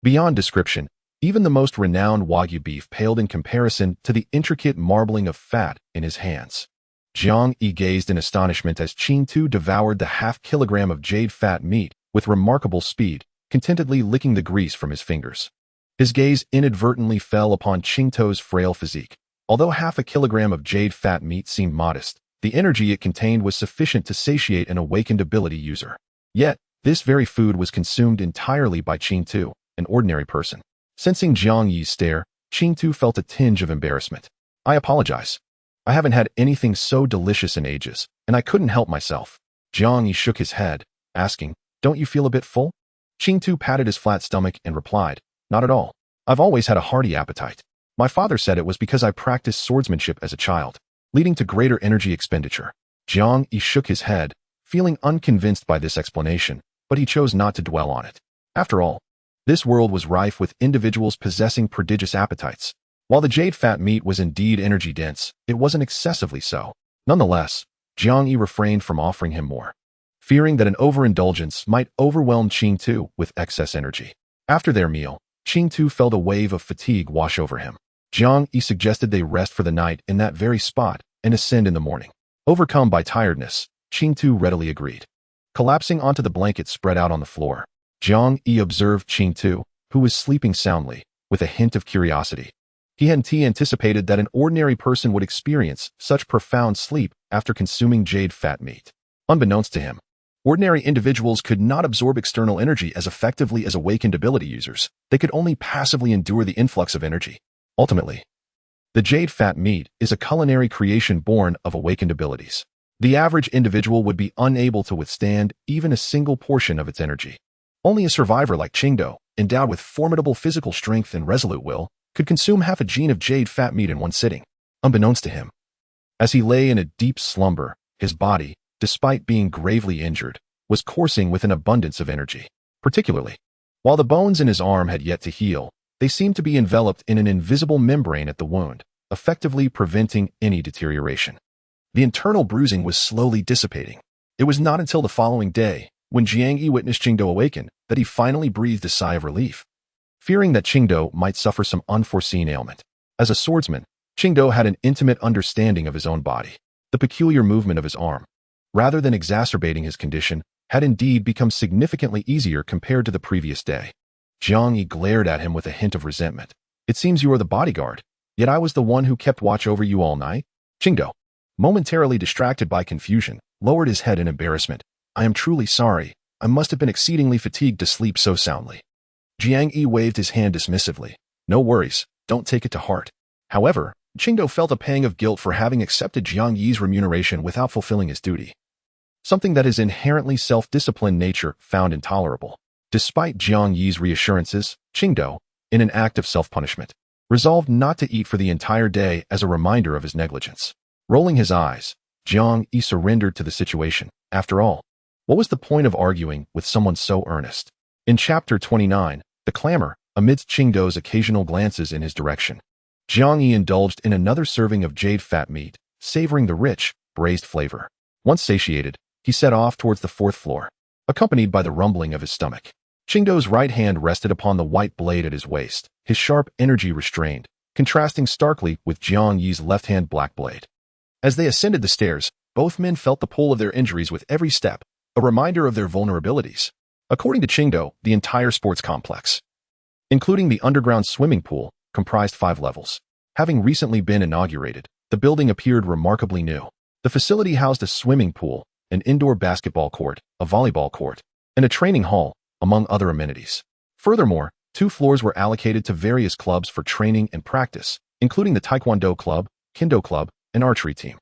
Beyond description, even the most renowned Wagyu beef paled in comparison to the intricate marbling of fat in his hands. Jiang Yi gazed in astonishment as Chi-Tu devoured the half-kilogram of jade fat meat with remarkable speed, contentedly licking the grease from his fingers. His gaze inadvertently fell upon Chi-Tu's frail physique. Although half a kilogram of jade fat meat seemed modest, the energy it contained was sufficient to satiate an awakened ability user. Yet, this very food was consumed entirely by Chi-Tu, an ordinary person. Sensing Jiang Yi's stare, Chi-Tu felt a tinge of embarrassment. "I apologize. I haven't had anything so delicious in ages, and I couldn't help myself." Jiang Yi shook his head, asking, "Don't you feel a bit full?" Chi-Tu patted his flat stomach and replied, "Not at all. I've always had a hearty appetite. My father said it was because I practiced swordsmanship as a child." leading to greater energy expenditure. Jiang Yi shook his head, feeling unconvinced by this explanation, but he chose not to dwell on it. After all, this world was rife with individuals possessing prodigious appetites. While the jade fat meat was indeed energy-dense, it wasn't excessively so. Nonetheless, Jiang Yi refrained from offering him more, fearing that an overindulgence might overwhelm Qing Tu with excess energy. After their meal, Qing Tu felt a wave of fatigue wash over him. Jiang Yi suggested they rest for the night in that very spot and ascend in the morning. Overcome by tiredness, Qing Tu readily agreed. Collapsing onto the blanket spread out on the floor, Jiang Yi observed Qing Tu, who was sleeping soundly, with a hint of curiosity. He hadn't anticipated that an ordinary person would experience such profound sleep after consuming jade fat meat. Unbeknownst to him, ordinary individuals could not absorb external energy as effectively as awakened ability users. They could only passively endure the influx of energy. Ultimately, the jade fat meat is a culinary creation born of awakened abilities. The average individual would be unable to withstand even a single portion of its energy. Only a survivor like Qingdou, endowed with formidable physical strength and resolute will, could consume half a gene of jade fat meat in one sitting. Unbeknownst to him, as he lay in a deep slumber, his body, despite being gravely injured, was coursing with an abundance of energy. Particularly, while the bones in his arm had yet to heal, they seemed to be enveloped in an invisible membrane at the wound, effectively preventing any deterioration. The internal bruising was slowly dissipating. It was not until the following day, when Jiang Yi witnessed Qingdou awaken, that he finally breathed a sigh of relief, fearing that Qingdou might suffer some unforeseen ailment. As a swordsman, Qingdou had an intimate understanding of his own body. The peculiar movement of his arm, rather than exacerbating his condition, had indeed become significantly easier compared to the previous day. Jiang Yi glared at him with a hint of resentment. "It seems you are the bodyguard, yet I was the one who kept watch over you all night?" Qingdou, momentarily distracted by confusion, lowered his head in embarrassment. "I am truly sorry. I must have been exceedingly fatigued to sleep so soundly." Jiang Yi waved his hand dismissively. "No worries, don't take it to heart." However, Qingdou felt a pang of guilt for having accepted Jiang Yi's remuneration without fulfilling his duty, something that his inherently self-disciplined nature found intolerable. Despite Jiang Yi's reassurances, Qingdou, in an act of self-punishment, resolved not to eat for the entire day as a reminder of his negligence. Rolling his eyes, Jiang Yi surrendered to the situation. After all, what was the point of arguing with someone so earnest? In Chapter 29, the clamor, amidst Qingdou's occasional glances in his direction, Jiang Yi indulged in another serving of jade fat meat, savoring the rich, braised flavor. Once satiated, he set off towards the fourth floor, accompanied by the rumbling of his stomach. Qingdou's right hand rested upon the white blade at his waist, his sharp energy restrained, contrasting starkly with Jiang Yi's left-hand black blade. As they ascended the stairs, both men felt the pull of their injuries with every step, a reminder of their vulnerabilities. According to Qingdou, the entire sports complex, including the underground swimming pool, comprised 5 levels. Having recently been inaugurated, the building appeared remarkably new. The facility housed a swimming pool, an indoor basketball court, a volleyball court, and a training hall, among other amenities. Furthermore, 2 floors were allocated to various clubs for training and practice, including the Taekwondo Club, Kendo Club, and archery team.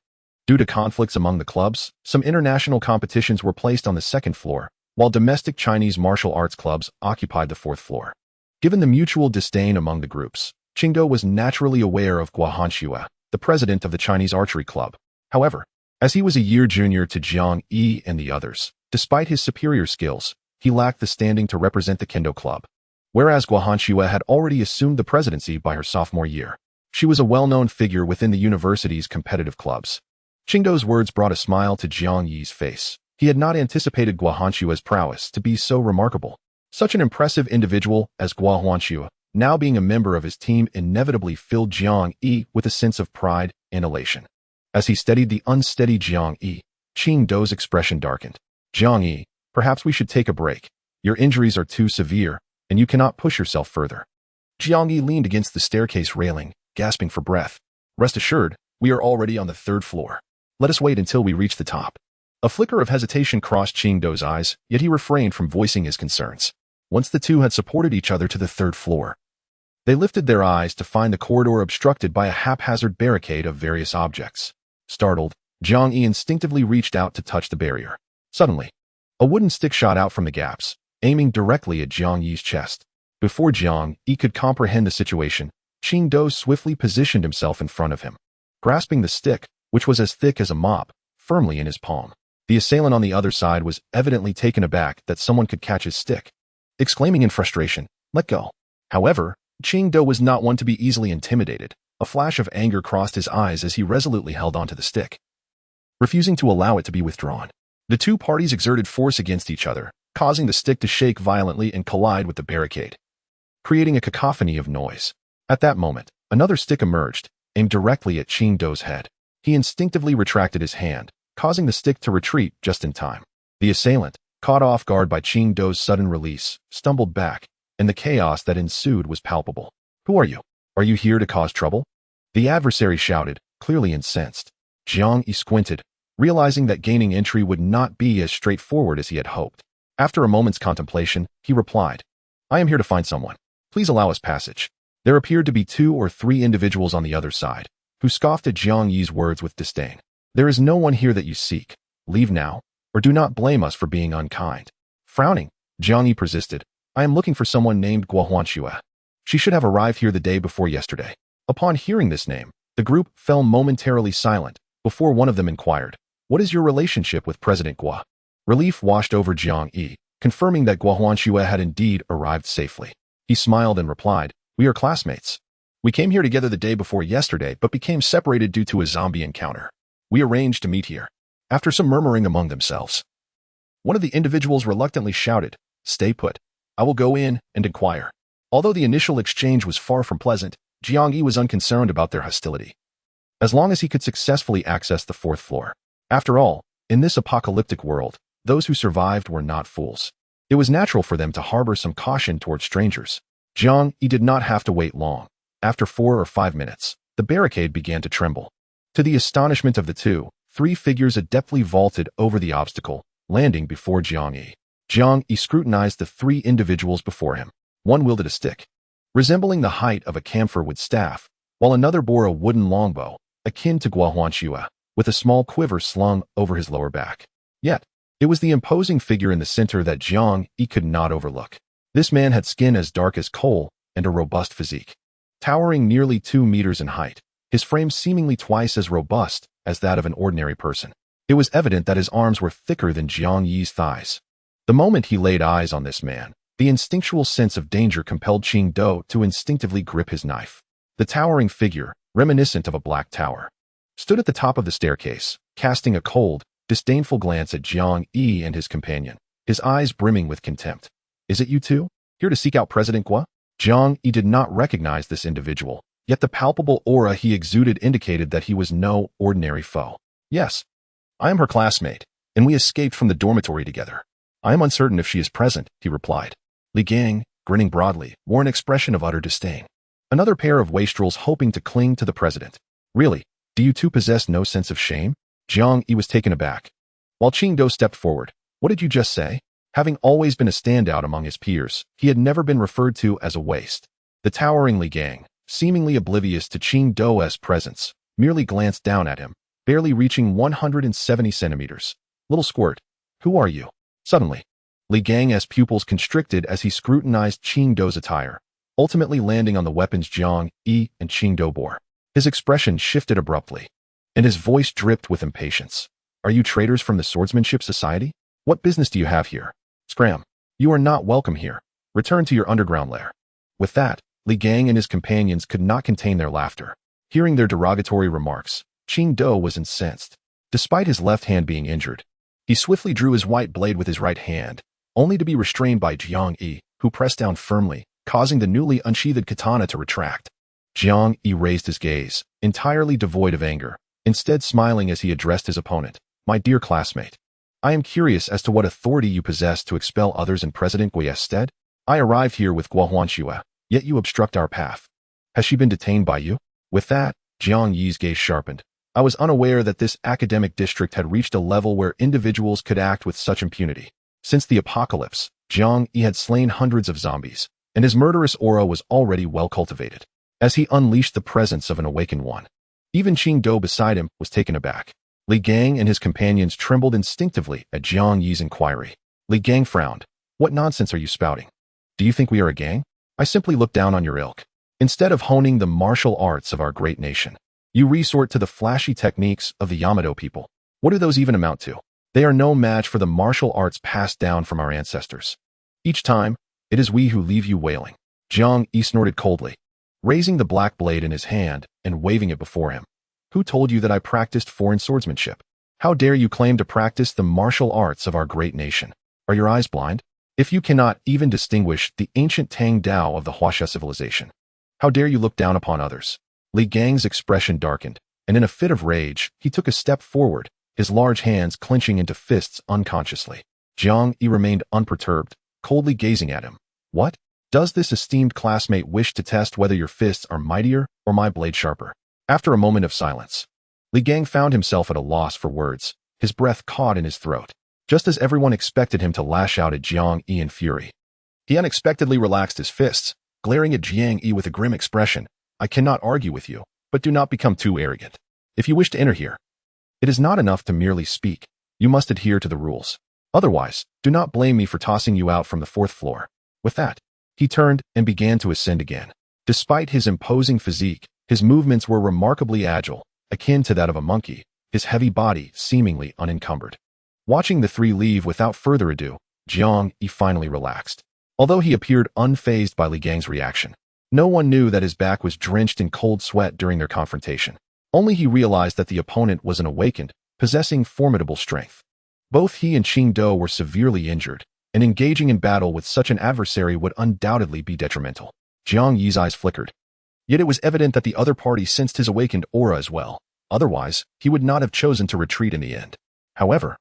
Due to conflicts among the clubs, some international competitions were placed on the 2nd floor, while domestic Chinese martial arts clubs occupied the 4th floor. Given the mutual disdain among the groups, Qingdou was naturally aware of Guo Hanxue, the president of the Chinese archery club. However, as he was a year junior to Jiang Yi and the others, despite his superior skills, he lacked the standing to represent the Kendo Club. Whereas Guo Hanxue had already assumed the presidency by her sophomore year, she was a well-known figure within the university's competitive clubs. Qingdou's words brought a smile to Jiang Yi's face. He had not anticipated Guo Hanxue's prowess to be so remarkable. Such an impressive individual as Guo Hanxue, now being a member of his team, inevitably filled Jiang Yi with a sense of pride and elation. As he studied the unsteady Jiang Yi, Qingdou's expression darkened. "Jiang Yi, perhaps we should take a break. Your injuries are too severe, and you cannot push yourself further." Jiang Yi leaned against the staircase railing, gasping for breath. "Rest assured, we are already on the 3rd floor. Let us wait until we reach the top." A flicker of hesitation crossed Qingdou's eyes, yet he refrained from voicing his concerns. Once the two had supported each other to the 3rd floor, they lifted their eyes to find the corridor obstructed by a haphazard barricade of various objects. Startled, Jiang Yi instinctively reached out to touch the barrier. Suddenly, a wooden stick shot out from the gaps, aiming directly at Jiang Yi's chest. Before Jiang Yi could comprehend the situation, Qingdou swiftly positioned himself in front of him. Grasping the stick, which was as thick as a mop, firmly in his palm. The assailant on the other side was evidently taken aback that someone could catch his stick. Exclaiming in frustration, "Let go." However, Qingdao was not one to be easily intimidated. A flash of anger crossed his eyes as he resolutely held onto the stick, refusing to allow it to be withdrawn. The two parties exerted force against each other, causing the stick to shake violently and collide with the barricade, creating a cacophony of noise. At that moment, another stick emerged, aimed directly at Qingdao's head. He instinctively retracted his hand, causing the stick to retreat just in time. The assailant, caught off guard by Qingdao's sudden release, stumbled back, and the chaos that ensued was palpable. "Who are you? Are you here to cause trouble?" The adversary shouted, clearly incensed. Jiang Yi squinted, realizing that gaining entry would not be as straightforward as he had hoped. After a moment's contemplation, he replied, "I am here to find someone. Please allow us passage." There appeared to be 2 or 3 individuals on the other side, who scoffed at Jiang Yi's words with disdain. "There is no one here that you seek. Leave now, or do not blame us for being unkind." Frowning, Jiang Yi persisted, "I am looking for someone named Guohuanxue. She should have arrived here the day before yesterday." Upon hearing this name, the group fell momentarily silent before one of them inquired, "What is your relationship with President Guo?" Relief washed over Jiang Yi, confirming that Guohuanxue had indeed arrived safely. He smiled and replied, "We are classmates. We came here together the day before yesterday but became separated due to a zombie encounter. We arranged to meet here." After some murmuring among themselves, one of the individuals reluctantly shouted, "Stay put. I will go in and inquire." Although the initial exchange was far from pleasant, Jiang Yi was unconcerned about their hostility, as long as he could successfully access the 4th floor. After all, in this apocalyptic world, those who survived were not fools. It was natural for them to harbor some caution toward strangers. Jiang Yi did not have to wait long. After 4 or 5 minutes, the barricade began to tremble. To the astonishment of the 2, 3 figures adeptly vaulted over the obstacle, landing before Jiang Yi. Jiang Yi scrutinized the 3 individuals before him. One wielded a stick, resembling the height of a camphor-wood staff, while another bore a wooden longbow, akin to Guohuanxue, with a small quiver slung over his lower back. Yet, it was the imposing figure in the center that Jiang Yi could not overlook. This man had skin as dark as coal and a robust physique. Towering nearly 2 meters in height, his frame seemingly twice as robust as that of an ordinary person. It was evident that his arms were thicker than Jiang Yi's thighs. The moment he laid eyes on this man, the instinctual sense of danger compelled Qingdao to instinctively grip his knife. The towering figure, reminiscent of a black tower, stood at the top of the staircase, casting a cold, disdainful glance at Jiang Yi and his companion, his eyes brimming with contempt. "Is it you two, here to seek out President Guo?" Jiang Yi did not recognize this individual, yet the palpable aura he exuded indicated that he was no ordinary foe. "Yes, I am her classmate, and we escaped from the dormitory together. I am uncertain if she is present," he replied. Li Gang, grinning broadly, wore an expression of utter disdain. Another pair of wastrels hoping to cling to the president. "Really, do you two possess no sense of shame?" Jiang Yi was taken aback. While Qingdao stepped forward, "What did you just say?" Having always been a standout among his peers, he had never been referred to as a waste. The towering Li Gang, seemingly oblivious to Qingdao's presence, merely glanced down at him, barely reaching 170 centimeters. "Little squirt, who are you?" Suddenly, Li Gang's pupils constricted as he scrutinized Qingdao's attire, ultimately landing on the weapons Jiang Yi and Qingdao bore. His expression shifted abruptly, and his voice dripped with impatience. "Are you traitors from the Swordsmanship Society? What business do you have here? Scram! You are not welcome here. Return to your underground lair." With that, Li Gang and his companions could not contain their laughter. Hearing their derogatory remarks, Qingdao was incensed. Despite his left hand being injured, he swiftly drew his white blade with his right hand, only to be restrained by Jiang Yi, who pressed down firmly, causing the newly unsheathed katana to retract. Jiang Yi raised his gaze, entirely devoid of anger, instead smiling as he addressed his opponent. "My dear classmate, I am curious as to what authority you possess to expel others in President Guo's stead. I arrived here with Guohuanxue, yet you obstruct our path. Has she been detained by you?" With that, Jiang Yi's gaze sharpened. "I was unaware that this academic district had reached a level where individuals could act with such impunity. Since the apocalypse, Jiang Yi had slain hundreds of zombies, and his murderous aura was already well cultivated, as he unleashed the presence of an awakened one. Even Qingdao beside him was taken aback. Li Gang and his companions trembled instinctively at Jiang Yi's inquiry. Li Gang frowned. "What nonsense are you spouting? Do you think we are a gang? I simply look down on your ilk. Instead of honing the martial arts of our great nation, You resort to the flashy techniques of the Yamato people. What do those even amount to? They are no match for the martial arts passed down from our ancestors. Each time, it is we who leave you wailing. Jiang Yi snorted coldly, raising the black blade in his hand and waving it before him. Who told you that I practiced foreign swordsmanship? How dare you claim to practice the martial arts of our great nation? Are your eyes blind? If you cannot even distinguish the ancient Tang Dao of the Huaxia civilization, how dare you look down upon others? Li Gang's expression darkened, and in a fit of rage, he took a step forward, his large hands clenching into fists unconsciously. Jiang Yi remained unperturbed, coldly gazing at him. What? Does this esteemed classmate wish to test whether your fists are mightier or my blade sharper? After a moment of silence, Li Gang found himself at a loss for words, his breath caught in his throat. Just as everyone expected him to lash out at Jiang Yi in fury, he unexpectedly relaxed his fists, glaring at Jiang Yi with a grim expression. I cannot argue with you, but do not become too arrogant. If you wish to enter here, it is not enough to merely speak. You must adhere to the rules. Otherwise, do not blame me for tossing you out from the 4th floor. With that, he turned and began to ascend again. Despite his imposing physique, his movements were remarkably agile, akin to that of a monkey, his heavy body seemingly unencumbered. Watching the three leave without further ado, Jiang Yi finally relaxed. Although he appeared unfazed by Li Gang's reaction, no one knew that his back was drenched in cold sweat during their confrontation. Only he realized that the opponent was an awakened, possessing formidable strength. Both he and Qing Do were severely injured, and engaging in battle with such an adversary would undoubtedly be detrimental. Jiang Yi's eyes flickered. Yet it was evident that the other party sensed his awakened aura as well. Otherwise, he would not have chosen to retreat in the end. However,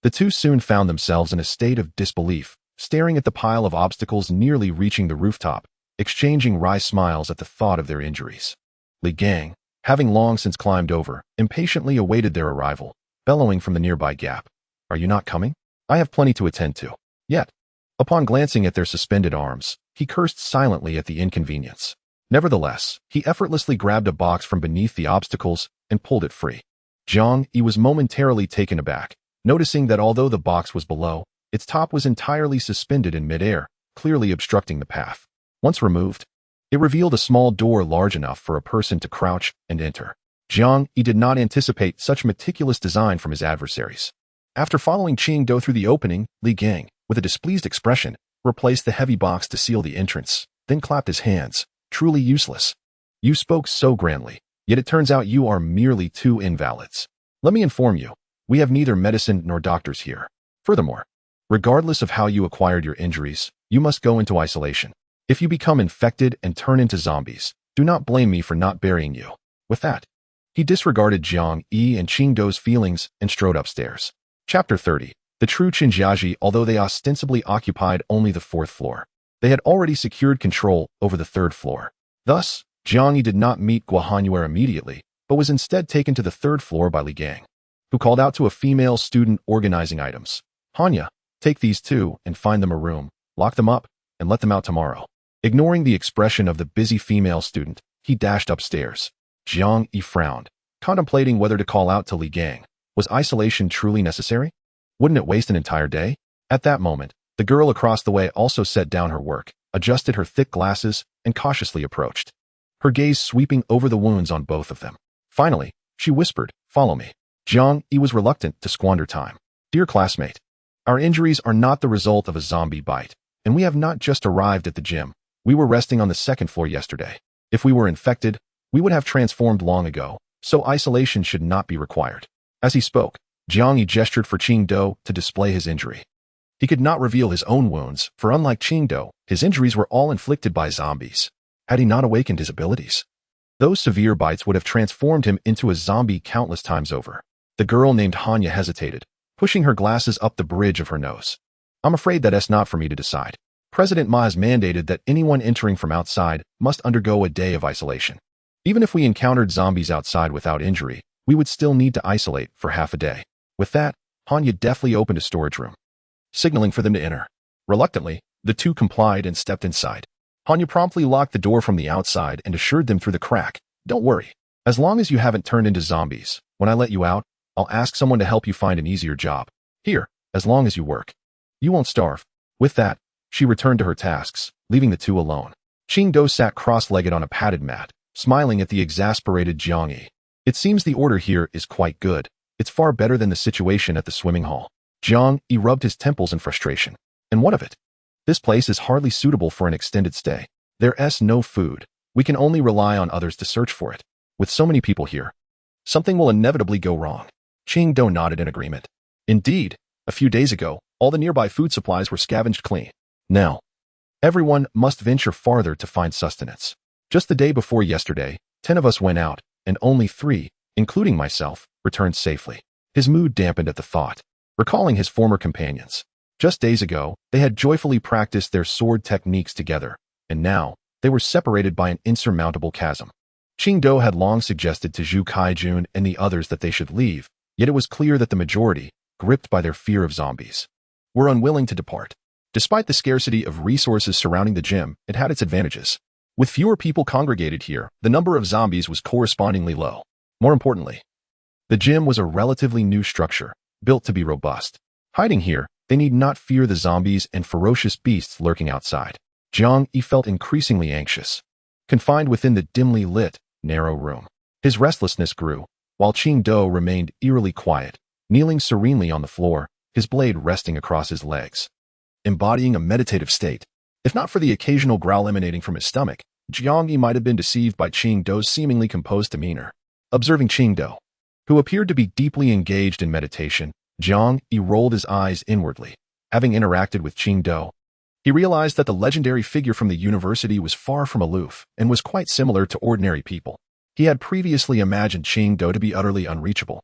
the two soon found themselves in a state of disbelief, staring at the pile of obstacles nearly reaching the rooftop, exchanging wry smiles at the thought of their injuries. Li Gang, having long since climbed over, impatiently awaited their arrival, bellowing from the nearby gap. Are you not coming? I have plenty to attend to. Yet, upon glancing at their suspended arms, he cursed silently at the inconvenience. Nevertheless, he effortlessly grabbed a box from beneath the obstacles and pulled it free. Jiang Yi was momentarily taken aback, noticing that although the box was below, its top was entirely suspended in midair, clearly obstructing the path. Once removed, it revealed a small door large enough for a person to crouch and enter. Jiang Yi did not anticipate such meticulous design from his adversaries. After following Qing Do through the opening, Li Gang, with a displeased expression, replaced the heavy box to seal the entrance, then clapped his hands. Truly useless. You spoke so grandly, yet it turns out you are merely two invalids. Let me inform you, we have neither medicine nor doctors here. Furthermore, regardless of how you acquired your injuries, you must go into isolation. If you become infected and turn into zombies, do not blame me for not burying you. With that, he disregarded Jiang Yi and Qing Do's feelings and strode upstairs. Chapter 30. The true Qinjiaji, although they ostensibly occupied only the 4th floor, they had already secured control over the 3rd floor. Thus, Jiang Yi did not meet Guohanyuer immediately, but was instead taken to the 3rd floor by Li Gang, who called out to a female student organizing items. Hanya, take these two and find them a room, lock them up, and let them out tomorrow. Ignoring the expression of the busy female student, he dashed upstairs. Jiang Yi frowned, contemplating whether to call out to Li Gang. Was isolation truly necessary? Wouldn't it waste an entire day? At that moment, the girl across the way also set down her work, adjusted her thick glasses, and cautiously approached, her gaze sweeping over the wounds on both of them. Finally, she whispered, "Follow me." Jiang Yi was reluctant to squander time. Dear classmate, our injuries are not the result of a zombie bite, and we have not just arrived at the gym. We were resting on the 2nd floor yesterday. If we were infected, we would have transformed long ago, so isolation should not be required. As he spoke, Jiang Yi gestured for Qing Do to display his injury. He could not reveal his own wounds, for unlike Qing Do, his injuries were all inflicted by zombies. Had he not awakened his abilities, those severe bites would have transformed him into a zombie countless times over. The girl named Hanya hesitated, pushing her glasses up the bridge of her nose. I'm afraid that's not for me to decide. President Ma has mandated that anyone entering from outside must undergo a day of isolation. Even if we encountered zombies outside without injury, we would still need to isolate for half a day. With that, Hanya deftly opened a storage room, signaling for them to enter. Reluctantly, the two complied and stepped inside. Hanya promptly locked the door from the outside and assured them through the crack, "Don't worry. As long as you haven't turned into zombies, when I let you out, I'll ask someone to help you find an easier job. Here, as long as you work, you won't starve." With that, she returned to her tasks, leaving the two alone. Qing Do sat cross-legged on a padded mat, smiling at the exasperated Jiang Yi. It seems the order here is quite good. It's far better than the situation at the swimming hall. Jiang Yi rubbed his temples in frustration. And what of it? This place is hardly suitable for an extended stay. There's no food. We can only rely on others to search for it. With so many people here, something will inevitably go wrong. Qingdao nodded in agreement. Indeed, a few days ago, all the nearby food supplies were scavenged clean. Now, everyone must venture farther to find sustenance. Just the day before yesterday, 10 of us went out, and only 3, including myself, returned safely. His mood dampened at the thought, recalling his former companions. Just days ago, they had joyfully practiced their sword techniques together, and now, they were separated by an insurmountable chasm. Qingdao had long suggested to Zhu Kaijun and the others that they should leave, yet it was clear that the majority, gripped by their fear of zombies, were unwilling to depart. Despite the scarcity of resources surrounding the gym, it had its advantages. With fewer people congregated here, the number of zombies was correspondingly low. More importantly, the gym was a relatively new structure, built to be robust. Hiding here, they need not fear the zombies and ferocious beasts lurking outside. Jiang Yi felt increasingly anxious. Confined within the dimly lit, narrow room, his restlessness grew, while Qingdao remained eerily quiet, kneeling serenely on the floor, his blade resting across his legs, embodying a meditative state. If not for the occasional growl emanating from his stomach, Jiang Yi might have been deceived by Qingdao's seemingly composed demeanor. Observing Qingdao, who appeared to be deeply engaged in meditation, Jiang Yi rolled his eyes inwardly. Having interacted with Qingdao, he realized that the legendary figure from the university was far from aloof and was quite similar to ordinary people. He had previously imagined Qingdao to be utterly unreachable.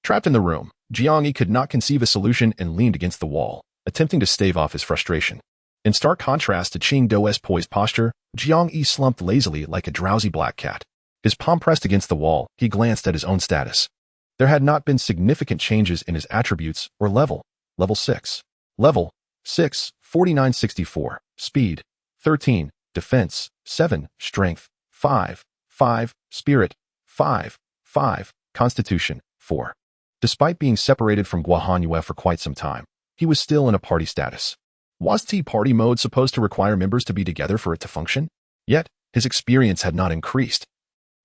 Trapped in the room, Jiang Yi could not conceive a solution and leaned against the wall, attempting to stave off his frustration. In stark contrast to Qingdao's poised posture, Jiang Yi slumped lazily like a drowsy black cat. His palm pressed against the wall, he glanced at his own status. There had not been significant changes in his attributes or level. Level 6. Level 6, 4964. Speed 13. Defense 7. Strength 5. 5. Spirit 5. 5. Constitution 4. Despite being separated from Guohanyue for quite some time, he was still in a party status. Was Tea Party mode supposed to require members to be together for it to function? Yet, his experience had not increased,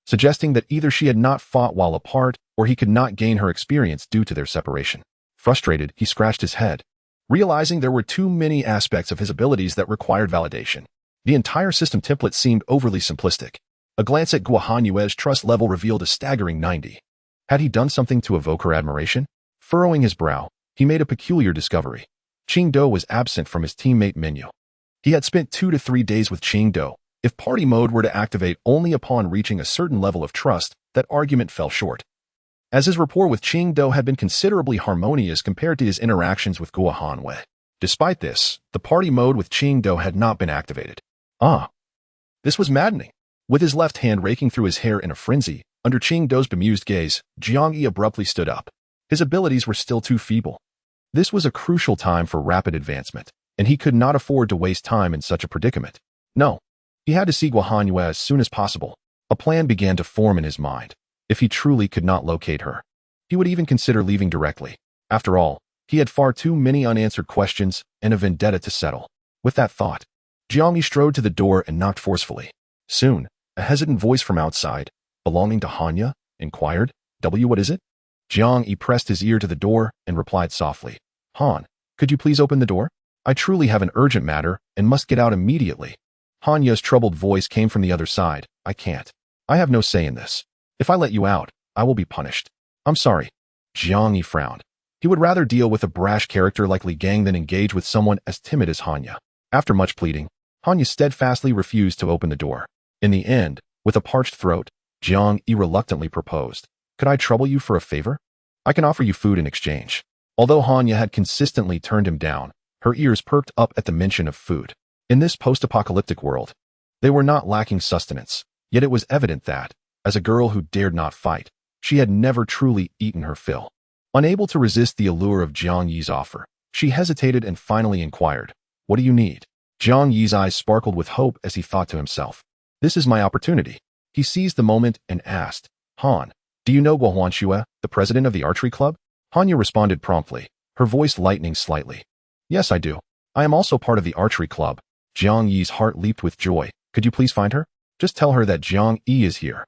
suggesting that either she had not fought while apart or he could not gain her experience due to their separation. Frustrated, he scratched his head, realizing there were too many aspects of his abilities that required validation. The entire system template seemed overly simplistic. A glance at Guohanyue's trust level revealed a staggering 90. Had he done something to evoke her admiration? Furrowing his brow, he made a peculiar discovery. Qingdao was absent from his teammate menu. He had spent 2 to 3 days with Qingdao. If party mode were to activate only upon reaching a certain level of trust, that argument fell short. As his rapport with Qingdao had been considerably harmonious compared to his interactions with Guohanyue. Despite this, the party mode with Qingdao had not been activated. This was maddening. With his left hand raking through his hair in a frenzy, under Qingdao's bemused gaze, Jiang Yi abruptly stood up. His abilities were still too feeble. This was a crucial time for rapid advancement, and he could not afford to waste time in such a predicament. No, he had to see Guohanyue as soon as possible. A plan began to form in his mind. If he truly could not locate her, he would even consider leaving directly. After all, he had far too many unanswered questions and a vendetta to settle. With that thought, Jiang Yi strode to the door and knocked forcefully. Soon, a hesitant voice from outside, belonging to Hanya, inquired, What is it? Jiang Yi pressed his ear to the door and replied softly, Han, could you please open the door? I truly have an urgent matter and must get out immediately. Hanya's troubled voice came from the other side. I can't. I have no say in this. If I let you out, I will be punished. I'm sorry. Jiang Yi frowned. He would rather deal with a brash character like Li Gang than engage with someone as timid as Hanya. After much pleading, Hanya steadfastly refused to open the door. In the end, with a parched throat, Jiang Yi reluctantly proposed, Could I trouble you for a favor? I can offer you food in exchange. Although Hanya had consistently turned him down, her ears perked up at the mention of food. In this post-apocalyptic world, they were not lacking sustenance, yet it was evident that, as a girl who dared not fight, she had never truly eaten her fill. Unable to resist the allure of Jiang Yi's offer, she hesitated and finally inquired, What do you need? Jiang Yi's eyes sparkled with hope as he thought to himself, This is my opportunity. He seized the moment and asked, Han, do you know Guohanyue, the president of the archery club? Hanya responded promptly, her voice lightening slightly. Yes, I do. I am also part of the archery club. Jiang Yi's heart leaped with joy. Could you please find her? Just tell her that Jiang Yi is here.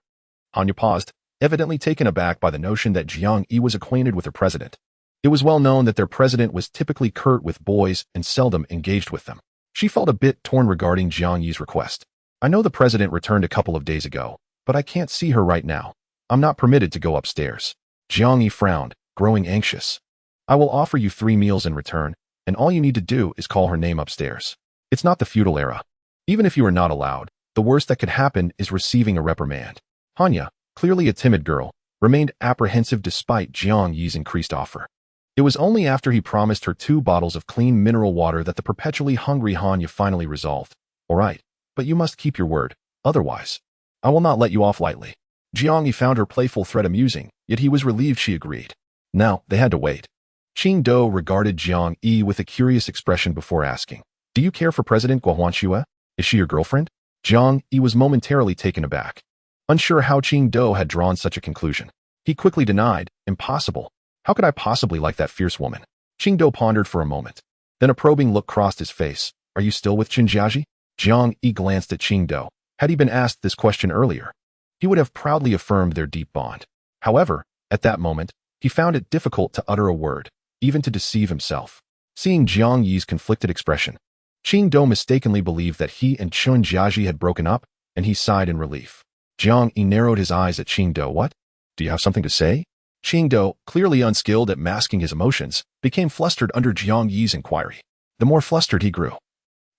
Hanya paused, evidently taken aback by the notion that Jiang Yi was acquainted with her president. It was well known that their president was typically curt with boys and seldom engaged with them. She felt a bit torn regarding Jiang Yi's request. I know the president returned a couple of days ago, but I can't see her right now. I'm not permitted to go upstairs. Jiang Yi frowned, growing anxious. I will offer you 3 meals in return, and all you need to do is call her name upstairs. It's not the feudal era. Even if you are not allowed, the worst that could happen is receiving a reprimand. Hanya, clearly a timid girl, remained apprehensive despite Jiang Yi's increased offer. It was only after he promised her 2 bottles of clean mineral water that the perpetually hungry Hanya finally resolved. All right, but you must keep your word, otherwise, I will not let you off lightly. Jiang Yi found her playful threat amusing, yet he was relieved she agreed. Now, they had to wait. Qing Do regarded Jiang Yi with a curious expression before asking, "Do you care for President Guohuanxue? Is she your girlfriend?" Jiang Yi was momentarily taken aback. Unsure how Qing Do had drawn such a conclusion, he quickly denied, "Impossible. How could I possibly like that fierce woman?" Qing Do pondered for a moment. Then a probing look crossed his face. "Are you still with Qinjiaji?" Jiang Yi glanced at Qing Do. Had he been asked this question earlier, he would have proudly affirmed their deep bond. However, at that moment, he found it difficult to utter a word, even to deceive himself. Seeing Jiang Yi's conflicted expression, Qing Do mistakenly believed that he and Qinjiaji had broken up, and he sighed in relief. Jiang Yi narrowed his eyes at Qing Do. "What? Do you have something to say?" Qing Do, clearly unskilled at masking his emotions, became flustered under Jiang Yi's inquiry. The more flustered he grew,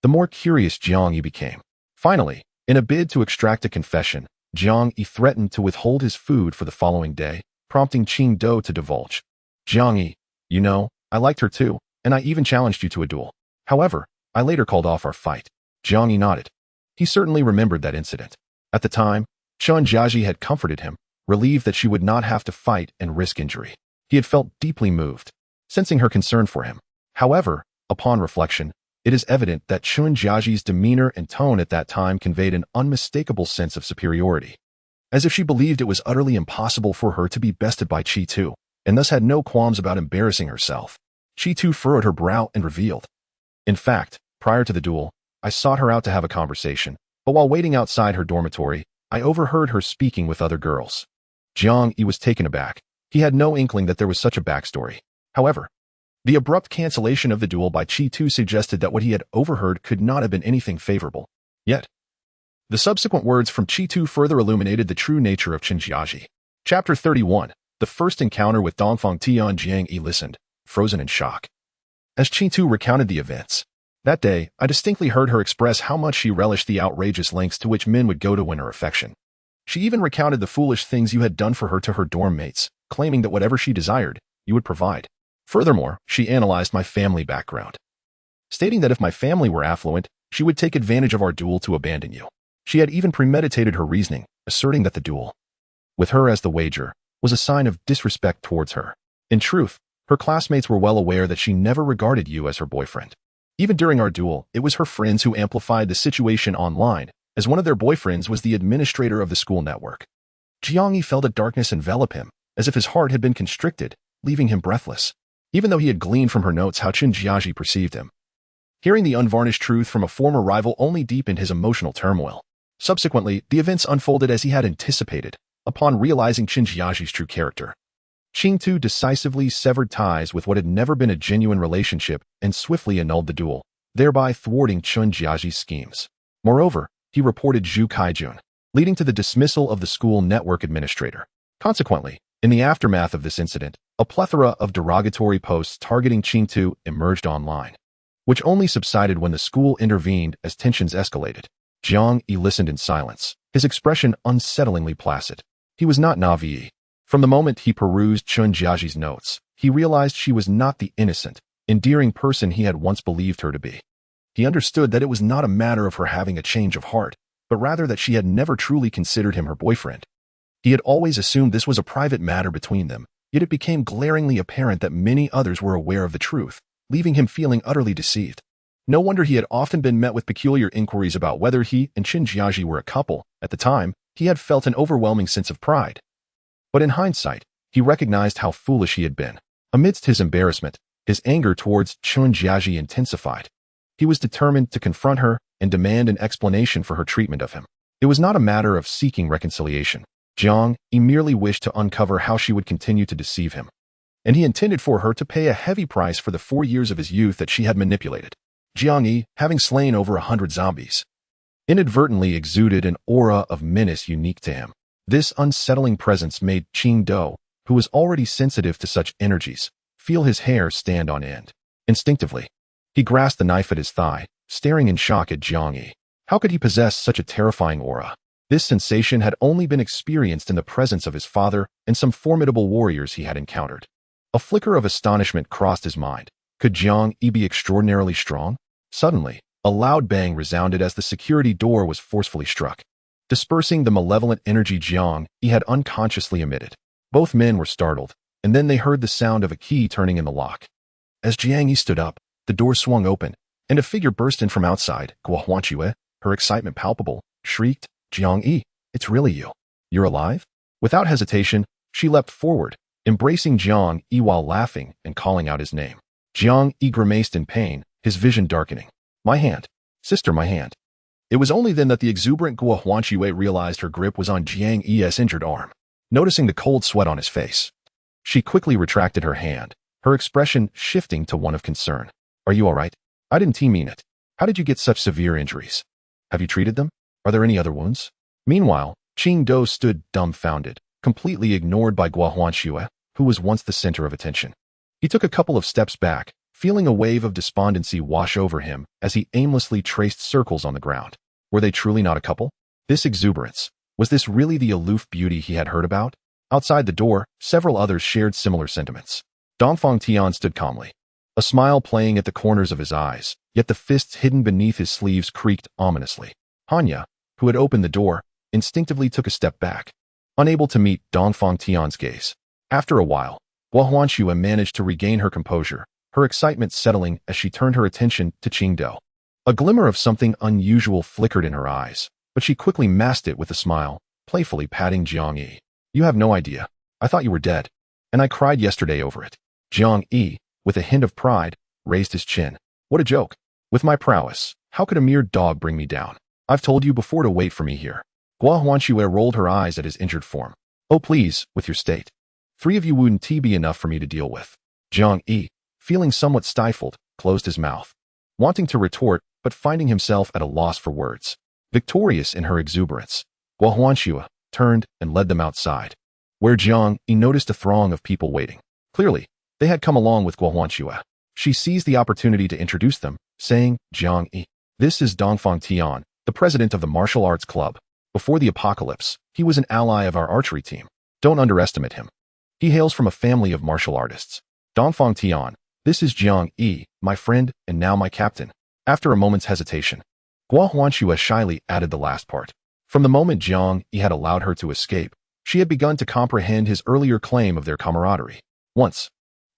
the more curious Jiang Yi became. Finally, in a bid to extract a confession, Jiang Yi threatened to withhold his food for the following day, prompting Qing Do to divulge. "Jiang Yi, you know, I liked her too, and I even challenged you to a duel. However, I later called off our fight." Jiang Yi nodded. He certainly remembered that incident. At the time, Qinjiaji had comforted him, relieved that she would not have to fight and risk injury. He had felt deeply moved, sensing her concern for him. However, upon reflection, it is evident that Qinjiaji's demeanor and tone at that time conveyed an unmistakable sense of superiority, as if she believed it was utterly impossible for her to be bested by Qi Tu, and thus had no qualms about embarrassing herself. Qi Tu furrowed her brow and revealed, "In fact, prior to the duel, I sought her out to have a conversation, but while waiting outside her dormitory, I overheard her speaking with other girls." Jiang Yi was taken aback. He had no inkling that there was such a backstory. However, the abrupt cancellation of the duel by Qi Tu suggested that what he had overheard could not have been anything favorable. Yet, the subsequent words from Qi Tu further illuminated the true nature of Qinjiaji. Chapter 31. The first encounter with Dongfang Tian. Jiang Yi listened, frozen in shock, as Qi Tu recounted the events. That day, I distinctly heard her express how much she relished the outrageous lengths to which men would go to win her affection. She even recounted the foolish things you had done for her to her dorm mates, claiming that whatever she desired, you would provide. Furthermore, she analyzed my family background, stating that if my family were affluent, she would take advantage of our duel to abandon you. She had even premeditated her reasoning, asserting that the duel, with her as the wager, was a sign of disrespect towards her. In truth, her classmates were well aware that she never regarded you as her boyfriend. Even during our duel, it was her friends who amplified the situation online, as one of their boyfriends was the administrator of the school network. Jiang Yi felt a darkness envelop him, as if his heart had been constricted, leaving him breathless, even though he had gleaned from her notes how Qinjiaji perceived him. Hearing the unvarnished truth from a former rival only deepened his emotional turmoil. Subsequently, the events unfolded as he had anticipated, upon realizing Qinjiaji's true character. Qing Tu decisively severed ties with what had never been a genuine relationship and swiftly annulled the duel, thereby thwarting Qinjiaji's schemes. Moreover, he reported Zhu Kaijun, leading to the dismissal of the school network administrator. Consequently, in the aftermath of this incident, a plethora of derogatory posts targeting Qing Tu emerged online, which only subsided when the school intervened as tensions escalated. Jiang Yi listened in silence, his expression unsettlingly placid. He was not naive. From the moment he perused Qinjiaji's notes, he realized she was not the innocent, endearing person he had once believed her to be. He understood that it was not a matter of her having a change of heart, but rather that she had never truly considered him her boyfriend. He had always assumed this was a private matter between them, yet it became glaringly apparent that many others were aware of the truth, leaving him feeling utterly deceived. No wonder he had often been met with peculiar inquiries about whether he and Qinjiaji were a couple. At the time, he had felt an overwhelming sense of pride. But in hindsight, he recognized how foolish he had been. Amidst his embarrassment, his anger towards Qinjiaji intensified. He was determined to confront her and demand an explanation for her treatment of him. It was not a matter of seeking reconciliation. Jiang Yi merely wished to uncover how she would continue to deceive him, and he intended for her to pay a heavy price for the 4 years of his youth that she had manipulated. Jiang Yi, having slain over 100 zombies, inadvertently exuded an aura of menace unique to him. This unsettling presence made Qingdao, who was already sensitive to such energies, feel his hair stand on end. Instinctively, he grasped the knife at his thigh, staring in shock at Jiang Yi. How could he possess such a terrifying aura? This sensation had only been experienced in the presence of his father and some formidable warriors he had encountered. A flicker of astonishment crossed his mind. Could Jiang Yi be extraordinarily strong? Suddenly, a loud bang resounded as the security door was forcefully struck, dispersing the malevolent energy Jiang Yi had unconsciously emitted. Both men were startled, and then they heard the sound of a key turning in the lock. As Jiang Yi stood up, the door swung open, and a figure burst in from outside. Guohuanque, her excitement palpable, shrieked, "Jiang Yi, it's really you. You're alive?" Without hesitation, she leapt forward, embracing Jiang Yi while laughing and calling out his name. Jiang Yi grimaced in pain, his vision darkening. "My hand. Sister, my hand." It was only then that the exuberant Guohuanque realized her grip was on Jiang Yi's injured arm. Noticing the cold sweat on his face, she quickly retracted her hand, her expression shifting to one of concern. "Are you all right? I didn't mean it. How did you get such severe injuries? Have you treated them? Are there any other wounds?" Meanwhile, Qingdao stood dumbfounded, completely ignored by Guohuanque, who was once the center of attention. He took a couple of steps back, feeling a wave of despondency wash over him as he aimlessly traced circles on the ground. Were they truly not a couple? This exuberance, was this really the aloof beauty he had heard about? Outside the door, several others shared similar sentiments. Dongfang Tian stood calmly, a smile playing at the corners of his eyes, yet the fists hidden beneath his sleeves creaked ominously. Hanya, who had opened the door, instinctively took a step back, unable to meet Dongfang Tian's gaze. After a while, Guohuanque managed to regain her composure, her excitement settling as she turned her attention to Qingdao. A glimmer of something unusual flickered in her eyes, but she quickly masked it with a smile, playfully patting Jiang Yi. "You have no idea. I thought you were dead, and I cried yesterday over it." Jiang Yi, with a hint of pride, raised his chin. "What a joke. With my prowess, how could a mere dog bring me down? I've told you before to wait for me here." Guohuanque rolled her eyes at his injured form. "Oh please, with your state. 3 of you wouldn't be enough for me to deal with." Jiang Yi, feeling somewhat stifled, closed his mouth, wanting to retort, but finding himself at a loss for words. Victorious in her exuberance, Guohuanque turned and led them outside, where Jiang Yi noticed a throng of people waiting. Clearly, they had come along with Guohuanque. She seized the opportunity to introduce them, saying, "Jiang Yi, this is Dongfang Tian, the president of the martial arts club. Before the apocalypse, he was an ally of our archery team. Don't underestimate him. He hails from a family of martial artists. Dongfang Tian, this is Jiang Yi, my friend and now my captain." After a moment's hesitation, Guohuanque shyly added the last part. From the moment Jiang Yi had allowed her to escape, she had begun to comprehend his earlier claim of their camaraderie. Once,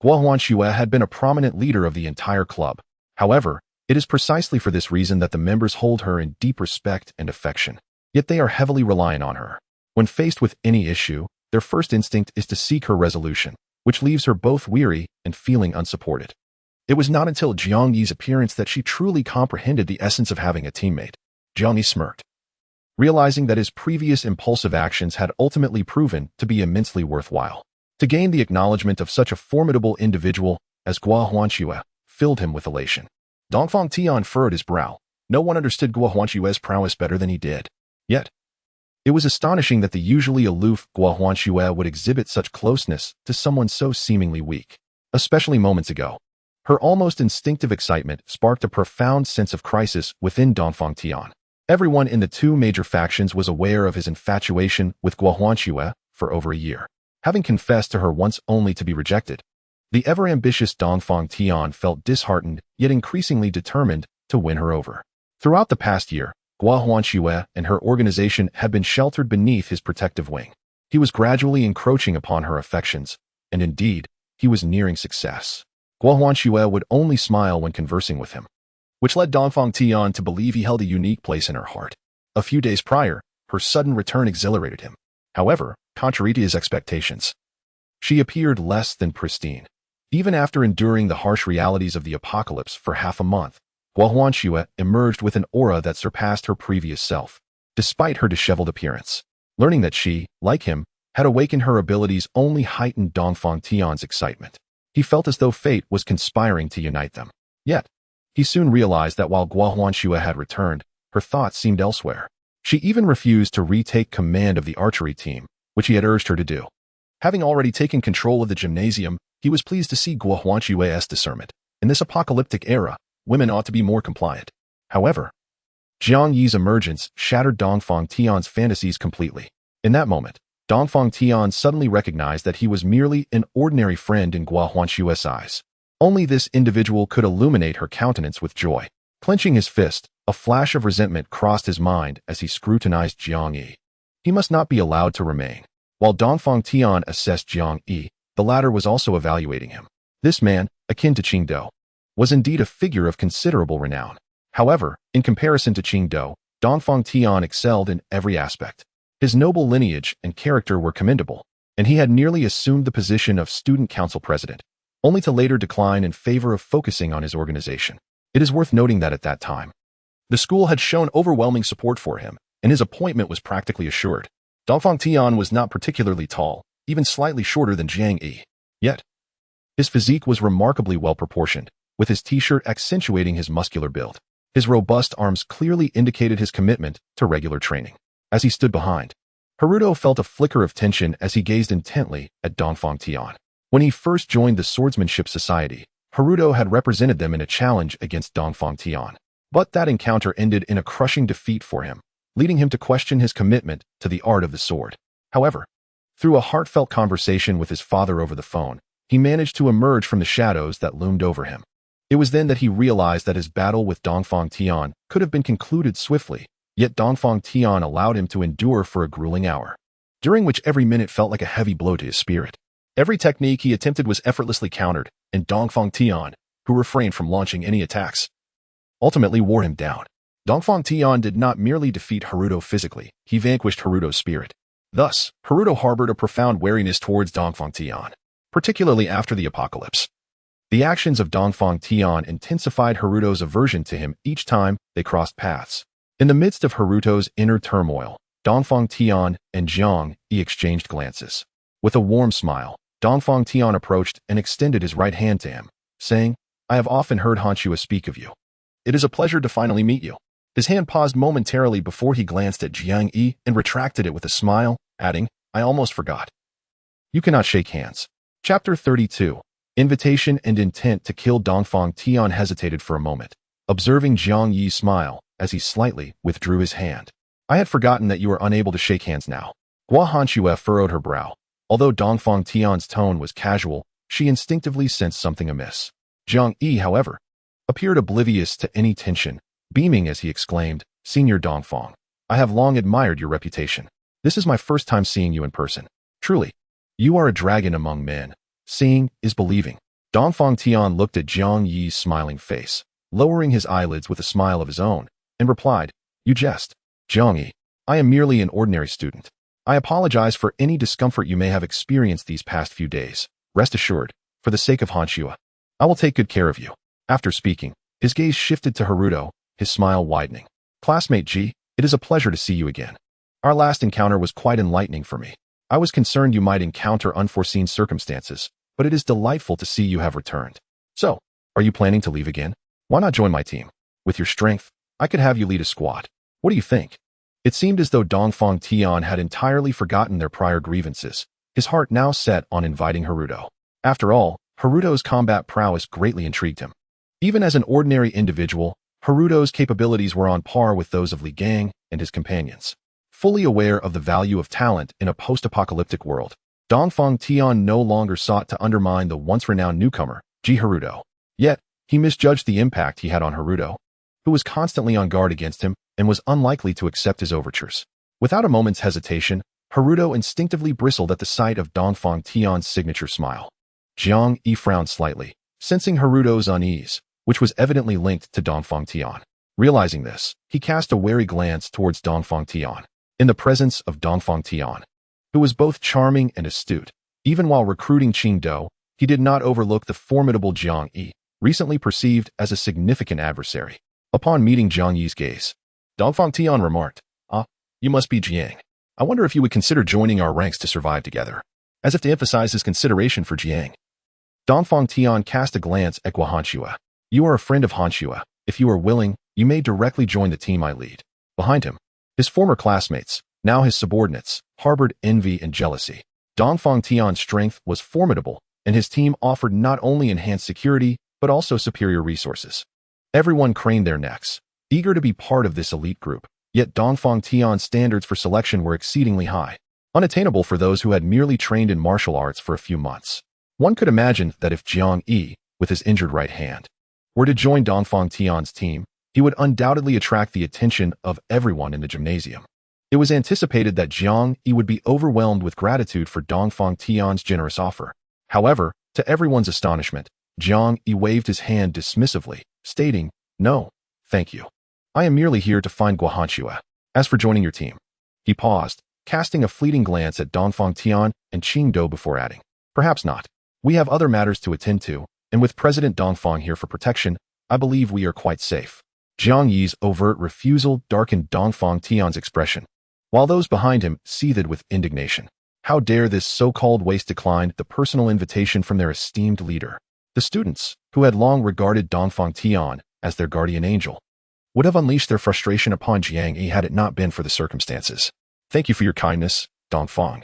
Guohuanque had been a prominent leader of the entire club. However, it is precisely for this reason that the members hold her in deep respect and affection. Yet they are heavily reliant on her. When faced with any issue, their first instinct is to seek her resolution, which leaves her both weary and feeling unsupported. It was not until Jiang Yi's appearance that she truly comprehended the essence of having a teammate. Jiang Yi smirked, realizing that his previous impulsive actions had ultimately proven to be immensely worthwhile. To gain the acknowledgement of such a formidable individual as Guohuanque filled him with elation. Dongfang Tian furrowed his brow. No one understood Guohuanque's prowess better than he did. Yet, it was astonishing that the usually aloof Guohuanque would exhibit such closeness to someone so seemingly weak. Especially moments ago, her almost instinctive excitement sparked a profound sense of crisis within Dongfang Tian. Everyone in the 2 major factions was aware of his infatuation with Guohuanque for over a year. Having confessed to her once only to be rejected, the ever-ambitious Dongfang Tian felt disheartened yet increasingly determined to win her over. Throughout the past year, Guohuanque and her organization had been sheltered beneath his protective wing. He was gradually encroaching upon her affections, and indeed, he was nearing success. Guohuanque would only smile when conversing with him, which led Dongfang Tian to believe he held a unique place in her heart. A few days prior, her sudden return exhilarated him. However, contrary to his expectations, she appeared less than pristine. Even after enduring the harsh realities of the apocalypse for half a month, Guohuanque emerged with an aura that surpassed her previous self. Despite her disheveled appearance, Learning that she, like him, had awakened her abilities only heightened Dongfang Tian's excitement. He felt as though fate was conspiring to unite them. Yet, he soon realized that while Guo Huanxue had returned, her thoughts seemed elsewhere. She even refused to retake command of the archery team, which he had urged her to do. Having already taken control of the gymnasium, he was pleased to see Guo Huanxue's discernment. In this apocalyptic era, women ought to be more compliant. However, Jiang Yi's emergence shattered Dongfang Tian's fantasies completely. In that moment, Dongfang Tian suddenly recognized that he was merely an ordinary friend in Guo Huanxue's eyes. Only this individual could illuminate her countenance with joy. Clenching his fist, a flash of resentment crossed his mind as he scrutinized Jiang Yi. He must not be allowed to remain. While Dongfang Tian assessed Jiang Yi, the latter was also evaluating him. This man, akin to Qingdou, was indeed a figure of considerable renown. However, in comparison to Qingdou, Dongfang Tian excelled in every aspect. His noble lineage and character were commendable, and he had nearly assumed the position of student council president, only to later decline in favor of focusing on his organization. It is worth noting that at that time, the school had shown overwhelming support for him, and his appointment was practically assured. Dongfang Tian was not particularly tall, even slightly shorter than Jiang Yi. Yet, his physique was remarkably well-proportioned, with his t-shirt accentuating his muscular build. His robust arms clearly indicated his commitment to regular training. As he stood behind, Haruto felt a flicker of tension as he gazed intently at Dongfang Tian. When he first joined the Swordsmanship Society, Haruto had represented them in a challenge against Dongfang Tian. But that encounter ended in a crushing defeat for him, leading him to question his commitment to the art of the sword. However, through a heartfelt conversation with his father over the phone, he managed to emerge from the shadows that loomed over him. It was then that he realized that his battle with Dongfang Tian could have been concluded swiftly, yet Dongfang Tian allowed him to endure for a grueling hour, during which every minute felt like a heavy blow to his spirit. Every technique he attempted was effortlessly countered, and Dongfang Tian, who refrained from launching any attacks, ultimately wore him down. Dongfang Tian did not merely defeat Haruto physically, he vanquished Haruto's spirit. Thus, Haruto harbored a profound wariness towards Dongfang Tian, particularly after the apocalypse. The actions of Dongfang Tian intensified Haruto's aversion to him each time they crossed paths. In the midst of Haruto's inner turmoil, Dongfang Tian and Jiang Yi exchanged glances. With a warm smile, Dongfang Tian approached and extended his right hand to him, saying, "I have often heard Huanxue speak of you. It is a pleasure to finally meet you." His hand paused momentarily before he glanced at Jiang Yi and retracted it with a smile, adding, "I almost forgot. You cannot shake hands." Chapter 32. Invitation and intent to kill. Dongfang Tian hesitated for a moment, observing Jiang Yi's smile as he slightly withdrew his hand. "I had forgotten that you are unable to shake hands now." Guo Huanxue furrowed her brow. Although Dongfang Tian's tone was casual, she instinctively sensed something amiss. Jiang Yi, however, appeared oblivious to any tension, beaming as he exclaimed, "Senior Dongfang, I have long admired your reputation. This is my first time seeing you in person. Truly, you are a dragon among men. Seeing is believing." Dongfang Tian looked at Jiang Yi's smiling face, lowering his eyelids with a smile of his own, and replied, "You jest. Jiang Yi, I am merely an ordinary student. I apologize for any discomfort you may have experienced these past few days. Rest assured, for the sake of Huanxue, I will take good care of you." After speaking, his gaze shifted to Haruto, his smile widening. "Classmate Ji, it is a pleasure to see you again. Our last encounter was quite enlightening for me. I was concerned you might encounter unforeseen circumstances, but it is delightful to see you have returned. So, are you planning to leave again? Why not join my team? With your strength, I could have you lead a squad. What do you think?" It seemed as though Dongfang Tian had entirely forgotten their prior grievances, his heart now set on inviting Haruto. After all, Haruto's combat prowess greatly intrigued him. Even as an ordinary individual, Haruto's capabilities were on par with those of Li Gang and his companions. Fully aware of the value of talent in a post-apocalyptic world, Dongfang Tian no longer sought to undermine the once-renowned newcomer, Ji Haruto. Yet, he misjudged the impact he had on Haruto, who was constantly on guard against him and was unlikely to accept his overtures. Without a moment's hesitation, Haruto instinctively bristled at the sight of Dongfang Tian's signature smile. Jiang Yi frowned slightly, sensing Haruto's unease, which was evidently linked to Dongfang Tian. Realizing this, he cast a wary glance towards Dongfang Tian. In the presence of Dongfang Tian, who was both charming and astute, even while recruiting Qingdou, he did not overlook the formidable Jiang Yi, recently perceived as a significant adversary. Upon meeting Jiang Yi's gaze, Dongfang Tian remarked, "Ah, you must be Jiang. I wonder if you would consider joining our ranks to survive together, as if to emphasize his consideration for Jiang. Dongfang Tian cast a glance at Guohanxue. You are a friend of Hanxue. If you are willing, you may directly join the team I lead. Behind him, his former classmates, now his subordinates, harbored envy and jealousy. Dongfang Tian's strength was formidable, and his team offered not only enhanced security, but also superior resources. Everyone craned their necks, eager to be part of this elite group. Yet Dongfang Tian's standards for selection were exceedingly high, unattainable for those who had merely trained in martial arts for a few months. One could imagine that if Jiang Yi, with his injured right hand, were to join Dongfang Tian's team, he would undoubtedly attract the attention of everyone in the gymnasium. It was anticipated that Jiang Yi would be overwhelmed with gratitude for Dongfang Tian's generous offer. However, to everyone's astonishment, Jiang Yi waved his hand dismissively, stating, "No, thank you. I am merely here to find Guohanxue. As for joining your team." He paused, casting a fleeting glance at Dongfang Tian and Qingdou before adding, "Perhaps not. We have other matters to attend to, and with President Dongfang here for protection, I believe we are quite safe." Jiang Yi's overt refusal darkened Dongfang Tian's expression, while those behind him seethed with indignation. How dare this so-called waste decline the personal invitation from their esteemed leader? The students, who had long regarded Dongfang Tian as their guardian angel, would have unleashed their frustration upon Jiang Yi had it not been for the circumstances. "Thank you for your kindness, Dongfang.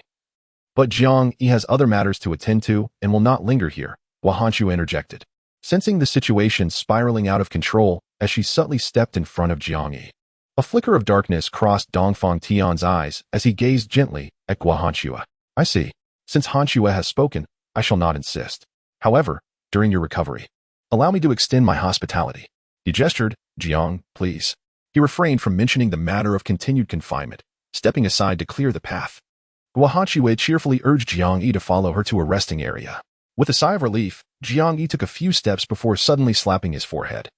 But Jiang Yi has other matters to attend to and will not linger here," Guohanxue interjected, sensing the situation spiraling out of control as she subtly stepped in front of Jiang Yi. A flicker of darkness crossed Dongfang Tian's eyes as he gazed gently at Guohanxue. "I see. Since Hanxue has spoken, I shall not insist. However, during your recovery, allow me to extend my hospitality." He gestured, "Jiang, please." He refrained from mentioning the matter of continued confinement, stepping aside to clear the path. Guohanxue cheerfully urged Jiang Yi to follow her to a resting area. With a sigh of relief, Jiang Yi took a few steps before suddenly slapping his forehead.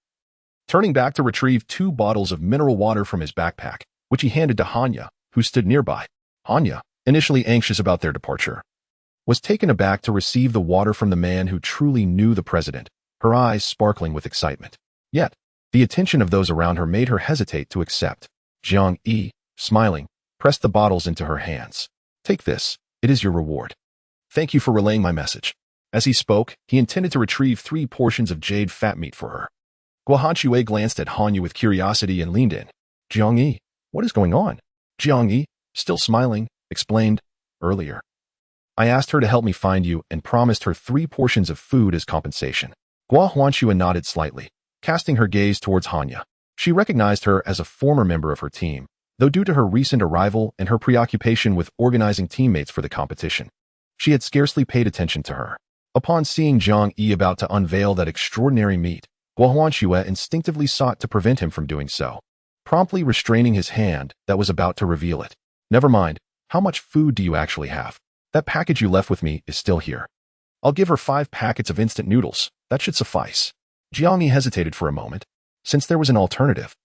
Turning back to retrieve 2 bottles of mineral water from his backpack, which he handed to Hanya, who stood nearby. Hanya, initially anxious about their departure, was taken aback to receive the water from the man who truly knew the president, her eyes sparkling with excitement. Yet, the attention of those around her made her hesitate to accept. Jiang Yi, smiling, pressed the bottles into her hands. "Take this, it is your reward. Thank you for relaying my message." As he spoke, he intended to retrieve 3 portions of jade fat meat for her. Guohanxue glanced at Hanyu with curiosity and leaned in. "Jiang Yi, what is going on?" Jiang Yi, still smiling, explained, "Earlier, I asked her to help me find you and promised her 3 portions of food as compensation." Guohanxue nodded slightly, casting her gaze towards Hanya. She recognized her as a former member of her team, though due to her recent arrival and her preoccupation with organizing teammates for the competition, she had scarcely paid attention to her. Upon seeing Jiang Yi about to unveil that extraordinary meat, Guohanxue instinctively sought to prevent him from doing so, promptly restraining his hand that was about to reveal it. "Never mind, how much food do you actually have? That package you left with me is still here. I'll give her 5 packets of instant noodles, that should suffice." Jiang Yi hesitated for a moment. Since there was an alternative,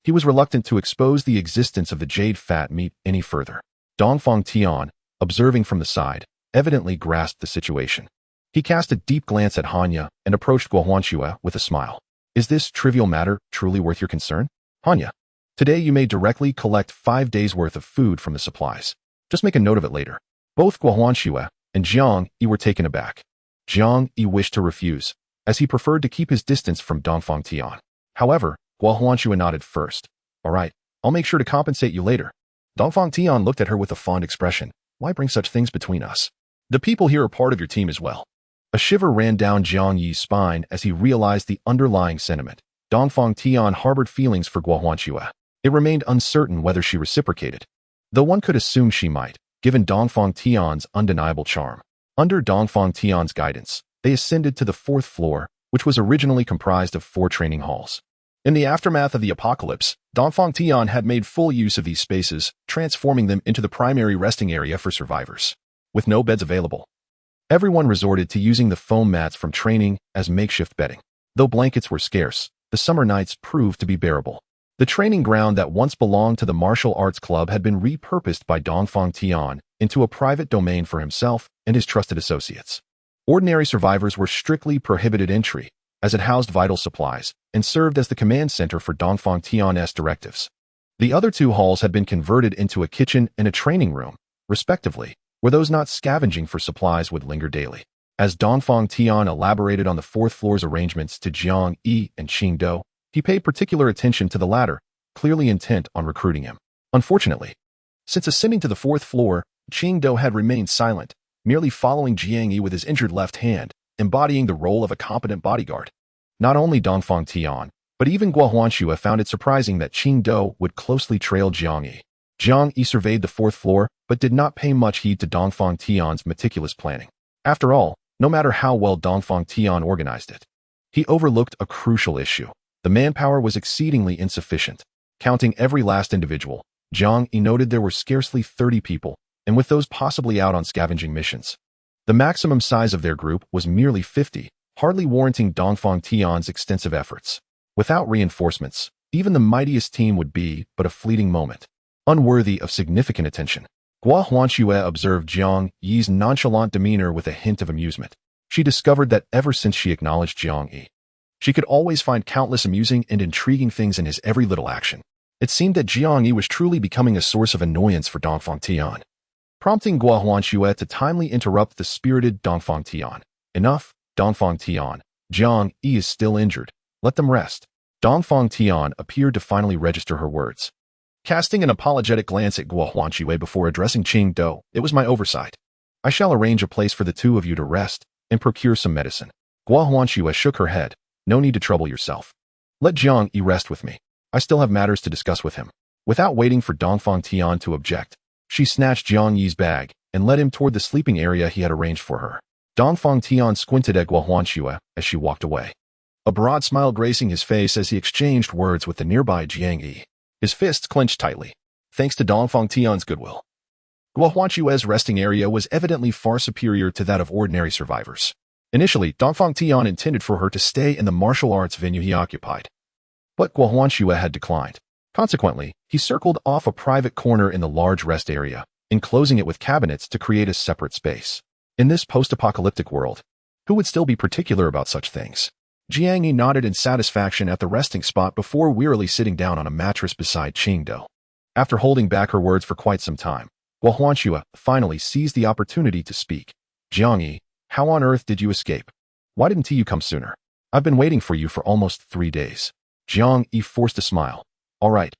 he was reluctant to expose the existence of the jade fat meat any further. Dongfang Tian, observing from the side, evidently grasped the situation. He cast a deep glance at Hanya and approached Guohanxue with a smile. "Is this trivial matter truly worth your concern? Hanya, today you may directly collect 5 days' worth of food from the supplies. Just make a note of it later." Both Guohanxue and Jiang Yi were taken aback. Jiang Yi wished to refuse, as he preferred to keep his distance from Dongfang Tian. However, Guohanxue nodded first. "All right, I'll make sure to compensate you later." Dongfang Tian looked at her with a fond expression. "Why bring such things between us? The people here are part of your team as well." A shiver ran down Jiang Yi's spine as he realized the underlying sentiment. Dongfang Tian harbored feelings for Guohanxue. It remained uncertain whether she reciprocated, though one could assume she might, given Dongfang Tian's undeniable charm. Under Dongfang Tian's guidance, they ascended to the 4th floor, which was originally comprised of 4 training halls. In the aftermath of the apocalypse, Dongfang Tian had made full use of these spaces, transforming them into the primary resting area for survivors. With no beds available, everyone resorted to using the foam mats from training as makeshift bedding. Though blankets were scarce, the summer nights proved to be bearable. The training ground that once belonged to the martial arts club had been repurposed by Dongfang Tian into a private domain for himself and his trusted associates. Ordinary survivors were strictly prohibited entry, as it housed vital supplies and served as the command center for Dongfang Tian's directives. The other two halls had been converted into a kitchen and a training room, respectively, where those not scavenging for supplies would linger daily. As Dongfang Tian elaborated on the fourth floor's arrangements to Jiang Yi and Qing Do, he paid particular attention to the latter, clearly intent on recruiting him. Unfortunately, since ascending to the fourth floor, Qing Do had remained silent, merely following Jiang Yi with his injured left hand, embodying the role of a competent bodyguard. Not only Dongfang Tian, but even Guo Huanxue found it surprising that Qing Do would closely trail Jiang Yi. Jiang Yi surveyed the fourth floor, but did not pay much heed to Dongfang Tian's meticulous planning. After all, no matter how well Dongfang Tian organized it, he overlooked a crucial issue. The manpower was exceedingly insufficient. Counting every last individual, Jiang Yi noted there were scarcely 30 people, and with those possibly out on scavenging missions. The maximum size of their group was merely 50, hardly warranting Dongfang Tian's extensive efforts. Without reinforcements, even the mightiest team would be but a fleeting moment, unworthy of significant attention. Guo Huanxue observed Jiang Yi's nonchalant demeanor with a hint of amusement. She discovered that ever since she acknowledged Jiang Yi, she could always find countless amusing and intriguing things in his every little action. It seemed that Jiang Yi was truly becoming a source of annoyance for Dongfang Tian, prompting Guo Huanxue to timely interrupt the spirited Dongfang Tian. Enough, Dongfang Tian. Jiang Yi is still injured. Let them rest. Dongfang Tian appeared to finally register her words. Casting an apologetic glance at Guo Huanxue before addressing Qing Do, it was my oversight. I shall arrange a place for the two of you to rest and procure some medicine. Guo Huanxue shook her head. No need to trouble yourself. Let Jiang Yi rest with me. I still have matters to discuss with him. Without waiting for Dongfang Tian to object, she snatched Jiang Yi's bag and led him toward the sleeping area he had arranged for her. Dongfang Tian squinted at Guo Huanxue as she walked away, a broad smile gracing his face as he exchanged words with the nearby Jiang Yi. His fists clenched tightly, thanks to Dongfang Tian's goodwill. Guo Huanxue's resting area was evidently far superior to that of ordinary survivors. Initially, Dongfang Tian intended for her to stay in the martial arts venue he occupied, but Guo Huanxue had declined. Consequently, he circled off a private corner in the large rest area, enclosing it with cabinets to create a separate space. In this post-apocalyptic world, who would still be particular about such things? Jiang Yi nodded in satisfaction at the resting spot before wearily sitting down on a mattress beside Qing Do. After holding back her words for quite some time, Guo Huanxue finally seized the opportunity to speak. Jiang Yi, how on earth did you escape? Why didn't you come sooner? I've been waiting for you for almost 3 days. Jiang Yi forced a smile. All right.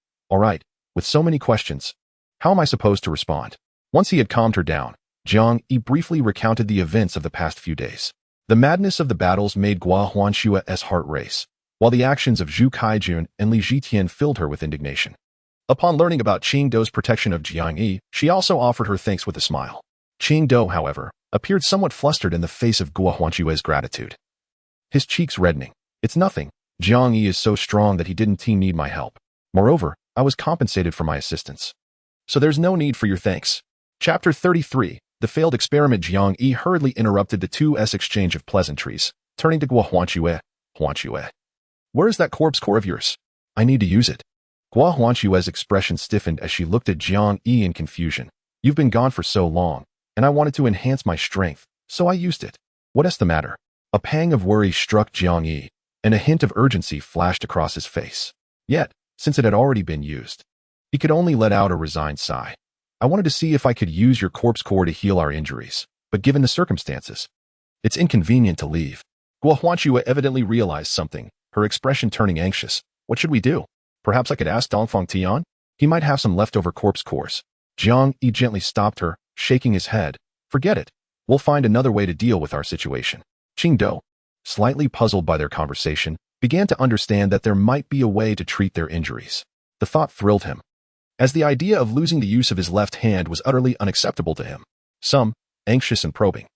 With so many questions, how am I supposed to respond? Once he had calmed her down, Jiang Yi briefly recounted the events of the past few days. The madness of the battles made Guo Huanxue's heart race, while the actions of Zhu Kaijun and Li Zhitian filled her with indignation. Upon learning about Qing Do's protection of Jiang Yi, she also offered her thanks with a smile. Qing Do, however, appeared somewhat flustered in the face of Guo Huanxue's gratitude, his cheeks reddening. It's nothing. Jiang Yi is so strong that he didn't need my help. Moreover, I was compensated for my assistance. So there's no need for your thanks. Chapter 33. The failed experiment. Jiang Yi hurriedly interrupted the two-'s exchange of pleasantries, turning to Guo Huanxue. Huanxue, where is that corpse core of yours? I need to use it. Guo Huanxue's expression stiffened as she looked at Jiang Yi in confusion. You've been gone for so long, and I wanted to enhance my strength, so I used it. What's the matter? A pang of worry struck Jiang Yi, and a hint of urgency flashed across his face. Yet, since it had already been used, he could only let out a resigned sigh. I wanted to see if I could use your corpse core to heal our injuries, but given the circumstances, it's inconvenient to leave. Guo Huanxue evidently realized something, her expression turning anxious. What should we do? Perhaps I could ask Dongfang Tian? He might have some leftover corpse cores. Jiang Yi gently stopped her, shaking his head. Forget it. We'll find another way to deal with our situation. Qing Do, slightly puzzled by their conversation, began to understand that there might be a way to treat their injuries. The thought thrilled him, as the idea of losing the use of his left hand was utterly unacceptable to him. Some, anxious and probing,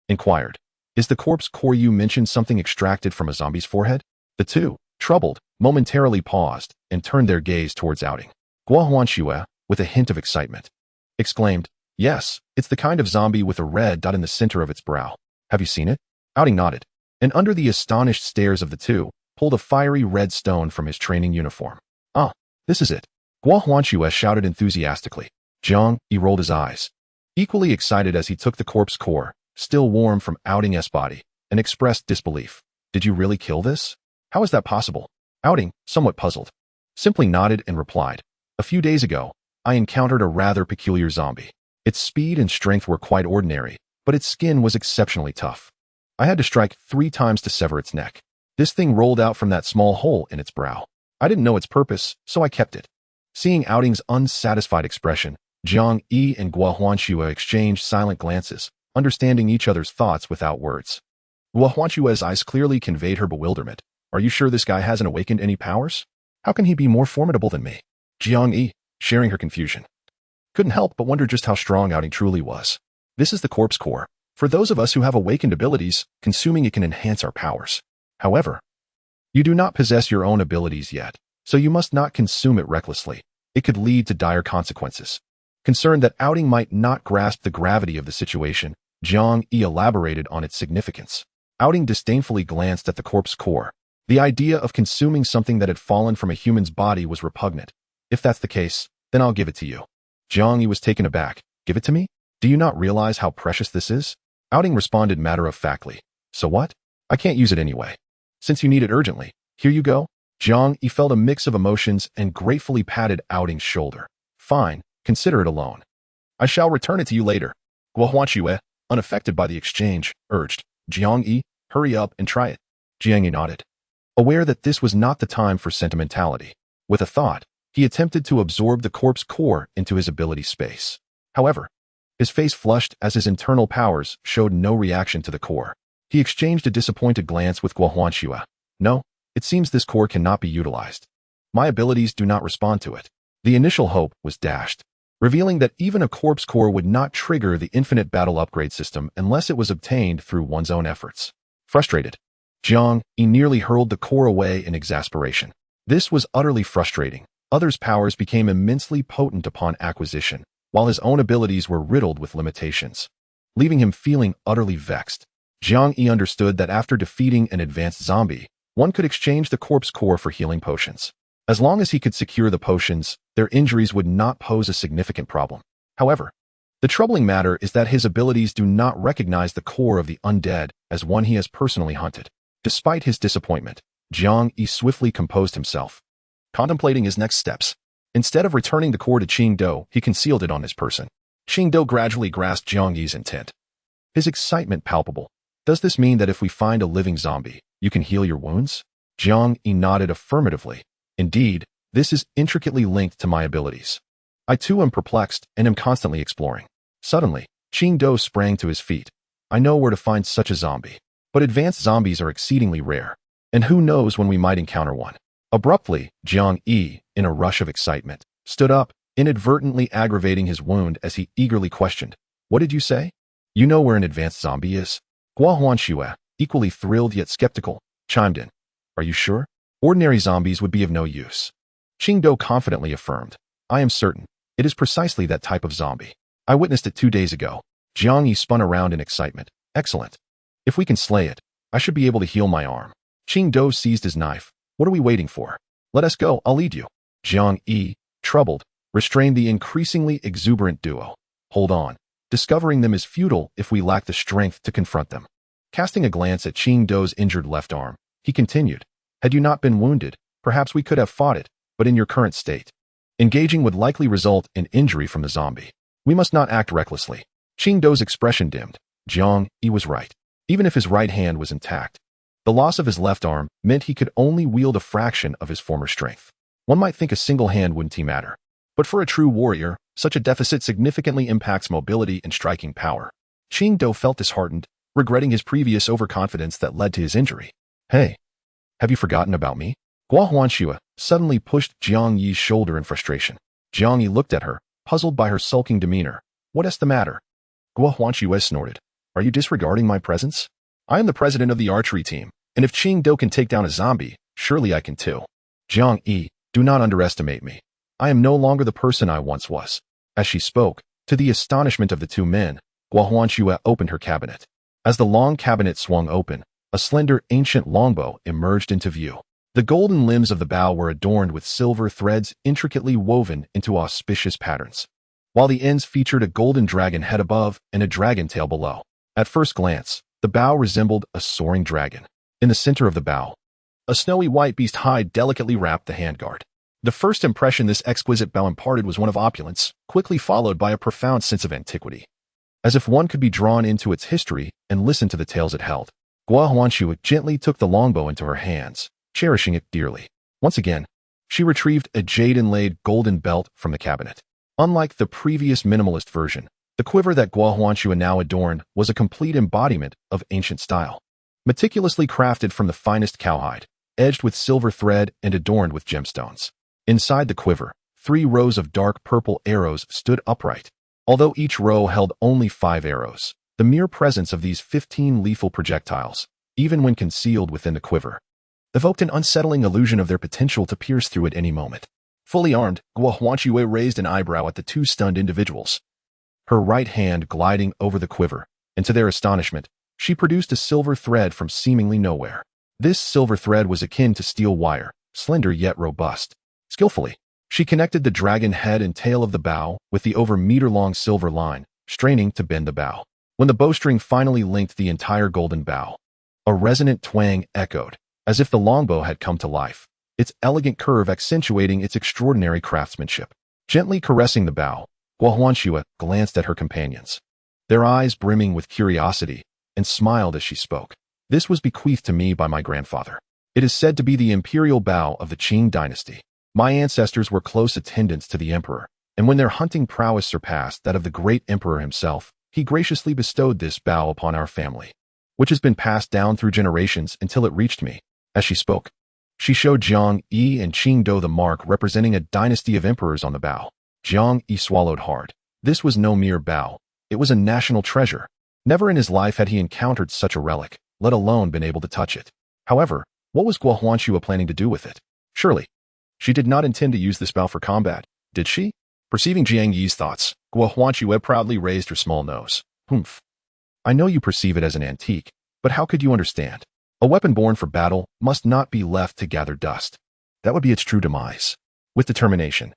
inquired, is the corpse core you mentioned something extracted from a zombie's forehead? The two, troubled, momentarily paused and turned their gaze towards Outing. Guo Huanxue, with a hint of excitement, exclaimed, yes, it's the kind of zombie with a red dot in the center of its brow. Have you seen it? Outing nodded, and under the astonished stares of the two, pulled a fiery red stone from his training uniform. Ah, this is it. Guo Huanxue shouted enthusiastically. Jiang Yi rolled his eyes, equally excited as he took the corpse core, still warm from Outing's body, and expressed disbelief. Did you really kill this? How is that possible? Outing, somewhat puzzled, simply nodded and replied, A few days ago, I encountered a rather peculiar zombie. Its speed and strength were quite ordinary, but its skin was exceptionally tough. I had to strike 3 times to sever its neck. This thing rolled out from that small hole in its brow. I didn't know its purpose, so I kept it. Seeing Outing's unsatisfied expression, Jiang Yi and Guo Huanxue exchanged silent glances, understanding each other's thoughts without words. Guo Huanxue's eyes clearly conveyed her bewilderment. Are you sure this guy hasn't awakened any powers? How can he be more formidable than me? Jiang Yi, sharing her confusion, couldn't help but wonder just how strong Outing truly was. This is the corpse core. For those of us who have awakened abilities, consuming it can enhance our powers. However, you do not possess your own abilities yet, so you must not consume it recklessly. It could lead to dire consequences. Concerned that Outing might not grasp the gravity of the situation, Jiang Yi elaborated on its significance. Outing disdainfully glanced at the corpse core. The idea of consuming something that had fallen from a human's body was repugnant. If that's the case, then I'll give it to you. Jiang Yi was taken aback. Give it to me? Do you not realize how precious this is? Outing responded matter-of-factly. So what? I can't use it anyway. Since you need it urgently, here you go. Jiang Yi felt a mix of emotions and gratefully patted Outing's shoulder. Fine, consider it a loan. I shall return it to you later. Guo Huanxue, unaffected by the exchange, urged. Jiang Yi, hurry up and try it. Jiang Yi nodded, aware that this was not the time for sentimentality. With a thought, he attempted to absorb the corpse core into his ability space. However, his face flushed as his internal powers showed no reaction to the core. He exchanged a disappointed glance with Guo Huanxue. No, it seems this core cannot be utilized. My abilities do not respond to it. The initial hope was dashed, revealing that even a corpse core would not trigger the infinite battle upgrade system unless it was obtained through one's own efforts. Frustrated, Jiang Yi nearly hurled the core away in exasperation. This was utterly frustrating. Others' powers became immensely potent upon acquisition, while his own abilities were riddled with limitations, leaving him feeling utterly vexed. Jiang Yi understood that after defeating an advanced zombie, one could exchange the corpse core for healing potions. As long as he could secure the potions, their injuries would not pose a significant problem. However, the troubling matter is that his abilities do not recognize the core of the undead as one he has personally hunted. Despite his disappointment, Jiang Yi swiftly composed himself, contemplating his next steps. Instead of returning the core to Qingdou, he concealed it on his person. Qingdou gradually grasped Jiang Yi's intent, his excitement palpable. Does this mean that if we find a living zombie, you can heal your wounds? Jiang Yi nodded affirmatively. Indeed, this is intricately linked to my abilities. I too am perplexed and am constantly exploring. Suddenly, Qingdou sprang to his feet. I know where to find such a zombie. But advanced zombies are exceedingly rare, and who knows when we might encounter one. Abruptly, Jiang Yi, in a rush of excitement, stood up, inadvertently aggravating his wound as he eagerly questioned. What did you say? You know where an advanced zombie is? Guo Huanxue, equally thrilled yet skeptical, chimed in. Are you sure? Ordinary zombies would be of no use. Qingdou confidently affirmed. I am certain. It is precisely that type of zombie. I witnessed it 2 days ago. Jiang Yi spun around in excitement. Excellent. If we can slay it, I should be able to heal my arm. Qingdou seized his knife. What are we waiting for? Let us go, I'll lead you. Jiang Yi, troubled, restrained the increasingly exuberant duo. Hold on. Discovering them is futile if we lack the strength to confront them. Casting a glance at Qingdou's injured left arm, he continued. Had you not been wounded, perhaps we could have fought it, but in your current state, engaging would likely result in injury from the zombie. We must not act recklessly. Qingdou's expression dimmed. Jiang Yi was right. Even if his right hand was intact, the loss of his left arm meant he could only wield a fraction of his former strength. One might think a single hand wouldn't matter, but for a true warrior, such a deficit significantly impacts mobility and striking power. Qingdou felt disheartened, regretting his previous overconfidence that led to his injury. Hey, have you forgotten about me? Guo Huanxue suddenly pushed Jiang Yi's shoulder in frustration. Jiang Yi looked at her, puzzled by her sulking demeanor. What is the matter? Guo Huanxue snorted. Are you disregarding my presence? I am the president of the archery team, and if Qingdou can take down a zombie, surely I can too. Jiang Yi, do not underestimate me. I am no longer the person I once was. As she spoke, to the astonishment of the two men, Guo Huanxue opened her cabinet. As the long cabinet swung open, a slender ancient longbow emerged into view. The golden limbs of the bow were adorned with silver threads intricately woven into auspicious patterns, while the ends featured a golden dragon head above and a dragon tail below. At first glance, the bow resembled a soaring dragon. In the center of the bow, a snowy white beast hide delicately wrapped the handguard. The first impression this exquisite bow imparted was one of opulence, quickly followed by a profound sense of antiquity. As if one could be drawn into its history and listen to the tales it held, Guo Huanxue gently took the longbow into her hands, cherishing it dearly. Once again, she retrieved a jade-inlaid golden belt from the cabinet. Unlike the previous minimalist version, the quiver that Guo Huanxue now adorned was a complete embodiment of ancient style. Meticulously crafted from the finest cowhide, edged with silver thread and adorned with gemstones. Inside the quiver, 3 rows of dark purple arrows stood upright. Although each row held only 5 arrows, the mere presence of these 15 lethal projectiles, even when concealed within the quiver, evoked an unsettling illusion of their potential to pierce through at any moment. Fully armed, Guo Huanxue raised an eyebrow at the 2 stunned individuals, her right hand gliding over the quiver, and to their astonishment, she produced a silver thread from seemingly nowhere. This silver thread was akin to steel wire, slender yet robust. Skillfully, she connected the dragon head and tail of the bow with the over meter-long silver line, straining to bend the bow. When the bowstring finally linked the entire golden bow, a resonant twang echoed, as if the longbow had come to life, its elegant curve accentuating its extraordinary craftsmanship. Gently caressing the bow, Guo Huanxue glanced at her companions, their eyes brimming with curiosity, and smiled as she spoke. This was bequeathed to me by my grandfather. It is said to be the imperial bow of the Qing dynasty. My ancestors were close attendants to the emperor, and when their hunting prowess surpassed that of the great emperor himself, he graciously bestowed this bow upon our family, which has been passed down through generations until it reached me. As she spoke, she showed Jiang Yi and Qing Do the mark representing a dynasty of emperors on the bow. Jiang Yi swallowed hard. This was no mere bow. It was a national treasure. Never in his life had he encountered such a relic, let alone been able to touch it. However, what was Guo Huanxue planning to do with it? Surely, she did not intend to use this bow for combat, did she? Perceiving Jiang Yi's thoughts, Guo Huanxue proudly raised her small nose. Humph. I know you perceive it as an antique, but how could you understand? A weapon born for battle must not be left to gather dust. That would be its true demise. With determination,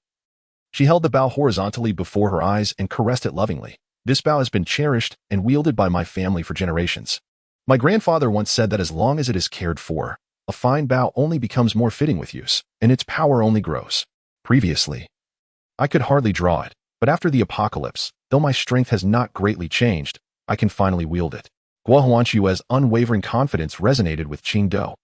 she held the bow horizontally before her eyes and caressed it lovingly. This bow has been cherished and wielded by my family for generations. My grandfather once said that as long as it is cared for, a fine bow only becomes more fitting with use, and its power only grows. Previously, I could hardly draw it, but after the apocalypse, though my strength has not greatly changed, I can finally wield it. Guo Huanxue's unwavering confidence resonated with Qing Do,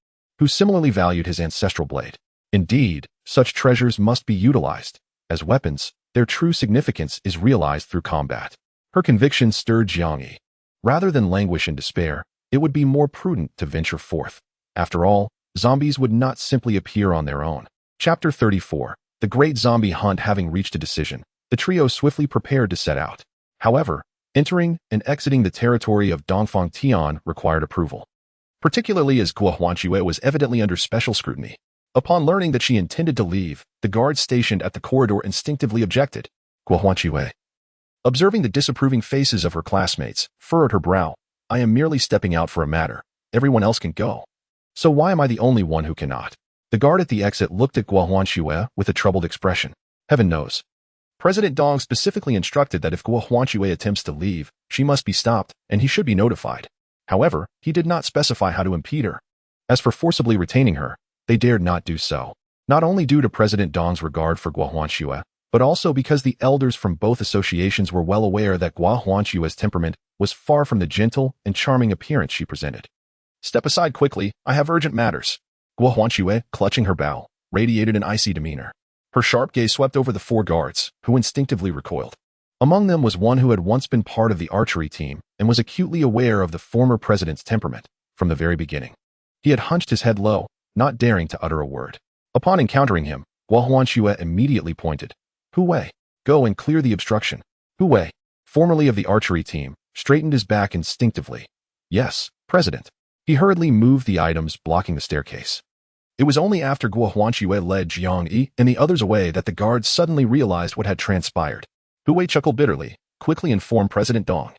who similarly valued his ancestral blade. Indeed, such treasures must be utilized. As weapons, their true significance is realized through combat. Her conviction stirred Jiang Yi. Rather than languish in despair, it would be more prudent to venture forth. After all, zombies would not simply appear on their own. Chapter 34. The great zombie hunt having reached a decision, the trio swiftly prepared to set out. However, entering and exiting the territory of Dongfang Tian required approval, particularly as Guo Huanxue was evidently under special scrutiny. Upon learning that she intended to leave, the guards stationed at the corridor instinctively objected. Guo Huanxue, observing the disapproving faces of her classmates, furrowed her brow. I am merely stepping out for a matter. Everyone else can go. So why am I the only one who cannot? The guard at the exit looked at Guo Huanxue with a troubled expression. Heaven knows. President Dong specifically instructed that if Guo Huanxue attempts to leave, she must be stopped, and he should be notified. However, he did not specify how to impede her. As for forcibly retaining her, they dared not do so. Not only due to President Dong's regard for Guo Huanxue, but also because the elders from both associations were well aware that Guo Huanxue's temperament was far from the gentle and charming appearance she presented. Step aside quickly, I have urgent matters. Guo Huanxue, clutching her bow, radiated an icy demeanor. Her sharp gaze swept over the 4 guards, who instinctively recoiled. Among them was one who had once been part of the archery team and was acutely aware of the former president's temperament from the very beginning. He had hunched his head low, not daring to utter a word. Upon encountering him, Guo Huanxue immediately pointed. Hu Wei, go and clear the obstruction. Hu Wei, formerly of the archery team, straightened his back instinctively. Yes, President. He hurriedly moved the items blocking the staircase. It was only after Guo Huanxue led Jiang Yi and the others away that the guards suddenly realized what had transpired. Hu Wei chuckled bitterly, quickly informed President Dong.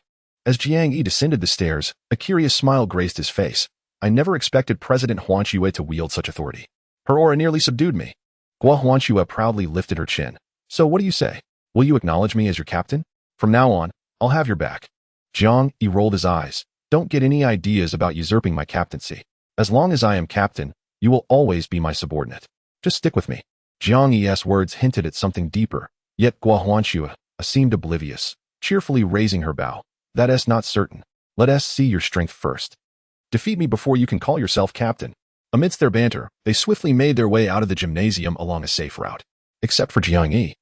As Jiang Yi descended the stairs, a curious smile graced his face. I never expected President Huanxue to wield such authority. Her aura nearly subdued me. Guo Huanxue proudly lifted her chin. So what do you say? Will you acknowledge me as your captain? From now on, I'll have your back. Jiang Yi rolled his eyes. Don't get any ideas about usurping my captaincy. As long as I am captain, you will always be my subordinate. Just stick with me. Jiang Yi's words hinted at something deeper, yet Guo Huanxue seemed oblivious, cheerfully raising her bow. That is not certain. Let us see your strength first. Defeat me before you can call yourself captain. Amidst their banter, they swiftly made their way out of the gymnasium along a safe route. Except for Jiang Yi.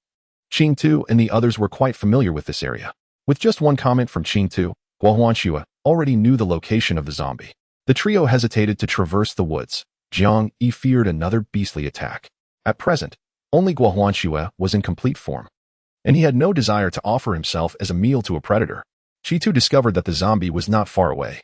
Qing Tu and the others were quite familiar with this area. With just one comment from Qing Tu, Guo Huanxue already knew the location of the zombie. The trio hesitated to traverse the woods. Jiang Yi feared another beastly attack. At present, only Guo Huanxue was in complete form, and he had no desire to offer himself as a meal to a predator. Qi Tu discovered that the zombie was not far away.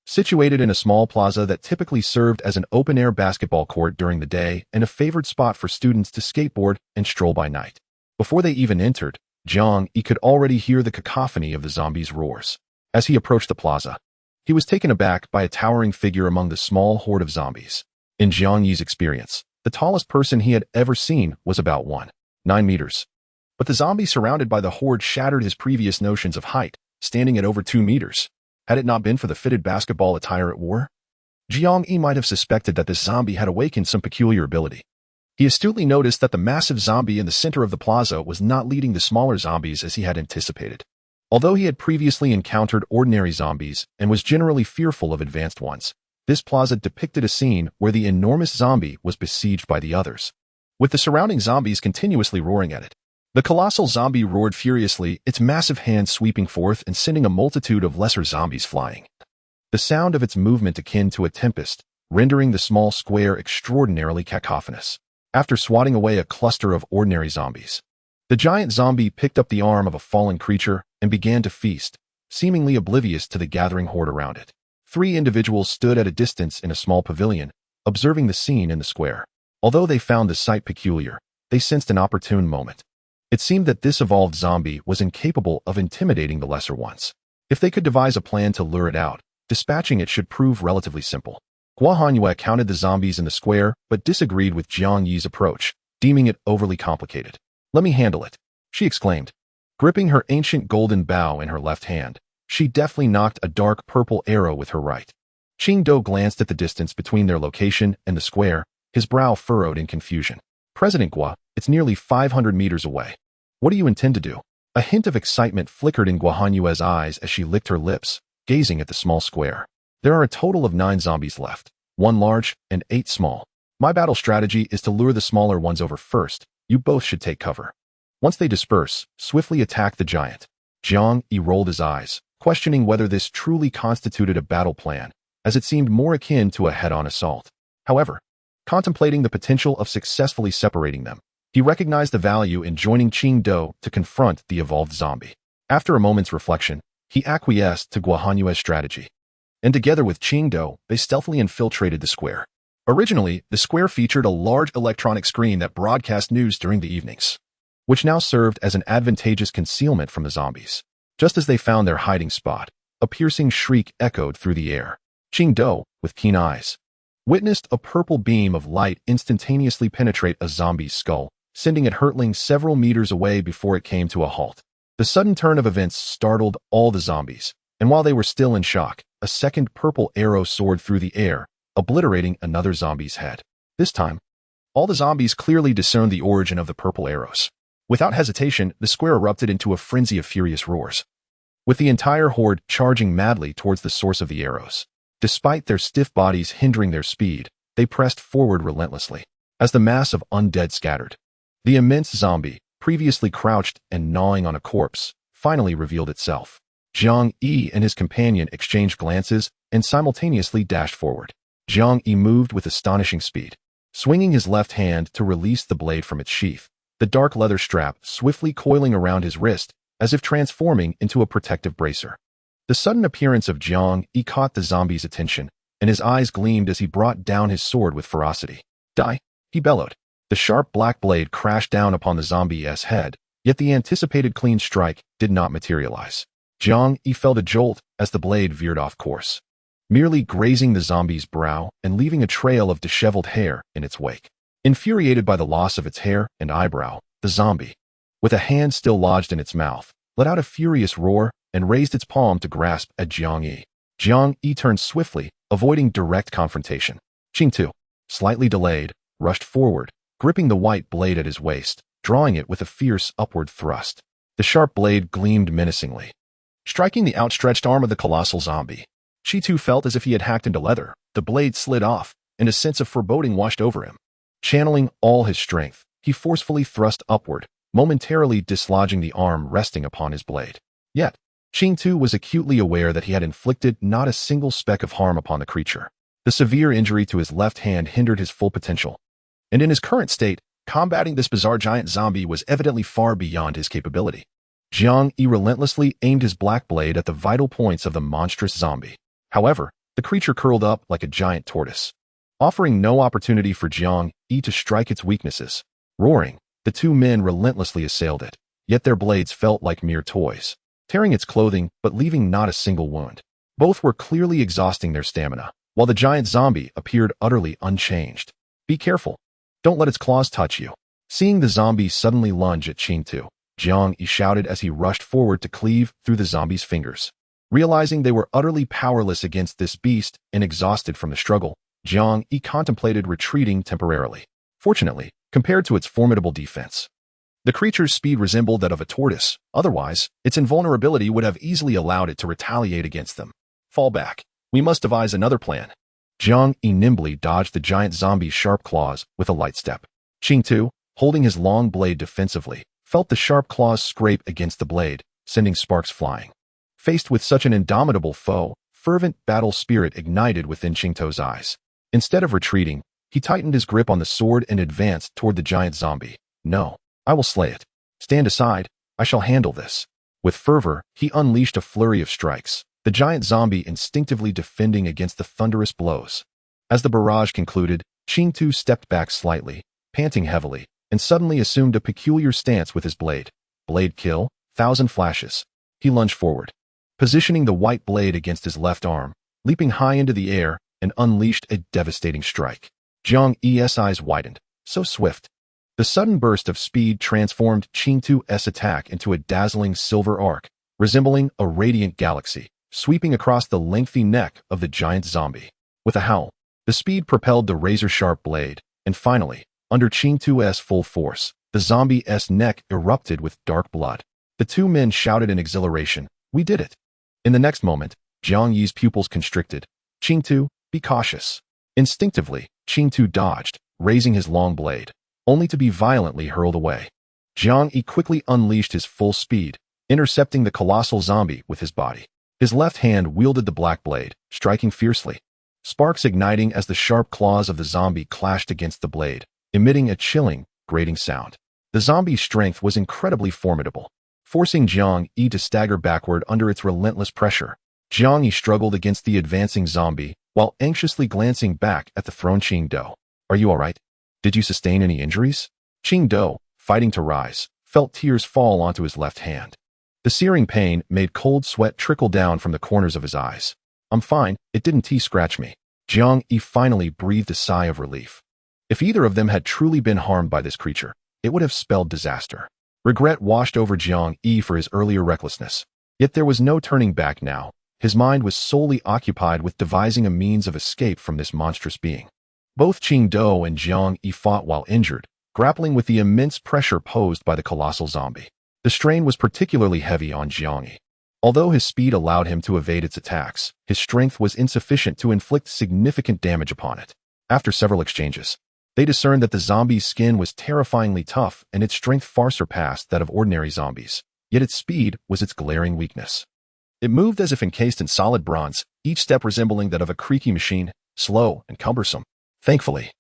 Situated in a small plaza that typically served as an open-air basketball court during the day and a favored spot for students to skateboard and stroll by night. Before they even entered, Jiang Yi could already hear the cacophony of the zombie's roars. As he approached the plaza, he was taken aback by a towering figure among the small horde of zombies. In Jiang Yi's experience, the tallest person he had ever seen was about 1.9 meters. But the zombie surrounded by the horde shattered his previous notions of height, standing at over 2 meters. Had it not been for the fitted basketball attire it wore, Jiang Yi might have suspected that this zombie had awakened some peculiar ability. He astutely noticed that the massive zombie in the center of the plaza was not leading the smaller zombies as he had anticipated. Although he had previously encountered ordinary zombies and was generally fearful of advanced ones, this plaza depicted a scene where the enormous zombie was besieged by the others, with the surrounding zombies continuously roaring at it. The colossal zombie roared furiously, its massive hands sweeping forth and sending a multitude of lesser zombies flying. The sound of its movement akin to a tempest, rendering the small square extraordinarily cacophonous. After swatting away a cluster of ordinary zombies, the giant zombie picked up the arm of a fallen creature and began to feast, seemingly oblivious to the gathering horde around it. 3 individuals stood at a distance in a small pavilion, observing the scene in the square. Although they found the sight peculiar, they sensed an opportune moment. It seemed that this evolved zombie was incapable of intimidating the lesser ones. If they could devise a plan to lure it out, dispatching it should prove relatively simple. Guo Huanxue counted the zombies in the square but disagreed with Jiang Yi's approach, deeming it overly complicated. Let me handle it, she exclaimed. Gripping her ancient golden bow in her left hand, she deftly knocked a dark purple arrow with her right. Qing Tu glanced at the distance between their location and the square, his brow furrowed in confusion. President Guo, it's nearly 500 meters away. What do you intend to do? A hint of excitement flickered in Guo Huanxue's eyes as she licked her lips, gazing at the small square. There are a total of 9 zombies left, 1 large and 8 small. My battle strategy is to lure the smaller ones over first. You both should take cover. Once they disperse, swiftly attack the giant. Jiang Yi rolled his eyes, questioning whether this truly constituted a battle plan, as it seemed more akin to a head-on assault. However, contemplating the potential of successfully separating them, he recognized the value in joining Qing Tu to confront the evolved zombie. After a moment's reflection, he acquiesced to Guo Huanxue's strategy, and together with Qing Tu, they stealthily infiltrated the square. Originally, the square featured a large electronic screen that broadcast news during the evenings, which now served as an advantageous concealment from the zombies. Just as they found their hiding spot, a piercing shriek echoed through the air. Qing Tu, with keen eyes, witnessed a purple beam of light instantaneously penetrate a zombie's skull, sending it hurtling several meters away before it came to a halt. The sudden turn of events startled all the zombies, and while they were still in shock, a second purple arrow soared through the air, obliterating another zombie's head. This time, all the zombies clearly discerned the origin of the purple arrows. Without hesitation, the square erupted into a frenzy of furious roars, with the entire horde charging madly towards the source of the arrows. Despite their stiff bodies hindering their speed, they pressed forward relentlessly. As the mass of undead scattered, the immense zombie, previously crouched and gnawing on a corpse, finally revealed itself. Jiang Yi and his companion exchanged glances and simultaneously dashed forward. Jiang Yi moved with astonishing speed, swinging his left hand to release the blade from its sheath, the dark leather strap swiftly coiling around his wrist as if transforming into a protective bracer. The sudden appearance of Jiang Yi caught the zombie's attention, and his eyes gleamed as he brought down his sword with ferocity. Die, he bellowed. The sharp black blade crashed down upon the zombie's head, yet the anticipated clean strike did not materialize. Jiang Yi felt a jolt as the blade veered off course, merely grazing the zombie's brow and leaving a trail of disheveled hair in its wake. Infuriated by the loss of its hair and eyebrow, the zombie, with a hand still lodged in its mouth, let out a furious roar and raised its palm to grasp at Jiang Yi. Jiang Yi turned swiftly, avoiding direct confrontation. Qing Tu, slightly delayed, rushed forward, gripping the white blade at his waist, drawing it with a fierce upward thrust. The sharp blade gleamed menacingly, striking the outstretched arm of the colossal zombie. Qi too felt as if he had hacked into leather. The blade slid off, and a sense of foreboding washed over him. Channeling all his strength, he forcefully thrust upward, momentarily dislodging the arm resting upon his blade. Yet, Qi too was acutely aware that he had inflicted not a single speck of harm upon the creature. The severe injury to his left hand hindered his full potential, and in his current state, combating this bizarre giant zombie was evidently far beyond his capability. Jiang Yi relentlessly aimed his black blade at the vital points of the monstrous zombie. However, the creature curled up like a giant tortoise, offering no opportunity for Jiang Yi to strike its weaknesses. Roaring, the two men relentlessly assailed it, yet their blades felt like mere toys, tearing its clothing but leaving not a single wound. Both were clearly exhausting their stamina, while the giant zombie appeared utterly unchanged. Be careful. Don't let its claws touch you. Seeing the zombie suddenly lunge at Qi too, Jiang Yi shouted as he rushed forward to cleave through the zombie's fingers. Realizing they were utterly powerless against this beast and exhausted from the struggle, Jiang Yi contemplated retreating temporarily. Fortunately, compared to its formidable defense, the creature's speed resembled that of a tortoise. Otherwise, its invulnerability would have easily allowed it to retaliate against them. Fall back. We must devise another plan. Jiang Yi nimbly dodged the giant zombie's sharp claws with a light step. Qi too, holding his long blade defensively, felt the sharp claws scrape against the blade, sending sparks flying. Faced with such an indomitable foe, fervent battle spirit ignited within Qi too's eyes. Instead of retreating, he tightened his grip on the sword and advanced toward the giant zombie. No, I will slay it. Stand aside, I shall handle this. With fervor, he unleashed a flurry of strikes, the giant zombie instinctively defending against the thunderous blows. As the barrage concluded, Qi too stepped back slightly, panting heavily, and suddenly assumed a peculiar stance with his blade. Blade kill, 1,000 flashes. He lunged forward, positioning the white blade against his left arm, leaping high into the air, and unleashed a devastating strike. Jiang Yi's eyes widened. So swift. The sudden burst of speed transformed Qi too's attack into a dazzling silver arc, resembling a radiant galaxy, sweeping across the lengthy neck of the giant zombie. With a howl, the speed propelled the razor-sharp blade, and finally, under Qi too's full force, the zombie's neck erupted with dark blood. The two men shouted in exhilaration, "We did it!" In the next moment, Jiang Yi's pupils constricted. "Qi too, be cautious." Instinctively, Qi too dodged, raising his long blade, only to be violently hurled away. Jiang Yi quickly unleashed his full speed, intercepting the colossal zombie with his body. His left hand wielded the black blade, striking fiercely, sparks igniting as the sharp claws of the zombie clashed against the blade, emitting a chilling, grating sound. The zombie's strength was incredibly formidable, forcing Jiang Yi to stagger backward under its relentless pressure. Jiang Yi struggled against the advancing zombie, while anxiously glancing back at the thrown Qi too. "Are you all right? Did you sustain any injuries?" Qi too, fighting to rise, felt tears fall onto his left hand. The searing pain made cold sweat trickle down from the corners of his eyes. "I'm fine, it didn't scratch me." Jiang Yi finally breathed a sigh of relief. If either of them had truly been harmed by this creature, it would have spelled disaster. Regret washed over Jiang Yi for his earlier recklessness. Yet there was no turning back now. His mind was solely occupied with devising a means of escape from this monstrous being. Both Qi too and Jiang Yi fought while injured, grappling with the immense pressure posed by the colossal zombie. The strain was particularly heavy on Jiang Yi. Although his speed allowed him to evade its attacks, his strength was insufficient to inflict significant damage upon it. After several exchanges, they discerned that the zombie's skin was terrifyingly tough and its strength far surpassed that of ordinary zombies. Yet its speed was its glaring weakness. It moved as if encased in solid bronze, each step resembling that of a creaky machine, slow and cumbersome. Thankfully,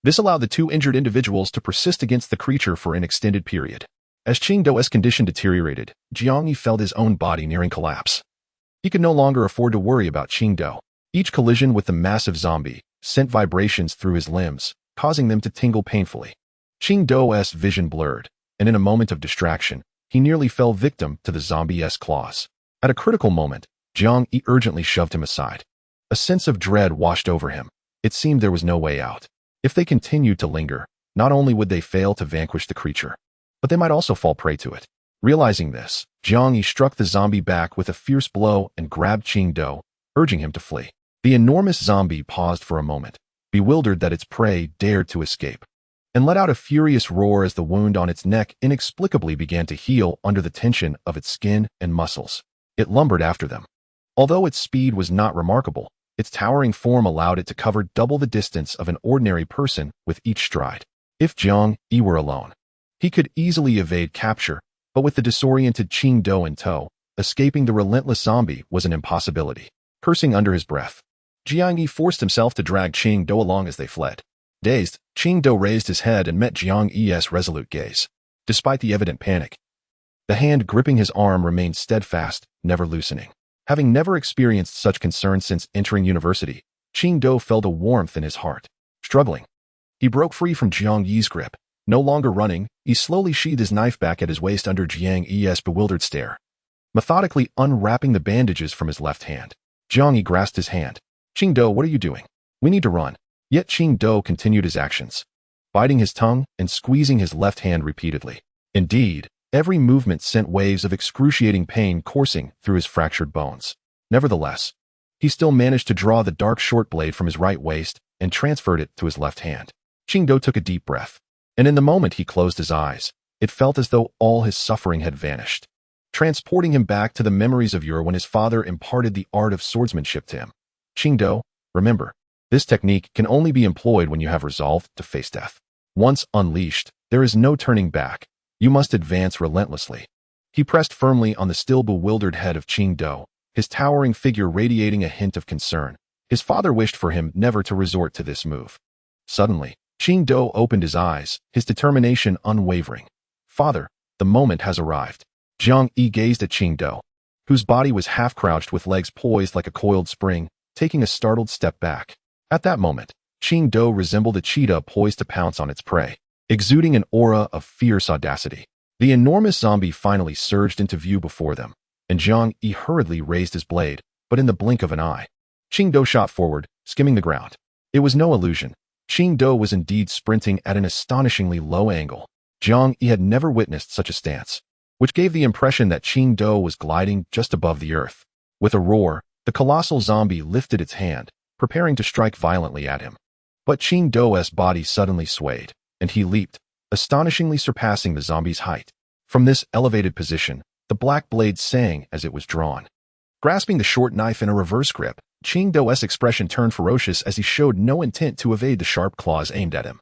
this allowed the two injured individuals to persist against the creature for an extended period. As Qi too's condition deteriorated, Jiang Yi felt his own body nearing collapse. He could no longer afford to worry about Qi too. Each collision with the massive zombie sent vibrations through his limbs, causing them to tingle painfully. Qi too's vision blurred, and in a moment of distraction, he nearly fell victim to the zombie's claws. At a critical moment, Jiang Yi urgently shoved him aside. A sense of dread washed over him. It seemed there was no way out. If they continued to linger, not only would they fail to vanquish the creature, but they might also fall prey to it. Realizing this, Jiang Yi struck the zombie back with a fierce blow and grabbed Qi too, urging him to flee. The enormous zombie paused for a moment, bewildered that its prey dared to escape. and let out a furious roar as the wound on its neck inexplicably began to heal under the tension of its skin and muscles. It lumbered after them. Although its speed was not remarkable, its towering form allowed it to cover double the distance of an ordinary person with each stride. If Jiang Yi were alone, he could easily evade capture, but with the disoriented Qingdao in tow, escaping the relentless zombie was an impossibility. Cursing under his breath, Jiang Yi forced himself to drag Qingdao along as they fled. Dazed, Qingdao raised his head and met Jiang Yi's resolute gaze. Despite the evident panic, the hand gripping his arm remained steadfast, never loosening. Having never experienced such concern since entering university, Qingdao felt a warmth in his heart. Struggling, he broke free from Jiang Yi's grip. No longer running, he slowly sheathed his knife back at his waist under Jiang Yi's bewildered stare, methodically unwrapping the bandages from his left hand. Jiang Yi grasped his hand. Qingdao, what are you doing? We need to run. Yet Qingdao continued his actions, biting his tongue and squeezing his left hand repeatedly. Indeed, every movement sent waves of excruciating pain coursing through his fractured bones. Nevertheless, he still managed to draw the dark short blade from his right waist and transferred it to his left hand. Qingdao took a deep breath, and in the moment he closed his eyes, it felt as though all his suffering had vanished, transporting him back to the memories of yore when his father imparted the art of swordsmanship to him. Qingdao, remember, this technique can only be employed when you have resolved to face death. Once unleashed, there is no turning back. You must advance relentlessly. He pressed firmly on the still bewildered head of Qingdao, his towering figure radiating a hint of concern. His father wished for him never to resort to this move. Suddenly, Qingdao opened his eyes, his determination unwavering. Father, the moment has arrived. Jiang Yi gazed at Qingdao, whose body was half-crouched with legs poised like a coiled spring, taking a startled step back. At that moment, Qingdao resembled a cheetah poised to pounce on its prey, exuding an aura of fierce audacity. The enormous zombie finally surged into view before them, and Jiang Yi hurriedly raised his blade, but in the blink of an eye, Qingdao shot forward, skimming the ground. It was no illusion. Qingdao was indeed sprinting at an astonishingly low angle. Jiang Yi had never witnessed such a stance, which gave the impression that Qingdao was gliding just above the earth. With a roar, the colossal zombie lifted its hand, preparing to strike violently at him. But Qingdao's body suddenly swayed, and he leaped, astonishingly surpassing the zombie's height. From this elevated position, the black blade sang as it was drawn. Grasping the short knife in a reverse grip, Qingdao's expression turned ferocious as he showed no intent to evade the sharp claws aimed at him,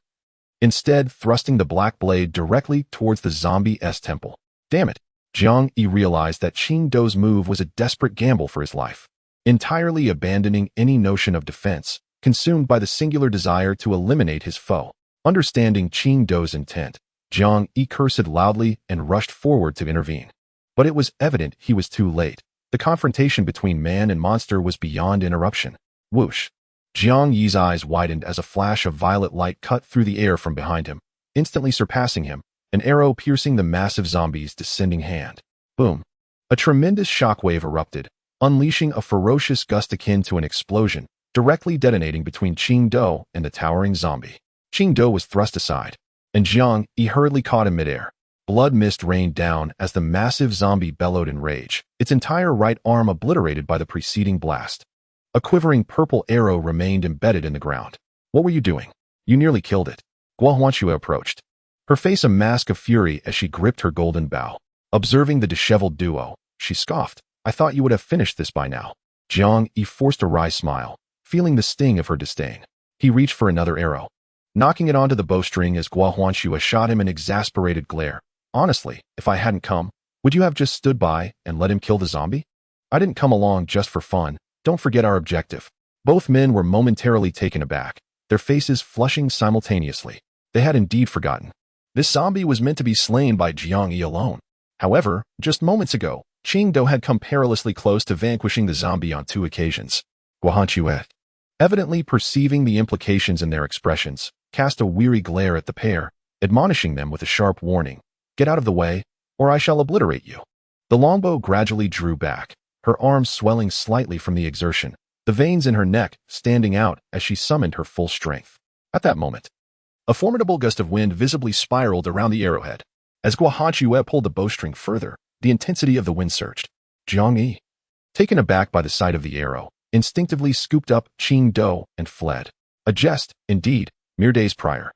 instead thrusting the black blade directly towards the zombie's temple. Damn it! Jiang Yi realized that Qingdao's move was a desperate gamble for his life. Entirely abandoning any notion of defense, consumed by the singular desire to eliminate his foe. Understanding Qingdao's intent, Jiang Yi cursed loudly and rushed forward to intervene. But it was evident he was too late. The confrontation between man and monster was beyond interruption. Whoosh! Jiang Yi's eyes widened as a flash of violet light cut through the air from behind him, instantly surpassing him, an arrow piercing the massive zombie's descending hand. Boom! A tremendous shockwave erupted, unleashing a ferocious gust akin to an explosion, directly detonating between Qingdao and the towering zombie. Qingdao was thrust aside, and Jiang Yi hurriedly caught him midair. Blood mist rained down as the massive zombie bellowed in rage, its entire right arm obliterated by the preceding blast. A quivering purple arrow remained embedded in the ground. What were you doing? You nearly killed it. Guohuanxue approached, her face a mask of fury as she gripped her golden bow. Observing the disheveled duo, she scoffed. I thought you would have finished this by now. Jiang Yi forced a wry smile, feeling the sting of her disdain. He reached for another arrow, knocking it onto the bowstring as Guohuanxue shot him an exasperated glare. Honestly, if I hadn't come, would you have just stood by and let him kill the zombie? I didn't come along just for fun. Don't forget our objective. Both men were momentarily taken aback, their faces flushing simultaneously. They had indeed forgotten. This zombie was meant to be slain by Jiang Yi alone. However, just moments ago, Qingdao had come perilously close to vanquishing the zombie on 2 occasions. Guohuanxue, evidently perceiving the implications in their expressions, cast a weary glare at the pair, admonishing them with a sharp warning. Get out of the way, or I shall obliterate you. The longbow gradually drew back, her arms swelling slightly from the exertion, the veins in her neck standing out as she summoned her full strength. At that moment, a formidable gust of wind visibly spiraled around the arrowhead. As Guohuanxue pulled the bowstring further, the intensity of the wind surged. Jiang Yi, taken aback by the sight of the arrow, instinctively scooped up Qingdao and fled. A jest, indeed, mere days prior.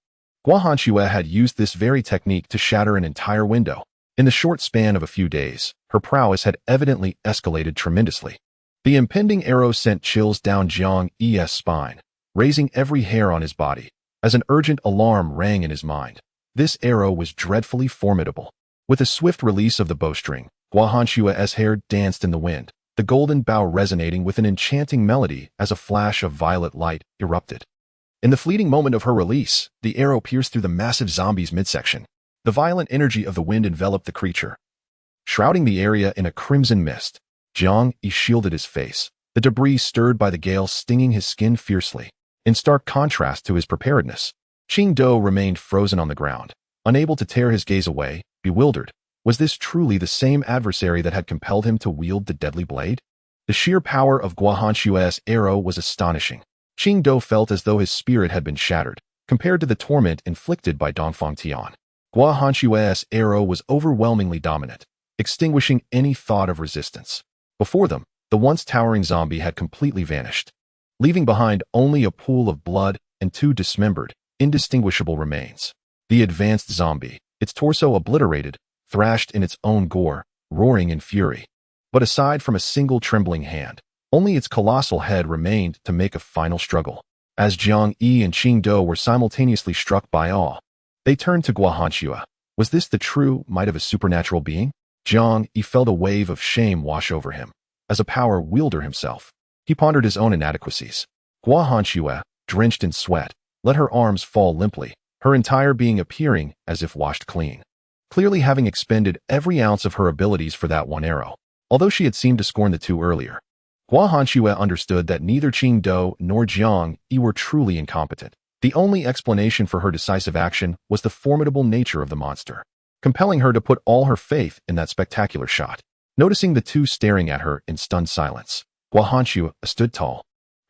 Gua Hanxue had used this very technique to shatter an entire window. In the short span of a few days, her prowess had evidently escalated tremendously. The impending arrow sent chills down Jiang Yi's spine, raising every hair on his body, as an urgent alarm rang in his mind. This arrow was dreadfully formidable. With a swift release of the bowstring, Gua Hanxue's hair danced in the wind, the golden bow resonating with an enchanting melody as a flash of violet light erupted. In the fleeting moment of her release, the arrow pierced through the massive zombie's midsection. The violent energy of the wind enveloped the creature, shrouding the area in a crimson mist. Jiang Yi shielded his face, the debris stirred by the gale stinging his skin fiercely. In stark contrast to his preparedness, Qingdao remained frozen on the ground, unable to tear his gaze away, bewildered. Was this truly the same adversary that had compelled him to wield the deadly blade? The sheer power of Gua Hanxue's arrow was astonishing. Qingdao felt as though his spirit had been shattered, compared to the torment inflicted by Dongfang Tian. Gua Hanxue's arrow was overwhelmingly dominant, extinguishing any thought of resistance. Before them, the once towering zombie had completely vanished, leaving behind only a pool of blood and two dismembered, indistinguishable remains. The advanced zombie, its torso obliterated, thrashed in its own gore, roaring in fury. But aside from a single trembling hand, only its colossal head remained to make a final struggle. As Jiang Yi and Qingdao were simultaneously struck by awe, they turned to Gua Hanxue. Was this the true might of a supernatural being? Jiang Yi felt a wave of shame wash over him. As a power wielder himself, he pondered his own inadequacies. Gua Hanxue, drenched in sweat, let her arms fall limply, her entire being appearing as if washed clean. Clearly having expended every ounce of her abilities for that one arrow, although she had seemed to scorn the two earlier. Gua Hanxue understood that neither Qingdao nor Jiang Yi were truly incompetent. The only explanation for her decisive action was the formidable nature of the monster, compelling her to put all her faith in that spectacular shot. Noticing the two staring at her in stunned silence, Gua Hanxue stood tall,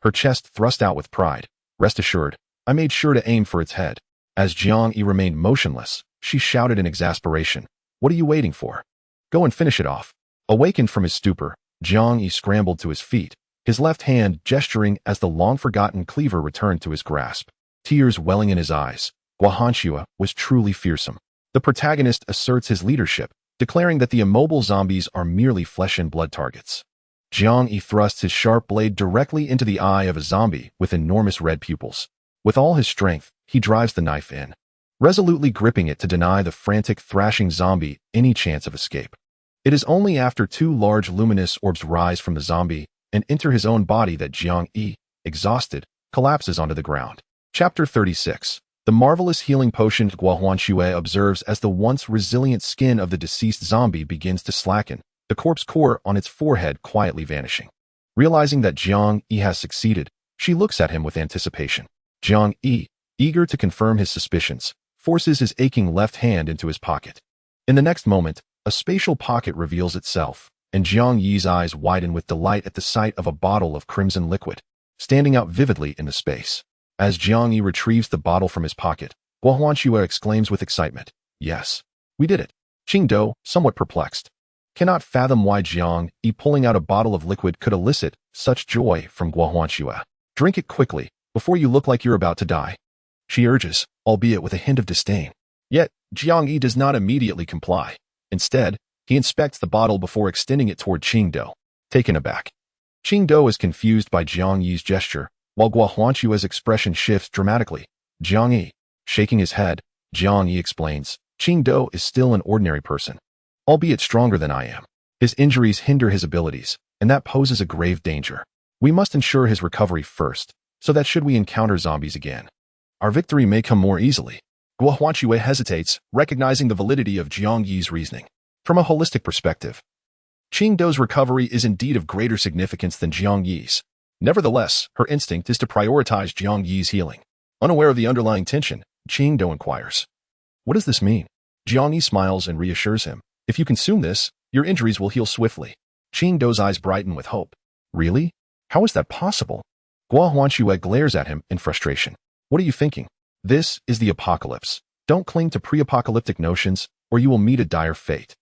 her chest thrust out with pride. Rest assured, I made sure to aim for its head. As Jiang Yi remained motionless, she shouted in exasperation, "What are you waiting for? Go and finish it off." Awakened from his stupor, Jiang Yi scrambled to his feet, his left hand gesturing as the long-forgotten cleaver returned to his grasp. Tears welling in his eyes, Gua Hanxue was truly fearsome. The protagonist asserts his leadership, declaring that the immobile zombies are merely flesh and blood targets. Jiang Yi thrusts his sharp blade directly into the eye of a zombie with enormous red pupils. With all his strength, he drives the knife in, resolutely gripping it to deny the frantic, thrashing zombie any chance of escape. It is only after two large luminous orbs rise from the zombie and enter his own body that Jiang Yi, exhausted, collapses onto the ground. Chapter 36. The marvelous healing potion Gua Hanxue observes as the once resilient skin of the deceased zombie begins to slacken, the corpse core on its forehead quietly vanishing. Realizing that Jiang Yi has succeeded, she looks at him with anticipation. Jiang Yi, eager to confirm his suspicions, forces his aching left hand into his pocket. In the next moment, a spatial pocket reveals itself, and Jiang Yi's eyes widen with delight at the sight of a bottle of crimson liquid, standing out vividly in the space. As Jiang Yi retrieves the bottle from his pocket, Gua Hanxue exclaims with excitement, "Yes, we did it." Qingdao, somewhat perplexed, cannot fathom why Jiang Yi pulling out a bottle of liquid could elicit such joy from Gua Hanxue. "Drink it quickly, before you look like you're about to die," she urges, albeit with a hint of disdain. Yet, Jiang Yi does not immediately comply. Instead, he inspects the bottle before extending it toward Qingdao, taken aback. Qingdao is confused by Jiang Yi's gesture, while Gua Hanxue's expression shifts dramatically. Jiang Yi, shaking his head, Jiang Yi explains, "Qingdao is still an ordinary person, albeit stronger than I am. His injuries hinder his abilities, and that poses a grave danger. We must ensure his recovery first, so that should we encounter zombies again, our victory may come more easily." Gua Hanxue hesitates, recognizing the validity of Jiang Yi's reasoning. From a holistic perspective, Qingdao's recovery is indeed of greater significance than Jiang Yi's. Nevertheless, her instinct is to prioritize Jiang Yi's healing. Unaware of the underlying tension, Qingdao inquires, "What does this mean?" Jiang Yi smiles and reassures him, "If you consume this, your injuries will heal swiftly." Qingdao's eyes brighten with hope. "Really? How is that possible?" Gua Hanxue glares at him in frustration. "What are you thinking? This is the apocalypse. Don't cling to pre-apocalyptic notions, or you will meet a dire fate.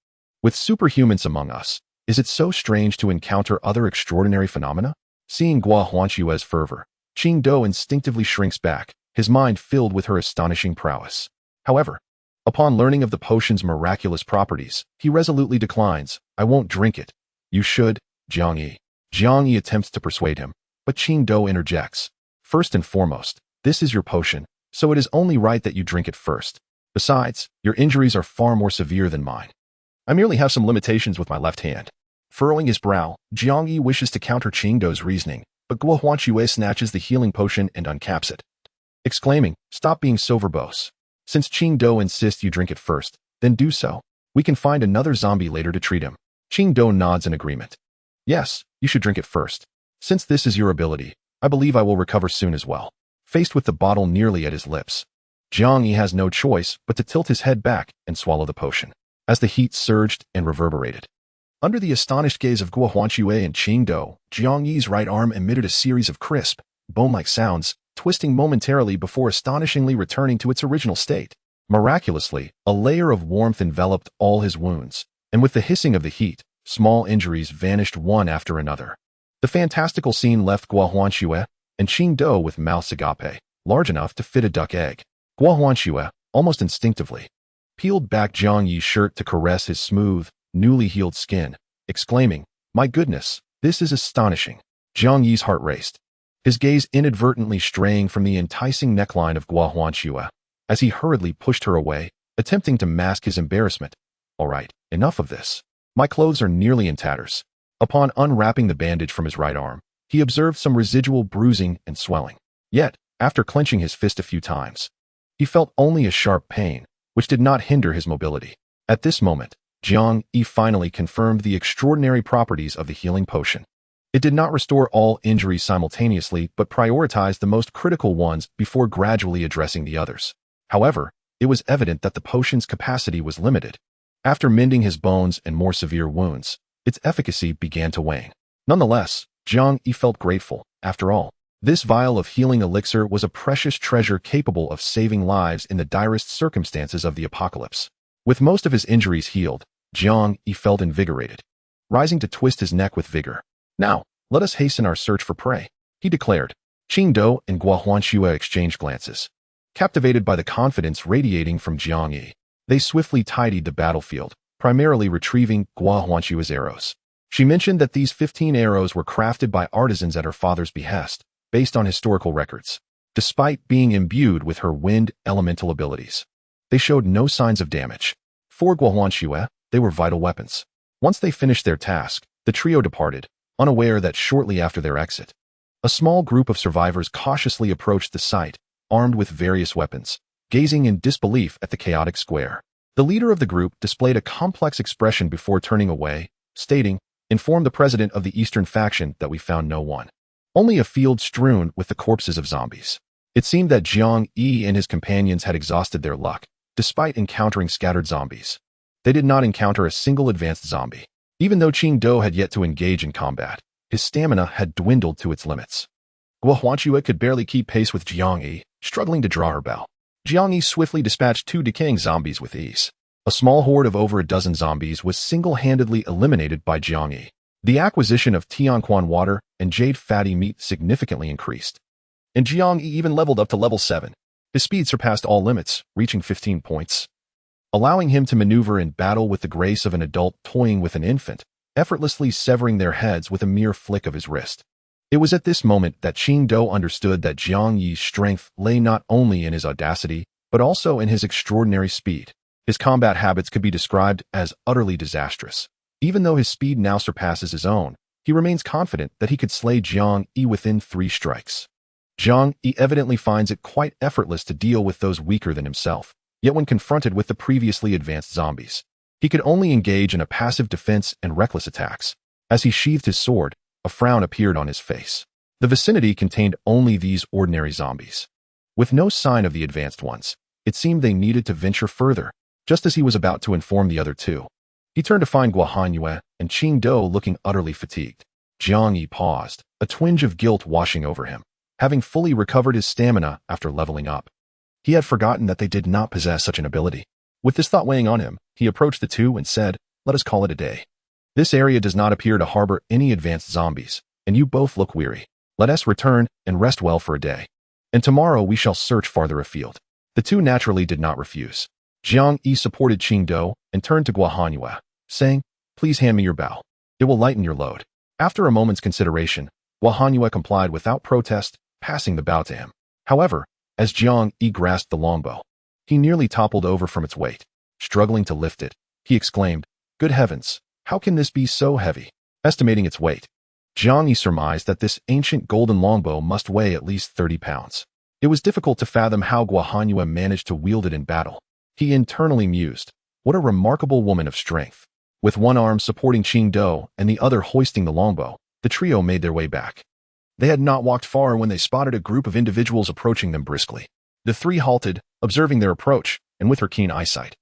With superhumans among us, is it so strange to encounter other extraordinary phenomena?" Seeing Gua Hanxue's fervor, Qingdao instinctively shrinks back, his mind filled with her astonishing prowess. However, upon learning of the potion's miraculous properties, he resolutely declines. I won't drink it. You should, Jiang Yi. Jiang Yi attempts to persuade him, but Qingdou interjects. First and foremost, this is your potion, so it is only right that you drink it first. Besides, your injuries are far more severe than mine. I merely have some limitations with my left hand. Furrowing his brow, Jiang Yi wishes to counter Qingdou's reasoning, but Guo Huanxue snatches the healing potion and uncaps it, exclaiming, stop being so verbose. Since Qingdou insists you drink it first, then do so. We can find another zombie later to treat him. Qingdou nods in agreement. Yes, you should drink it first. Since this is your ability, I believe I will recover soon as well. Faced with the bottle nearly at his lips, Jiang Yi has no choice but to tilt his head back and swallow the potion, as the heat surged and reverberated. Under the astonished gaze of Guo Huanxue and Qingdou, Jiang Yi's right arm emitted a series of crisp, bone-like sounds, twisting momentarily before astonishingly returning to its original state. Miraculously, a layer of warmth enveloped all his wounds, and with the hissing of the heat, small injuries vanished one after another. The fantastical scene left Guo Huanxue and Qingdou with mouths agape, large enough to fit a duck egg. Guo Huanxue, almost instinctively, peeled back Jiang Yi's shirt to caress his smooth, newly healed skin, exclaiming, my goodness, this is astonishing. Jiang Yi's heart raced, his gaze inadvertently straying from the enticing neckline of Guo Huanxue, as he hurriedly pushed her away, attempting to mask his embarrassment. All right, enough of this. My clothes are nearly in tatters. Upon unwrapping the bandage from his right arm, he observed some residual bruising and swelling. Yet, after clenching his fist a few times, he felt only a sharp pain, which did not hinder his mobility. At this moment, Jiang Yi finally confirmed the extraordinary properties of the healing potion. It did not restore all injuries simultaneously, but prioritized the most critical ones before gradually addressing the others. However, it was evident that the potion's capacity was limited. After mending his bones and more severe wounds, its efficacy began to wane. Nonetheless, Jiang Yi felt grateful. After all, this vial of healing elixir was a precious treasure capable of saving lives in the direst circumstances of the apocalypse. With most of his injuries healed, Jiang Yi felt invigorated, rising to twist his neck with vigor. Now, let us hasten our search for prey, he declared. Qingdou and Guo Huanxue exchanged glances. Captivated by the confidence radiating from Jiang Yi, they swiftly tidied the battlefield, primarily retrieving Guo Huanxue's arrows. She mentioned that these 15 arrows were crafted by artisans at her father's behest, based on historical records. Despite being imbued with her wind elemental abilities, they showed no signs of damage. For Guo Huanxue, they were vital weapons. Once they finished their task, the trio departed, unaware that shortly after their exit, a small group of survivors cautiously approached the site, armed with various weapons, gazing in disbelief at the chaotic square. The leader of the group displayed a complex expression before turning away, stating, "Inform the president of the eastern faction that we found no one. Only a field strewn with the corpses of zombies." It seemed that Jiang Yi and his companions had exhausted their luck, despite encountering scattered zombies. They did not encounter a single advanced zombie. Even though Qingdou had yet to engage in combat, his stamina had dwindled to its limits. Guo Huanxue could barely keep pace with Jiang Yi, struggling to draw her bow. Jiang Yi swiftly dispatched 2 decaying zombies with ease. A small horde of over a dozen zombies was single-handedly eliminated by Jiang Yi. The acquisition of Tianquan water and jade fatty meat significantly increased, and Jiang Yi even leveled up to level 7. His speed surpassed all limits, reaching 15 points, allowing him to maneuver in battle with the grace of an adult toying with an infant, effortlessly severing their heads with a mere flick of his wrist. It was at this moment that Qingdou understood that Jiang Yi's strength lay not only in his audacity, but also in his extraordinary speed. His combat habits could be described as utterly disastrous. Even though his speed now surpasses his own, he remains confident that he could slay Jiang Yi within 3 strikes. Jiang Yi evidently finds it quite effortless to deal with those weaker than himself, yet when confronted with the previously advanced zombies, he could only engage in a passive defense and reckless attacks. As he sheathed his sword, a frown appeared on his face. The vicinity contained only these ordinary zombies. With no sign of the advanced ones, it seemed they needed to venture further. Just as he was about to inform the other 2, he turned to find Guo Huanxue and Qingdou looking utterly fatigued. Jiang Yi paused, a twinge of guilt washing over him. Having fully recovered his stamina after leveling up, he had forgotten that they did not possess such an ability. With this thought weighing on him, he approached the 2 and said, "Let us call it a day. This area does not appear to harbor any advanced zombies, and you both look weary. Let us return and rest well for a day." and tomorrow we shall search farther afield." The two naturally did not refuse. Jiang Yi supported Qingdou and turned to Guohanyue, saying, "Please hand me your bow. It will lighten your load." After a moment's consideration, Guohanyue complied without protest, passing the bow to him. However, as Jiang Yi grasped the longbow, he nearly toppled over from its weight. Struggling to lift it, he exclaimed, "Good heavens, how can this be so heavy?" Estimating its weight, Jiang Yi surmised that this ancient golden longbow must weigh at least 30 pounds. It was difficult to fathom how Guohanyue managed to wield it in battle. He internally mused, "What a remarkable woman of strength." With one arm supporting Qingdou and the other hoisting the longbow, the trio made their way back. They had not walked far when they spotted a group of individuals approaching them briskly. The three halted, observing their approach, and with her keen eyesight.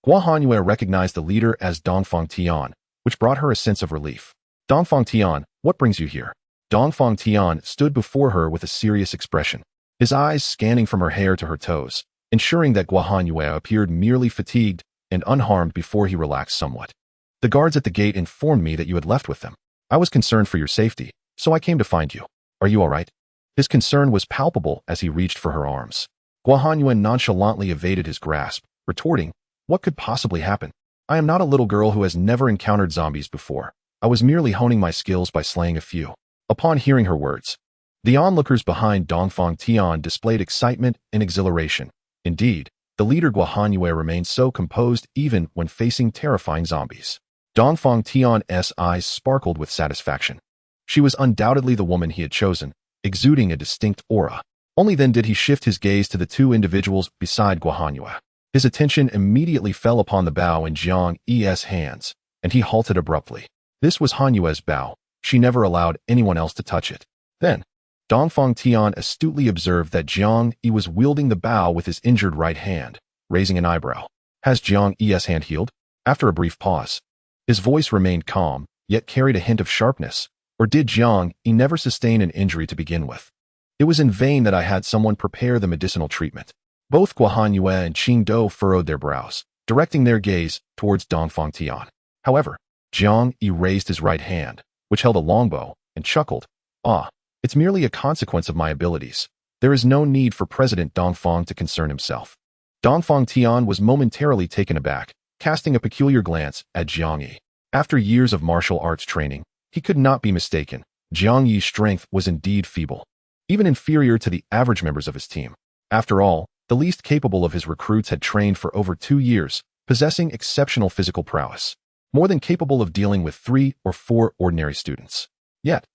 Guohanyue recognized the leader as Dongfang Tian, which brought her a sense of relief. "Dongfang Tian, what brings you here?" Dongfang Tian stood before her with a serious expression, his eyes scanning from her hair to her toes, ensuring that Guohanyue appeared merely fatigued and unharmed before he relaxed somewhat. "The guards at the gate informed me that you had left with them. I was concerned for your safety, so I came to find you. Are you all right?" His concern was palpable as he reached for her arms. Guohanyue nonchalantly evaded his grasp, retorting, "What could possibly happen? I am not a little girl who has never encountered zombies before. I was merely honing my skills by slaying a few." Upon hearing her words, the onlookers behind Dongfang Tian displayed excitement and exhilaration. Indeed, the leader Guohanyue remained so composed even when facing terrifying zombies. Dongfang Tian's eyes sparkled with satisfaction. She was undoubtedly the woman he had chosen, exuding a distinct aura. Only then did he shift his gaze to the two individuals beside Guohanyue. His attention immediately fell upon the bow in Jiang Yi's hands, and he halted abruptly. This was Hanyue's bow. She never allowed anyone else to touch it. Then, Dongfang Tian astutely observed that Jiang Yi was wielding the bow with his injured right hand, raising an eyebrow. "Has Jiang Yi's hand healed?" After a brief pause, his voice remained calm, yet carried a hint of sharpness. "Or did Jiang Yi never sustain an injury to begin with? It was in vain that I had someone prepare the medicinal treatment." Both Guohanyue and Qingdou furrowed their brows, directing their gaze towards Dongfang Tian. However, Jiang Yi raised his right hand, which held a longbow, and chuckled, "Ah, it's merely a consequence of my abilities. There is no need for President Dongfang to concern himself." Dongfang Tian was momentarily taken aback, casting a peculiar glance at Jiang Yi. After years of martial arts training, he could not be mistaken. Jiang Yi's strength was indeed feeble, even inferior to the average members of his team. After all, the least capable of his recruits had trained for over 2 years, possessing exceptional physical prowess, more than capable of dealing with 3 or 4 ordinary students. Yet,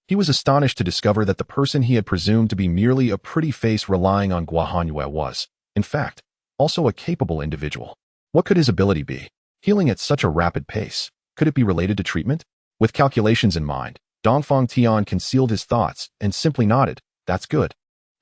he was astonished to discover that the person he had presumed to be merely a pretty face relying on Guohanyue was, in fact, also a capable individual. What could his ability be? Healing at such a rapid pace, could it be related to treatment? With calculations in mind, Dongfang Tian concealed his thoughts and simply nodded, "That's good.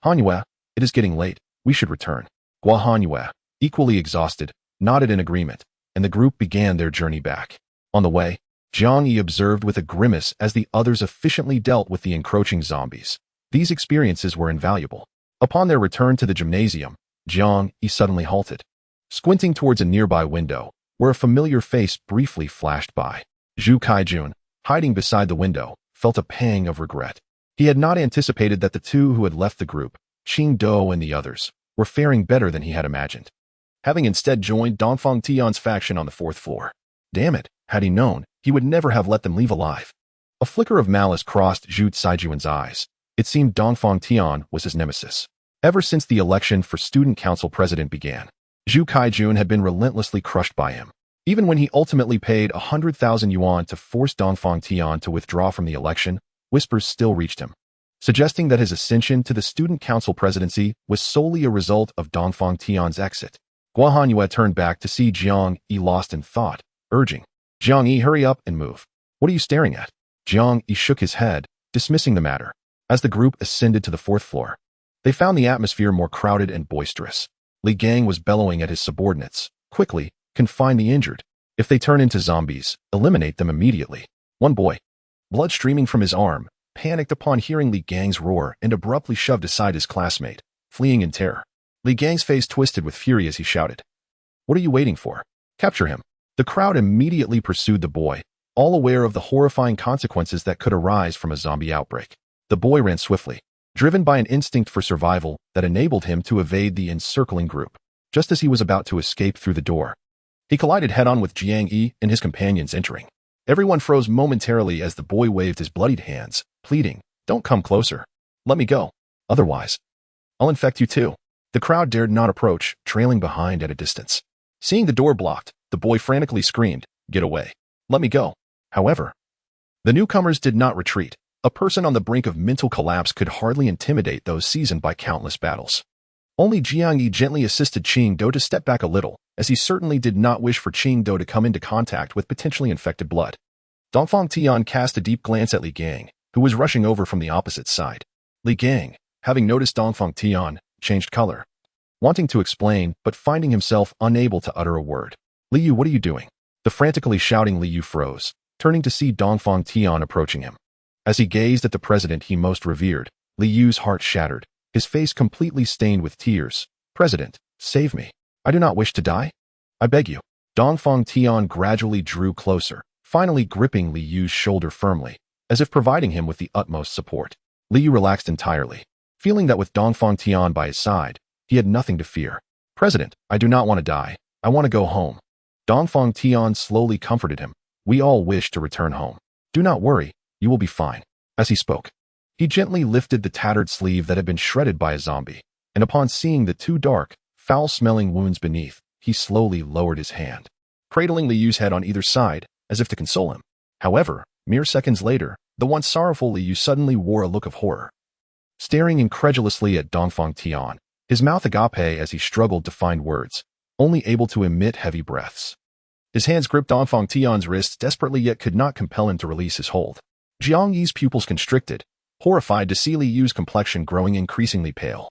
Hanyue, it is getting late. We should return." Guohanyue, equally exhausted, nodded in agreement, and the group began their journey back. On the way, Jiang Yi observed with a grimace as the others efficiently dealt with the encroaching zombies. These experiences were invaluable. Upon their return to the gymnasium, Jiang Yi suddenly halted, squinting towards a nearby window, where a familiar face briefly flashed by. Zhu Kaijun, hiding beside the window, felt a pang of regret. He had not anticipated that the two who had left the group, Qingdou and the others, were faring better than he had imagined, having instead joined Dongfang Tian's faction on the 4th floor. Damn it, had he known, he would never have let them leave alive. A flicker of malice crossed Zhu Caijuan's eyes. It seemed Dongfang Tian was his nemesis. Ever since the election for student council president began, Zhu Kaijun had been relentlessly crushed by him. Even when he ultimately paid 100,000 yuan to force Dongfang Tian to withdraw from the election, whispers still reached him, suggesting that his ascension to the student council presidency was solely a result of Dongfang Tian's exit. Guohanyue turned back to see Jiang Yi lost in thought, urging, "Jiang Yi, hurry up and move. What are you staring at?" Jiang Yi shook his head, dismissing the matter. As the group ascended to the 4th floor, they found the atmosphere more crowded and boisterous. Li Gang was bellowing at his subordinates, "Quickly, confine the injured. If they turn into zombies, eliminate them immediately." One boy, blood streaming from his arm, panicked upon hearing Li Gang's roar and abruptly shoved aside his classmate, fleeing in terror. Li Gang's face twisted with fury as he shouted, "What are you waiting for? Capture him." The crowd immediately pursued the boy, all aware of the horrifying consequences that could arise from a zombie outbreak. The boy ran swiftly, driven by an instinct for survival that enabled him to evade the encircling group. Just as he was about to escape through the door, he collided head-on with Jiang Yi and his companions entering. Everyone froze momentarily as the boy waved his bloodied hands, pleading, "Don't come closer. Let me go. Otherwise, I'll infect you too." The crowd dared not approach, trailing behind at a distance. Seeing the door blocked, the boy frantically screamed, "Get away. Let me go." However, the newcomers did not retreat. A person on the brink of mental collapse could hardly intimidate those seasoned by countless battles. Only Jiang Yi gently assisted Qing Do to step back a little, as he certainly did not wish for Qing Do to come into contact with potentially infected blood. Dongfang Tian cast a deep glance at Li Gang, who was rushing over from the opposite side. Li Gang, having noticed Dongfang Tian, changed color, wanting to explain but finding himself unable to utter a word. "Li Yu, what are you doing?" The frantically shouting Li Yu froze, turning to see Dongfang Tian approaching him. As he gazed at the president he most revered, Li Yu's heart shattered, his face completely stained with tears. "President, save me. I do not wish to die. I beg you." Dongfang Tian gradually drew closer, finally gripping Li Yu's shoulder firmly, as if providing him with the utmost support. Li Yu relaxed entirely, feeling that with Dongfang Tian by his side, he had nothing to fear. "President, I do not want to die. I want to go home." Dongfang Tian slowly comforted him. "We all wish to return home. Do not worry, you will be fine." As he spoke, he gently lifted the tattered sleeve that had been shredded by a zombie, and upon seeing the two dark, foul-smelling wounds beneath, he slowly lowered his hand, cradling Li Yu's head on either side, as if to console him. However, mere seconds later, the once sorrowful Li Yu suddenly wore a look of horror, staring incredulously at Dongfang Tian, his mouth agape as he struggled to find words, only able to emit heavy breaths. His hands gripped Dongfang Tian's wrists desperately yet could not compel him to release his hold. Jiang Yi's pupils constricted, horrified to see Li Yu's complexion growing increasingly pale,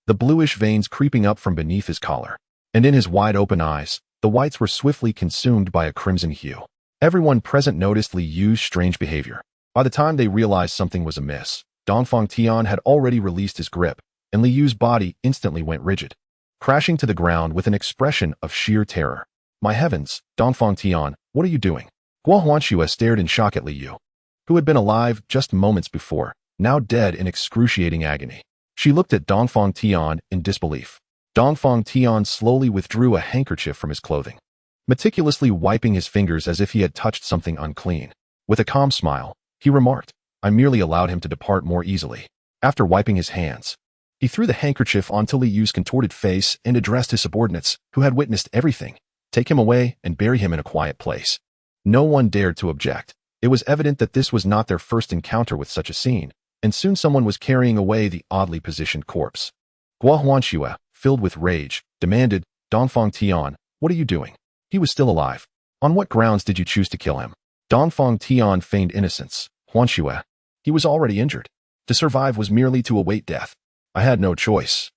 the bluish veins creeping up from beneath his collar, and in his wide-open eyes, the whites were swiftly consumed by a crimson hue. Everyone present noticed Li Yu's strange behavior. By the time they realized something was amiss, Dongfang Tian had already released his grip, and Li Yu's body instantly went rigid, crashing to the ground with an expression of sheer terror. "My heavens, Dongfang Tian, what are you doing?" Guo Huanxue stared in shock at Li Yu, who had been alive just moments before, now dead in excruciating agony. She looked at Dongfang Tian in disbelief. Dongfang Tian slowly withdrew a handkerchief from his clothing, meticulously wiping his fingers as if he had touched something unclean. With a calm smile, he remarked, "I merely allowed him to depart more easily." After wiping his hands, he threw the handkerchief onto Li Yu's contorted face and addressed his subordinates, who had witnessed everything. "Take him away and bury him in a quiet place." No one dared to object. It was evident that this was not their first encounter with such a scene, and soon someone was carrying away the oddly positioned corpse. Guo Huanxue, filled with rage, demanded, "Dongfang Tian, what are you doing? He was still alive. On what grounds did you choose to kill him?" Dongfang Tian feigned innocence. "Huanxue, he was already injured. To survive was merely to await death. I had no choice.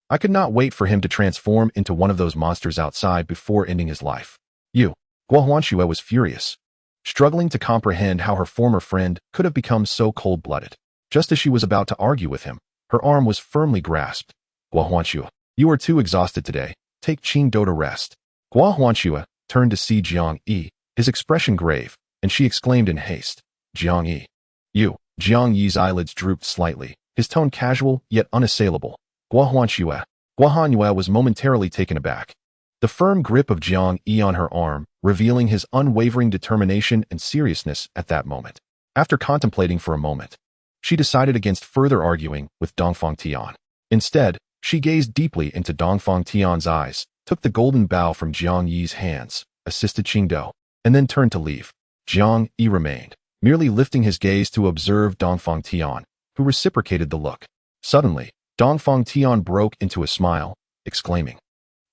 I could not wait for him to transform into one of those monsters outside before ending his life." "You." Guo Huanxue was furious, struggling to comprehend how her former friend could have become so cold-blooded. Just as she was about to argue with him, her arm was firmly grasped. "Guo Huanxue, you are too exhausted today. Take Qing Do to rest." Guo Huanxue turned to see Jiang Yi, his expression grave, and she exclaimed in haste, "Jiang Yi, you." Jiang Yi's eyelids drooped slightly, his tone casual yet unassailable. Guo Huanxue. Guo Huanxue was momentarily taken aback. The firm grip of Jiang Yi on her arm, revealing his unwavering determination and seriousness at that moment. After contemplating for a moment, she decided against further arguing with Dongfang Tian. Instead, she gazed deeply into Dongfang Tian's eyes, took the golden bow from Jiang Yi's hands, assisted Qing Do, and then turned to leave. Jiang Yi remained, merely lifting his gaze to observe Dongfang Tian, who reciprocated the look. Suddenly, Dongfang Tian broke into a smile, exclaiming,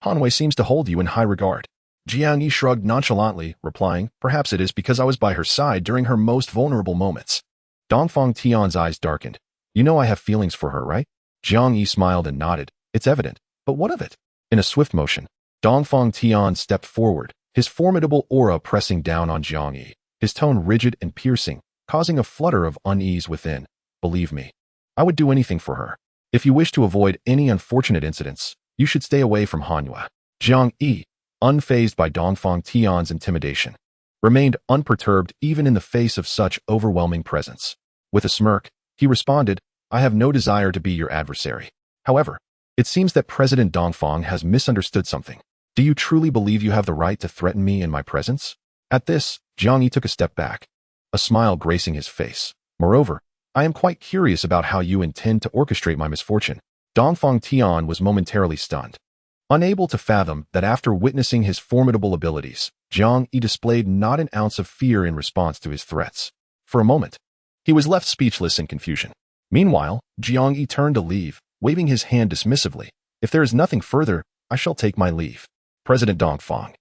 "Hanwei seems to hold you in high regard." Jiang Yi shrugged nonchalantly, replying, "Perhaps it is because I was by her side during her most vulnerable moments." Dongfang Tian's eyes darkened. "You know I have feelings for her, right?" Jiang Yi smiled and nodded. "It's evident. But what of it?" In a swift motion, Dongfang Tian stepped forward, his formidable aura pressing down on Jiang Yi, his tone rigid and piercing, causing a flutter of unease within. "Believe me, I would do anything for her. If you wish to avoid any unfortunate incidents, you should stay away from Hanwei." Jiang Yi, unfazed by Dongfang Tian's intimidation, remained unperturbed even in the face of such overwhelming presence. With a smirk, he responded, I have no desire to be your adversary. However, it seems that President Dongfang has misunderstood something. Do you truly believe you have the right to threaten me in my presence? At this, Jiang Yi took a step back, a smile gracing his face. Moreover, I am quite curious about how you intend to orchestrate my misfortune. Dongfang Tian was momentarily stunned, unable to fathom that after witnessing his formidable abilities, Jiang Yi displayed not an ounce of fear in response to his threats. For a moment, he was left speechless in confusion. Meanwhile, Jiang Yi turned to leave, waving his hand dismissively. If there is nothing further, I shall take my leave. President Dongfang,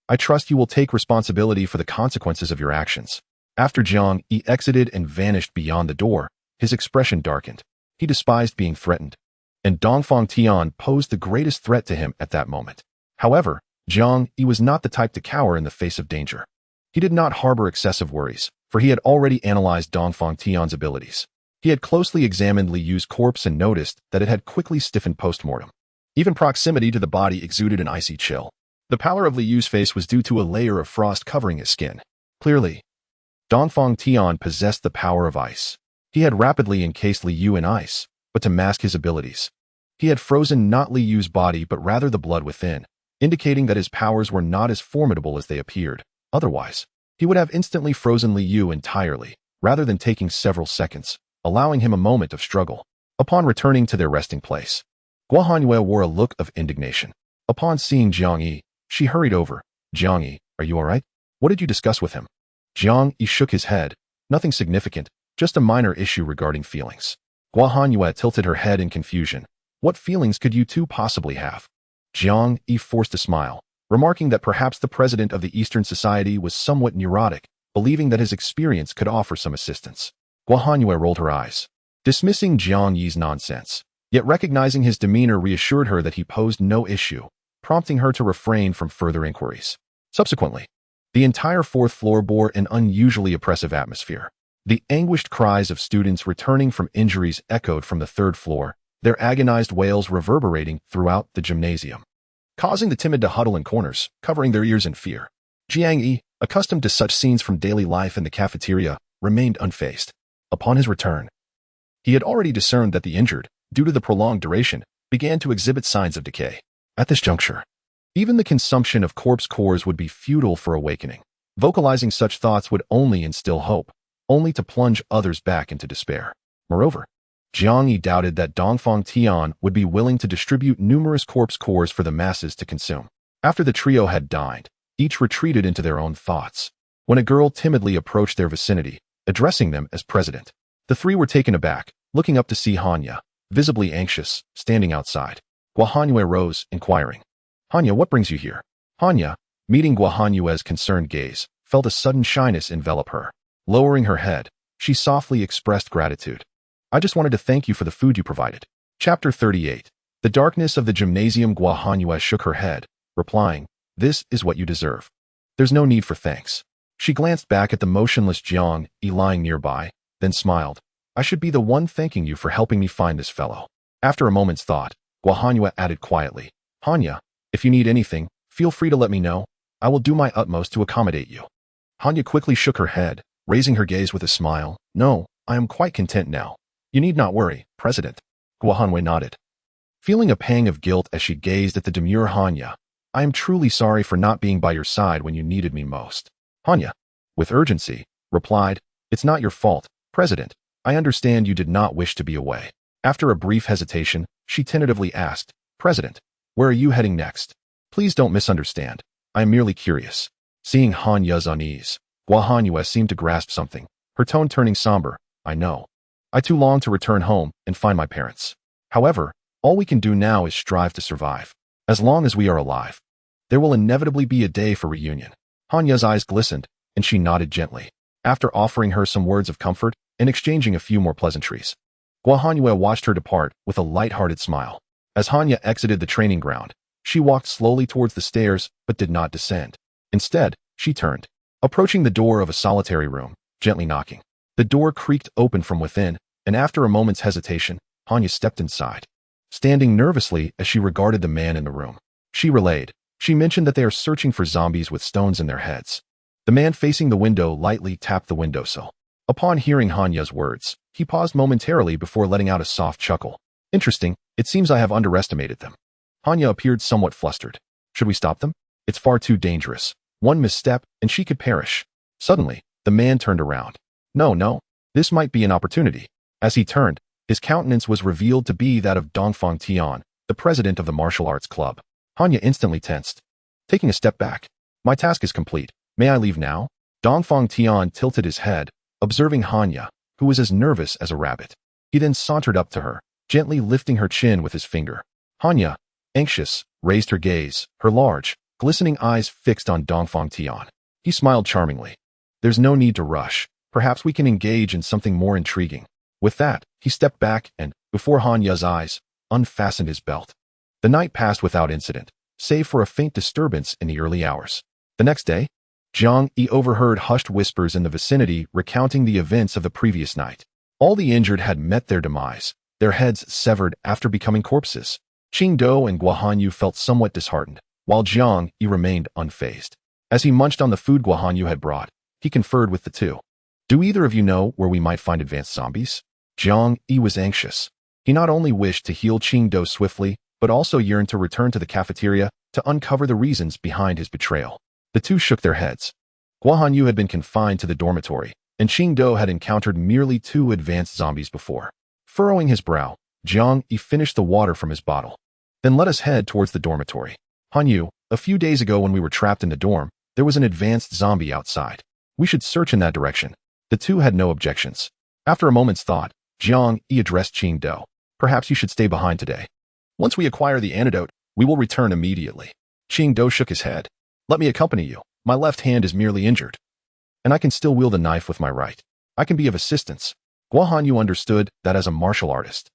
I trust you will take responsibility for the consequences of your actions. After Jiang Yi exited and vanished beyond the door, his expression darkened. He despised being threatened, and Dongfang Tian posed the greatest threat to him at that moment. However, Jiang Yi was not the type to cower in the face of danger. He did not harbor excessive worries, for he had already analyzed Dongfang Tian's abilities. He had closely examined Li Yu's corpse and noticed that it had quickly stiffened post-mortem. Even proximity to the body exuded an icy chill. The pallor of Li Yu's face was due to a layer of frost covering his skin. Clearly, Dongfang Tian possessed the power of ice. He had rapidly encased Li Yu in ice, but to mask his abilities, he had frozen not Li Yu's body but rather the blood within, indicating that his powers were not as formidable as they appeared. Otherwise, he would have instantly frozen Li Yu entirely, rather than taking several seconds, allowing him a moment of struggle. Upon returning to their resting place, Guo Hanyue wore a look of indignation. Upon seeing Jiang Yi, she hurried over. Jiang Yi, are you all right? What did you discuss with him? Jiang Yi shook his head. Nothing significant, just a minor issue regarding feelings. Guo Hanyue tilted her head in confusion. What feelings could you two possibly have? Jiang Yi forced a smile, remarking that perhaps the president of the Eastern Society was somewhat neurotic, believing that his experience could offer some assistance. Guo Hanyue rolled her eyes, dismissing Jiang Yi's nonsense, yet recognizing his demeanor reassured her that he posed no issue, prompting her to refrain from further inquiries. Subsequently, the entire fourth floor bore an unusually oppressive atmosphere. The anguished cries of students returning from injuries echoed from the third floor, their agonized wails reverberating throughout the gymnasium, causing the timid to huddle in corners, covering their ears in fear. Jiang Yi, accustomed to such scenes from daily life in the cafeteria, remained unfazed. Upon his return, he had already discerned that the injured, due to the prolonged duration, began to exhibit signs of decay. At this juncture, even the consumption of corpse cores would be futile for awakening. Vocalizing such thoughts would only instill hope, only to plunge others back into despair. Moreover, Jiang Yi doubted that Dongfang Tian would be willing to distribute numerous corpse cores for the masses to consume. After the trio had dined, each retreated into their own thoughts. When a girl timidly approached their vicinity, addressing them as president, the three were taken aback, looking up to see Hanya, visibly anxious, standing outside. Guo Hanyue rose, inquiring, Hanya, what brings you here? Hanya, meeting Guo Hanyue's concerned gaze, felt a sudden shyness envelop her. Lowering her head, she softly expressed gratitude. I just wanted to thank you for the food you provided. Chapter 38. The darkness of the gymnasium. Guo Hanyue shook her head, replying, this is what you deserve. There's no need for thanks. She glanced back at the motionless Jiang Yi lying nearby, then smiled. I should be the one thanking you for helping me find this fellow. After a moment's thought, Guo Hanyue added quietly, Hanya, if you need anything, feel free to let me know. I will do my utmost to accommodate you. Hanya quickly shook her head, raising her gaze with a smile. No, I am quite content now. You need not worry, President. Guo Hanyue nodded, feeling a pang of guilt as she gazed at the demure Hanya. I am truly sorry for not being by your side when you needed me most. Hanya, with urgency, replied, it's not your fault, President. I understand you did not wish to be away. After a brief hesitation, she tentatively asked, President, where are you heading next? Please don't misunderstand. I am merely curious. Seeing Hanya's unease, Guo Hanyue seemed to grasp something, her tone turning somber. I know. I too long to return home and find my parents. However, all we can do now is strive to survive. As long as we are alive, there will inevitably be a day for reunion. Hanya's eyes glistened, and she nodded gently. After offering her some words of comfort and exchanging a few more pleasantries, Guo Hanyue watched her depart with a light-hearted smile. As Hanya exited the training ground, she walked slowly towards the stairs but did not descend. Instead, she turned, approaching the door of a solitary room, gently knocking. The door creaked open from within, and after a moment's hesitation, Hanya stepped inside, standing nervously as she regarded the man in the room. She relayed. She mentioned that they are searching for zombies with stones in their heads. The man facing the window lightly tapped the windowsill. Upon hearing Hanya's words, He paused momentarily before letting out a soft chuckle. Interesting, it seems I have underestimated them. Hanya appeared somewhat flustered. Should we stop them? It's far too dangerous. One misstep, and she could perish. Suddenly, the man turned around. No, this might be an opportunity. As he turned, his countenance was revealed to be that of Dongfang Tian, the president of the martial arts club. Hanya instantly tensed. Taking a step back. My task is complete. May I leave now? Dongfang Tian tilted his head, observing Hanya, who was as nervous as a rabbit. He then sauntered up to her, gently lifting her chin with his finger. Hanya, anxious, raised her gaze, her large, glistening eyes fixed on Dongfang Tian. He smiled charmingly. There's no need to rush. Perhaps we can engage in something more intriguing. With that, he stepped back and, before Hanya's eyes, unfastened his belt. The night passed without incident, save for a faint disturbance in the early hours. The next day, Jiang Yi overheard hushed whispers in the vicinity recounting the events of the previous night. All the injured had met their demise, their heads severed after becoming corpses. Qingdao and Guohanyu felt somewhat disheartened, while Jiang Yi remained unfazed. As he munched on the food Guohanyu had brought, he conferred with the two. Do either of you know where we might find advanced zombies? Jiang Yi was anxious. He not only wished to heal Qingdao swiftly, but also yearned to return to the cafeteria to uncover the reasons behind his betrayal. The two shook their heads. Guohanyu had been confined to the dormitory, and Qingdao had encountered merely 2 advanced zombies before. Furrowing his brow, Jiang Yi finished the water from his bottle. Then let us head towards the dormitory. Hanyu, a few days ago when we were trapped in the dorm, there was an advanced zombie outside. We should search in that direction. The two had no objections. After a moment's thought, Jiang Yi addressed Qingdao. Perhaps you should stay behind today. Once we acquire the antidote, we will return immediately. Qingdao shook his head. Let me accompany you. My left hand is merely injured, and I can still wield a knife with my right. I can be of assistance. Guohanyu understood that as a martial artist,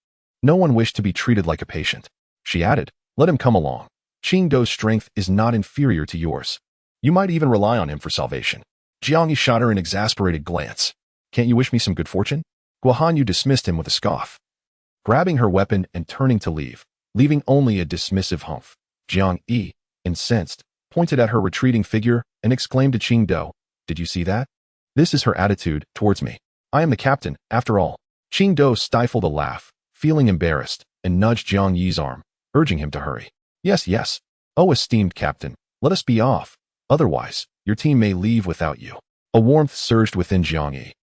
no one wished to be treated like a patient. She added, let him come along. Qingdao's strength is not inferior to yours. You might even rely on him for salvation. Jiang Yi shot her an exasperated glance. Can't you wish me some good fortune? Guohanyu dismissed him with a scoff, grabbing her weapon and turning to leave, leaving only a dismissive humph. Jiang Yi, incensed, pointed at her retreating figure and exclaimed to Qingdao, did you see that? This is her attitude towards me. I am the captain, after all. Qingdao stifled a laugh, feeling embarrassed, and nudged Jiang Yi's arm, urging him to hurry. Yes. Oh, esteemed captain, let us be off. Otherwise, your team may leave without you. A warmth surged within Jiang Yi,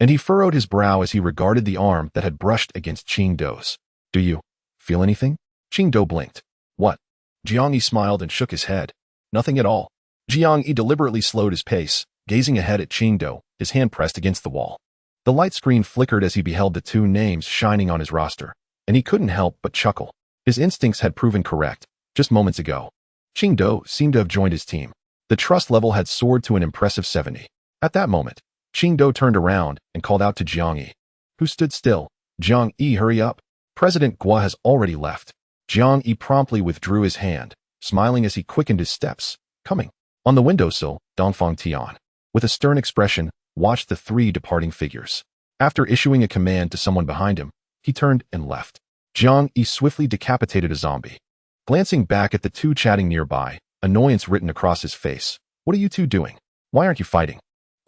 and he furrowed his brow as he regarded the arm that had brushed against Qingdao's. Do you feel anything? Qingdao blinked. What? Jiang Yi smiled and shook his head. Nothing at all. Jiang Yi deliberately slowed his pace, gazing ahead at Qingdao, his hand pressed against the wall. The light screen flickered as he beheld the 2 names shining on his roster, and he couldn't help but chuckle. His instincts had proven correct, just moments ago. Qingdao seemed to have joined his team. The trust level had soared to an impressive 70. At that moment, Qingdao turned around and called out to Jiang Yi, who stood still. Jiang Yi, hurry up. President Guo has already left. Jiang Yi promptly withdrew his hand, smiling as he quickened his steps. Coming. On the windowsill, Dongfang Tian, with a stern expression, watched the 3 departing figures. After issuing a command to someone behind him, he turned and left. Jiang Yi swiftly decapitated a zombie. Glancing back at the 2 chatting nearby, annoyance written across his face. What are you 2 doing? Why aren't you fighting?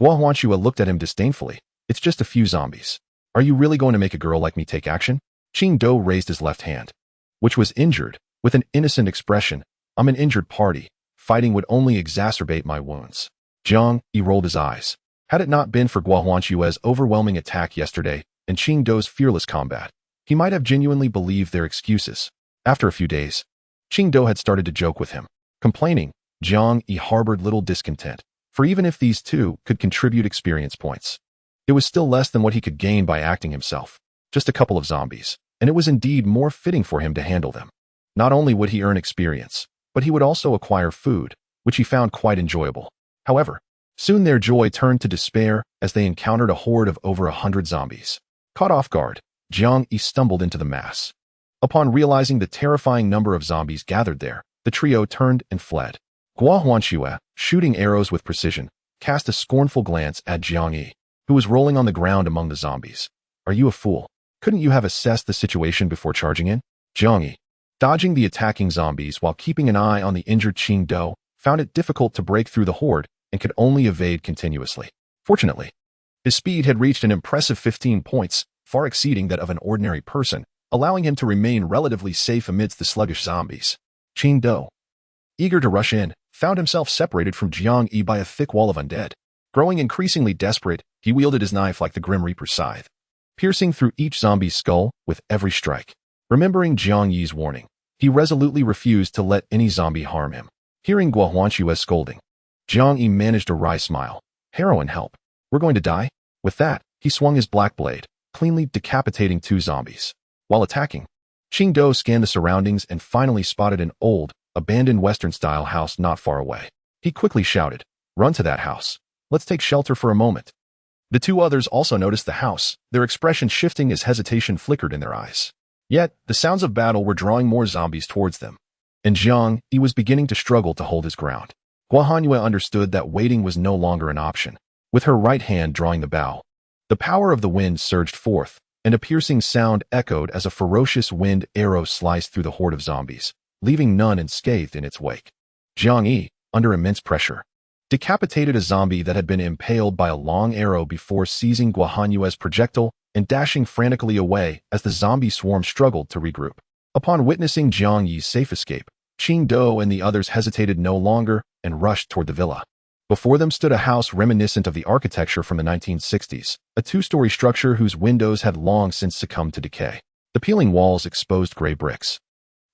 Guohanyu looked at him disdainfully. It's just a few zombies. Are you really going to make a girl like me take action? Qingdao raised his left hand, which was injured, with an innocent expression. I'm an injured party. Fighting would only exacerbate my wounds. Jiang Yi rolled his eyes. Had it not been for Guohanyu's overwhelming attack yesterday and Qingdao's fearless combat, he might have genuinely believed their excuses. After a few days, Qingdao had started to joke with him. Complaining, Jiang Yi harbored little discontent, for even if these 2 could contribute experience points, it was still less than what he could gain by acting himself. Just a couple of zombies, and it was indeed more fitting for him to handle them. Not only would he earn experience, but he would also acquire food, which he found quite enjoyable. However, soon their joy turned to despair as they encountered a horde of over 100 zombies. Caught off guard, Jiang Yi stumbled into the mass. Upon realizing the terrifying number of zombies gathered there, the trio turned and fled. Guohanyu, shooting arrows with precision, cast a scornful glance at Jiang Yi, who was rolling on the ground among the zombies. Are you a fool? Couldn't you have assessed the situation before charging in? Jiang Yi, dodging the attacking zombies while keeping an eye on the injured Qingdao, found it difficult to break through the horde and could only evade continuously. Fortunately, his speed had reached an impressive 15 points, far exceeding that of an ordinary person, allowing him to remain relatively safe amidst the sluggish zombies. Qing Do, eager to rush in, found himself separated from Jiang Yi by a thick wall of undead. Growing increasingly desperate, he wielded his knife like the Grim Reaper's scythe, piercing through each zombie's skull with every strike. Remembering Jiang Yi's warning, he resolutely refused to let any zombie harm him. Hearing Guo Huanquo's scolding, Jiang Yi managed a wry smile. Heroine, help. We're going to die? With that, he swung his black blade, cleanly decapitating 2 zombies. While attacking, Qing Do scanned the surroundings and finally spotted an old, abandoned Western-style house not far away. He quickly shouted, "Run to that house. Let's take shelter for a moment." The 2 others also noticed the house, their expression shifting as hesitation flickered in their eyes. Yet, the sounds of battle were drawing more zombies towards them, and Jiang Yi was beginning to struggle to hold his ground. Guo Huanque understood that waiting was no longer an option. With her right hand drawing the bow, the power of the wind surged forth, and a piercing sound echoed as a ferocious wind arrow sliced through the horde of zombies, leaving none unscathed in its wake. Jiang Yi, under immense pressure, decapitated a zombie that had been impaled by a long arrow before seizing Guo Huanque's projectile and dashing frantically away as the zombie swarm struggled to regroup. Upon witnessing Jiang Yi's safe escape, Qing Do and the others hesitated no longer and rushed toward the villa. Before them stood a house reminiscent of the architecture from the 1960s, a 2-story structure whose windows had long since succumbed to decay. The peeling walls exposed gray bricks,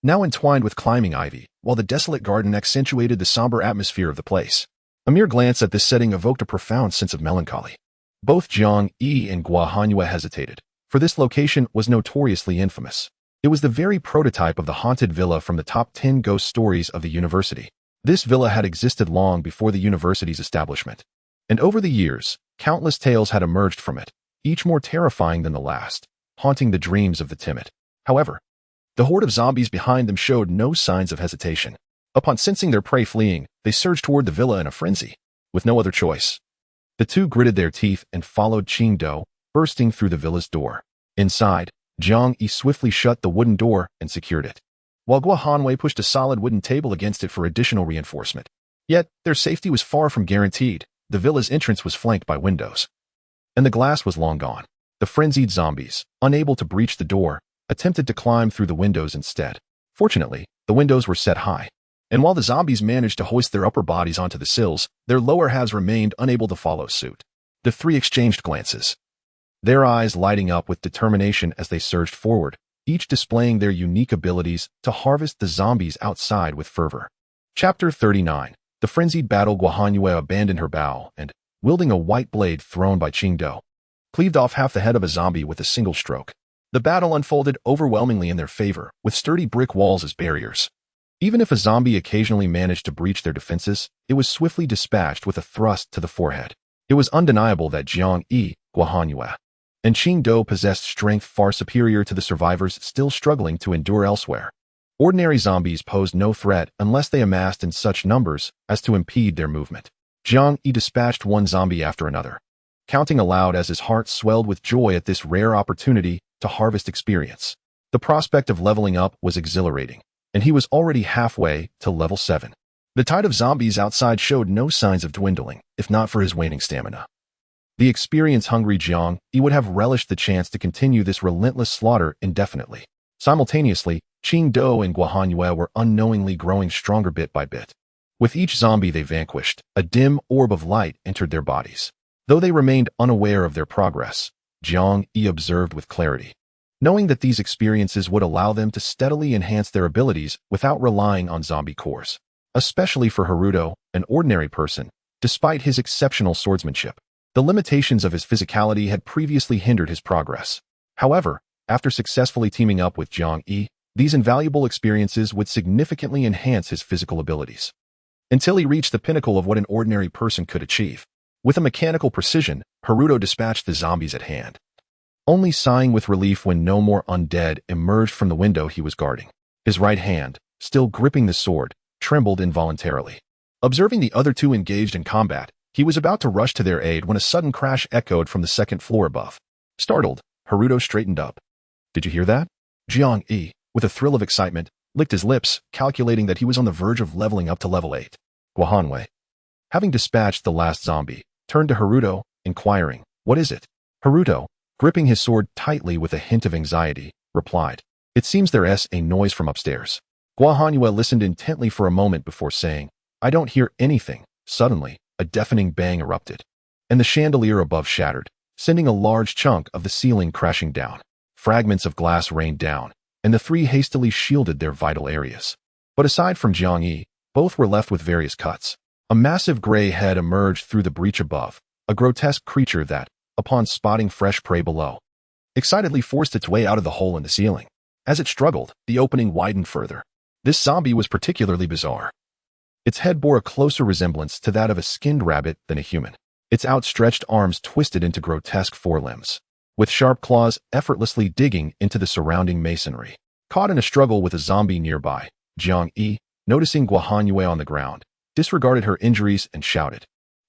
now entwined with climbing ivy, while the desolate garden accentuated the somber atmosphere of the place. A mere glance at this setting evoked a profound sense of melancholy. Both Jiang Yi and Guo Huanque hesitated, for this location was notoriously infamous. It was the very prototype of the haunted villa from the top 10 ghost stories of the university. This villa had existed long before the university's establishment, and over the years, countless tales had emerged from it, each more terrifying than the last, haunting the dreams of the timid. However, the horde of zombies behind them showed no signs of hesitation. Upon sensing their prey fleeing, they surged toward the villa in a frenzy. With no other choice, the 2 gritted their teeth and followed Qing Do, bursting through the villa's door. Inside, Jiang Yi swiftly shut the wooden door and secured it, while Guo Huanque pushed a solid wooden table against it for additional reinforcement. Yet, their safety was far from guaranteed. The villa's entrance was flanked by windows, and the glass was long gone. The frenzied zombies, unable to breach the door, attempted to climb through the windows instead. Fortunately, the windows were set high, and while the zombies managed to hoist their upper bodies onto the sills, their lower halves remained unable to follow suit. The 3 exchanged glances, their eyes lighting up with determination as they surged forward, each displaying their unique abilities to harvest the zombies outside with fervor. Chapter 39. The frenzied battle. Guo Huanque abandoned her bow and, wielding a white blade thrown by Qing Do, cleaved off half the head of a zombie with a single stroke. The battle unfolded overwhelmingly in their favor, with sturdy brick walls as barriers. Even if a zombie occasionally managed to breach their defenses, it was swiftly dispatched with a thrust to the forehead. It was undeniable that Jiang Yi, Guo Huanque, and Qing Do possessed strength far superior to the survivors still struggling to endure elsewhere. Ordinary zombies posed no threat unless they amassed in such numbers as to impede their movement. Jiang Yi dispatched one zombie after another, counting aloud as his heart swelled with joy at this rare opportunity to harvest experience. The prospect of leveling up was exhilarating, and he was already halfway to level 7. The tide of zombies outside showed no signs of dwindling, if not for his waning stamina. The experience-hungry Jiang Yi would have relished the chance to continue this relentless slaughter indefinitely. Simultaneously, Qing Do and Guo Huanque were unknowingly growing stronger bit by bit. With each zombie they vanquished, a dim orb of light entered their bodies. Though they remained unaware of their progress, Jiang Yi observed with clarity, knowing that these experiences would allow them to steadily enhance their abilities without relying on zombie cores. Especially for Haruto, an ordinary person, despite his exceptional swordsmanship, the limitations of his physicality had previously hindered his progress. However, after successfully teaming up with Jiang Yi, these invaluable experiences would significantly enhance his physical abilities, until he reached the pinnacle of what an ordinary person could achieve. With a mechanical precision, Haruto dispatched the zombies at hand, only sighing with relief when no more undead emerged from the window he was guarding. His right hand, still gripping the sword, trembled involuntarily. Observing the other 2 engaged in combat, he was about to rush to their aid when a sudden crash echoed from the second floor above. Startled, Haruto straightened up. "Did you hear that?" Jiang Yi, with a thrill of excitement, licked his lips, calculating that he was on the verge of leveling up to level 8. Guo Huanque, having dispatched the last zombie, turned to Haruto, inquiring, "What is it?" Haruto, gripping his sword tightly with a hint of anxiety, replied, "It seems there's a noise from upstairs." Guahanyu listened intently for a moment before saying, "I don't hear anything." Suddenly, a deafening bang erupted, and the chandelier above shattered, sending a large chunk of the ceiling crashing down. Fragments of glass rained down, and the three hastily shielded their vital areas. But aside from Jiang Yi, both were left with various cuts. A massive gray head emerged through the breach above, a grotesque creature that, upon spotting fresh prey below, excitedly forced its way out of the hole in the ceiling. As it struggled, the opening widened further. This zombie was particularly bizarre. Its head bore a closer resemblance to that of a skinned rabbit than a human. Its outstretched arms twisted into grotesque forelimbs, with sharp claws effortlessly digging into the surrounding masonry. Caught in a struggle with a zombie nearby, Jiang Yi, noticing Guahanyu on the ground, disregarded her injuries and shouted,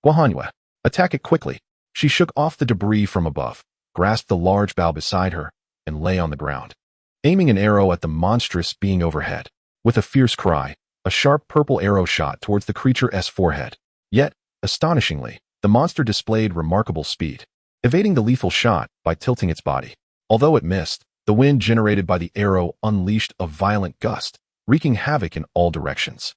"Guahanyu, attack it quickly!" She shook off the debris from above, grasped the large bough beside her, and lay on the ground, aiming an arrow at the monstrous being overhead. With a fierce cry, a sharp purple arrow shot towards the creature's forehead. Yet, astonishingly, the monster displayed remarkable speed, evading the lethal shot by tilting its body. Although it missed, the wind generated by the arrow unleashed a violent gust, wreaking havoc in all directions.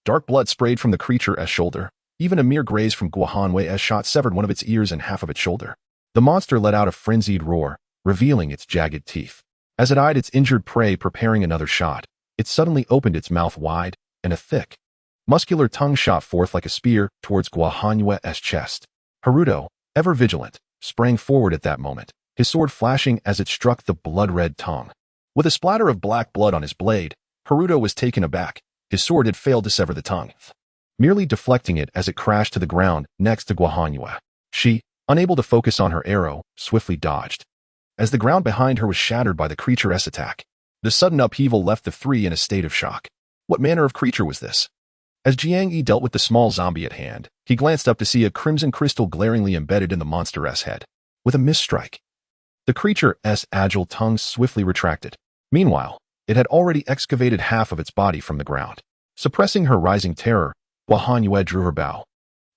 Dark blood sprayed from the creature's shoulder. Even a mere graze from Guahanwei's shot severed one of its ears and half of its shoulder. The monster let out a frenzied roar, revealing its jagged teeth. As it eyed its injured prey preparing another shot, it suddenly opened its mouth wide, and a thick, muscular tongue shot forth like a spear towards Guahanwei's chest. Haruto, ever vigilant, sprang forward at that moment, his sword flashing as it struck the blood-red tongue. With a splatter of black blood on his blade, Haruto was taken aback. His sword had failed to sever the tongue, merely deflecting it as it crashed to the ground next to Guahanyu. She, unable to focus on her arrow, swiftly dodged, as the ground behind her was shattered by the creature's attack. The sudden upheaval left the three in a state of shock. What manner of creature was this? As Jiang Yi dealt with the small zombie at hand, he glanced up to see a crimson crystal glaringly embedded in the monster's head. With a misstrike, the creature's agile tongue swiftly retracted. Meanwhile, it had already excavated half of its body from the ground. Suppressing her rising terror, Guahanyu drew her bow.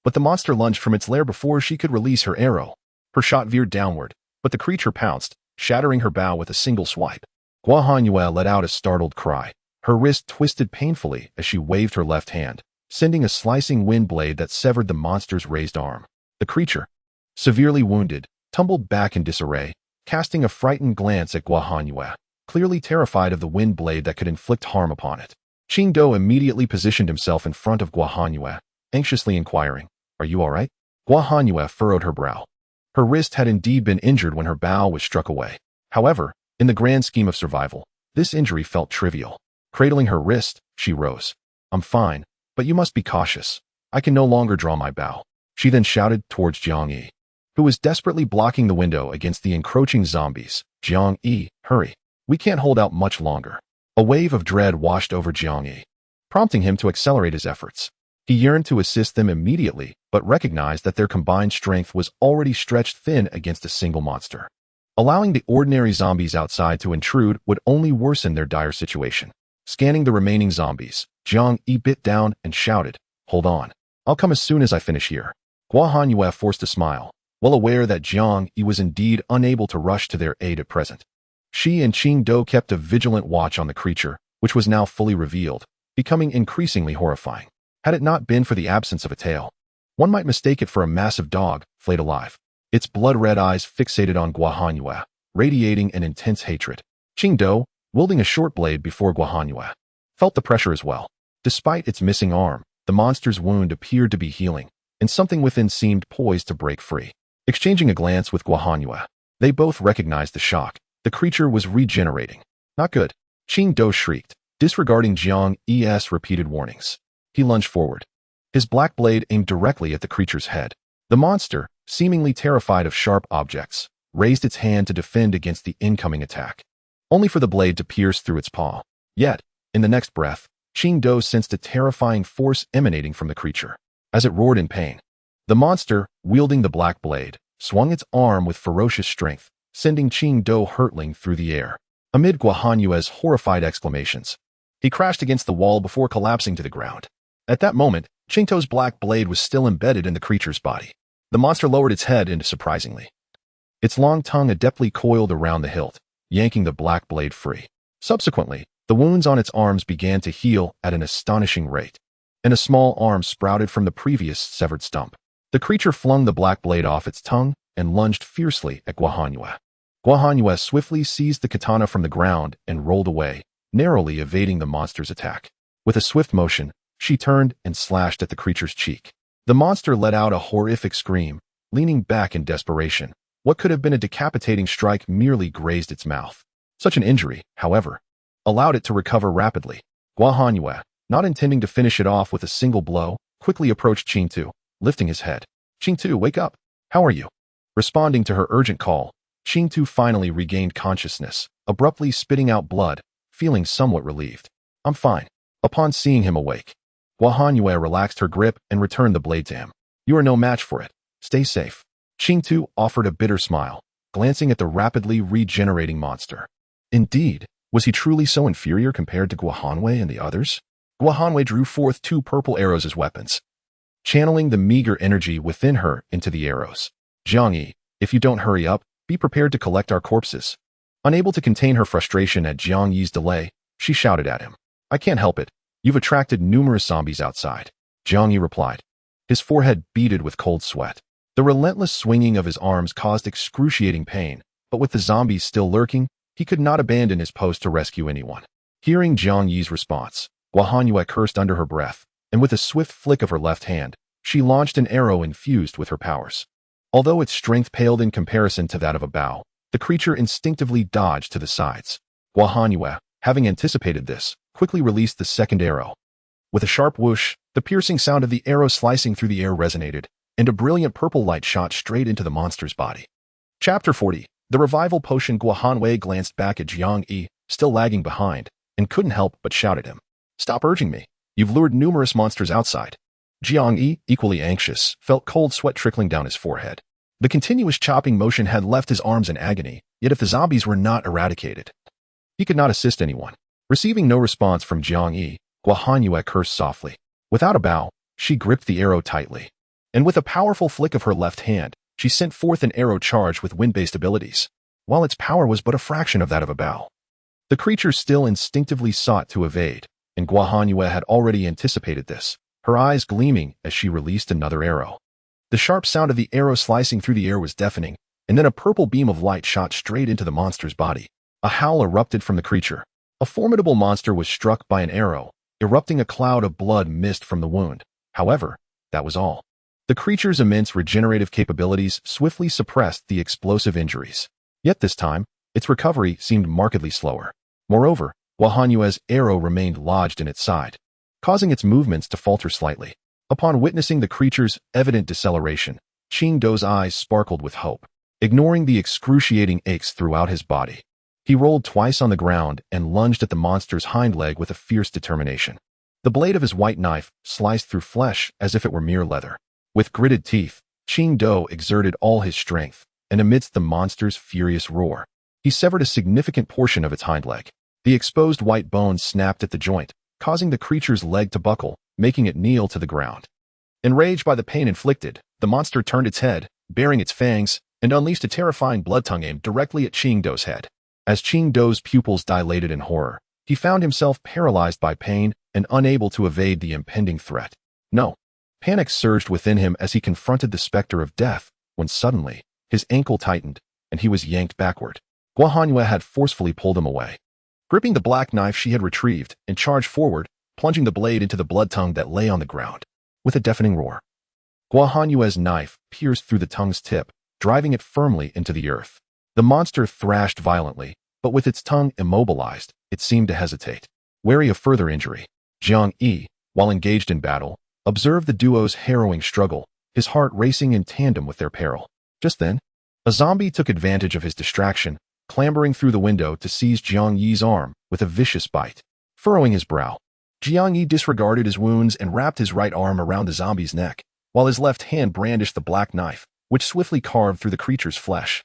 But the monster lunged from its lair before she could release her arrow. Her shot veered downward, but the creature pounced, shattering her bow with a single swipe. Guahanyu let out a startled cry. Her wrist twisted painfully as she waved her left hand, sending a slicing wind blade that severed the monster's raised arm. The creature, severely wounded, tumbled back in disarray, casting a frightened glance at Guahanyu, clearly terrified of the wind blade that could inflict harm upon it. Qingdou immediately positioned himself in front of Guahanyu, anxiously inquiring, "Are you all right?" Guahanyu furrowed her brow. Her wrist had indeed been injured when her bow was struck away. However, in the grand scheme of survival, this injury felt trivial. Cradling her wrist, she rose. "I'm fine, but you must be cautious. I can no longer draw my bow." She then shouted towards Jiang Yi, who was desperately blocking the window against the encroaching zombies. "Jiang Yi, hurry. We can't hold out much longer." A wave of dread washed over Jiang Yi, prompting him to accelerate his efforts. He yearned to assist them immediately, but recognized that their combined strength was already stretched thin against a single monster. Allowing the ordinary zombies outside to intrude would only worsen their dire situation. Scanning the remaining zombies, Jiang Yi bit down and shouted, "Hold on. I'll come as soon as I finish here." Guahanyu forced a smile, well aware that Jiang Yi was indeed unable to rush to their aid at present. She and Qingdou kept a vigilant watch on the creature, which was now fully revealed, becoming increasingly horrifying. Had it not been for the absence of a tail, one might mistake it for a massive dog, flayed alive. Its blood-red eyes fixated on Guahanyu, radiating an intense hatred. Qingdou, wielding a short blade before Guahanyu, felt the pressure as well. Despite its missing arm, the monster's wound appeared to be healing, and something within seemed poised to break free. Exchanging a glance with Guahanyu, they both recognized the shock. The creature was regenerating. Not good. Qingdou shrieked, disregarding Jiang Yi's repeated warnings. He lunged forward, his black blade aimed directly at the creature's head. The monster, seemingly terrified of sharp objects, raised its hand to defend against the incoming attack, only for the blade to pierce through its paw. Yet, in the next breath, Qingdou sensed a terrifying force emanating from the creature. As it roared in pain, the monster, wielding the black blade, swung its arm with ferocious strength, sending Qingdou hurtling through the air. Amid Guahanyue's horrified exclamations, he crashed against the wall before collapsing to the ground. At that moment, Qingdou's black blade was still embedded in the creature's body. The monster lowered its head into surprisingly Its long tongue adeptly coiled around the hilt, yanking the black blade free. Subsequently, the wounds on its arms began to heal at an astonishing rate, and a small arm sprouted from the previous severed stump. The creature flung the black blade off its tongue and lunged fiercely at Guahanyu. Guahanyu swiftly seized the katana from the ground and rolled away, narrowly evading the monster's attack. With a swift motion, she turned and slashed at the creature's cheek. The monster let out a horrific scream, leaning back in desperation. What could have been a decapitating strike merely grazed its mouth. Such an injury, however, allowed it to recover rapidly. Guahanyu, not intending to finish it off with a single blow, quickly approached Qingtu, lifting his head. "Qingtu, wake up! How are you?" Responding to her urgent call, Qingtu finally regained consciousness, abruptly spitting out blood, feeling somewhat relieved. "I'm fine." Upon seeing him awake, Guahanyu relaxed her grip and returned the blade to him. "You are no match for it. Stay safe." Qingtu offered a bitter smile, glancing at the rapidly regenerating monster. Indeed, was he truly so inferior compared to Guahanyu and the others? Guahanyu drew forth 2 purple arrows as weapons, channeling the meager energy within her into the arrows. "Jiang Yi, if you don't hurry up, be prepared to collect our corpses." Unable to contain her frustration at Jiang Yi's delay, she shouted at him. "I can't help it. You've attracted numerous zombies outside." Jiang Yi replied, his forehead beaded with cold sweat. The relentless swinging of his arms caused excruciating pain, but with the zombies still lurking, he could not abandon his post to rescue anyone. Hearing Jiang Yi's response, Guahanyu cursed under her breath, and with a swift flick of her left hand, she launched an arrow infused with her powers. Although its strength paled in comparison to that of a bow, the creature instinctively dodged to the sides. Guahanyu, having anticipated this, quickly released the second arrow. With a sharp whoosh, the piercing sound of the arrow slicing through the air resonated, and a brilliant purple light shot straight into the monster's body. Chapter 40. The revival potion. Guahanyu glanced back at Jiang Yi, still lagging behind, and couldn't help but shout at him. "Stop urging me. You've lured numerous monsters outside." Jiang Yi, equally anxious, felt cold sweat trickling down his forehead. The continuous chopping motion had left his arms in agony, yet if the zombies were not eradicated, he could not assist anyone. Receiving no response from Jiang Yi, Guahanyu cursed softly. Without a bow, she gripped the arrow tightly, and with a powerful flick of her left hand, she sent forth an arrow charged with wind-based abilities, while its power was but a fraction of that of a bow. The creature still instinctively sought to evade, and Guahanyu had already anticipated this, her eyes gleaming as she released another arrow. The sharp sound of the arrow slicing through the air was deafening, and then a purple beam of light shot straight into the monster's body. A howl erupted from the creature. A formidable monster was struck by an arrow, erupting a cloud of blood mist from the wound. However, that was all. The creature's immense regenerative capabilities swiftly suppressed the explosive injuries. Yet this time, its recovery seemed markedly slower. Moreover, Guahanyu's arrow remained lodged in its side, causing its movements to falter slightly. Upon witnessing the creature's evident deceleration, Qingdu's eyes sparkled with hope. Ignoring the excruciating aches throughout his body, he rolled twice on the ground and lunged at the monster's hind leg with a fierce determination. The blade of his white knife sliced through flesh as if it were mere leather. With gritted teeth, Qingdu exerted all his strength, and amidst the monster's furious roar, he severed a significant portion of its hind leg. The exposed white bone snapped at the joint, causing the creature's leg to buckle, making it kneel to the ground. Enraged by the pain inflicted, the monster turned its head, baring its fangs, and unleashed a terrifying blood tongue aimed directly at Qingdu's head. As Qingdu's pupils dilated in horror, he found himself paralyzed by pain and unable to evade the impending threat. No. Panic surged within him as he confronted the specter of death, when suddenly, his ankle tightened, and he was yanked backward. Guahanyu had forcefully pulled him away. Gripping the black knife she had retrieved and charged forward, plunging the blade into the blood tongue that lay on the ground. With a deafening roar, Guahanyu's knife pierced through the tongue's tip, driving it firmly into the earth. The monster thrashed violently, but with its tongue immobilized, it seemed to hesitate. Wary of further injury, Jiang Yi, while engaged in battle, observed the duo's harrowing struggle, his heart racing in tandem with their peril. Just then, a zombie took advantage of his distraction, clambering through the window to seize Jiang Yi's arm with a vicious bite. Furrowing his brow, Jiang Yi disregarded his wounds and wrapped his right arm around the zombie's neck, while his left hand brandished the black knife, which swiftly carved through the creature's flesh,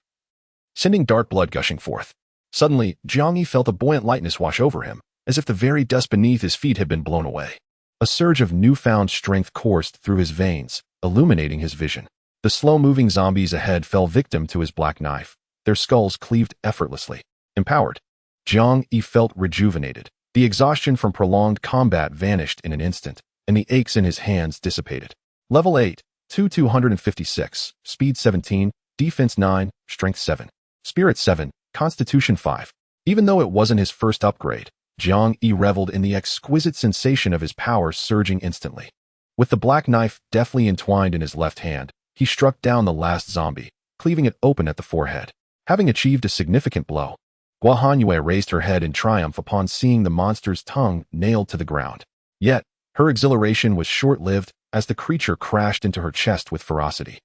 sending dark blood gushing forth. Suddenly, Jiang Yi felt a buoyant lightness wash over him, as if the very dust beneath his feet had been blown away. A surge of newfound strength coursed through his veins, illuminating his vision. The slow-moving zombies ahead fell victim to his black knife, their skulls cleaved effortlessly. Empowered, Jiang Yi felt rejuvenated. The exhaustion from prolonged combat vanished in an instant, and the aches in his hands dissipated. Level 8, 256, Speed 17, Defense 9, Strength 7, Spirit 7, Constitution 5. Even though it wasn't his first upgrade, Jiang Yi reveled in the exquisite sensation of his power surging instantly. With the black knife deftly entwined in his left hand, he struck down the last zombie, cleaving it open at the forehead. Having achieved a significant blow, Guohanyue raised her head in triumph upon seeing the monster's tongue nailed to the ground. Yet, her exhilaration was short-lived as the creature crashed into her chest with ferocity.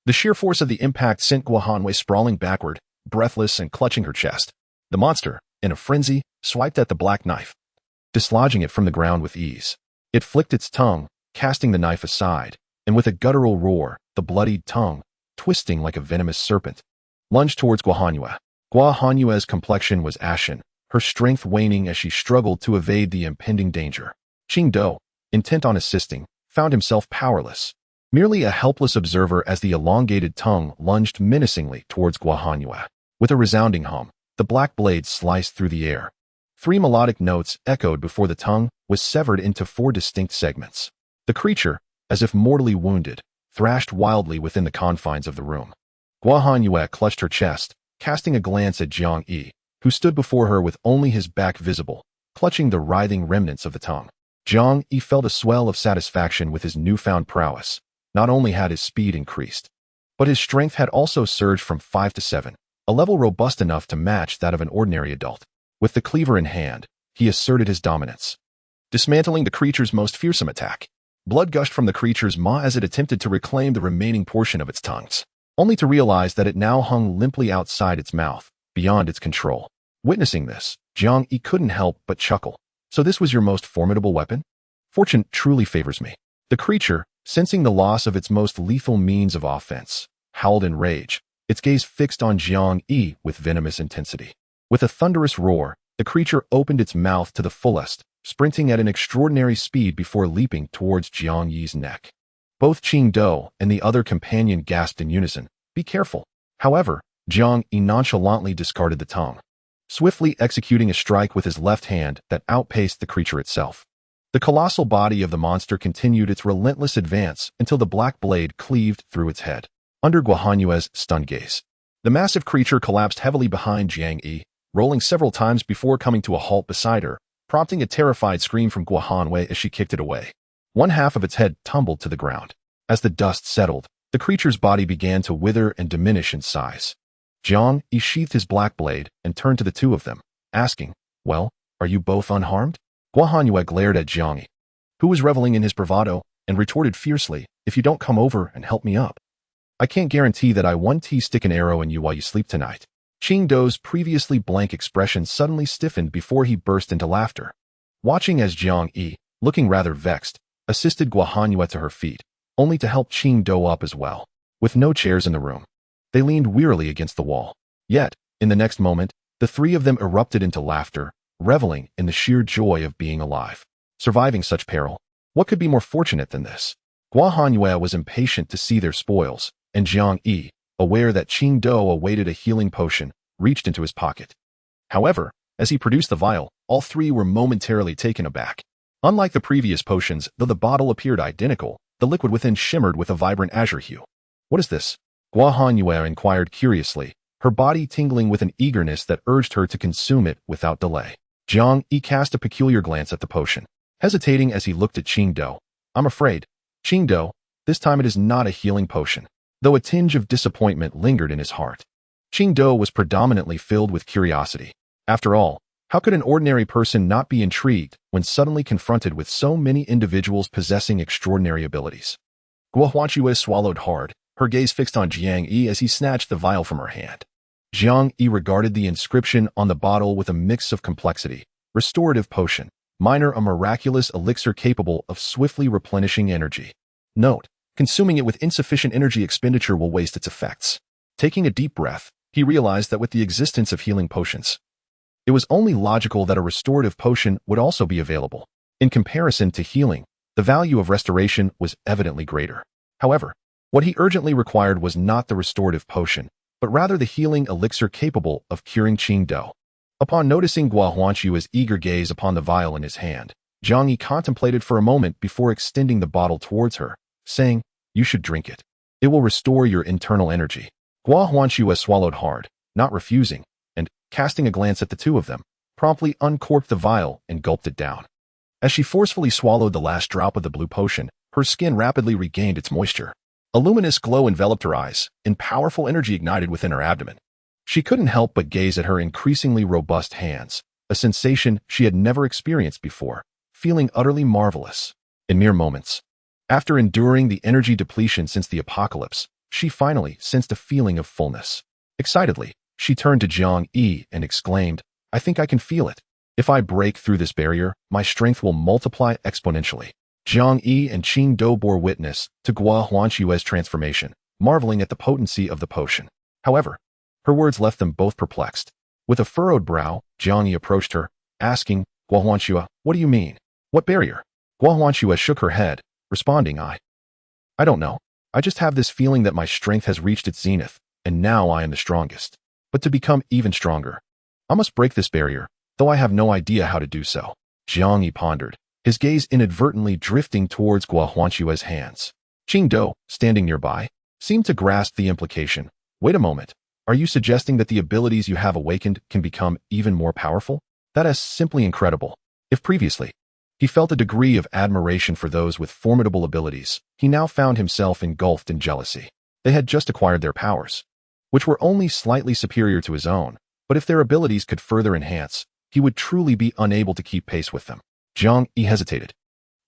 The sheer force of the impact sent Guohanyue sprawling backward, breathless and clutching her chest. The monster, in a frenzy, swiped at the black knife, dislodging it from the ground with ease. It flicked its tongue, casting the knife aside, and with a guttural roar, the bloodied tongue, twisting like a venomous serpent, lunged towards Guohanyue. Guohanyue's complexion was ashen, her strength waning as she struggled to evade the impending danger. Qingdou, intent on assisting, found himself powerless, merely a helpless observer as the elongated tongue lunged menacingly towards Guohanyue. With a resounding hum, the black blade sliced through the air. 3 melodic notes echoed before the tongue was severed into 4 distinct segments. The creature, as if mortally wounded, thrashed wildly within the confines of the room. Guohanyue clutched her chest, casting a glance at Jiang Yi, who stood before her with only his back visible, clutching the writhing remnants of the tongue. Jiang Yi felt a swell of satisfaction with his newfound prowess. Not only had his speed increased, but his strength had also surged from 5 to 7, a level robust enough to match that of an ordinary adult. With the cleaver in hand, he asserted his dominance, dismantling the creature's most fearsome attack. Blood gushed from the creature's maw as it attempted to reclaim the remaining portion of its tongues, only to realize that it now hung limply outside its mouth, beyond its control. Witnessing this, Jiang Yi couldn't help but chuckle. So this was your most formidable weapon? Fortune truly favors me. The creature, sensing the loss of its most lethal means of offense, howled in rage, its gaze fixed on Jiang Yi with venomous intensity. With a thunderous roar, the creature opened its mouth to the fullest, sprinting at an extraordinary speed before leaping towards Jiang Yi's neck. Both Qingdou and the other companion gasped in unison, "Be careful." However, Jiang Yi nonchalantly discarded the tongue, swiftly executing a strike with his left hand that outpaced the creature itself. The colossal body of the monster continued its relentless advance until the black blade cleaved through its head. Under Guohanyue's stunned gaze, the massive creature collapsed heavily behind Jiang Yi, rolling several times before coming to a halt beside her, prompting a terrified scream from Guohanyue as she kicked it away. One half of its head tumbled to the ground. As the dust settled, the creature's body began to wither and diminish in size. Jiang Yi sheathed his black blade and turned to the two of them, asking, "Well, are you both unharmed?" Guohanyue glared at Jiang Yi, who was reveling in his bravado, and retorted fiercely, "If you don't come over and help me up, I can't guarantee that I won't stick an arrow in you while you sleep tonight." Qingdou's previously blank expression suddenly stiffened before he burst into laughter. Watching as Jiang Yi, looking rather vexed, assisted Guohanyue to her feet, only to help Qingdou up as well. With no chairs in the room, they leaned wearily against the wall. Yet, in the next moment, the three of them erupted into laughter, reveling in the sheer joy of being alive. Surviving such peril, what could be more fortunate than this? Guohanyue was impatient to see their spoils, and Jiang Yi, aware that Qingdou awaited a healing potion, reached into his pocket. However, as he produced the vial, all three were momentarily taken aback. Unlike the previous potions, though the bottle appeared identical, the liquid within shimmered with a vibrant azure hue. "What is this?" Guohanyue inquired curiously, her body tingling with an eagerness that urged her to consume it without delay. Jiang Yi cast a peculiar glance at the potion, hesitating as he looked at Qingdou. "I'm afraid, Qingdou, this time it is not a healing potion," though a tinge of disappointment lingered in his heart. Qingdou was predominantly filled with curiosity. After all, how could an ordinary person not be intrigued when suddenly confronted with so many individuals possessing extraordinary abilities? Guohanyue swallowed hard, her gaze fixed on Jiang Yi as he snatched the vial from her hand. Jiang Yi regarded the inscription on the bottle with a mix of complexity. Restorative potion. Minor, a miraculous elixir capable of swiftly replenishing energy. Note: consuming it with insufficient energy expenditure will waste its effects. Taking a deep breath, he realized that with the existence of healing potions, it was only logical that a restorative potion would also be available. In comparison to healing, the value of restoration was evidently greater. However, What he urgently required was not the restorative potion, but rather the healing elixir capable of curing Qingdao. Upon noticing Gua Huanchua's eager gaze upon the vial in his hand, Jiang Yi contemplated for a moment before extending the bottle towards her, saying, "You should drink it. It will restore your internal energy." Gua Huanchua swallowed hard, not refusing, and, casting a glance at the two of them, promptly uncorked the vial and gulped it down. As she forcefully swallowed the last drop of the blue potion, her skin rapidly regained its moisture. A luminous glow enveloped her eyes, and powerful energy ignited within her abdomen. She couldn't help but gaze at her increasingly robust hands, a sensation she had never experienced before, feeling utterly marvelous. In mere moments, after enduring the energy depletion since the apocalypse, she finally sensed a feeling of fullness. Excitedly, she turned to Jiang Yi and exclaimed, "I think I can feel it. If I break through this barrier, my strength will multiply exponentially." Jiang Yi and Qingdao bore witness to Gua Huanchua's transformation, marveling at the potency of the potion. However, her words left them both perplexed. With a furrowed brow, Jiang Yi approached her, asking, "Gua Huanchua, what do you mean? What barrier?" Gua Huanchua shook her head, responding, I don't know. I just have this feeling that my strength has reached its zenith, and now I am the strongest. But to become even stronger, I must break this barrier, though I have no idea how to do so." Jiang Yi pondered, his gaze inadvertently drifting towards Gua Huanchua's hands. Qingdao, standing nearby, seemed to grasp the implication. "Wait a moment. Are you suggesting that the abilities you have awakened can become even more powerful? That is simply incredible." If previously he felt a degree of admiration for those with formidable abilities, he now found himself engulfed in jealousy. They had just acquired their powers, which were only slightly superior to his own, but if their abilities could further enhance, he would truly be unable to keep pace with them. Jiang Yi hesitated.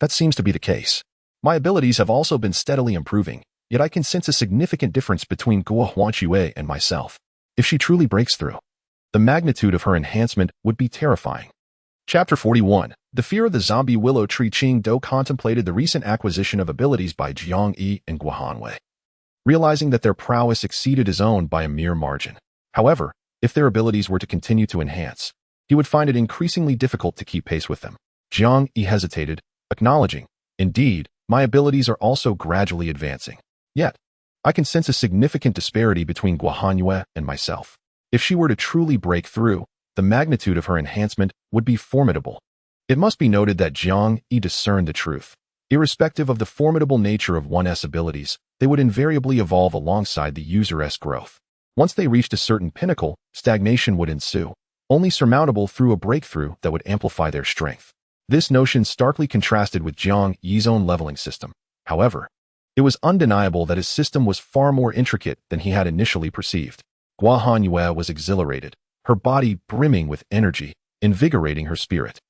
"That seems to be the case. My abilities have also been steadily improving, yet I can sense a significant difference between Gua Huanchua and myself. If she truly breaks through, the magnitude of her enhancement would be terrifying." Chapter 41. The Fear of the Zombie Willow Tree. Qingdao contemplated the recent acquisition of abilities by Jiang Yi and Gua Huanchua, realizing that their prowess exceeded his own by a mere margin. However, if their abilities were to continue to enhance, he would find it increasingly difficult to keep pace with them. Jiang Yi hesitated, acknowledging, "Indeed, my abilities are also gradually advancing. Yet, I can sense a significant disparity between Gua Huanchua and myself. If she were to truly break through, the magnitude of her enhancement would be formidable." It must be noted that Jiang Yi discerned the truth. Irrespective of the formidable nature of one's abilities, they would invariably evolve alongside the user's growth. Once they reached a certain pinnacle, stagnation would ensue, only surmountable through a breakthrough that would amplify their strength. This notion starkly contrasted with Jiang Yi's own leveling system. However, it was undeniable that his system was far more intricate than he had initially perceived. Gua Huanchua was exhilarated, her body brimming with energy, invigorating her spirit.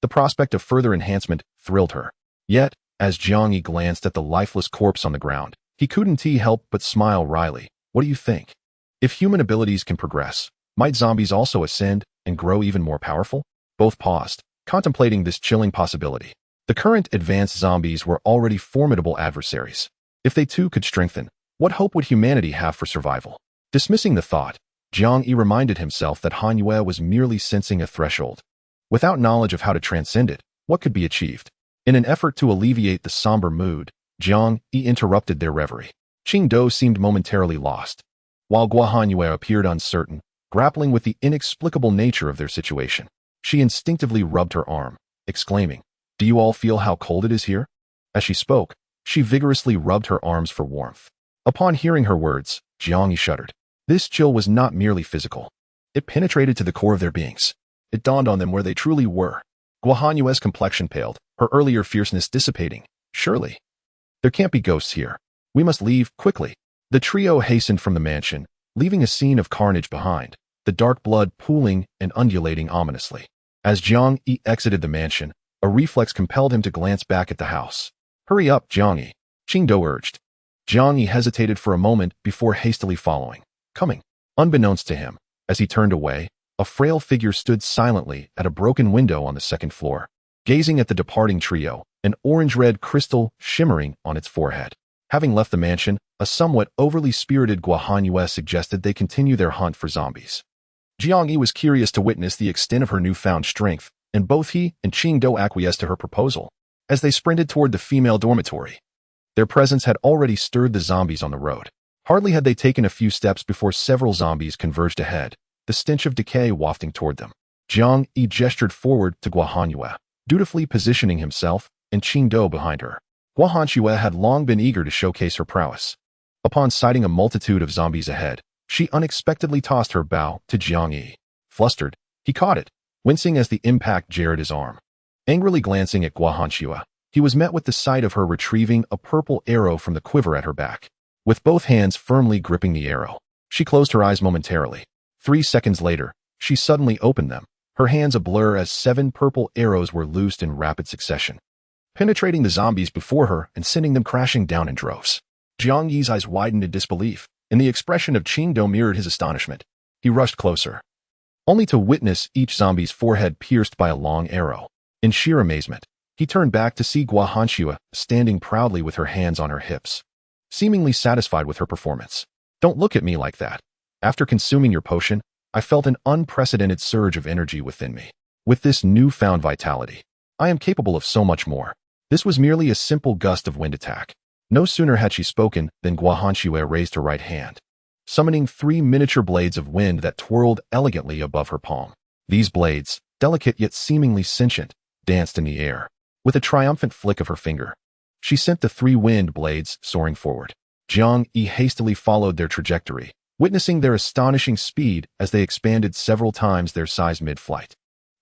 The prospect of further enhancement thrilled her. Yet, as Jiang Yi glanced at the lifeless corpse on the ground, he couldn't help but smile wryly. "What do you think? If human abilities can progress, might zombies also ascend and grow even more powerful?" Both paused, contemplating this chilling possibility. The current advanced zombies were already formidable adversaries. If they too could strengthen, what hope would humanity have for survival? Dismissing the thought, Jiang Yi reminded himself that Huanchua was merely sensing a threshold. Without knowledge of how to transcend it, what could be achieved? In an effort to alleviate the somber mood, Jiang Yi interrupted their reverie. Qingdao seemed momentarily lost, while Gua Huanchua appeared uncertain, grappling with the inexplicable nature of their situation. She instinctively rubbed her arm, exclaiming, "Do you all feel how cold it is here?" As she spoke, she vigorously rubbed her arms for warmth. Upon hearing her words, Jiang Yi shuddered. This chill was not merely physical. It penetrated to the core of their beings. It dawned on them where they truly were. Gua Huanchua's complexion paled, her earlier fierceness dissipating. "Surely, there can't be ghosts here. We must leave, quickly." The trio hastened from the mansion, leaving a scene of carnage behind, the dark blood pooling and undulating ominously. As Jiang Yi exited the mansion, a reflex compelled him to glance back at the house. "Hurry up, Jiang Yi," Qingdao urged. Jiang Yi hesitated for a moment before hastily following. Coming, unbeknownst to him, as he turned away, a frail figure stood silently at a broken window on the second floor, gazing at the departing trio, an orange-red crystal shimmering on its forehead. Having left the mansion, a somewhat overly spirited Gua Huanchua suggested they continue their hunt for zombies. Jiang Yi was curious to witness the extent of her newfound strength, and both he and Qingdao acquiesced to her proposal. As they sprinted toward the female dormitory, Their presence had already stirred the zombies on the road. Hardly had they taken a few steps before several zombies converged ahead, the stench of decay wafting toward them. Jiang Yi gestured forward to Guohanyue, dutifully positioning himself and Qingdou behind her. Guohanyue had long been eager to showcase her prowess. Upon sighting a multitude of zombies ahead, she unexpectedly tossed her bow to Jiang Yi. Flustered, he caught it, wincing as the impact jarred his arm. Angrily glancing at Guohanyue, he was met with the sight of her retrieving a purple arrow from the quiver at her back. With both hands firmly gripping the arrow, she closed her eyes momentarily. 3 seconds later, she suddenly opened them, her hands a blur as 7 purple arrows were loosed in rapid succession, penetrating the zombies before her and sending them crashing down in droves. Jiang Yi's eyes widened in disbelief, and the expression of Qingdou mirrored his astonishment. He rushed closer, only to witness each zombie's forehead pierced by a long arrow. In sheer amazement, he turned back to see Guohanyue standing proudly with her hands on her hips, seemingly satisfied with her performance. "Don't look at me like that. After consuming your potion, I felt an unprecedented surge of energy within me. With this newfound vitality, I am capable of so much more." This was merely a simple gust of wind attack. No sooner had she spoken than Guohanyue raised her right hand, summoning 3 miniature blades of wind that twirled elegantly above her palm. These blades, delicate yet seemingly sentient, danced in the air. With a triumphant flick of her finger, she sent the 3 wind blades soaring forward. Jiang Yi hastily followed their trajectory, witnessing their astonishing speed as they expanded several times their size mid-flight,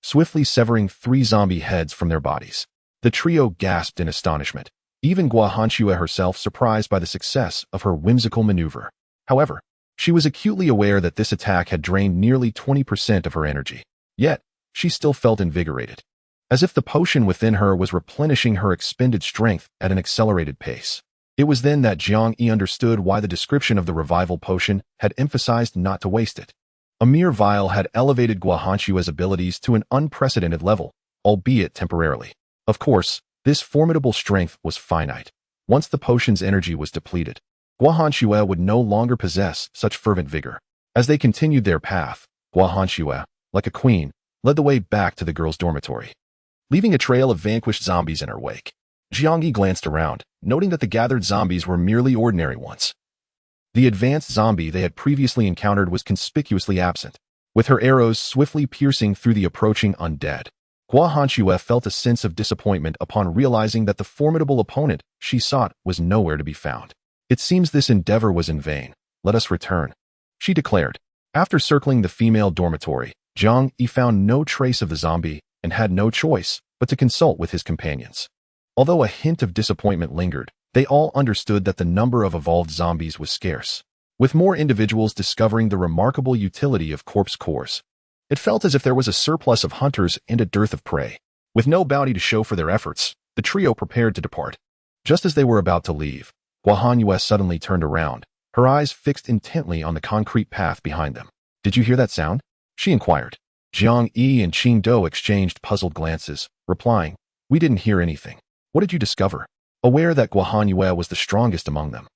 swiftly severing 3 zombie heads from their bodies. The trio gasped in astonishment, even Guohanyue herself surprised by the success of her whimsical maneuver. However, she was acutely aware that this attack had drained nearly 20% of her energy. Yet, she still felt invigorated, as if the potion within her was replenishing her expended strength at an accelerated pace. It was then that Jiang Yi understood why the description of the revival potion had emphasized not to waste it. A mere vial had elevated Guohanchue's abilities to an unprecedented level, albeit temporarily. Of course, this formidable strength was finite. Once the potion's energy was depleted, Guohanchue would no longer possess such fervent vigor. As they continued their path, Guohanchue, like a queen, led the way back to the girls' dormitory, leaving a trail of vanquished zombies in her wake. Jiang Yi glanced around, noting that the gathered zombies were merely ordinary ones. The advanced zombie they had previously encountered was conspicuously absent, with her arrows swiftly piercing through the approaching undead. Guohanchue felt a sense of disappointment upon realizing that the formidable opponent she sought was nowhere to be found. "It seems this endeavor was in vain. Let us return," she declared. After circling the female dormitory, Jiang Yi found no trace of the zombie and had no choice but to consult with his companions. Although a hint of disappointment lingered, they all understood that the number of evolved zombies was scarce, with more individuals discovering the remarkable utility of corpse cores. It felt as if there was a surplus of hunters and a dearth of prey. With no bounty to show for their efforts, the trio prepared to depart. Just as they were about to leave, Guohanyue suddenly turned around, her eyes fixed intently on the concrete path behind them. "Did you hear that sound?" she inquired. Jiang Yi and Qingdou exchanged puzzled glances, replying, "We didn't hear anything." "What did you discover?" Aware that Guohanyue was the strongest among them,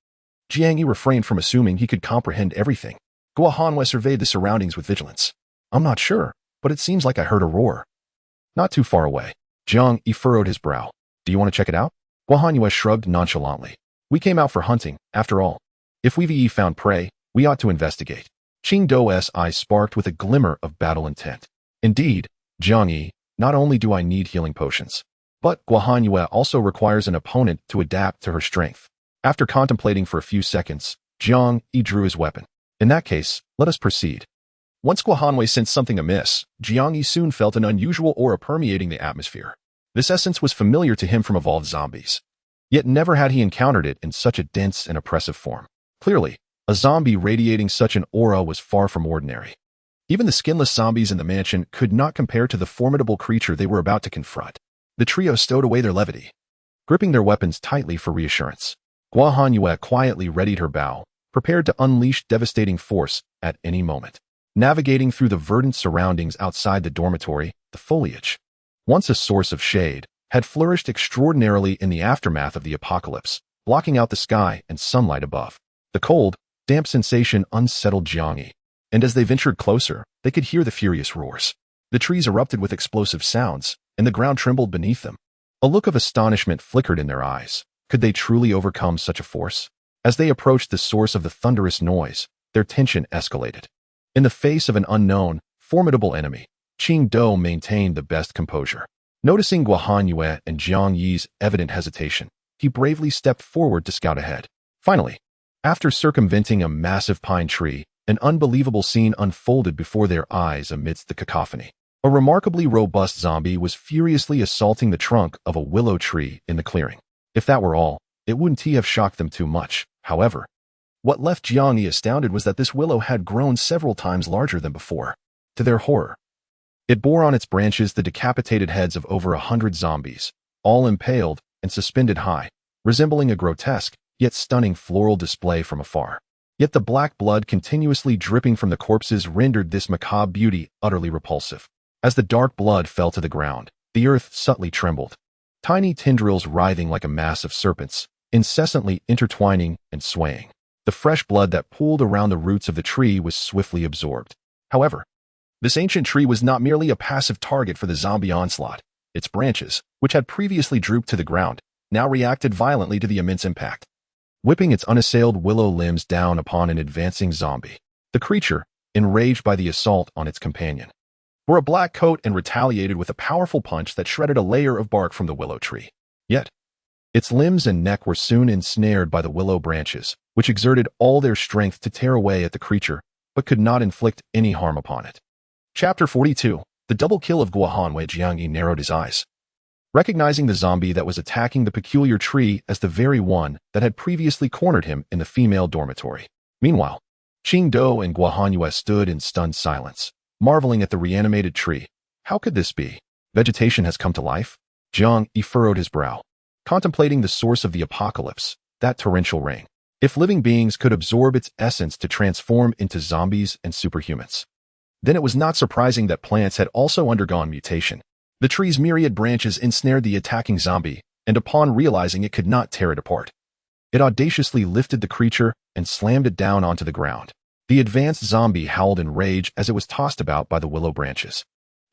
Jiang Yi refrained from assuming he could comprehend everything. Guohanyue surveyed the surroundings with vigilance. "I'm not sure, but it seems like I heard a roar not too far away." Jiang Yi furrowed his brow. "Do you want to check it out?" Guohanyue shrugged nonchalantly. "We came out for hunting, after all. If we've found prey, we ought to investigate." Qingdou's eyes sparked with a glimmer of battle intent. "Indeed, Jiang Yi, not only do I need healing potions, but Guohanyue also requires an opponent to adapt to her strength." After contemplating for a few seconds, Jiang Yi drew his weapon. "In that case, let us proceed." Once Guohanyue sensed something amiss, Jiang Yi soon felt an unusual aura permeating the atmosphere. This essence was familiar to him from evolved zombies, yet never had he encountered it in such a dense and oppressive form. Clearly, a zombie radiating such an aura was far from ordinary. Even the skinless zombies in the mansion could not compare to the formidable creature they were about to confront. The trio stowed away their levity, gripping their weapons tightly for reassurance. Guohanyue quietly readied her bow, prepared to unleash devastating force at any moment. Navigating through the verdant surroundings outside the dormitory, the foliage, once a source of shade, had flourished extraordinarily in the aftermath of the apocalypse, blocking out the sky and sunlight above. The cold, damp sensation unsettled Jiang Yi, and as they ventured closer, they could hear the furious roars. The trees erupted with explosive sounds, and the ground trembled beneath them. A look of astonishment flickered in their eyes, Could they truly overcome such a force? As they approached the source of the thunderous noise, their tension escalated. In the face of an unknown, formidable enemy, Qing Do maintained the best composure. Noticing Guohan Yue and Jiang Yi's evident hesitation, he bravely stepped forward to scout ahead. Finally, after circumventing a massive pine tree, an unbelievable scene unfolded before their eyes amidst the cacophony. A remarkably robust zombie was furiously assaulting the trunk of a willow tree in the clearing. If that were all, it wouldn't have shocked them too much. However, what left Jiang Yi astounded was that this willow had grown several times larger than before. To their horror, it bore on its branches the decapitated heads of over 100 zombies, all impaled and suspended high, resembling a grotesque, yet stunning floral display from afar. Yet the black blood continuously dripping from the corpses rendered this macabre beauty utterly repulsive. As the dark blood fell to the ground, the earth subtly trembled. Tiny tendrils writhing like a mass of serpents, incessantly intertwining and swaying. The fresh blood that pooled around the roots of the tree was swiftly absorbed. However, this ancient tree was not merely a passive target for the zombie onslaught. Its branches, which had previously drooped to the ground, now reacted violently to the immense impact, whipping its unassailed willow limbs down upon an advancing zombie. The creature, enraged by the assault on its companion, wore a black coat and retaliated with a powerful punch that shredded a layer of bark from the willow tree. Yet, its limbs and neck were soon ensnared by the willow branches, which exerted all their strength to tear away at the creature, but could not inflict any harm upon it. Chapter 42. The double kill of Guohan Wei. Jiang Yi narrowed his eyes, recognizing the zombie that was attacking the peculiar tree as the very one that had previously cornered him in the female dormitory. Meanwhile, Qing Do and Guohan Yue stood in stunned silence, marveling at the reanimated tree. How could this be? Vegetation has come to life? Jiang Yi furrowed his brow, contemplating the source of the apocalypse, that torrential rain. If living beings could absorb its essence to transform into zombies and superhumans, then it was not surprising that plants had also undergone mutation. The tree's myriad branches ensnared the attacking zombie, and upon realizing it could not tear it apart, it audaciously lifted the creature and slammed it down onto the ground. The advanced zombie howled in rage as it was tossed about by the willow branches,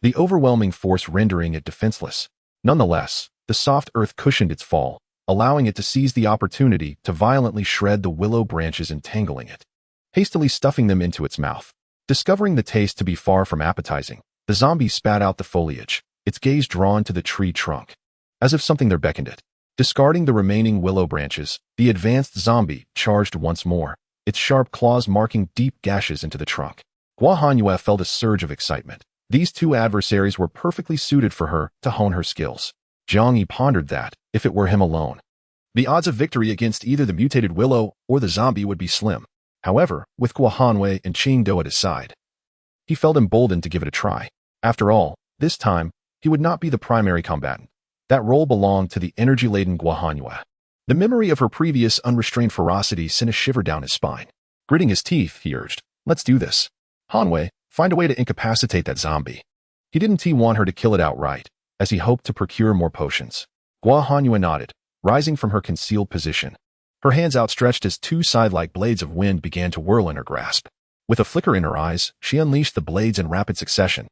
the overwhelming force rendering it defenseless. Nonetheless, the soft earth cushioned its fall, allowing it to seize the opportunity to violently shred the willow branches entangling it, hastily stuffing them into its mouth. Discovering the taste to be far from appetizing, the zombie spat out the foliage, its gaze drawn to the tree trunk, as if something there beckoned it. Discarding the remaining willow branches, the advanced zombie charged once more, its sharp claws marking deep gashes into the trunk. Guohan Yue felt a surge of excitement. These two adversaries were perfectly suited for her to hone her skills. Jiang Yi pondered that, if it were him alone, the odds of victory against either the mutated willow or the zombie would be slim. However, with Guohan Wei and Qing Do at his side, he felt emboldened to give it a try. After all, this time, he would not be the primary combatant. That role belonged to the energy-laden Guohan Yue. The memory of her previous unrestrained ferocity sent a shiver down his spine. Gritting his teeth, he urged, "Let's do this. Hanwei, find a way to incapacitate that zombie." He didn't want her to kill it outright, as he hoped to procure more potions. Guohan Yue nodded, rising from her concealed position, her hands outstretched as two scythe-like blades of wind began to whirl in her grasp. With a flicker in her eyes, she unleashed the blades in rapid succession.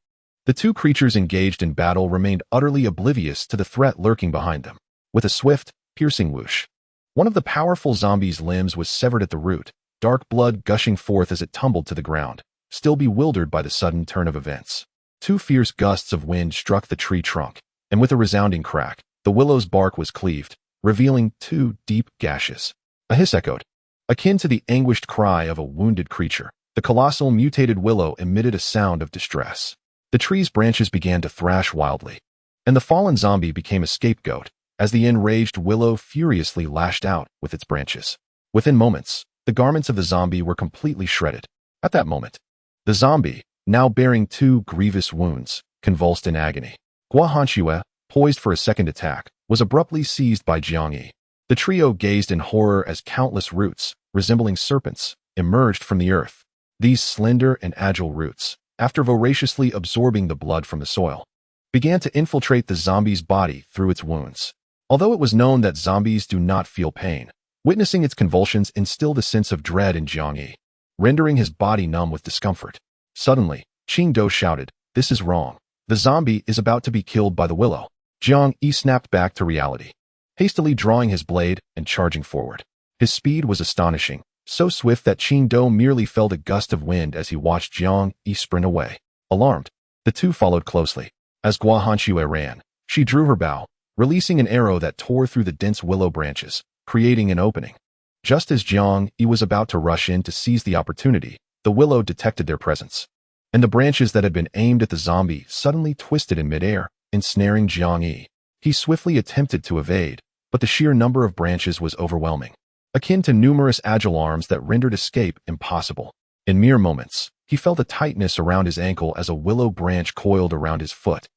The two creatures engaged in battle remained utterly oblivious to the threat lurking behind them. With a swift, piercing whoosh, one of the powerful zombie's limbs was severed at the root, dark blood gushing forth as it tumbled to the ground, still bewildered by the sudden turn of events. Two fierce gusts of wind struck the tree trunk, and with a resounding crack, the willow's bark was cleaved, revealing two deep gashes. A hiss echoed, akin to the anguished cry of a wounded creature. The colossal mutated willow emitted a sound of distress. The tree's branches began to thrash wildly, and the fallen zombie became a scapegoat as the enraged willow furiously lashed out with its branches. Within moments, the garments of the zombie were completely shredded. At that moment, the zombie, now bearing two grievous wounds, convulsed in agony. Guohan Yue, poised for a second attack, was abruptly seized by Jiang Yi. The trio gazed in horror as countless roots, resembling serpents, emerged from the earth. These slender and agile roots, after voraciously absorbing the blood from the soil, began to infiltrate the zombie's body through its wounds. Although it was known that zombies do not feel pain, witnessing its convulsions instilled a sense of dread in Jiang Yi, rendering his body numb with discomfort. Suddenly, Qing Do shouted, "This is wrong. The zombie is about to be killed by the willow." Jiang Yi snapped back to reality, hastily drawing his blade and charging forward. His speed was astonishing, so swift that Qingdao merely felt a gust of wind as he watched Jiang Yi sprint away. Alarmed, the two followed closely. As Guohanxue ran, she drew her bow, releasing an arrow that tore through the dense willow branches, creating an opening. Just as Jiang Yi was about to rush in to seize the opportunity, the willow detected their presence, and the branches that had been aimed at the zombie suddenly twisted in midair, ensnaring Jiang Yi. He swiftly attempted to evade, but the sheer number of branches was overwhelming, akin to numerous agile arms that rendered escape impossible. In mere moments, he felt a tightness around his ankle as a willow branch coiled around his foot.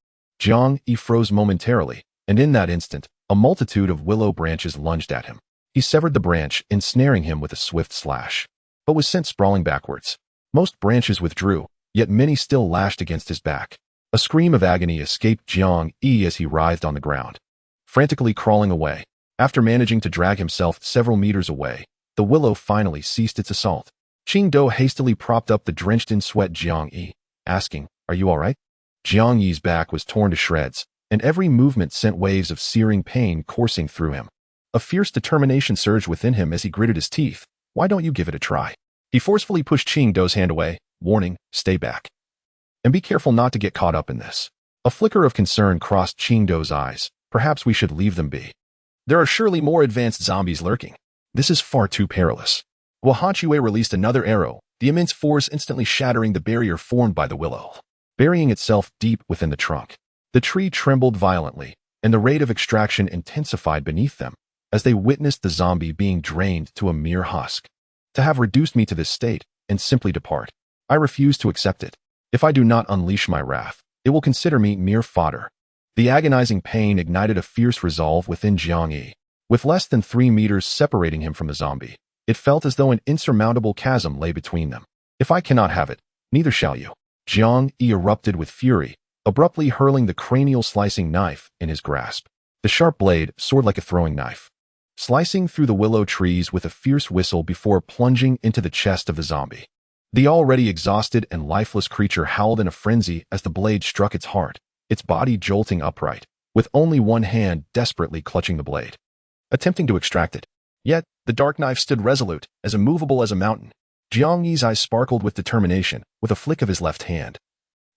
Jiang Yi froze momentarily, and in that instant, a multitude of willow branches lunged at him. He severed the branch, ensnaring him with a swift slash, but was sent sprawling backwards. Most branches withdrew, yet many still lashed against his back. A scream of agony escaped Jiang Yi as he writhed on the ground, frantically crawling away. After managing to drag himself several meters away, the willow finally ceased its assault. Qingdao hastily propped up the drenched-in-sweat Jiang Yi, asking, "Are you all right?" Jiang Yi's back was torn to shreds, and every movement sent waves of searing pain coursing through him. A fierce determination surged within him as he gritted his teeth. "Why don't you give it a try?" He forcefully pushed Qingdao's hand away, warning, "Stay back. And be careful not to get caught up in this." A flicker of concern crossed Qingdao's eyes. "Perhaps we should leave them be. There are surely more advanced zombies lurking. This is far too perilous." Guohanxue released another arrow, the immense force instantly shattering the barrier formed by the willow, burying itself deep within the trunk. The tree trembled violently, and the rate of extraction intensified beneath them, as they witnessed the zombie being drained to a mere husk. "To have reduced me to this state, and simply depart. I refuse to accept it. If I do not unleash my wrath, it will consider me mere fodder." The agonizing pain ignited a fierce resolve within Jiang Yi. With less than 3 meters separating him from the zombie, it felt as though an insurmountable chasm lay between them. "If I cannot have it, neither shall you." Jiang Yi erupted with fury, abruptly hurling the cranial-slicing knife in his grasp. The sharp blade soared like a throwing knife, slicing through the willow trees with a fierce whistle before plunging into the chest of the zombie. The already exhausted and lifeless creature howled in a frenzy as the blade struck its heart, its body jolting upright, with only one hand desperately clutching the blade, attempting to extract it. Yet, the dark knife stood resolute, as immovable as a mountain. Jiang Yi's eyes sparkled with determination, with a flick of his left hand.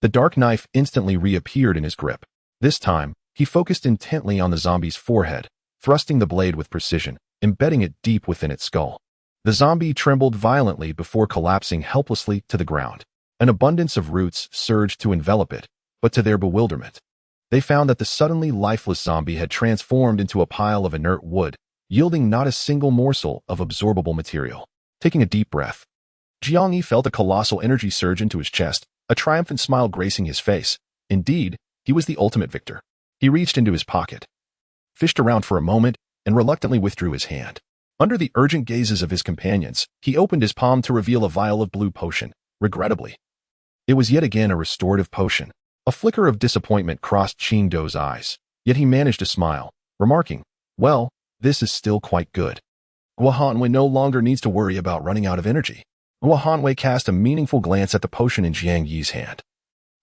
The dark knife instantly reappeared in his grip. This time, he focused intently on the zombie's forehead, thrusting the blade with precision, embedding it deep within its skull. The zombie trembled violently before collapsing helplessly to the ground. An abundance of roots surged to envelop it, but to their bewilderment, they found that the suddenly lifeless zombie had transformed into a pile of inert wood, yielding not a single morsel of absorbable material. Taking a deep breath, Jiang Yi felt a colossal energy surge into his chest, a triumphant smile gracing his face. Indeed, he was the ultimate victor. He reached into his pocket, fished around for a moment, and reluctantly withdrew his hand. Under the urgent gazes of his companions, he opened his palm to reveal a vial of blue potion. Regrettably, it was yet again a restorative potion. A flicker of disappointment crossed Qingdao's eyes, yet he managed to smile, remarking, "Well, this is still quite good. Guohanxue no longer needs to worry about running out of energy." Guohanxue cast a meaningful glance at the potion in Jiang Yi's hand,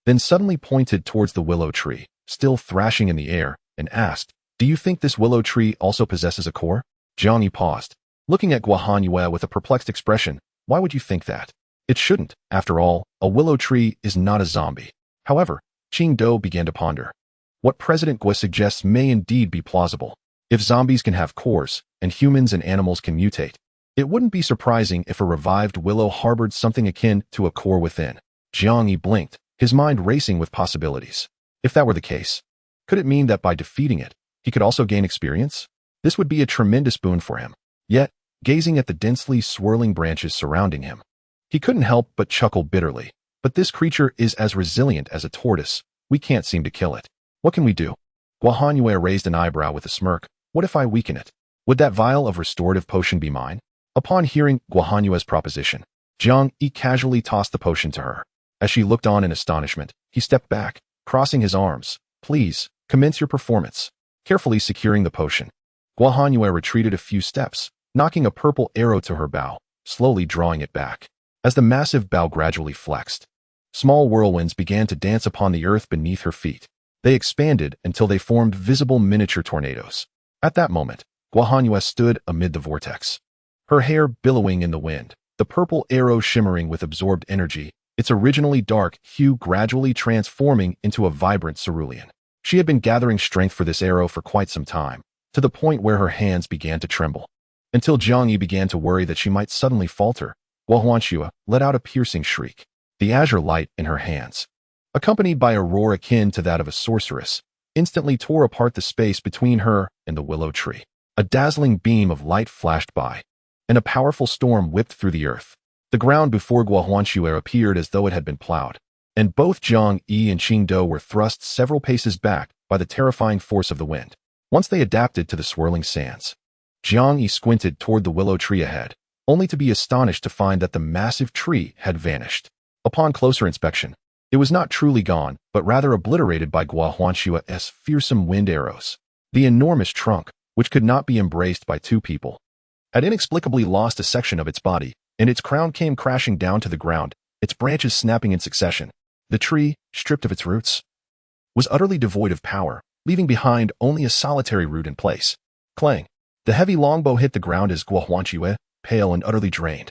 then suddenly pointed towards the willow tree, still thrashing in the air, and asked, "Do you think this willow tree also possesses a core?" Jiang Yi paused, looking at Guohanxue with a perplexed expression. "Why would you think that? It shouldn't. After all, a willow tree is not a zombie." However, Qingdao began to ponder. What President Guo suggests may indeed be plausible. If zombies can have cores, and humans and animals can mutate, it wouldn't be surprising if a revived willow harbored something akin to a core within. Jiang Yi blinked, his mind racing with possibilities. If that were the case, could it mean that by defeating it, he could also gain experience? This would be a tremendous boon for him. Yet, gazing at the densely swirling branches surrounding him, he couldn't help but chuckle bitterly. But this creature is as resilient as a tortoise. We can't seem to kill it. What can we do? Guohanxue raised an eyebrow with a smirk. What if I weaken it? Would that vial of restorative potion be mine? Upon hearing Guohanxue's proposition, Jiang Yi casually tossed the potion to her. As she looked on in astonishment, he stepped back, crossing his arms. "Please, commence your performance." Carefully securing the potion, Guohanxue retreated a few steps, knocking a purple arrow to her bow, slowly drawing it back. As the massive bow gradually flexed, small whirlwinds began to dance upon the earth beneath her feet. They expanded until they formed visible miniature tornadoes. At that moment, Guohanyu stood amid the vortex. Her hair billowing in the wind, the purple arrow shimmering with absorbed energy, its originally dark hue gradually transforming into a vibrant cerulean. She had been gathering strength for this arrow for quite some time, to the point where her hands began to tremble. Until Jiang Yi began to worry that she might suddenly falter, Guohanyu let out a piercing shriek. The azure light in her hands, accompanied by a roar akin to that of a sorceress, instantly tore apart the space between her and the willow tree. A dazzling beam of light flashed by, and a powerful storm whipped through the earth. The ground before Guohanyu appeared as though it had been plowed, and both Jiang Yi and Qingdou were thrust several paces back by the terrifying force of the wind. Once they adapted to the swirling sands, Jiang Yi squinted toward the willow tree ahead, only to be astonished to find that the massive tree had vanished. Upon closer inspection, it was not truly gone, but rather obliterated by Guohanyu's fearsome wind arrows. The enormous trunk, which could not be embraced by two people, had inexplicably lost a section of its body, and its crown came crashing down to the ground, its branches snapping in succession. The tree, stripped of its roots, was utterly devoid of power, leaving behind only a solitary root in place. Clang! The heavy longbow hit the ground as Guohanyu, pale and utterly drained,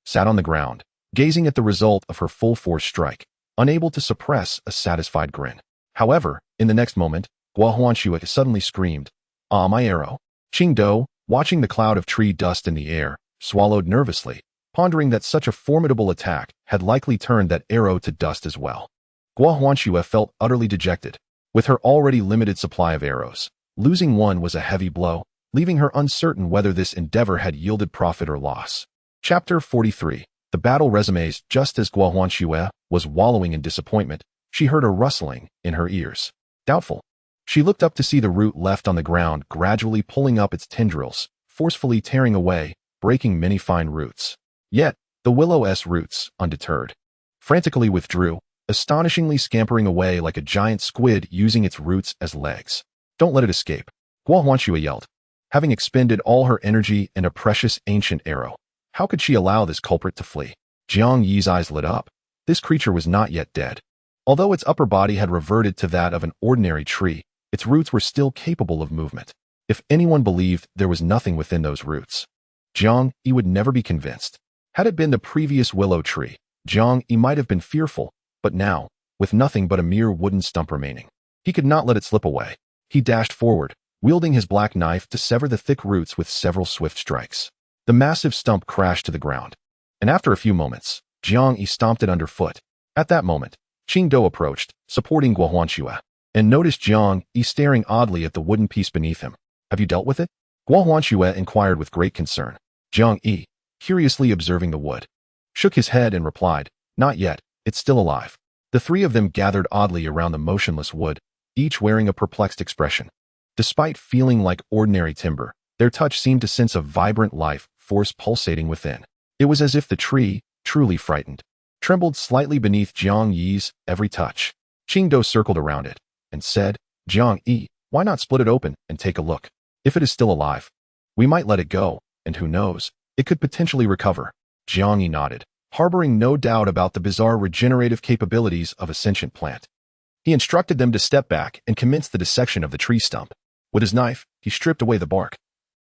sat on the ground, gazing at the result of her full-force strike, unable to suppress a satisfied grin. However, in the next moment, Guohanyu suddenly screamed, "Ah, my arrow!" Qingdou, watching the cloud of tree dust in the air, swallowed nervously, pondering that such a formidable attack had likely turned that arrow to dust as well. Guohanyu felt utterly dejected. With her already limited supply of arrows, losing one was a heavy blow, leaving her uncertain whether this endeavor had yielded profit or loss. Chapter 43. The battle resumes. Just as Guohanyu was wallowing in disappointment, she heard a rustling in her ears. Doubtful. She looked up to see the root left on the ground gradually pulling up its tendrils, forcefully tearing away, breaking many fine roots. Yet, the willow's roots, undeterred, frantically withdrew, astonishingly scampering away like a giant squid using its roots as legs. "Don't let it escape," Guohanyu yelled. Having expended all her energy and a precious ancient arrow, how could she allow this culprit to flee? Jiang Yi's eyes lit up. This creature was not yet dead. Although its upper body had reverted to that of an ordinary tree, its roots were still capable of movement. If anyone believed there was nothing within those roots, Jiang Yi would never be convinced. Had it been the previous willow tree, Jiang Yi might have been fearful, but now, with nothing but a mere wooden stump remaining, he could not let it slip away. He dashed forward, wielding his black knife to sever the thick roots with several swift strikes. The massive stump crashed to the ground, and after a few moments, Jiang Yi stomped it underfoot. At that moment, Qingdou approached, supporting Guohanyu, and noticed Jiang Yi staring oddly at the wooden piece beneath him. "Have you dealt with it?" Guohanyu inquired with great concern. Jiang Yi, curiously observing the wood, shook his head and replied, "Not yet, it's still alive." The three of them gathered oddly around the motionless wood, each wearing a perplexed expression. Despite feeling like ordinary timber, their touch seemed to sense a vibrant life force pulsating within. It was as if the tree, truly frightened, trembled slightly beneath Jiang Yi's every touch. Qingdou circled around it and said, "Jiang Yi, why not split it open and take a look? If it is still alive, we might let it go, and who knows, it could potentially recover." Jiang Yi nodded, harboring no doubt about the bizarre regenerative capabilities of a sentient plant. He instructed them to step back and commence the dissection of the tree stump. With his knife, he stripped away the bark,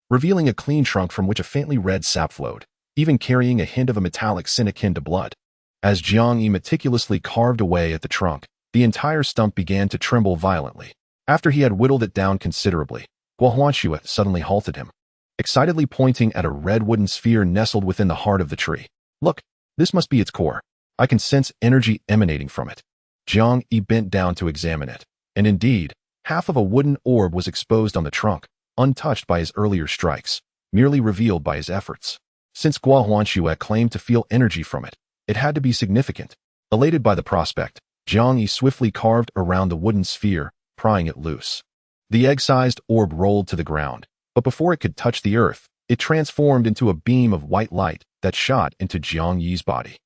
revealing a clean trunk from which a faintly red sap flowed, even carrying a hint of a metallic scent akin to blood. As Jiang Yi meticulously carved away at the trunk, the entire stump began to tremble violently. After he had whittled it down considerably, Guohanyu suddenly halted him, excitedly pointing at a red wooden sphere nestled within the heart of the tree. "Look, this must be its core. I can sense energy emanating from it." Jiang Yi bent down to examine it, and indeed, half of a wooden orb was exposed on the trunk, untouched by his earlier strikes, merely revealed by his efforts. Since Guohanyu claimed to feel energy from it, it had to be significant. Elated by the prospect, Jiang Yi swiftly carved around the wooden sphere, prying it loose. The egg-sized orb rolled to the ground, but before it could touch the earth, it transformed into a beam of white light that shot into Jiang Yi's body.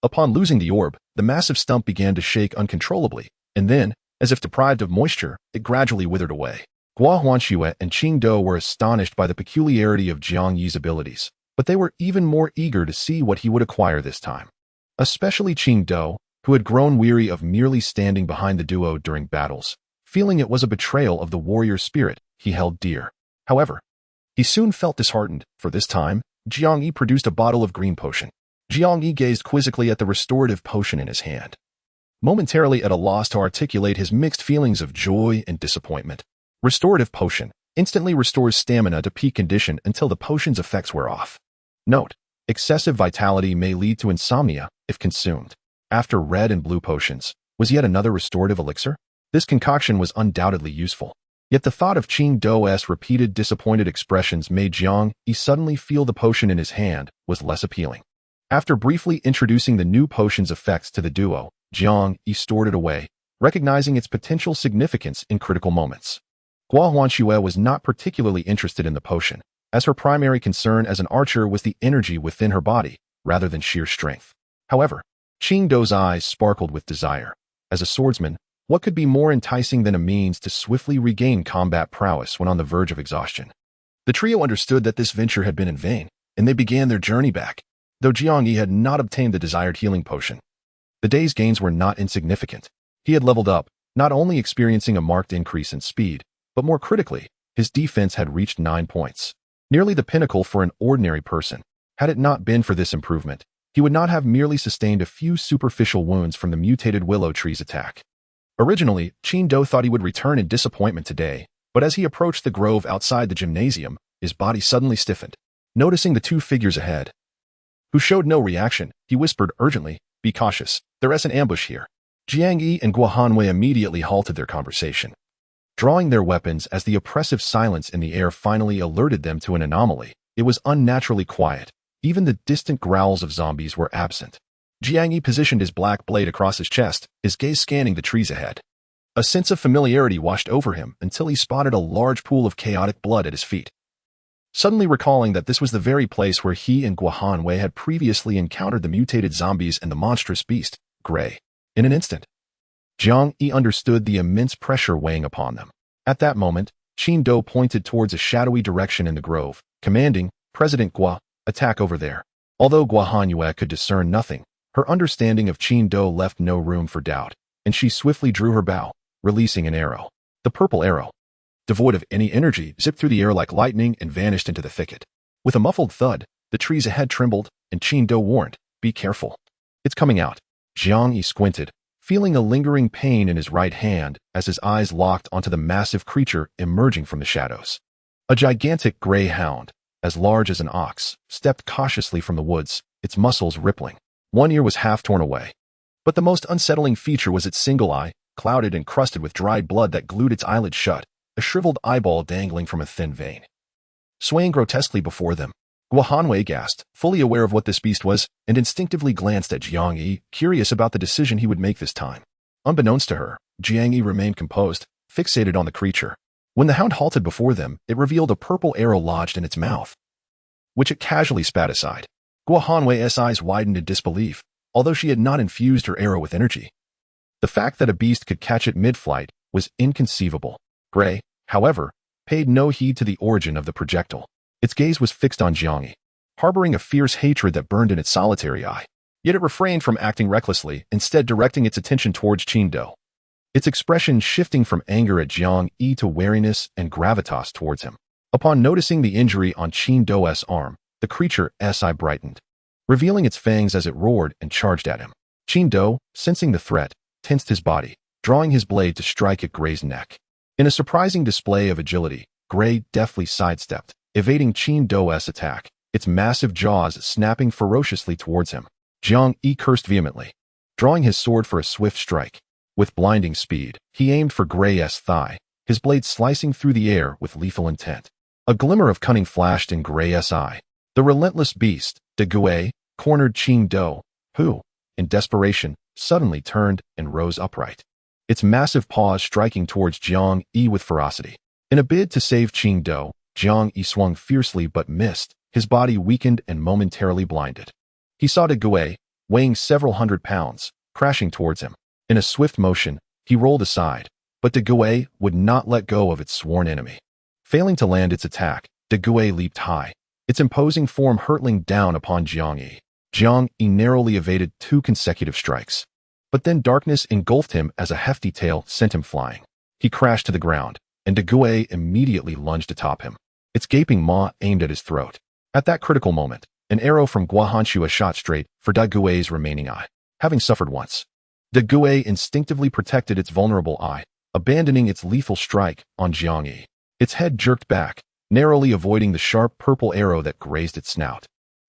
Upon losing the orb, the massive stump began to shake uncontrollably, and then, as if deprived of moisture, it gradually withered away. Guohanyu and Qingdou were astonished by the peculiarity of Jiang Yi's abilities, but they were even more eager to see what he would acquire this time. Especially Qingdou, who had grown weary of merely standing behind the duo during battles, feeling it was a betrayal of the warrior spirit he held dear. However, he soon felt disheartened, for this time, Jiang Yi produced a bottle of green potion. Jiang Yi gazed quizzically at the restorative potion in his hand, momentarily at a loss to articulate his mixed feelings of joy and disappointment. Restorative potion instantly restores stamina to peak condition until the potion's effects wear off. Note: excessive vitality may lead to insomnia if consumed. After red and blue potions, was yet another restorative elixir? This concoction was undoubtedly useful. Yet the thought of Qing Dou's repeated disappointed expressions made Jiang Yi suddenly feel the potion in his hand was less appealing. After briefly introducing the new potion's effects to the duo, Jiang Yi stored it away, recognizing its potential significance in critical moments. Gua Huanxue was not particularly interested in the potion, as her primary concern as an archer was the energy within her body, rather than sheer strength. However, Qing Dou's eyes sparkled with desire. As a swordsman, what could be more enticing than a means to swiftly regain combat prowess when on the verge of exhaustion? The trio understood that this venture had been in vain, and they began their journey back. Though Jiang Yi had not obtained the desired healing potion, the day's gains were not insignificant. He had leveled up, not only experiencing a marked increase in speed, but more critically, his defense had reached 9 points. Nearly the pinnacle for an ordinary person. Had it not been for this improvement, he would not have merely sustained a few superficial wounds from the mutated willow tree's attack. Originally, Qing Dou thought he would return in disappointment today, but as he approached the grove outside the gymnasium, his body suddenly stiffened. Noticing the two figures ahead, who showed no reaction, he whispered urgently, "Be cautious, there is an ambush here." Jiang Yi and Gua Hanwei immediately halted their conversation, drawing their weapons as the oppressive silence in the air finally alerted them to an anomaly. It was unnaturally quiet. Even the distant growls of zombies were absent. Jiang Yi positioned his black blade across his chest, his gaze scanning the trees ahead. A sense of familiarity washed over him until he spotted a large pool of chaotic blood at his feet. Suddenly recalling that this was the very place where he and Gua Hanwei had previously encountered the mutated zombies and the monstrous beast, Gray. In an instant, Jiang Yi understood the immense pressure weighing upon them. At that moment, Qing Dou pointed towards a shadowy direction in the grove, commanding, "President Gua, attack over there." Although Gua Hanwei could discern nothing, her understanding of Qing Dou left no room for doubt, and she swiftly drew her bow, releasing an arrow. The purple arrow, devoid of any energy, zipped through the air like lightning and vanished into the thicket. With a muffled thud, the trees ahead trembled, and Qing Dou warned, "Be careful. It's coming out." Jiang Yi squinted, feeling a lingering pain in his right hand as his eyes locked onto the massive creature emerging from the shadows. A gigantic gray hound, as large as an ox, stepped cautiously from the woods, its muscles rippling. One ear was half torn away. But the most unsettling feature was its single eye, clouded and crusted with dried blood that glued its eyelids shut, a shriveled eyeball dangling from a thin vein. Swaying grotesquely before them, Gua Hanwei gasped, fully aware of what this beast was, and instinctively glanced at Jiang Yi, curious about the decision he would make this time. Unbeknownst to her, Jiang Yi remained composed, fixated on the creature. When the hound halted before them, it revealed a purple arrow lodged in its mouth, which it casually spat aside. Gua Hanwei's eyes widened in disbelief, although she had not infused her arrow with energy. The fact that a beast could catch it mid-flight was inconceivable. Gray, however, paid no heed to the origin of the projectile. Its gaze was fixed on Jiang Yi, harboring a fierce hatred that burned in its solitary eye. Yet it refrained from acting recklessly, instead directing its attention towards Qing Dou, its expression shifting from anger at Jiang Yi to wariness and gravitas towards him. Upon noticing the injury on Qing Dou's arm, the creature's eye brightened, revealing its fangs as it roared and charged at him. Qing Dou, sensing the threat, tensed his body, drawing his blade to strike at Gray's neck. In a surprising display of agility, Gray deftly sidestepped, evading Qing Dou's attack, its massive jaws snapping ferociously towards him. Jiang Yi cursed vehemently, drawing his sword for a swift strike. With blinding speed, he aimed for Gray's thigh, his blade slicing through the air with lethal intent. A glimmer of cunning flashed in Gray's eye. The relentless beast, De Gui, cornered Qing Dou, who, in desperation, suddenly turned and rose upright, its massive paws striking towards Jiang Yi with ferocity. In a bid to save Qing Dou, Jiang Yi swung fiercely but missed, his body weakened and momentarily blinded. He saw De Gui, weighing several hundred pounds, crashing towards him. In a swift motion, he rolled aside, but De Gui would not let go of its sworn enemy. Failing to land its attack, De Gui leaped high, its imposing form hurtling down upon Jiang Yi. Jiang Yi narrowly evaded 2 consecutive strikes. But then darkness engulfed him as a hefty tail sent him flying. He crashed to the ground, and De Gui immediately lunged atop him. its gaping maw aimed at his throat. At that critical moment, an arrow from Guahanshua shot straight for De Gui's remaining eye. Having suffered once, De Gui instinctively protected its vulnerable eye, abandoning its lethal strike on Jiang Yi. Its head jerked back, narrowly avoiding the sharp purple arrow that grazed its snout.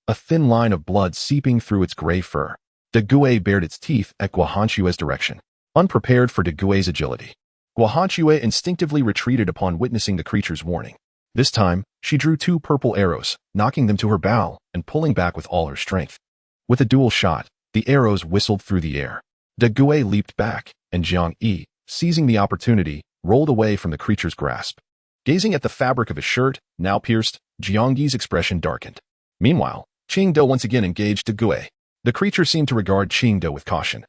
A thin line of blood seeping through its gray fur. De Gui bared its teeth at Guahanshua's direction, unprepared for De Gui's agility. Guahanshua instinctively retreated upon witnessing the creature's warning. This time, she drew 2 purple arrows, knocking them to her bow and pulling back with all her strength. With a dual shot, the arrows whistled through the air. De Gui leaped back, and Jiang Yi, seizing the opportunity, rolled away from the creature's grasp. Gazing at the fabric of his shirt, now pierced, Jiang Yi's expression darkened. Meanwhile, Qingdao once again engaged De Gui. The creature seemed to regard Qingdao with caution,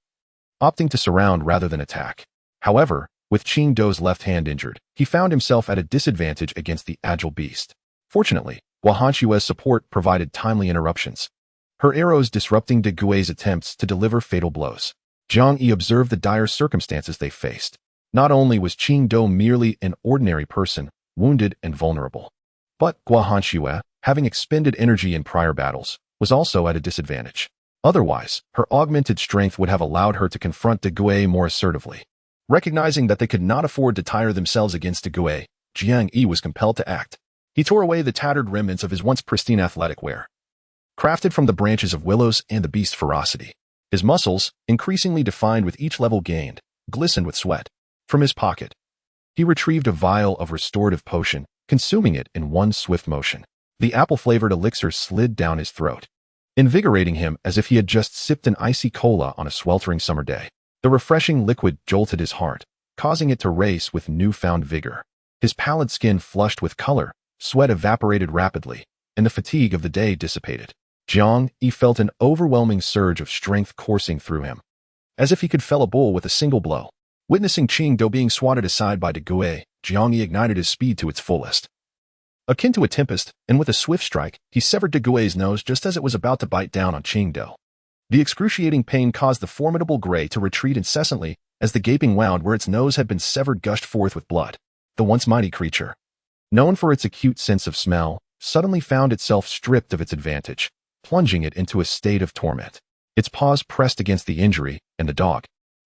opting to surround rather than attack. However, with Qingdao's left hand injured, he found himself at a disadvantage against the agile beast. Fortunately, Guahanshua's support provided timely interruptions, her arrows disrupting De Gui's attempts to deliver fatal blows. Jiang Yi observed the dire circumstances they faced. Not only was Qingdao merely an ordinary person, wounded and vulnerable, but Guahanshua, having expended energy in prior battles, was also at a disadvantage. Otherwise, her augmented strength would have allowed her to confront De Gui more assertively. Recognizing that they could not afford to tire themselves against De Gui, Jiang Yi was compelled to act. He tore away the tattered remnants of his once pristine athletic wear, crafted from the branches of willows and the beast's ferocity. His muscles, increasingly defined with each level gained, glistened with sweat. From his pocket, he retrieved a vial of restorative potion, consuming it in one swift motion. The apple-flavored elixir slid down his throat, invigorating him as if he had just sipped an icy cola on a sweltering summer day. The refreshing liquid jolted his heart, causing it to race with newfound vigor. His pallid skin flushed with color, sweat evaporated rapidly, and the fatigue of the day dissipated. Jiang Yi felt an overwhelming surge of strength coursing through him, as if he could fell a bull with a single blow. Witnessing Qingdao being swatted aside by De Gui, Jiang Yi ignited his speed to its fullest. Akin to a tempest, and with a swift strike, he severed De Gui's nose just as it was about to bite down on Qingdao. The excruciating pain caused the formidable gray to retreat incessantly as the gaping wound where its nose had been severed gushed forth with blood. The once mighty creature, known for its acute sense of smell, suddenly found itself stripped of its advantage, plunging it into a state of torment. Its paws pressed against the injury, and the dog,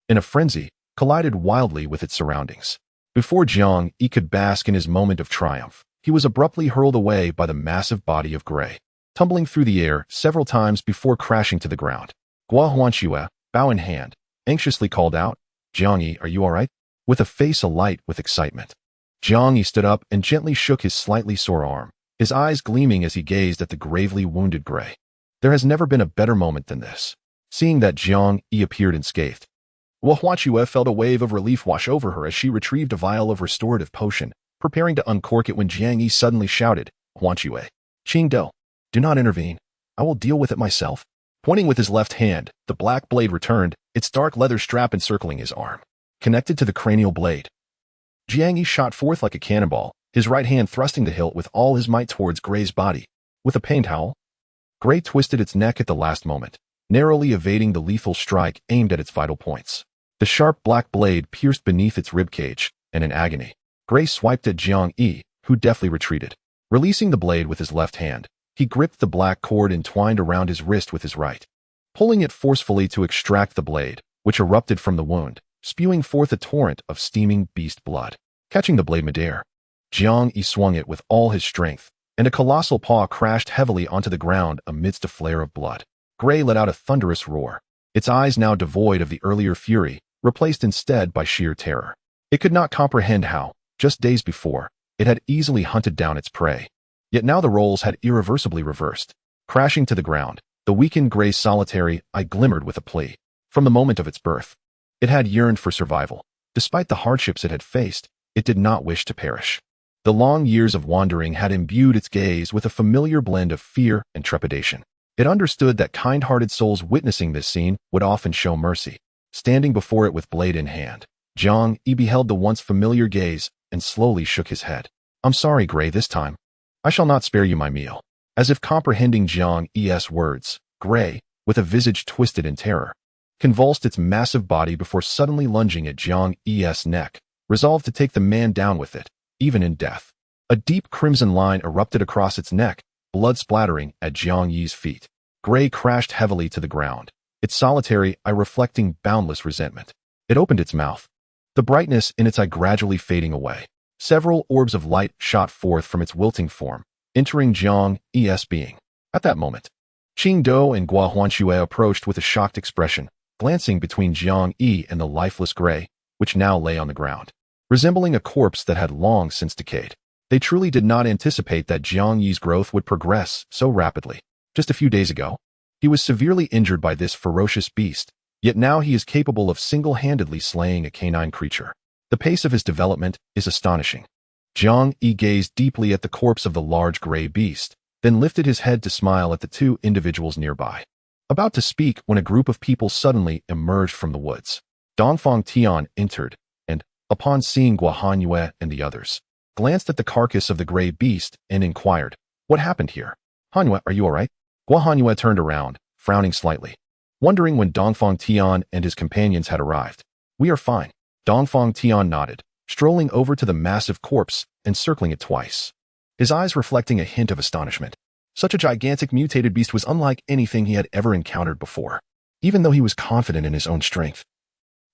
in a frenzy, collided wildly with its surroundings. Before Jiang Yi could bask in his moment of triumph, he was abruptly hurled away by the massive body of gray, tumbling through the air several times before crashing to the ground. Guahanshua, bow in hand, anxiously called out, "Jiang Yi, are you all right?" With a face alight with excitement. Jiang Yi stood up and gently shook his slightly sore arm, his eyes gleaming as he gazed at the gravely wounded gray. There has never been a better moment than this. Seeing that Jiang Yi appeared unscathed, Guahanshua felt a wave of relief wash over her as she retrieved a vial of restorative potion, preparing to uncork it when Jiang Yi suddenly shouted, "Guahanshua, Qingdao, do not intervene. I will deal with it myself." Pointing with his left hand, the black blade returned, its dark leather strap encircling his arm, connected to the cranial blade. Jiang Yi shot forth like a cannonball, his right hand thrusting the hilt with all his might towards Gray's body. With a pained howl, Gray twisted its neck at the last moment, narrowly evading the lethal strike aimed at its vital points. The sharp black blade pierced beneath its ribcage, and in agony, Gray swiped at Jiang Yi, who deftly retreated. Releasing the blade with his left hand, he gripped the black cord entwined around his wrist with his right, pulling it forcefully to extract the blade, which erupted from the wound, spewing forth a torrent of steaming beast blood. Catching the blade midair, Jiang Yi swung it with all his strength, and a colossal paw crashed heavily onto the ground amidst a flare of blood. Gray let out a thunderous roar, its eyes now devoid of the earlier fury, replaced instead by sheer terror. It could not comprehend how, just days before, it had easily hunted down its prey. Yet now the roles had irreversibly reversed. Crashing to the ground, the weakened Gray's solitary eye glimmered with a plea. From the moment of its birth, it had yearned for survival. Despite the hardships it had faced, it did not wish to perish. The long years of wandering had imbued its gaze with a familiar blend of fear and trepidation. It understood that kind-hearted souls witnessing this scene would often show mercy. Standing before it with blade in hand, Jiang Yi beheld the once familiar gaze and slowly shook his head. "I'm sorry, Gray, this time. I shall not spare you my meal." As if comprehending Jiang Yi's words, Gray, with a visage twisted in terror, convulsed its massive body before suddenly lunging at Jiang Yi's neck, resolved to take the man down with it, even in death. A deep crimson line erupted across its neck, blood splattering at Jiang Yi's feet. Gray crashed heavily to the ground, its solitary eye reflecting boundless resentment. It opened its mouth, the brightness in its eye gradually fading away. Several orbs of light shot forth from its wilting form, entering Jiang Yi's being. At that moment, Qing Do and Gua Huanxue approached with a shocked expression, glancing between Jiang Yi and the lifeless Gray, which now lay on the ground, resembling a corpse that had long since decayed. They truly did not anticipate that Jiang Yi's growth would progress so rapidly. Just a few days ago, he was severely injured by this ferocious beast, yet now he is capable of single-handedly slaying a canine creature. The pace of his development is astonishing. Jiang Yi gazed deeply at the corpse of the large gray beast, then lifted his head to smile at the two individuals nearby. About to speak when a group of people suddenly emerged from the woods. Dongfang Tian entered, and, upon seeing Gua Hanyue and the others, glanced at the carcass of the gray beast and inquired, "What happened here? Hanyue, are you all right?" Gua Hanyue turned around, frowning slightly, wondering when Dongfang Tian and his companions had arrived. "We are fine." Dongfang Tian nodded, strolling over to the massive corpse and circling it twice, his eyes reflecting a hint of astonishment. Such a gigantic mutated beast was unlike anything he had ever encountered before. Even though he was confident in his own strength,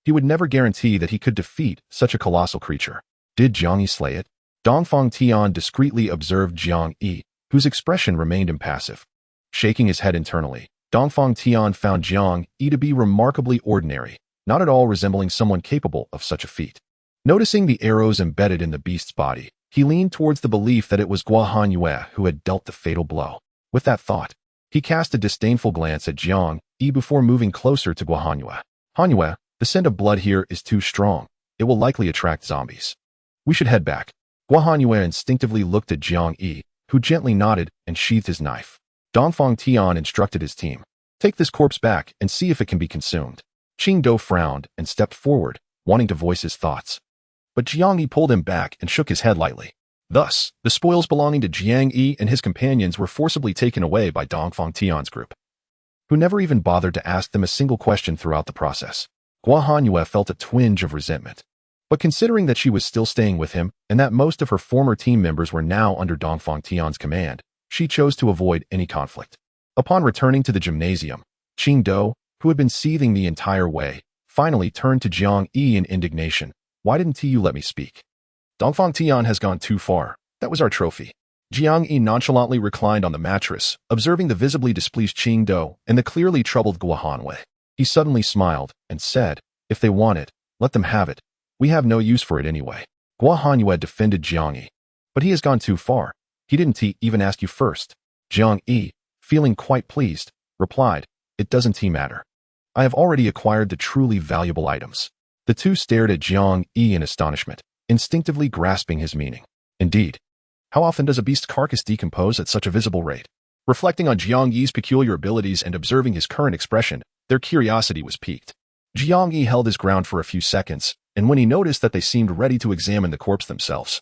he would never guarantee that he could defeat such a colossal creature. Did Jiang Yi slay it? Dongfang Tian discreetly observed Jiang Yi, whose expression remained impassive. Shaking his head internally, Dongfang Tian found Jiang Yi to be remarkably ordinary, not at all resembling someone capable of such a feat. Noticing the arrows embedded in the beast's body, he leaned towards the belief that it was Gua Hanyue who had dealt the fatal blow. With that thought, he cast a disdainful glance at Jiang Yi before moving closer to Gua Hanyue. "Hanyue, the scent of blood here is too strong. It will likely attract zombies. We should head back." Gua Hanyue instinctively looked at Jiang Yi, who gently nodded and sheathed his knife. Dongfang Tian instructed his team, "Take this corpse back and see if it can be consumed." Qing Do frowned and stepped forward, wanting to voice his thoughts. But Jiang Yi pulled him back and shook his head lightly. Thus, the spoils belonging to Jiang Yi and his companions were forcibly taken away by Dongfang Tian's group, who never even bothered to ask them a single question throughout the process. Gua Hanyue felt a twinge of resentment. But considering that she was still staying with him and that most of her former team members were now under Dongfang Tian's command, she chose to avoid any conflict. Upon returning to the gymnasium, Qing Do, who had been seething the entire way, finally turned to Jiang Yi in indignation. "Why didn't you let me speak? Dongfang Tian has gone too far. That was our trophy." Jiang Yi nonchalantly reclined on the mattress, observing the visibly displeased Qing Do and the clearly troubled Gua Hanyue. He suddenly smiled and said, "If they want it, let them have it. We have no use for it anyway." Gua Hanyue defended Jiang Yi. "But he has gone too far. He didn't even ask you first." Jiang Yi, feeling quite pleased, replied, "It doesn't matter. I have already acquired the truly valuable items." The two stared at Jiang Yi in astonishment, instinctively grasping his meaning. Indeed, how often does a beast's carcass decompose at such a visible rate? Reflecting on Jiang Yi's peculiar abilities and observing his current expression, their curiosity was piqued. Jiang Yi held his ground for a few seconds, and when he noticed that they seemed ready to examine the corpse themselves,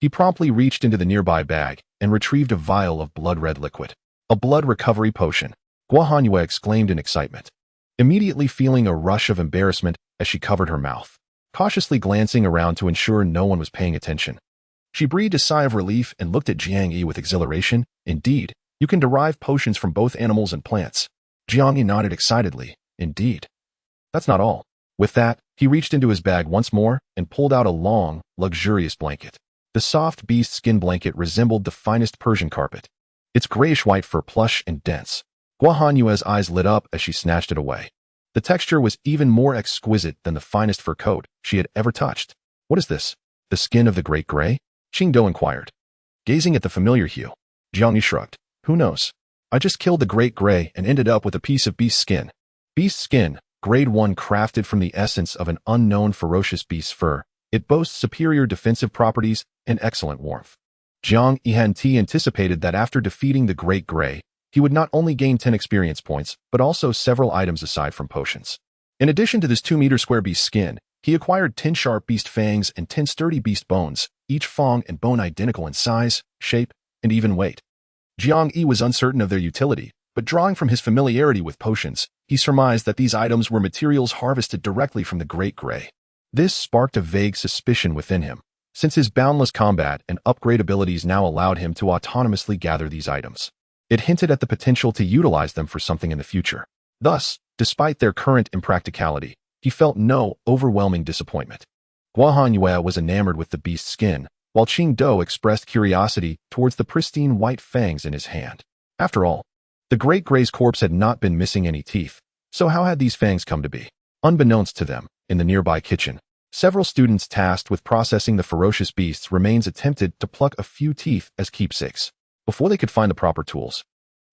he promptly reached into the nearby bag and retrieved a vial of blood-red liquid. "A blood recovery potion," Gua Hanyue exclaimed in excitement, immediately feeling a rush of embarrassment as she covered her mouth. Cautiously glancing around to ensure no one was paying attention, she breathed a sigh of relief and looked at Jiang Yi with exhilaration. "Indeed, you can derive potions from both animals and plants." Jiang Yi nodded excitedly. "Indeed. That's not all." With that, he reached into his bag once more and pulled out a long, luxurious blanket. The soft beast skin blanket resembled the finest Persian carpet, its grayish-white fur plush and dense. Gua Hanyue's eyes lit up as she snatched it away. The texture was even more exquisite than the finest fur coat she had ever touched. "What is this? The skin of the great gray?" Qing Do inquired. Gazing at the familiar hue, Jiang Yi shrugged. "Who knows? I just killed the great gray and ended up with a piece of beast skin." Beast skin, grade 1, crafted from the essence of an unknown ferocious beast's fur. It boasts superior defensive properties and excellent warmth. Jiang Yi had anticipated that after defeating the great gray, he would not only gain 10 experience points, but also several items aside from potions. In addition to this 2-meter square beast skin, he acquired 10 sharp beast fangs and 10 sturdy beast bones, each fang and bone identical in size, shape, and even weight. Jiang Yi was uncertain of their utility, but drawing from his familiarity with potions, he surmised that these items were materials harvested directly from the great gray. This sparked a vague suspicion within him, since his boundless combat and upgrade abilities now allowed him to autonomously gather these items. It hinted at the potential to utilize them for something in the future. Thus, despite their current impracticality, he felt no overwhelming disappointment. Guohan Yue was enamored with the beast's skin, while Qing Do expressed curiosity towards the pristine white fangs in his hand. After all, the Great Grey's corpse had not been missing any teeth, so how had these fangs come to be? Unbeknownst to them, in the nearby kitchen, several students tasked with processing the ferocious beast's remains attempted to pluck a few teeth as keepsakes, before they could find the proper tools.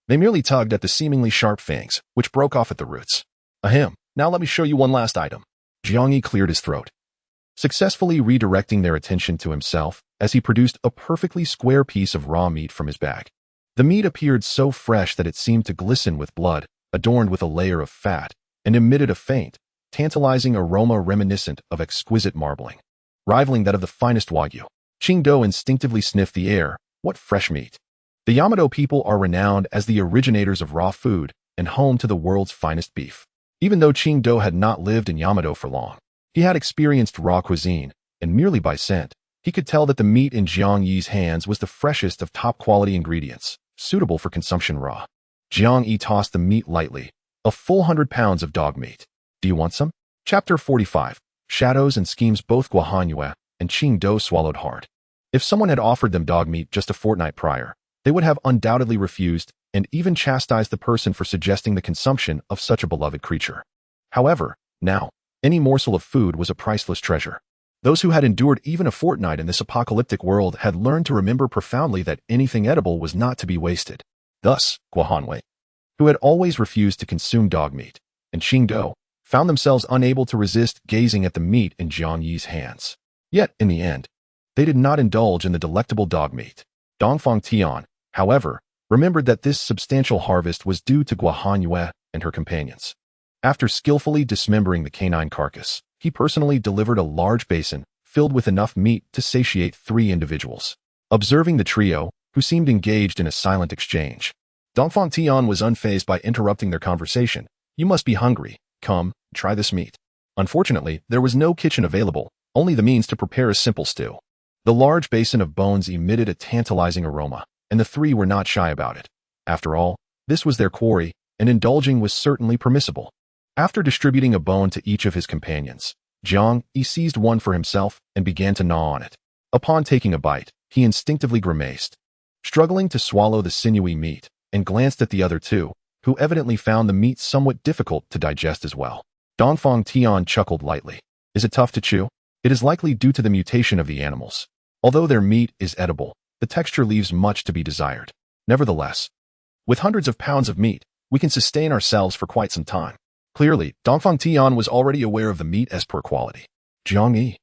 They merely tugged at the seemingly sharp fangs, which broke off at the roots. Ahem, now let me show you one last item. Jiang Yi cleared his throat, successfully redirecting their attention to himself as he produced a perfectly square piece of raw meat from his bag. The meat appeared so fresh that it seemed to glisten with blood, adorned with a layer of fat, and emitted a faint, tantalizing aroma reminiscent of exquisite marbling, rivaling that of the finest wagyu. Qing Do instinctively sniffed the air. What fresh meat! The Yamato people are renowned as the originators of raw food and home to the world's finest beef. Even though Qing Do had not lived in Yamato for long, he had experienced raw cuisine, and merely by scent, he could tell that the meat in Jiang Yi's hands was the freshest of top-quality ingredients, suitable for consumption raw. Jiang Yi tossed the meat lightly, a full 100 pounds of dog meat. Do you want some? Chapter 45. Shadows and Schemes. Both Guohan Yue and Qing Do swallowed hard. If someone had offered them dog meat just a fortnight prior, they would have undoubtedly refused and even chastised the person for suggesting the consumption of such a beloved creature. However, now, any morsel of food was a priceless treasure. Those who had endured even a fortnight in this apocalyptic world had learned to remember profoundly that anything edible was not to be wasted. Thus, Guohan Yue, who had always refused to consume dog meat, and Qing Do, found themselves unable to resist gazing at the meat in Jiang Yi's hands. Yet, in the end, they did not indulge in the delectable dog meat. Dongfang Tian, however, remembered that this substantial harvest was due to Guohan Yue and her companions. After skillfully dismembering the canine carcass, he personally delivered a large basin filled with enough meat to satiate 3 individuals. Observing the trio, who seemed engaged in a silent exchange, Dongfang Tian was unfazed by interrupting their conversation. You must be hungry. Come, try this meat. Unfortunately, there was no kitchen available, only the means to prepare a simple stew. The large basin of bones emitted a tantalizing aroma, and the 3 were not shy about it. After all, this was their quarry, and indulging was certainly permissible. After distributing a bone to each of his companions, Jiang Yi seized one for himself and began to gnaw on it. Upon taking a bite, he instinctively grimaced, struggling to swallow the sinewy meat, and glanced at the other 2, who evidently found the meat somewhat difficult to digest as well. Dongfang Tian chuckled lightly. Is it tough to chew? It is likely due to the mutation of the animals. Although their meat is edible, the texture leaves much to be desired. Nevertheless, with hundreds of pounds of meat, we can sustain ourselves for quite some time. Clearly, Dongfang Tian was already aware of the meat as poor quality. Jiang Yi,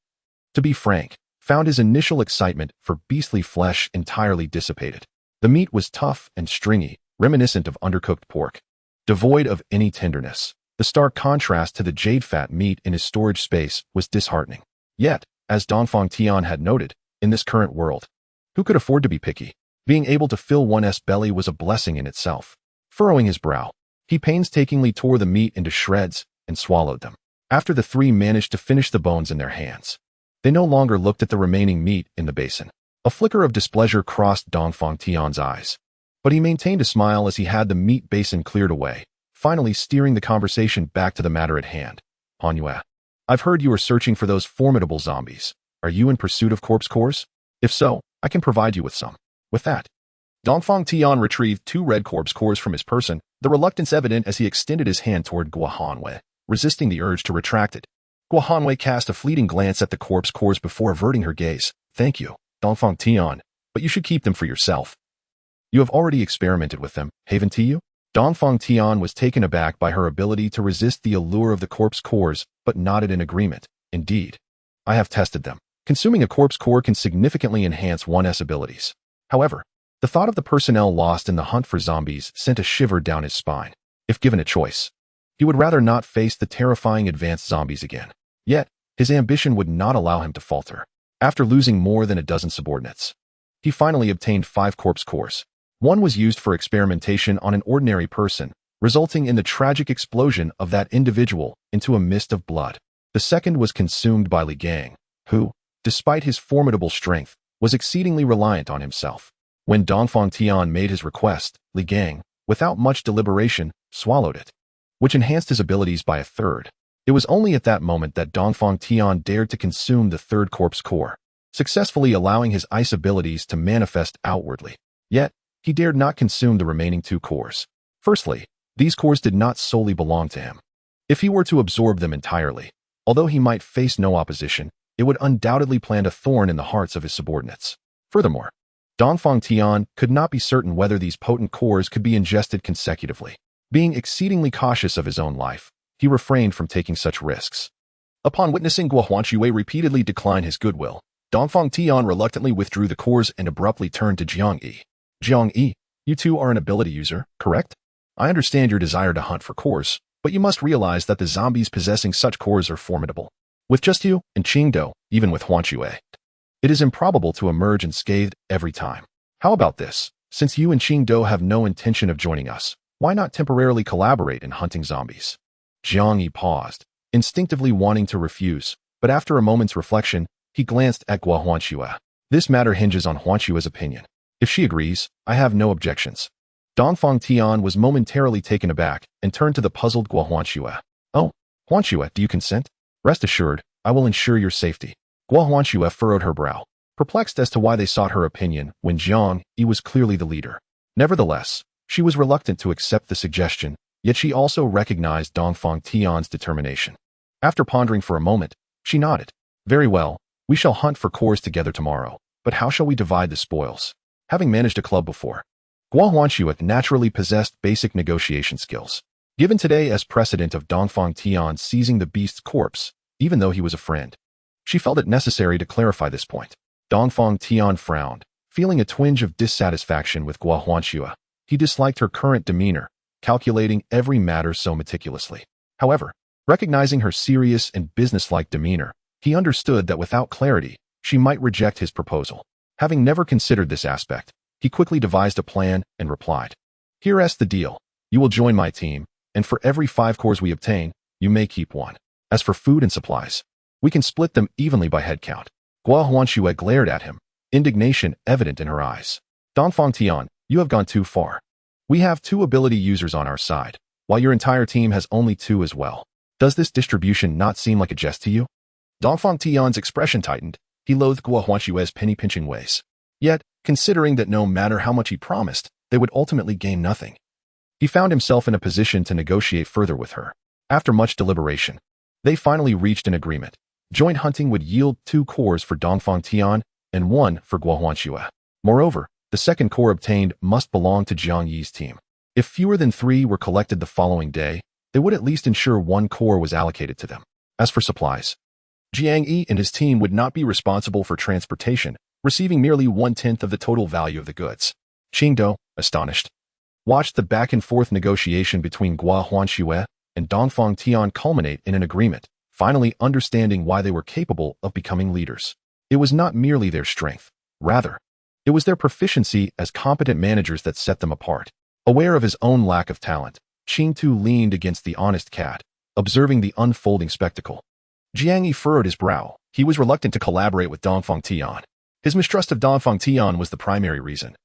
to be frank, found his initial excitement for beastly flesh entirely dissipated. The meat was tough and stringy, reminiscent of undercooked pork, devoid of any tenderness. The stark contrast to the jade-fat meat in his storage space was disheartening. Yet, as Dongfang Tian had noted, in this current world, who could afford to be picky? Being able to fill one's belly was a blessing in itself. Furrowing his brow, he painstakingly tore the meat into shreds and swallowed them. After the 3 managed to finish the bones in their hands, they no longer looked at the remaining meat in the basin. A flicker of displeasure crossed Dongfang Tian's eyes, but he maintained a smile as he had the meat basin cleared away, finally steering the conversation back to the matter at hand. Han Yue, I've heard you are searching for those formidable zombies. Are you in pursuit of corpse cores? If so, I can provide you with some. With that, Dongfang Tian retrieved 2 red corpse cores from his person, the reluctance evident as he extended his hand toward Guohan Yue, resisting the urge to retract it. Guohan Yue cast a fleeting glance at the corpse cores before averting her gaze. Thank you, Dongfang Tian, but you should keep them for yourself. You have already experimented with them, haven't you? Dongfang Tian was taken aback by her ability to resist the allure of the corpse cores, but nodded in agreement. Indeed, I have tested them. Consuming a corpse core can significantly enhance one's abilities. However, the thought of the personnel lost in the hunt for zombies sent a shiver down his spine. If given a choice, he would rather not face the terrifying advanced zombies again. Yet, his ambition would not allow him to falter. After losing more than a dozen subordinates, he finally obtained 5 corpse cores. One was used for experimentation on an ordinary person, resulting in the tragic explosion of that individual into a mist of blood. The second was consumed by Li Gang, who, despite his formidable strength, was exceedingly reliant on himself. When Dongfang Tian made his request, Li Gang, without much deliberation, swallowed it, which enhanced his abilities by a third. It was only at that moment that Dongfang Tian dared to consume the third corpse core, successfully allowing his ice abilities to manifest outwardly. Yet, he dared not consume the remaining two cores. Firstly, these cores did not solely belong to him. If he were to absorb them entirely, although he might face no opposition, it would undoubtedly plant a thorn in the hearts of his subordinates. Furthermore, Dongfang Tian could not be certain whether these potent cores could be ingested consecutively. Being exceedingly cautious of his own life, he refrained from taking such risks. Upon witnessing Guo Huanxue repeatedly decline his goodwill, Dongfang Tian reluctantly withdrew the cores and abruptly turned to Jiang Yi. Jiang Yi, you two are an ability user, correct? I understand your desire to hunt for cores, but you must realize that the zombies possessing such cores are formidable. With just you and Qingdou, even with Huanxue, it is improbable to emerge unscathed every time. How about this? Since you and Qingdou have no intention of joining us, why not temporarily collaborate in hunting zombies? Jiang Yi paused, instinctively wanting to refuse, but after a moment's reflection, he glanced at Guo Huanxue. This matter hinges on Huanxue's opinion. If she agrees, I have no objections. Dongfang Tian was momentarily taken aback and turned to the puzzled Guo Huanxue. Oh, Huanxue, do you consent? Rest assured, I will ensure your safety. Guo Huanxue furrowed her brow, perplexed as to why they sought her opinion when Jiang Yi was clearly the leader. Nevertheless, she was reluctant to accept the suggestion, yet she also recognized Dongfang Tian's determination. After pondering for a moment, she nodded. Very well, we shall hunt for cores together tomorrow, but how shall we divide the spoils? Having managed a club before, Guo Huanxue naturally possessed basic negotiation skills. Given today as precedent of Dongfang Tian seizing the beast's corpse, even though he was a friend, she felt it necessary to clarify this point. Dongfang Tian frowned, feeling a twinge of dissatisfaction with Guo Huanxue. He disliked her current demeanor, calculating every matter so meticulously. However, recognizing her serious and businesslike demeanor, he understood that without clarity, she might reject his proposal. Having never considered this aspect, he quickly devised a plan and replied, Here's the deal. You will join my team, and for every 5 cores we obtain, you may keep 1. As for food and supplies, we can split them evenly by head count. Guo Huanxue glared at him, indignation evident in her eyes. Dongfang Tian, you have gone too far. We have 2 ability users on our side, while your entire team has only 2 as well. Does this distribution not seem like a jest to you? Dongfang Tian's expression tightened. He loathed Guo Huanxue's penny-pinching ways. Yet, considering that no matter how much he promised, they would ultimately gain nothing, he found himself in a position to negotiate further with her. After much deliberation, they finally reached an agreement. Joint hunting would yield 2 cores for Dongfang Tian and 1 for Guo Huanxue. Moreover, the second core obtained must belong to Jiang Yi's team. If fewer than 3 were collected the following day, they would at least ensure 1 core was allocated to them. As for supplies, Jiang Yi and his team would not be responsible for transportation, receiving merely 1/10 of the total value of the goods. Qingdou, astonished, watched the back-and-forth negotiation between Guo Huanxue and Dongfang Tian culminate in an agreement, finally understanding why they were capable of becoming leaders. It was not merely their strength. Rather, it was their proficiency as competent managers that set them apart. Aware of his own lack of talent, Qingdou leaned against the honest cat, observing the unfolding spectacle. Jiang Yi furrowed his brow. He was reluctant to collaborate with Dongfang Tian. His mistrust of Dongfang Tian was the primary reason,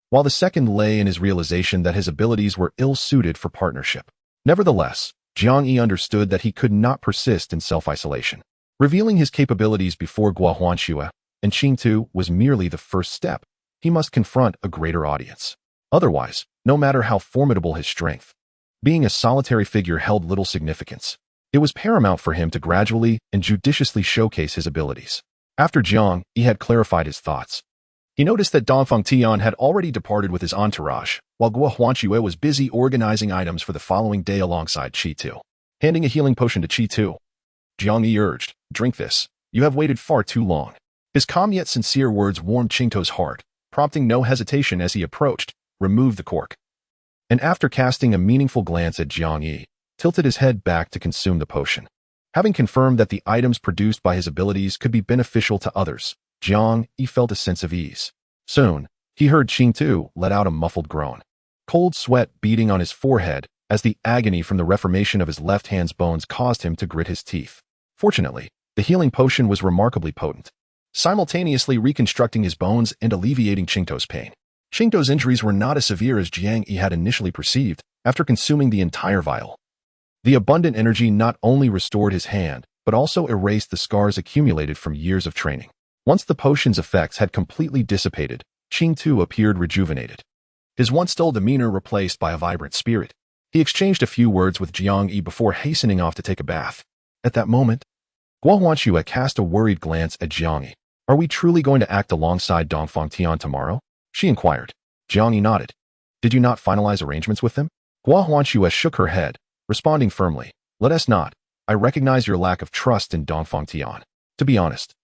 while the second lay in his realization that his abilities were ill-suited for partnership. Nevertheless, Jiang Yi understood that he could not persist in self-isolation. Revealing his capabilities before Guo Huanxue and Qingdou was merely the first step. He must confront a greater audience. Otherwise, no matter how formidable his strength, being a solitary figure held little significance. It was paramount for him to gradually and judiciously showcase his abilities. After Jiang Yi had clarified his thoughts, he noticed that Dongfang Tian had already departed with his entourage, while Guo Huanxue was busy organizing items for the following day alongside Qingdou. Handing a healing potion to Qingdou, Jiang Yi urged, Drink this. You have waited far too long. His calm yet sincere words warmed Qingdou's heart, prompting no hesitation as he approached, removed the cork, and after casting a meaningful glance at Jiang Yi, tilted his head back to consume the potion. Having confirmed that the items produced by his abilities could be beneficial to others, Jiang Yi felt a sense of ease. Soon, he heard Qingdou let out a muffled groan. Cold sweat beading on his forehead as the agony from the reformation of his left hand's bones caused him to grit his teeth. Fortunately, the healing potion was remarkably potent. simultaneously reconstructing his bones and alleviating Qingdou's pain. Qingdou's injuries were not as severe as Jiang Yi had initially perceived after consuming the entire vial. The abundant energy not only restored his hand, but also erased the scars accumulated from years of training. Once the potion's effects had completely dissipated, Qingdou appeared rejuvenated. His once dull demeanor replaced by a vibrant spirit. He exchanged a few words with Jiang Yi before hastening off to take a bath. At that moment, Guohuanxue cast a worried glance at Jiang Yi. "Are we truly going to act alongside Dongfang Tian tomorrow?" she inquired. Jiang Yi nodded. "Did you not finalize arrangements with them?" Guohuanxue shook her head, responding firmly. "Let us not. I recognize your lack of trust in Dongfang Tian. To be honest,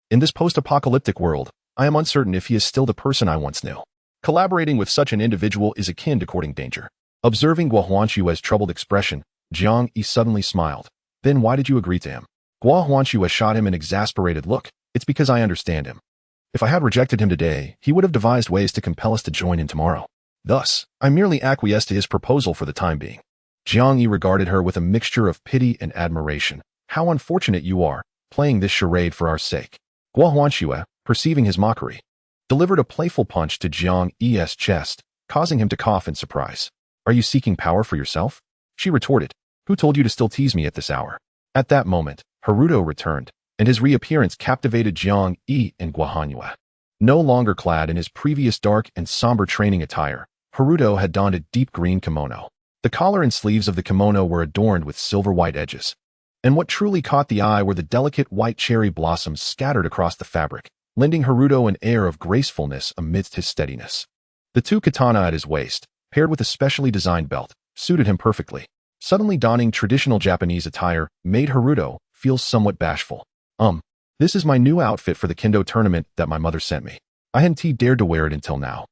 in this post-apocalyptic world, I am uncertain if he is still the person I once knew. Collaborating with such an individual is akin to courting danger." Observing Guohuanxue's troubled expression, Jiang Yi suddenly smiled. "Then why did you agree to him?" Guohuanxue shot him an exasperated look. "It's because I understand him. If I had rejected him today, he would have devised ways to compel us to join in tomorrow. Thus, I merely acquiesced to his proposal for the time being." Jiang Yi regarded her with a mixture of pity and admiration. "How unfortunate you are, playing this charade for our sake." Guohuanxue, perceiving his mockery, delivered a playful punch to Jiang Yi's chest, causing him to cough in surprise. "Are you seeking power for yourself?" she retorted. "Who told you to still tease me at this hour?" At that moment, Haruto returned, and his reappearance captivated Jiang Yi and Guohuanxue. No longer clad in his previous dark and somber training attire, Haruto had donned a deep green kimono. The collar and sleeves of the kimono were adorned with silver-white edges. And what truly caught the eye were the delicate white cherry blossoms scattered across the fabric, lending Haruto an air of gracefulness amidst his steadiness. The two katana at his waist, paired with a specially designed belt, suited him perfectly. Suddenly donning traditional Japanese attire made Haruto feel somewhat bashful. This is my new outfit for the kendo tournament that my mother sent me. I hadn't dared to wear it until now.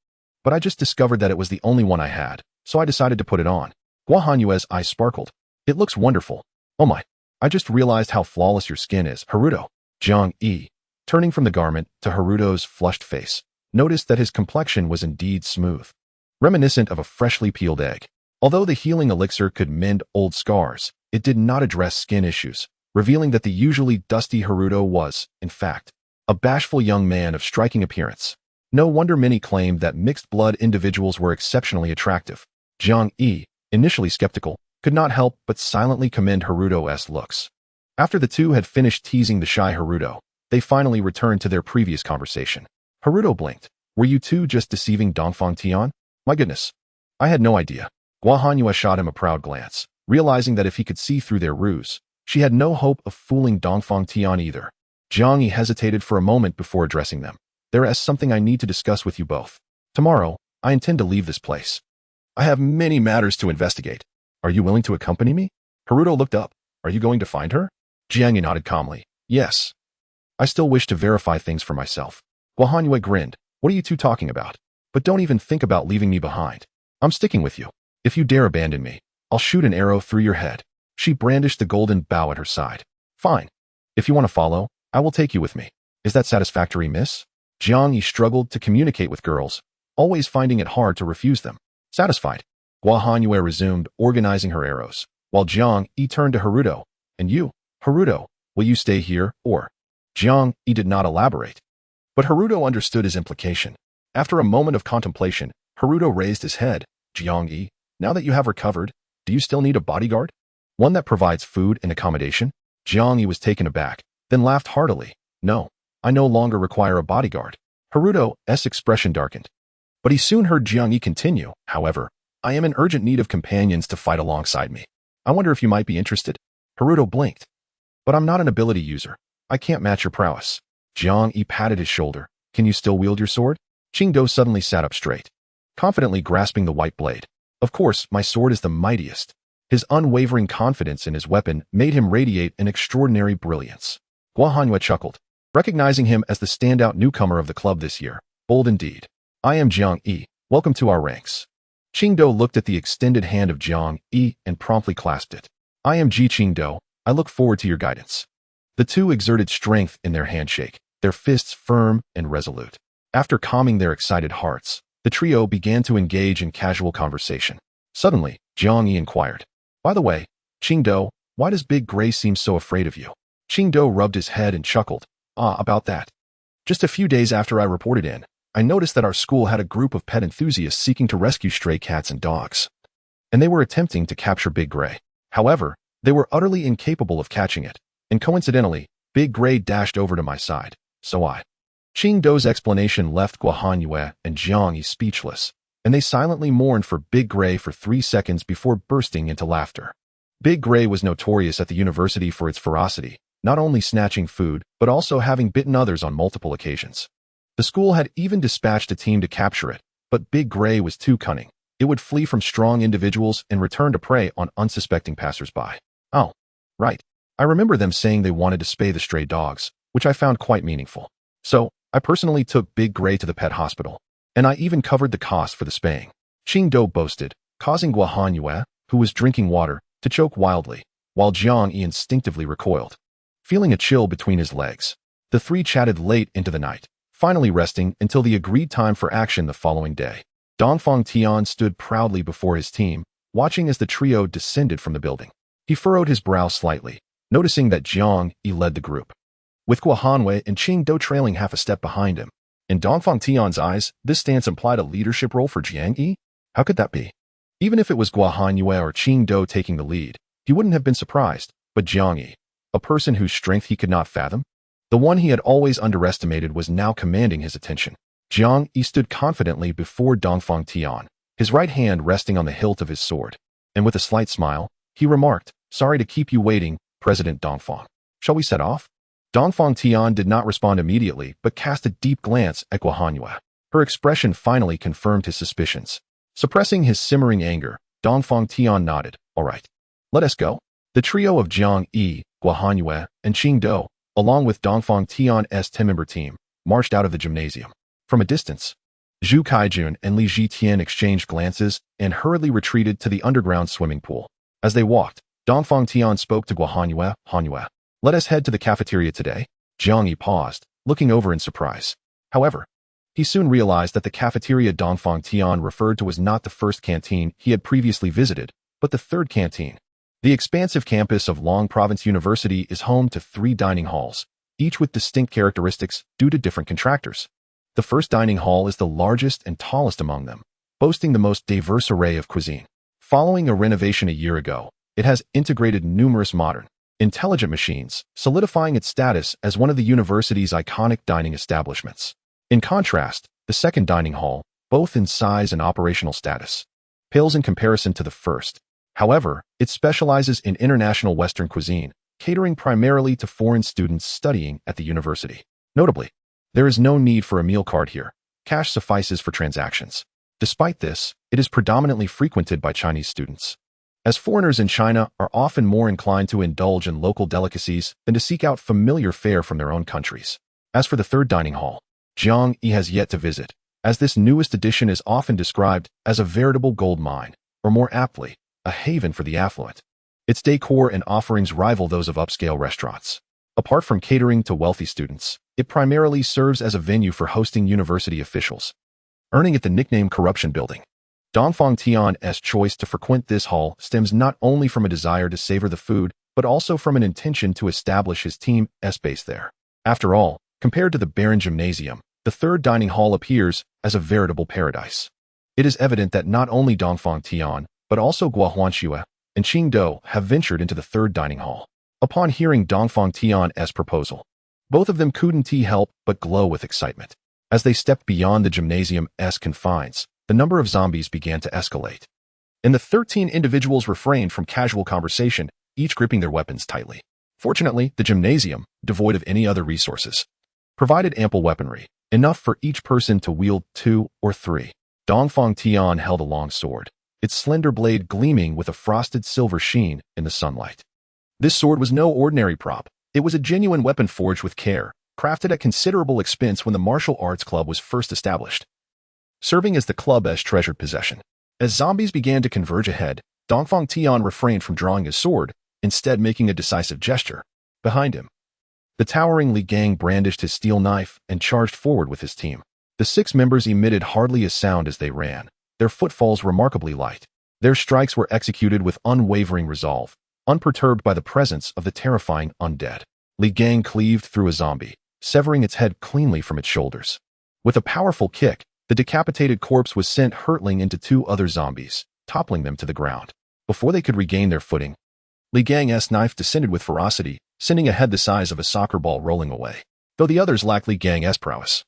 But I just discovered that it was the only one I had, so I decided to put it on." Guohuanxue's eyes sparkled. "It looks wonderful. Oh my, I just realized how flawless your skin is, Haruto." Jiang Yi, turning from the garment to Haruto's flushed face, noticed that his complexion was indeed smooth, reminiscent of a freshly peeled egg. Although the healing elixir could mend old scars, it did not address skin issues, revealing that the usually dusty Haruto was, in fact, a bashful young man of striking appearance. No wonder many claimed that mixed-blood individuals were exceptionally attractive. Jiang Yi, initially skeptical, could not help but silently commend Haruto's looks. After the two had finished teasing the shy Haruto, they finally returned to their previous conversation. Haruto blinked. "Were you two just deceiving Dongfang Tian? My goodness, I had no idea." Guohuanxue shot him a proud glance, realizing that if he could see through their ruse, she had no hope of fooling Dongfang Tian either. Jiang Yi hesitated for a moment before addressing them. "There is something I need to discuss with you both. Tomorrow, I intend to leave this place. I have many matters to investigate. Are you willing to accompany me?" Haruto looked up. "Are you going to find her?" Jiang Yi nodded calmly. "Yes. I still wish to verify things for myself." Guohuanxue grinned. "What are you two talking about? But don't even think about leaving me behind. I'm sticking with you. If you dare abandon me, I'll shoot an arrow through your head." She brandished the golden bow at her side. "Fine. If you want to follow, I will take you with me. Is that satisfactory, miss?" Jiang Yi struggled to communicate with girls, always finding it hard to refuse them. Satisfied, Guohuanxue resumed organizing her arrows, while Jiang Yi turned to Haruto. "And you, Haruto, will you stay here, or?" Jiang Yi did not elaborate, but Haruto understood his implication. After a moment of contemplation, Haruto raised his head. "Jiang Yi, now that you have recovered, do you still need a bodyguard? One that provides food and accommodation?" Jiang Yi was taken aback, then laughed heartily. "No, I no longer require a bodyguard." Haruto's expression darkened. But he soon heard Jiang Yi continue. "However, I am in urgent need of companions to fight alongside me. I wonder if you might be interested." Haruto blinked. "But I'm not an ability user. I can't match your prowess." Jiang Yi patted his shoulder. "Can you still wield your sword?" Qingdou suddenly sat up straight, confidently grasping the white blade. "Of course, my sword is the mightiest." His unwavering confidence in his weapon made him radiate an extraordinary brilliance. Guohuanxue chuckled, recognizing him as the standout newcomer of the club this year. "Bold indeed. I am Jiang Yi. Welcome to our ranks." Qingdou looked at the extended hand of Jiang Yi and promptly clasped it. "I am Ji Qingdou. I look forward to your guidance." The two exerted strength in their handshake, their fists firm and resolute. After calming their excited hearts, the trio began to engage in casual conversation. Suddenly, Jiang Yi inquired, "By the way, Qingdou, why does Big Gray seem so afraid of you?" Qingdou rubbed his head and chuckled. "Ah, about that. Just a few days after I reported in, I noticed that our school had a group of pet enthusiasts seeking to rescue stray cats and dogs. And they were attempting to capture Big Gray. However, they were utterly incapable of catching it, and coincidentally, Big Gray dashed over to my side, so I. Qing Dou's explanation left Guohan Yue and Jiang Yi speechless, and they silently mourned for Big Gray for 3 seconds before bursting into laughter. Big Gray was notorious at the university for its ferocity, not only snatching food, but also having bitten others on multiple occasions. The school had even dispatched a team to capture it, but Big Gray was too cunning. It would flee from strong individuals and return to prey on unsuspecting passersby. Oh, right. I remember them saying they wanted to spay the stray dogs, which I found quite meaningful. So, I personally took Big Gray to the pet hospital, and I even covered the cost for the spaying. Qing Dou boasted, causing Guohan Yue, who was drinking water, to choke wildly, while Jiang Yi instinctively recoiled, feeling a chill between his legs. The three chatted late into the night, finally resting until the agreed time for action the following day. Dongfang Tian stood proudly before his team, watching as the trio descended from the building. He furrowed his brow slightly, noticing that Jiang Yi led the group, with Guohan Yue and Qing Dou trailing half a step behind him. In Dongfang Tian's eyes, this stance implied a leadership role for Jiang Yi. How could that be? Even if it was Guohan Yue or Qing Dou taking the lead, he wouldn't have been surprised, but Jiang Yi, a person whose strength he could not fathom, the one he had always underestimated, was now commanding his attention. Jiang Yi stood confidently before Dongfang Tian, his right hand resting on the hilt of his sword, and with a slight smile, he remarked, "Sorry to keep you waiting, President Dongfang. Shall we set off?" Dongfang Tian did not respond immediately, but cast a deep glance at Guohan Yue. Her expression finally confirmed his suspicions. Suppressing his simmering anger, Dongfang Tian nodded. "All right. Let us go." The trio of Jiang Yi, Guohan Yue, and Qing Dou, along with Dongfang Tian's 10-member team, marched out of the gymnasium. From a distance, Zhu Kaijun and Li Zhitian exchanged glances and hurriedly retreated to the underground swimming pool. As they walked, Dongfang Tian spoke to Guohan Yue. "Han Yue, let us head to the cafeteria today." Jiang Yi paused, looking over in surprise. However, he soon realized that the cafeteria Dongfang Tian referred to was not the first canteen he had previously visited, but the third canteen. The expansive campus of Long Province University is home to 3 dining halls, each with distinct characteristics due to different contractors. The first dining hall is the largest and tallest among them, boasting the most diverse array of cuisine. Following a renovation a year ago, it has integrated numerous modern, intelligent machines, solidifying its status as one of the university's iconic dining establishments. In contrast, the second dining hall, both in size and operational status, pales in comparison to the first. However, it specializes in international Western cuisine, catering primarily to foreign students studying at the university. Notably, there is no need for a meal card here. Cash suffices for transactions. Despite this, it is predominantly frequented by Chinese students, as foreigners in China are often more inclined to indulge in local delicacies than to seek out familiar fare from their own countries. As for the third dining hall, Jiang Yi has yet to visit, as this newest addition is often described as a veritable gold mine, or more aptly, a haven for the affluent. Its decor and offerings rival those of upscale restaurants. Apart from catering to wealthy students, it primarily serves as a venue for hosting university officials, earning it the nickname Corruption Building. Dongfang Tian's choice to frequent this hall stems not only from a desire to savor the food, but also from an intention to establish his team's base there. After all, compared to the barren gymnasium, the third dining hall appears as a veritable paradise. It is evident that not only Dongfang Tian, but also Guohan Yue and Qing Dou have ventured into the third dining hall. Upon hearing Dongfang Tian's proposal, both of them couldn't help but glow with excitement. As they stepped beyond the gymnasium's confines, the number of zombies began to escalate, and the 13 individuals refrained from casual conversation, each gripping their weapons tightly. Fortunately, the gymnasium, devoid of any other resources, provided ample weaponry, enough for each person to wield 2 or 3. Dongfang Tian held a long sword, its slender blade gleaming with a frosted silver sheen in the sunlight. This sword was no ordinary prop. It was a genuine weapon forged with care, crafted at considerable expense when the martial arts club was first established, serving as the club's treasured possession. As zombies began to converge ahead, Dongfang Tian refrained from drawing his sword, instead making a decisive gesture. Behind him, the towering Li Gang brandished his steel knife and charged forward with his team. The 6 members emitted hardly a sound as they ran, their footfalls remarkably light. Their strikes were executed with unwavering resolve, unperturbed by the presence of the terrifying undead. Li Gang cleaved through a zombie, severing its head cleanly from its shoulders. With a powerful kick, the decapitated corpse was sent hurtling into two other zombies, toppling them to the ground. Before they could regain their footing, Li Gang's knife descended with ferocity, sending a head the size of a soccer ball rolling away. Though the others lacked Li Gang's prowess,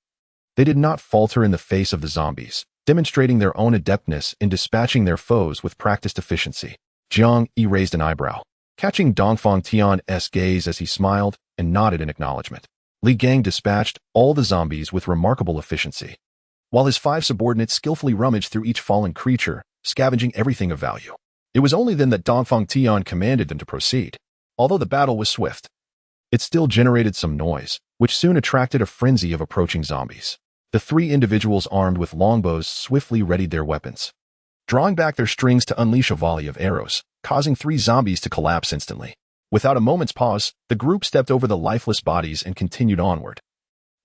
they did not falter in the face of the zombies, demonstrating their own adeptness in dispatching their foes with practiced efficiency. Jiang Yi raised an eyebrow, catching Dongfang Tian's gaze as he smiled and nodded in acknowledgement. Li Gang dispatched all the zombies with remarkable efficiency, while his 5 subordinates skillfully rummaged through each fallen creature, scavenging everything of value. It was only then that Dongfang Tian commanded them to proceed. Although the battle was swift, it still generated some noise, which soon attracted a frenzy of approaching zombies. The 3 individuals armed with longbows swiftly readied their weapons, drawing back their strings to unleash a volley of arrows, causing 3 zombies to collapse instantly. Without a moment's pause, the group stepped over the lifeless bodies and continued onward,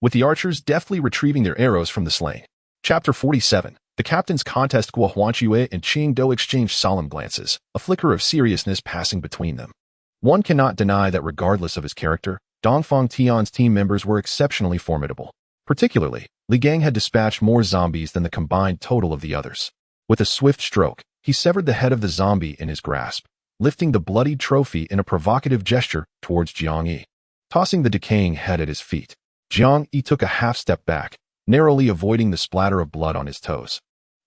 with the archers deftly retrieving their arrows from the slain. Chapter 47. The captain's contest. Guo Huanque and Qing Do exchanged solemn glances, a flicker of seriousness passing between them. One cannot deny that regardless of his character, Dongfang Tian's team members were exceptionally formidable. Particularly, Li Gang had dispatched more zombies than the combined total of the others. With a swift stroke, he severed the head of the zombie in his grasp, lifting the bloodied trophy in a provocative gesture towards Jiang Yi. Tossing the decaying head at his feet, Jiang Yi took a half-step back, narrowly avoiding the splatter of blood on his toes,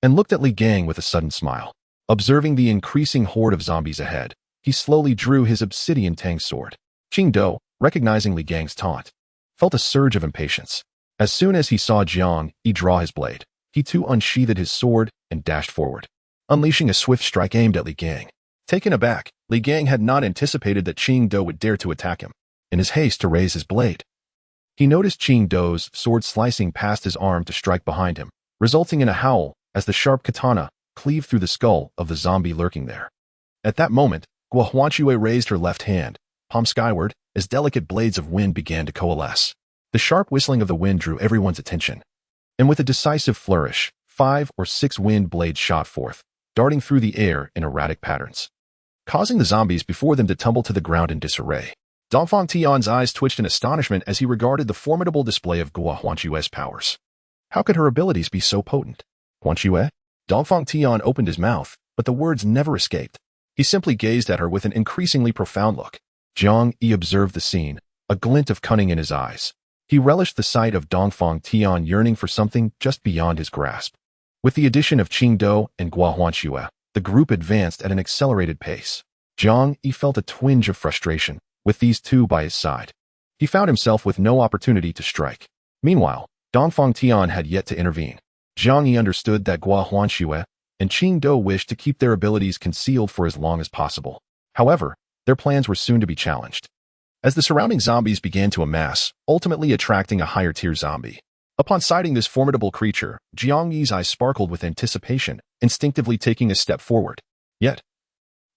and looked at Li Gang with a sudden smile. Observing the increasing horde of zombies ahead, he slowly drew his obsidian tang sword. Qing Do, recognizing Li Gang's taunt, felt a surge of impatience. As soon as he saw Jiang Yi draw his blade, he too unsheathed his sword and dashed forward, unleashing a swift strike aimed at Li Gang. Taken aback, Li Gang had not anticipated that Qing Do would dare to attack him. In his haste to raise his blade, he noticed Qing Do's sword slicing past his arm to strike behind him, resulting in a howl as the sharp katana cleaved through the skull of the zombie lurking there. At that moment, Guo Huanque raised her left hand, palm skyward, as delicate blades of wind began to coalesce. The sharp whistling of the wind drew everyone's attention, and with a decisive flourish, 5 or 6 wind blades shot forth, darting through the air in erratic patterns, causing the zombies before them to tumble to the ground in disarray. Dongfang Tian's eyes twitched in astonishment as he regarded the formidable display of Guo Huanque's powers. How could her abilities be so potent? Huanque? Dongfang Tian opened his mouth, but the words never escaped. He simply gazed at her with an increasingly profound look. Jiang Yi observed the scene, a glint of cunning in his eyes. He relished the sight of Dongfang Tian yearning for something just beyond his grasp. With the addition of Qing Do and Guo Huanque, the group advanced at an accelerated pace. Jiang Yi felt a twinge of frustration. With these 2 by his side, he found himself with no opportunity to strike. Meanwhile, Dongfang Tian had yet to intervene. Jiang Yi understood that Guo Huanque and Qing Do wished to keep their abilities concealed for as long as possible. However, their plans were soon to be challenged, as the surrounding zombies began to amass, ultimately attracting a higher-tier zombie. Upon sighting this formidable creature, Jiang Yi's eyes sparkled with anticipation, instinctively taking a step forward. Yet,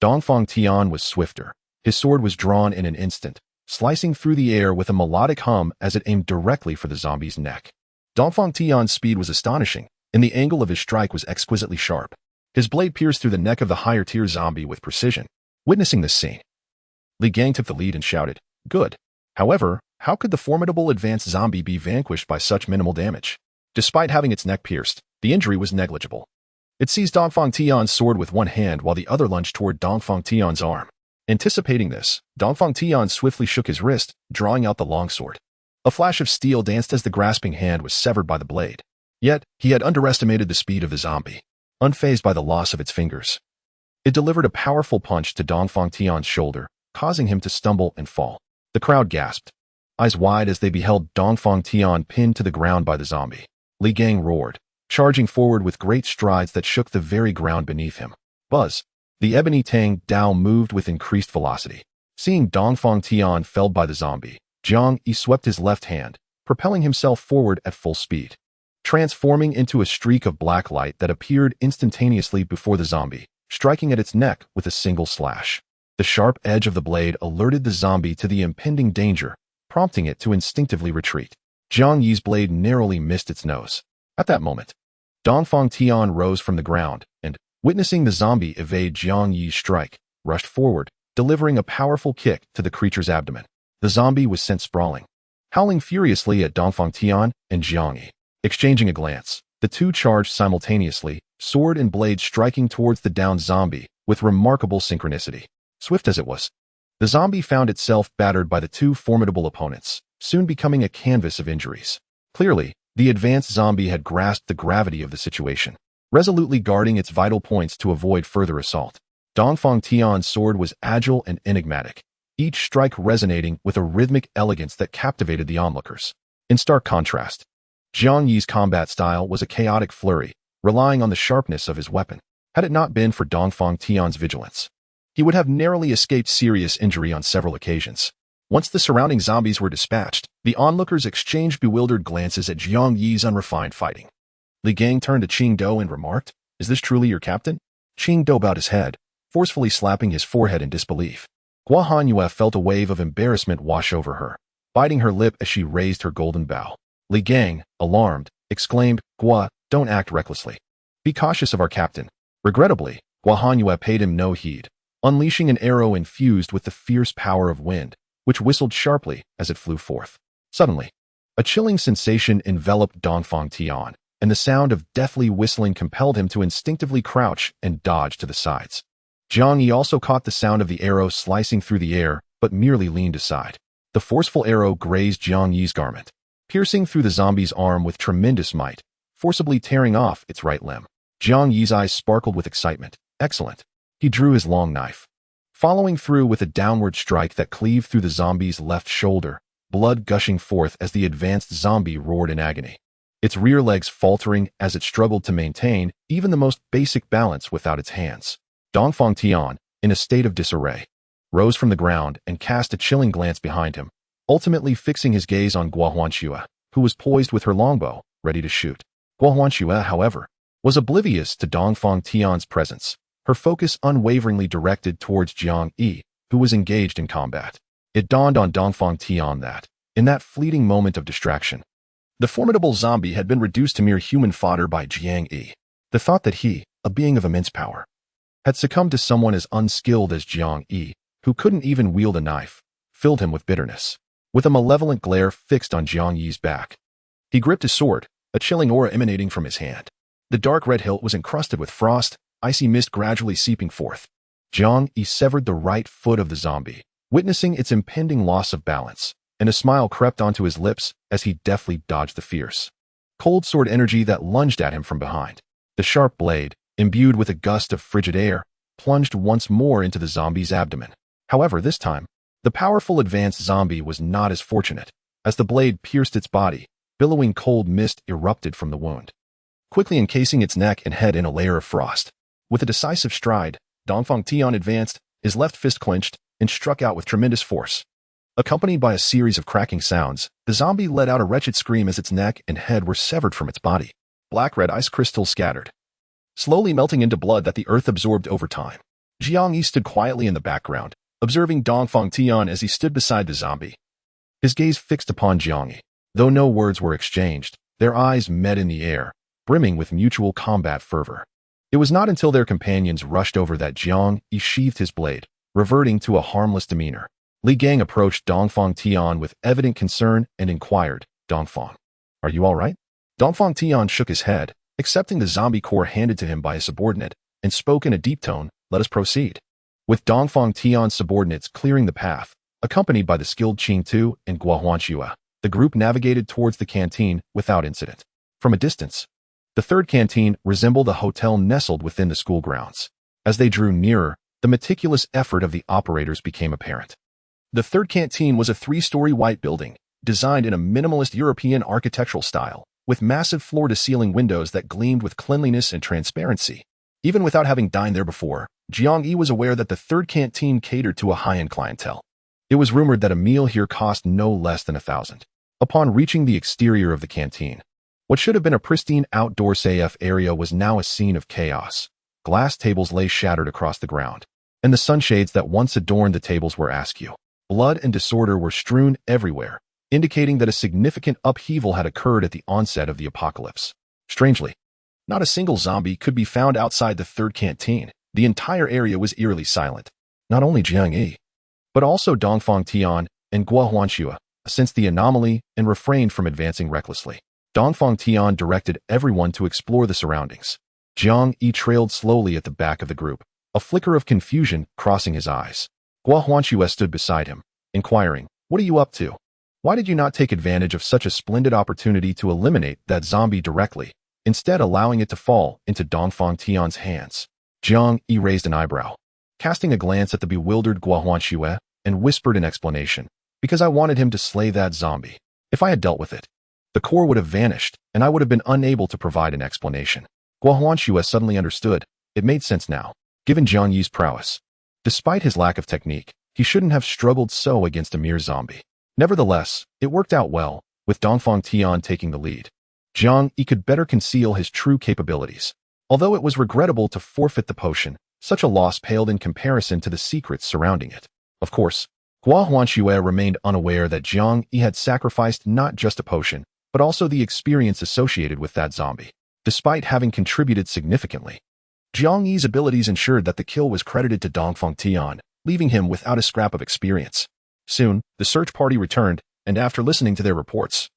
Dongfang Tian was swifter. His sword was drawn in an instant, slicing through the air with a melodic hum as it aimed directly for the zombie's neck. Dongfang Tian's speed was astonishing, and the angle of his strike was exquisitely sharp. His blade pierced through the neck of the higher-tier zombie with precision. Witnessing this scene, Li Gang took the lead and shouted, "Good." However, how could the formidable advanced zombie be vanquished by such minimal damage? Despite having its neck pierced, the injury was negligible. It seized Dongfang Tian's sword with one hand while the other lunged toward Dongfang Tian's arm. Anticipating this, Dongfang Tian swiftly shook his wrist, drawing out the longsword. A flash of steel danced as the grasping hand was severed by the blade. Yet, he had underestimated the speed of the zombie. Unfazed by the loss of its fingers, it delivered a powerful punch to Dongfang Tian's shoulder, causing him to stumble and fall. The crowd gasped, eyes wide as they beheld Dongfang Tian pinned to the ground by the zombie. Li Gang roared, charging forward with great strides that shook the very ground beneath him. Buzz! The ebony tang Dao moved with increased velocity. Seeing Dongfang Tian felled by the zombie, Jiang Yi swept his left hand, propelling himself forward at full speed, transforming into a streak of black light that appeared instantaneously before the zombie, striking at its neck with a single slash. The sharp edge of the blade alerted the zombie to the impending danger, prompting it to instinctively retreat. Jiang Yi's blade narrowly missed its nose. At that moment, Dongfang Tian rose from the ground and, witnessing the zombie evade Jiang Yi's strike, rushed forward, delivering a powerful kick to the creature's abdomen. The zombie was sent sprawling. howling furiously at Dongfang Tian and Jiang Yi. Exchanging a glance, the two charged simultaneously, sword and blade striking towards the downed zombie with remarkable synchronicity. Swift as it was, the zombie found itself battered by the two formidable opponents, soon becoming a canvas of injuries. Clearly, the advanced zombie had grasped the gravity of the situation, resolutely guarding its vital points to avoid further assault. Dongfang Tian's sword was agile and enigmatic, each strike resonating with a rhythmic elegance that captivated the onlookers. In stark contrast, Jiang Yi's combat style was a chaotic flurry, relying on the sharpness of his weapon. Had it not been for Dongfang Tian's vigilance, he would have narrowly escaped serious injury on several occasions. Once the surrounding zombies were dispatched, the onlookers exchanged bewildered glances at Jiang Yi's unrefined fighting. Li Gang turned to Qing Do and remarked, "Is this truly your captain?" Qing Do bowed his head, forcefully slapping his forehead in disbelief. Gua Hanyue felt a wave of embarrassment wash over her, biting her lip as she raised her golden bow. Li Gang, alarmed, exclaimed, "Gua, don't act recklessly. Be cautious of our captain." Regrettably, Gua Hanyue paid him no heed, unleashing an arrow infused with the fierce power of wind, which whistled sharply as it flew forth. Suddenly, a chilling sensation enveloped Dongfang Tian, and the sound of deathly whistling compelled him to instinctively crouch and dodge to the sides. Jiang Yi also caught the sound of the arrow slicing through the air, but merely leaned aside. The forceful arrow grazed Jiang Yi's garment, piercing through the zombie's arm with tremendous might, forcibly tearing off its right limb. Jiang Yi's eyes sparkled with excitement. Excellent. He drew his long knife, following through with a downward strike that cleaved through the zombie's left shoulder, blood gushing forth as the advanced zombie roared in agony, its rear legs faltering as it struggled to maintain even the most basic balance without its hands. Dongfang Tian, in a state of disarray, rose from the ground and cast a chilling glance behind him, ultimately fixing his gaze on Gua Huanxue, who was poised with her longbow, ready to shoot. Gua Huanxue, however, was oblivious to Dongfang Tian's presence, her focus unwaveringly directed towards Jiang Yi, who was engaged in combat. It dawned on Dongfang Tian that, in that fleeting moment of distraction, the formidable zombie had been reduced to mere human fodder by Jiang Yi. The thought that he, a being of immense power, had succumbed to someone as unskilled as Jiang Yi, who couldn't even wield a knife, filled him with bitterness. With a malevolent glare fixed on Jiang Yi's back, he gripped his sword, a chilling aura emanating from his hand. The dark red hilt was encrusted with frost, icy mist gradually seeping forth. Jiang Yi severed the right foot of the zombie, witnessing its impending loss of balance, and a smile crept onto his lips as he deftly dodged the fierce, cold sword energy that lunged at him from behind. The sharp blade, imbued with a gust of frigid air, plunged once more into the zombie's abdomen. However, this time, the powerful advanced zombie was not as fortunate. As the blade pierced its body, billowing cold mist erupted from the wound, quickly encasing its neck and head in a layer of frost. With a decisive stride, Dongfang Tian advanced, his left fist clenched, and struck out with tremendous force. Accompanied by a series of cracking sounds, the zombie let out a wretched scream as its neck and head were severed from its body. Black-red ice crystals scattered, slowly melting into blood that the earth absorbed over time. Jiang Yi stood quietly in the background, observing Dongfang Tian as he stood beside the zombie, his gaze fixed upon Jiang Yi. Though no words were exchanged, their eyes met in the air, brimming with mutual combat fervor. It was not until their companions rushed over that Jiang Yi sheathed his blade, reverting to a harmless demeanor. Li Gang approached Dongfang Tian with evident concern and inquired, "Dongfang, are you all right?" Dongfang Tian shook his head, accepting the zombie core handed to him by a subordinate, and spoke in a deep tone, "Let us proceed." With Dongfang Tian's subordinates clearing the path, accompanied by the skilled Qing Tu and Gua Huanxue, the group navigated towards the canteen without incident. From a distance, the third canteen resembled a hotel nestled within the school grounds. As they drew nearer, the meticulous effort of the operators became apparent. The third canteen was a 3-story white building, designed in a minimalist European architectural style, with massive floor-to-ceiling windows that gleamed with cleanliness and transparency. Even without having dined there before, Jiang Yi was aware that the third canteen catered to a high-end clientele. It was rumored that a meal here cost no less than 1,000. Upon reaching the exterior of the canteen, what should have been a pristine outdoor safe area was now a scene of chaos. Glass tables lay shattered across the ground, and the sunshades that once adorned the tables were askew. Blood and disorder were strewn everywhere, indicating that a significant upheaval had occurred at the onset of the apocalypse. Strangely, not a single zombie could be found outside the third canteen. The entire area was eerily silent. Not only Jiang Yi, but also Dongfang Tian and Gua Huanxue, sensed the anomaly and refrained from advancing recklessly. Dongfang Tian directed everyone to explore the surroundings. Jiang Yi trailed slowly at the back of the group, a flicker of confusion crossing his eyes. Guo Huanxue stood beside him, inquiring, "What are you up to? Why did you not take advantage of such a splendid opportunity to eliminate that zombie directly, instead allowing it to fall into Dongfang Tian's hands?" Jiang Yi raised an eyebrow, casting a glance at the bewildered Guo Huanxue, and whispered an explanation. "Because I wanted him to slay that zombie. If I had dealt with it, the core would have vanished, and I would have been unable to provide an explanation." Guo Huanxue suddenly understood. It made sense now, given Jiang Yi's prowess. Despite his lack of technique, he shouldn't have struggled so against a mere zombie. Nevertheless, it worked out well, with Dongfang Tian taking the lead. Jiang Yi could better conceal his true capabilities. Although it was regrettable to forfeit the potion, such a loss paled in comparison to the secrets surrounding it. Of course, Guo Huanxue remained unaware that Jiang Yi had sacrificed not just a potion, but also the experience associated with that zombie. Despite having contributed significantly, Jiang Yi's abilities ensured that the kill was credited to Dongfang Tian, leaving him without a scrap of experience. Soon, the search party returned, and after listening to their reports,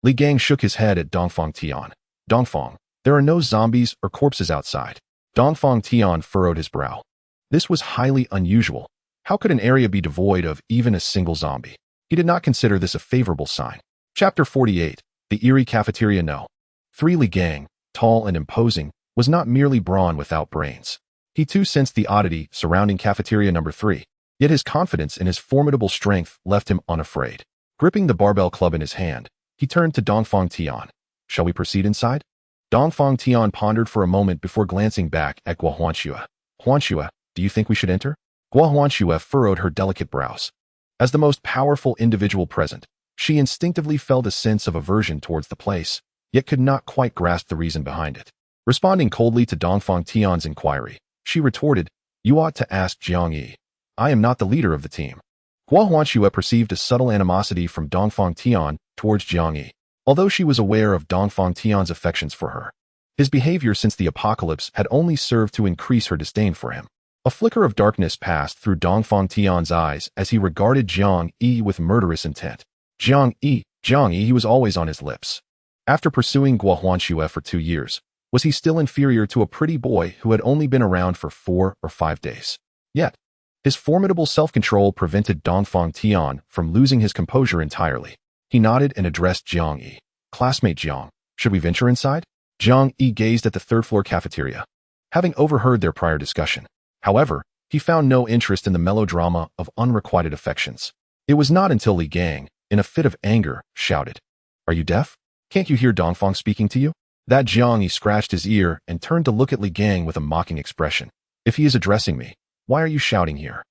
Li Gang shook his head at Dongfang Tian. "Dongfang, there are no zombies or corpses outside." Dongfang Tian furrowed his brow. This was highly unusual. How could an area be devoid of even a single zombie? He did not consider this a favorable sign. Chapter 48. The Eerie Cafeteria. No. 3. Li Gang, tall and imposing, was not merely brawn without brains. He too sensed the oddity surrounding Cafeteria Number 3. Yet his confidence in his formidable strength left him unafraid. Gripping the barbell club in his hand, he turned to Dongfang Tian. "Shall we proceed inside?" Dongfang Tian pondered for a moment before glancing back at Guo Huanxue. "Huanxue, do you think we should enter?" Guo Huanxue furrowed her delicate brows. As the most powerful individual present, she instinctively felt a sense of aversion towards the place, yet could not quite grasp the reason behind it. Responding coldly to Dongfang Tian's inquiry, she retorted, "You ought to ask Jiang Yi. I am not the leader of the team." Guo Huanxue perceived a subtle animosity from Dongfang Tian towards Jiang Yi. Although she was aware of Dongfang Tian's affections for her, his behavior since the apocalypse had only served to increase her disdain for him. A flicker of darkness passed through Dongfang Tian's eyes as he regarded Jiang Yi with murderous intent. Jiang Yi, he was always on his lips. After pursuing Guo Huanxue for 2 years, was he still inferior to a pretty boy who had only been around for 4 or 5 days? Yet, his formidable self-control prevented Dongfang Tian from losing his composure entirely. He nodded and addressed Jiang Yi. "Classmate Jiang, should we venture inside?" Jiang Yi gazed at the third-floor cafeteria, having overheard their prior discussion. However, he found no interest in the melodrama of unrequited affections. It was not until Li Gang, in a fit of anger, shouted, "Are you deaf? Can't you hear Dongfang speaking to you?" That Jiang Yi scratched his ear and turned to look at Li Gang with a mocking expression. "If he is addressing me, why are you shouting here?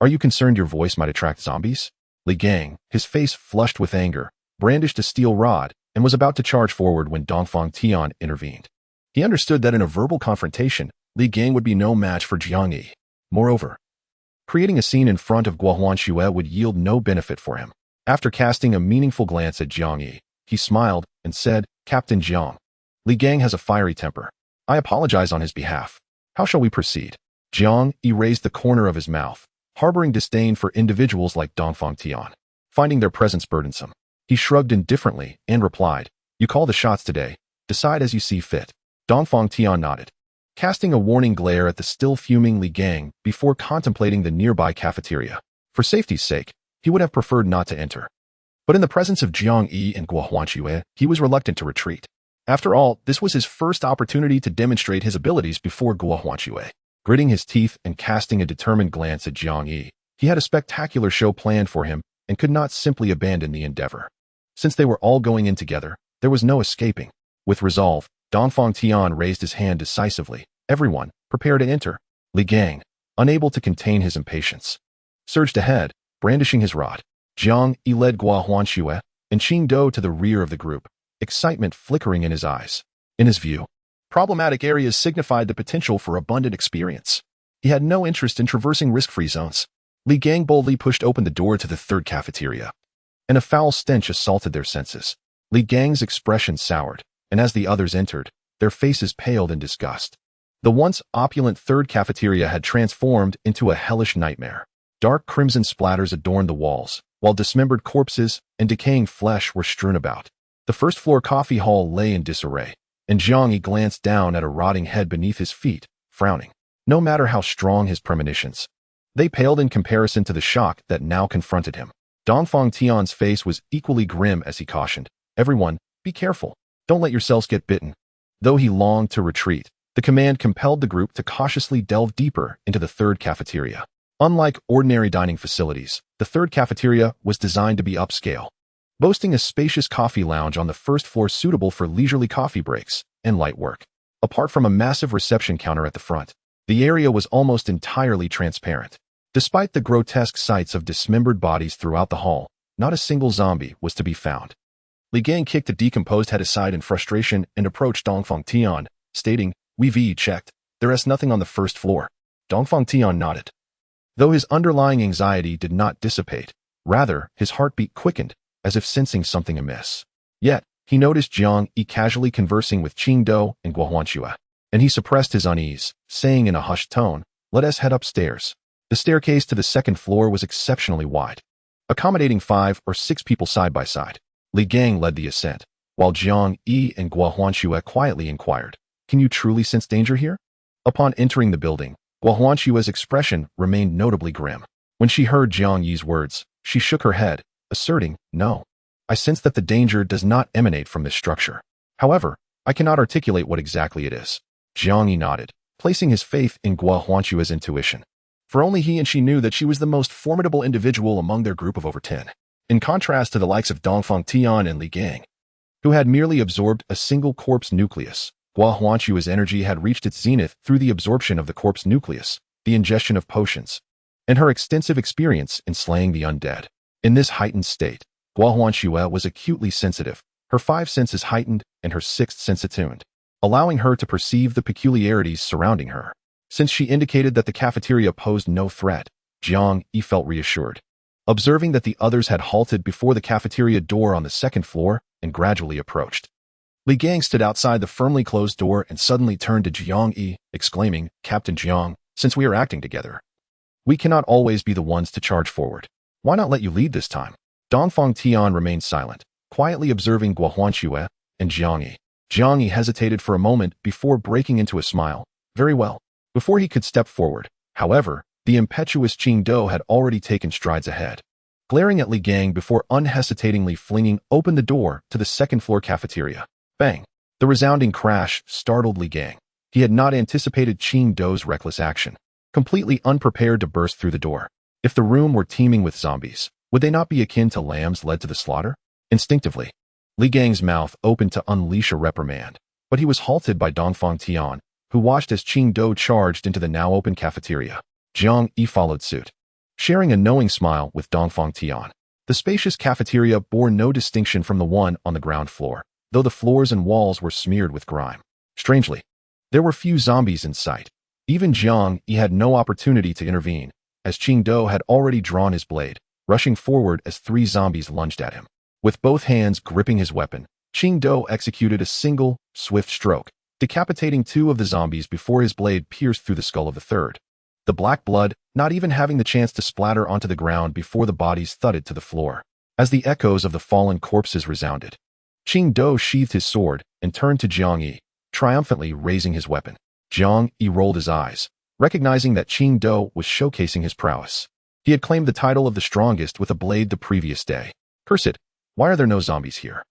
Are you concerned your voice might attract zombies?" Li Gang, his face flushed with anger, brandished a steel rod and was about to charge forward when Dongfang Tian intervened. He understood that in a verbal confrontation, Li Gang would be no match for Jiang Yi. Moreover, creating a scene in front of Guo Huanxue would yield no benefit for him. After casting a meaningful glance at Jiang Yi, he smiled and said, "Captain Jiang, Li Gang has a fiery temper. I apologize on his behalf. How shall we proceed?" Jiang Yi raised the corner of his mouth, harboring disdain for individuals like Dongfang Tian. Finding their presence burdensome, he shrugged indifferently and replied, "You call the shots today. Decide as you see fit." Dongfang Tian nodded, casting a warning glare at the still fuming Li Gang before contemplating the nearby cafeteria. For safety's sake, he would have preferred not to enter. But in the presence of Jiang Yi and Guo Huanxue, he was reluctant to retreat. After all, this was his first opportunity to demonstrate his abilities before Guo Huanxue. Gritting his teeth and casting a determined glance at Jiang Yi, he had a spectacular show planned for him and could not simply abandon the endeavor. Since they were all going in together, there was no escaping. With resolve, Dongfang Tian raised his hand decisively. "Everyone, prepare to enter." Li Gang, unable to contain his impatience, surged ahead, brandishing his rod. Jiang Yi led Guo Huanxue and Qing Do to the rear of the group, excitement flickering in his eyes. In his view, problematic areas signified the potential for abundant experience. He had no interest in traversing risk-free zones. Li Gang boldly pushed open the door to the third cafeteria, and a foul stench assaulted their senses. Li Gang's expression soured, and as the others entered, their faces paled in disgust. The once opulent third cafeteria had transformed into a hellish nightmare. Dark crimson splatters adorned the walls, while while dismembered corpses and decaying flesh were strewn about. The first-floor coffee hall lay in disarray, and Jiang Yi glanced down at a rotting head beneath his feet, frowning. No matter how strong his premonitions, they paled in comparison to the shock that now confronted him. Dongfang Tian's face was equally grim as he cautioned, "Everyone, be careful. Don't let yourselves get bitten." Though he longed to retreat, the command compelled the group to cautiously delve deeper into the third cafeteria. Unlike ordinary dining facilities, the third cafeteria was designed to be upscale, boasting a spacious coffee lounge on the first floor suitable for leisurely coffee breaks and light work. Apart from a massive reception counter at the front, the area was almost entirely transparent. Despite the grotesque sights of dismembered bodies throughout the hall, not a single zombie was to be found. Li Gang kicked the decomposed head aside in frustration and approached Dongfang Tian, stating, "We've checked. There is nothing on the first floor." Dongfang Tian nodded. Though his underlying anxiety did not dissipate, rather, his heartbeat quickened, as if sensing something amiss. Yet, he noticed Jiang Yi casually conversing with Qingdou and Guohuanxue, and he suppressed his unease, saying in a hushed tone, "Let us head upstairs." The staircase to the second floor was exceptionally wide, accommodating 5 or 6 people side by side. Li Gang led the ascent, while Jiang Yi and Guohuanxue quietly inquired, "Can you truly sense danger here?" Upon entering the building, Guohuanxue's expression remained notably grim. When she heard Jiang Yi's words, she shook her head, asserting, "No. I sense that the danger does not emanate from this structure. However, I cannot articulate what exactly it is." Jiang Yi nodded, placing his faith in Guohuanxue's intuition. For only he and she knew that she was the most formidable individual among their group of over 10. In contrast to the likes of Dongfang Tian and Li Gang, who had merely absorbed a single corpse nucleus, Guohuanxue's energy had reached its zenith through the absorption of the corpse nucleus, the ingestion of potions, and her extensive experience in slaying the undead. In this heightened state, Guohuanxue was acutely sensitive, her 5 senses heightened and her 6th sense attuned, allowing her to perceive the peculiarities surrounding her. Since she indicated that the cafeteria posed no threat, Jiang Yi felt reassured. Observing that the others had halted before the cafeteria door on the second floor and gradually approached, Li Gang stood outside the firmly closed door and suddenly turned to Jiang Yi, exclaiming, "Captain Jiang, since we are acting together, we cannot always be the ones to charge forward. Why not let you lead this time?" Dongfang Tian remained silent, quietly observing Guohuanxue and Jiang Yi. Jiang Yi hesitated for a moment before breaking into a smile. "Very well." Before he could step forward, however, the impetuous Qingdou had already taken strides ahead, glaring at Li Gang before unhesitatingly flinging open the door to the second-floor cafeteria. Bang! The resounding crash startled Li Gang. He had not anticipated Qingdou's reckless action, completely unprepared to burst through the door. If the room were teeming with zombies, would they not be akin to lambs led to the slaughter? Instinctively, Li Gang's mouth opened to unleash a reprimand, but he was halted by Dongfang Tian, who watched as Qingdou charged into the now-open cafeteria. Jiang Yi followed suit, sharing a knowing smile with Dongfang Tian. The spacious cafeteria bore no distinction from the one on the ground floor, though the floors and walls were smeared with grime. Strangely, there were few zombies in sight. Even Jiang Yi had no opportunity to intervene, as Qingdou had already drawn his blade, rushing forward as 3 zombies lunged at him. With both hands gripping his weapon, Qingdou executed a single, swift stroke, decapitating 2 of the zombies before his blade pierced through the skull of the third. The black blood, not even having the chance to splatter onto the ground before the bodies thudded to the floor. As the echoes of the fallen corpses resounded, Qingdou sheathed his sword and turned to Jiang Yi, triumphantly raising his weapon. Jiang Yi rolled his eyes, recognizing that Qingdou was showcasing his prowess. He had claimed the title of the strongest with a blade the previous day. "Curse it, why are there no zombies here?"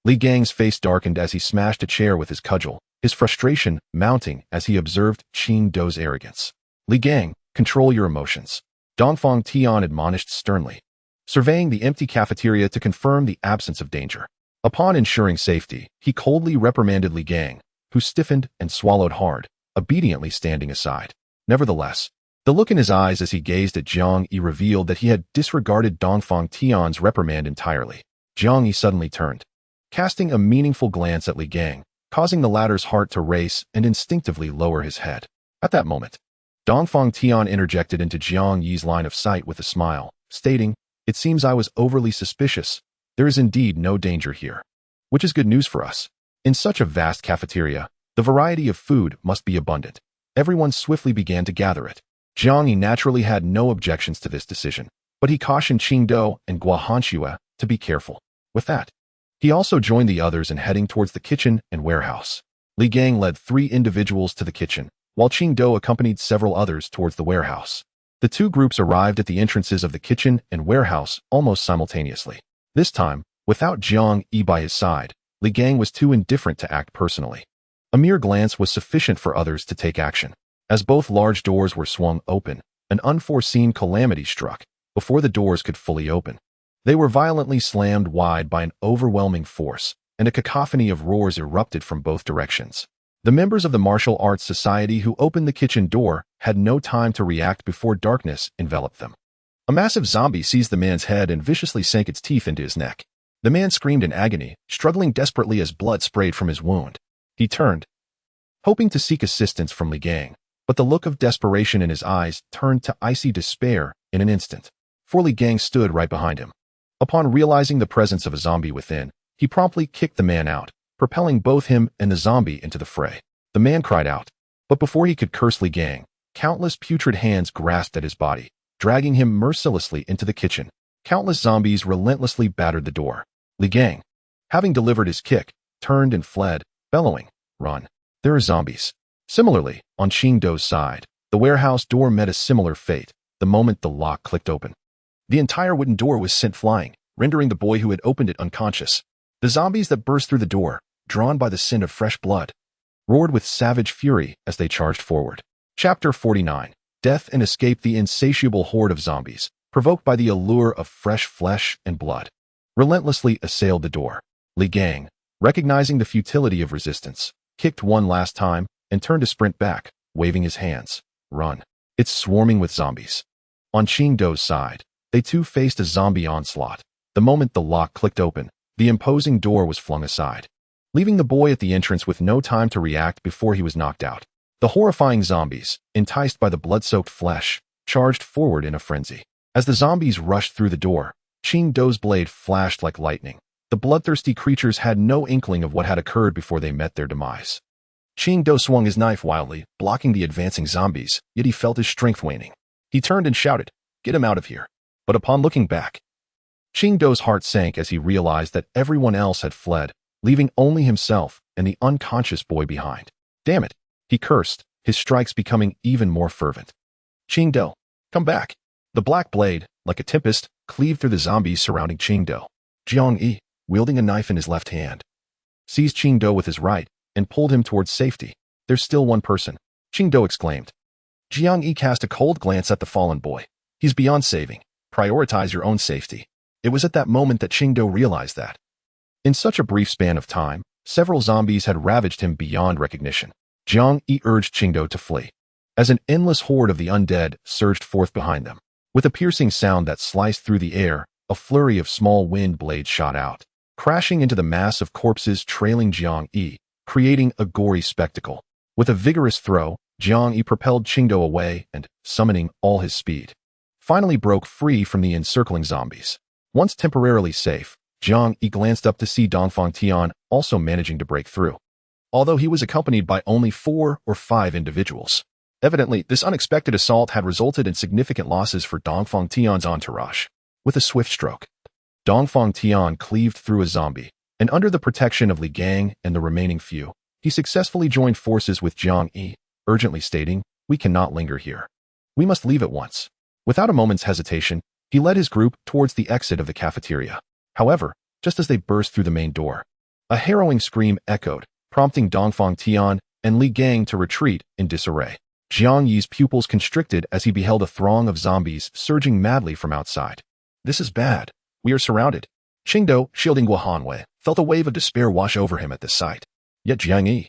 Li Gang's face darkened as he smashed a chair with his cudgel, his frustration mounting as he observed Qingdou's arrogance. "Li Gang, control your emotions," Dongfang Tian admonished sternly, surveying the empty cafeteria to confirm the absence of danger. Upon ensuring safety, he coldly reprimanded Li Gang, who stiffened and swallowed hard, obediently standing aside. Nevertheless, the look in his eyes as he gazed at Jiang Yi revealed that he had disregarded Dongfang Tian's reprimand entirely. Jiang Yi suddenly turned, casting a meaningful glance at Li Gang, causing the latter's heart to race and instinctively lower his head. At that moment, Dongfang Tian interjected into Jiang Yi's line of sight with a smile, stating, "It seems I was overly suspicious. There is indeed no danger here, which is good news for us." In such a vast cafeteria, the variety of food must be abundant. Everyone swiftly began to gather it. Jiang Yi naturally had no objections to this decision, but he cautioned Qingdao and Guahanxue to be careful. With that, he also joined the others in heading towards the kitchen and warehouse. Li Gang led 3 individuals to the kitchen, while Qingdao accompanied several others towards the warehouse. The 2 groups arrived at the entrances of the kitchen and warehouse almost simultaneously. This time, without Jiang Yi by his side, Li Gang was too indifferent to act personally. A mere glance was sufficient for others to take action. As both large doors were swung open, an unforeseen calamity struck before the doors could fully open. They were violently slammed wide by an overwhelming force, and a cacophony of roars erupted from both directions. The members of the martial arts society who opened the kitchen door had no time to react before darkness enveloped them. A massive zombie seized the man's head and viciously sank its teeth into his neck. The man screamed in agony, struggling desperately as blood sprayed from his wound. He turned, hoping to seek assistance from Li Gang, but the look of desperation in his eyes turned to icy despair in an instant. For Li Gang stood right behind him. Upon realizing the presence of a zombie within, he promptly kicked the man out, propelling both him and the zombie into the fray. The man cried out, but before he could curse Li Gang, countless putrid hands grasped at his body, dragging him mercilessly into the kitchen. Countless zombies relentlessly battered the door. Li Gang, having delivered his kick, turned and fled, bellowing, "Run! There are zombies." Similarly, on Qingdao's side, the warehouse door met a similar fate the moment the lock clicked open. The entire wooden door was sent flying, rendering the boy who had opened it unconscious. The zombies that burst through the door, drawn by the scent of fresh blood, roared with savage fury as they charged forward. Chapter 49. Death and Escape. The insatiable horde of zombies, provoked by the allure of fresh flesh and blood, relentlessly assailed the door. Li Gang, recognizing the futility of resistance, kicked one last time and turned to sprint back, waving his hands. "Run! It's swarming with zombies." On Qingdao's side, they too faced a zombie onslaught. The moment the lock clicked open, the imposing door was flung aside, leaving the boy at the entrance with no time to react before he was knocked out. The horrifying zombies, enticed by the blood-soaked flesh, charged forward in a frenzy. As the zombies rushed through the door, Qingdao's blade flashed like lightning. The bloodthirsty creatures had no inkling of what had occurred before they met their demise. Qingdao swung his knife wildly, blocking the advancing zombies, yet he felt his strength waning. He turned and shouted, "Get him out of here." But upon looking back, Qingdao's heart sank as he realized that everyone else had fled, leaving only himself and the unconscious boy behind. "Damn it," he cursed, his strikes becoming even more fervent. "Qingdao, come back." The black blade, like a tempest, cleaved through the zombies surrounding Qingdao. Jiang Yi, wielding a knife in his left hand, seized Qingdao with his right and pulled him towards safety. "There's still one person," Qingdao exclaimed. Jiang Yi cast a cold glance at the fallen boy. "He's beyond saving. Prioritize your own safety." It was at that moment that Qingdao realized that, in such a brief span of time, several zombies had ravaged him beyond recognition. Jiang Yi urged Qingdao to flee, as an endless horde of the undead surged forth behind them. With a piercing sound that sliced through the air, a flurry of small wind blades shot out, crashing into the mass of corpses trailing Jiang Yi, creating a gory spectacle. With a vigorous throw, Jiang Yi propelled Qingdao away and, summoning all his speed, finally broke free from the encircling zombies. Once temporarily safe, Jiang Yi glanced up to see Dongfang Tian also managing to break through, although he was accompanied by only 4 or 5 individuals. Evidently, this unexpected assault had resulted in significant losses for Dongfang Tian's entourage. With a swift stroke, Dongfang Tian cleaved through a zombie, and under the protection of Li Gang and the remaining few, he successfully joined forces with Jiang Yi, urgently stating, "We cannot linger here. We must leave at once." Without a moment's hesitation, he led his group towards the exit of the cafeteria. However, just as they burst through the main door, a harrowing scream echoed, prompting Dongfang Tian and Li Gang to retreat in disarray. Jiang Yi's pupils constricted as he beheld a throng of zombies surging madly from outside. "This is bad. We are surrounded." Qingdao, shielding Guahanwei, felt a wave of despair wash over him at this sight. Yet Jiang Yi,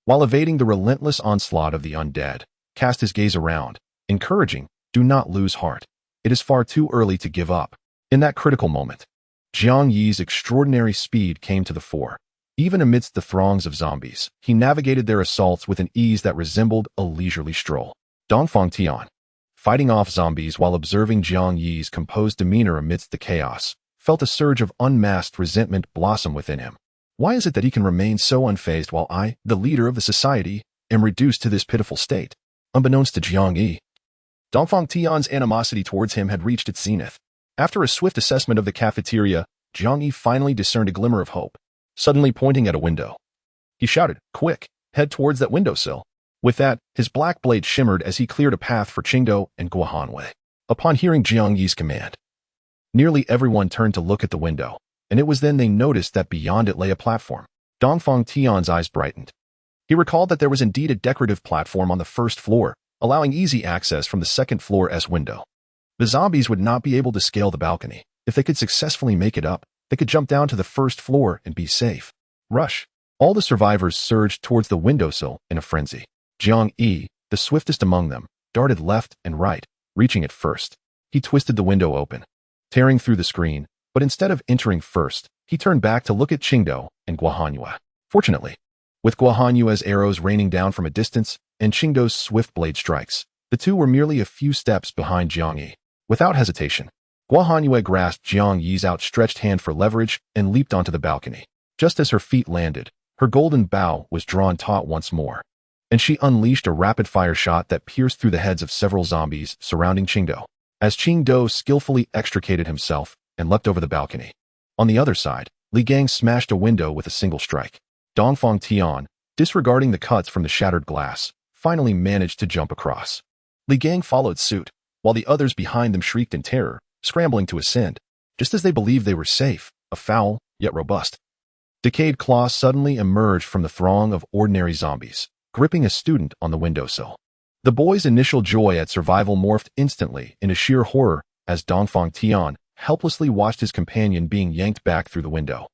while evading the relentless onslaught of the undead, cast his gaze around, encouraging, "Do not lose heart. It is far too early to give up." In that critical moment, Jiang Yi's extraordinary speed came to the fore. Even amidst the throngs of zombies, he navigated their assaults with an ease that resembled a leisurely stroll. Dongfang Tian, fighting off zombies while observing Jiang Yi's composed demeanor amidst the chaos, felt a surge of unmasked resentment blossom within him. Why is it that he can remain so unfazed while I, the leader of the society, am reduced to this pitiful state? Unbeknownst to Jiang Yi, Dongfang Tian's animosity towards him had reached its zenith. After a swift assessment of the cafeteria, Jiang Yi finally discerned a glimmer of hope, suddenly pointing at a window. He shouted, "Quick, head towards that windowsill." With that, his black blade shimmered as he cleared a path for Qingdao and Guohanwei. Upon hearing Jiang Yi's command, nearly everyone turned to look at the window, and it was then they noticed that beyond it lay a platform. Dongfang Tian's eyes brightened. He recalled that there was indeed a decorative platform on the first floor, allowing easy access from the second floor's window. The zombies would not be able to scale the balcony. If they could successfully make it up, they could jump down to the first floor and be safe. Rush! All the survivors surged towards the windowsill in a frenzy. Jiang Yi, the swiftest among them, darted left and right, reaching it first. He twisted the window open, tearing through the screen, but instead of entering first, he turned back to look at Qingdao and Guohanwei. Fortunately, with Guohanwei's arrows raining down from a distance and Qingdao's swift blade strikes, the two were merely a few steps behind Jiang Yi. Without hesitation, Guohanwei grasped Jiang Yi's outstretched hand for leverage and leaped onto the balcony. Just as her feet landed, her golden bow was drawn taut once more, and she unleashed a rapid-fire shot that pierced through the heads of several zombies surrounding Qingdao. As Qingdao skillfully extricated himself and leapt over the balcony. On the other side, Li Gang smashed a window with a single strike. Dongfang Tian, disregarding the cuts from the shattered glass, finally managed to jump across. Li Gang followed suit, while the others behind them shrieked in terror, scrambling to ascend. Just as they believed they were safe, a foul, yet robust, decayed claw suddenly emerged from the throng of ordinary zombies, gripping a student on the windowsill. The boy's initial joy at survival morphed instantly into sheer horror as Dongfang Tian helplessly watched his companion being yanked back through the window,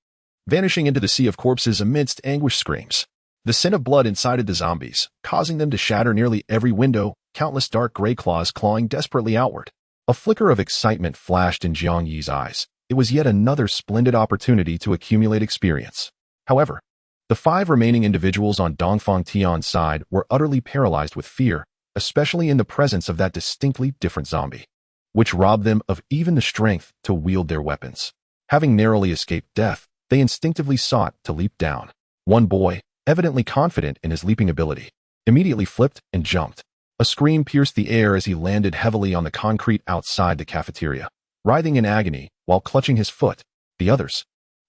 vanishing into the sea of corpses amidst anguished screams. The scent of blood incited the zombies, causing them to shatter nearly every window, countless dark gray claws clawing desperately outward. A flicker of excitement flashed in Jiang Yi's eyes. It was yet another splendid opportunity to accumulate experience. However, the 5 remaining individuals on Dongfang Tian's side were utterly paralyzed with fear, especially in the presence of that distinctly different zombie, which robbed them of even the strength to wield their weapons. Having narrowly escaped death, they instinctively sought to leap down. One boy, evidently confident in his leaping ability, immediately flipped and jumped. A scream pierced the air as he landed heavily on the concrete outside the cafeteria, writhing in agony while clutching his foot. The others,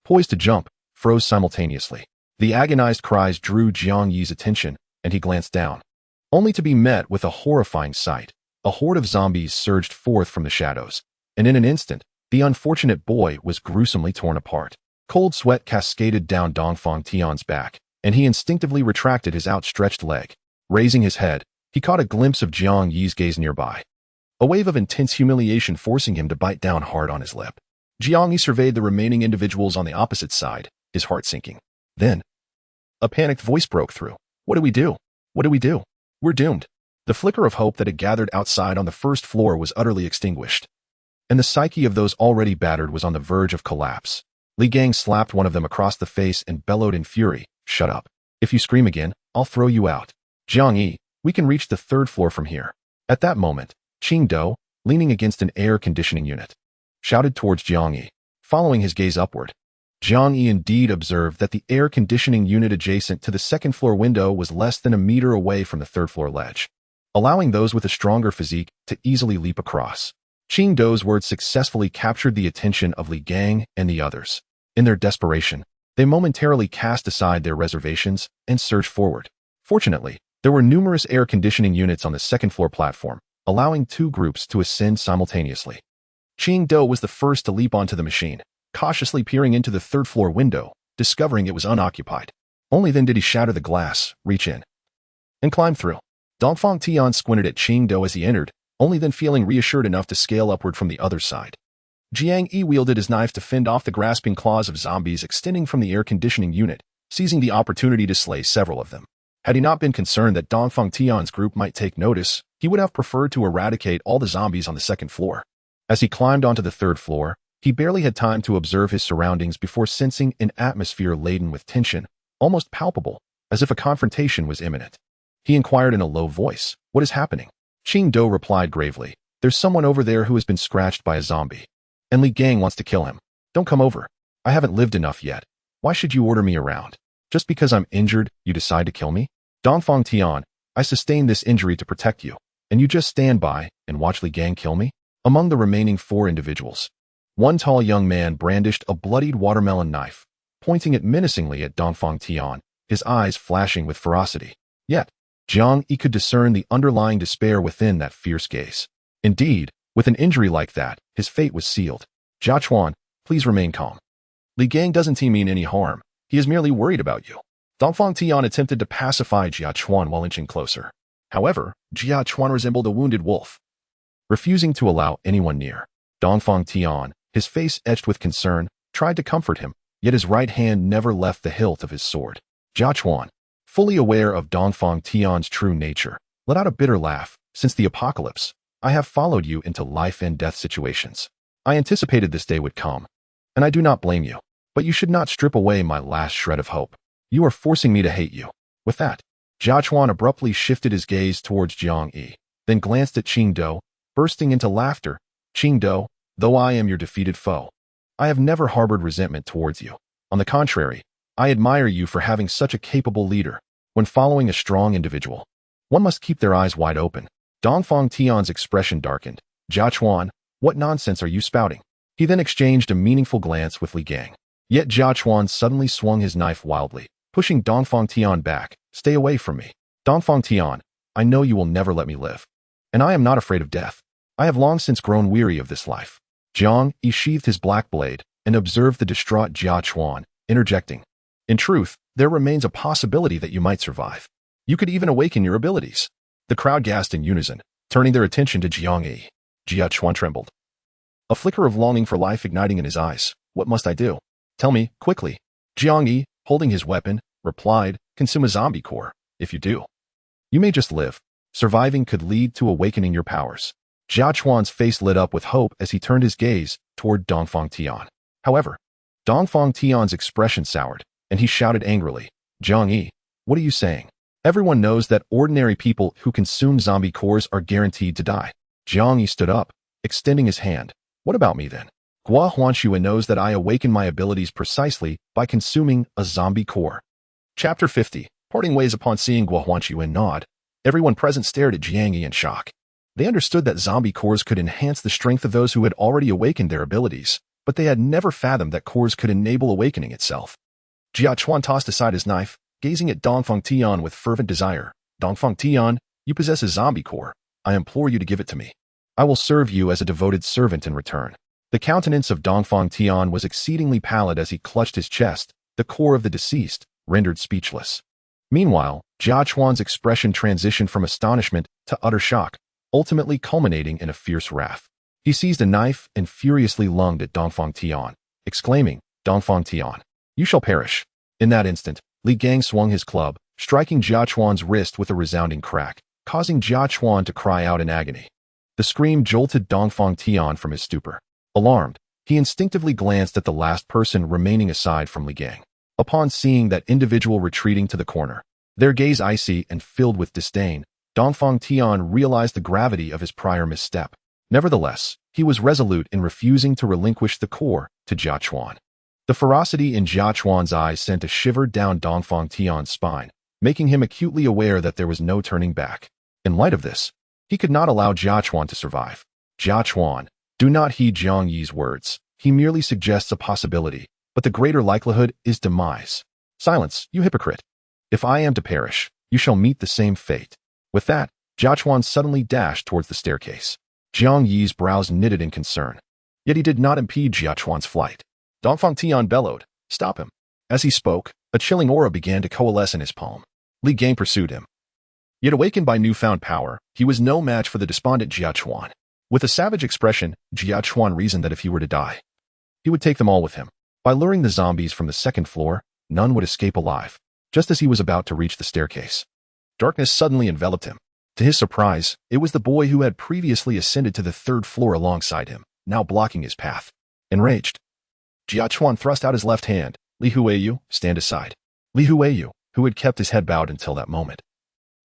poised to jump, froze simultaneously. The agonized cries drew Jiang Yi's attention, and he glanced down, only to be met with a horrifying sight. A horde of zombies surged forth from the shadows, and in an instant, the unfortunate boy was gruesomely torn apart. Cold sweat cascaded down Dongfang Tian's back, and he instinctively retracted his outstretched leg. Raising his head, he caught a glimpse of Jiang Yi's gaze nearby, a wave of intense humiliation forcing him to bite down hard on his lip. Jiang Yi surveyed the remaining individuals on the opposite side, his heart sinking. Then, a panicked voice broke through. "What do we do? What do we do? We're doomed." The flicker of hope that had gathered outside on the first floor was utterly extinguished, and the psyche of those already battered was on the verge of collapse. Li Gang slapped one of them across the face and bellowed in fury, "Shut up. If you scream again, I'll throw you out. Jiang Yi, we can reach the 3rd floor from here." At that moment, Qingdao, leaning against an air conditioning unit, shouted towards Jiang Yi. Following his gaze upward, Jiang Yi indeed observed that the air conditioning unit adjacent to the 2nd floor window was less than a meter away from the 3rd floor ledge, allowing those with a stronger physique to easily leap across. Qingdao's words successfully captured the attention of Li Gang and the others. In their desperation, they momentarily cast aside their reservations and surged forward. Fortunately, there were numerous air conditioning units on the 2nd floor platform, allowing 2 groups to ascend simultaneously. Qingdao was the first to leap onto the machine, cautiously peering into the 3rd floor window, discovering it was unoccupied. Only then did he shatter the glass, reach in, and climb through. Dongfang Tian squinted at Qingdao as he entered, only then feeling reassured enough to scale upward from the other side. Jiang Yi wielded his knife to fend off the grasping claws of zombies extending from the air conditioning unit, seizing the opportunity to slay several of them. Had he not been concerned that Dongfang Tian's group might take notice, he would have preferred to eradicate all the zombies on the 2nd floor. As he climbed onto the 3rd floor, he barely had time to observe his surroundings before sensing an atmosphere laden with tension, almost palpable, as if a confrontation was imminent. He inquired in a low voice, "What is happening?" Qingdao replied gravely, "There's someone over there who has been scratched by a zombie, and Li Gang wants to kill him. Don't come over. I haven't lived enough yet. Why should you order me around? Just because I'm injured, you decide to kill me? Dongfang Tian, I sustained this injury to protect you, and you just stand by and watch Li Gang kill me?" Among the remaining 4 individuals, One tall young man brandished a bloodied watermelon knife, pointing it menacingly at Dongfang Tian, his eyes flashing with ferocity. Yet, Jiang Yi could discern the underlying despair within that fierce gaze. Indeed, with an injury like that, his fate was sealed. Jia Chuan, please remain calm. Li Gang doesn't mean any harm. He is merely worried about you. Dongfang Tian attempted to pacify Jia Chuan while inching closer. However, Jia Chuan resembled a wounded wolf, refusing to allow anyone near. Dongfang Tian, his face etched with concern, tried to comfort him, yet his right hand never left the hilt of his sword. Jia Chuan, fully aware of Dongfang Tian's true nature, let out a bitter laugh. Since the apocalypse, I have followed you into life and death situations. I anticipated this day would come, and I do not blame you. But you should not strip away my last shred of hope. You are forcing me to hate you. With that, Jia Chuan abruptly shifted his gaze towards Jiang Yi, then glanced at Qing Do, bursting into laughter. Qing Do, though I am your defeated foe, I have never harbored resentment towards you. On the contrary, I admire you for having such a capable leader. When following a strong individual, one must keep their eyes wide open. Dongfang Tian's expression darkened. Jia Chuan, what nonsense are you spouting? He then exchanged a meaningful glance with Li Gang. Yet Jia Chuan suddenly swung his knife wildly, pushing Dongfang Tian back. Stay away from me. Dongfang Tian, I know you will never let me live. And I am not afraid of death. I have long since grown weary of this life. Jiang Yi sheathed his black blade and observed the distraught Jia Chuan, interjecting. In truth, there remains a possibility that you might survive. You could even awaken your abilities. The crowd gasped in unison, turning their attention to Jiang Yi. Jia Chuan trembled, a flicker of longing for life igniting in his eyes. What must I do? Tell me, quickly. Jiang Yi, holding his weapon, replied, consume a zombie core. If you do, you may just live. Surviving could lead to awakening your powers. Jia Chuan's face lit up with hope as he turned his gaze toward Dongfang Tian. However, Dongfang Tian's expression soured, and he shouted angrily, Jiang Yi, what are you saying? Everyone knows that ordinary people who consume zombie cores are guaranteed to die. Jiang Yi stood up, extending his hand. What about me then? Gua Huanshuan knows that I awaken my abilities precisely by consuming a zombie core. Chapter 50. Parting ways. Upon seeing Gua Huanshuan nod, everyone present stared at Jiang Yi in shock. They understood that zombie cores could enhance the strength of those who had already awakened their abilities, but they had never fathomed that cores could enable awakening itself. Jia Chuan tossed aside his knife, gazing at Dongfang Tian with fervent desire. Dongfang Tian, you possess a zombie core. I implore you to give it to me. I will serve you as a devoted servant in return. The countenance of Dongfang Tian was exceedingly pallid as he clutched his chest, the core of the deceased, rendered speechless. Meanwhile, Jia Chuan's expression transitioned from astonishment to utter shock, ultimately culminating in a fierce wrath. He seized a knife and furiously lunged at Dongfang Tian, exclaiming, Dongfang Tian, you shall perish. In that instant, Li Gang swung his club, striking Jia Chuan's wrist with a resounding crack, causing Jia Chuan to cry out in agony. The scream jolted Dongfang Tian from his stupor. Alarmed, he instinctively glanced at the last person remaining aside from Li Gang. Upon seeing that individual retreating to the corner, their gaze icy and filled with disdain, Dongfang Tian realized the gravity of his prior misstep. Nevertheless, he was resolute in refusing to relinquish the core to Jia Chuan. The ferocity in Jia Chuan's eyes sent a shiver down Dongfang Tian's spine, making him acutely aware that there was no turning back. In light of this, he could not allow Jia Chuan to survive. Jia Chuan, do not heed Jiang Yi's words. He merely suggests a possibility, but the greater likelihood is demise. Silence, you hypocrite. If I am to perish, you shall meet the same fate. With that, Jia Chuan suddenly dashed towards the staircase. Jiang Yi's brows knitted in concern. Yet he did not impede Jia Chuan's flight. Dongfang Tian bellowed, stop him. As he spoke, a chilling aura began to coalesce in his palm. Li Gang pursued him. Yet awakened by newfound power, he was no match for the despondent Jia Chuan. With a savage expression, Jia Chuan reasoned that if he were to die, he would take them all with him. By luring the zombies from the second floor, none would escape alive. Just as he was about to reach the staircase, darkness suddenly enveloped him. To his surprise, it was the boy who had previously ascended to the third floor alongside him, now blocking his path. Enraged, Jia Chuan thrust out his left hand. Li Huiyu, stand aside. Li Huiyu, who had kept his head bowed until that moment,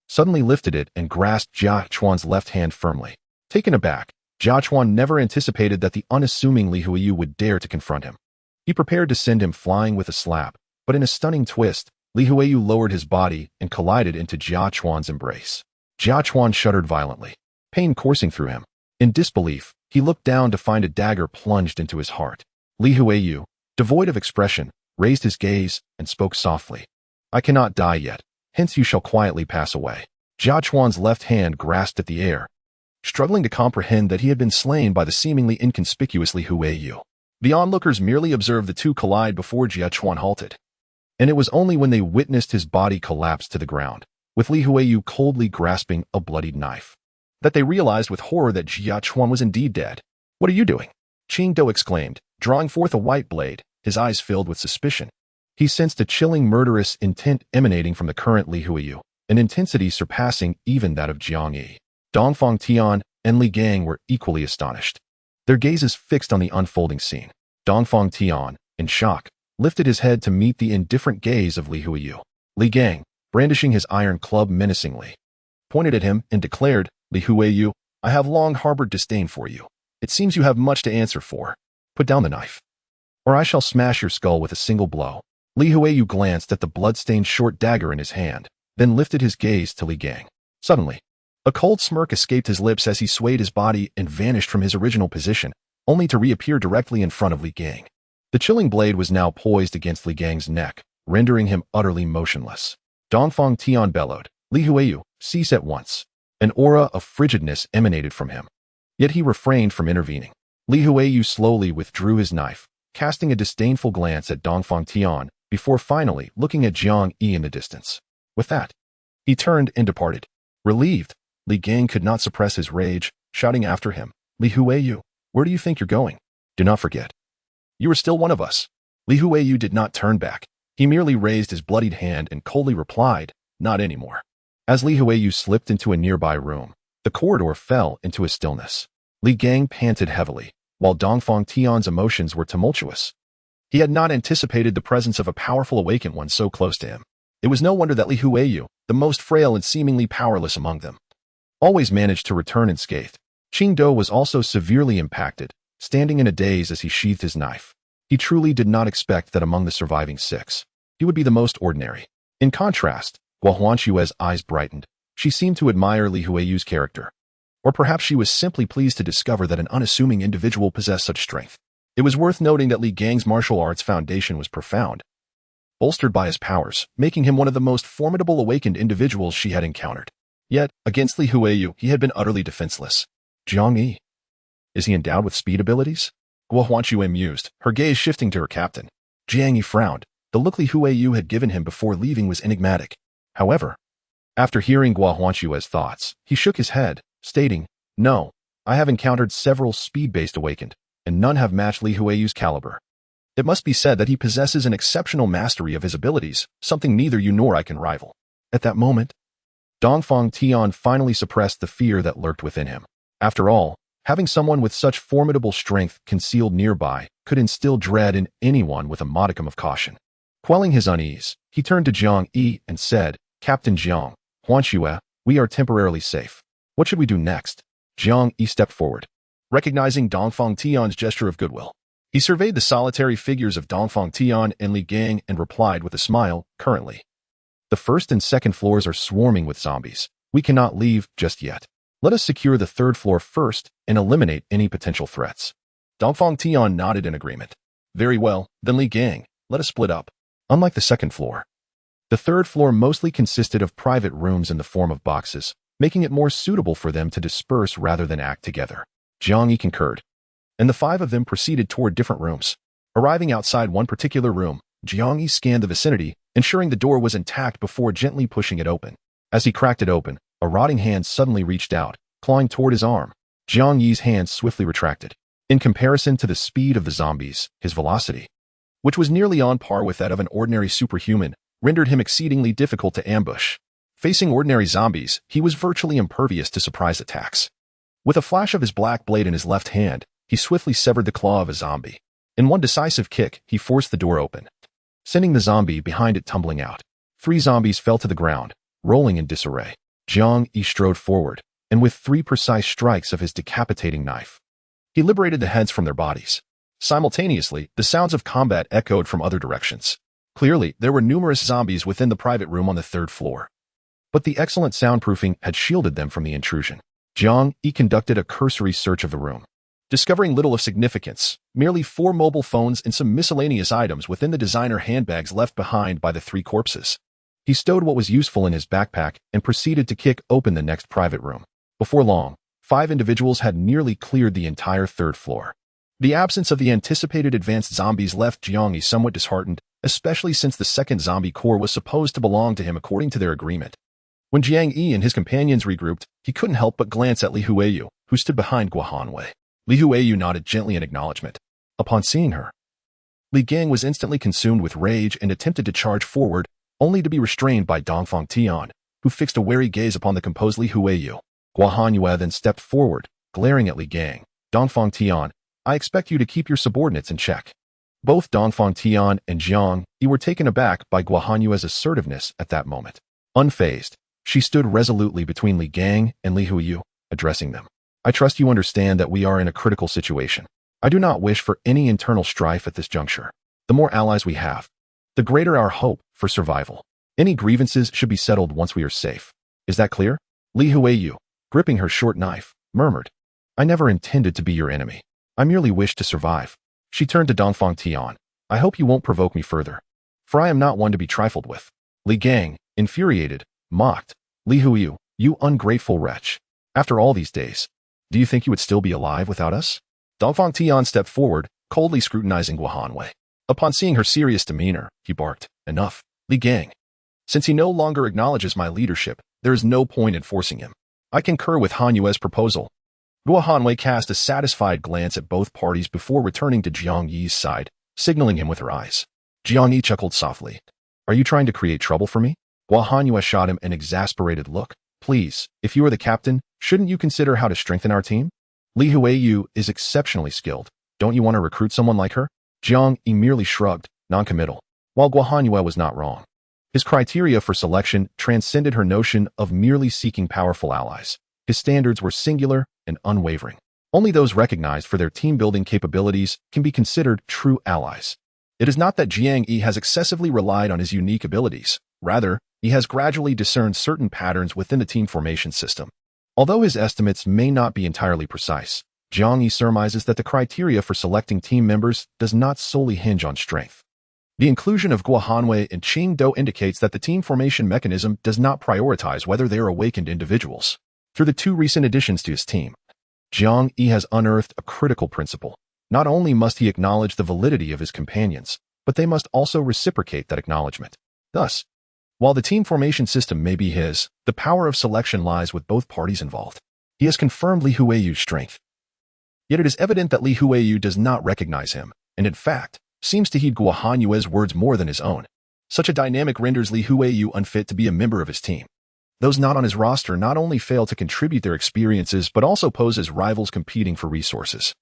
suddenly lifted it and grasped Jia Chuan's left hand firmly. Taken aback, Jia Chuan never anticipated that the unassuming Li Huiyu would dare to confront him. He prepared to send him flying with a slap, but in a stunning twist, Li Huiyu lowered his body and collided into Jia Chuan's embrace. Jia Chuan shuddered violently, pain coursing through him. In disbelief, He looked down to find a dagger plunged into his heart. Li Huiyu, devoid of expression, raised his gaze and spoke softly. I cannot die yet, hence you shall quietly pass away. Jia Chuan's left hand grasped at the air, struggling to comprehend that he had been slain by the seemingly inconspicuous Li Huiyu. The onlookers merely observed the two collide before Jia Chuan halted. And it was only when they witnessed his body collapse to the ground, with Li Huiyu coldly grasping a bloodied knife, that they realized with horror that Jia Chuan was indeed dead. What are you doing? Qing Do exclaimed, drawing forth a white blade, his eyes filled with suspicion. He sensed a chilling murderous intent emanating from the current Li Huiyu, an intensity surpassing even that of Jiang Yi. Dongfang Tian and Li Gang were equally astonished, their gazes fixed on the unfolding scene. Dongfang Tian, in shock, lifted his head to meet the indifferent gaze of Li Huiyu. Li Gang, brandishing his iron club menacingly, pointed at him and declared, Li Huiyu, I have long harbored disdain for you. It seems you have much to answer for. Put down the knife, or I shall smash your skull with a single blow. Li Huiyu glanced at the blood-stained short dagger in his hand, then lifted his gaze to Li Gang. Suddenly, a cold smirk escaped his lips as he swayed his body and vanished from his original position, only to reappear directly in front of Li Gang. The chilling blade was now poised against Li Gang's neck, rendering him utterly motionless. Dongfang Tian bellowed, Li Huiyu, cease at once. An aura of frigidness emanated from him. Yet he refrained from intervening. Li Huiyu slowly withdrew his knife, casting a disdainful glance at Dongfang Tian, before finally looking at Jiang Yi in the distance. With that, he turned and departed. Relieved, Li Gang could not suppress his rage, shouting after him, Li Huiyu, where do you think you're going? Do not forget, you are still one of us. Li Huiyu did not turn back. He merely raised his bloodied hand and coldly replied, not anymore. As Li Huiyu slipped into a nearby room, the corridor fell into a stillness. Li Gang panted heavily, while Dongfang Tian's emotions were tumultuous. He had not anticipated the presence of a powerful awakened one so close to him. It was no wonder that Li Huiyu, the most frail and seemingly powerless among them, always managed to return unscathed. Qing Do was also severely impacted, standing in a daze as he sheathed his knife. He truly did not expect that among the surviving six, he would be the most ordinary. In contrast, while Huanshue's eyes brightened, she seemed to admire Li Huiyu's character. Or perhaps she was simply pleased to discover that an unassuming individual possessed such strength. It was worth noting that Li Gang's martial arts foundation was profound, bolstered by his powers, making him one of the most formidable awakened individuals she had encountered. Yet, against Li Huiyu, he had been utterly defenseless. Jiang Yi, is he endowed with speed abilities? Guo Huanxue mused, her gaze shifting to her captain. Jiang Yi frowned. The look Li Huiyu had given him before leaving was enigmatic. However, after hearing Guo Huanxue's thoughts, he shook his head, stating, no, I have encountered several speed-based awakened, and none have matched Li Huiyu's caliber. It must be said that he possesses an exceptional mastery of his abilities, something neither you nor I can rival. At that moment, Dongfang Tian finally suppressed the fear that lurked within him. After all, having someone with such formidable strength concealed nearby could instill dread in anyone with a modicum of caution. Quelling his unease, he turned to Jiang Yi and said, Captain Jiang, Huanxue, we are temporarily safe. What should we do next? Jiang Yi stepped forward, recognizing Dongfang Tian's gesture of goodwill. He surveyed the solitary figures of Dongfang Tian and Li Gang and replied with a smile, currently, the first and second floors are swarming with zombies. We cannot leave just yet. Let us secure the third floor first and eliminate any potential threats. Dongfang Tian nodded in agreement. Very well, then Li Gang, let us split up. Unlike the second floor, the third floor mostly consisted of private rooms in the form of boxes, making it more suitable for them to disperse rather than act together. Jiang Yi concurred, and the five of them proceeded toward different rooms. Arriving outside one particular room, Jiang Yi scanned the vicinity, ensuring the door was intact before gently pushing it open. As he cracked it open, a rotting hand suddenly reached out, clawing toward his arm. Jiang Yi's hand swiftly retracted. In comparison to the speed of the zombies, his velocity, which was nearly on par with that of an ordinary superhuman, rendered him exceedingly difficult to ambush. Facing ordinary zombies, he was virtually impervious to surprise attacks. With a flash of his black blade in his left hand, he swiftly severed the claw of a zombie. In one decisive kick, he forced the door open, sending the zombie behind it tumbling out. 3 zombies fell to the ground, rolling in disarray. Jiang Yi strode forward, and with 3 precise strikes of his decapitating knife, he liberated the heads from their bodies. Simultaneously, the sounds of combat echoed from other directions. Clearly, there were numerous zombies within the private room on the 3rd floor, but the excellent soundproofing had shielded them from the intrusion. Jiang Yi conducted a cursory search of the room, Discovering little of significance, merely 4 mobile phones and some miscellaneous items within the designer handbags left behind by the 3 corpses. He stowed what was useful in his backpack and proceeded to kick open the next private room. Before long, 5 individuals had nearly cleared the entire 3rd floor. The absence of the anticipated advanced zombies left Jiang Yi somewhat disheartened, especially since the 2nd zombie core was supposed to belong to him according to their agreement. When Jiang Yi and his companions regrouped, he couldn't help but glance at Li Huiyu, who stood behind Guohanwei. Li Huiyu nodded gently in acknowledgement. Upon seeing her, Li Gang was instantly consumed with rage and attempted to charge forward, only to be restrained by Dongfang Tian, who fixed a wary gaze upon the composed Li Huiyu. Guohanwei then stepped forward, glaring at Li Gang. Dongfang Tian, I expect you to keep your subordinates in check. Both Dongfang Tian and Jiang Yi were taken aback by Guohanwei's assertiveness at that moment. Unfazed, she stood resolutely between Li Gang and Li Huiyu, addressing them. I trust you understand that we are in a critical situation. I do not wish for any internal strife at this juncture. The more allies we have, the greater our hope for survival. Any grievances should be settled once we are safe. Is that clear? Li Huiyu, gripping her short knife, murmured. I never intended to be your enemy. I merely wished to survive. She turned to Dongfang Tian. I hope you won't provoke me further, for I am not one to be trifled with. Li Gang, infuriated, mocked. Li Huiyu, you ungrateful wretch. After all these days, do you think you would still be alive without us? Dongfang Tian stepped forward, coldly scrutinizing Guohanwei. Upon seeing her serious demeanor, he barked, Enough, Li Gang. Since he no longer acknowledges my leadership, there is no point in forcing him. I concur with Han Yue's proposal. Guohanwei cast a satisfied glance at both parties before returning to Jiang Yi's side, signaling him with her eyes. Jiang Yi chuckled softly. Are you trying to create trouble for me? Guohanwei shot him an exasperated look. Please, if you are the captain, shouldn't you consider how to strengthen our team? Li Huiyu is exceptionally skilled. Don't you want to recruit someone like her? Jiang Yi merely shrugged, non-committal. While Guohanwei was not wrong, his criteria for selection transcended her notion of merely seeking powerful allies. His standards were singular and unwavering. Only those recognized for their team-building capabilities can be considered true allies. It is not that Jiang Yi has excessively relied on his unique abilities. Rather, he has gradually discerned certain patterns within the team formation system. Although his estimates may not be entirely precise, Jiang Yi surmises that the criteria for selecting team members does not solely hinge on strength. The inclusion of Guohanwei and Qing Do indicates that the team formation mechanism does not prioritize whether they are awakened individuals. Through the 2 recent additions to his team, Jiang Yi has unearthed a critical principle. Not only must he acknowledge the validity of his companions, but they must also reciprocate that acknowledgement. Thus, while the team formation system may be his, the power of selection lies with both parties involved. He has confirmed Li Huiyu's strength. Yet it is evident that Li Huiyu does not recognize him, and in fact, seems to heed Guohanwei's words more than his own. Such a dynamic renders Li Huiyu unfit to be a member of his team. Those not on his roster not only fail to contribute their experiences but also pose as rivals competing for resources.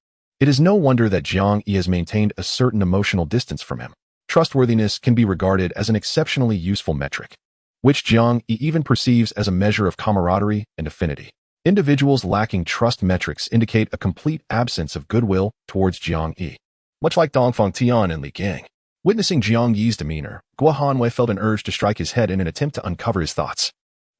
It is no wonder that Jiang Yi has maintained a certain emotional distance from him. Trustworthiness can be regarded as an exceptionally useful metric, which Jiang Yi even perceives as a measure of camaraderie and affinity. Individuals lacking trust metrics indicate a complete absence of goodwill towards Jiang Yi. Much like Dongfang Tian and Li Gang. Witnessing Jiang Yi's demeanor, Guohanwei felt an urge to strike his head in an attempt to uncover his thoughts.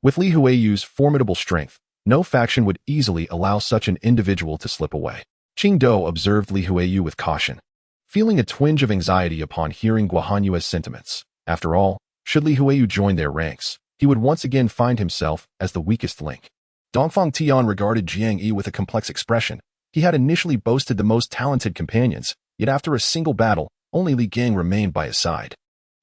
With Li Huiyu's formidable strength, no faction would easily allow such an individual to slip away. Qing Do observed Li Huiyu with caution, feeling a twinge of anxiety upon hearing Guohanwei's sentiments. After all, should Li Huiyu join their ranks, he would once again find himself as the weakest link. Dongfang Tian regarded Jiang Yi with a complex expression. He had initially boasted the most talented companions, yet after a single battle, only Li Gang remained by his side.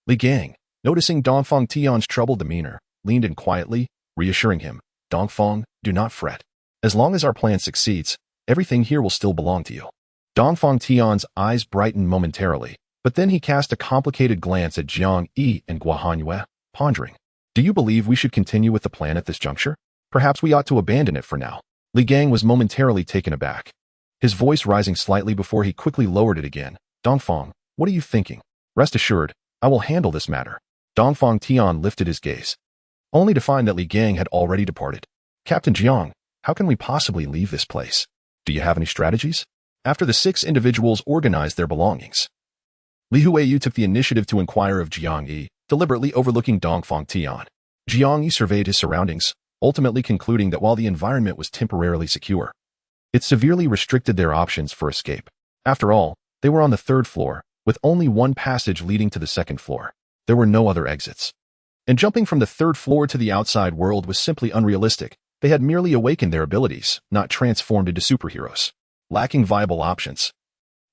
Li Gang, noticing Dongfang Tian's troubled demeanor, leaned in quietly, reassuring him, Dongfang, do not fret. As long as our plan succeeds, everything here will still belong to you. Dongfang Tian's eyes brightened momentarily, but then he cast a complicated glance at Jiang Yi and Guohanwei, pondering. Do you believe we should continue with the plan at this juncture? Perhaps we ought to abandon it for now. Li Gang was momentarily taken aback, his voice rising slightly before he quickly lowered it again. Dongfang, what are you thinking? Rest assured, I will handle this matter. Dongfang Tian lifted his gaze, only to find that Li Gang had already departed. Captain Jiang, how can we possibly leave this place? Do you have any strategies? After the 6 individuals organized their belongings, Li Huiyu took the initiative to inquire of Jiang Yi, deliberately overlooking Dongfang Tian. Jiang Yi surveyed his surroundings, ultimately concluding that while the environment was temporarily secure, It severely restricted their options for escape. After all, they were on the third floor, with only one passage leading to the second floor. There were no other exits. And jumping from the third floor to the outside world was simply unrealistic. They had merely awakened their abilities, not transformed into superheroes. Lacking viable options.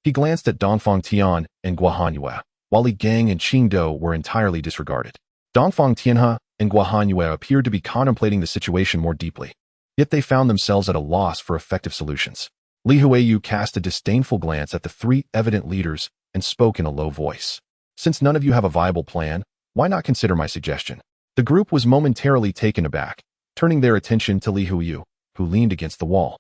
He glanced at Dongfang Tian and Guohanyue, while Li Gang and Qingdou were entirely disregarded. Dongfang Tianhe and Guohanyue appeared to be contemplating the situation more deeply. Yet they found themselves at a loss for effective solutions. Li Huiyu cast a disdainful glance at the three evident leaders and spoke in a low voice. Since none of you have a viable plan, why not consider my suggestion? The group was momentarily taken aback, turning their attention to Li Huiyu, who leaned against the wall.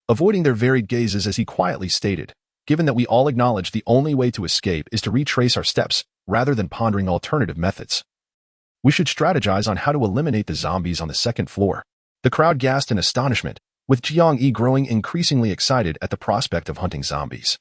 Avoiding their varied gazes as he quietly stated, given that we all acknowledge the only way to escape is to retrace our steps rather than pondering alternative methods, we should strategize on how to eliminate the zombies on the second floor. The crowd gasped in astonishment, with Jiang Yi growing increasingly excited at the prospect of hunting zombies.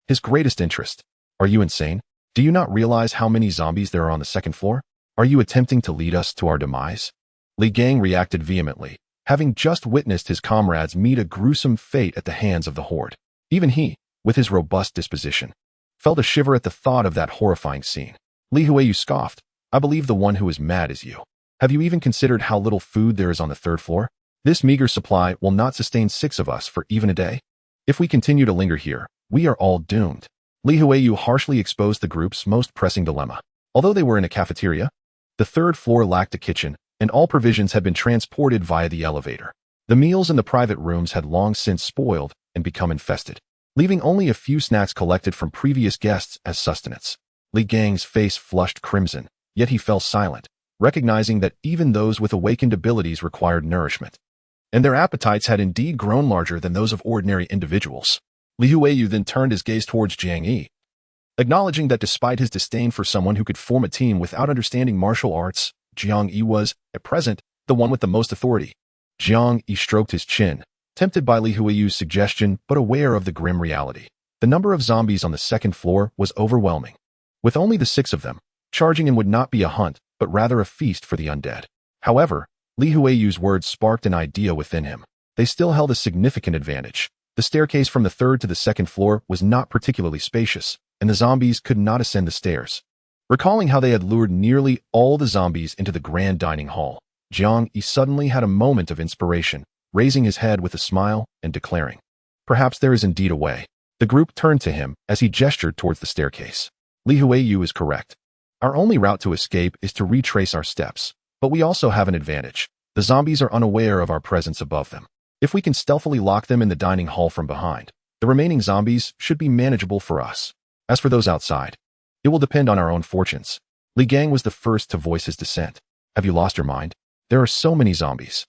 His greatest interest. Are you insane? Do you not realize how many zombies there are on the second floor? Are you attempting to lead us to our demise? Li Gang reacted vehemently, having just witnessed his comrades meet a gruesome fate at the hands of the horde. Even he, with his robust disposition, felt a shiver at the thought of that horrifying scene. Li Huiyu scoffed. I believe the one who is mad is you. Have you even considered how little food there is on the third floor? This meager supply will not sustain 6 of us for even a day. If we continue to linger here, we are all doomed. Li Huiyu harshly exposed the group's most pressing dilemma. Although they were in a cafeteria, the third floor lacked a kitchen, and all provisions had been transported via the elevator. The meals in the private rooms had long since spoiled and become infested, leaving only a few snacks collected from previous guests as sustenance. Li Gang's face flushed crimson, yet he fell silent, recognizing that even those with awakened abilities required nourishment. And their appetites had indeed grown larger than those of ordinary individuals. Li Huiyu then turned his gaze towards Jiang Yi, acknowledging that despite his disdain for someone who could form a team without understanding martial arts, Jiang Yi was, at present, the one with the most authority. Jiang Yi stroked his chin, tempted by Li Huiyu's suggestion but aware of the grim reality. The number of zombies on the second floor was overwhelming. With only the 6 of them, charging in would not be a hunt, but rather a feast for the undead. However, Li Huiyu's words sparked an idea within him. They still held a significant advantage. The staircase from the third to the second floor was not particularly spacious, and the zombies could not ascend the stairs. Recalling how they had lured nearly all the zombies into the grand dining hall, Jiang Yi suddenly had a moment of inspiration, raising his head with a smile and declaring, "Perhaps there is indeed a way." The group turned to him as he gestured towards the staircase. Li Huiyu is correct. Our only route to escape is to retrace our steps, but we also have an advantage. The zombies are unaware of our presence above them. If we can stealthily lock them in the dining hall from behind, the remaining zombies should be manageable for us. As for those outside, it will depend on our own fortunes. Li Gang was the first to voice his dissent. Have you lost your mind? There are so many zombies.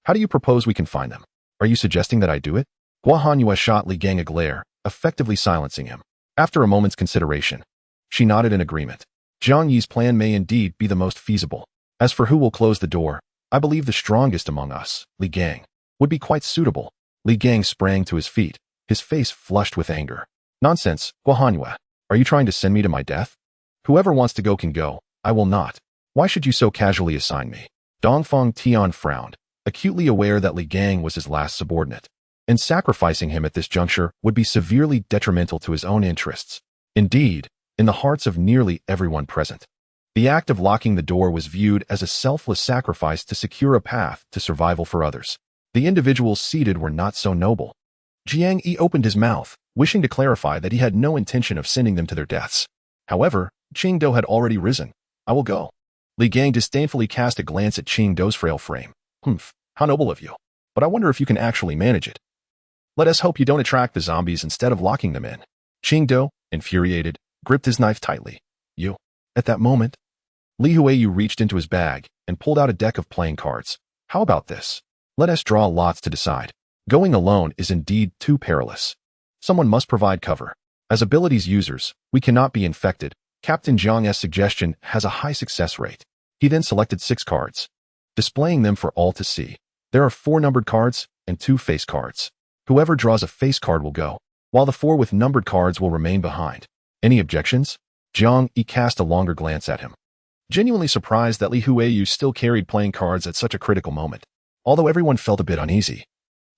How do you propose we can find them? Are you suggesting that I do it? Guohanyue shot Li Gang a glare, effectively silencing him. After a moment's consideration, she nodded in agreement. Jiang Yi's plan may indeed be the most feasible. As for who will close the door, I believe the strongest among us, Li Gang, would be quite suitable. Li Gang sprang to his feet, his face flushed with anger. Nonsense, Guohanyue. Are you trying to send me to my death? Whoever wants to go can go. I will not. Why should you so casually assign me? Dongfang Tian frowned, acutely aware that Li Gang was his last subordinate, and sacrificing him at this juncture would be severely detrimental to his own interests. Indeed, in the hearts of nearly everyone present, the act of locking the door was viewed as a selfless sacrifice to secure a path to survival for others. The individuals seated were not so noble. Jiang Yi opened his mouth, wishing to clarify that he had no intention of sending them to their deaths. However, Qingdou had already risen. I will go. Li Gang disdainfully cast a glance at Qingdou's frail frame. How noble of you. But I wonder if you can actually manage it. Let us hope you don't attract the zombies instead of locking them in. Qingdou, infuriated, gripped his knife tightly. You. At that moment, Li Huiyu reached into his bag and pulled out a deck of playing cards. How about this? Let us draw lots to decide. Going alone is indeed too perilous. Someone must provide cover. As abilities users, we cannot be infected. Captain Jiang's suggestion has a high success rate. He then selected 6 cards, displaying them for all to see. There are 4 numbered cards and 2 face cards. Whoever draws a face card will go, while the 4 with numbered cards will remain behind. Any objections? Jiang Yi cast a longer glance at him, genuinely surprised that Li Huiyu still carried playing cards at such a critical moment, although everyone felt a bit uneasy.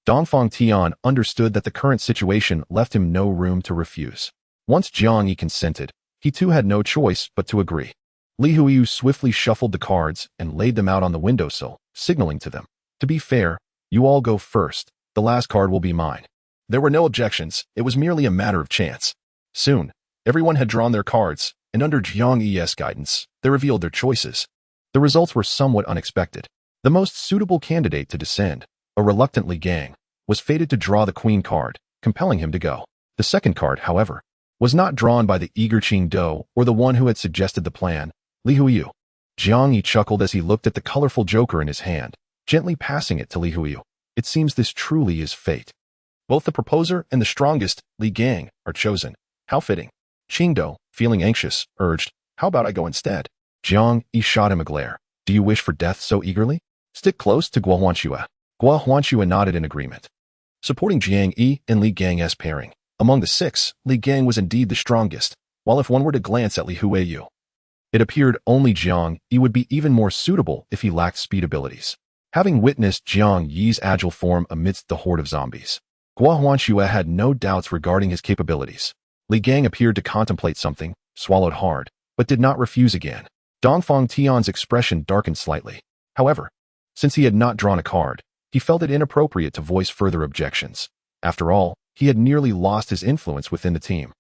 Dongfang Tian understood that the current situation left him no room to refuse. Once Jiang Yi consented, he too had no choice but to agree. Li Huiyu swiftly shuffled the cards and laid them out on the windowsill, signaling to them, "To be fair, you all go first. The last card will be mine." There were no objections. It was merely a matter of chance. Soon, everyone had drawn their cards, and under Jiang Yi's guidance, they revealed their choices. The results were somewhat unexpected. The most suitable candidate to descend, a reluctant Li Gang, was fated to draw the queen card, compelling him to go. The second card, however, was not drawn by the eager Qing Do or the one who had suggested the plan, Li Huiyu. Jiang Yi chuckled as he looked at the colorful joker in his hand, gently passing it to Li Huiyu. It seems this truly is fate. Both the proposer and the strongest, Li Gang, are chosen. How fitting. Qing Do, feeling anxious, urged, "How about I go instead?" Jiang Yi shot him a glare. "Do you wish for death so eagerly? Stick close to Guo Huanxue." Guo Huanxue nodded in agreement. Supporting Jiang Yi and Li Gang's pairing, among the six, Li Gang was indeed the strongest, while if one were to glance at Li Huiyu, it appeared only Jiang Yi would be even more suitable if he lacked speed abilities. Having witnessed Jiang Yi's agile form amidst the horde of zombies, Guo Huanxue had no doubts regarding his capabilities. Li Gang appeared to contemplate something, swallowed hard, but did not refuse again. Dongfang Tian's expression darkened slightly. However, since he had not drawn a card, he felt it inappropriate to voice further objections. After all, he had nearly lost his influence within the team.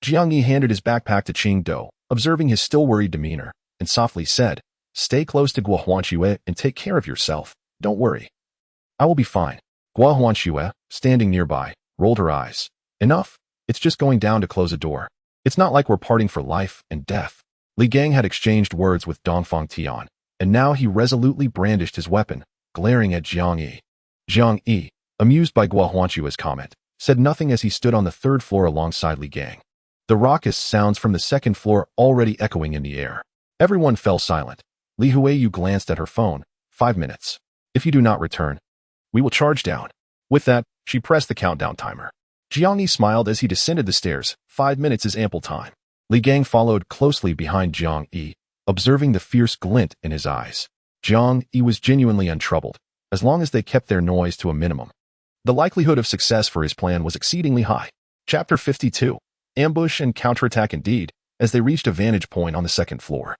Jiang Yi handed his backpack to Qing Do, observing his still worried demeanor, and softly said, "Stay close to Guo Huanxue and take care of yourself. Don't worry. I will be fine." Guo Huanxue, standing nearby, rolled her eyes. "Enough. It's just going down to close a door. It's not like we're parting for life and death." Li Gang had exchanged words with Dongfang Tian, and now he resolutely brandished his weapon, glaring at Jiang Yi. Jiang Yi, amused by Guo Huanxue's comment, said nothing as he stood on the third floor alongside Li Gang. The raucous sounds from the second floor already echoing in the air. Everyone fell silent. Li Huiyu glanced at her phone. 5 minutes. If you do not return, we will charge down. With that, she pressed the countdown timer. Jiang Yi smiled as he descended the stairs. 5 minutes is ample time. Li Gang followed closely behind Jiang Yi, observing the fierce glint in his eyes. Jiang Yi was genuinely untroubled, as long as they kept their noise to a minimum. The likelihood of success for his plan was exceedingly high. Chapter 52. Ambush and counterattack indeed, as they reached a vantage point on the second floor.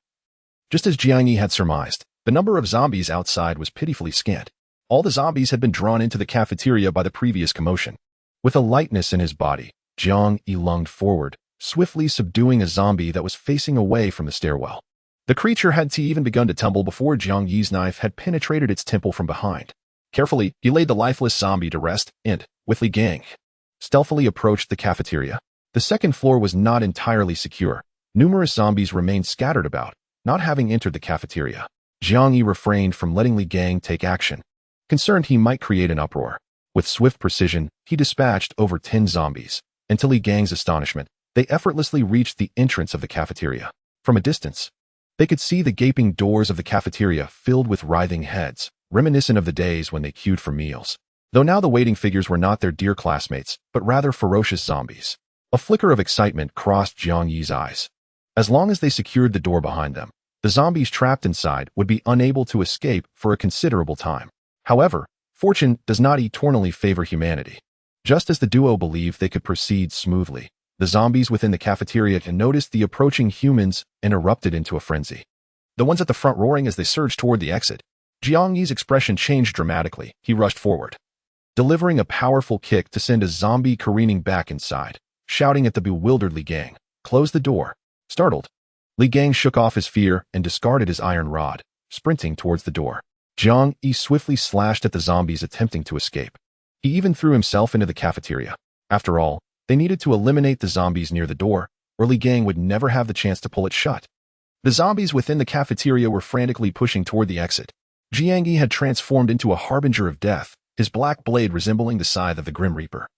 Just as Jiang Yi had surmised, the number of zombies outside was pitifully scant. All the zombies had been drawn into the cafeteria by the previous commotion. With a lightness in his body, Jiang Yi lunged forward, swiftly subduing a zombie that was facing away from the stairwell. The creature had even begun to tumble before Jiang Yi's knife had penetrated its temple from behind. Carefully, he laid the lifeless zombie to rest and, with Li Gang, stealthily approached the cafeteria. The second floor was not entirely secure. Numerous zombies remained scattered about, not having entered the cafeteria. Jiang Yi refrained from letting Li Gang take action, concerned he might create an uproar. With swift precision, he dispatched over 10 zombies. And to Li Gang's astonishment, they effortlessly reached the entrance of the cafeteria. From a distance, they could see the gaping doors of the cafeteria filled with writhing heads, reminiscent of the days when they queued for meals. Though now the waiting figures were not their dear classmates, but rather ferocious zombies. A flicker of excitement crossed Jiang Yi's eyes. As long as they secured the door behind them, the zombies trapped inside would be unable to escape for a considerable time. However, fortune does not eternally favor humanity. Just as the duo believed they could proceed smoothly, the zombies within the cafeteria noticed the approaching humans and erupted into a frenzy. The ones at the front roaring as they surged toward the exit. Jiang Yi's expression changed dramatically. He rushed forward, delivering a powerful kick to send a zombie careening back inside, shouting at the bewildered Li Gang, "Close the door." Startled, Li Gang shook off his fear and discarded his iron rod, sprinting towards the door. Jiang Yi swiftly slashed at the zombies attempting to escape. He even threw himself into the cafeteria. After all, they needed to eliminate the zombies near the door, or Li Gang would never have the chance to pull it shut. The zombies within the cafeteria were frantically pushing toward the exit. Jiang Yi had transformed into a harbinger of death, his black blade resembling the scythe of the Grim Reaper.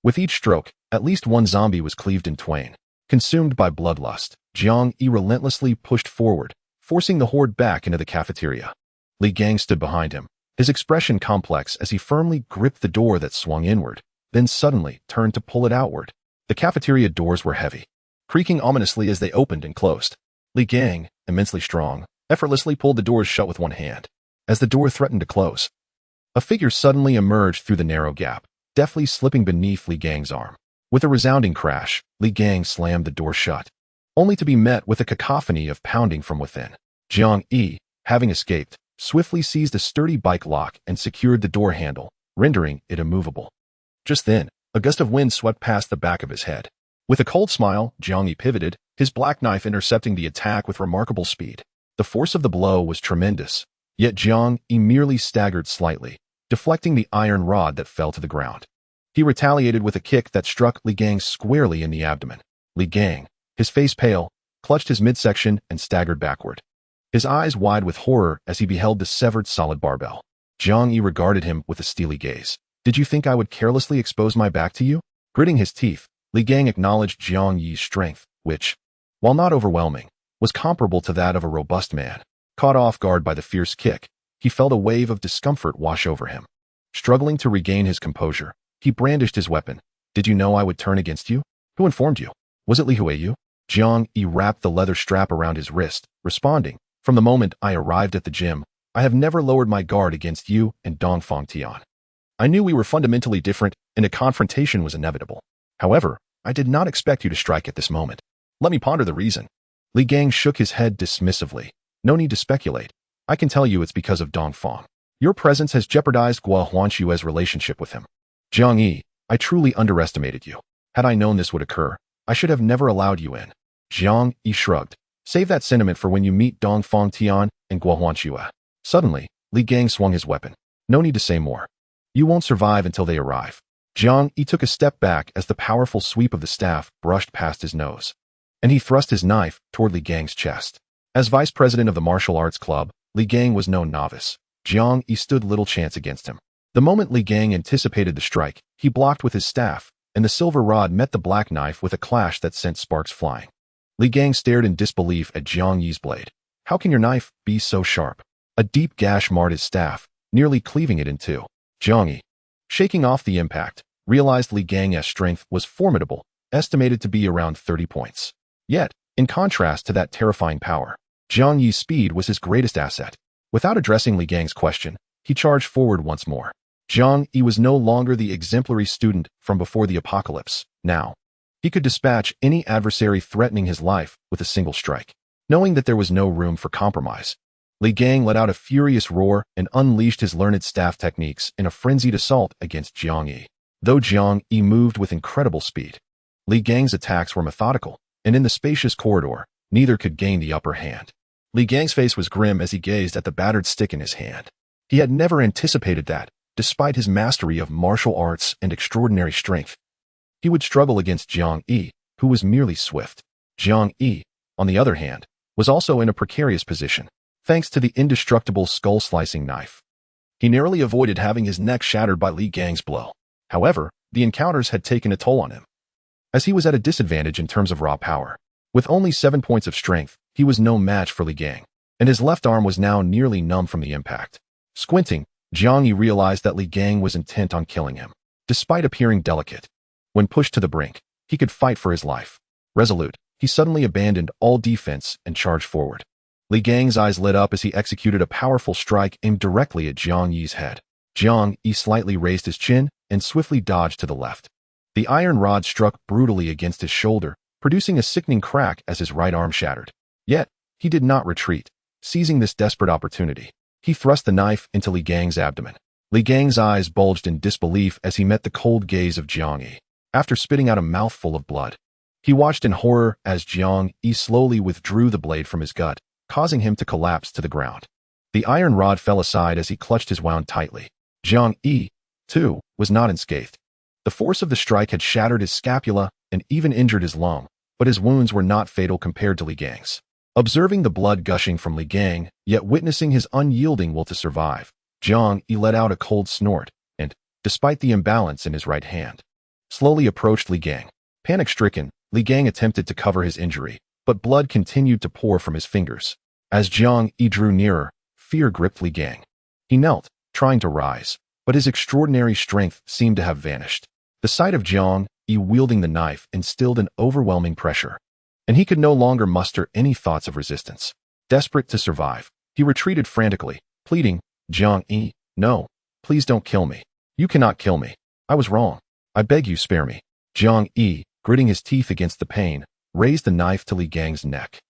With each stroke, at least one zombie was cleaved in twain. Consumed by bloodlust, Jiang Yi relentlessly pushed forward, forcing the horde back into the cafeteria. Li Gang stood behind him, his expression complex as he firmly gripped the door that swung inward, then suddenly turned to pull it outward. The cafeteria doors were heavy, creaking ominously as they opened and closed. Li Gang, immensely strong, effortlessly pulled the doors shut with one hand. As the door threatened to close, A figure suddenly emerged through the narrow gap, deftly slipping beneath Li Gang's arm. With a resounding crash, Li Gang slammed the door shut, only to be met with a cacophony of pounding from within. Jiang Yi, having escaped, swiftly seized a sturdy bike lock and secured the door handle, rendering it immovable. Just then, a gust of wind swept past the back of his head. With a cold smile, Jiang Yi pivoted, his black knife intercepting the attack with remarkable speed. The force of the blow was tremendous, yet Jiang Yi merely staggered slightly, deflecting the iron rod that fell to the ground. He retaliated with a kick that struck Li Gang squarely in the abdomen. Li Gang, his face pale, clutched his midsection and staggered backward, his eyes wide with horror as he beheld the severed solid barbell. Jiang Yi regarded him with a steely gaze. "Did you think I would carelessly expose my back to you?" Gritting his teeth, Li Gang acknowledged Jiang Yi's strength, which, while not overwhelming, was comparable to that of a robust man. Caught off guard by the fierce kick, he felt a wave of discomfort wash over him. Struggling to regain his composure, he brandished his weapon. "Did you know I would turn against you? Who informed you? Was it Li Huiyu?" Jiang Yi wrapped the leather strap around his wrist, responding, "From the moment I arrived at the gym, I have never lowered my guard against you and Dongfang Tian. I knew we were fundamentally different and a confrontation was inevitable. However, I did not expect you to strike at this moment. Let me ponder the reason." Li Gang shook his head dismissively. "No need to speculate. I can tell you it's because of Dongfang. Your presence has jeopardized Guo Huanshue's relationship with him. Jiang Yi, I truly underestimated you. Had I known this would occur, I should have never allowed you in." Jiang Yi shrugged. "Save that sentiment for when you meet Dongfang Tian and Guo Huanshue." Suddenly, Li Gang swung his weapon. "No need to say more. You won't survive until they arrive." Jiang Yi took a step back as the powerful sweep of the staff brushed past his nose, and he thrust his knife toward Li Gang's chest. As vice president of the martial arts club, Li Gang was no novice. Jiang Yi stood little chance against him. The moment Li Gang anticipated the strike, he blocked with his staff, and the silver rod met the black knife with a clash that sent sparks flying. Li Gang stared in disbelief at Jiang Yi's blade. "How can your knife be so sharp?" A deep gash marred his staff, nearly cleaving it in two. Jiang Yi, shaking off the impact, realized Li Gang's strength was formidable, estimated to be around 30 points. Yet, in contrast to that terrifying power, Jiang Yi's speed was his greatest asset. Without addressing Li Gang's question, he charged forward once more. Jiang Yi was no longer the exemplary student from before the apocalypse. Now, he could dispatch any adversary threatening his life with a single strike. Knowing that there was no room for compromise, Li Gang let out a furious roar and unleashed his learned staff techniques in a frenzied assault against Jiang Yi. Though Jiang Yi moved with incredible speed, Li Gang's attacks were methodical, and in the spacious corridor, neither could gain the upper hand. Li Gang's face was grim as he gazed at the battered stick in his hand. He had never anticipated that, despite his mastery of martial arts and extraordinary strength, he would struggle against Jiang Yi, who was merely swift. Jiang Yi, on the other hand, was also in a precarious position, thanks to the indestructible skull-slicing knife. He narrowly avoided having his neck shattered by Li Gang's blow. However, the encounters had taken a toll on him, as he was at a disadvantage in terms of raw power. With only 7 points of strength, he was no match for Li Gang, and his left arm was now nearly numb from the impact. Squinting, Jiang Yi realized that Li Gang was intent on killing him. Despite appearing delicate, when pushed to the brink, he could fight for his life. Resolute, he suddenly abandoned all defense and charged forward. Li Gang's eyes lit up as he executed a powerful strike aimed directly at Jiang Yi's head. Jiang Yi slightly raised his chin and swiftly dodged to the left. The iron rod struck brutally against his shoulder, producing a sickening crack as his right arm shattered. Yet, he did not retreat. Seizing this desperate opportunity, he thrust the knife into Li Gang's abdomen. Li Gang's eyes bulged in disbelief as he met the cold gaze of Jiang Yi. After spitting out a mouthful of blood, he watched in horror as Jiang Yi slowly withdrew the blade from his gut, causing him to collapse to the ground. The iron rod fell aside as he clutched his wound tightly. Jiang Yi, too, was not unscathed. The force of the strike had shattered his scapula and even injured his lung, but his wounds were not fatal compared to Li Gang's. Observing the blood gushing from Li Gang, yet witnessing his unyielding will to survive, Jiang Yi let out a cold snort and, despite the imbalance in his right hand, slowly approached Li Gang. Panic-stricken, Li Gang attempted to cover his injury, but blood continued to pour from his fingers. As Jiang Yi drew nearer, fear gripped Li Gang. He knelt, trying to rise, but his extraordinary strength seemed to have vanished. The sight of Jiang Yi wielding the knife instilled an overwhelming pressure, and he could no longer muster any thoughts of resistance. Desperate to survive, he retreated frantically, pleading, "Jiang Yi, no, Please don't kill me. You cannot kill me. I was wrong. I beg you spare me. Jiang Yi, gritting his teeth against the pain, raised the knife to Li Gang's neck.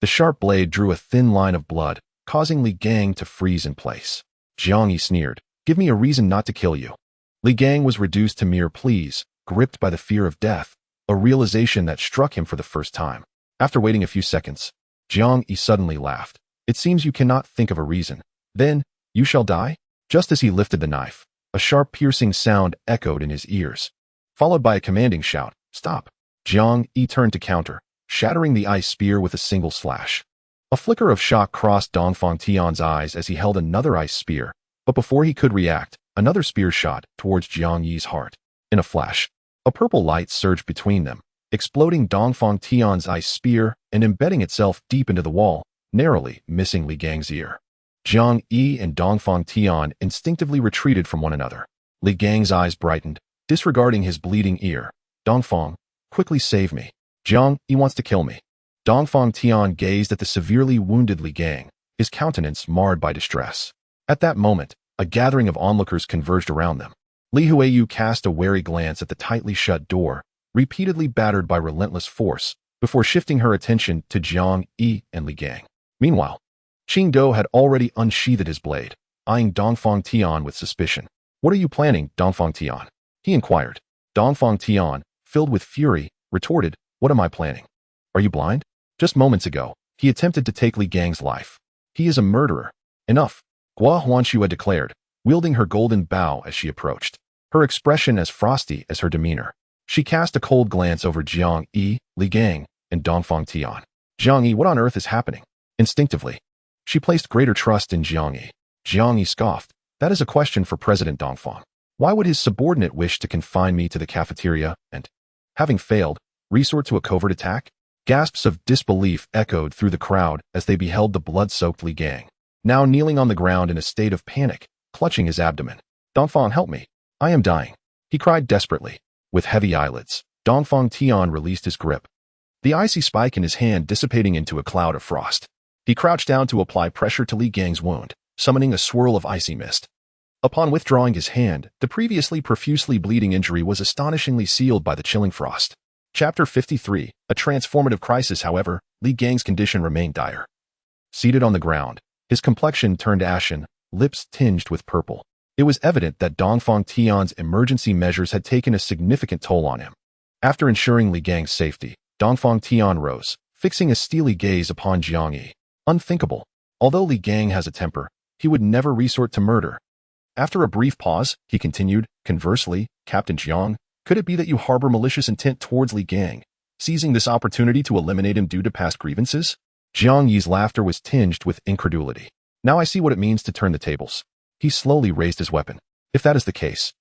The sharp blade drew a thin line of blood, causing Li Gang to freeze in place. Jiang Yi sneered, "Give me a reason not to kill you." Li Gang was reduced to mere pleas, gripped by the fear of death, a realization that struck him for the first time. After waiting a few seconds, Jiang Yi suddenly laughed. "It seems you cannot think of a reason. Then, you shall die?" Just as he lifted the knife, a sharp piercing sound echoed in his ears, followed by a commanding shout, "Stop!" Jiang Yi turned to counter, shattering the ice spear with a single slash. A flicker of shock crossed Dongfang Tian's eyes as he held another ice spear, but before he could react, another spear shot towards Jiang Yi's heart. In a flash, a purple light surged between them, exploding Dongfang Tian's ice spear and embedding itself deep into the wall, narrowly missing Li Gang's ear. Jiang Yi and Dongfang Tian instinctively retreated from one another. Li Gang's eyes brightened, disregarding his bleeding ear. "Dongfang, quickly save me. Jiang Yi wants to kill me." Dongfang Tian gazed at the severely wounded Li Gang, his countenance marred by distress. At that moment, a gathering of onlookers converged around them. Li Huiyu cast a wary glance at the tightly shut door, repeatedly battered by relentless force, before shifting her attention to Jiang Yi and Li Gang. Meanwhile, Qing Do had already unsheathed his blade, eyeing Dongfang Tian with suspicion. "What are you planning, Dongfang Tian?" he inquired. Dongfang Tian, filled with fury, retorted, "What am I planning? Are you blind? Just moments ago, he attempted to take Li Gang's life. He is a murderer. Enough," Gua Huanxue declared, wielding her golden bow as she approached, her expression as frosty as her demeanor. She cast a cold glance over Jiang Yi, Li Gang, and Dongfang Tian. "Jiang Yi, what on earth is happening?" Instinctively, she placed greater trust in Jiang Yi. Jiang Yi scoffed, "That is a question for President Dongfang. Why would his subordinate wish to confine me to the cafeteria and, having failed, resort to a covert attack?" Gasps of disbelief echoed through the crowd as they beheld the blood-soaked Li Gang, now kneeling on the ground in a state of panic, clutching his abdomen. "Dongfang, help me. I am dying," he cried desperately. With heavy eyelids, Dongfang Tian released his grip, the icy spike in his hand dissipating into a cloud of frost. He crouched down to apply pressure to Li Gang's wound, summoning a swirl of icy mist. Upon withdrawing his hand, the previously profusely bleeding injury was astonishingly sealed by the chilling frost. Chapter 53, a transformative crisis. However, Li Gang's condition remained dire. Seated on the ground, his complexion turned ashen, lips tinged with purple. It was evident that Dongfang Tian's emergency measures had taken a significant toll on him. After ensuring Li Gang's safety, Dongfang Tian rose, fixing a steely gaze upon Jiang Yi. Unthinkable. Although Li Gang has a temper, he would never resort to murder. After a brief pause, he continued, "Conversely, Captain Jiang, could it be that you harbor malicious intent towards Li Gang, seizing this opportunity to eliminate him due to past grievances?" Jiang Yi's laughter was tinged with incredulity. "Now I see what it means to turn the tables." He slowly raised his weapon. "If that is the case,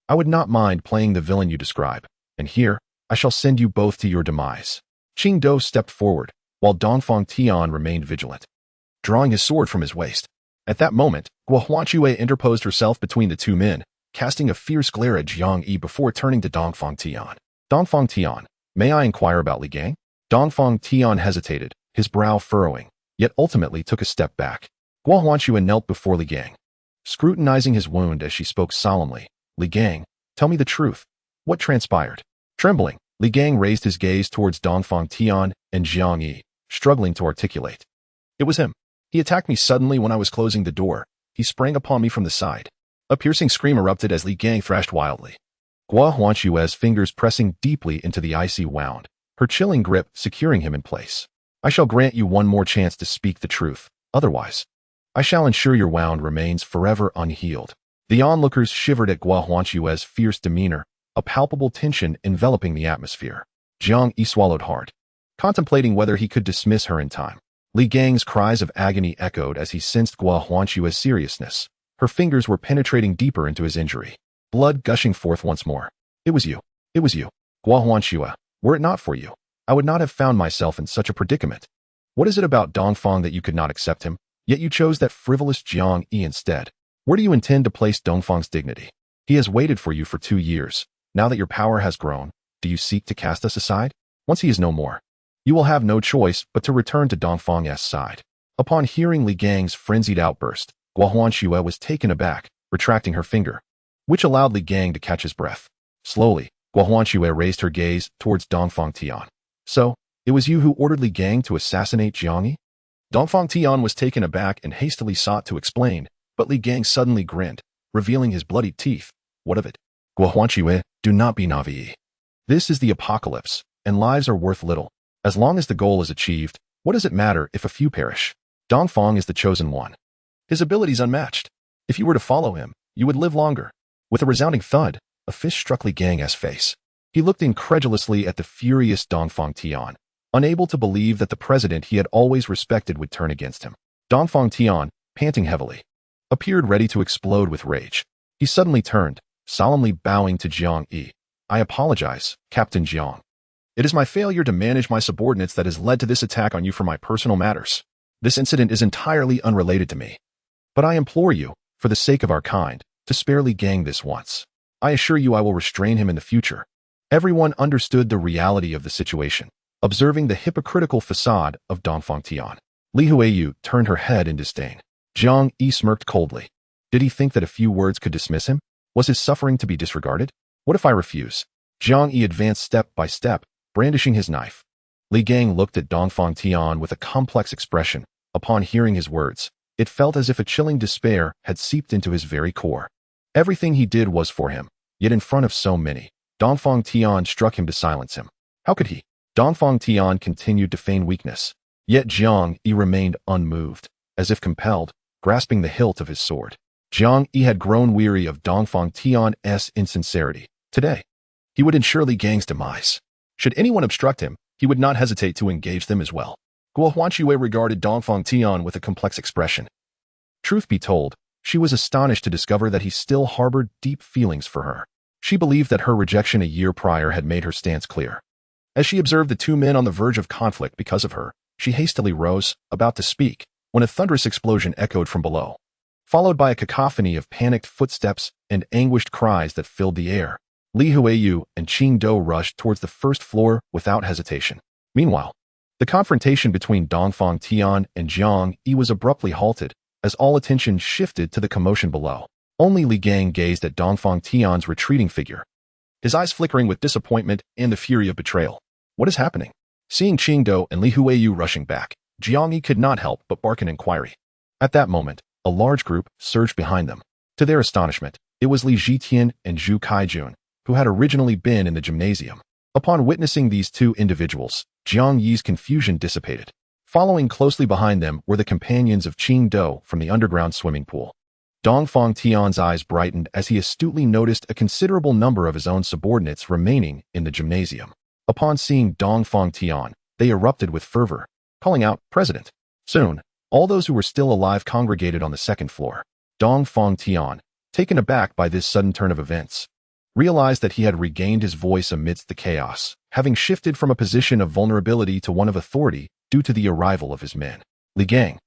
I would not mind playing the villain you describe, and here, I shall send you both to your demise." Qing Do stepped forward, while Dongfang Tian remained vigilant, drawing his sword from his waist. At that moment, Gua Huanxue interposed herself between the two men, casting a fierce glare at Jiang Yi before turning to Dongfang Tian. "Dongfang Tian, may I inquire about Li Gang?" Dongfang Tian hesitated, his brow furrowing, yet ultimately took a step back. Gua Huanxue knelt before Li Gang, scrutinizing his wound as she spoke solemnly. "Li Gang, tell me the truth. What transpired?" Trembling, Li Gang raised his gaze towards Dongfang Tian and Jiang Yi, struggling to articulate. "It was him. He attacked me suddenly when I was closing the door. He sprang upon me from the side." A piercing scream erupted as Li Gang thrashed wildly, Gua Huanxue's fingers pressing deeply into the icy wound, her chilling grip securing him in place. "I shall grant you one more chance to speak the truth. Otherwise, I shall ensure your wound remains forever unhealed." The onlookers shivered at Gua Huanxue's fierce demeanor, a palpable tension enveloping the atmosphere. Jiang Yi swallowed hard, contemplating whether he could dismiss her in time. Li Gang's cries of agony echoed as he sensed Gua Huanxue's seriousness. Her fingers were penetrating deeper into his injury, blood gushing forth once more. "It was you. It was you. Gua Huanxue, were it not for you, I would not have found myself in such a predicament. What is it about Dongfang that you could not accept him, yet you chose that frivolous Jiang Yi instead? Where do you intend to place Dongfang's dignity? He has waited for you for 2 years. Now that your power has grown, do you seek to cast us aside? Once he is no more, you will have no choice but to return to Dongfang's side." Upon hearing Li Gang's frenzied outburst, Gua Huanxue was taken aback, retracting her finger, which allowed Li Gang to catch his breath. Slowly, Guohuanxue raised her gaze towards Dongfang Tian. So, it was you who ordered Li Gang to assassinate Jiang Yi? Dongfang Tian was taken aback and hastily sought to explain, but Li Gang suddenly grinned, revealing his bloodied teeth. What of it? Guohuanxue, do not be naive. This is the apocalypse, and lives are worth little. As long as the goal is achieved, what does it matter if a few perish? Dongfang is the chosen one. His abilities unmatched. If you were to follow him, you would live longer. With a resounding thud, a fist struck Li Gang's face. He looked incredulously at the furious Dongfang Tian, unable to believe that the president he had always respected would turn against him. Dongfang Tian, panting heavily, appeared ready to explode with rage. He suddenly turned, solemnly bowing to Jiang Yi. I apologize, Captain Jiang. It is my failure to manage my subordinates that has led to this attack on you for my personal matters. This incident is entirely unrelated to me. But I implore you, for the sake of our kind, to spare Li Gang this once. I assure you I will restrain him in the future. Everyone understood the reality of the situation, observing the hypocritical facade of Dongfang Tian. Li Huiyu turned her head in disdain. Jiang Yi smirked coldly. Did he think that a few words could dismiss him? Was his suffering to be disregarded? What if I refuse? Jiang Yi advanced step by step, brandishing his knife. Li Gang looked at Dongfang Tian with a complex expression. Upon hearing his words, it felt as if a chilling despair had seeped into his very core. Everything he did was for him, yet in front of so many, Dongfang Tian struck him to silence him. How could he? Dongfang Tian continued to feign weakness, yet Jiang Yi remained unmoved, as if compelled, grasping the hilt of his sword. Jiang Yi had grown weary of Dongfang Tian's insincerity. Today, he would ensure Li Gang's demise. Should anyone obstruct him, he would not hesitate to engage them as well. Guohuanxue regarded Dongfang Tian with a complex expression. Truth be told, she was astonished to discover that he still harbored deep feelings for her. She believed that her rejection a year prior had made her stance clear. As she observed the two men on the verge of conflict because of her, she hastily rose, about to speak, when a thunderous explosion echoed from below, followed by a cacophony of panicked footsteps and anguished cries that filled the air. Li Huiyu and Qing Do rushed towards the first floor without hesitation. Meanwhile, the confrontation between Dongfang Tian and Jiang Yi was abruptly halted, as all attention shifted to the commotion below. Only Li Gang gazed at Dongfang Tian's retreating figure, his eyes flickering with disappointment and the fury of betrayal. What is happening? Seeing Qing Do and Li Huiyu rushing back, Jiang Yi could not help but bark an inquiry. At that moment, a large group surged behind them. To their astonishment, it was Li Zhitian and Zhu Kaijun, who had originally been in the gymnasium. Upon witnessing these two individuals, Jiang Yi's confusion dissipated. Following closely behind them were the companions of Qing Do from the underground swimming pool. Dongfang Tian's eyes brightened as he astutely noticed a considerable number of his own subordinates remaining in the gymnasium. Upon seeing Dongfang Tian, they erupted with fervor, calling out, "President!" Soon, all those who were still alive congregated on the second floor. Dongfang Tian, taken aback by this sudden turn of events, realized that he had regained his voice amidst the chaos, having shifted from a position of vulnerability to one of authority due to the arrival of his men. Li Gang,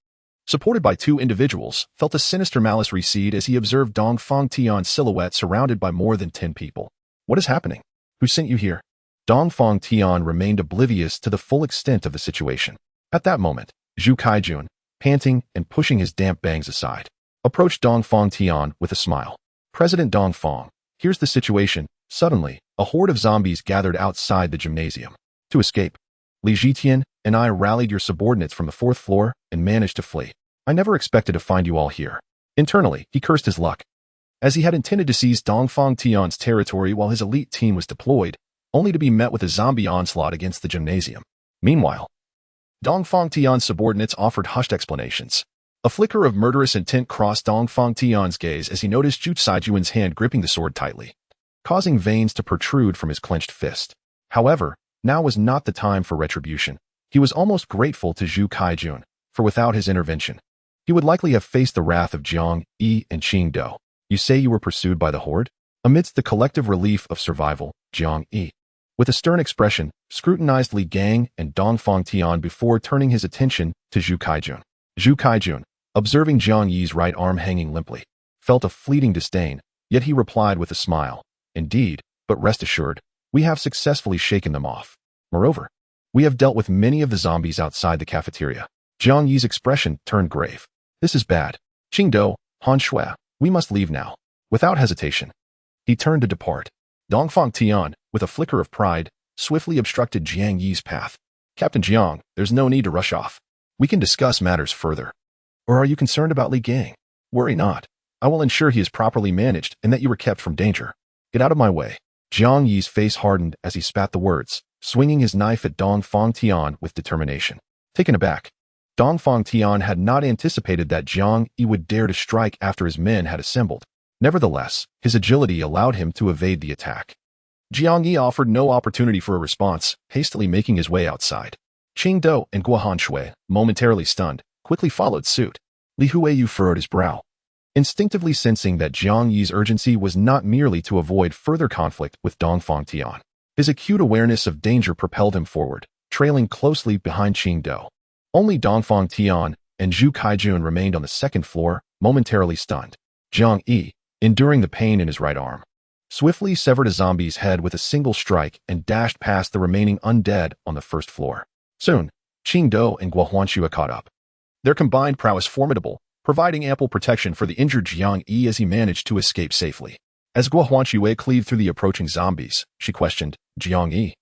supported by two individuals, felt a sinister malice recede as he observed Dongfang Tian's silhouette surrounded by more than 10 people. What is happening? Who sent you here? Dongfang Tian remained oblivious to the full extent of the situation. At that moment, Zhu Kaijun, panting and pushing his damp bangs aside, approached Dongfang Tian with a smile. President Dongfang, here's the situation. Suddenly, a horde of zombies gathered outside the gymnasium. To escape, Li Zhitian and I rallied your subordinates from the 4th floor and managed to flee. I never expected to find you all here. Internally, he cursed his luck, as he had intended to seize Dongfang Tian's territory while his elite team was deployed, only to be met with a zombie onslaught against the gymnasium. Meanwhile, Dongfang Tian's subordinates offered hushed explanations. A flicker of murderous intent crossed Dongfang Tian's gaze as he noticed Zhu Caijuan's hand gripping the sword tightly, causing veins to protrude from his clenched fist. However, now was not the time for retribution. He was almost grateful to Zhu Kaijun, for without his intervention, he would likely have faced the wrath of Jiang Yi and Qing Do. You say you were pursued by the horde? Amidst the collective relief of survival, Jiang Yi, with a stern expression, scrutinized Li Gang and Dongfang Tian before turning his attention to Zhu Kaijun. Zhu Kaijun, observing Jiang Yi's right arm hanging limply, felt a fleeting disdain, yet he replied with a smile. Indeed, but rest assured, we have successfully shaken them off. Moreover, we have dealt with many of the zombies outside the cafeteria. Jiang Yi's expression turned grave. This is bad. Qing Do, Han Shui, We must leave now. Without hesitation, he turned to depart. Dongfang Tian, with a flicker of pride, swiftly obstructed Jiang Yi's path. Captain Jiang, there's no need to rush off. We can discuss matters further. Or are you concerned about Li Gang? Worry not. I will ensure he is properly managed and that you are kept from danger. Get out of my way. Jiang Yi's face hardened as he spat the words, swinging his knife at Dongfang Tian with determination. Taken aback, Dongfang Tian had not anticipated that Jiang Yi would dare to strike after his men had assembled. Nevertheless, his agility allowed him to evade the attack. Jiang Yi offered no opportunity for a response, hastily making his way outside. Qing Dou and Guohan Shui, momentarily stunned, quickly followed suit. Li Huiyu furrowed his brow, instinctively sensing that Jiang Yi's urgency was not merely to avoid further conflict with Dongfang Tian. His acute awareness of danger propelled him forward, trailing closely behind Qing Dou. Only Dongfang Tian and Zhu Kaijun remained on the second floor, momentarily stunned. Jiang Yi, enduring the pain in his right arm, swiftly severed a zombie's head with a single strike and dashed past the remaining undead on the first floor. Soon, Qing Dou and Guohan Shui caught up. Their combined prowess formidable, providing ample protection for the injured Jiang Yi as he managed to escape safely. As Guohan Shui cleaved through the approaching zombies, she questioned, Jiang Yi,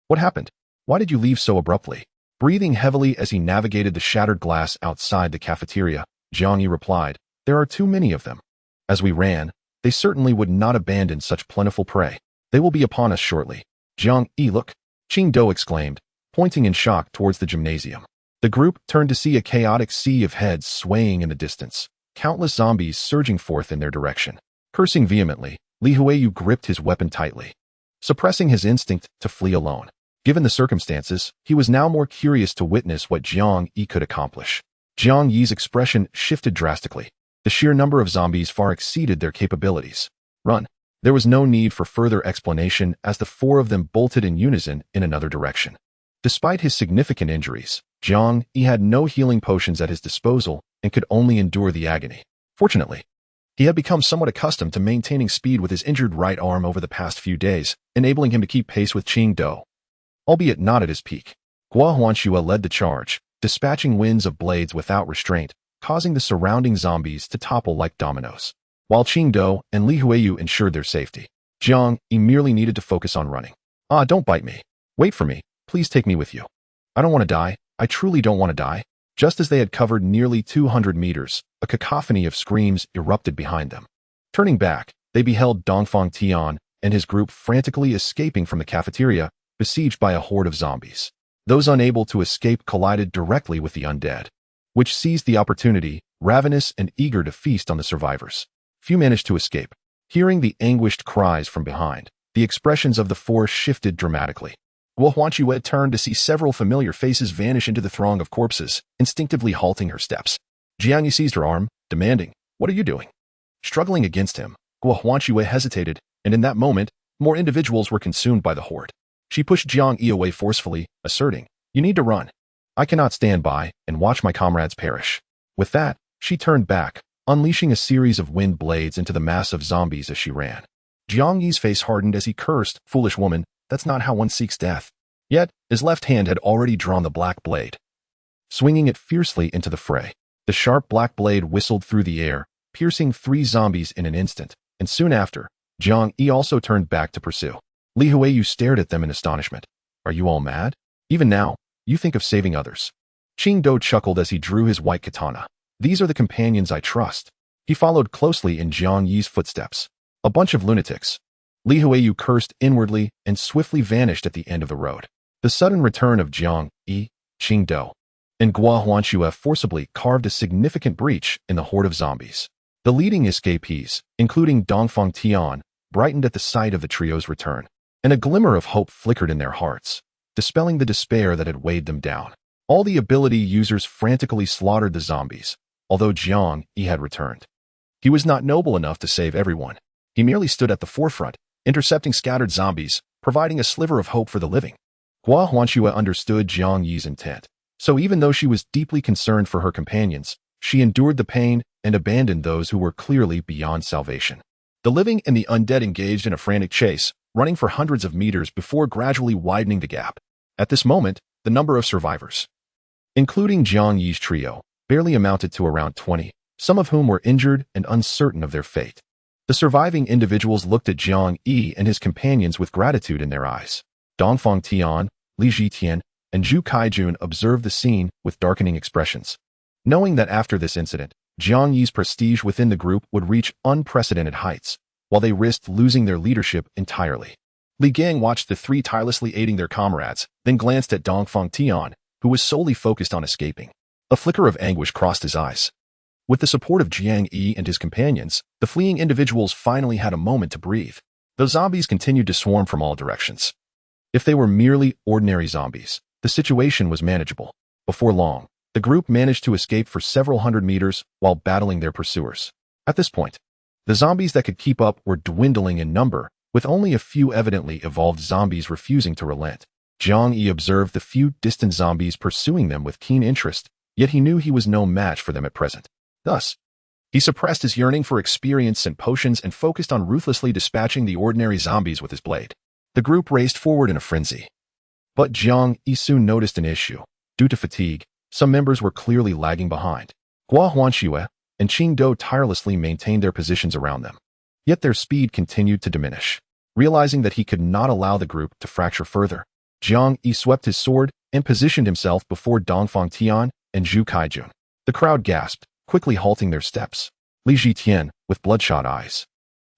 what happened? Why did you leave so abruptly? Breathing heavily as he navigated the shattered glass outside the cafeteria, Jiang Yi replied, there are too many of them. As we ran, they certainly would not abandon such plentiful prey. They will be upon us shortly. Jiang Yi, look, Qing Dou exclaimed, pointing in shock towards the gymnasium. The group turned to see a chaotic sea of heads swaying in the distance, countless zombies surging forth in their direction. Cursing vehemently, Li Huiyu gripped his weapon tightly, suppressing his instinct to flee alone. Given the circumstances, he was now more curious to witness what Jiang Yi could accomplish. Jiang Yi's expression shifted drastically. The sheer number of zombies far exceeded their capabilities. Run. There was no need for further explanation as the four of them bolted in unison in another direction. Despite his significant injuries, Jiang Yi had no healing potions at his disposal and could only endure the agony. Fortunately, he had become somewhat accustomed to maintaining speed with his injured right arm over the past few days, enabling him to keep pace with Qing Dou, albeit not at his peak. Guohan Shui led the charge, dispatching winds of blades without restraint, causing the surrounding zombies to topple like dominoes. While Qing Dou and Li Huiyu ensured their safety, Jiang Yi merely needed to focus on running. Ah, don't bite me. Wait for me. Please take me with you. I don't want to die. I truly don't want to die. Just as they had covered nearly 200 meters, a cacophony of screams erupted behind them. Turning back, they beheld Dongfang Tian and his group frantically escaping from the cafeteria, besieged by a horde of zombies. Those unable to escape collided directly with the undead, which seized the opportunity, ravenous and eager to feast on the survivors. Few managed to escape. Hearing the anguished cries from behind, the expressions of the four shifted dramatically. Guohan Shui turned to see several familiar faces vanish into the throng of corpses, instinctively halting her steps. Jiang Yi seized her arm, demanding, what are you doing? Struggling against him, Guohan Shui hesitated, and in that moment, more individuals were consumed by the horde. She pushed Jiang Yi away forcefully, asserting, you need to run. I cannot stand by and watch my comrades perish. With that, she turned back, unleashing a series of wind blades into the mass of zombies as she ran. Jiang Yi's face hardened as he cursed, foolish woman, that's not how one seeks death. Yet, his left hand had already drawn the black blade, swinging it fiercely into the fray. The sharp black blade whistled through the air, piercing 3 zombies in an instant, and soon after, Jiang Yi also turned back to pursue. Li Huiyu stared at them in astonishment. Are you all mad? Even now, you think of saving others. Qing Dou chuckled as he drew his white katana. These are the companions I trust. He followed closely in Jiang Yi's footsteps. A bunch of lunatics. Li Huiyu cursed inwardly and swiftly vanished at the end of the road. The sudden return of Jiang Yi, Qing Dou, and Guohan Shui forcibly carved a significant breach in the horde of zombies. The leading escapees, including Dongfang Tian, brightened at the sight of the trio's return, and a glimmer of hope flickered in their hearts, dispelling the despair that had weighed them down. All the ability users frantically slaughtered the zombies, although Jiang Yi had returned. He was not noble enough to save everyone. He merely stood at the forefront, intercepting scattered zombies, providing a sliver of hope for the living. Guohan Shui understood Jiang Yi's intent, so even though she was deeply concerned for her companions, she endured the pain and abandoned those who were clearly beyond salvation. The living and the undead engaged in a frantic chase, running for hundreds of meters before gradually widening the gap. At this moment, the number of survivors, including Jiang Yi's trio, barely amounted to around 20. some of whom were injured and uncertain of their fate. The surviving individuals looked at Jiang Yi and his companions with gratitude in their eyes. Dongfang Tian, Li Jitian, and Zhu Kaijun observed the scene with darkening expressions, knowing that after this incident, Jiang Yi's prestige within the group would reach unprecedented heights, while they risked losing their leadership entirely. Li Gang watched the three tirelessly aiding their comrades, then glanced at Dongfang Tian, who was solely focused on escaping. A flicker of anguish crossed his eyes. With the support of Jiang Yi and his companions, the fleeing individuals finally had a moment to breathe. The zombies continued to swarm from all directions. If they were merely ordinary zombies, the situation was manageable. Before long, the group managed to escape for several hundred meters while battling their pursuers. At this point, the zombies that could keep up were dwindling in number, with only a few evidently evolved zombies refusing to relent. Jiang Yi observed the few distant zombies pursuing them with keen interest, yet he knew he was no match for them at present. Thus, he suppressed his yearning for experience and potions and focused on ruthlessly dispatching the ordinary zombies with his blade. The group raced forward in a frenzy. But Jiang Yi soon noticed an issue. Due to fatigue, some members were clearly lagging behind. Gua Huanxue and Qing Do tirelessly maintained their positions around them. Yet their speed continued to diminish. Realizing that he could not allow the group to fracture further, Jiang Yi swept his sword and positioned himself before Dongfang Tian and Zhu Kaijun. The crowd gasped, quickly halting their steps. Li Jitian, with bloodshot eyes,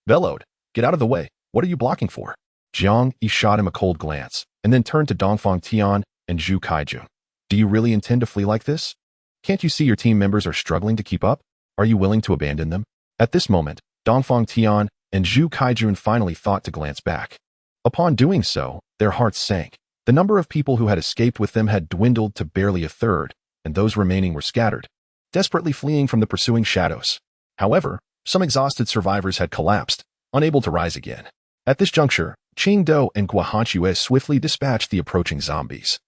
bellowed, "Get out of the way, what are you blocking for?" Jiang Yi shot him a cold glance, and then turned to Dongfang Tian and Zhu Kaijun. "Do you really intend to flee like this? Can't you see your team members are struggling to keep up? Are you willing to abandon them?" At this moment, Dongfang Tian and Zhu Kaijun finally thought to glance back. Upon doing so, their hearts sank. The number of people who had escaped with them had dwindled to barely a third, and those remaining were scattered, desperately fleeing from the pursuing shadows. However, some exhausted survivors had collapsed, unable to rise again. At this juncture, Qing Do and Gua Hanxue swiftly dispatched the approaching zombies,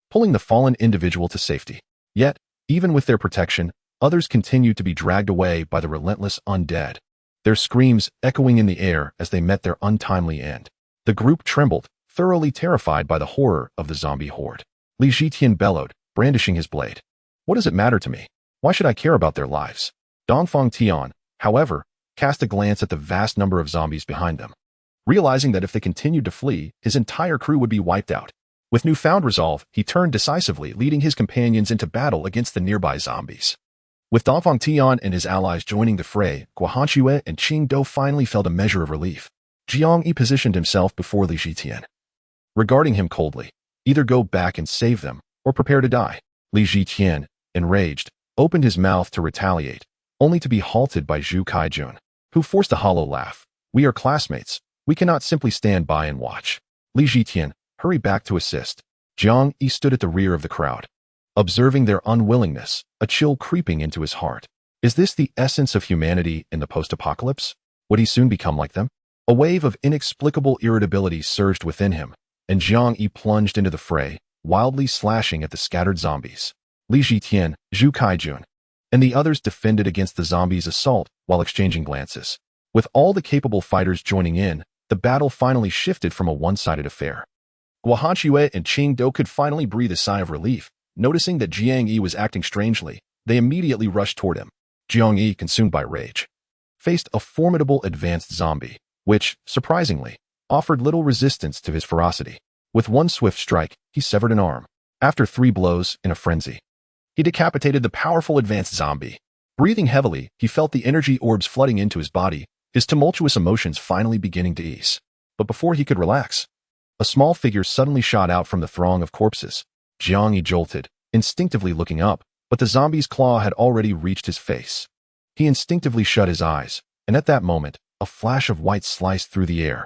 pulling the fallen individual to safety. Yet, even with their protection, others continued to be dragged away by the relentless undead, their screams echoing in the air as they met their untimely end. The group trembled, thoroughly terrified by the horror of the zombie horde. Li Jitian bellowed, brandishing his blade. "What does it matter to me? Why should I care about their lives?" Dongfang Tian, however, cast a glance at the vast number of zombies behind them. Realizing that if they continued to flee, his entire crew would be wiped out. With newfound resolve, he turned decisively, leading his companions into battle against the nearby zombies. With Dongfang Tian and his allies joining the fray, Gua Hanxue and Qing Do finally felt a measure of relief. Jiang Yi positioned himself before Li Jitian, regarding him coldly. "Either go back and save them, or prepare to die." Li Jitian, enraged, opened his mouth to retaliate, only to be halted by Zhu Kaijun, who forced a hollow laugh. "We are classmates. We cannot simply stand by and watch." Li Jitian, hurry back to assist. Jiang Yi stood at the rear of the crowd, observing their unwillingness, a chill creeping into his heart. Is this the essence of humanity in the post-apocalypse? Would he soon become like them? A wave of inexplicable irritability surged within him, and Jiang Yi plunged into the fray, wildly slashing at the scattered zombies. Li Jitian, Zhu Kaijun, and the others defended against the zombies' assault while exchanging glances. With all the capable fighters joining in, the battle finally shifted from a one-sided affair. Gua Hanxue and Qing Do could finally breathe a sigh of relief. Noticing that Jiang Yi was acting strangely, they immediately rushed toward him. Jiang Yi, consumed by rage, faced a formidable advanced zombie, which, surprisingly, offered little resistance to his ferocity. With one swift strike, he severed an arm. After 3 blows, in a frenzy, he decapitated the powerful advanced zombie. Breathing heavily, he felt the energy orbs flooding into his body, his tumultuous emotions finally beginning to ease. But before he could relax, a small figure suddenly shot out from the throng of corpses. Jiang Yi jolted, instinctively looking up, but the zombie's claw had already reached his face. He instinctively shut his eyes, and at that moment, a flash of white sliced through the air.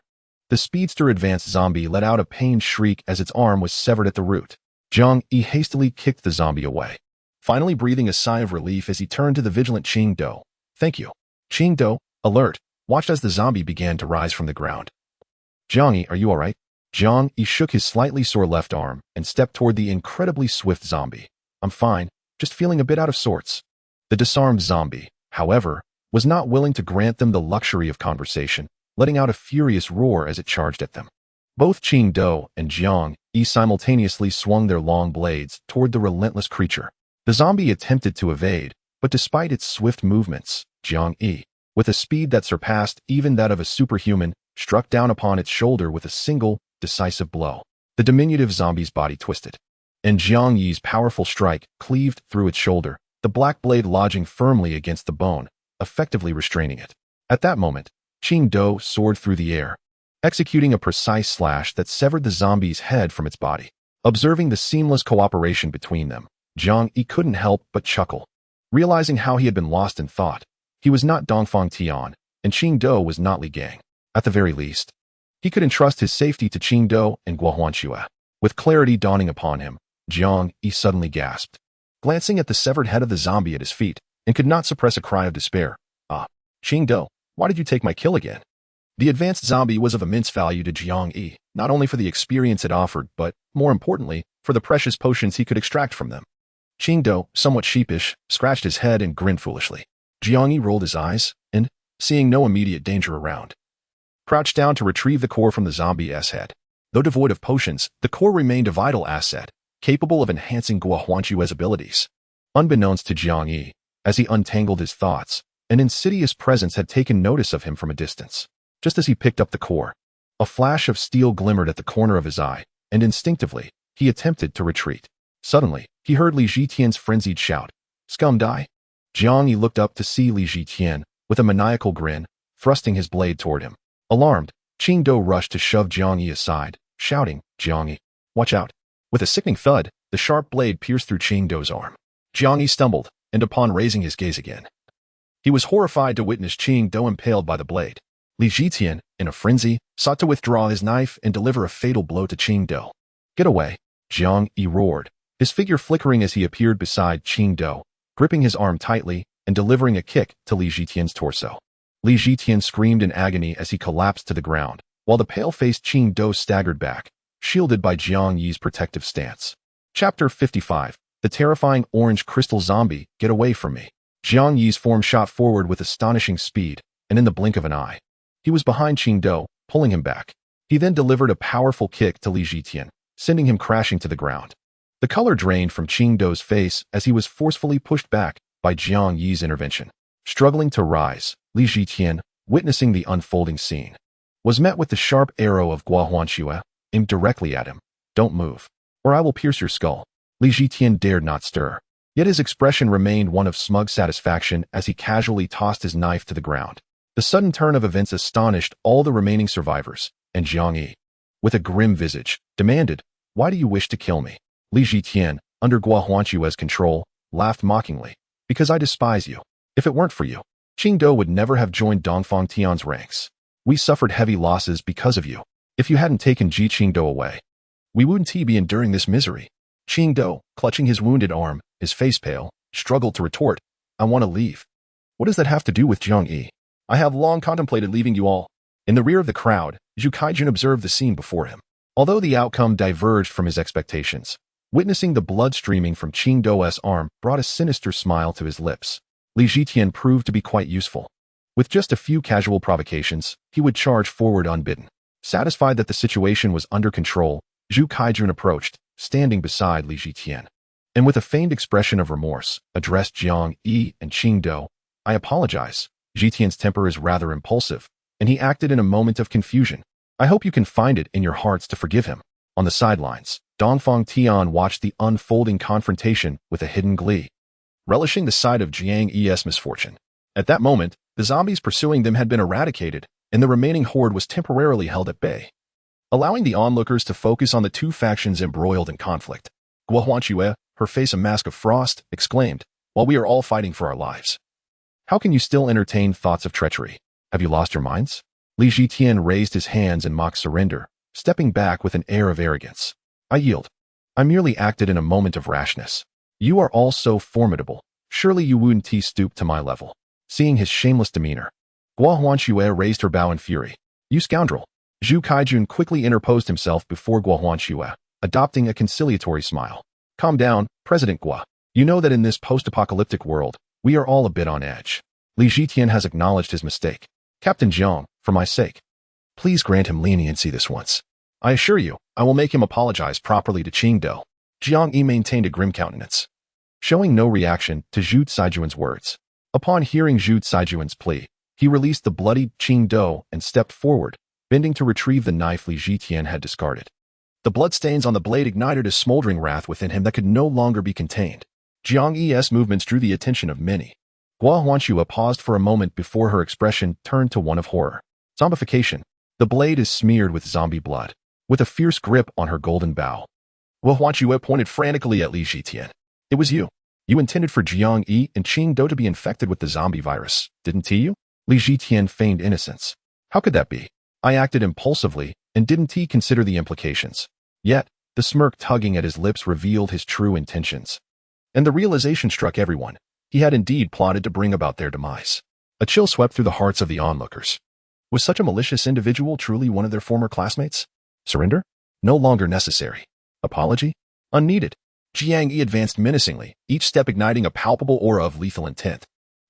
The speedster advanced zombie let out a pained shriek as its arm was severed at the root. Jiang Yi hastily kicked the zombie away, finally breathing a sigh of relief as he turned to the vigilant Qing Do. "Thank you." Qing Do, alert, watched as the zombie began to rise from the ground. "Jiang Yi, are you all right?" Jiang Yi shook his slightly sore left arm and stepped toward the incredibly swift zombie. "I'm fine, just feeling a bit out of sorts." The disarmed zombie, however, was not willing to grant them the luxury of conversation, letting out a furious roar as it charged at them. Both Qing Do and Jiang Yi simultaneously swung their long blades toward the relentless creature. The zombie attempted to evade, But despite its swift movements, Jiang Yi, with a speed that surpassed even that of a superhuman, struck down upon its shoulder with a single, decisive blow. The diminutive zombie's body twisted, and Jiang Yi's powerful strike cleaved through its shoulder, the black blade lodging firmly against the bone, effectively restraining it. At that moment, Qing Do soared through the air, executing a precise slash that severed the zombie's head from its body. Observing the seamless cooperation between them, Jiang Yi couldn't help but chuckle. Realizing how he had been lost in thought, he was not Dongfang Tian, and Qing Do was not Li Gang. At the very least, he could entrust his safety to Qing Do and Guohuanxue. With clarity dawning upon him, Jiang Yi suddenly gasped, glancing at the severed head of the zombie at his feet, and could not suppress a cry of despair. Ah, Qing Do, why did you take my kill again? The advanced zombie was of immense value to Jiang Yi, not only for the experience it offered, but, more importantly, for the precious potions he could extract from them. Qing Do, somewhat sheepish, scratched his head and grinned foolishly. Jiang Yi rolled his eyes, and, seeing no immediate danger around, crouched down to retrieve the core from the zombie's head. Though devoid of potions, the core remained a vital asset, capable of enhancing Guohuanxue's abilities. Unbeknownst to Jiang Yi, as he untangled his thoughts, an insidious presence had taken notice of him from a distance. Just as he picked up the core, a flash of steel glimmered at the corner of his eye, and instinctively, he attempted to retreat. Suddenly, he heard Li Zhitian's frenzied shout, "Scum die!" Jiang Yi looked up to see Li Zhitian, with a maniacal grin, thrusting his blade toward him. Alarmed, Qing Do rushed to shove Jiang Yi aside, shouting, "Jiang Yi, watch out!" With a sickening thud, the sharp blade pierced through Qing Do's arm. Jiang Yi stumbled, and upon raising his gaze again, he was horrified to witness Qing Do impaled by the blade. Li Zhitian, in a frenzy, sought to withdraw his knife and deliver a fatal blow to Qing Do. "Get away!" Jiang Yi roared, his figure flickering as he appeared beside Qing Do, gripping his arm tightly and delivering a kick to Li Zhitian's torso. Li Zhitian screamed in agony as he collapsed to the ground, while the pale-faced Qing Do staggered back, shielded by Jiang Yi's protective stance. Chapter 55. The terrifying orange crystal zombie, get away from me. Jiang Yi's form shot forward with astonishing speed, and in the blink of an eye, he was behind Qing Do, pulling him back. He then delivered a powerful kick to Li Zhitian, sending him crashing to the ground. The color drained from Qing Do's face as he was forcefully pushed back by Jiang Yi's intervention. Struggling to rise, Li Zhitian, witnessing the unfolding scene, was met with the sharp arrow of Guohuanxue, aimed directly at him. "Don't move, or I will pierce your skull." Li Zhitian dared not stir, yet his expression remained one of smug satisfaction as he casually tossed his knife to the ground. The sudden turn of events astonished all the remaining survivors, and Jiang Yi, with a grim visage, demanded, "Why do you wish to kill me?" Li Zhitian, under Guohuanxue's control, laughed mockingly. "Because I despise you. If it weren't for you, Qing Do would never have joined Dongfang Tian's ranks. We suffered heavy losses because of you. If you hadn't taken Qing Do away, we wouldn't be enduring this misery." Qing Do, clutching his wounded arm, his face pale, struggled to retort, "I want to leave." "What does that have to do with Jiang Yi? I have long contemplated leaving you all." In the rear of the crowd, Zhu Kaijun observed the scene before him. Although the outcome diverged from his expectations, witnessing the blood streaming from Qing Do's arm brought a sinister smile to his lips. Li Zhitian proved to be quite useful. With just a few casual provocations, he would charge forward unbidden. Satisfied that the situation was under control, Zhu Kaijun approached, standing beside Li Zhitian, and with a feigned expression of remorse, addressed Jiang Yi and Qing Do. "I apologize. Zhitian's temper is rather impulsive, and he acted in a moment of confusion. I hope you can find it in your hearts to forgive him." On the sidelines, Dongfang Tian watched the unfolding confrontation with a hidden glee, relishing the sight of Jiang Yi's misfortune. At that moment, the zombies pursuing them had been eradicated, and the remaining horde was temporarily held at bay, allowing the onlookers to focus on the two factions embroiled in conflict. Guohuanxue, her face a mask of frost, exclaimed, "While we are all fighting for our lives, how can you still entertain thoughts of treachery? Have you lost your minds?" Li Zhitian raised his hands in mock surrender, stepping back with an air of arrogance. "I yield. I merely acted in a moment of rashness. You are all so formidable. Surely you wouldn't stoop to my level." Seeing his shameless demeanor, Guohuanxue raised her bow in fury. "You scoundrel!" Zhu Kaijun quickly interposed himself before Guohuanxue, adopting a conciliatory smile. "Calm down, President Guo. You know that in this post-apocalyptic world, we are all a bit on edge. Li Zhitian has acknowledged his mistake. Captain Jiang, for my sake, please grant him leniency this once. I assure you, I will make him apologize properly to Qing Do." Jiang Yi maintained a grim countenance. showing no reaction to Zhu Saijuan's words. Upon hearing Zhu Saijuan's plea, he released the bloodied Qing Do and stepped forward, bending to retrieve the knife Li Zhitian had discarded. The bloodstains on the blade ignited a smoldering wrath within him that could no longer be contained. Jiang Yi's movements drew the attention of many. Gua Huanxue paused for a moment before her expression turned to one of horror. Zombification. The blade is smeared with zombie blood, with a fierce grip on her golden bow. Gua Huanxue pointed frantically at Li Zhitian. It was you. You intended for Jiang Yi and Qing Do to be infected with the zombie virus, didn't you? Li Zhitian feigned innocence. How could that be? I acted impulsively, and didn't he consider the implications? Yet, the smirk tugging at his lips revealed his true intentions. And the realization struck everyone. He had indeed plotted to bring about their demise. A chill swept through the hearts of the onlookers. Was such a malicious individual truly one of their former classmates? Surrender? No longer necessary. Apology? Unneeded. Jiang Yi advanced menacingly, each step igniting a palpable aura of lethal intent.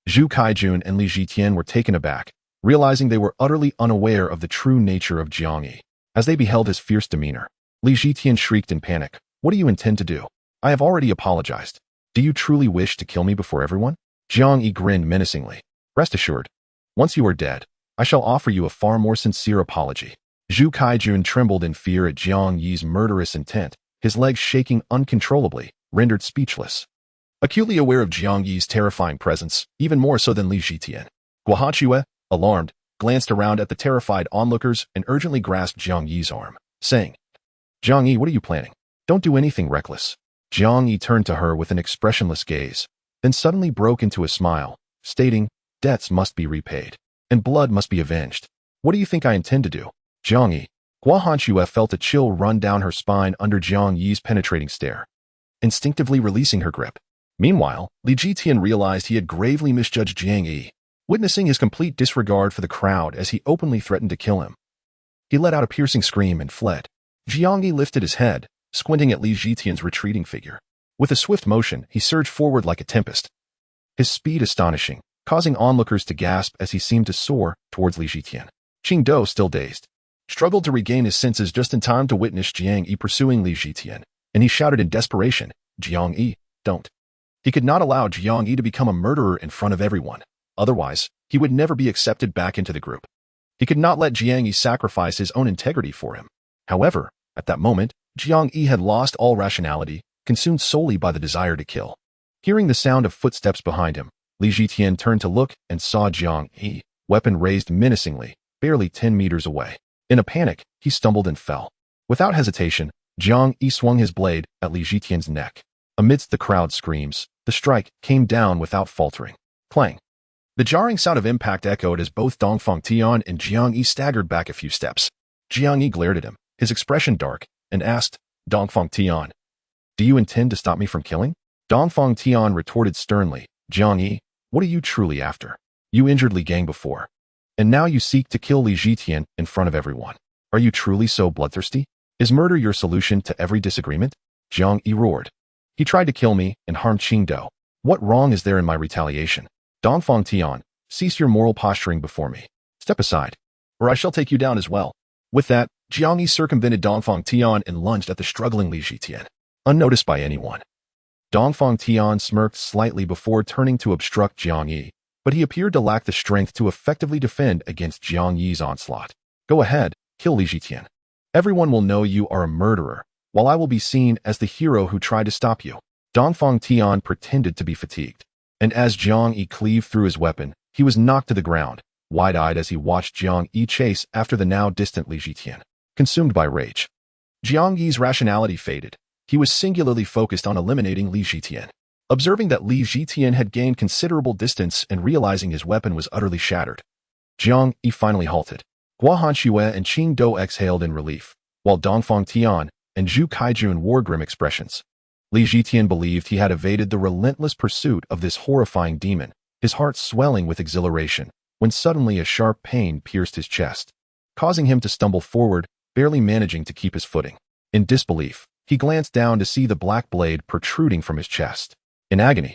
Zhu Kaijun and Li Zhitian were taken aback, realizing they were utterly unaware of the true nature of Jiang Yi. As they beheld his fierce demeanor, Li Zhitian shrieked in panic. What do you intend to do? I have already apologized. Do you truly wish to kill me before everyone? Jiang Yi grinned menacingly. Rest assured, once you are dead, I shall offer you a far more sincere apology. Zhu Kaijun trembled in fear at Jiang Yi's murderous intent, his legs shaking uncontrollably, rendered speechless. Acutely aware of Jiang Yi's terrifying presence, even more so than Li Zhitian, Gua Huanxue, alarmed, glanced around at the terrified onlookers and urgently grasped Jiang Yi's arm, saying, Jiang Yi, what are you planning? Don't do anything reckless. Jiang Yi turned to her with an expressionless gaze, then suddenly broke into a smile, stating, debts must be repaid, and blood must be avenged. What do you think I intend to do? Jiang Yi. Gua Huanxue felt a chill run down her spine under Jiang Yi's penetrating stare, instinctively releasing her grip. Meanwhile, Li Zhitian realized he had gravely misjudged Jiang Yi, witnessing his complete disregard for the crowd as he openly threatened to kill him. He let out a piercing scream and fled. Jiang Yi lifted his head, squinting at Li Zhitian's retreating figure. With a swift motion, he surged forward like a tempest, his speed astonishing, causing onlookers to gasp as he seemed to soar towards Li Zhitian. Qing Do, still dazed, struggled to regain his senses just in time to witness Jiang Yi pursuing Li Zhitian, and he shouted in desperation, Jiang Yi, don't. He could not allow Jiang Yi to become a murderer in front of everyone. Otherwise, he would never be accepted back into the group. He could not let Jiang Yi sacrifice his own integrity for him. However, at that moment, Jiang Yi had lost all rationality, consumed solely by the desire to kill. Hearing the sound of footsteps behind him, Li Zhitian turned to look and saw Jiang Yi, weapon raised menacingly, barely 10 meters away. In a panic, he stumbled and fell. Without hesitation, Jiang Yi swung his blade at Li Zhitian's neck. Amidst the crowd's screams, the strike came down without faltering. Clang. The jarring sound of impact echoed as both Dongfang Tian and Jiang Yi staggered back a few steps. Jiang Yi glared at him, his expression dark, and asked, Dongfang Tian, do you intend to stop me from killing? Dongfang Tian retorted sternly, Jiang Yi, what are you truly after? You injured Li Gang before, and now you seek to kill Li Zhitian in front of everyone. Are you truly so bloodthirsty? Is murder your solution to every disagreement? Jiang Yi roared. He tried to kill me and harm Qing Do. What wrong is there in my retaliation? Dongfang Tian, cease your moral posturing before me. Step aside, or I shall take you down as well. With that, Jiang Yi circumvented Dongfang Tian and lunged at the struggling Li Zhitian, unnoticed by anyone. Dongfang Tian smirked slightly before turning to obstruct Jiang Yi, but he appeared to lack the strength to effectively defend against Jiang Yi's onslaught. Go ahead, kill Li Zhitian. Everyone will know you are a murderer, while I will be seen as the hero who tried to stop you. Dongfang Tian pretended to be fatigued, and as Jiang Yi cleaved through his weapon, he was knocked to the ground, wide-eyed as he watched Jiang Yi chase after the now distant Li Zhitian. Consumed by rage, Jiang Yi's rationality faded. He was singularly focused on eliminating Li Zhitian. Observing that Li Zhitian had gained considerable distance and realizing his weapon was utterly shattered, Jiang Yi finally halted. Gua Huanxue and Qing Do exhaled in relief, while Dongfang Tian and Zhu Kaijun wore grim expressions. Li Zhitian believed he had evaded the relentless pursuit of this horrifying demon, his heart swelling with exhilaration, when suddenly a sharp pain pierced his chest, causing him to stumble forward, barely managing to keep his footing. In disbelief, he glanced down to see the black blade protruding from his chest. In agony,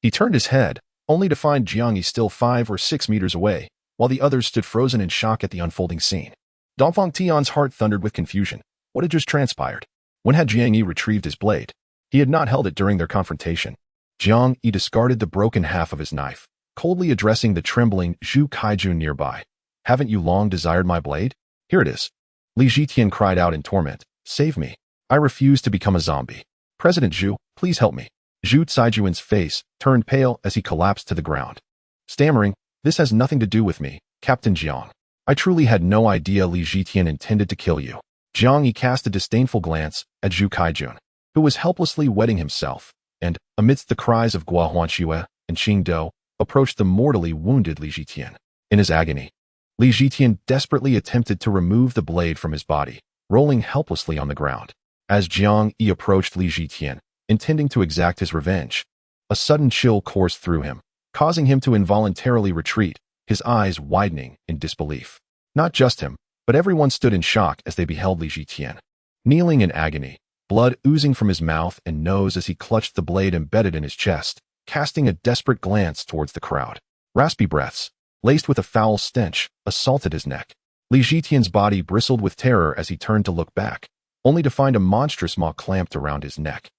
he turned his head, only to find Jiang Yi still 5 or 6 meters away, while the others stood frozen in shock at the unfolding scene. Dongfang Tian's heart thundered with confusion. What had just transpired? When had Jiang Yi retrieved his blade? He had not held it during their confrontation. Jiang Yi discarded the broken half of his knife, coldly addressing the trembling Zhu Kaijun nearby. Haven't you long desired my blade? Here it is. Li Zhitian cried out in torment. Save me. I refuse to become a zombie. President Zhu, please help me. Zhu Caijuan's face turned pale as he collapsed to the ground. Stammering, this has nothing to do with me, Captain Jiang. I truly had no idea Li Zhitian intended to kill you. Jiang Yi cast a disdainful glance at Zhu Kaijun, who was helplessly wetting himself, and, amidst the cries of Gua Huanxue and Qing Do, approached the mortally wounded Li Zhitian. In his agony, Li Zhitian desperately attempted to remove the blade from his body, rolling helplessly on the ground. As Jiang Yi approached Li Zhitian, intending to exact his revenge, a sudden chill coursed through him, causing him to involuntarily retreat, his eyes widening in disbelief. Not just him, but everyone stood in shock as they beheld Li Zhitian. Kneeling in agony, blood oozing from his mouth and nose as he clutched the blade embedded in his chest, casting a desperate glance towards the crowd. Raspy breaths, laced with a foul stench, assaulted his neck. Li Zhitian's body bristled with terror as he turned to look back, only to find a monstrous maw clamped around his neck,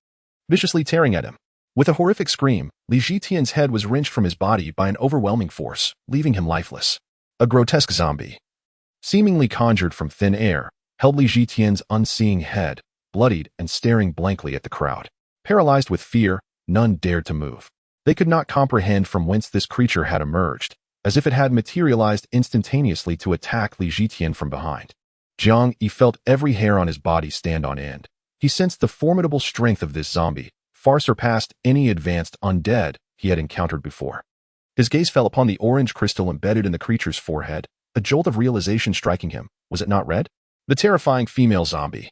viciously tearing at him. With a horrific scream, Li Zhitian's head was wrenched from his body by an overwhelming force, leaving him lifeless. A grotesque zombie, seemingly conjured from thin air, held Li Zhitian's unseeing head, bloodied and staring blankly at the crowd. Paralyzed with fear, none dared to move. They could not comprehend from whence this creature had emerged, as if it had materialized instantaneously to attack Li Zhitian from behind. Jiang Yi felt every hair on his body stand on end. He sensed the formidable strength of this zombie, far surpassed any advanced undead he had encountered before. His gaze fell upon the orange crystal embedded in the creature's forehead, a jolt of realization striking him. Was it not red? The terrifying female zombie,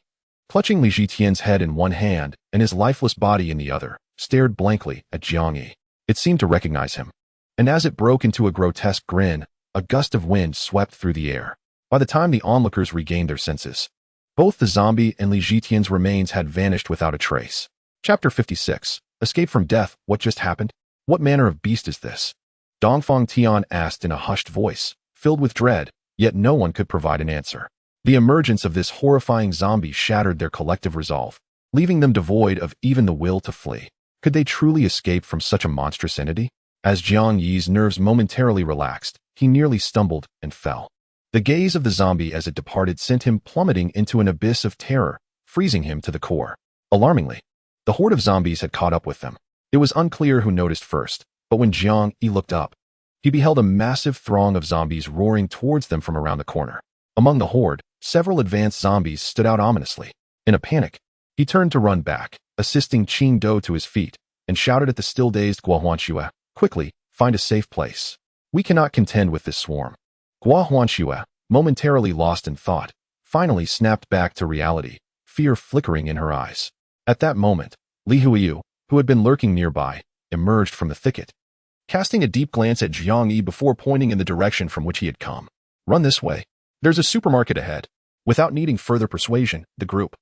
clutching Li Zhitian's head in one hand and his lifeless body in the other, stared blankly at Jiang Yi. It seemed to recognize him, and as it broke into a grotesque grin, a gust of wind swept through the air. By the time the onlookers regained their senses, both the zombie and Li Zhitian's remains had vanished without a trace. Chapter 56. Escape from death. What just happened? What manner of beast is this? Dongfang Tian asked in a hushed voice, filled with dread, yet no one could provide an answer. The emergence of this horrifying zombie shattered their collective resolve, leaving them devoid of even the will to flee. Could they truly escape from such a monstrous entity? As Jiang Yi's nerves momentarily relaxed, he nearly stumbled and fell. The gaze of the zombie as it departed sent him plummeting into an abyss of terror, freezing him to the core. Alarmingly, the horde of zombies had caught up with them. It was unclear who noticed first, but when Jiang Yi looked up, he beheld a massive throng of zombies roaring towards them from around the corner. Among the horde, several advanced zombies stood out ominously. In a panic, he turned to run back, assisting Qing Do to his feet, and shouted at the still-dazed Gua Huanxue, "Quickly, find a safe place. We cannot contend with this swarm." Gua Huanxue, momentarily lost in thought, finally snapped back to reality, fear flickering in her eyes. At that moment, Li Huiyu, who had been lurking nearby, emerged from the thicket, casting a deep glance at Jiang Yi before pointing in the direction from which he had come. "Run this way. There's a supermarket ahead." Without needing further persuasion, the group,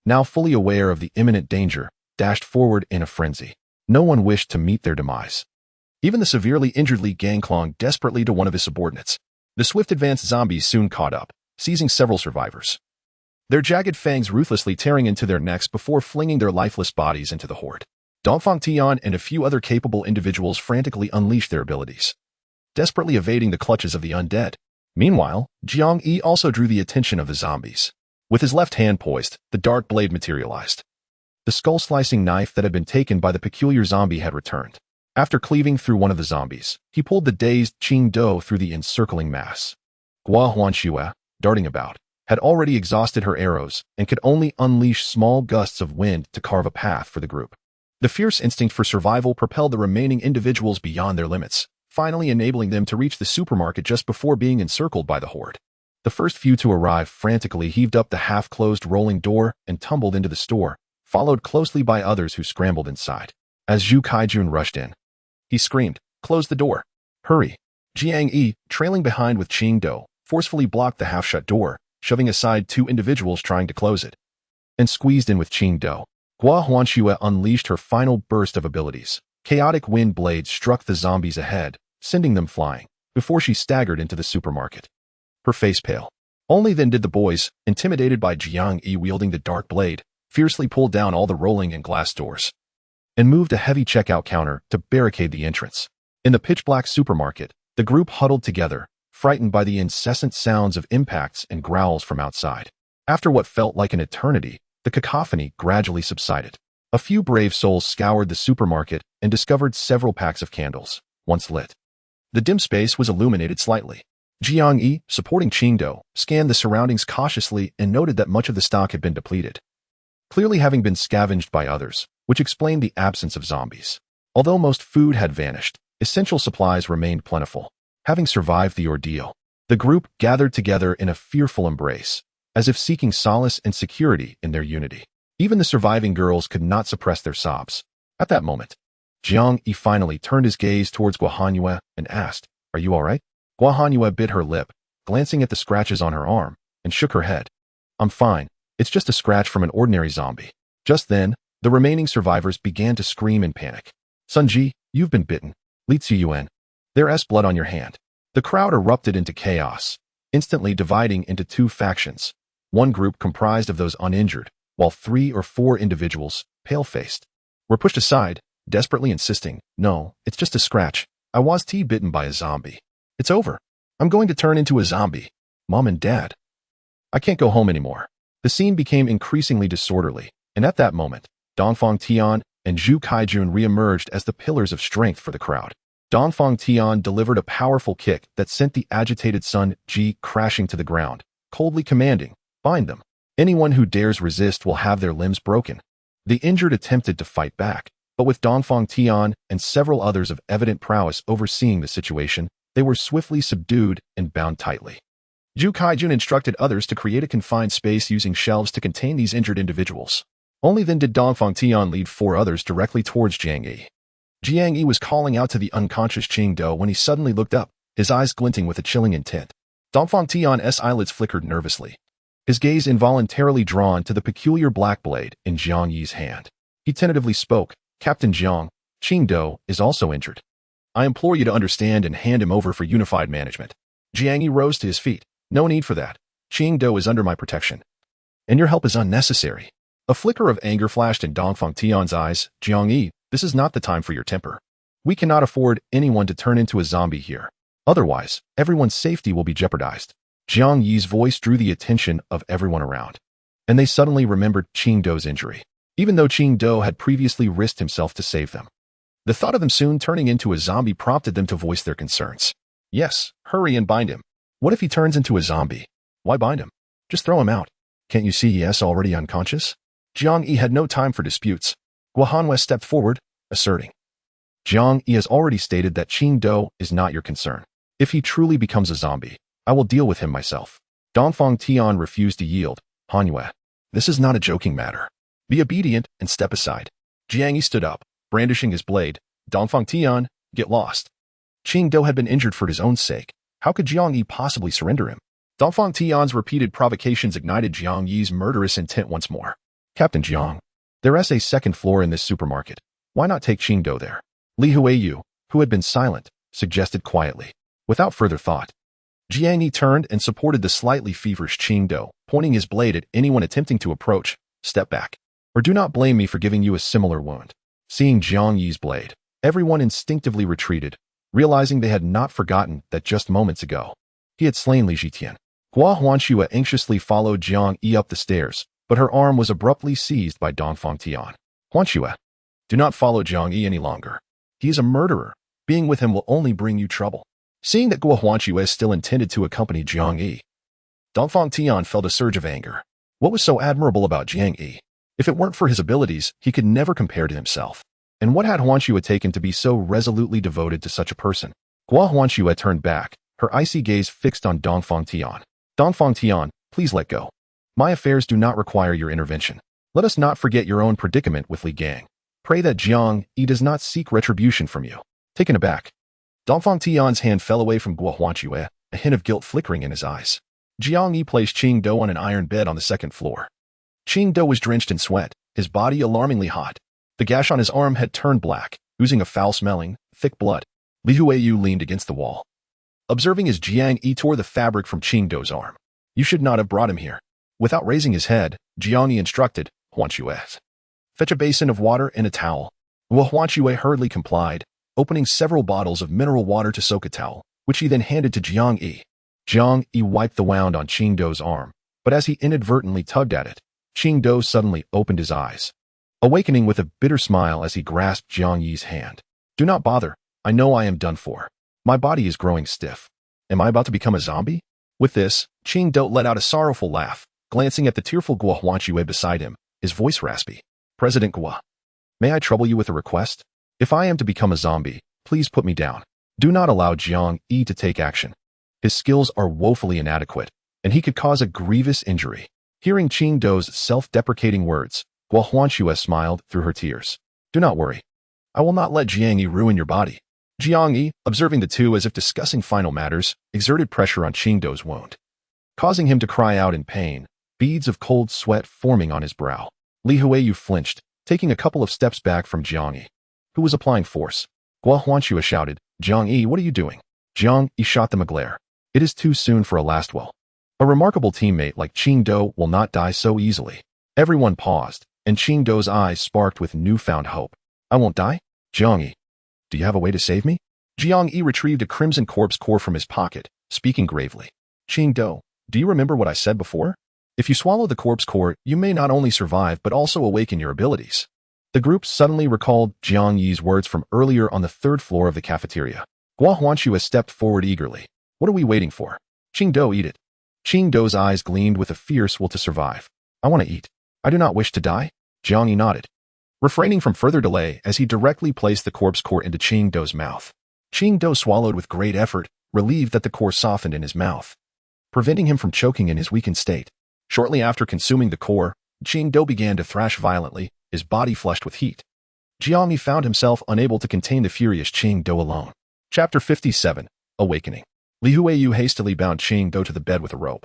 now fully aware of the imminent danger, dashed forward in a frenzy. No one wished to meet their demise. Even the severely injured Li Gang clung desperately to one of his subordinates. The swift advanced zombies soon caught up, seizing several survivors, their jagged fangs ruthlessly tearing into their necks before flinging their lifeless bodies into the horde. Dongfang Tian and a few other capable individuals frantically unleashed their abilities, desperately evading the clutches of the undead. Meanwhile, Jiang Yi also drew the attention of the zombies. With his left hand poised, the dark blade materialized. The skull-slicing knife that had been taken by the peculiar zombie had returned. After cleaving through one of the zombies, he pulled the dazed Qing Do through the encircling mass. Gua Huanxue, darting about, had already exhausted her arrows and could only unleash small gusts of wind to carve a path for the group. The fierce instinct for survival propelled the remaining individuals beyond their limits, finally enabling them to reach the supermarket just before being encircled by the horde. The first few to arrive frantically heaved up the half-closed rolling door and tumbled into the store, followed closely by others who scrambled inside. As Zhu Kaijun rushed in, he screamed, "Close the door! Hurry!" Jiang Yi, trailing behind with Qing Do, forcefully blocked the half-shut door, shoving aside two individuals trying to close it, and squeezed in with Qing Do. Gua Huanxue unleashed her final burst of abilities. Chaotic wind blades struck the zombies ahead, sending them flying, before she staggered into the supermarket, her face pale. Only then did the boys, intimidated by Jiang Yi wielding the dark blade, fiercely pull down all the rolling and glass doors. and moved a heavy checkout counter to barricade the entrance. In the pitch-black supermarket, the group huddled together, frightened by the incessant sounds of impacts and growls from outside. After what felt like an eternity, the cacophony gradually subsided. A few brave souls scoured the supermarket and discovered several packs of candles, once lit. The dim space was illuminated slightly. Jiang Yi, supporting Qingdao, scanned the surroundings cautiously and noted that much of the stock had been depleted, clearly having been scavenged by others, which explained the absence of zombies. Although most food had vanished, essential supplies remained plentiful. Having survived the ordeal, the group gathered together in a fearful embrace, as if seeking solace and security in their unity. Even the surviving girls could not suppress their sobs. At that moment, Jiang Yi finally turned his gaze towards Guohanyue and asked, "Are you all right?" Guohanyue bit her lip, glancing at the scratches on her arm, and shook her head. "I'm fine. It's just a scratch from an ordinary zombie." Just then, the remaining survivors began to scream in panic. "Sunji, you've been bitten. Li Ziyuan, there's blood on your hand." The crowd erupted into chaos, instantly dividing into two factions. One group comprised of those uninjured, while 3 or 4 individuals, pale-faced, were pushed aside, desperately insisting, "No, it's just a scratch. I was bitten by a zombie. It's over. I'm going to turn into a zombie. Mom and Dad. I can't go home anymore." The scene became increasingly disorderly, and at that moment, Dongfang Tian and Zhu Kaijun re-emerged as the pillars of strength for the crowd. Dongfang Tian delivered a powerful kick that sent the agitated Sun Ji crashing to the ground, coldly commanding, "Bind them. Anyone who dares resist will have their limbs broken." The injured attempted to fight back, but with Dongfang Tian and several others of evident prowess overseeing the situation, they were swiftly subdued and bound tightly. Zhu Kaijun instructed others to create a confined space using shelves to contain these injured individuals. Only then did Dongfang Tian lead 4 others directly towards Jiang Yi. Jiang Yi was calling out to the unconscious Qingdao when he suddenly looked up, his eyes glinting with a chilling intent. Dongfang Tian's eyelids flickered nervously, his gaze involuntarily drawn to the peculiar black blade in Jiang Yi's hand. He tentatively spoke, "Captain Jiang, Qingdao is also injured. I implore you to understand and hand him over for unified management." Jiang Yi rose to his feet. "No need for that. Qingdao is under my protection, and your help is unnecessary." A flicker of anger flashed in Dongfang Tian's eyes. "Jiang Yi, this is not the time for your temper. We cannot afford anyone to turn into a zombie here. Otherwise, everyone's safety will be jeopardized." Jiang Yi's voice drew the attention of everyone around, and they suddenly remembered Qingdao's injury, even though Qingdao had previously risked himself to save them. The thought of them soon turning into a zombie prompted them to voice their concerns. "Yes, hurry and bind him. What if he turns into a zombie? Why bind him? Just throw him out. Can't you see he is already unconscious?" Jiang Yi had no time for disputes. Guohanwe stepped forward, asserting, "Jiang Yi has already stated that Qingdao is not your concern. If he truly becomes a zombie, I will deal with him myself." Dongfang Tian refused to yield. "Hanyue, this is not a joking matter. Be obedient and step aside." Jiang Yi stood up, brandishing his blade. "Dongfang Tian, get lost." Qingdao had been injured for his own sake. How could Jiang Yi possibly surrender him? Dongfang Tian's repeated provocations ignited Jiang Yi's murderous intent once more. "Captain Jiang, there is a second floor in this supermarket. Why not take Qingdao there?" Li Huiyu, who had been silent, suggested quietly. Without further thought, Jiang Yi turned and supported the slightly feverish Qingdao, pointing his blade at anyone attempting to approach. "Step back, or do not blame me for giving you a similar wound." Seeing Jiang Yi's blade, everyone instinctively retreated, realizing they had not forgotten that just moments ago, he had slain Li Zhitian. Gua Huanxue anxiously followed Jiang Yi up the stairs, but her arm was abruptly seized by Dongfang Tian. "Huanxue, do not follow Jiang Yi any longer. He is a murderer. Being with him will only bring you trouble." Seeing that Gua Huanxue still intended to accompany Jiang Yi, Dongfang Tian felt a surge of anger. What was so admirable about Jiang Yi? If it weren't for his abilities, he could never compare to himself. And what had Huanxue taken to be so resolutely devoted to such a person? Gua Huanxue turned back, her icy gaze fixed on Dongfang Tian. "Dongfang Tian, please let go. My affairs do not require your intervention. Let us not forget your own predicament with Li Gang. Pray that Jiang Yi does not seek retribution from you." Taken aback, Dongfang Tian's hand fell away from Gua Huanxue, a hint of guilt flickering in his eyes. Jiang Yi placed Qingdao on an iron bed on the second floor. Qingdao was drenched in sweat, his body alarmingly hot. The gash on his arm had turned black, oozing a foul-smelling, thick blood. Li Huiyu leaned against the wall, observing as Jiang Yi tore the fabric from Qingdao's arm. "You should not have brought him here." Without raising his head, Jiang Yi instructed, "Huanxue, fetch a basin of water and a towel." Guo Huanchue hurriedly complied, opening several bottles of mineral water to soak a towel, which he then handed to Jiang Yi. Jiang Yi wiped the wound on Qingdou's arm, but as he inadvertently tugged at it, Qingdou suddenly opened his eyes, awakening with a bitter smile as he grasped Jiang Yi's hand. Do not bother, I know I am done for. My body is growing stiff. Am I about to become a zombie? With this, Qingdou let out a sorrowful laugh, glancing at the tearful Guo Huanchue beside him, his voice raspy. President Guo, may I trouble you with a request? If I am to become a zombie, please put me down. Do not allow Jiang Yi to take action. His skills are woefully inadequate, and he could cause a grievous injury. Hearing Qingdou's self-deprecating words, Guo Huanchue smiled through her tears. Do not worry. I will not let Jiang Yi ruin your body. Jiang Yi, observing the two as if discussing final matters, exerted pressure on Qingdou's wound, causing him to cry out in pain, beads of cold sweat forming on his brow. Li Huiyu flinched, taking a couple of steps back from Jiang Yi, who was applying force. Guo Huanchue shouted, Jiang Yi, what are you doing? Jiang Yi shot them a glare. It is too soon for a last will. A remarkable teammate like Qingdou will not die so easily. Everyone paused, and Qingdou's eyes sparked with newfound hope. I won't die? Jiang Yi, do you have a way to save me? Jiang Yi retrieved a crimson corpse core from his pocket, speaking gravely. Qingdou, do you remember what I said before? If you swallow the corpse core, you may not only survive but also awaken your abilities. The group suddenly recalled Jiang Yi's words from earlier on the third floor of the cafeteria. Guo Huanchue stepped forward eagerly. What are we waiting for? Qingdou, eat it. Qingdou's eyes gleamed with a fierce will to survive. I want to eat. I do not wish to die. Jiang Yi nodded, refraining from further delay as he directly placed the corpse core into Qingdou's mouth. Qingdou swallowed with great effort, relieved that the core softened in his mouth, preventing him from choking in his weakened state. Shortly after consuming the core, Qingdou began to thrash violently, his body flushed with heat. Jiang Yi found himself unable to contain the furious Qingdou alone. Chapter 57, Awakening. Li Huiyu hastily bound Qingdou to the bed with a rope,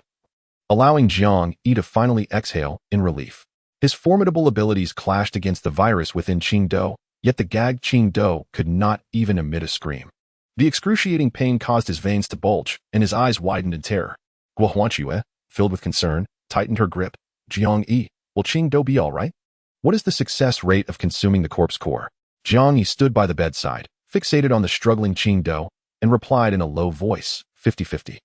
allowing Jiang Yi to finally exhale in relief. His formidable abilities clashed against the virus within Qingdou, yet the gagged Qingdou could not even emit a scream. The excruciating pain caused his veins to bulge, and his eyes widened in terror. Guo Huanchue, filled with concern, tightened her grip. Jiang Yi, will Qingdou be all right? What is the success rate of consuming the corpse core? Jiang Yi stood by the bedside, fixated on the struggling Qingdou, and replied in a low voice, 50-50.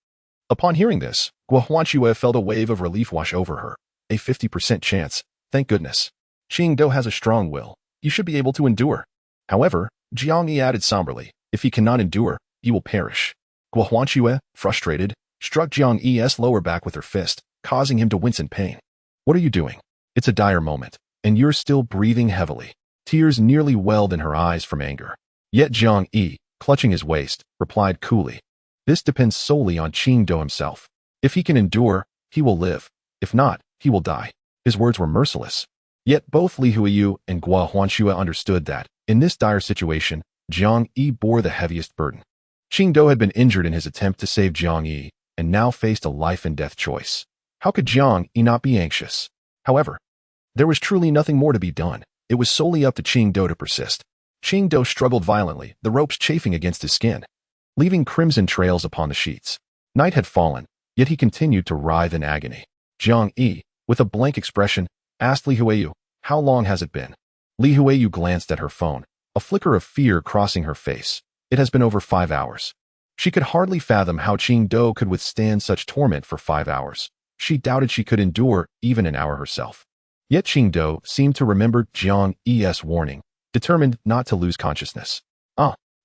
Upon hearing this, Guo Huanchue felt a wave of relief wash over her. A 50% chance. Thank goodness. Qingdou has a strong will. You should be able to endure. However, Jiang Yi added somberly, if he cannot endure, he will perish. Guo Huanchue, frustrated, struck Jiang Yi's lower back with her fist, causing him to wince in pain. What are you doing? It's a dire moment, and you're still breathing heavily. Tears nearly welled in her eyes from anger. Yet Jiang Yi, clutching his waist, replied coolly, this depends solely on Qingdou himself. If he can endure, he will live. If not, he will die. His words were merciless. Yet both Li Huiyu and Guo Huanchue understood that, in this dire situation, Jiang Yi bore the heaviest burden. Qingdou had been injured in his attempt to save Jiang Yi, and now faced a life-and-death choice. How could Jiang Yi not be anxious? However, there was truly nothing more to be done. It was solely up to Qingdou to persist. Qingdou struggled violently, the ropes chafing against his skin, leaving crimson trails upon the sheets. Night had fallen, yet he continued to writhe in agony. Jiang Yi, with a blank expression, asked Li Huiyu, how long has it been? Li Huiyu glanced at her phone, a flicker of fear crossing her face. It has been over 5 hours. She could hardly fathom how Qingdou could withstand such torment for 5 hours. She doubted she could endure even an hour herself. Yet Qingdou seemed to remember Jiang Yi's warning, determined not to lose consciousness.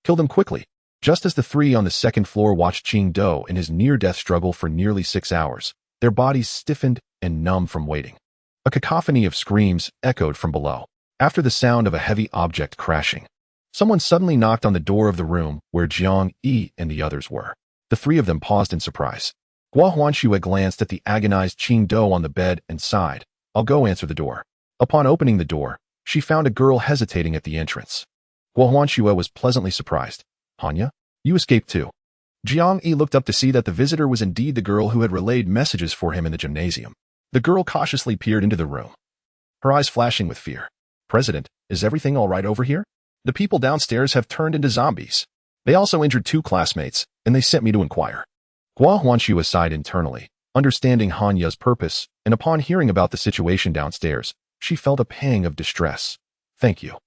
Kill them quickly. Just as the three on the second floor watched Qingdou in his near-death struggle for nearly 6 hours, their bodies stiffened and numb from waiting. A cacophony of screams echoed from below. After the sound of a heavy object crashing, someone suddenly knocked on the door of the room where Jiang Yi and the others were. The three of them paused in surprise. Guo Huanchue glanced at the agonized Qingdou on the bed and sighed. I'll go answer the door. Upon opening the door, she found a girl hesitating at the entrance. Guo Huanchue was pleasantly surprised. Hanya, you escaped too. Jiang Yi looked up to see that the visitor was indeed the girl who had relayed messages for him in the gymnasium. The girl cautiously peered into the room, her eyes flashing with fear. President, is everything all right over here? The people downstairs have turned into zombies. They also injured 2 classmates, and they sent me to inquire. Guo Huanchue sighed internally, understanding Hanya's purpose, and upon hearing about the situation downstairs, she felt a pang of distress. Thank you.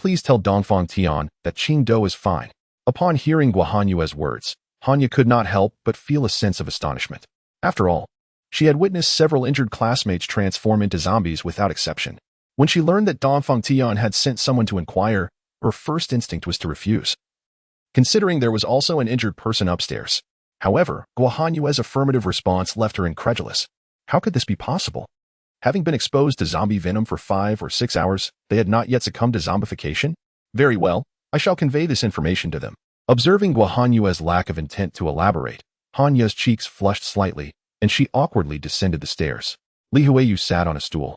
Please tell Dongfang Tian that Qingdou is fine. Upon hearing Guohanyue's words, Hanya could not help but feel a sense of astonishment. After all, she had witnessed several injured classmates transform into zombies without exception. When she learned that Dongfang Tian had sent someone to inquire, her first instinct was to refuse, considering there was also an injured person upstairs. However, Guohanyue's affirmative response left her incredulous. How could this be possible? Having been exposed to zombie venom for 5 or 6 hours, they had not yet succumbed to zombification? Very well, I shall convey this information to them. Observing Guohanyue's lack of intent to elaborate, Hanya's cheeks flushed slightly, and she awkwardly descended the stairs. Li Huiyu sat on a stool,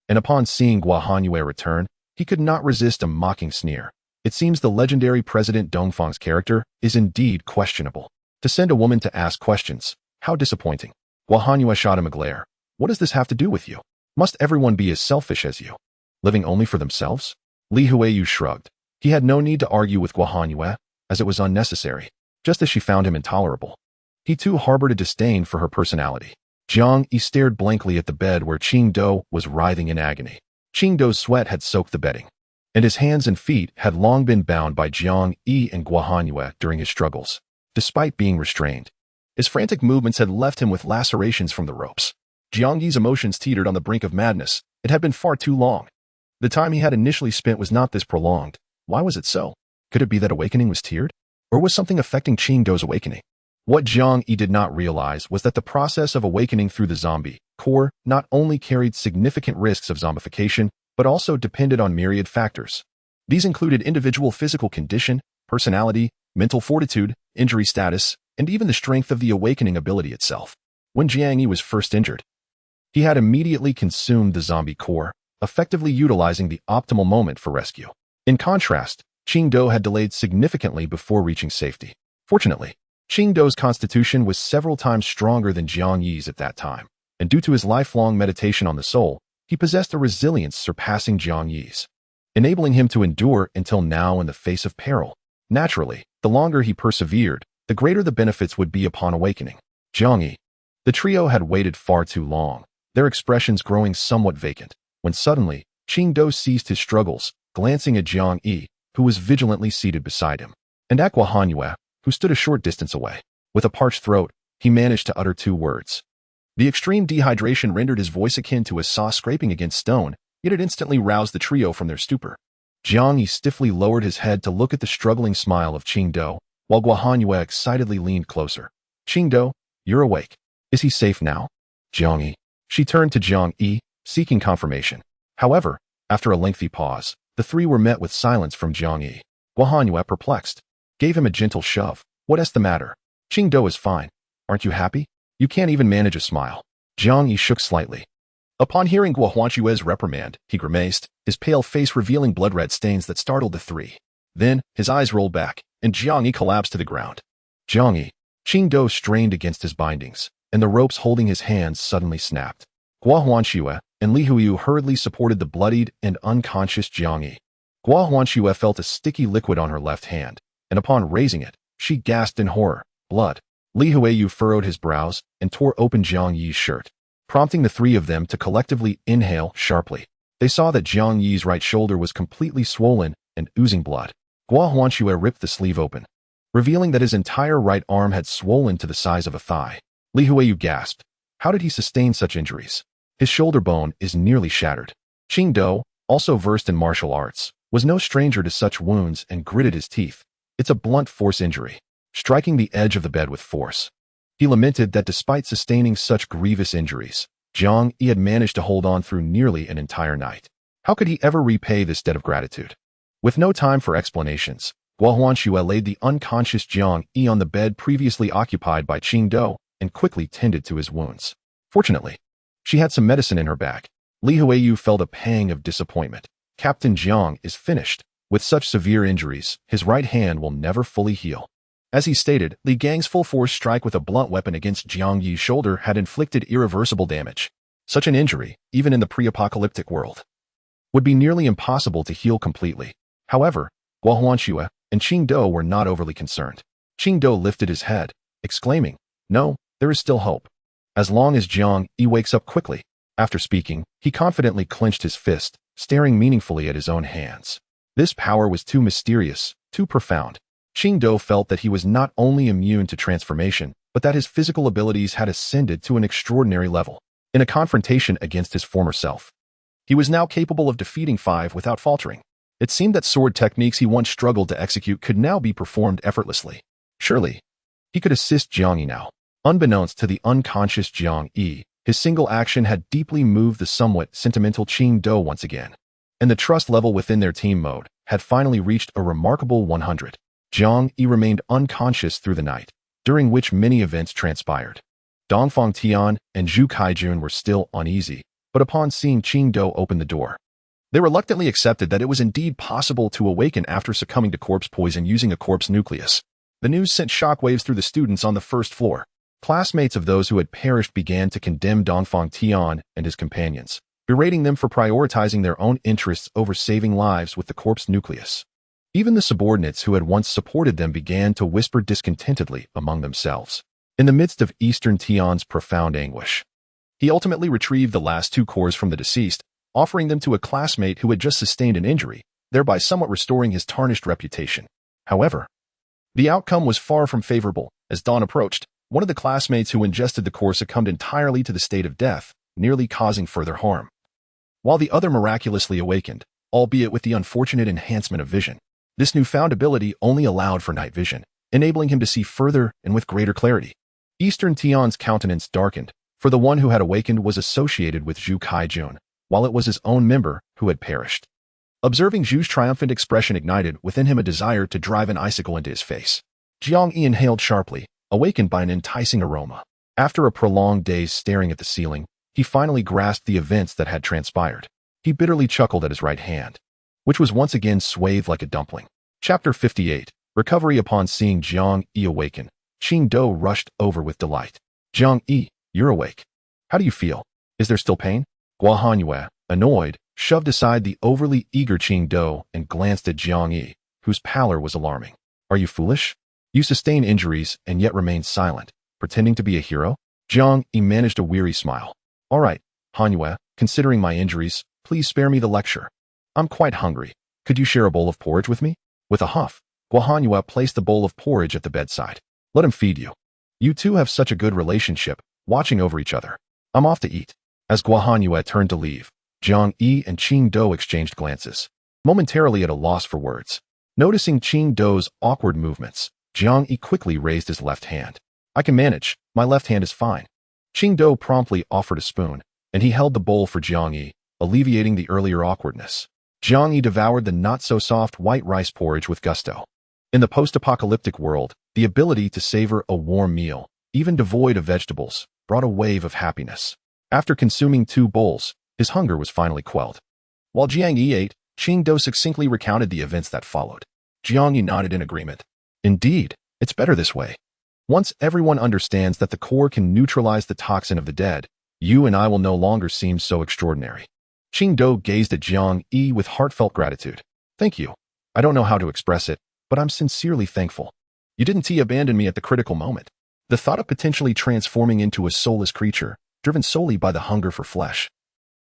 and upon seeing Guohanyue return, he could not resist a mocking sneer. It seems the legendary President Dongfang's character is indeed questionable. To send a woman to ask questions, how disappointing. Guohanyue shot him a glare. What does this have to do with you? Must everyone be as selfish as you, living only for themselves? Li Huiyu shrugged. He had no need to argue with Guohanyue, as it was unnecessary, just as she found him intolerable. He too harbored a disdain for her personality. Jiang Yi stared blankly at the bed where Qingdou was writhing in agony. Qingdou's sweat had soaked the bedding, and his hands and feet had long been bound by Jiang Yi and Guohanyue during his struggles. Despite being restrained, his frantic movements had left him with lacerations from the ropes. Jiang Yi's emotions teetered on the brink of madness. It had been far too long. The time he had initially spent was not this prolonged. Why was it so? Could it be that awakening was tiered? Or was something affecting Qingdou's awakening? What Jiang Yi did not realize was that the process of awakening through the zombie core not only carried significant risks of zombification, but also depended on myriad factors. These included individual physical condition, personality, mental fortitude, injury status, and even the strength of the awakening ability itself. When Jiang Yi was first injured, he had immediately consumed the zombie core, effectively utilizing the optimal moment for rescue. In contrast, Qingdou had delayed significantly before reaching safety. Fortunately, Qingdou's constitution was several times stronger than Jiang Yi's at that time, and due to his lifelong meditation on the soul, he possessed a resilience surpassing Jiang Yi's, enabling him to endure until now in the face of peril. Naturally, the longer he persevered, the greater the benefits would be upon awakening. Jiang Yi. The trio had waited far too long, their expressions growing somewhat vacant, when suddenly, Qingdou ceased his struggles, glancing at Jiang Yi, who was vigilantly seated beside him, and at Guohanyue, who stood a short distance away. With a parched throat, he managed to utter 2 words. The extreme dehydration rendered his voice akin to a saw scraping against stone, yet it instantly roused the trio from their stupor. Jiang Yi stiffly lowered his head to look at the struggling smile of Qingdou, while Guohanyue excitedly leaned closer. Qingdou, you're awake. Is he safe now? Jiang Yi. She turned to Jiang Yi, seeking confirmation. However, after a lengthy pause, the three were met with silence from Jiang Yi. Guohanyue, perplexed, gave him a gentle shove. What's the matter? Qingdou is fine. Aren't you happy? You can't even manage a smile. Jiang Yi shook slightly. Upon hearing Guohanyue's reprimand, he grimaced, his pale face revealing blood-red stains that startled the three. Then, his eyes rolled back, and Jiang Yi collapsed to the ground. Jiang Yi. Qingdou strained against his bindings, and the ropes holding his hands suddenly snapped. Guohanyue and Li Huiyu hurriedly supported the bloodied and unconscious Jiang Yi. Guohanyue felt a sticky liquid on her left hand, and upon raising it, she gasped in horror. Blood. Li Huiyu furrowed his brows and tore open Jiang Yi's shirt, prompting the three of them to collectively inhale sharply. They saw that Jiang Yi's right shoulder was completely swollen and oozing blood. Guohanyue ripped the sleeve open, revealing that his entire right arm had swollen to the size of a thigh. Li Huiyu gasped. How did he sustain such injuries? His shoulder bone is nearly shattered. Qingdou, also versed in martial arts, was no stranger to such wounds and gritted his teeth. It's a blunt force injury, striking the edge of the bed with force. He lamented that despite sustaining such grievous injuries, Jiang Yi had managed to hold on through nearly an entire night. How could he ever repay this debt of gratitude? With no time for explanations, Guohanyue laid the unconscious Jiang Yi on the bed previously occupied by Qingdou and quickly tended to his wounds. Fortunately, she had some medicine in her bag. Li Huiyu felt a pang of disappointment. Captain Jiang is finished. With such severe injuries, his right hand will never fully heal. As he stated, Li Gang's full-force strike with a blunt weapon against Jiang Yi's shoulder had inflicted irreversible damage. Such an injury, even in the pre-apocalyptic world, would be nearly impossible to heal completely. However, Guohanyue and Qingdou were not overly concerned. Qingdou lifted his head, exclaiming, "No, there is still hope. As long as Jiang Yi wakes up quickly." After speaking, he confidently clenched his fist, staring meaningfully at his own hands. This power was too mysterious, too profound. Qing Do felt that he was not only immune to transformation, but that his physical abilities had ascended to an extraordinary level. In a confrontation against his former self, he was now capable of defeating 5 without faltering. It seemed that sword techniques he once struggled to execute could now be performed effortlessly. Surely, he could assist Jiang Yi now. Unbeknownst to the unconscious Jiang Yi, his single action had deeply moved the somewhat sentimental Qing Do once again, and the trust level within their team mode had finally reached a remarkable 100. Jiang Yi remained unconscious through the night, during which many events transpired. Dongfang Tian and Zhu Kaijun were still uneasy, but upon seeing Qing Do open the door, they reluctantly accepted that it was indeed possible to awaken after succumbing to corpse poison using a corpse nucleus. The news sent shockwaves through the students on the first floor. Classmates of those who had perished began to condemn Dongfang Tian and his companions, berating them for prioritizing their own interests over saving lives with the corpse nucleus. Even the subordinates who had once supported them began to whisper discontentedly among themselves. In the midst of Eastern Tian's profound anguish, he ultimately retrieved the last 2 cores from the deceased, offering them to a classmate who had just sustained an injury, thereby somewhat restoring his tarnished reputation. However, the outcome was far from favorable. As dawn approached, one of the classmates who ingested the core succumbed entirely to the state of death, nearly causing further harm, while the other miraculously awakened, albeit with the unfortunate enhancement of vision. This newfound ability only allowed for night vision, enabling him to see further and with greater clarity. Eastern Tian's countenance darkened, for the one who had awakened was associated with Zhu Kaijun, while it was his own member who had perished. Observing Zhu's triumphant expression ignited within him a desire to drive an icicle into his face. Jiang Yi inhaled sharply, awakened by an enticing aroma. After a prolonged days staring at the ceiling, he finally grasped the events that had transpired. He bitterly chuckled at his right hand, which was once again swathed like a dumpling. Chapter 58. Recovery. Upon seeing Jiang Yi awaken, Qing Do rushed over with delight. Jiang Yi, you're awake. How do you feel? Is there still pain? Gua Hanyue, annoyed, shoved aside the overly eager Qing Do and glanced at Jiang Yi, whose pallor was alarming. Are you foolish? You sustain injuries and yet remain silent, pretending to be a hero? Jiang Yi managed a weary smile. All right, Hanyue, considering my injuries, please spare me the lecture. I'm quite hungry. Could you share a bowl of porridge with me? With a huff, Gua Hanyue placed the bowl of porridge at the bedside. Let him feed you. You two have such a good relationship, watching over each other. I'm off to eat. As Gua Hanyue turned to leave, Jiang Yi and Qing Do exchanged glances, momentarily at a loss for words. Noticing Qing Do's awkward movements, Jiang Yi quickly raised his left hand. I can manage, my left hand is fine. Qing Do promptly offered a spoon, and he held the bowl for Jiang Yi, alleviating the earlier awkwardness. Jiang Yi devoured the not-so-soft white rice porridge with gusto. In the post-apocalyptic world, the ability to savor a warm meal, even devoid of vegetables, brought a wave of happiness. After consuming 2 bowls, his hunger was finally quelled. While Jiang Yi ate, Qing Do succinctly recounted the events that followed. Jiang Yi nodded in agreement. Indeed, it's better this way. Once everyone understands that the core can neutralize the toxin of the dead, you and I will no longer seem so extraordinary. Qing Do gazed at Jiang Yi with heartfelt gratitude. Thank you. I don't know how to express it, but I'm sincerely thankful. You didn't abandon me at the critical moment. The thought of potentially transforming into a soulless creature, driven solely by the hunger for flesh,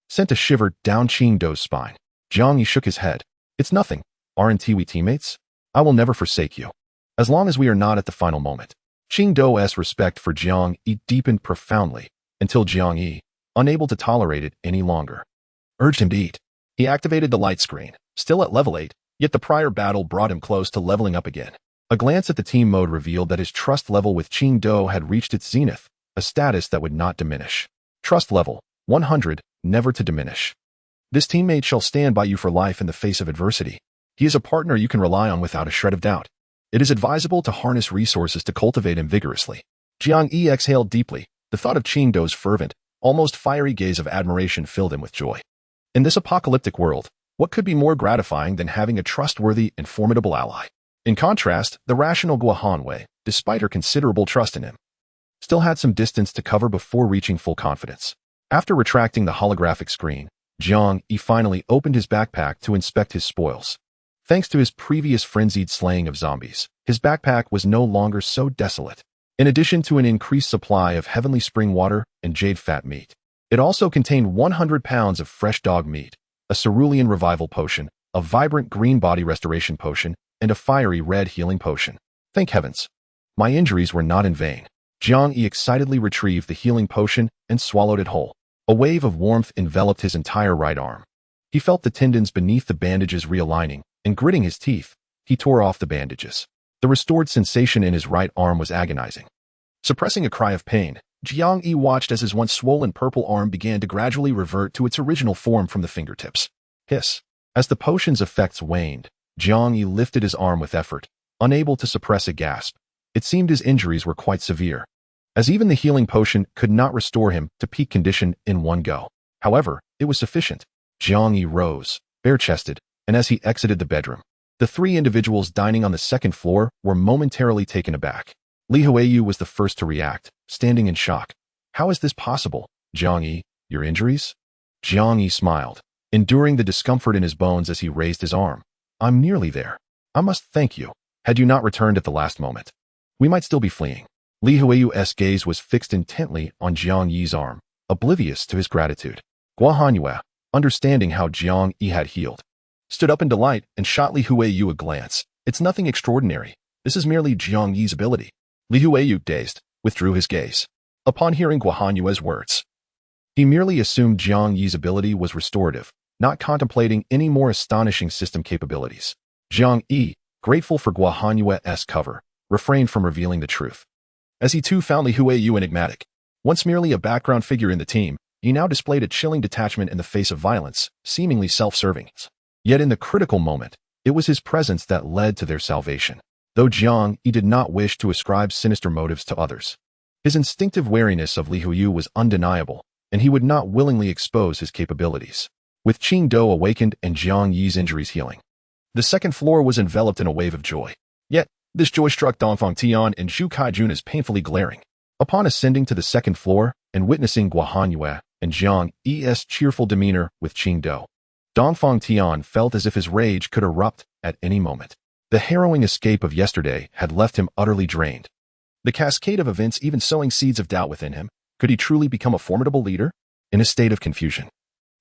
sent a shiver down Qing Do's spine. Jiang Yi shook his head. It's nothing. Aren't we teammates? I will never forsake you, as long as we are not at the final moment. Qing Do's respect for Jiang Yi deepened profoundly, until Jiang Yi, unable to tolerate it any longer, urged him to eat. He activated the light screen, still at level 8, yet the prior battle brought him close to leveling up again. A glance at the team mode revealed that his trust level with Qing Do had reached its zenith, a status that would not diminish. Trust level, 100, never to diminish. This teammate shall stand by you for life in the face of adversity. He is a partner you can rely on without a shred of doubt. It is advisable to harness resources to cultivate him vigorously. Jiang Yi exhaled deeply. The thought of Qing Do's fervent, almost fiery gaze of admiration filled him with joy. In this apocalyptic world, what could be more gratifying than having a trustworthy and formidable ally? In contrast, the rational Gua Hanyue, despite her considerable trust in him, still had some distance to cover before reaching full confidence. After retracting the holographic screen, Jiang Yi finally opened his backpack to inspect his spoils. Thanks to his previous frenzied slaying of zombies, his backpack was no longer so desolate. In addition to an increased supply of heavenly spring water and jade fat meat, it also contained 100 pounds of fresh dog meat, a cerulean revival potion, a vibrant green body restoration potion, and a fiery red healing potion. Thank heavens. My injuries were not in vain. Jiang Yi excitedly retrieved the healing potion and swallowed it whole. A wave of warmth enveloped his entire right arm. He felt the tendons beneath the bandages realigning, and gritting his teeth, he tore off the bandages. The restored sensation in his right arm was agonizing. Suppressing a cry of pain, Jiang Yi watched as his once swollen purple arm began to gradually revert to its original form from the fingertips. Hiss. As the potion's effects waned, Jiang Yi lifted his arm with effort, unable to suppress a gasp. It seemed his injuries were quite severe, as even the healing potion could not restore him to peak condition in one go. However, it was sufficient. Jiang Yi rose, bare-chested, and as he exited the bedroom, the three individuals dining on the second floor were momentarily taken aback. Li Huiyu was the first to react, standing in shock. How is this possible? Jiang Yi, your injuries? Jiang Yi smiled, enduring the discomfort in his bones as he raised his arm. I'm nearly there. I must thank you. Had you not returned at the last moment, we might still be fleeing. Li Huiyu's gaze was fixed intently on Jiang Yi's arm, oblivious to his gratitude. Guohanyue, understanding how Jiang Yi had healed, stood up in delight and shot Li Huiyu a glance. It's nothing extraordinary. This is merely Jiang Yi's ability. Li Huiyu, dazed, withdrew his gaze. Upon hearing Guohanyue's words, he merely assumed Jiang Yi's ability was restorative, not contemplating any more astonishing system capabilities. Jiang Yi, grateful for Guohanyue's cover, refrained from revealing the truth. As he too found Li Huiyu enigmatic. Once merely a background figure in the team, he now displayed a chilling detachment in the face of violence, seemingly self-serving. Yet in the critical moment, it was his presence that led to their salvation. Though Jiang Yi did not wish to ascribe sinister motives to others, his instinctive wariness of Li Huiyu was undeniable, and he would not willingly expose his capabilities. With Qingdao awakened and Jiang Yi's injuries healing, the second floor was enveloped in a wave of joy. Yet, this joy struck Dongfang Tian and Zhu Kaijun as painfully glaring. Upon ascending to the second floor and witnessing Guohanyue and Jiang Yi's cheerful demeanor with Qingdao, Dongfang Tian felt as if his rage could erupt at any moment. The harrowing escape of yesterday had left him utterly drained. The cascade of events even sowing seeds of doubt within him. Could he truly become a formidable leader? In a state of confusion,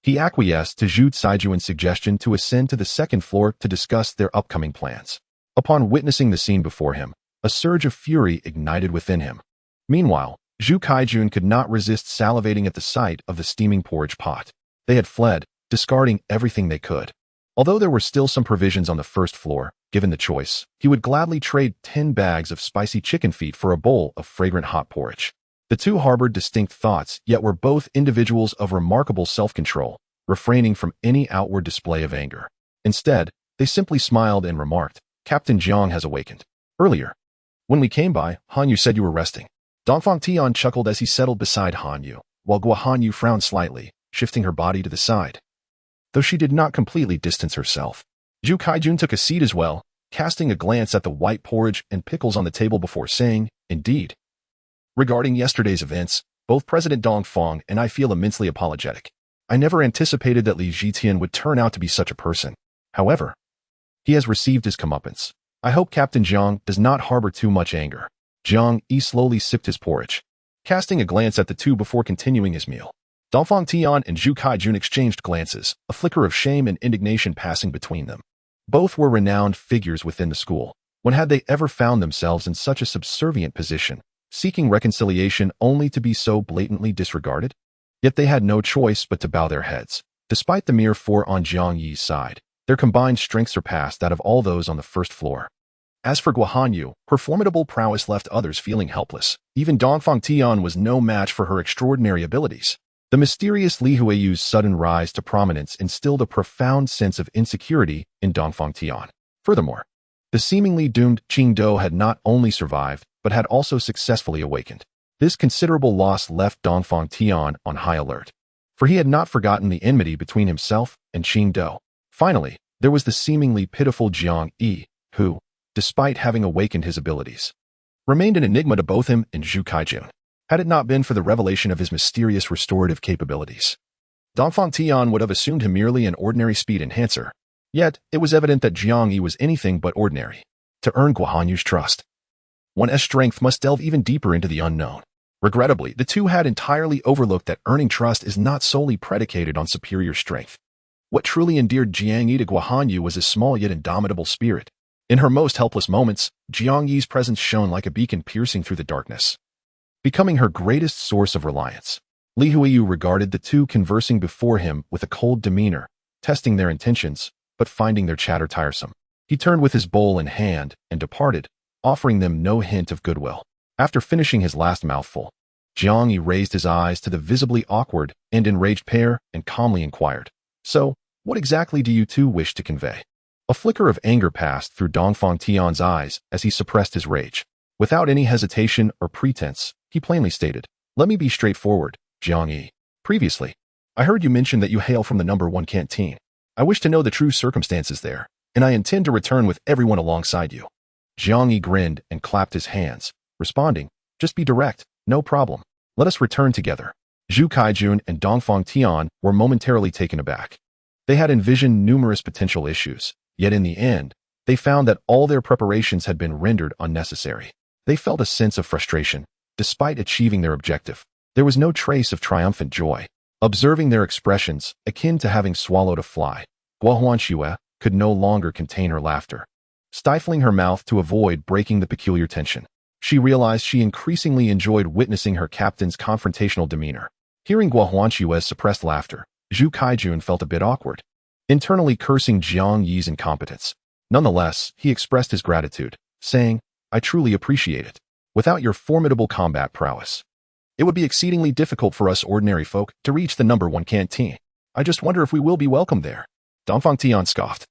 he acquiesced to Zhu Caijuan's suggestion to ascend to the second floor to discuss their upcoming plans. Upon witnessing the scene before him, a surge of fury ignited within him. Meanwhile, Zhu Kaijun could not resist salivating at the sight of the steaming porridge pot. They had fled, discarding everything they could. Although there were still some provisions on the first floor, given the choice, he would gladly trade 10 bags of spicy chicken feet for a bowl of fragrant hot porridge. The two harbored distinct thoughts, yet were both individuals of remarkable self-control, refraining from any outward display of anger. Instead, they simply smiled and remarked, Captain Jiang has awakened. Earlier, when we came by, Hanyu said you were resting. Dongfang Tian chuckled as he settled beside Hanyu, while Guohanyu frowned slightly, shifting her body to the side. Though she did not completely distance herself, Zhu Kaijun took a seat as well, casting a glance at the white porridge and pickles on the table before saying, Indeed. Regarding yesterday's events, both President Dongfang and I feel immensely apologetic. I never anticipated that Li Zhitian would turn out to be such a person. However, he has received his comeuppance. I hope Captain Jiang does not harbor too much anger. Jiang Yi slowly sipped his porridge, casting a glance at the two before continuing his meal. Dongfang Tian and Zhu Kaijun exchanged glances, a flicker of shame and indignation passing between them. Both were renowned figures within the school. When had they ever found themselves in such a subservient position, seeking reconciliation only to be so blatantly disregarded? Yet they had no choice but to bow their heads. Despite the mere 4 on Jiang Yi's side, their combined strength surpassed that of all those on the first floor. As for Guohanyu, her formidable prowess left others feeling helpless. Even Dongfang Tian was no match for her extraordinary abilities. The mysterious Li Huiyu's sudden rise to prominence instilled a profound sense of insecurity in Dongfang Tian. Furthermore, the seemingly doomed Qingdao had not only survived, but had also successfully awakened. This considerable loss left Dongfang Tian on high alert, for he had not forgotten the enmity between himself and Qingdao. Finally, there was the seemingly pitiful Jiang Yi, who, despite having awakened his abilities, remained an enigma to both him and Zhu Kaijun. Had it not been for the revelation of his mysterious restorative capabilities, Dongfang Tian would have assumed him merely an ordinary speed enhancer. Yet, it was evident that Jiang Yi was anything but ordinary. To earn Guohanyu's trust, one's strength must delve even deeper into the unknown. Regrettably, the two had entirely overlooked that earning trust is not solely predicated on superior strength. What truly endeared Jiang Yi to Guohan Yu was his small yet indomitable spirit. In her most helpless moments, Jiang Yi's presence shone like a beacon piercing through the darkness, becoming her greatest source of reliance. Li Huiyu regarded the two conversing before him with a cold demeanor, testing their intentions, but finding their chatter tiresome. He turned with his bowl in hand and departed, offering them no hint of goodwill. After finishing his last mouthful, Jiang Yi raised his eyes to the visibly awkward and enraged pair and calmly inquired, "So, what exactly do you two wish to convey?" A flicker of anger passed through Dongfang Tian's eyes as he suppressed his rage. Without any hesitation or pretense, he plainly stated, "Let me be straightforward, Jiang Yi. Previously, I heard you mention that you hail from the number 1 canteen. I wish to know the true circumstances there, and I intend to return with everyone alongside you." Jiang Yi grinned and clapped his hands, responding, "Just be direct, no problem. Let us return together." Zhu Kaijun and Dongfang Tian were momentarily taken aback. They had envisioned numerous potential issues, yet in the end, they found that all their preparations had been rendered unnecessary. They felt a sense of frustration. Despite achieving their objective, there was no trace of triumphant joy. Observing their expressions, akin to having swallowed a fly, Guohan Xue could no longer contain her laughter. Stifling her mouth to avoid breaking the peculiar tension, she realized she increasingly enjoyed witnessing her captain's confrontational demeanor. Hearing Guohan Xue's suppressed laughter, Zhu Kaijun felt a bit awkward, internally cursing Jiang Yi's incompetence. Nonetheless, he expressed his gratitude, saying, "I truly appreciate it. Without your formidable combat prowess, it would be exceedingly difficult for us ordinary folk to reach the number 1 canteen. I just wonder if we will be welcome there." Dongfang Tian scoffed.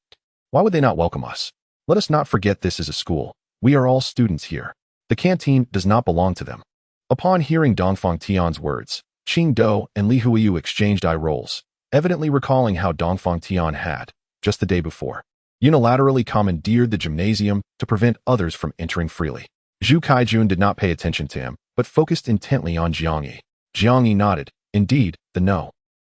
"Why would they not welcome us? Let us not forget this is a school. We are all students here. The canteen does not belong to them." Upon hearing Dongfang Tian's words, Qing Do and Li Huiyu exchanged eye rolls, evidently recalling how Dongfang Tian had, just the day before, unilaterally commandeered the gymnasium to prevent others from entering freely. Zhu Kaijun did not pay attention to him, but focused intently on Jiang Yi. Jiang Yi nodded. Indeed, the No.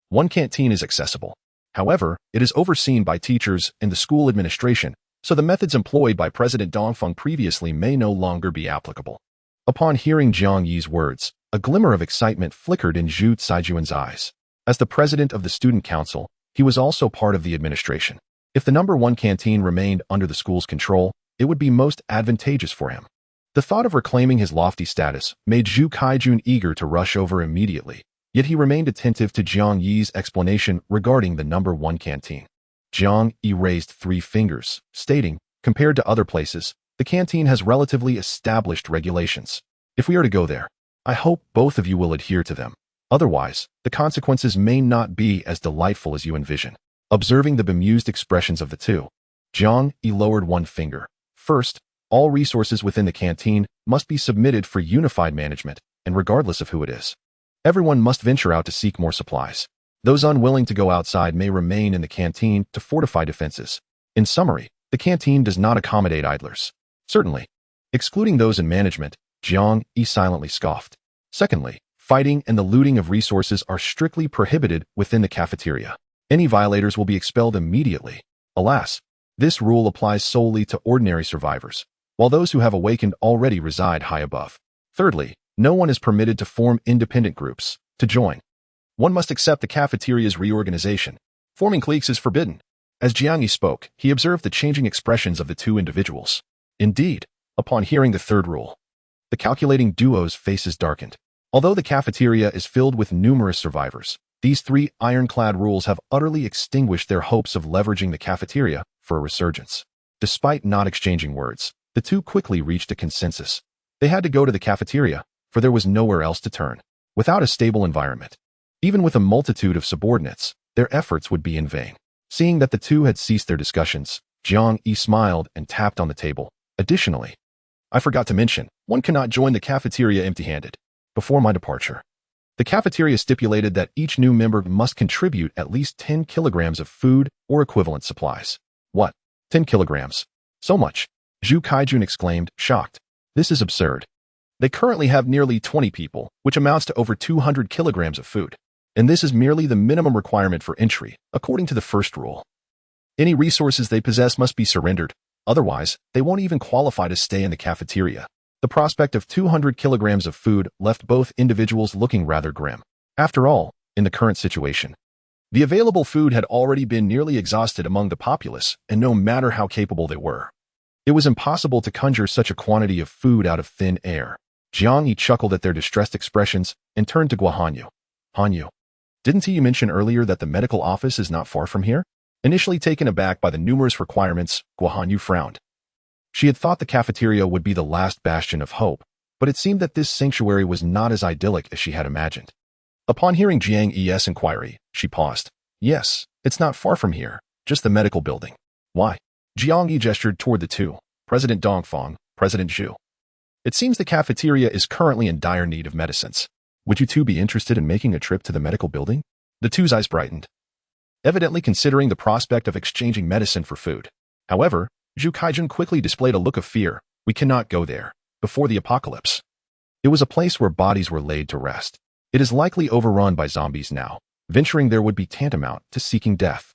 1 canteen is accessible. However, it is overseen by teachers and the school administration, so the methods employed by President Dongfeng previously may no longer be applicable. Upon hearing Jiang Yi's words, a glimmer of excitement flickered in Zhu Caijuan's eyes. As the president of the student council, he was also part of the administration. If the number 1 canteen remained under the school's control, it would be most advantageous for him. The thought of reclaiming his lofty status made Zhu Kaijun eager to rush over immediately, yet he remained attentive to Jiang Yi's explanation regarding the number 1 canteen. Jiang Yi raised 3 fingers, stating, "Compared to other places, the canteen has relatively established regulations. If we are to go there, I hope both of you will adhere to them. Otherwise, the consequences may not be as delightful as you envision." Observing the bemused expressions of the two, Jiang Yi lowered 1 finger. "First, all resources within the canteen must be submitted for unified management, and regardless of who it is, everyone must venture out to seek more supplies. Those unwilling to go outside may remain in the canteen to fortify defenses. In summary, the canteen does not accommodate idlers." "Certainly." Excluding those in management, Jiang Yi silently scoffed. "Secondly, fighting and the looting of resources are strictly prohibited within the cafeteria. Any violators will be expelled immediately. Alas, this rule applies solely to ordinary survivors, while those who have awakened already reside high above. Thirdly, no one is permitted to form independent groups. To join, one must accept the cafeteria's reorganization. Forming cliques is forbidden." As Jiang Yi spoke, he observed the changing expressions of the two individuals. Indeed, upon hearing the third rule, the calculating duo's faces darkened. Although the cafeteria is filled with numerous survivors, these 3 ironclad rules have utterly extinguished their hopes of leveraging the cafeteria for a resurgence. Despite not exchanging words, the two quickly reached a consensus. They had to go to the cafeteria, for there was nowhere else to turn. Without a stable environment, even with a multitude of subordinates, their efforts would be in vain. Seeing that the two had ceased their discussions, Jiang Yi smiled and tapped on the table. "Additionally, I forgot to mention, one cannot join the cafeteria empty-handed. Before my departure, the cafeteria stipulated that each new member must contribute at least 10 kilograms of food or equivalent supplies." "What? 10 kilograms? So much?" Zhu Kaijun exclaimed, shocked. "This is absurd. They currently have nearly 20 people, which amounts to over 200 kilograms of food. And this is merely the minimum requirement for entry, according to the first rule. Any resources they possess must be surrendered, otherwise, they won't even qualify to stay in the cafeteria." The prospect of 200 kilograms of food left both individuals looking rather grim. After all, in the current situation, The available food had already been nearly exhausted among the populace, and no matter how capable they were, it was impossible to conjure such a quantity of food out of thin air. Jiang Yi chuckled at their distressed expressions and turned to Guohanyu. Hanyu, didn't you mention earlier that the medical office is not far from here? Initially taken aback by the numerous requirements, Guohanyu frowned. She had thought the cafeteria would be the last bastion of hope, but it seemed that this sanctuary was not as idyllic as she had imagined. Upon hearing Jiang Yi's inquiry, she paused. Yes, it's not far from here, just the medical building. Why? Jiang Yi gestured toward the two, President Dongfang, President Zhu. It seems the cafeteria is currently in dire need of medicines. Would you two be interested in making a trip to the medical building? The two's eyes brightened, evidently considering the prospect of exchanging medicine for food. However, Zhu Kaijun quickly displayed a look of fear. We cannot go there, before the apocalypse. It was a place where bodies were laid to rest. It is likely overrun by zombies now. Venturing there would be tantamount to seeking death.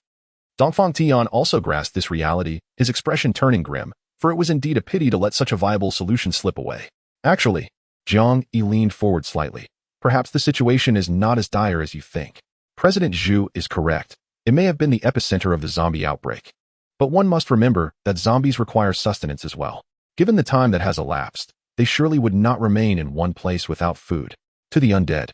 Dongfang Tian also grasped this reality, his expression turning grim, for it was indeed a pity to let such a viable solution slip away. Actually, Jiang Yi leaned forward slightly. Perhaps the situation is not as dire as you think. President Zhu is correct. It may have been the epicenter of the zombie outbreak. But one must remember that zombies require sustenance as well. Given the time that has elapsed, they surely would not remain in one place without food. To the undead,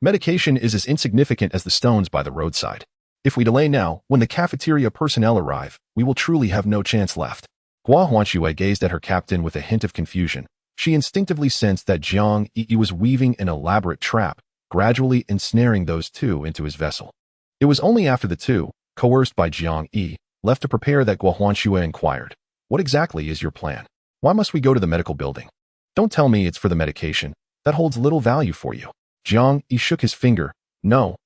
medication is as insignificant as the stones by the roadside. If we delay now, when the cafeteria personnel arrive, we will truly have no chance left. Gua Huanxue gazed at her captain with a hint of confusion. She instinctively sensed that Jiang Yi was weaving an elaborate trap, gradually ensnaring those two into his vessel. It was only after the two, coerced by Jiang Yi, left to prepare that Gua Huanxue inquired, "What exactly is your plan? Why must we go to the medical building? Don't tell me it's for the medication. That holds little value for you." Jiang Yi shook his finger. No,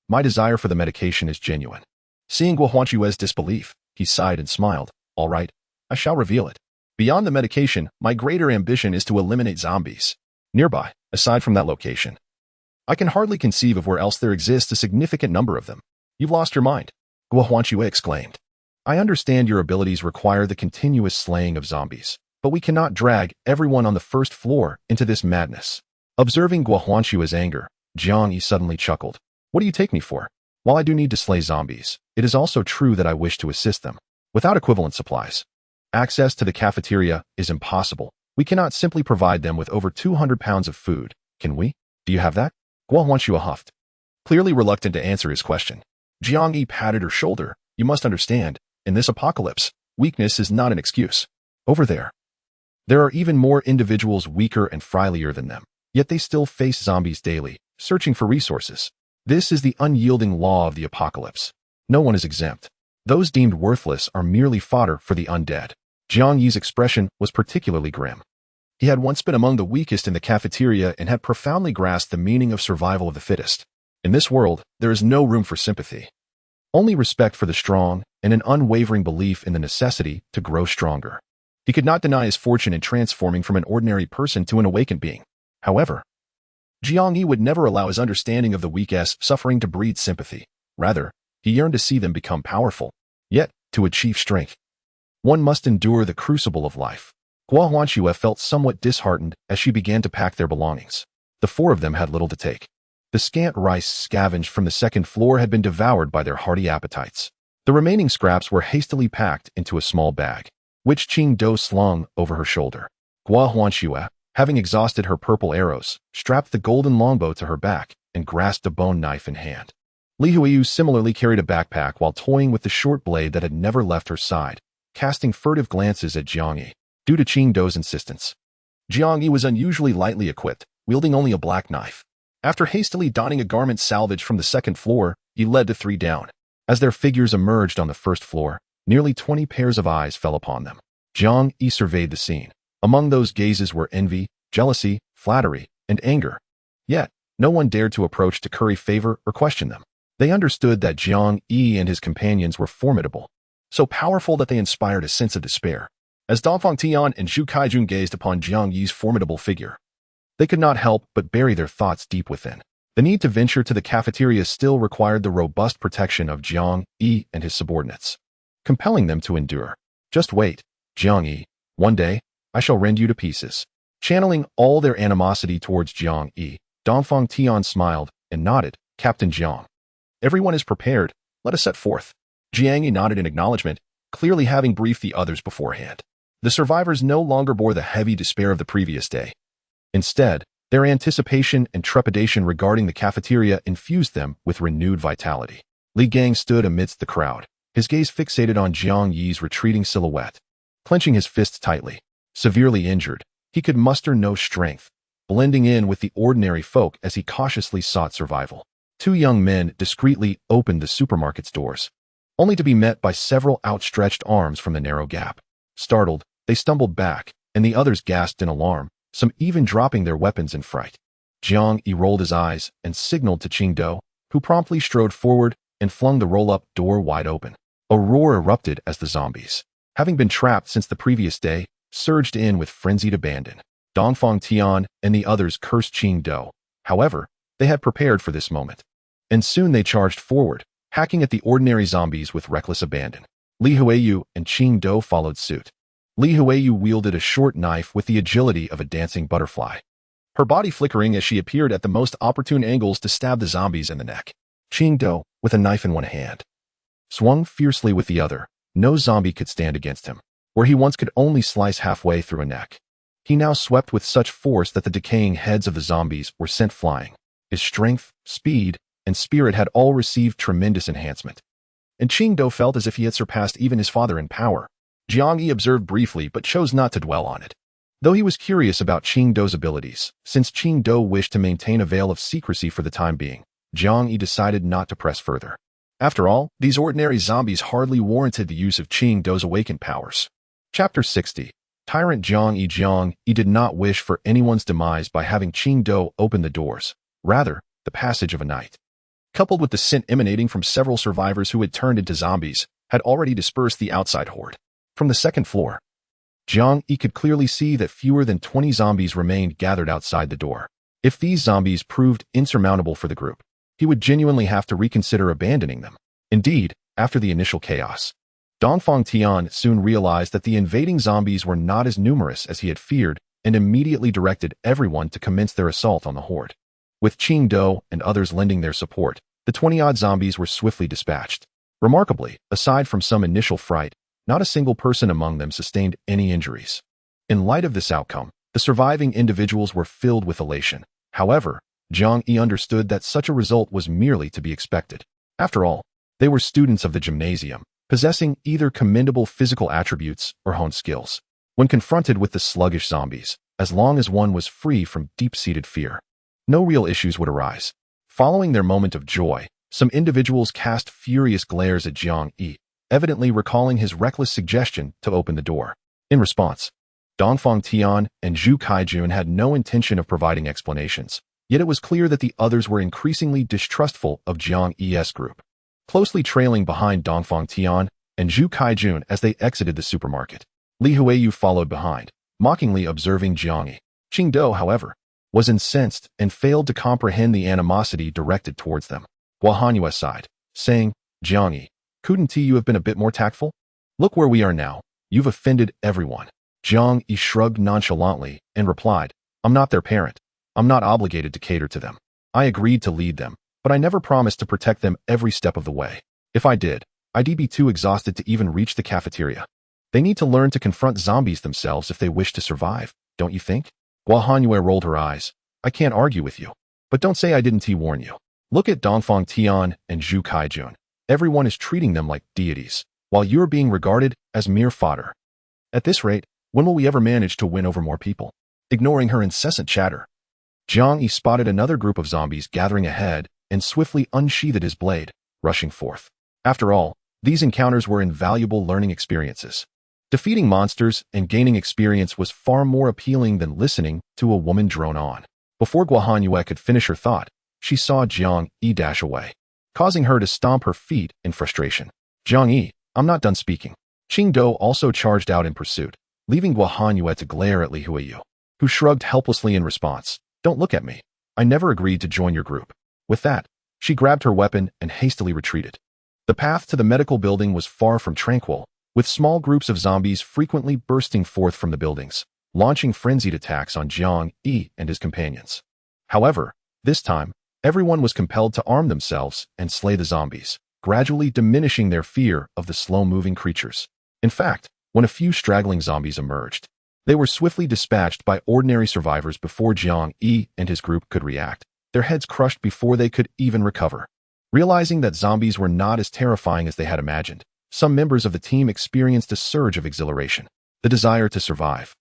my desire for the medication is genuine. Seeing Gua Huanxue's disbelief, he sighed and smiled. All right, I shall reveal it. Beyond the medication, my greater ambition is to eliminate zombies. Nearby, aside from that location, I can hardly conceive of where else there exists a significant number of them. You've lost your mind, Gua Huanxue exclaimed. I understand your abilities require the continuous slaying of zombies, but we cannot drag everyone on the first floor into this madness. Observing Gua Huanxue's anger, Jiang Yi suddenly chuckled. What do you take me for? While I do need to slay zombies, it is also true that I wish to assist them. Without equivalent supplies, access to the cafeteria is impossible. We cannot simply provide them with over 200 pounds of food, can we? Do you have that? Gua Huanxue huffed, clearly reluctant to answer his question. Jiang Yi patted her shoulder. You must understand, in this apocalypse, weakness is not an excuse. Over there are even more individuals weaker and frilier than them, yet they still face zombies daily, searching for resources. This is the unyielding law of the apocalypse. No one is exempt. Those deemed worthless are merely fodder for the undead. Jiang Yi's expression was particularly grim. He had once been among the weakest in the cafeteria and had profoundly grasped the meaning of survival of the fittest. In this world, there is no room for sympathy. Only respect for the strong and an unwavering belief in the necessity to grow stronger. He could not deny his fortune in transforming from an ordinary person to an awakened being. However, Jiang Yi would never allow his understanding of the weak's suffering to breed sympathy. Rather, he yearned to see them become powerful. Yet, to achieve strength, one must endure the crucible of life. Gua Huanxue felt somewhat disheartened as she began to pack their belongings. The four of them had little to take. The scant rice scavenged from the second floor had been devoured by their hearty appetites. The remaining scraps were hastily packed into a small bag, which Qing Do slung over her shoulder. Gua Huanxue, having exhausted her purple arrows, strapped the golden longbow to her back and grasped a bone knife in hand. Li Huiyu similarly carried a backpack while toying with the short blade that had never left her side, casting furtive glances at Jiang Yi. Due to Qing Do's insistence, Jiang Yi was unusually lightly equipped, wielding only a black knife. After hastily donning a garment salvaged from the second floor, he led the three down. As their figures emerged on the first floor, nearly 20 pairs of eyes fell upon them. Jiang Yi surveyed the scene. Among those gazes were envy, jealousy, flattery, and anger. Yet, no one dared to approach to curry favor or question them. They understood that Jiang Yi and his companions were formidable, so powerful that they inspired a sense of despair. As Dongfang Tian and Zhu Kaijun gazed upon Jiang Yi's formidable figure, they could not help but bury their thoughts deep within. The need to venture to the cafeteria still required the robust protection of Jiang Yi and his subordinates, compelling them to endure. Just wait, Jiang Yi. One day, I shall rend you to pieces. Channeling all their animosity towards Jiang Yi, Dongfang Tian smiled and nodded. Captain Jiang, Everyone is prepared. Let us set forth. Jiang Yi nodded in acknowledgement, clearly having briefed the others beforehand. The survivors no longer bore the heavy despair of the previous day. Instead, their anticipation and trepidation regarding the cafeteria infused them with renewed vitality. Li Gang stood amidst the crowd, his gaze fixated on Jiang Yi's retreating silhouette. Clenching his fists tightly, severely injured, he could muster no strength, blending in with the ordinary folk as he cautiously sought survival. Two young men discreetly opened the supermarket's doors, only to be met by several outstretched arms from the narrow gap. Startled, they stumbled back, and the others gasped in alarm, some even dropping their weapons in fright. Jiang Yi rolled his eyes and signaled to Qingdao, who promptly strode forward and flung the roll-up door wide open. A roar erupted as the zombies, having been trapped since the previous day, surged in with frenzied abandon. Dongfang Tian and the others cursed Qingdao. However, they had prepared for this moment. And soon they charged forward, hacking at the ordinary zombies with reckless abandon. Li Huiyu and Qingdao followed suit. Li Huiyu wielded a short knife with the agility of a dancing butterfly, her body flickering as she appeared at the most opportune angles to stab the zombies in the neck. Qingdao, with a knife in one hand, swung fiercely with the other. No zombie could stand against him. Where he once could only slice halfway through a neck, he now swept with such force that the decaying heads of the zombies were sent flying. His strength, speed, and spirit had all received tremendous enhancement, and Qingdao felt as if he had surpassed even his father in power. Jiang Yi observed briefly but chose not to dwell on it. Though he was curious about Qingdao's abilities, since Qingdao wished to maintain a veil of secrecy for the time being, Jiang Yi decided not to press further. After all, these ordinary zombies hardly warranted the use of Qingdao's awakened powers. Chapter 60. Tyrant Jiang Yi did not wish for anyone's demise by having Qingdao open the doors, rather, the passage of a night, coupled with the scent emanating from several survivors who had turned into zombies, had already dispersed the outside horde. From the second floor, Jiang Yi could clearly see that fewer than 20 zombies remained gathered outside the door. If these zombies proved insurmountable for the group, he would genuinely have to reconsider abandoning them. Indeed, after the initial chaos, Dongfang Tian soon realized that the invading zombies were not as numerous as he had feared and immediately directed everyone to commence their assault on the horde. With Qingdao and others lending their support, the 20-odd zombies were swiftly dispatched. Remarkably, aside from some initial fright, not a single person among them sustained any injuries. In light of this outcome, the surviving individuals were filled with elation. However, Jiang Yi understood that such a result was merely to be expected. After all, they were students of the gymnasium, possessing either commendable physical attributes or honed skills. When confronted with the sluggish zombies, as long as one was free from deep-seated fear, no real issues would arise. Following their moment of joy, some individuals cast furious glares at Jiang Yi, evidently recalling his reckless suggestion to open the door. In response, Dongfang Tian and Zhu Kaijun had no intention of providing explanations, yet it was clear that the others were increasingly distrustful of Jiang Yi's group. Closely trailing behind Dongfang Tian and Zhu Kaijun as they exited the supermarket, Li Huiyu followed behind, mockingly observing Jiang Yi. Qingdao, however, was incensed and failed to comprehend the animosity directed towards them. Guohanyue sighed, saying, "Jiang Yi, couldn't you have been a bit more tactful? Look where we are now. You've offended everyone." Jiang Yi shrugged nonchalantly and replied, "I'm not their parent. I'm not obligated to cater to them. I agreed to lead them, but I never promised to protect them every step of the way. If I did, I'd be too exhausted to even reach the cafeteria. They need to learn to confront zombies themselves if they wish to survive, don't you think?" Guohanyue rolled her eyes. "I can't argue with you, but don't say I didn't warn you. Look at Dongfang Tian and Zhu Kaijun. Everyone is treating them like deities, while you're being regarded as mere fodder. At this rate, when will we ever manage to win over more people?" Ignoring her incessant chatter, Jiang Yi spotted another group of zombies gathering ahead and swiftly unsheathed his blade, rushing forth. After all, these encounters were invaluable learning experiences. Defeating monsters and gaining experience was far more appealing than listening to a woman drone on. Before Guohanyue could finish her thought, she saw Jiang Yi dash away, causing her to stomp her feet in frustration. "Jiang Yi, I'm not done speaking." Qingdao also charged out in pursuit, leaving Guohanyue to glare at Li Huiyu, who shrugged helplessly in response. "Don't look at me. I never agreed to join your group." With that, she grabbed her weapon and hastily retreated. The path to the medical building was far from tranquil, with small groups of zombies frequently bursting forth from the buildings, launching frenzied attacks on Jiang Yi and his companions. However, this time, Everyone was compelled to arm themselves and slay the zombies, gradually diminishing their fear of the slow-moving creatures. In fact, when a few straggling zombies emerged, they were swiftly dispatched by ordinary survivors before Jiang Yi and his group could react, their heads crushed before they could even recover. Realizing that zombies were not as terrifying as they had imagined, some members of the team experienced a surge of exhilaration. The desire to survive,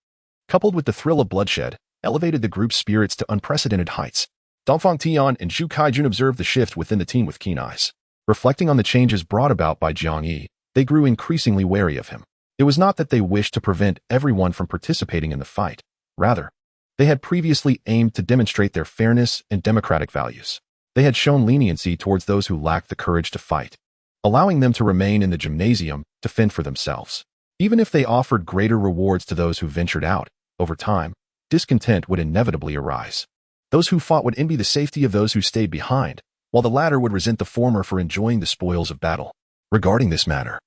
coupled with the thrill of bloodshed, elevated the group's spirits to unprecedented heights. Dongfang Tian and Zhu Kaijun observed the shift within the team with keen eyes. Reflecting on the changes brought about by Jiang Yi, they grew increasingly wary of him. It was not that they wished to prevent everyone from participating in the fight. Rather, they had previously aimed to demonstrate their fairness and democratic values. They had shown leniency towards those who lacked the courage to fight, allowing them to remain in the gymnasium to fend for themselves. Even if they offered greater rewards to those who ventured out, over time, discontent would inevitably arise. Those who fought would envy the safety of those who stayed behind, while the latter would resent the former for enjoying the spoils of battle. Regarding this matter,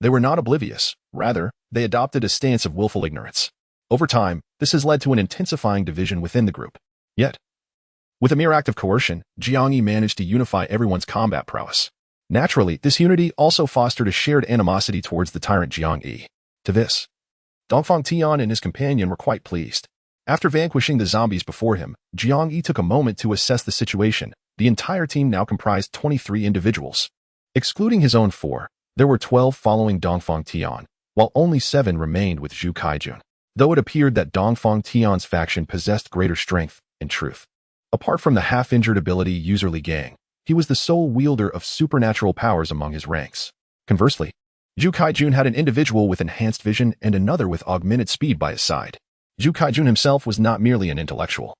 they were not oblivious. Rather, they adopted a stance of willful ignorance. Over time, this has led to an intensifying division within the group. Yet, with a mere act of coercion, Jiang Yi managed to unify everyone's combat prowess. Naturally, this unity also fostered a shared animosity towards the tyrant Jiang Yi. To this, Dongfang Tian and his companion were quite pleased. After vanquishing the zombies before him, Jiang Yi took a moment to assess the situation. The entire team now comprised 23 individuals. Excluding his own 4, there were 12 following Dongfang Tian, while only 7 remained with Zhu Kaijun, though it appeared that Dongfang Tian's faction possessed greater strength and truth. Apart from the half-injured ability Userly Gang, he was the sole wielder of supernatural powers among his ranks. Conversely, Zhu Kaijun had an individual with enhanced vision and another with augmented speed by his side. Zhu Kaijun himself was not merely an intellectual.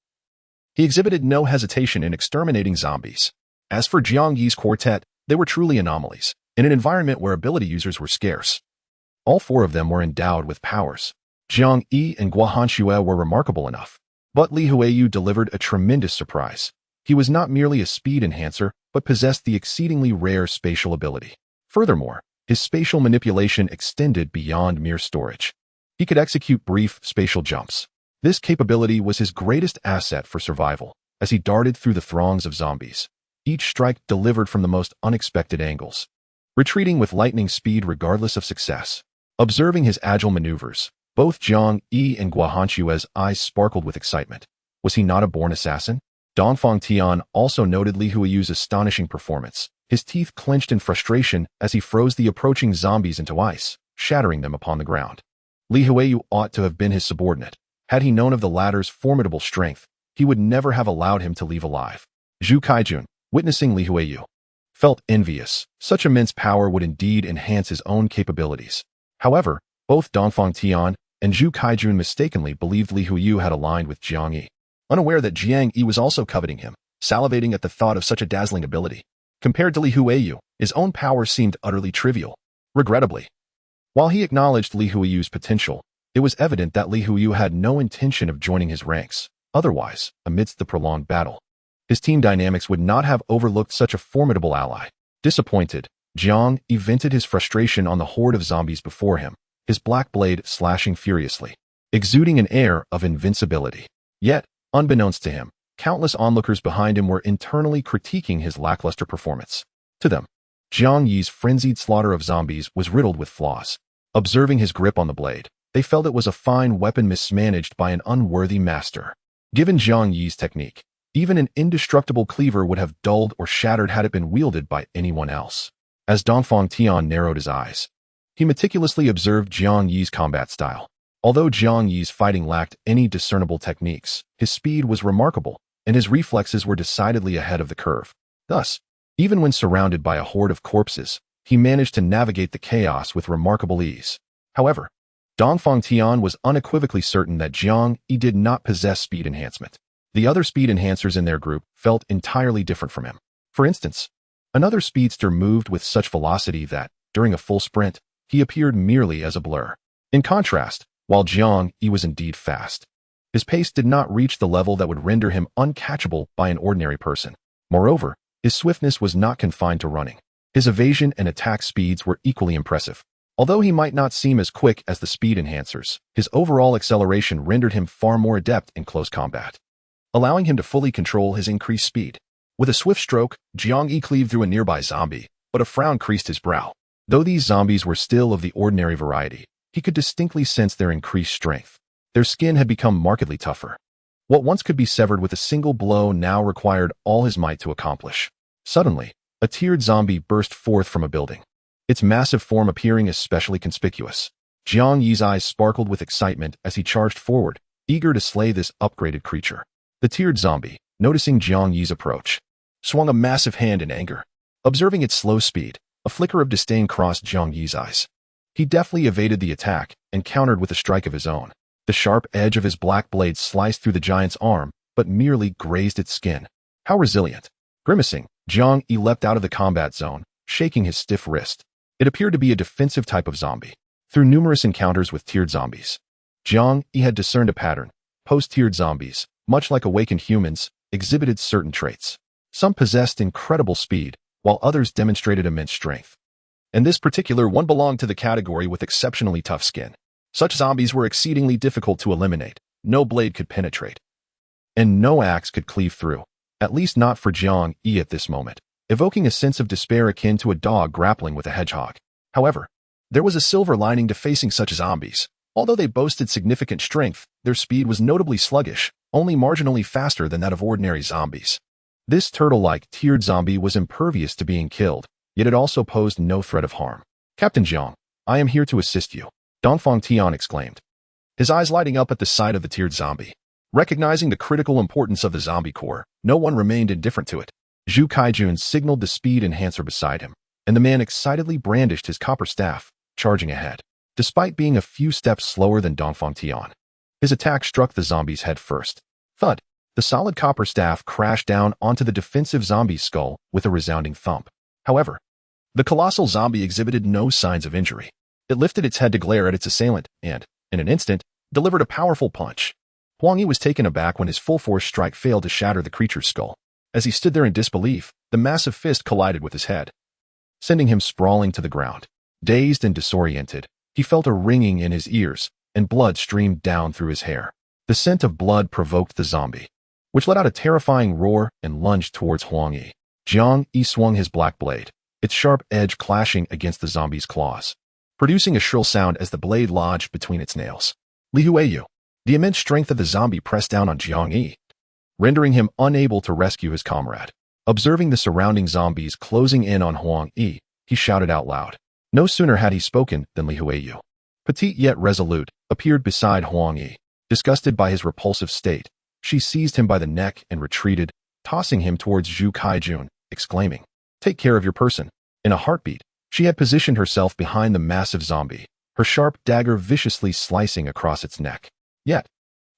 He exhibited no hesitation in exterminating zombies. As for Jiang Yi's quartet, they were truly anomalies, in an environment where ability users were scarce. All 4 of them were endowed with powers. Jiang Yi and Guohanxue were remarkable enough, but Li Huiyu delivered a tremendous surprise. He was not merely a speed enhancer, but possessed the exceedingly rare spatial ability. Furthermore, his spatial manipulation extended beyond mere storage. He could execute brief spatial jumps. This capability was his greatest asset for survival, as he darted through the throngs of zombies, each strike delivered from the most unexpected angles, retreating with lightning speed regardless of success. Observing his agile maneuvers, both Jiang Yi and Guohanxue's eyes sparkled with excitement. Was he not a born assassin? Dongfang Tian also noted Li Huiyu's astonishing performance. His teeth clenched in frustration as he froze the approaching zombies into ice, shattering them upon the ground. Li Huiyu ought to have been his subordinate. Had he known of the latter's formidable strength, he would never have allowed him to leave alive. Zhu Kaijun, witnessing Li Huiyu, felt envious. Such immense power would indeed enhance his own capabilities. However, both Dongfang Tian and Zhu Kaijun mistakenly believed Li Huiyu had aligned with Jiang Yi, unaware that Jiang Yi was also coveting him, salivating at the thought of such a dazzling ability. Compared to Li Huiyu, his own power seemed utterly trivial. Regrettably, while he acknowledged Li Huiyu's potential, it was evident that Li Huiyu had no intention of joining his ranks. Otherwise, amidst the prolonged battle, his team dynamics would not have overlooked such a formidable ally. Disappointed, Jiang Yi vented his frustration on the horde of zombies before him, his black blade slashing furiously, exuding an air of invincibility. Yet, unbeknownst to him, countless onlookers behind him were internally critiquing his lackluster performance. To them, Jiang Yi's frenzied slaughter of zombies was riddled with flaws. Observing his grip on the blade, they felt it was a fine weapon mismanaged by an unworthy master. Given Jiang Yi's technique, even an indestructible cleaver would have dulled or shattered had it been wielded by anyone else. As Dongfang Tian narrowed his eyes, he meticulously observed Jiang Yi's combat style. Although Jiang Yi's fighting lacked any discernible techniques, his speed was remarkable, and his reflexes were decidedly ahead of the curve. Thus, even when surrounded by a horde of corpses, he managed to navigate the chaos with remarkable ease. However, Dongfang Tian was unequivocally certain that Jiang Yi did not possess speed enhancement. The other speed enhancers in their group felt entirely different from him. For instance, another speedster moved with such velocity that, during a full sprint, he appeared merely as a blur. In contrast, while Jiang Yi was indeed fast, his pace did not reach the level that would render him uncatchable by an ordinary person. Moreover, his swiftness was not confined to running. His evasion and attack speeds were equally impressive. Although he might not seem as quick as the speed enhancers, his overall acceleration rendered him far more adept in close combat, allowing him to fully control his increased speed. With a swift stroke, Jiang Yi cleaved through a nearby zombie, but a frown creased his brow. Though these zombies were still of the ordinary variety, he could distinctly sense their increased strength. Their skin had become markedly tougher. What once could be severed with a single blow now required all his might to accomplish. Suddenly, a tiered zombie burst forth from a building, its massive form appearing especially conspicuous. Jiang Yi's eyes sparkled with excitement as he charged forward, eager to slay this upgraded creature. The tiered zombie, noticing Jiang Yi's approach, swung a massive hand in anger. Observing its slow speed, a flicker of disdain crossed Jiang Yi's eyes. He deftly evaded the attack and countered with a strike of his own. The sharp edge of his black blade sliced through the giant's arm, but merely grazed its skin. How resilient! Grimacing, Jiang Yi leapt out of the combat zone, shaking his stiff wrist. It appeared to be a defensive type of zombie. Through numerous encounters with tiered zombies, Jiang Yi had discerned a pattern. Post-tiered zombies, much like awakened humans, exhibited certain traits. Some possessed incredible speed, while others demonstrated immense strength. And this particular one belonged to the category with exceptionally tough skin. Such zombies were exceedingly difficult to eliminate. No blade could penetrate, and no axe could cleave through, at least not for Jiang Yi at this moment, evoking a sense of despair akin to a dog grappling with a hedgehog. However, there was a silver lining to facing such zombies. Although they boasted significant strength, their speed was notably sluggish, only marginally faster than that of ordinary zombies. This turtle-like tiered zombie was impervious to being killed, yet it also posed no threat of harm. "Captain Jiang, I am here to assist you," Dongfang Tian exclaimed, his eyes lighting up at the sight of the tiered zombie. Recognizing the critical importance of the zombie core, no one remained indifferent to it. Zhu Kaijun signaled the speed enhancer beside him, and the man excitedly brandished his copper staff, charging ahead. Despite being a few steps slower than Dongfang Tian, his attack struck the zombie's head first. Thud! The solid copper staff crashed down onto the defensive zombie's skull with a resounding thump. However, the colossal zombie exhibited no signs of injury. It lifted its head to glare at its assailant and, in an instant, delivered a powerful punch. Huang Yi was taken aback when his full-force strike failed to shatter the creature's skull. As he stood there in disbelief, the massive fist collided with his head, sending him sprawling to the ground. Dazed and disoriented, he felt a ringing in his ears, and blood streamed down through his hair. The scent of blood provoked the zombie, which let out a terrifying roar and lunged towards Huang Yi. Jiang Yi swung his black blade, its sharp edge clashing against the zombie's claws, producing a shrill sound as the blade lodged between its nails. Li Huiyu. The immense strength of the zombie pressed down on Jiang Yi, rendering him unable to rescue his comrade. Observing the surrounding zombies closing in on Huang Yi, he shouted out loud. No sooner had he spoken than Li Huiyu, petite yet resolute, appeared beside Huang Yi. Disgusted by his repulsive state, she seized him by the neck and retreated, tossing him towards Zhu Kaijun, exclaiming, "Take care of your person." In a heartbeat, she had positioned herself behind the massive zombie, her sharp dagger viciously slicing across its neck. Yet,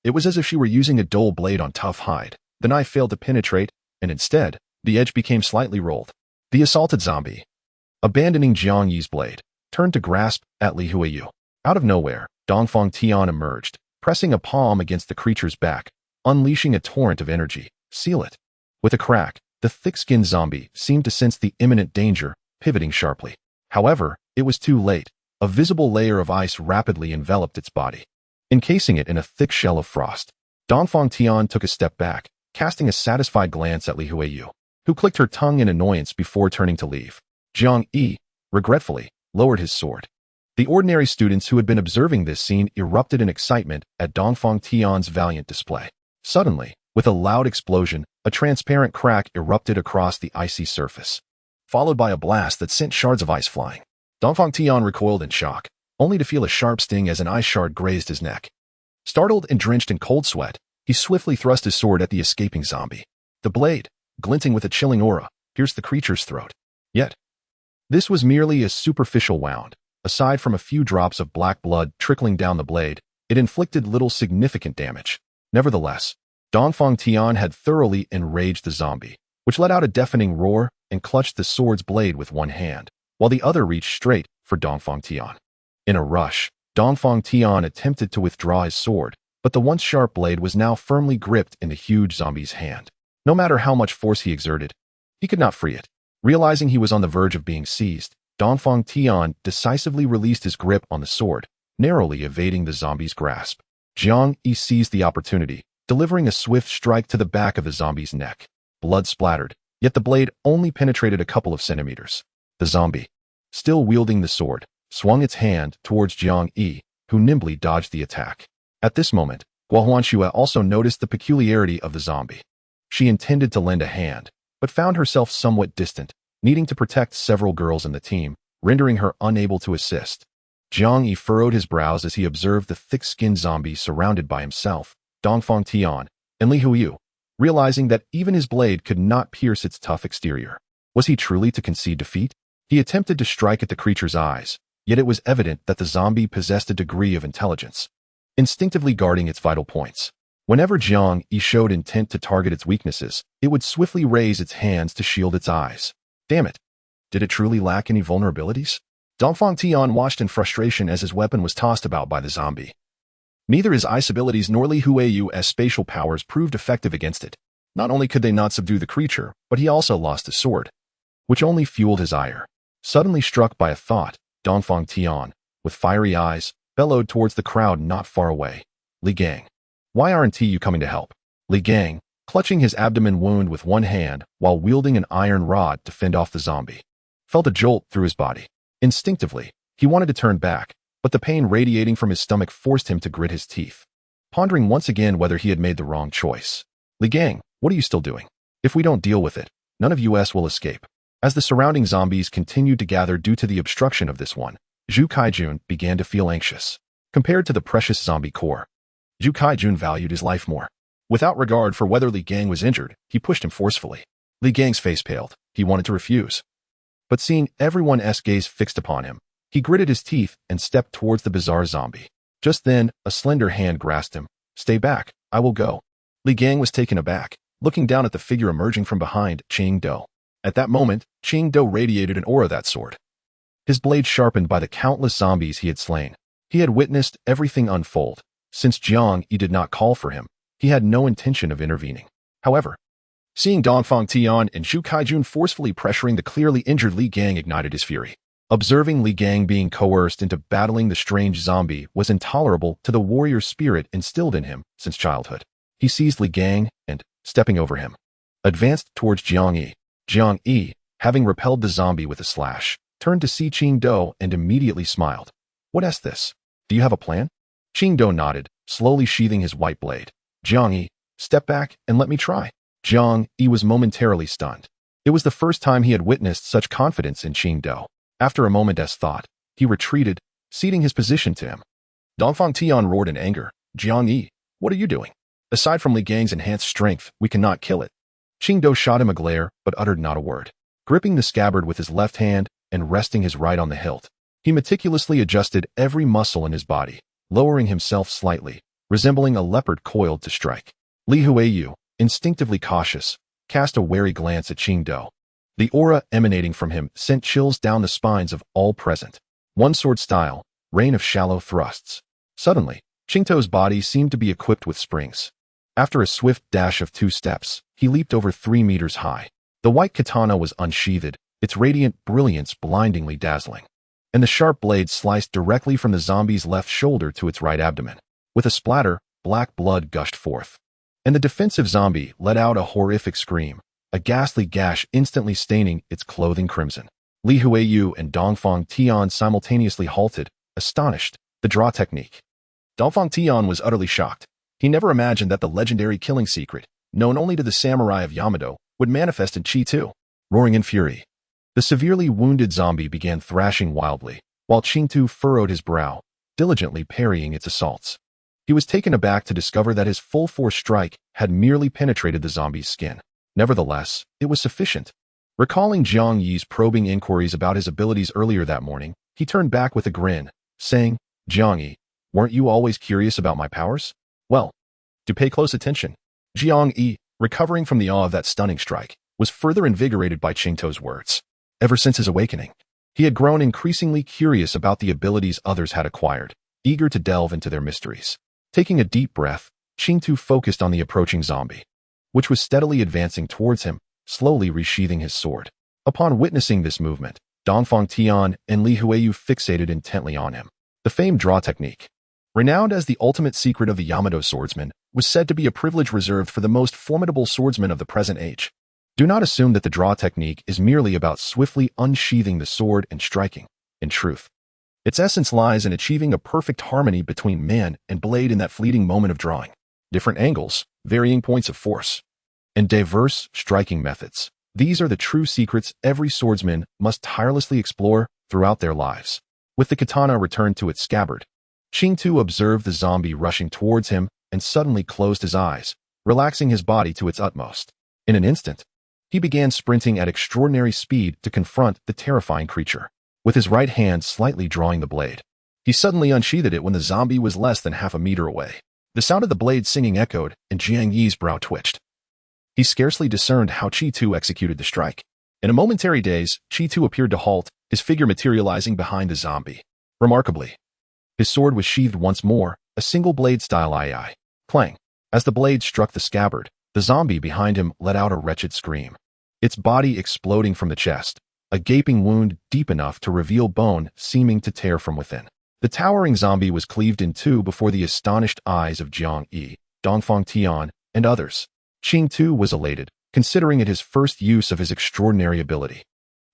it was as if she were using a dull blade on tough hide. The knife failed to penetrate, and instead, the edge became slightly rolled. The assaulted zombie, abandoning Jiang Yi's blade, turned to grasp at Li Huiyu. Out of nowhere, Dongfang Tian emerged, pressing a palm against the creature's back, unleashing a torrent of energy. Seal it. With a crack, the thick-skinned zombie seemed to sense the imminent danger, pivoting sharply. However, it was too late. A visible layer of ice rapidly enveloped its body, encasing it in a thick shell of frost. Dongfang Tian took a step back, casting a satisfied glance at Li Huiyu, who clicked her tongue in annoyance before turning to leave. Jiang Yi, regretfully, lowered his sword. The ordinary students who had been observing this scene erupted in excitement at Dongfang Tian's valiant display. Suddenly, with a loud explosion, a transparent crack erupted across the icy surface, followed by a blast that sent shards of ice flying. Dongfang Tian recoiled in shock, only to feel a sharp sting as an ice shard grazed his neck. Startled and drenched in cold sweat, he swiftly thrust his sword at the escaping zombie. The blade, glinting with a chilling aura, pierced the creature's throat. Yet, this was merely a superficial wound. Aside from a few drops of black blood trickling down the blade, it inflicted little significant damage. Nevertheless, Dongfang Tian had thoroughly enraged the zombie, which let out a deafening roar and clutched the sword's blade with one hand, while the other reached straight for Dongfang Tian. In a rush, Dongfang Tian attempted to withdraw his sword, but the once sharp blade was now firmly gripped in the huge zombie's hand. No matter how much force he exerted, he could not free it. Realizing he was on the verge of being seized, Dongfang Tian decisively released his grip on the sword, narrowly evading the zombie's grasp. Jiang Yi seized the opportunity, delivering a swift strike to the back of the zombie's neck. Blood splattered, yet the blade only penetrated a couple of centimeters. The zombie, still wielding the sword, swung its hand towards Jiang Yi, who nimbly dodged the attack. At this moment, Guohuanxue also noticed the peculiarity of the zombie. She intended to lend a hand, but found herself somewhat distant, needing to protect several girls in the team, rendering her unable to assist. Jiang Yi furrowed his brows as he observed the thick-skinned zombie surrounded by himself, Dongfang Tian, and Li Huiyu, realizing that even his blade could not pierce its tough exterior. Was he truly to concede defeat? He attempted to strike at the creature's eyes, yet it was evident that the zombie possessed a degree of intelligence, instinctively guarding its vital points. Whenever Jiang Yi showed intent to target its weaknesses, it would swiftly raise its hands to shield its eyes. Damn it! Did it truly lack any vulnerabilities? Dongfang Tian watched in frustration as his weapon was tossed about by the zombie. Neither his ice abilities nor Li Huiyu's spatial powers proved effective against it. Not only could they not subdue the creature, but he also lost his sword, which only fueled his ire. Suddenly struck by a thought, Dongfang Tian, with fiery eyes, bellowed towards the crowd not far away. Li Gang, why aren't you coming to help? Li Gang, clutching his abdomen wound with one hand while wielding an iron rod to fend off the zombie, felt a jolt through his body. Instinctively, he wanted to turn back, but the pain radiating from his stomach forced him to grit his teeth, pondering once again whether he had made the wrong choice. Li Gang, what are you still doing? If we don't deal with it, none of us will escape. As the surrounding zombies continued to gather due to the obstruction of this one, Zhu Kaijun began to feel anxious. Compared to the precious zombie core, Zhu Kaijun valued his life more. Without regard for whether Li Gang was injured, he pushed him forcefully. Li Gang's face paled. He wanted to refuse, but seeing everyone's gaze fixed upon him, he gritted his teeth and stepped towards the bizarre zombie. Just then, a slender hand grasped him. Stay back, I will go. Li Gang was taken aback, looking down at the figure emerging from behind Qing Do. At that moment, Qing Do radiated an aura that sword, his blade sharpened by the countless zombies he had slain. He had witnessed everything unfold. Since Jiang Yi did not call for him, he had no intention of intervening. However, seeing Dongfang Tian and Zhu Kaijun forcefully pressuring the clearly injured Li Gang ignited his fury. Observing Li Gang being coerced into battling the strange zombie was intolerable to the warrior spirit instilled in him since childhood. He seized Li Gang and, stepping over him, advanced towards Jiang Yi. Jiang Yi, having repelled the zombie with a slash, turned to see Qing Do and immediately smiled. What's this? Do you have a plan? Qing Do nodded, slowly sheathing his white blade. Jiang Yi, step back and let me try. Jiang Yi was momentarily stunned. It was the first time he had witnessed such confidence in Qing Do. After a moment's thought, he retreated, ceding his position to him. Dongfang Tian roared in anger. Jiang Yi, what are you doing? Aside from Li Gang's enhanced strength, we cannot kill it. Qing Do shot him a glare, but uttered not a word. Gripping the scabbard with his left hand and resting his right on the hilt, he meticulously adjusted every muscle in his body, lowering himself slightly, resembling a leopard coiled to strike. Li Huiyu, instinctively cautious, cast a wary glance at Qing Do. The aura emanating from him sent chills down the spines of all present. One sword style, rain of shallow thrusts. Suddenly, Qing Do's body seemed to be equipped with springs. After a swift dash of 2 steps, he leaped over 3 meters high. The white katana was unsheathed, its radiant brilliance blindingly dazzling, and the sharp blade sliced directly from the zombie's left shoulder to its right abdomen. With a splatter, black blood gushed forth, and the defensive zombie let out a horrific scream, a ghastly gash instantly staining its clothing crimson. Li Huiyu and Dongfang Tian simultaneously halted, astonished. The draw technique. Dongfang Tian was utterly shocked. He never imagined that the legendary killing secret, known only to the samurai of Yamato, would manifest in Chi too. Roaring in fury, the severely wounded zombie began thrashing wildly, while Qing Tu furrowed his brow, diligently parrying its assaults. He was taken aback to discover that his full-force strike had merely penetrated the zombie's skin. Nevertheless, it was sufficient. Recalling Jiang Yi's probing inquiries about his abilities earlier that morning, he turned back with a grin, saying, Jiang Yi, weren't you always curious about my powers? Well, do pay close attention. Jiang Yi, recovering from the awe of that stunning strike, was further invigorated by Qing To's words. Ever since his awakening, he had grown increasingly curious about the abilities others had acquired, eager to delve into their mysteries. Taking a deep breath, Qing Tu focused on the approaching zombie, which was steadily advancing towards him, slowly resheathing his sword. Upon witnessing this movement, Dongfang Tian and Li Huiyu fixated intently on him. The famed draw technique, renowned as the ultimate secret of the Yamato swordsman, was said to be a privilege reserved for the most formidable swordsmen of the present age. Do not assume that the draw technique is merely about swiftly unsheathing the sword and striking. In truth, its essence lies in achieving a perfect harmony between man and blade in that fleeting moment of drawing. Different angles, varying points of force, and diverse striking methods. These are the true secrets every swordsman must tirelessly explore throughout their lives. With the katana returned to its scabbard, Qingtu observed the zombie rushing towards him and suddenly closed his eyes, relaxing his body to its utmost. In an instant, he began sprinting at extraordinary speed to confront the terrifying creature. With his right hand slightly drawing the blade, he suddenly unsheathed it when the zombie was less than half a meter away. The sound of the blade singing echoed, and Jiang Yi's brow twitched. He scarcely discerned how Qi executed the strike. In a momentary daze, Qi appeared to halt, his figure materializing behind the zombie. Remarkably, his sword was sheathed once more, a single blade style II. Clang. As the blade struck the scabbard, the zombie behind him let out a wretched scream, its body exploding from the chest, a gaping wound deep enough to reveal bone seeming to tear from within. The towering zombie was cleaved in two before the astonished eyes of Jiang Yi, Dongfang Tian, and others. Qingtu was elated, considering it his first use of his extraordinary ability.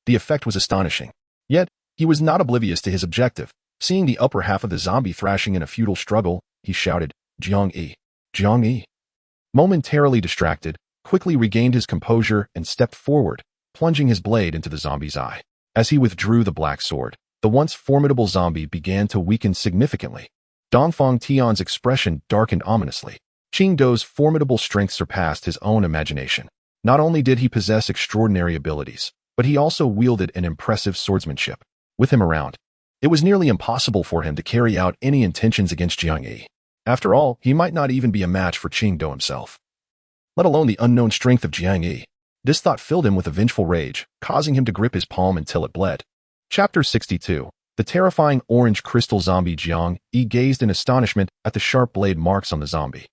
The effect was astonishing. Yet, he was not oblivious to his objective. Seeing the upper half of the zombie thrashing in a futile struggle, he shouted, "Jiang Yi! Jiang Yi!" Momentarily distracted, quickly regained his composure and stepped forward, plunging his blade into the zombie's eye. As he withdrew the black sword, the once formidable zombie began to weaken significantly. Dongfang Tian's expression darkened ominously. Qingdu's formidable strength surpassed his own imagination. Not only did he possess extraordinary abilities, but he also wielded an impressive swordsmanship. With him around, it was nearly impossible for him to carry out any intentions against Jiang Yi. After all, he might not even be a match for Qingdu himself, let alone the unknown strength of Jiang Yi. This thought filled him with a vengeful rage, causing him to grip his palm until it bled. Chapter 62. The terrifying orange crystal zombie Jiang Yi gazed in astonishment at the sharp blade marks on the zombie.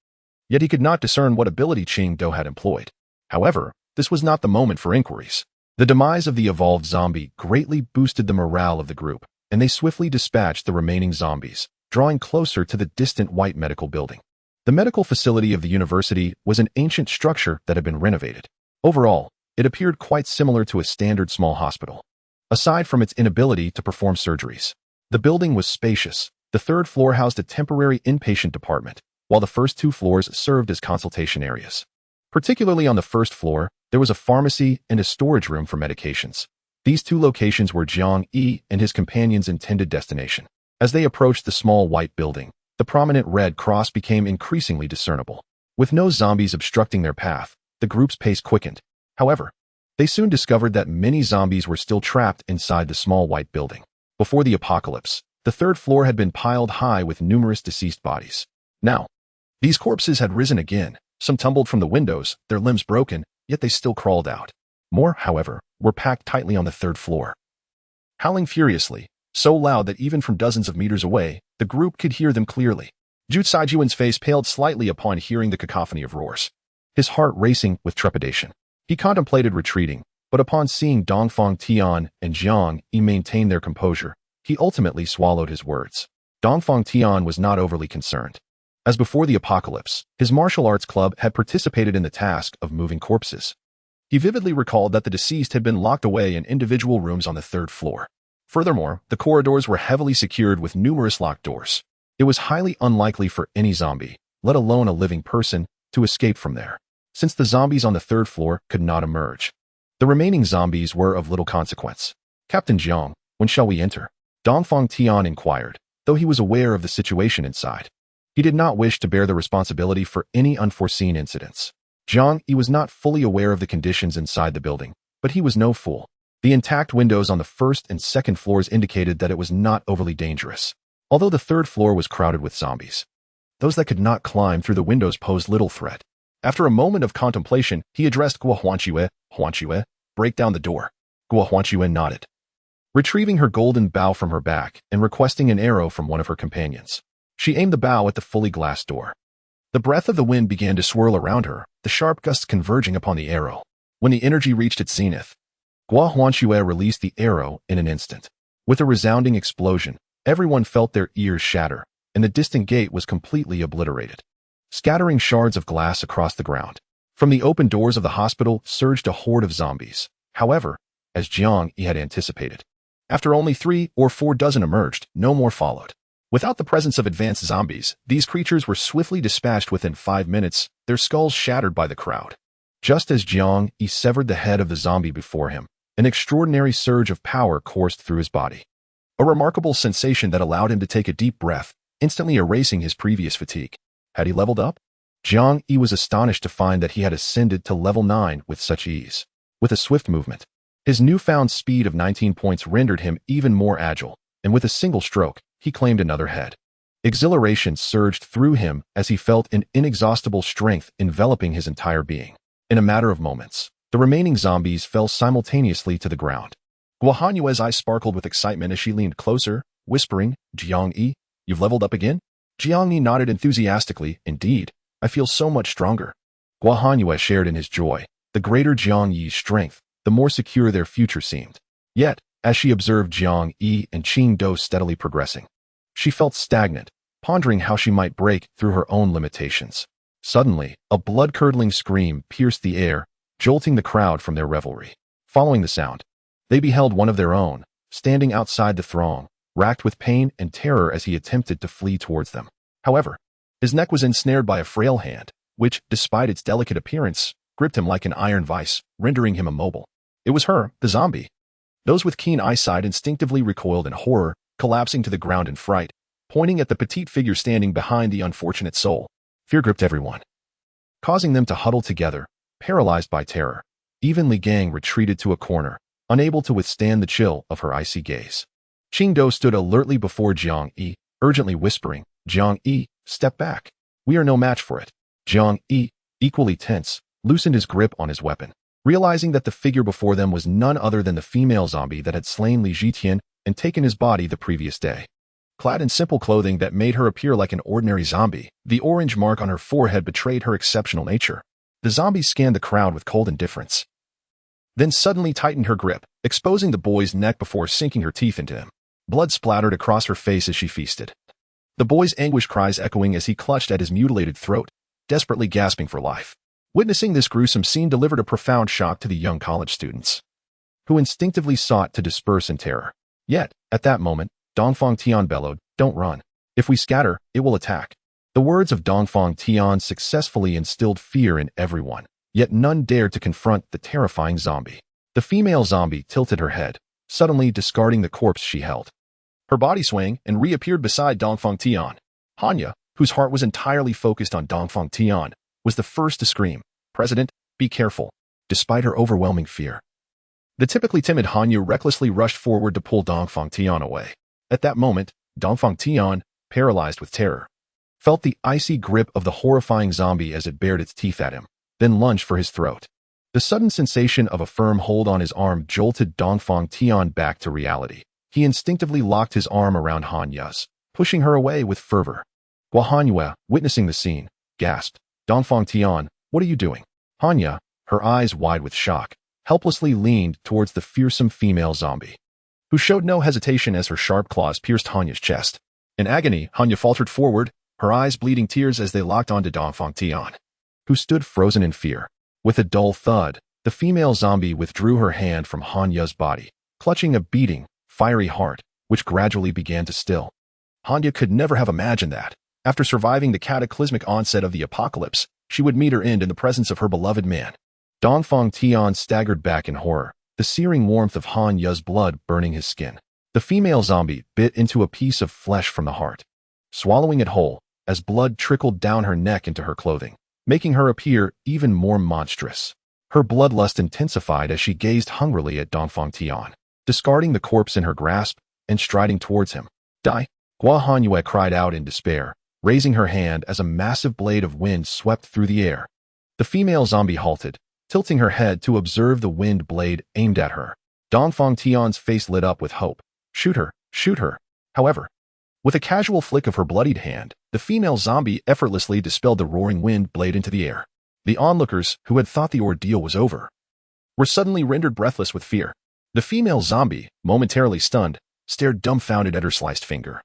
Yet he could not discern what ability Qingdu had employed. However, this was not the moment for inquiries. The demise of the evolved zombie greatly boosted the morale of the group, and they swiftly dispatched the remaining zombies, drawing closer to the distant white medical building. The medical facility of the university was an ancient structure that had been renovated. Overall, it appeared quite similar to a standard small hospital. Aside from its inability to perform surgeries, the building was spacious. The third floor housed a temporary inpatient department, while the first two floors served as consultation areas. Particularly on the first floor, there was a pharmacy and a storage room for medications. These two locations were Jiang Yi and his companion's intended destination. As they approached the small white building, the prominent red cross became increasingly discernible. With no zombies obstructing their path, the group's pace quickened. However, they soon discovered that many zombies were still trapped inside the small white building. Before the apocalypse, the third floor had been piled high with numerous deceased bodies. Now, these corpses had risen again. Some tumbled from the windows, their limbs broken, yet they still crawled out. More, however, were packed tightly on the third floor. Howling furiously, so loud that even from dozens of meters away, the group could hear them clearly. Zhu Saijuan's face paled slightly upon hearing the cacophony of roars, his heart racing with trepidation. He contemplated retreating, but upon seeing Dongfang Tian and Jiang Yi maintain their composure, he ultimately swallowed his words. Dongfang Tian was not overly concerned. As before the apocalypse, his martial arts club had participated in the task of moving corpses. He vividly recalled that the deceased had been locked away in individual rooms on the third floor. Furthermore, the corridors were heavily secured with numerous locked doors. It was highly unlikely for any zombie, let alone a living person, to escape from there, since the zombies on the third floor could not emerge. The remaining zombies were of little consequence. "Captain Jiang, when shall we enter?" Dongfang Tian inquired, though he was aware of the situation inside. He did not wish to bear the responsibility for any unforeseen incidents. Jiang Yi was not fully aware of the conditions inside the building, but he was no fool. The intact windows on the first and second floors indicated that it was not overly dangerous, although the third floor was crowded with zombies. Those that could not climb through the windows posed little threat. After a moment of contemplation, he addressed Guo Huanqiue. "Huanqiue, break down the door." Guo Huanqiue nodded, retrieving her golden bow from her back and requesting an arrow from one of her companions. She aimed the bow at the fully glassed door. The breath of the wind began to swirl around her, the sharp gusts converging upon the arrow. When the energy reached its zenith, Guo Huanqiue released the arrow in an instant. With a resounding explosion, everyone felt their ears shatter, and the distant gate was completely obliterated, scattering shards of glass across the ground. From the open doors of the hospital surged a horde of zombies. However, as Jiang Yi had anticipated, after only 3 or 4 dozen emerged, no more followed. Without the presence of advanced zombies, these creatures were swiftly dispatched within 5 minutes, their skulls shattered by the crowd. Just as Jiang Yi severed the head of the zombie before him, an extraordinary surge of power coursed through his body. A remarkable sensation that allowed him to take a deep breath, instantly erasing his previous fatigue. Had he leveled up? Jiang Yi was astonished to find that he had ascended to level 9 with such ease. With a swift movement, his newfound speed of 19 points rendered him even more agile, and with a single stroke, he claimed another head. Exhilaration surged through him as he felt an inexhaustible strength enveloping his entire being. In a matter of moments, the remaining zombies fell simultaneously to the ground. Guohanyue's eyes sparkled with excitement as she leaned closer, whispering, "Jiang Yi, you've leveled up again?" Jiang Yi nodded enthusiastically. "Indeed, I feel so much stronger." Guohanyue shared in his joy. The greater Jiang Yi's strength, the more secure their future seemed. Yet, as she observed Jiang Yi and Qing Do steadily progressing, she felt stagnant, pondering how she might break through her own limitations. Suddenly, a blood-curdling scream pierced the air, jolting the crowd from their revelry. Following the sound, they beheld one of their own, standing outside the throng, racked with pain and terror as he attempted to flee towards them. However, his neck was ensnared by a frail hand, which, despite its delicate appearance, gripped him like an iron vice, rendering him immobile. It was her, the zombie. Those with keen eyesight instinctively recoiled in horror, collapsing to the ground in fright, pointing at the petite figure standing behind the unfortunate soul. Fear gripped everyone, causing them to huddle together, paralyzed by terror. Even Li Gang retreated to a corner, unable to withstand the chill of her icy gaze. Qing Do stood alertly before Jiang Yi, urgently whispering, "Jiang Yi, step back. We are no match for it." Jiang Yi, equally tense, loosened his grip on his weapon, realizing that the figure before them was none other than the female zombie that had slain Li Zhitian and taken his body the previous day. Clad in simple clothing that made her appear like an ordinary zombie, the orange mark on her forehead betrayed her exceptional nature. The zombie scanned the crowd with cold indifference, then suddenly tightened her grip, exposing the boy's neck before sinking her teeth into him. Blood splattered across her face as she feasted, the boy's anguished cries echoing as he clutched at his mutilated throat, desperately gasping for life. Witnessing this gruesome scene delivered a profound shock to the young college students, who instinctively sought to disperse in terror. Yet, at that moment, Dongfang Tian bellowed, "Don't run. If we scatter, it will attack." The words of Dongfang Tian successfully instilled fear in everyone, yet none dared to confront the terrifying zombie. The female zombie tilted her head, suddenly discarding the corpse she held. Her body swayed and reappeared beside Dongfang Tian. Hanya, whose heart was entirely focused on Dongfang Tian, was the first to scream, "President, be careful." Despite her overwhelming fear, the typically timid Hanya recklessly rushed forward to pull Dongfang Tian away. At that moment, Dongfang Tian, paralyzed with terror, felt the icy grip of the horrifying zombie as it bared its teeth at him, then lunged for his throat. The sudden sensation of a firm hold on his arm jolted Dongfang Tian back to reality. He instinctively locked his arm around Hanya's, pushing her away with fervor. Guohanyue, witnessing the scene, gasped, "Dongfang Tian, what are you doing?" Hanya, her eyes wide with shock, helplessly leaned towards the fearsome female zombie, who showed no hesitation as her sharp claws pierced Hanya's chest. In agony, Hanya faltered forward, her eyes bleeding tears as they locked onto Dongfang Tian, who stood frozen in fear. With a dull thud, the female zombie withdrew her hand from Hanya's body, clutching a beating, fiery heart, which gradually began to still. Hanya could never have imagined that, after surviving the cataclysmic onset of the apocalypse, she would meet her end in the presence of her beloved man. Dongfang Tian staggered back in horror, the searing warmth of Hanya's blood burning his skin. The female zombie bit into a piece of flesh from the heart, swallowing it whole, as blood trickled down her neck into her clothing, making her appear even more monstrous. Her bloodlust intensified as she gazed hungrily at Dongfang Tian, discarding the corpse in her grasp and striding towards him. "Die!" Guohanyue cried out in despair, raising her hand as a massive blade of wind swept through the air. The female zombie halted, tilting her head to observe the wind blade aimed at her. Dongfang Tian's face lit up with hope. "Shoot her! Shoot her!" However, with a casual flick of her bloodied hand, the female zombie effortlessly dispelled the roaring wind blade into the air. The onlookers, who had thought the ordeal was over, were suddenly rendered breathless with fear. The female zombie, momentarily stunned, stared dumbfounded at her sliced finger,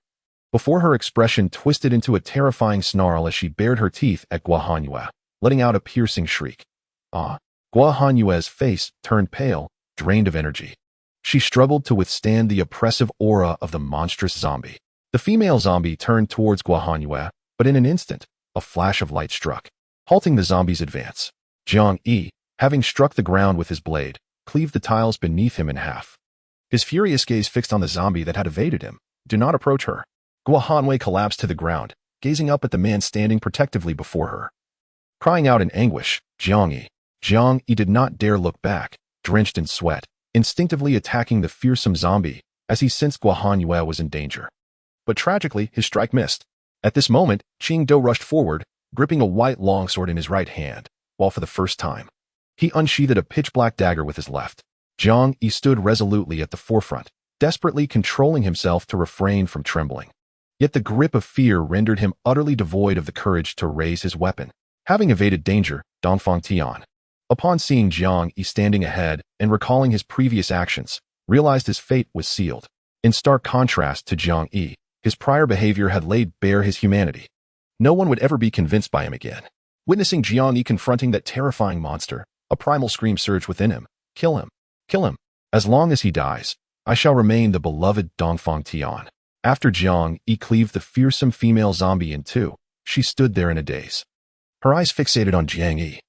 before her expression twisted into a terrifying snarl as she bared her teeth at Guohanyue, letting out a piercing shriek. Ah. Gua Hanyue's face turned pale, drained of energy. She struggled to withstand the oppressive aura of the monstrous zombie. The female zombie turned towards Gua Hanyue, but in an instant, a flash of light struck, halting the zombie's advance. Jiang Yi, having struck the ground with his blade, cleaved the tiles beneath him in half. His furious gaze fixed on the zombie that had evaded him. Do not approach her. Gua Hanyue collapsed to the ground, gazing up at the man standing protectively before her. Crying out in anguish, Jiang Yi did not dare look back, drenched in sweat, instinctively attacking the fearsome zombie as he sensed Gua Hanyue was in danger. But tragically, his strike missed. At this moment, Qingdou rushed forward, gripping a white longsword in his right hand, while for the first time, he unsheathed a pitch-black dagger with his left. Jiang Yi stood resolutely at the forefront, desperately controlling himself to refrain from trembling. Yet the grip of fear rendered him utterly devoid of the courage to raise his weapon. Having evaded danger, Dongfang Tian, upon seeing Jiang Yi standing ahead and recalling his previous actions, realized his fate was sealed. In stark contrast to Jiang Yi, his prior behavior had laid bare his humanity. No one would ever be convinced by him again. Witnessing Jiang Yi confronting that terrifying monster, a primal scream surged within him. Kill him. Kill him. As long as he dies, I shall remain the beloved Dongfang Tian. After Jiang Yi cleaved the fearsome female zombie in two, she stood there in a daze, her eyes fixated on Jiang Yi.